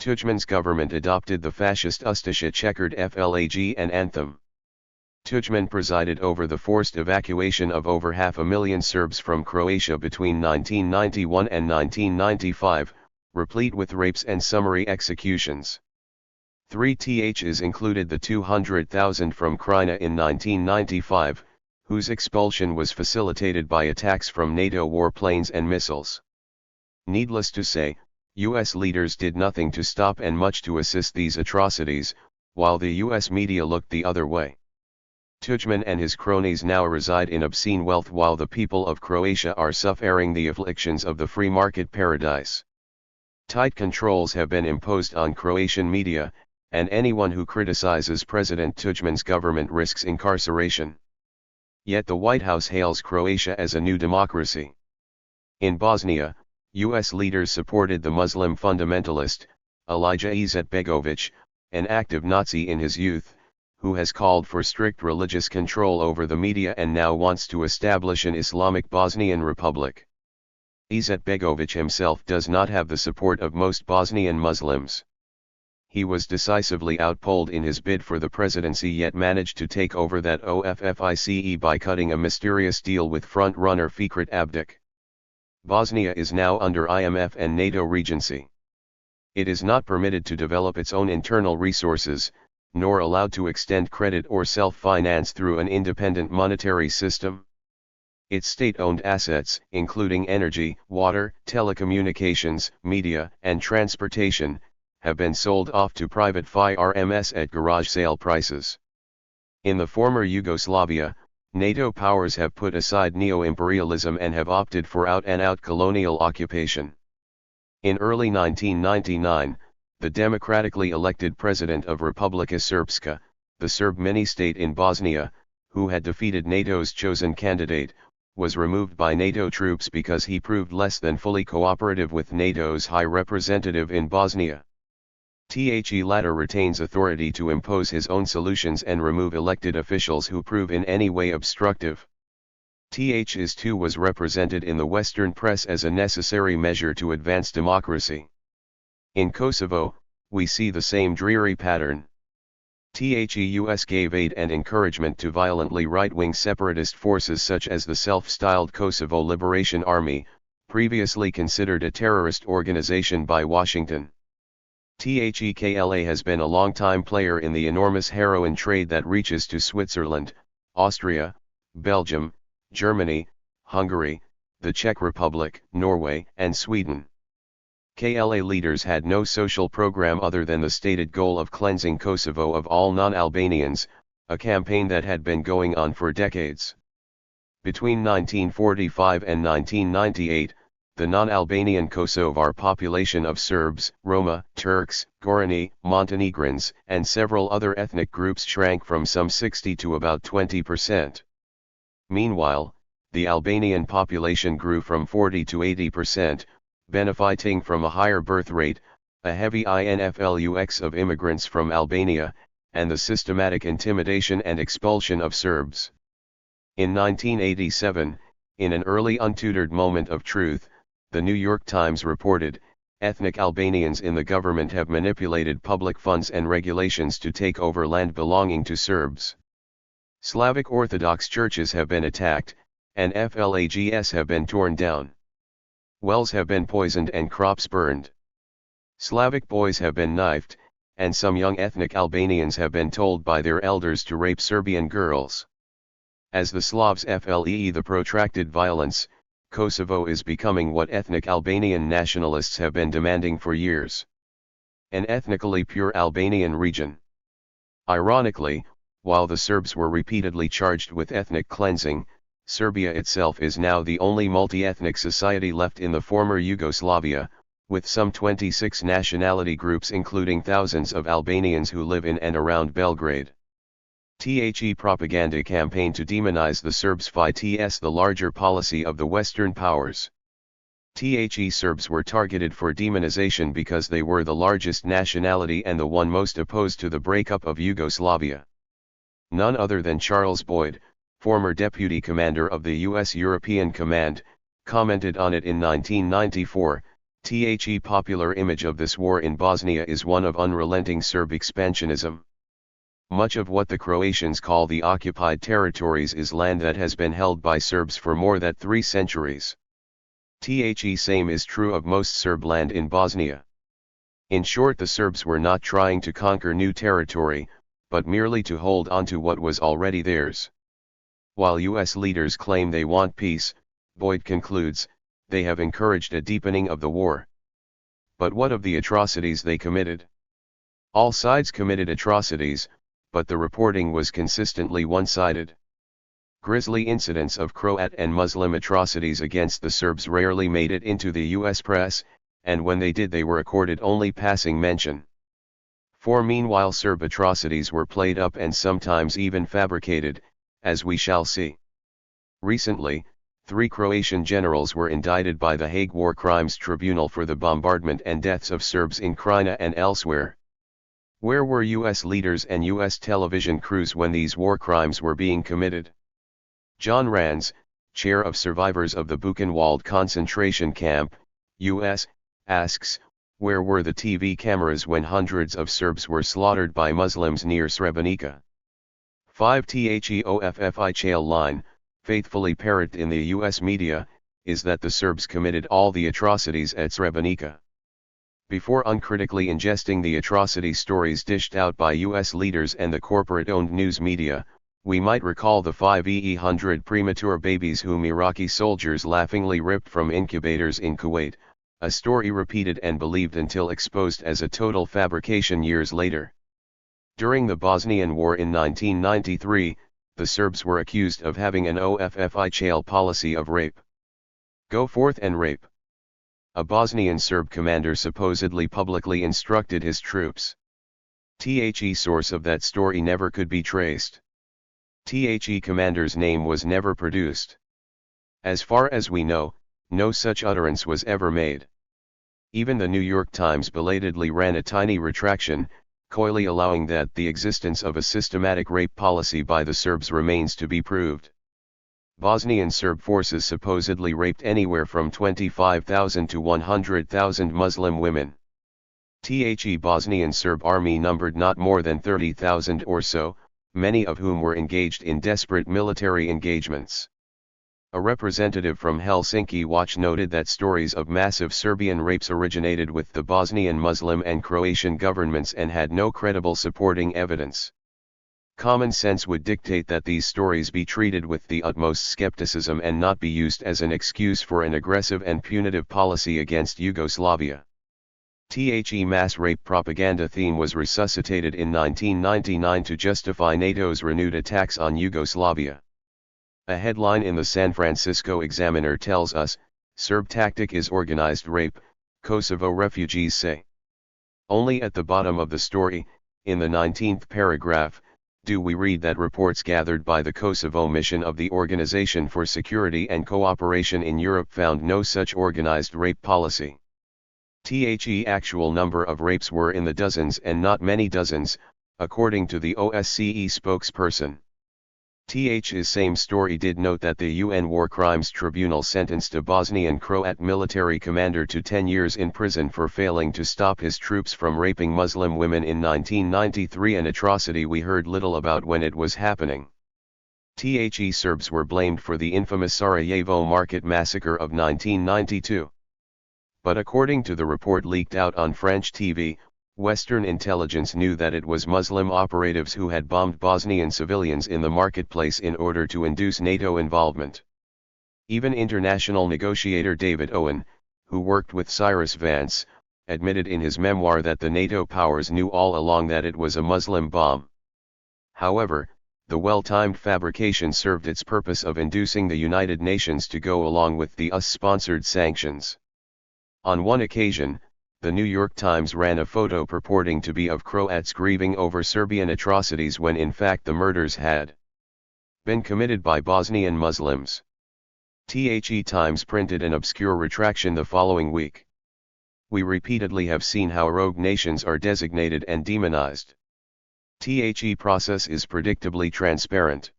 Tuđman's government adopted the fascist Ustaša checkered flag and anthem. Tuđman presided over the forced evacuation of over 500,000 Serbs from Croatia between 1991 and 1995, replete with rapes and summary executions. 3ths included the 200,000 from Krajina in 1995, whose expulsion was facilitated by attacks from NATO warplanes and missiles. Needless to say, US leaders did nothing to stop and much to assist these atrocities, while the US media looked the other way. Tuđman and his cronies now reside in obscene wealth while the people of Croatia are suffering the afflictions of the free market paradise. Tight controls have been imposed on Croatian media, and anyone who criticizes President Tuđman's government risks incarceration. Yet the White House hails Croatia as a new democracy. In Bosnia, US leaders supported the Muslim fundamentalist, Alija Izetbegović, an active Nazi in his youth, who has called for strict religious control over the media and now wants to establish an Islamic Bosnian Republic. Izetbegović himself does not have the support of most Bosnian Muslims. He was decisively outpolled in his bid for the presidency yet managed to take over that office by cutting a mysterious deal with front-runner Fikret Abdić. Bosnia is now under IMF and NATO regency. It is not permitted to develop its own internal resources, nor allowed to extend credit or self-finance through an independent monetary system. Its state-owned assets, including energy, water, telecommunications, media, and transportation, have been sold off to private firms at garage sale prices. In the former Yugoslavia, NATO powers have put aside neo-imperialism and have opted for out-and-out colonial occupation. In early 1999, the democratically elected president of Republika Srpska, the Serb mini-state in Bosnia, who had defeated NATO's chosen candidate, was removed by NATO troops because he proved less than fully cooperative with NATO's High Representative in Bosnia. The latter retains authority to impose his own solutions and remove elected officials who prove in any way obstructive. His too was represented in the Western press as a necessary measure to advance democracy. In Kosovo, we see the same dreary pattern. US gave aid and encouragement to violently right-wing separatist forces such as the self-styled Kosovo Liberation Army, previously considered a terrorist organization by Washington. THEKLA has been a long-time player in the enormous heroin trade that reaches to Switzerland, Austria, Belgium, Germany, Hungary, the Czech Republic, Norway, and Sweden. KLA leaders had no social program other than the stated goal of cleansing Kosovo of all non-Albanians, a campaign that had been going on for decades. Between 1945 and 1998, the non-Albanian Kosovar population of Serbs, Roma, Turks, Gorani, Montenegrins, and several other ethnic groups shrank from some 60 to about 20%. Meanwhile, the Albanian population grew from 40 to 80%, benefiting from a higher birth rate, a heavy influx of immigrants from Albania, and the systematic intimidation and expulsion of Serbs. In 1987, in an early untutored moment of truth, the New York Times reported, ethnic Albanians in the government have manipulated public funds and regulations to take over land belonging to Serbs. Slavic Orthodox churches have been attacked, and flags have been torn down. Wells have been poisoned and crops burned. Slavic boys have been knifed, and some young ethnic Albanians have been told by their elders to rape Serbian girls. As the Slavs flee the protracted violence, Kosovo is becoming what ethnic Albanian nationalists have been demanding for years: an ethnically pure Albanian region. Ironically, while the Serbs were repeatedly charged with ethnic cleansing, Serbia itself is now the only multi-ethnic society left in the former Yugoslavia, with some 26 nationality groups including thousands of Albanians who live in and around Belgrade. The propaganda campaign to demonize the Serbs fights the larger policy of the Western powers. Serbs were targeted for demonization because they were the largest nationality and the one most opposed to the breakup of Yugoslavia. None other than Charles Boyd, former deputy commander of the U.S. European Command, commented on it in 1994. The popular image of this war in Bosnia is one of unrelenting Serb expansionism. Much of what the Croatians call the occupied territories is land that has been held by Serbs for more than 3 centuries. The same is true of most Serb land in Bosnia. In short, the Serbs were not trying to conquer new territory, but merely to hold on to what was already theirs. While U.S. leaders claim they want peace, Boyd concludes, they have encouraged a deepening of the war. But what of the atrocities they committed? All sides committed atrocities, but the reporting was consistently one-sided. Grisly incidents of Croat and Muslim atrocities against the Serbs rarely made it into the U.S. press, and when they did they were accorded only passing mention. For meanwhile Serb atrocities were played up and sometimes even fabricated, as we shall see. Recently, 3 Croatian generals were indicted by the Hague War Crimes Tribunal for the bombardment and deaths of Serbs in Krajina and elsewhere. Where were U.S. leaders and U.S. television crews when these war crimes were being committed? John Rands, chair of survivors of the Buchenwald concentration camp, U.S., asks, where were the TV cameras when hundreds of Serbs were slaughtered by Muslims near Srebrenica? 5 THEOFFI Chael line, faithfully parroted in the U.S. media, is that the Serbs committed all the atrocities at Srebrenica. Before uncritically ingesting the atrocity stories dished out by U.S. leaders and the corporate-owned news media, we might recall the 500 premature babies whom Iraqi soldiers laughingly ripped from incubators in Kuwait, a story repeated and believed until exposed as a total fabrication years later. During the Bosnian War in 1993, the Serbs were accused of having an OFFI Chael policy of rape. Go forth and rape. A Bosnian Serb commander supposedly publicly instructed his troops. The source of that story never could be traced. The commander's name was never produced. As far as we know, no such utterance was ever made. Even the New York Times belatedly ran a tiny retraction, coyly allowing that the existence of a systematic rape policy by the Serbs remains to be proved. Bosnian Serb forces supposedly raped anywhere from 25,000 to 100,000 Muslim women. The Bosnian Serb army numbered not more than 30,000 or so, many of whom were engaged in desperate military engagements. A representative from Helsinki Watch noted that stories of massive Serbian rapes originated with the Bosnian Muslim and Croatian governments and had no credible supporting evidence. Common sense would dictate that these stories be treated with the utmost skepticism and not be used as an excuse for an aggressive and punitive policy against Yugoslavia. The mass rape propaganda theme was resuscitated in 1999 to justify NATO's renewed attacks on Yugoslavia. A headline in the San Francisco Examiner tells us, Serb tactic is organized rape, Kosovo refugees say. Only at the bottom of the story, in the 19th paragraph, do we read that reports gathered by the Kosovo mission of the Organization for Security and Cooperation in Europe found no such organized rape policy. The actual number of rapes were in the dozens and not many dozens, according to the OSCE spokesperson. Th's same story did note that the UN War Crimes Tribunal sentenced a Bosnian Croat military commander to 10 years in prison for failing to stop his troops from raping Muslim women in 1993, an atrocity we heard little about when it was happening. The Serbs were blamed for the infamous Sarajevo market massacre of 1992. But according to the report leaked out on French TV, Western intelligence knew that it was Muslim operatives who had bombed Bosnian civilians in the marketplace in order to induce NATO involvement. Even international negotiator David Owen, who worked with Cyrus Vance, admitted in his memoir that the NATO powers knew all along that it was a Muslim bomb. However, the well-timed fabrication served its purpose of inducing the United Nations to go along with the US-sponsored sanctions. On one occasion, the New York Times ran a photo purporting to be of Croats grieving over Serbian atrocities when in fact the murders had been committed by Bosnian Muslims. The Times printed an obscure retraction the following week. We repeatedly have seen how rogue nations are designated and demonized. The process is predictably transparent.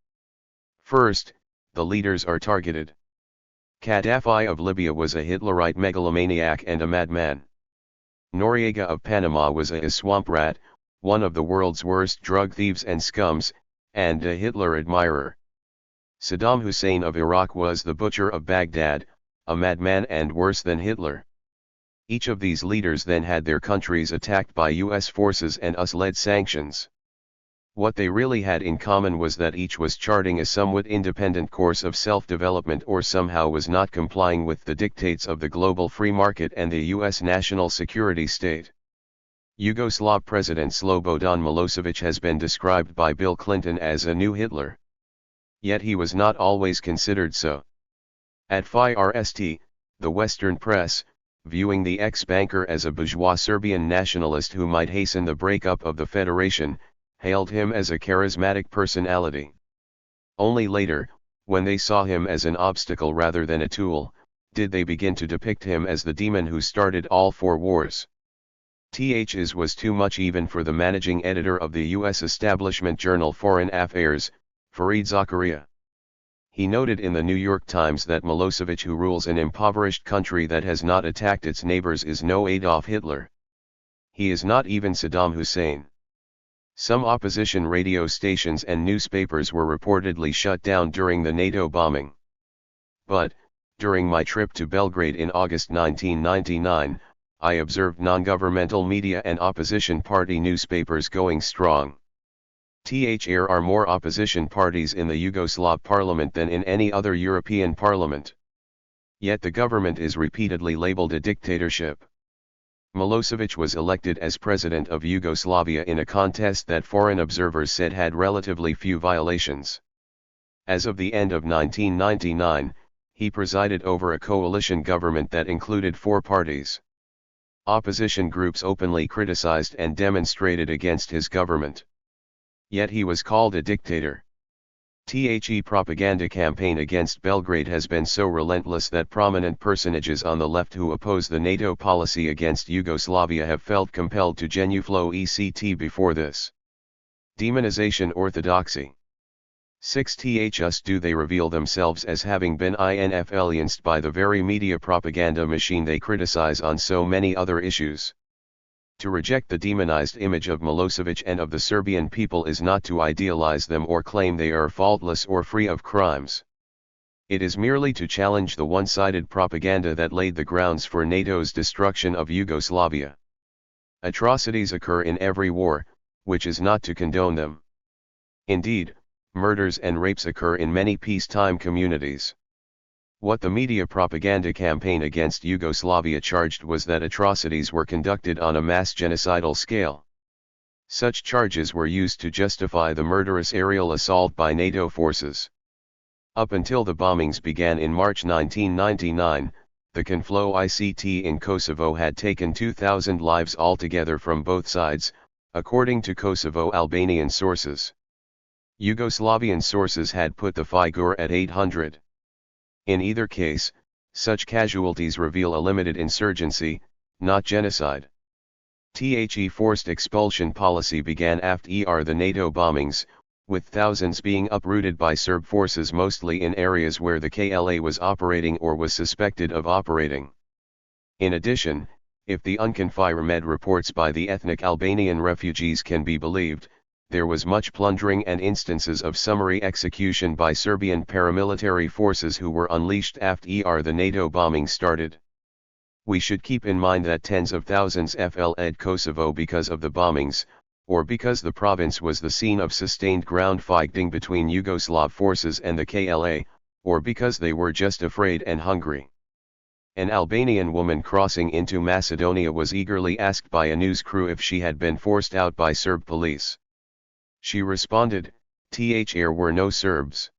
First, the leaders are targeted. Gaddafi of Libya was a Hitlerite megalomaniac and a madman. Noriega of Panama was a swamp rat, one of the world's worst drug thieves and scums, and a Hitler admirer. Saddam Hussein of Iraq was the butcher of Baghdad, a madman and worse than Hitler. Each of these leaders then had their countries attacked by US forces and US-led sanctions. What they really had in common was that each was charting a somewhat independent course of self-development or somehow was not complying with the dictates of the global free market and the US national security state. Yugoslav President Slobodan Milosevic has been described by Bill Clinton as a new Hitler. Yet he was not always considered so. At FIRST, the Western press, viewing the ex-banker as a bourgeois Serbian nationalist who might hasten the breakup of the Federation, hailed him as a charismatic personality. Only later, when they saw him as an obstacle rather than a tool, did they begin to depict him as the demon who started all four wars. His was too much even for the managing editor of the U.S. establishment journal Foreign Affairs, Fareed Zakaria. He noted in the New York Times that Milosevic, who rules an impoverished country that has not attacked its neighbors, is no Adolf Hitler. He is not even Saddam Hussein. Some opposition radio stations and newspapers were reportedly shut down during the NATO bombing. But, during my trip to Belgrade in August 1999, I observed non-governmental media and opposition party newspapers going strong. There are more opposition parties in the Yugoslav parliament than in any other European parliament. Yet the government is repeatedly labeled a dictatorship. Milosevic was elected as president of Yugoslavia in a contest that foreign observers said had relatively few violations. As of the end of 1999, he presided over a coalition government that included 4 parties. Opposition groups openly criticized and demonstrated against his government. Yet he was called a dictator. The propaganda campaign against Belgrade has been so relentless that prominent personages on the left who oppose the NATO policy against Yugoslavia have felt compelled to genuflect before this demonization orthodoxy. 6. Thus do they reveal themselves as having been influenced by the very media propaganda machine they criticize on so many other issues. To reject the demonized image of Milosevic and of the Serbian people is not to idealize them or claim they are faultless or free of crimes. It is merely to challenge the one-sided propaganda that laid the grounds for NATO's destruction of Yugoslavia. Atrocities occur in every war, which is not to condone them. Indeed, murders and rapes occur in many peacetime communities. What the media propaganda campaign against Yugoslavia charged was that atrocities were conducted on a mass genocidal scale. Such charges were used to justify the murderous aerial assault by NATO forces. Up until the bombings began in March 1999, the Conflow ICT in Kosovo had taken 2,000 lives altogether from both sides, according to Kosovo Albanian sources. Yugoslavian sources had put the figure at 800. In either case, such casualties reveal a limited insurgency, not genocide. The forced expulsion policy began after the NATO bombings, with thousands being uprooted by Serb forces mostly in areas where the KLA was operating or was suspected of operating. In addition, if the Unconfirmed reports by the ethnic Albanian refugees can be believed, there was much plundering and instances of summary execution by Serbian paramilitary forces who were unleashed after the NATO bombing started. We should keep in mind that tens of thousands fled Kosovo because of the bombings, or because the province was the scene of sustained ground fighting between Yugoslav forces and the KLA, or because they were just afraid and hungry. An Albanian woman crossing into Macedonia was eagerly asked by a news crew if she had been forced out by Serb police. She responded, "There were no Serbs.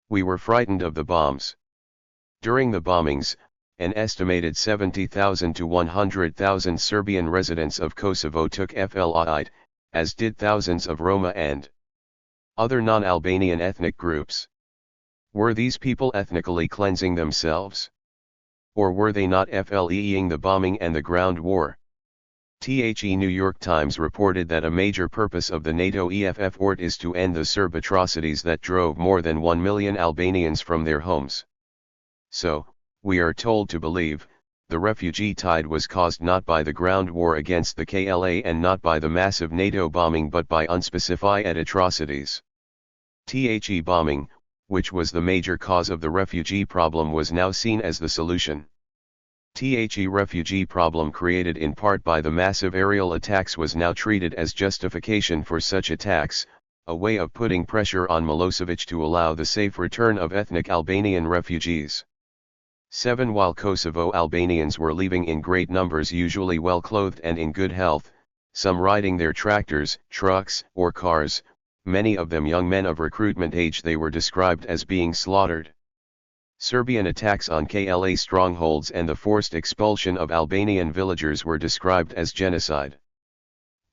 We were frightened of the bombs." During the bombings, an estimated 70,000 to 100,000 Serbian residents of Kosovo took flight, as did thousands of Roma and other non-Albanian ethnic groups. Were these people ethnically cleansing themselves? Or were they not fleeing the bombing and the ground war? The New York Times reported that a major purpose of the NATO effort is to end the Serb atrocities that drove more than 1 million Albanians from their homes. So, we are told to believe, the refugee tide was caused not by the ground war against the KLA and not by the massive NATO bombing but by unspecified atrocities. The bombing, which was the major cause of the refugee problem, was now seen as the solution. The refugee problem created in part by the massive aerial attacks was now treated as justification for such attacks, a way of putting pressure on Milosevic to allow the safe return of ethnic Albanian refugees. 7. While Kosovo Albanians were leaving in great numbers, usually well clothed and in good health, some riding their tractors, trucks, or cars, many of them young men of recruitment age, they were described as being slaughtered. Serbian attacks on KLA strongholds and the forced expulsion of Albanian villagers were described as genocide.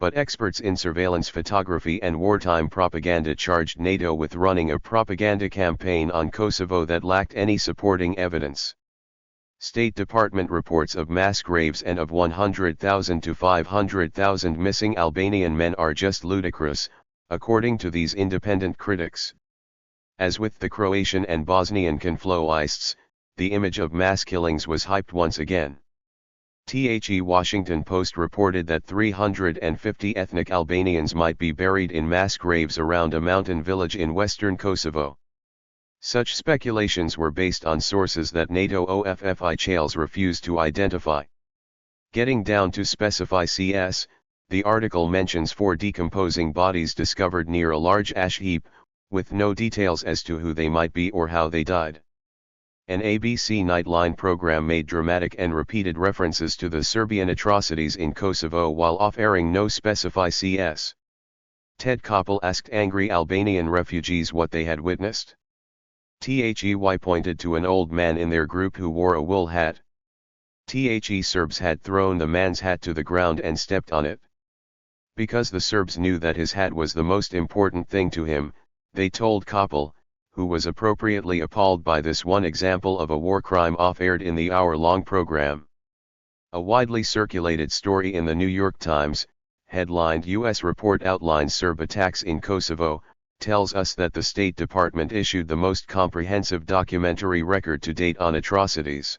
But experts in surveillance photography and wartime propaganda charged NATO with running a propaganda campaign on Kosovo that lacked any supporting evidence. State Department reports of mass graves and of 100,000 to 500,000 missing Albanian men are just ludicrous, according to these independent critics. As with the Croatian and Bosnian confloists, the image of mass killings was hyped once again. The Washington Post reported that 350 ethnic Albanians might be buried in mass graves around a mountain village in western Kosovo. Such speculations were based on sources that NATO officials refused to identify. Getting down to specify CS, the article mentions 4 decomposing bodies discovered near a large ash heap, with no details as to who they might be or how they died. An ABC Nightline program made dramatic and repeated references to the Serbian atrocities in Kosovo while off-airing no specify CS. Ted Koppel asked angry Albanian refugees what they had witnessed. The pointed to an old man in their group who wore a wool hat. The Serbs had thrown the man's hat to the ground and stepped on it. Because the Serbs knew that his hat was the most important thing to him, they told Koppel, who was appropriately appalled by this one example of a war crime off-aired in the hour-long program. A widely circulated story in the New York Times, headlined U.S. report outlines Serb attacks in Kosovo, tells us that the State Department issued the most comprehensive documentary record to date on atrocities.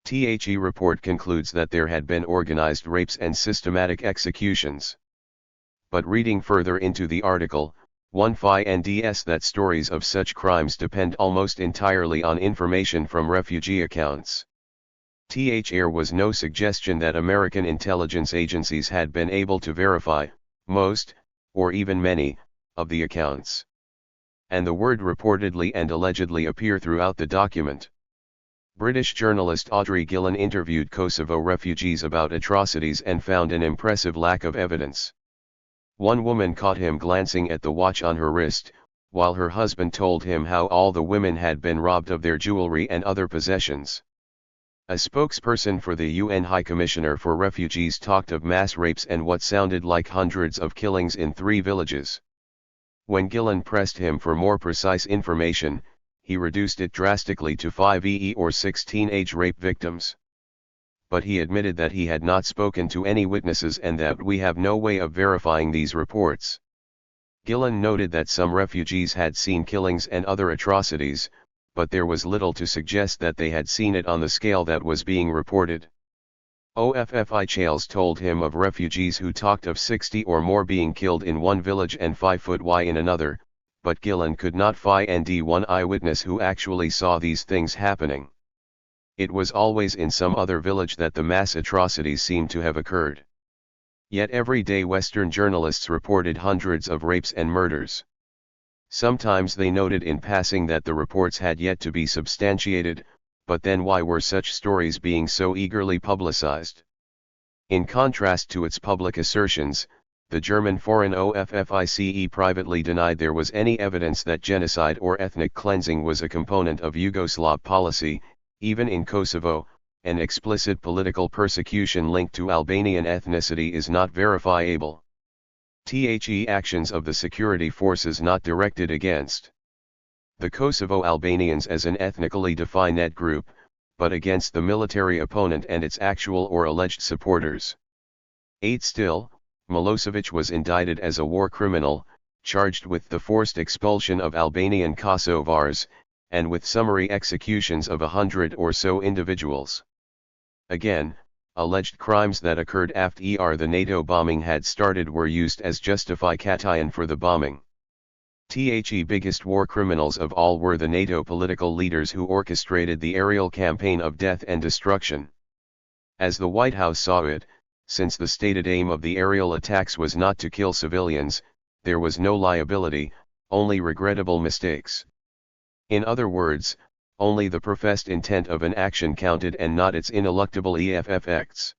The report concludes that there had been organized rapes and systematic executions. But reading further into the article, one finds that stories of such crimes depend almost entirely on information from refugee accounts. There was no suggestion that American intelligence agencies had been able to verify most, or even many, of the accounts. And the word reportedly and allegedly appear throughout the document. British journalist Audrey Gillen interviewed Kosovo refugees about atrocities and found an impressive lack of evidence. One woman caught him glancing at the watch on her wrist, while her husband told him how all the women had been robbed of their jewelry and other possessions. A spokesperson for the UN High Commissioner for Refugees talked of mass rapes and what sounded like hundreds of killings in 3 villages. When Gillen pressed him for more precise information, he reduced it drastically to 5 or 6 teenage rape victims. but he admitted that he had not spoken to any witnesses and that we have no way of verifying these reports. Gillen noted that some refugees had seen killings and other atrocities, but there was little to suggest that they had seen it on the scale that was being reported. OFFI Chales told him of refugees who talked of 60 or more being killed in one village and 5 foot Y in another, but Gillen could not find one eyewitness who actually saw these things happening. It was always in some other village that the mass atrocities seemed to have occurred. Yet every day Western journalists reported hundreds of rapes and murders. Sometimes they noted in passing that the reports had yet to be substantiated, but then why were such stories being so eagerly publicized? In contrast to its public assertions, the German Foreign Office privately denied there was any evidence that genocide or ethnic cleansing was a component of Yugoslav policy. Even in Kosovo, an explicit political persecution linked to Albanian ethnicity is not verifiable. Actions of the security forces not directed against the Kosovo Albanians as an ethnically defined group, but against the military opponent and its actual or alleged supporters. 8 Still, Milosevic was indicted as a war criminal, charged with the forced expulsion of Albanian Kosovars, and with summary executions of 100 or so individuals. Again, alleged crimes that occurred after the NATO bombing had started were used as justification for the bombing. The biggest war criminals of all were the NATO political leaders who orchestrated the aerial campaign of death and destruction. As the White House saw it, since the stated aim of the aerial attacks was not to kill civilians, there was no liability, only regrettable mistakes. In other words, only the professed intent of an action counted and not its ineluctable effects.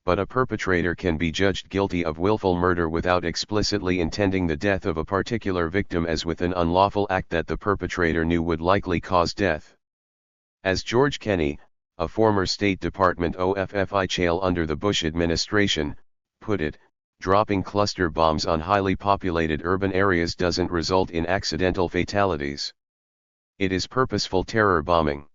But a perpetrator can be judged guilty of willful murder without explicitly intending the death of a particular victim as with an unlawful act that the perpetrator knew would likely cause death. As George Kenney, a former State Department official under the Bush administration, put it, dropping cluster bombs on highly populated urban areas doesn't result in accidental fatalities. It is purposeful terror bombing.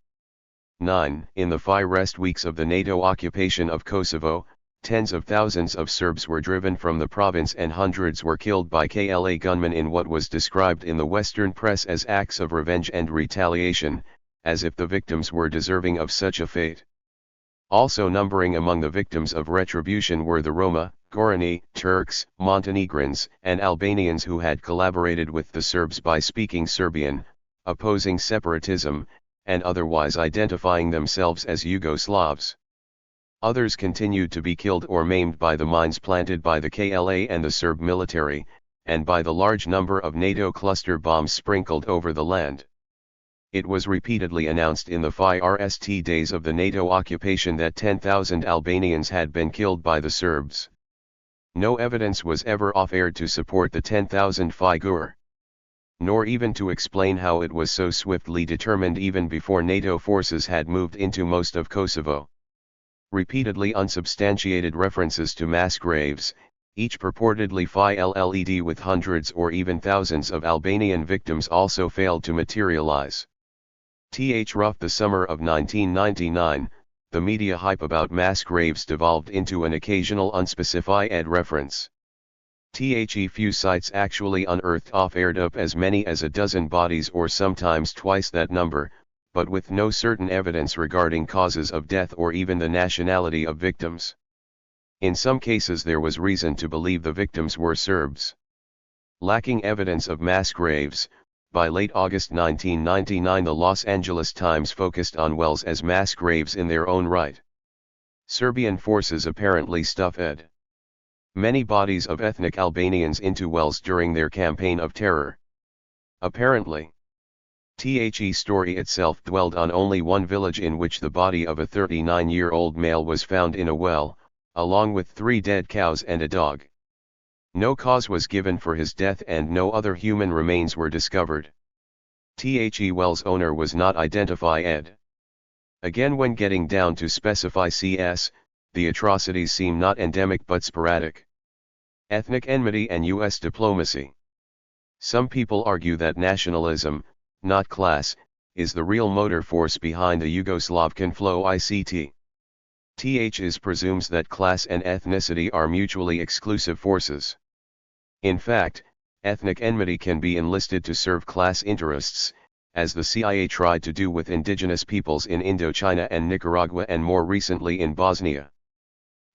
9. In the 5 rest weeks of the NATO occupation of Kosovo, tens of thousands of Serbs were driven from the province and hundreds were killed by KLA gunmen in what was described in the Western press as acts of revenge and retaliation, as if the victims were deserving of such a fate. Also numbering among the victims of retribution were the Roma, Gorani, Turks, Montenegrins, and Albanians who had collaborated with the Serbs by speaking Serbian, opposing separatism, and otherwise identifying themselves as Yugoslavs. Others continued to be killed or maimed by the mines planted by the KLA and the Serb military, and by the large number of NATO cluster bombs sprinkled over the land. It was repeatedly announced in the first days of the NATO occupation that 10,000 Albanians had been killed by the Serbs. No evidence was ever offered to support the 10,000 figure, nor even to explain how it was so swiftly determined even before NATO forces had moved into most of Kosovo. Repeatedly unsubstantiated references to mass graves, each purportedly filled with hundreds or even thousands of Albanian victims, also failed to materialize. Rough the summer of 1999, the media hype about mass graves devolved into an occasional unspecified reference. Few sites actually unearthed offered up as many as a dozen bodies or sometimes twice that number, but with no certain evidence regarding causes of death or even the nationality of victims. In some cases there was reason to believe the victims were Serbs. Lacking evidence of mass graves, by late August 1999 the Los Angeles Times focused on wells as mass graves in their own right. Serbian forces apparently stuffed many bodies of ethnic Albanians into wells during their campaign of terror. Apparently. The story itself dwelled on only one village in which the body of a 39-year-old male was found in a well, along with 3 dead cows and a dog. No cause was given for his death and no other human remains were discovered. The well's owner was not identified. Again, when getting down to specify CS, the atrocities seem not endemic but sporadic. Ethnic enmity and U.S. diplomacy. Some people argue that nationalism, not class, is the real motor force behind the Yugoslav conflict. THIS presumes that class and ethnicity are mutually exclusive forces. In fact, ethnic enmity can be enlisted to serve class interests, as the CIA tried to do with indigenous peoples in Indochina and Nicaragua and more recently in Bosnia.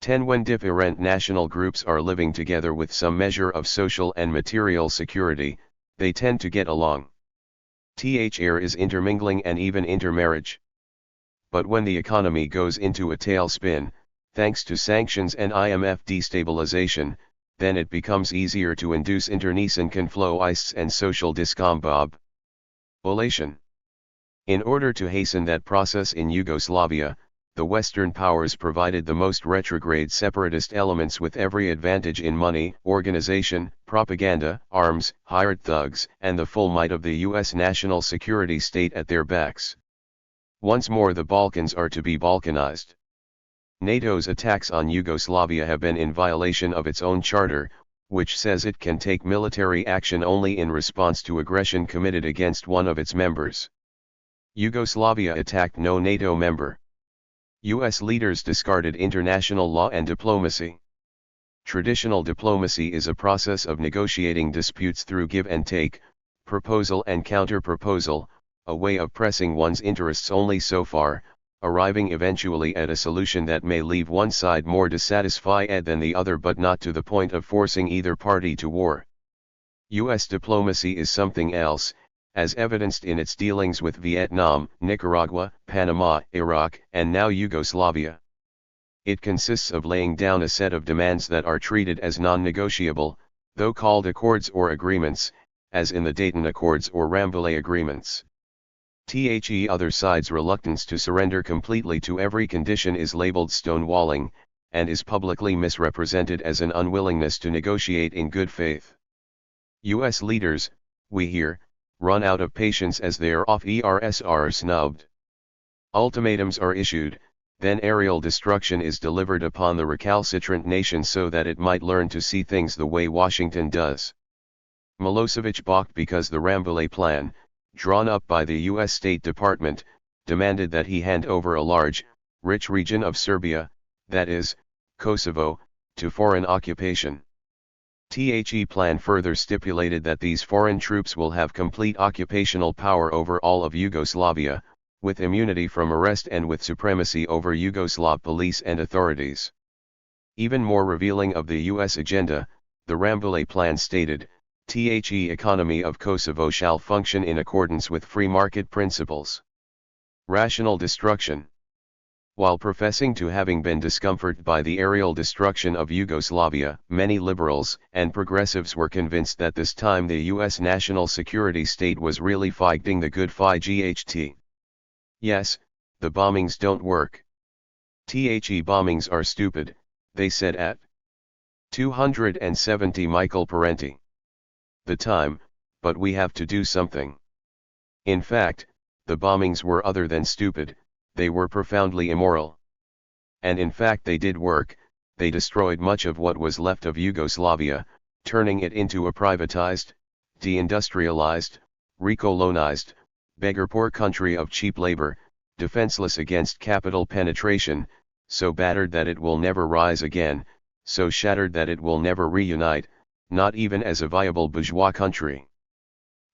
10. When different national groups are living together with some measure of social and material security, they tend to get along. THIR is intermingling and even intermarriage. But when the economy goes into a tailspin, thanks to sanctions and IMF destabilization, then it becomes easier to induce internecine conflicts and social discombobulation. In order to hasten that process in Yugoslavia, the Western powers provided the most retrograde separatist elements with every advantage in money, organization, propaganda, arms, hired thugs, and the full might of the U.S. national security state at their backs. Once more the Balkans are to be Balkanized. NATO's attacks on Yugoslavia have been in violation of its own charter, which says it can take military action only in response to aggression committed against one of its members. Yugoslavia attacked no NATO member. U.S. leaders discarded international law and diplomacy. Traditional diplomacy is a process of negotiating disputes through give and take, proposal and counter-proposal, a way of pressing one's interests only so far, arriving eventually at a solution that may leave one side more dissatisfied than the other but not to the point of forcing either party to war. U.S. diplomacy is something else, as evidenced in its dealings with Vietnam, Nicaragua, Panama, Iraq, and now Yugoslavia. It consists of laying down a set of demands that are treated as non-negotiable, though called accords or agreements, as in the Dayton Accords or Rambouillet agreements. The other side's reluctance to surrender completely to every condition is labeled stonewalling, and is publicly misrepresented as an unwillingness to negotiate in good faith. U.S. leaders, we hear, run out of patience as their offers are snubbed. Ultimatums are issued, then aerial destruction is delivered upon the recalcitrant nation so that it might learn to see things the way Washington does. Milosevic balked because the Rambouillet plan, drawn up by the U.S. State Department, demanded that he hand over a large, rich region of Serbia, that is, Kosovo, to foreign occupation. The plan further stipulated that these foreign troops will have complete occupational power over all of Yugoslavia, with immunity from arrest and with supremacy over Yugoslav police and authorities. Even more revealing of the U.S. agenda, the Rambouillet plan stated, The economy of Kosovo shall function in accordance with free market principles. Rational destruction. While professing to having been discomforted by the aerial destruction of Yugoslavia, many liberals and progressives were convinced that this time the U.S. national security state was really fighting the good fight. Yes, the bombings don't work. The bombings are stupid, they said at 270 Michael Parenti. The time, but we have to do something. In fact, the bombings were other than stupid, they were profoundly immoral. And in fact they did work, they destroyed much of what was left of Yugoslavia, turning it into a privatized, deindustrialized, recolonized, beggar-poor country of cheap labor, defenseless against capital penetration, so battered that it will never rise again, so shattered that it will never reunite, not even as a viable bourgeois country.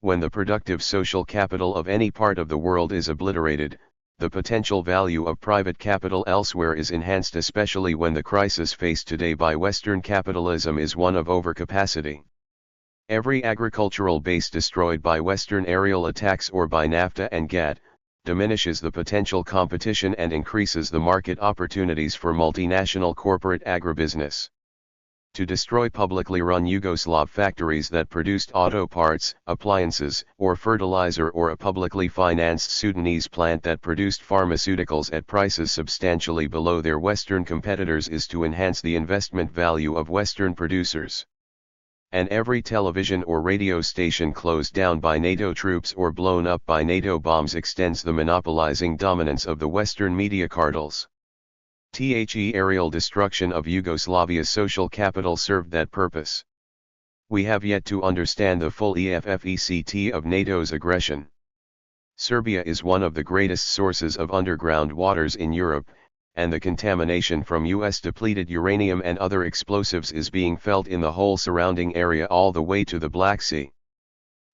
When the productive social capital of any part of the world is obliterated, the potential value of private capital elsewhere is enhanced, especially when the crisis faced today by Western capitalism is one of overcapacity. Every agricultural base destroyed by Western aerial attacks or by NAFTA and GATT, diminishes the potential competition and increases the market opportunities for multinational corporate agribusiness. To destroy publicly run Yugoslav factories that produced auto parts, appliances, or fertilizer, or a publicly financed Sudanese plant that produced pharmaceuticals at prices substantially below their Western competitors is to enhance the investment value of Western producers. And every television or radio station closed down by NATO troops or blown up by NATO bombs extends the monopolizing dominance of the Western media cartels. The aerial destruction of Yugoslavia's social capital served that purpose. We have yet to understand the full effect of NATO's aggression. Serbia is one of the greatest sources of underground waters in Europe, and the contamination from US depleted uranium and other explosives is being felt in the whole surrounding area all the way to the Black Sea.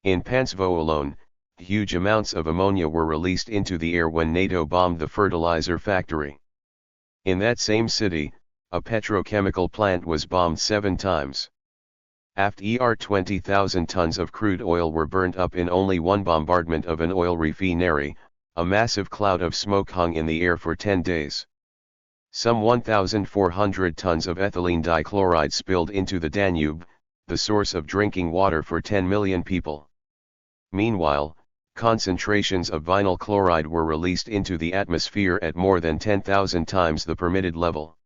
In Pantsvo alone, huge amounts of ammonia were released into the air when NATO bombed the fertilizer factory. In that same city, a petrochemical plant was bombed 7 times. After 20,000 tons of crude oil were burnt up in only one bombardment of an oil refinery. A massive cloud of smoke hung in the air for 10 days. Some 1,400 tons of ethylene dichloride spilled into the Danube, the source of drinking water for 10 million people. Meanwhile, concentrations of vinyl chloride were released into the atmosphere at more than 10,000 times the permitted level.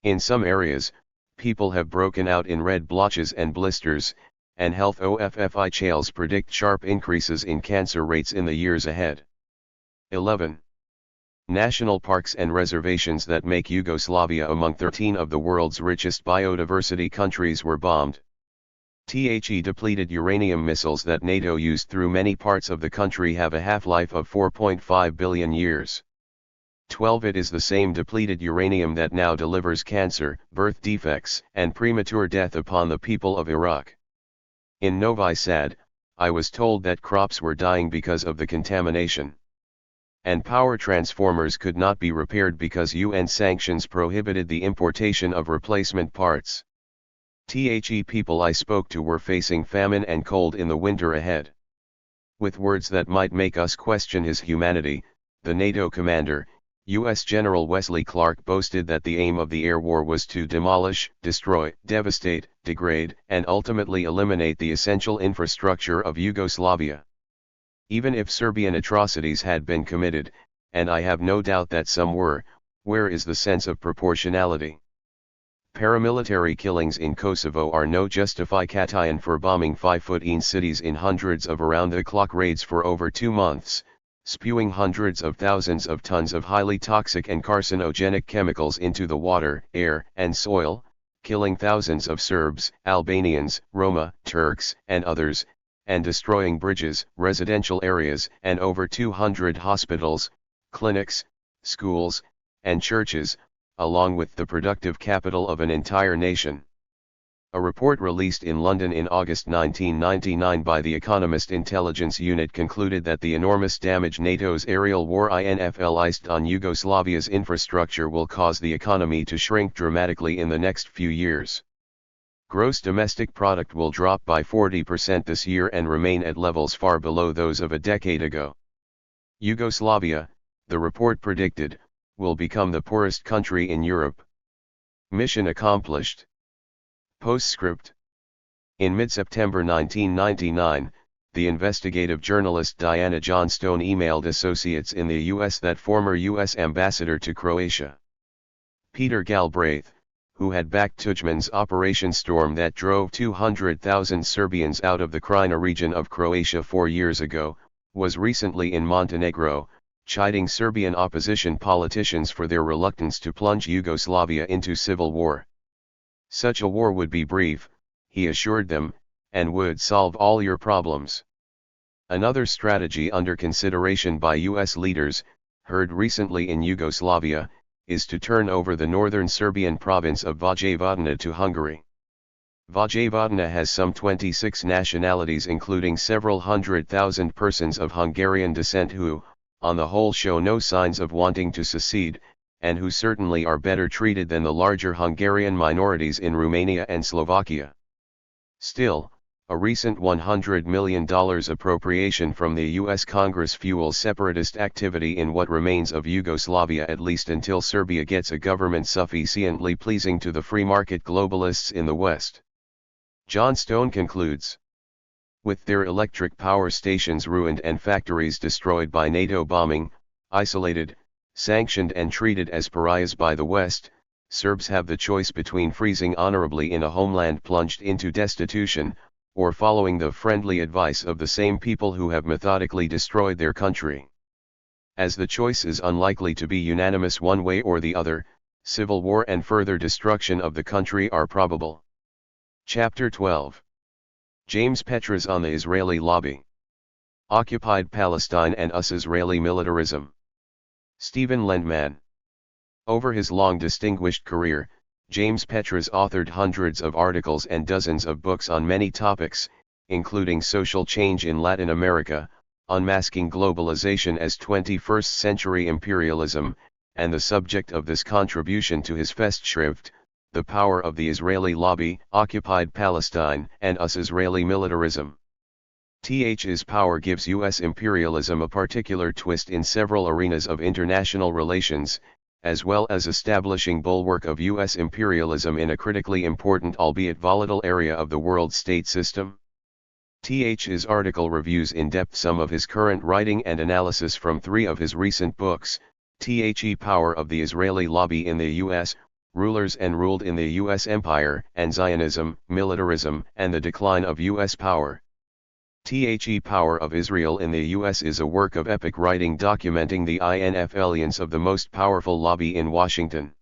In some areas, people have broken out in red blotches and blisters, and health officials predict sharp increases in cancer rates in the years ahead. 11. National parks and reservations that make Yugoslavia among 13 of the world's richest biodiversity countries were bombed. Depleted uranium missiles that NATO used through many parts of the country have a half-life of 4.5 billion years. 12. It is the same depleted uranium that now delivers cancer, birth defects, and premature death upon the people of Iraq. In Novi Sad, I was told that crops were dying because of the contamination. And power transformers could not be repaired because UN sanctions prohibited the importation of replacement parts. People I spoke to were facing famine and cold in the winter ahead. With words that might make us question his humanity, the NATO commander, U.S. General Wesley Clark, boasted that the aim of the air war was to demolish, destroy, devastate, degrade, and ultimately eliminate the essential infrastructure of Yugoslavia. Even if Serbian atrocities had been committed, and I have no doubt that some were, where is the sense of proportionality? Paramilitary killings in Kosovo are no justification for bombing 5-foot cities in hundreds of around-the-clock raids for over 2 months, spewing hundreds of thousands of tons of highly toxic and carcinogenic chemicals into the water, air, and soil, killing thousands of Serbs, Albanians, Roma, Turks, and others, and destroying bridges, residential areas, and over 200 hospitals, clinics, schools, and churches, along with the productive capital of an entire nation. A report released in London in August 1999 by the Economist Intelligence Unit concluded that the enormous damage NATO's aerial war inflicted on Yugoslavia's infrastructure will cause the economy to shrink dramatically in the next few years. Gross domestic product will drop by 40% this year and remain at levels far below those of a decade ago. Yugoslavia, the report predicted, will become the poorest country in Europe. Mission accomplished. Postscript. In mid-September 1999, the investigative journalist Diana Johnstone emailed associates in the U.S. that former U.S. ambassador to Croatia, Peter Galbraith, who had backed Tudjman's Operation Storm that drove 200,000 Serbians out of the Krajina region of Croatia 4 years ago, was recently in Montenegro, chiding Serbian opposition politicians for their reluctance to plunge Yugoslavia into civil war. Such a war would be brief, he assured them, and would solve all your problems. Another strategy under consideration by U.S. leaders, heard recently in Yugoslavia, is to turn over the northern Serbian province of Vojvodina to Hungary. Vojvodina has some 26 nationalities, including several 100,000 persons of Hungarian descent who, on the whole, show no signs of wanting to secede, and who certainly are better treated than the larger Hungarian minorities in Romania and Slovakia. Still, a recent $100 million appropriation from the U.S. Congress fuels separatist activity in what remains of Yugoslavia, at least until Serbia gets a government sufficiently pleasing to the free market globalists in the West. Johnstone concludes. With their electric power stations ruined and factories destroyed by NATO bombing, isolated, sanctioned and treated as pariahs by the West, Serbs have the choice between freezing honorably in a homeland plunged into destitution, or following the friendly advice of the same people who have methodically destroyed their country. As the choice is unlikely to be unanimous one way or the other, civil war and further destruction of the country are probable. Chapter 12. James Petras on the Israeli lobby. Occupied Palestine and US Israeli militarism. Stephen Lendman. Over his long distinguished career, James Petras authored hundreds of articles and dozens of books on many topics, including social change in Latin America, unmasking globalization as 21st century imperialism, and the subject of this contribution to his Festschrift, The Power of the Israeli Lobby, Occupied Palestine, and Us Israeli Militarism. His power gives U.S. imperialism a particular twist in several arenas of international relations, as well as establishing bulwark of U.S. imperialism in a critically important albeit volatile area of the world state system. His article reviews in depth some of his current writing and analysis from three of his recent books, Power of the Israeli Lobby in the U.S., Rulers and Ruled in the U.S. Empire, and Zionism, Militarism, and the Decline of U.S. Power. Power of Israel in the U.S. is a work of epic writing documenting the alliance of the most powerful lobby in Washington.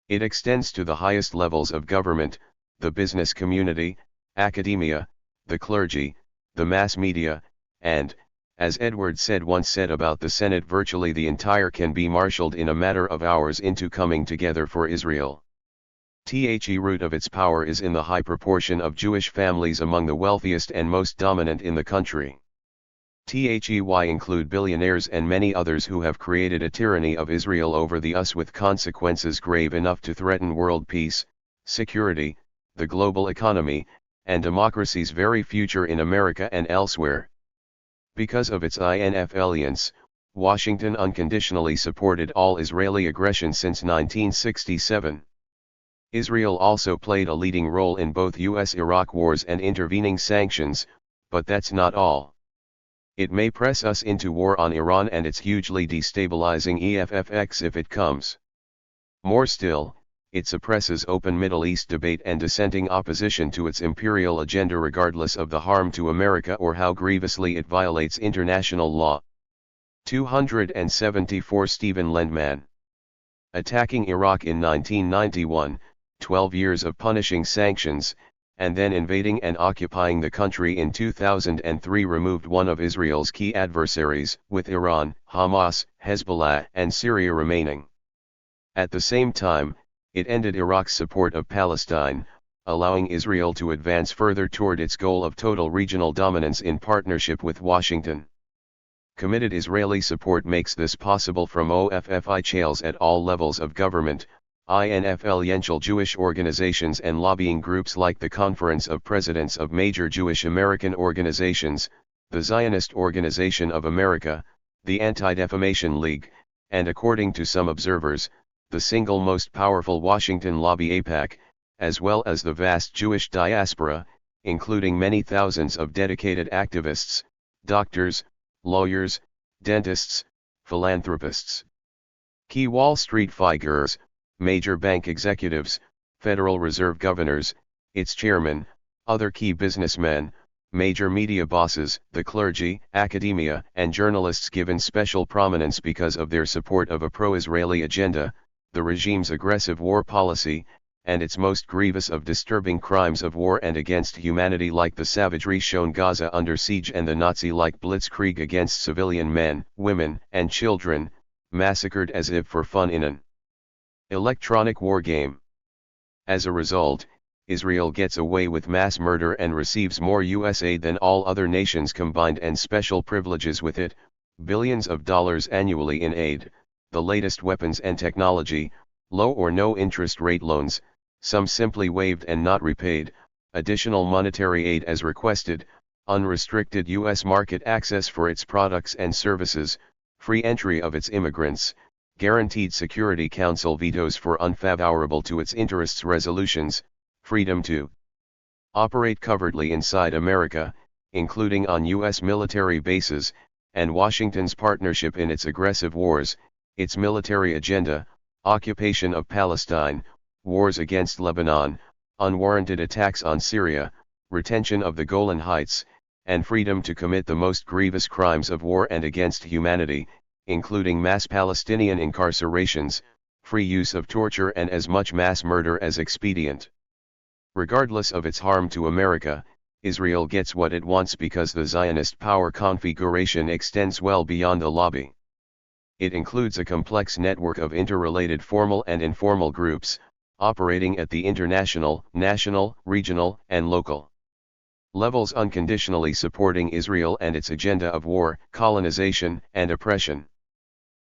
It extends to the highest levels of government, the business community, academia, the clergy, the mass media, and, as Edward Said once said about the Senate, virtually the entire can be marshaled in a matter of hours into coming together for Israel. The root of its power is in the high proportion of Jewish families among the wealthiest and most dominant in the country. Why include billionaires and many others who have created a tyranny of Israel over the us with consequences grave enough to threaten world peace, security, the global economy, and democracy's very future in America and elsewhere. Because of its alliance, Washington unconditionally supported all Israeli aggression since 1967. Israel also played a leading role in both U.S.-Iraq wars and intervening sanctions, but that's not all. It may press us into war on Iran and its hugely destabilizing EFFX if it comes. More still, it suppresses open Middle East debate and dissenting opposition to its imperial agenda regardless of the harm to America or how grievously it violates international law. 274 Stephen Lendman. Attacking Iraq in 1991, 12 years of punishing sanctions, and then invading and occupying the country in 2003 removed one of Israel's key adversaries, with Iran, Hamas, Hezbollah, and Syria remaining. At the same time, it ended Iraq's support of Palestine, allowing Israel to advance further toward its goal of total regional dominance in partnership with Washington. Committed Israeli support makes this possible from officials at all levels of government, influential Jewish organizations and lobbying groups like the Conference of Presidents of Major Jewish American Organizations, the Zionist Organization of America, the Anti-Defamation League, and according to some observers, the single most powerful Washington lobby AIPAC, as well as the vast Jewish diaspora, including many thousands of dedicated activists, doctors, lawyers, dentists, philanthropists. Key Wall Street figures, major bank executives, Federal Reserve governors, its chairman, other key businessmen, major media bosses, the clergy, academia, and journalists given special prominence because of their support of a pro-Israeli agenda, the regime's aggressive war policy, and its most grievous of disturbing crimes of war and against humanity like the savagery shown Gaza under siege and the Nazi-like blitzkrieg against civilian men, women, and children, massacred as if for fun in an electronic war game. As a result, Israel gets away with mass murder and receives more US aid than all other nations combined and special privileges with it, billions of dollars annually in aid, the latest weapons and technology, low or no interest rate loans, some simply waived and not repaid, additional monetary aid as requested, unrestricted US market access for its products and services, free entry of its immigrants, guaranteed Security Council vetoes for unfavorable to its interests resolutions, freedom to operate covertly inside America, including on US military bases, and Washington's partnership in its aggressive wars, its military agenda, occupation of Palestine, wars against Lebanon, unwarranted attacks on Syria, retention of the Golan Heights, and freedom to commit the most grievous crimes of war and against humanity, including mass Palestinian incarcerations, free use of torture and as much mass murder as expedient. Regardless of its harm to America, Israel gets what it wants because the Zionist power configuration extends well beyond the lobby. It includes a complex network of interrelated formal and informal groups, operating at the international, national, regional, and local levels, unconditionally supporting Israel and its agenda of war, colonization, and oppression.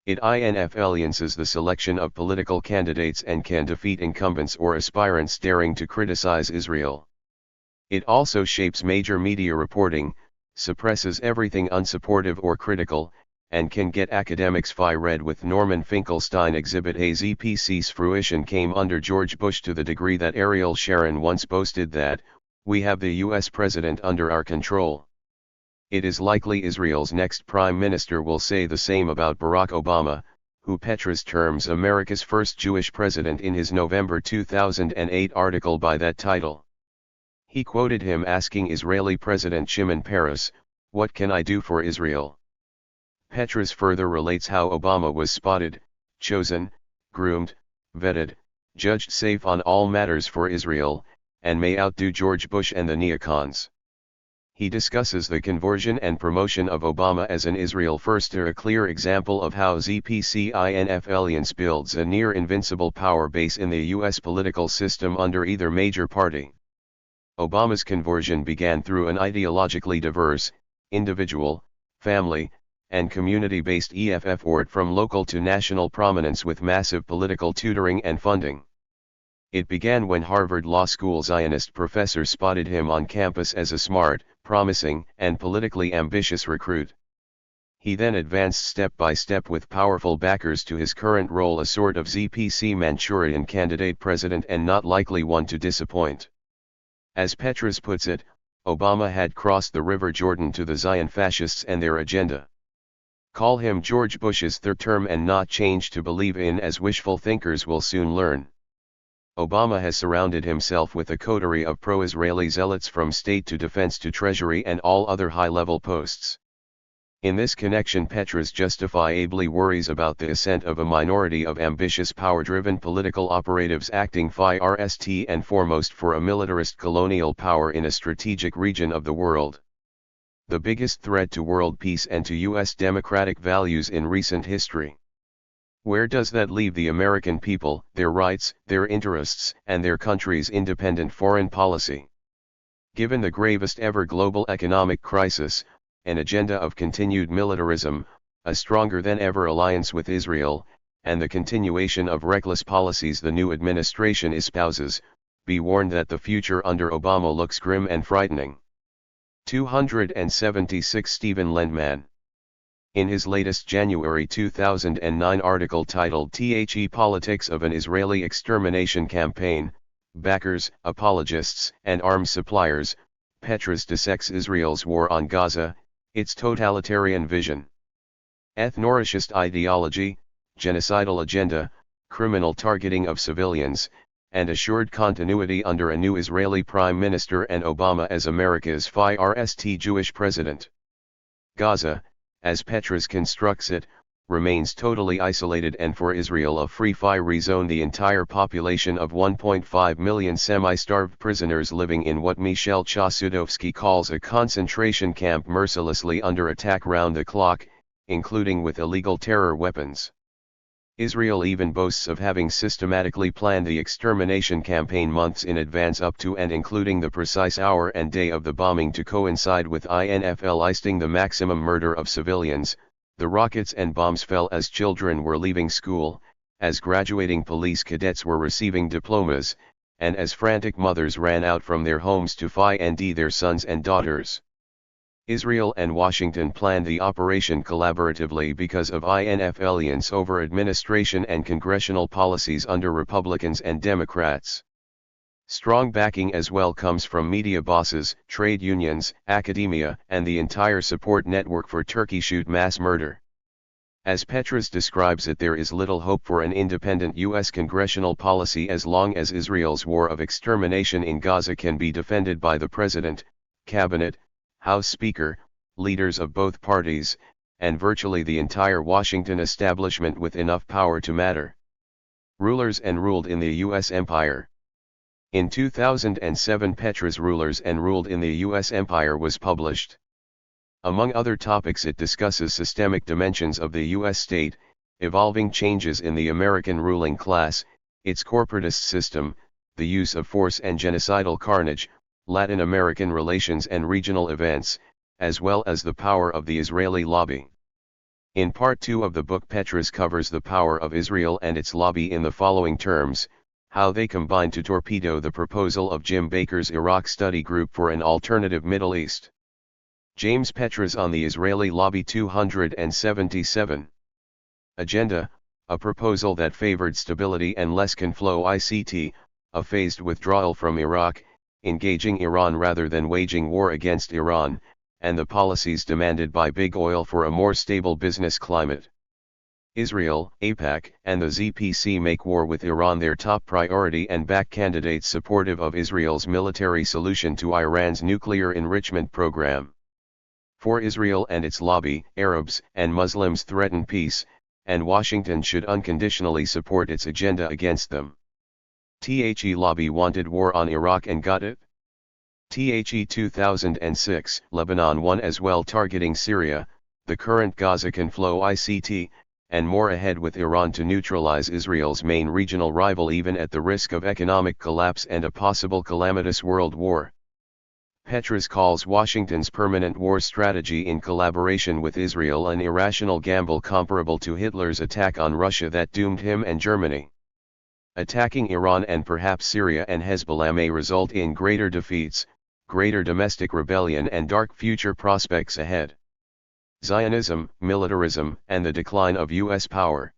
It influences the selection of political candidates and can defeat incumbents or aspirants daring to criticize Israel. It also shapes major media reporting, suppresses everything unsupportive or critical, and can get academics fired with Norman Finkelstein exhibit A. ZPC's fruition came under George Bush to the degree that Ariel Sharon once boasted that, "We have the US president under our control." It is likely Israel's next prime minister will say the same about Barack Obama, who Petras terms America's first Jewish president in his November 2008 article by that title. He quoted him asking Israeli President Shimon Peres, "What can I do for Israel?" Petras further relates how Obama was spotted, chosen, groomed, vetted, judged safe on all matters for Israel, and may outdo George Bush and the neocons. He discusses the conversion and promotion of Obama as an Israel firster, a clear example of how ZPCINF builds a near-invincible power base in the U.S. political system under either major party. Obama's conversion began through an ideologically diverse, individual, family, and community-based effort from local to national prominence with massive political tutoring and funding. It began when Harvard Law School Zionist professor spotted him on campus as a smart, promising, and politically ambitious recruit. He then advanced step by step with powerful backers to his current role, a sort of ZPC Manchurian candidate president and not likely one to disappoint. As Petras puts it, Obama had crossed the River Jordan to the Zion fascists and their agenda. Call him George Bush's third term and not change to believe in, as wishful thinkers will soon learn. Obama has surrounded himself with a coterie of pro-Israeli zealots from state to defense to treasury and all other high-level posts. In this connection, Petras justifiably worries about the ascent of a minority of ambitious power-driven political operatives acting first and foremost for a militarist colonial power in a strategic region of the world. The biggest threat to world peace and to U.S. democratic values in recent history. Where does that leave the American people, their rights, their interests, and their country's independent foreign policy? Given the gravest ever global economic crisis, an agenda of continued militarism, a stronger than ever alliance with Israel, and the continuation of reckless policies the new administration espouses, be warned that the future under Obama looks grim and frightening. 276 Stephen Lendman. In his latest January 2009 article titled Politics of an Israeli Extermination Campaign, Backers, Apologists, and Arms Suppliers, Petras dissects Israel's war on Gaza, its totalitarian vision, ethnoracist ideology, genocidal agenda, criminal targeting of civilians, and assured continuity under a new Israeli Prime Minister and Obama as America's first Jewish president. Gaza, as Petras constructs it, remains totally isolated, and for Israel a free-fire zone, the entire population of 1.5 million semi-starved prisoners living in what Michel Chossudovsky calls a concentration camp, mercilessly under attack round the clock, including with illegal terror weapons. Israel even boasts of having systematically planned the extermination campaign months in advance, up to and including the precise hour and day of the bombing to coincide with inflicting the maximum murder of civilians. The rockets and bombs fell as children were leaving school, as graduating police cadets were receiving diplomas, and as frantic mothers ran out from their homes to find their sons and daughters. Israel and Washington planned the operation collaboratively because of influence over administration and congressional policies under Republicans and Democrats. Strong backing as well comes from media bosses, trade unions, academia, and the entire support network for Turkish mass murder. As Petras describes it, there is little hope for an independent U.S. congressional policy as long as Israel's war of extermination in Gaza can be defended by the President, Cabinet, House Speaker, leaders of both parties, and virtually the entire Washington establishment with enough power to matter. Rulers and Ruled in the U.S. Empire. In 2007, Petras' Rulers and Ruled in the U.S. Empire was published. Among other topics, it discusses systemic dimensions of the U.S. state, evolving changes in the American ruling class, its corporatist system, the use of force and genocidal carnage, Latin American relations and regional events, as well as the power of the Israeli lobby. In Part 2 of the book, Petras covers the power of Israel and its lobby in the following terms: how they combine to torpedo the proposal of Jim Baker's Iraq Study Group for an Alternative Middle East. James Petras on the Israeli Lobby 277. Agenda: a proposal that favored stability and less conflow ICT, a phased withdrawal from Iraq, engaging Iran rather than waging war against Iran, and the policies demanded by big oil for a more stable business climate. Israel, AIPAC, and the ZPC make war with Iran their top priority and back candidates supportive of Israel's military solution to Iran's nuclear enrichment program. For Israel and its lobby, Arabs and Muslims threaten peace, and Washington should unconditionally support its agenda against them. The lobby wanted war on Iraq and got it. The 2006, Lebanon won as well, targeting Syria, the current Gaza conflow ICT, and more ahead with Iran to neutralize Israel's main regional rival even at the risk of economic collapse and a possible calamitous world war. Petras calls Washington's permanent war strategy in collaboration with Israel an irrational gamble comparable to Hitler's attack on Russia that doomed him and Germany. Attacking Iran and perhaps Syria and Hezbollah may result in greater defeats, greater domestic rebellion and dark future prospects ahead. Zionism, militarism, and the decline of U.S. power.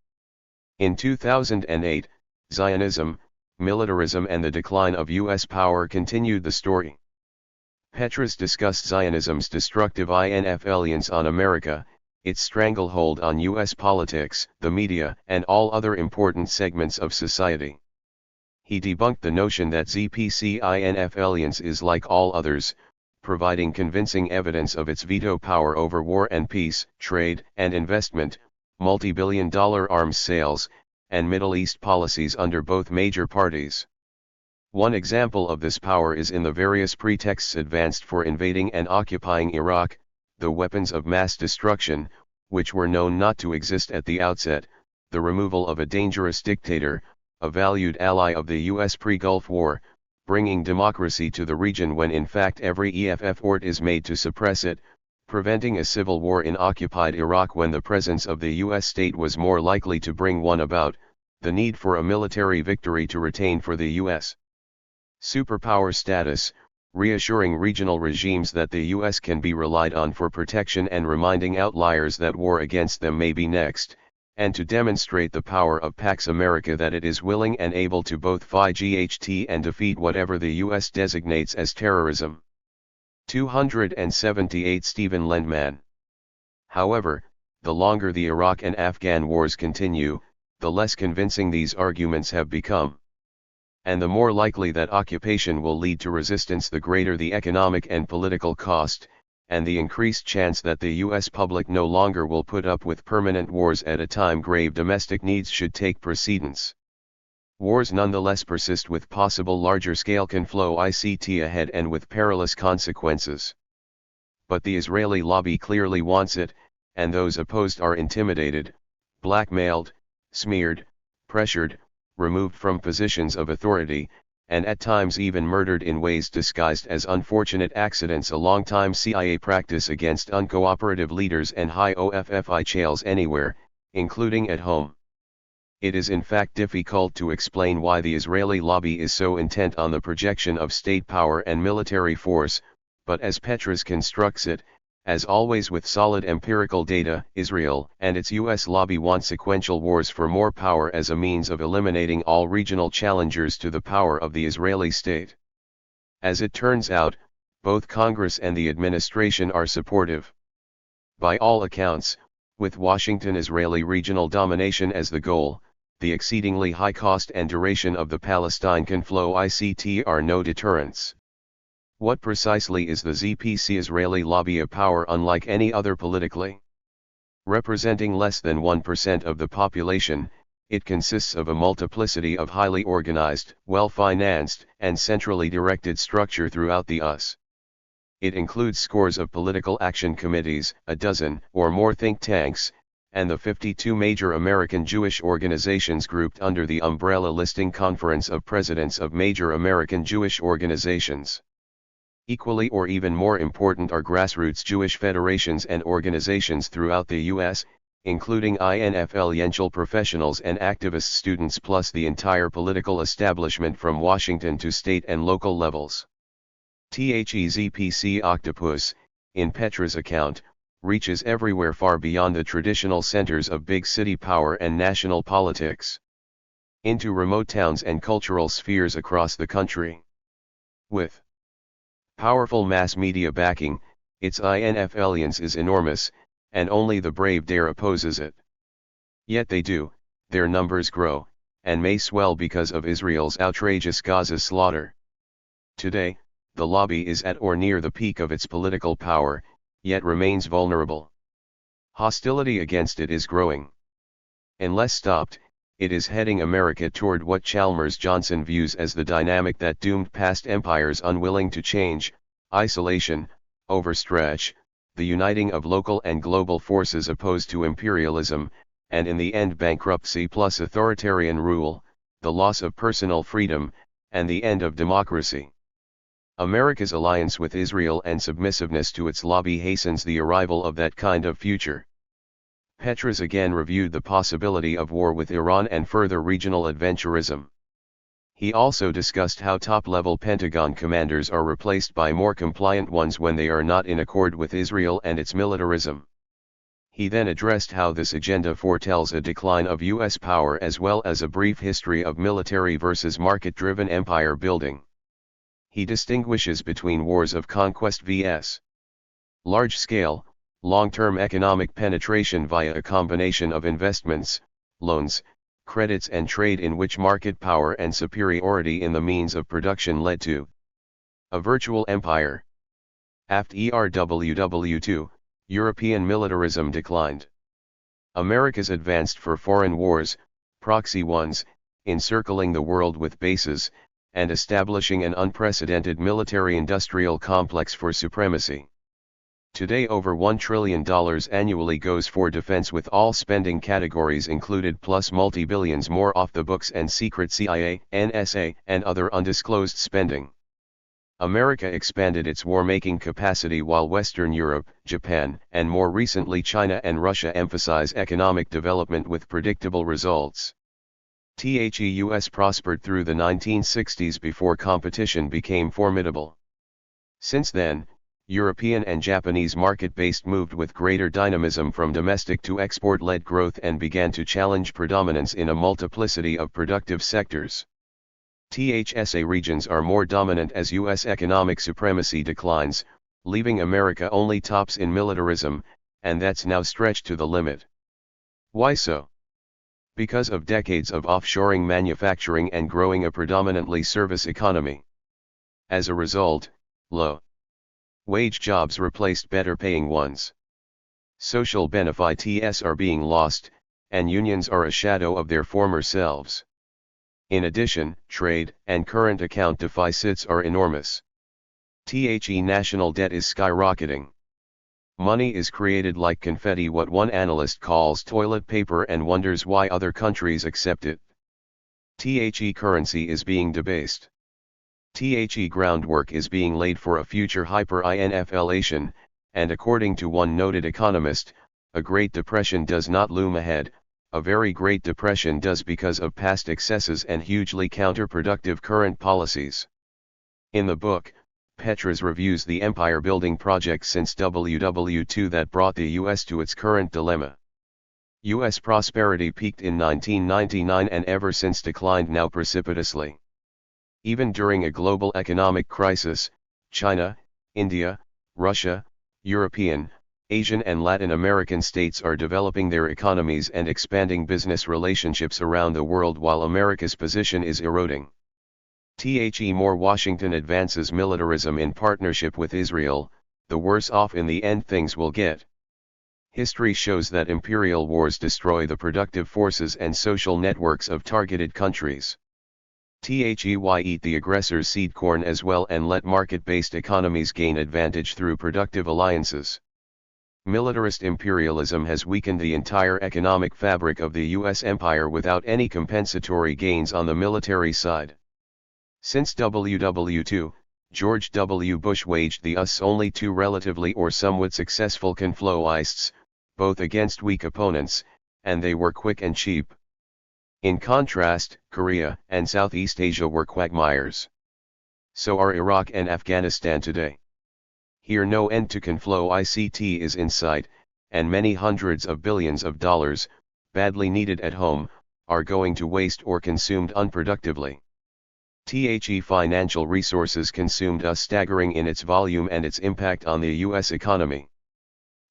In 2008, Zionism, militarism and the decline of U.S. power continued the story. Petras discussed Zionism's destructive influence on America, its stranglehold on U.S. politics, the media, and all other important segments of society. He debunked the notion that ZPC influence is like all others, providing convincing evidence of its veto power over war and peace, trade and investment, multi-billion-dollar arms sales, and Middle East policies under both major parties. One example of this power is in the various pretexts advanced for invading and occupying Iraq, the weapons of mass destruction, which were known not to exist at the outset, the removal of a dangerous dictator, a valued ally of the U.S. pre-Gulf War, bringing democracy to the region when in fact every effort is made to suppress it, preventing a civil war in occupied Iraq when the presence of the U.S. state was more likely to bring one about, the need for a military victory to retain for the U.S. superpower status, reassuring regional regimes that the U.S. can be relied on for protection and reminding outliers that war against them may be next, and to demonstrate the power of Pax America that it is willing and able to both fight GHT and defeat whatever the U.S. designates as terrorism. 278 Stephen Lendman. However, the longer the Iraq and Afghan wars continue, the less convincing these arguments have become. And the more likely that occupation will lead to resistance, the greater the economic and political cost, and the increased chance that the U.S. public no longer will put up with permanent wars at a time grave domestic needs should take precedence. Wars nonetheless persist with possible larger-scale conflow ICT ahead and with perilous consequences. But the Israeli lobby clearly wants it, and those opposed are intimidated, blackmailed, smeared, pressured, removed from positions of authority, and at times even murdered in ways disguised as unfortunate accidents, a long-time CIA practice against uncooperative leaders and high officials anywhere, including at home. It is in fact difficult to explain why the Israeli lobby is so intent on the projection of state power and military force, but as Petras constructs it, as always with solid empirical data, Israel and its U.S. lobby want sequential wars for more power as a means of eliminating all regional challengers to the power of the Israeli state. As it turns out, both Congress and the administration are supportive. By all accounts, with Washington-Israeli regional domination as the goal, the exceedingly high cost and duration of the Palestine conflow ICT are no deterrents. What precisely is the ZPC Israeli lobby, a power unlike any other politically? Representing less than 1% of the population, it consists of a multiplicity of highly organized, well-financed, and centrally directed structure throughout the US. It includes scores of political action committees, a dozen or more think tanks, and the 52 major American Jewish organizations grouped under the umbrella listing Conference of Presidents of Major American Jewish Organizations. Equally or even more important are grassroots Jewish federations and organizations throughout the U.S., including influential professionals and activist students plus the entire political establishment from Washington to state and local levels. THEZPC Octopus, in Petras' account, reaches everywhere far beyond the traditional centers of big city power and national politics, into remote towns and cultural spheres across the country. With powerful mass media backing, its influence is enormous, and only the brave dare opposes it. Yet they do, their numbers grow, and may swell because of Israel's outrageous Gaza slaughter. Today, the lobby is at or near the peak of its political power, yet remains vulnerable. Hostility against it is growing. Unless stopped, it is heading America toward what Chalmers Johnson views as the dynamic that doomed past empires unwilling to change: isolation, overstretch, the uniting of local and global forces opposed to imperialism, and in the end bankruptcy plus authoritarian rule, the loss of personal freedom, and the end of democracy. America's alliance with Israel and submissiveness to its lobby hastens the arrival of that kind of future. Petras again reviewed the possibility of war with Iran and further regional adventurism. He also discussed how top-level Pentagon commanders are replaced by more compliant ones when they are not in accord with Israel and its militarism. He then addressed how this agenda foretells a decline of U.S. power as well as a brief history of military versus market-driven empire building. He distinguishes between wars of conquest vs. large-scale, long-term economic penetration via a combination of investments, loans, credits and trade in which market power and superiority in the means of production led to a virtual empire. After ERWW2, European militarism declined. America's advanced for foreign wars, proxy ones, encircling the world with bases, and establishing an unprecedented military-industrial complex for supremacy. Today over $1 trillion annually goes for defense with all spending categories included plus multi-billions more off the books and secret CIA, NSA, and other undisclosed spending. America expanded its war-making capacity while Western Europe, Japan, and more recently China and Russia emphasize economic development with predictable results. The US prospered through the 1960s before competition became formidable. Since then, European and Japanese market-based moved with greater dynamism from domestic to export-led growth and began to challenge predominance in a multiplicity of productive sectors. THSA regions are more dominant as U.S. economic supremacy declines, leaving America only tops in militarism, and that's now stretched to the limit. Why so? Because of decades of offshoring manufacturing and growing a predominantly service economy. As a result, low-wage jobs replaced better-paying ones. Social benefits are being lost, and unions are a shadow of their former selves. In addition, trade and current account deficits are enormous. National debt is skyrocketing. Money is created like confetti, what one analyst calls toilet paper, and wonders why other countries accept it. Currency is being debased. Groundwork is being laid for a future hyperinflation, and according to one noted economist, a Great Depression does not loom ahead, a very Great Depression does because of past excesses and hugely counterproductive current policies. In the book, Petras reviews the empire-building project since WW2 that brought the U.S. to its current dilemma. U.S. prosperity peaked in 1999 and ever since declined now precipitously. Even during a global economic crisis, China, India, Russia, European, Asian and Latin American states are developing their economies and expanding business relationships around the world while America's position is eroding. More Washington advances militarism in partnership with Israel, the worse off in the end things will get. History shows that imperial wars destroy the productive forces and social networks of targeted countries. Eat the aggressor's seed corn as well and let market-based economies gain advantage through productive alliances. Militarist imperialism has weakened the entire economic fabric of the U.S. empire without any compensatory gains on the military side. Since WW2, George W. Bush waged the only two relatively or somewhat successful conflicts, both against weak opponents, and they were quick and cheap. In contrast, Korea and Southeast Asia were quagmires. So are Iraq and Afghanistan today. Here no end to conflict is in sight, and many hundreds of billions of dollars, badly needed at home, are going to waste or consumed unproductively. Financial resources consumed staggering in its volume and its impact on the U.S. economy.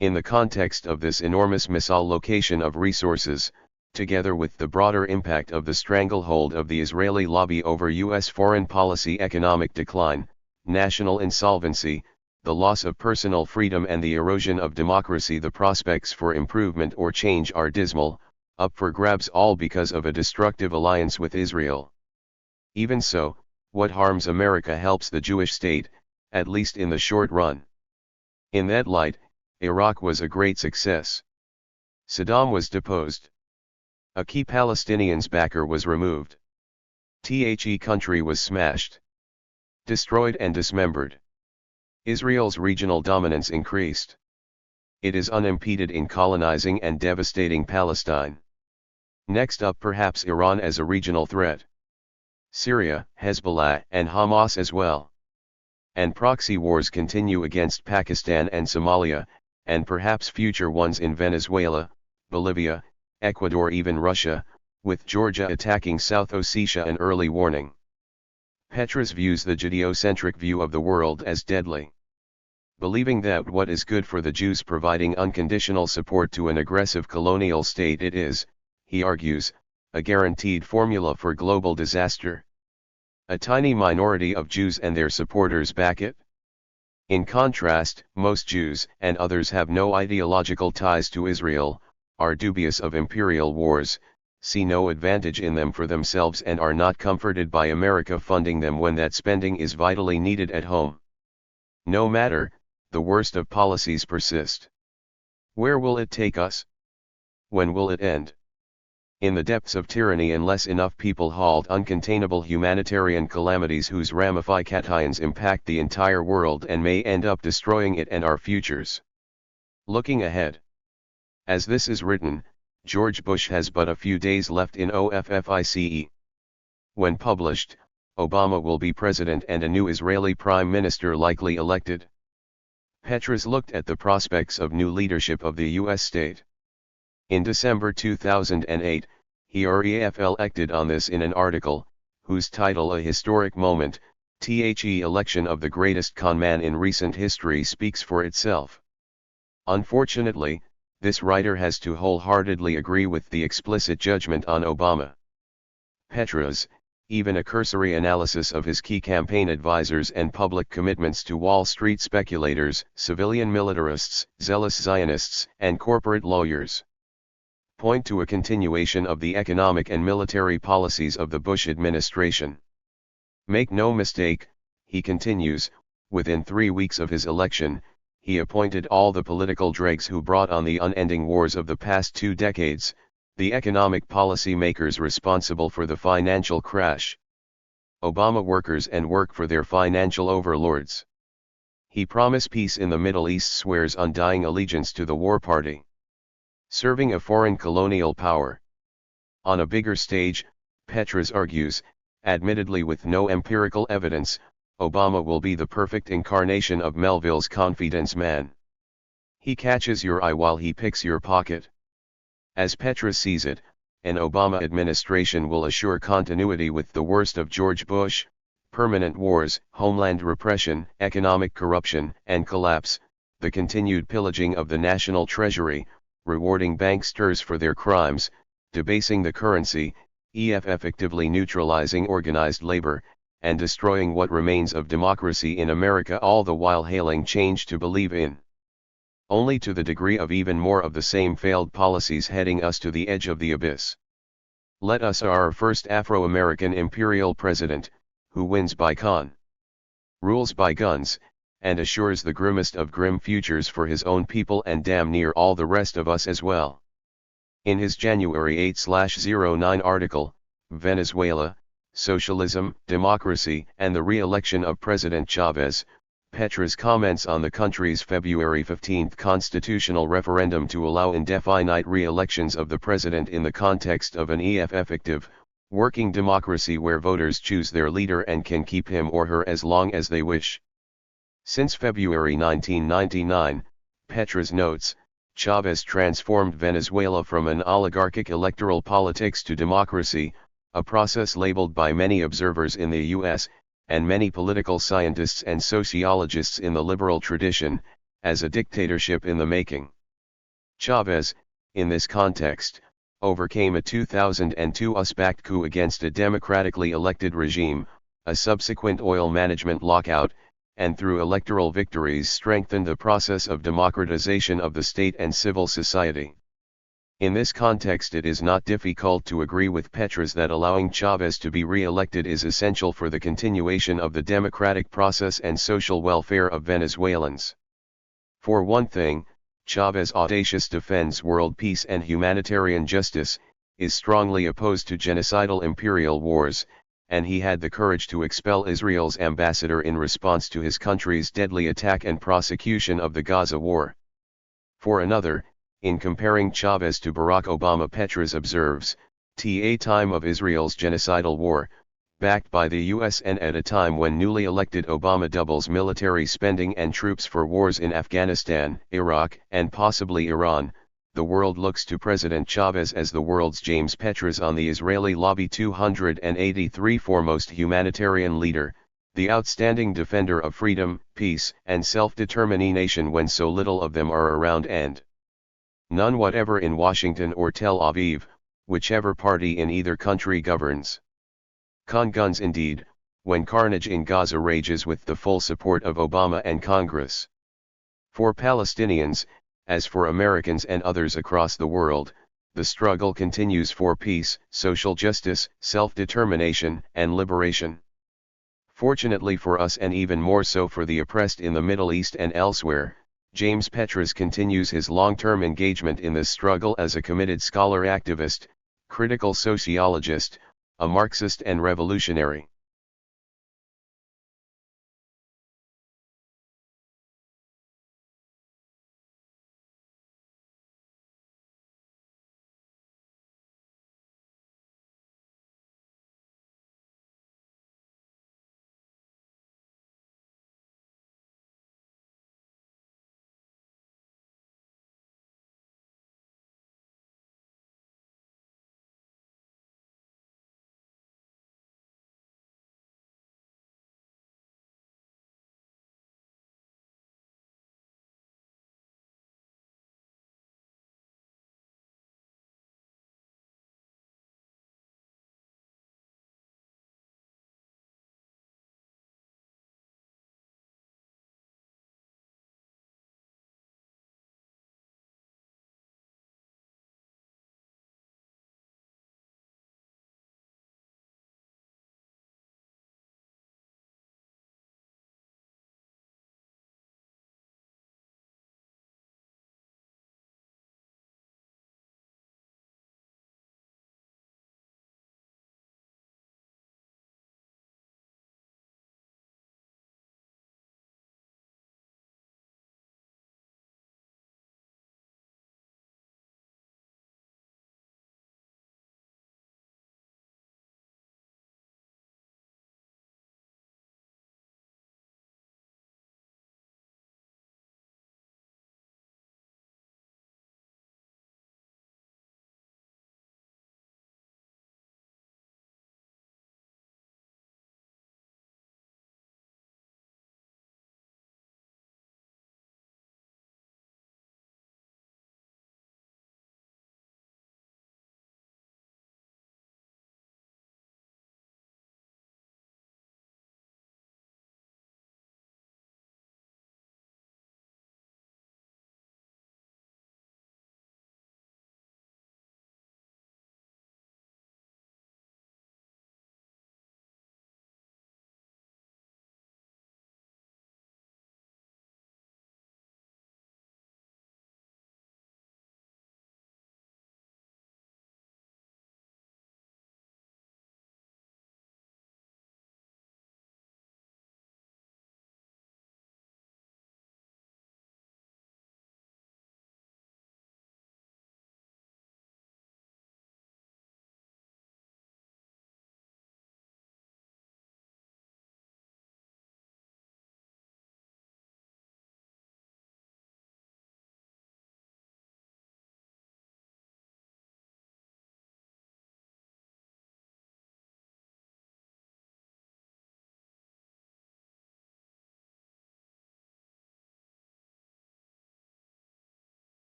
In the context of this enormous misallocation of resources, together with the broader impact of the stranglehold of the Israeli lobby over U.S. foreign policy, economic decline, national insolvency, the loss of personal freedom and the erosion of democracy, the prospects for improvement or change are dismal, up for grabs, all because of a destructive alliance with Israel. Even so, what harms America helps the Jewish state, at least in the short run. In that light, Iraq was a great success. Saddam was deposed. A key Palestinians backer was removed. Country was smashed, destroyed and dismembered. Israel's regional dominance increased. It is unimpeded in colonizing and devastating Palestine. Next up, perhaps Iran as a regional threat. Syria, Hezbollah and Hamas as well. And proxy wars continue against Pakistan and Somalia, and perhaps future ones in Venezuela, Bolivia, Ecuador, even Russia, with Georgia attacking South Ossetia an early warning. Petras views the Judeo-centric view of the world as deadly. Believing that what is good for the Jews, providing unconditional support to an aggressive colonial state, it is, he argues, a guaranteed formula for global disaster. A tiny minority of Jews and their supporters back it. In contrast, most Jews and others have no ideological ties to Israel, are dubious of imperial wars, see no advantage in them for themselves, and are not comforted by America funding them when that spending is vitally needed at home. No matter, the worst of policies persist. Where will it take us? When will it end? In the depths of tyranny, unless enough people halt uncontainable humanitarian calamities whose ramifications impact the entire world and may end up destroying it and our futures. Looking ahead. As this is written, George Bush has but a few days left in office. When published, Obama will be president and a new Israeli prime minister likely elected. Petras looked at the prospects of new leadership of the U.S. state. In December 2008, he reflected on this in an article, whose title, A Historic Moment, election of the greatest con man in recent history, speaks for itself. Unfortunately, this writer has to wholeheartedly agree with the explicit judgment on Obama. Petras, even a cursory analysis of his key campaign advisors and public commitments to Wall Street speculators, civilian militarists, zealous Zionists, and corporate lawyers, point to a continuation of the economic and military policies of the Bush administration. Make no mistake, he continues, within 3 weeks of his election, he appointed all the political dregs who brought on the unending wars of the past 2 decades, the economic policy makers responsible for the financial crash. Obama workers and work for their financial overlords. He promised peace in the Middle East, swears undying allegiance to the war party. Serving a foreign colonial power. On a bigger stage, Petras argues, admittedly with no empirical evidence, Obama will be the perfect incarnation of Melville's confidence man. He catches your eye while he picks your pocket. As Petras sees it, an Obama administration will assure continuity with the worst of George Bush, permanent wars, homeland repression, economic corruption and collapse, the continued pillaging of the national treasury, rewarding banksters for their crimes, debasing the currency, effectively neutralizing organized labor, and destroying what remains of democracy in America, all the while hailing change to believe in. Only to the degree of even more of the same failed policies heading us to the edge of the abyss. Let us our first Afro-American imperial president, who wins by con, rules by guns, and assures the grimmest of grim futures for his own people and damn near all the rest of us as well. In his January 8/09 article, Venezuela, Socialism, Democracy, and the Re-election of President Chavez, Petras comments on the country's February 15 constitutional referendum to allow indefinite re-elections of the president in the context of an effective, working democracy where voters choose their leader and can keep him or her as long as they wish. Since February 1999, Petras notes, Chavez transformed Venezuela from an oligarchic electoral politics to democracy, a process labeled by many observers in the U.S., and many political scientists and sociologists in the liberal tradition, as a dictatorship in the making. Chavez, in this context, overcame a 2002 US-backed coup against a democratically elected regime, a subsequent oil management lockout, and through electoral victories strengthened the process of democratization of the state and civil society. In this context, it is not difficult to agree with Petras that allowing Chavez to be re-elected is essential for the continuation of the democratic process and social welfare of Venezuelans. For one thing, Chavez audacious defends world peace and humanitarian justice, is strongly opposed to genocidal imperial wars, and he had the courage to expel Israel's ambassador in response to his country's deadly attack and prosecution of the Gaza war. For another, in comparing Chavez to Barack Obama, Petras observes, "At time of Israel's genocidal war, backed by the US and at a time when newly elected Obama doubles military spending and troops for wars in Afghanistan, Iraq, and possibly Iran, the world looks to President Chavez as the world's James Petras on the Israeli lobby 283 foremost humanitarian leader, the outstanding defender of freedom, peace, and self-determination when so little of them are around and none whatever in Washington or Tel Aviv, whichever party in either country governs. Con guns indeed, when carnage in Gaza rages with the full support of Obama and Congress. For Palestinians, as for Americans and others across the world, the struggle continues for peace, social justice, self-determination, and liberation. Fortunately for us, and even more so for the oppressed in the Middle East and elsewhere, James Petras continues his long-term engagement in this struggle as a committed scholar, activist, critical sociologist, a Marxist and revolutionary.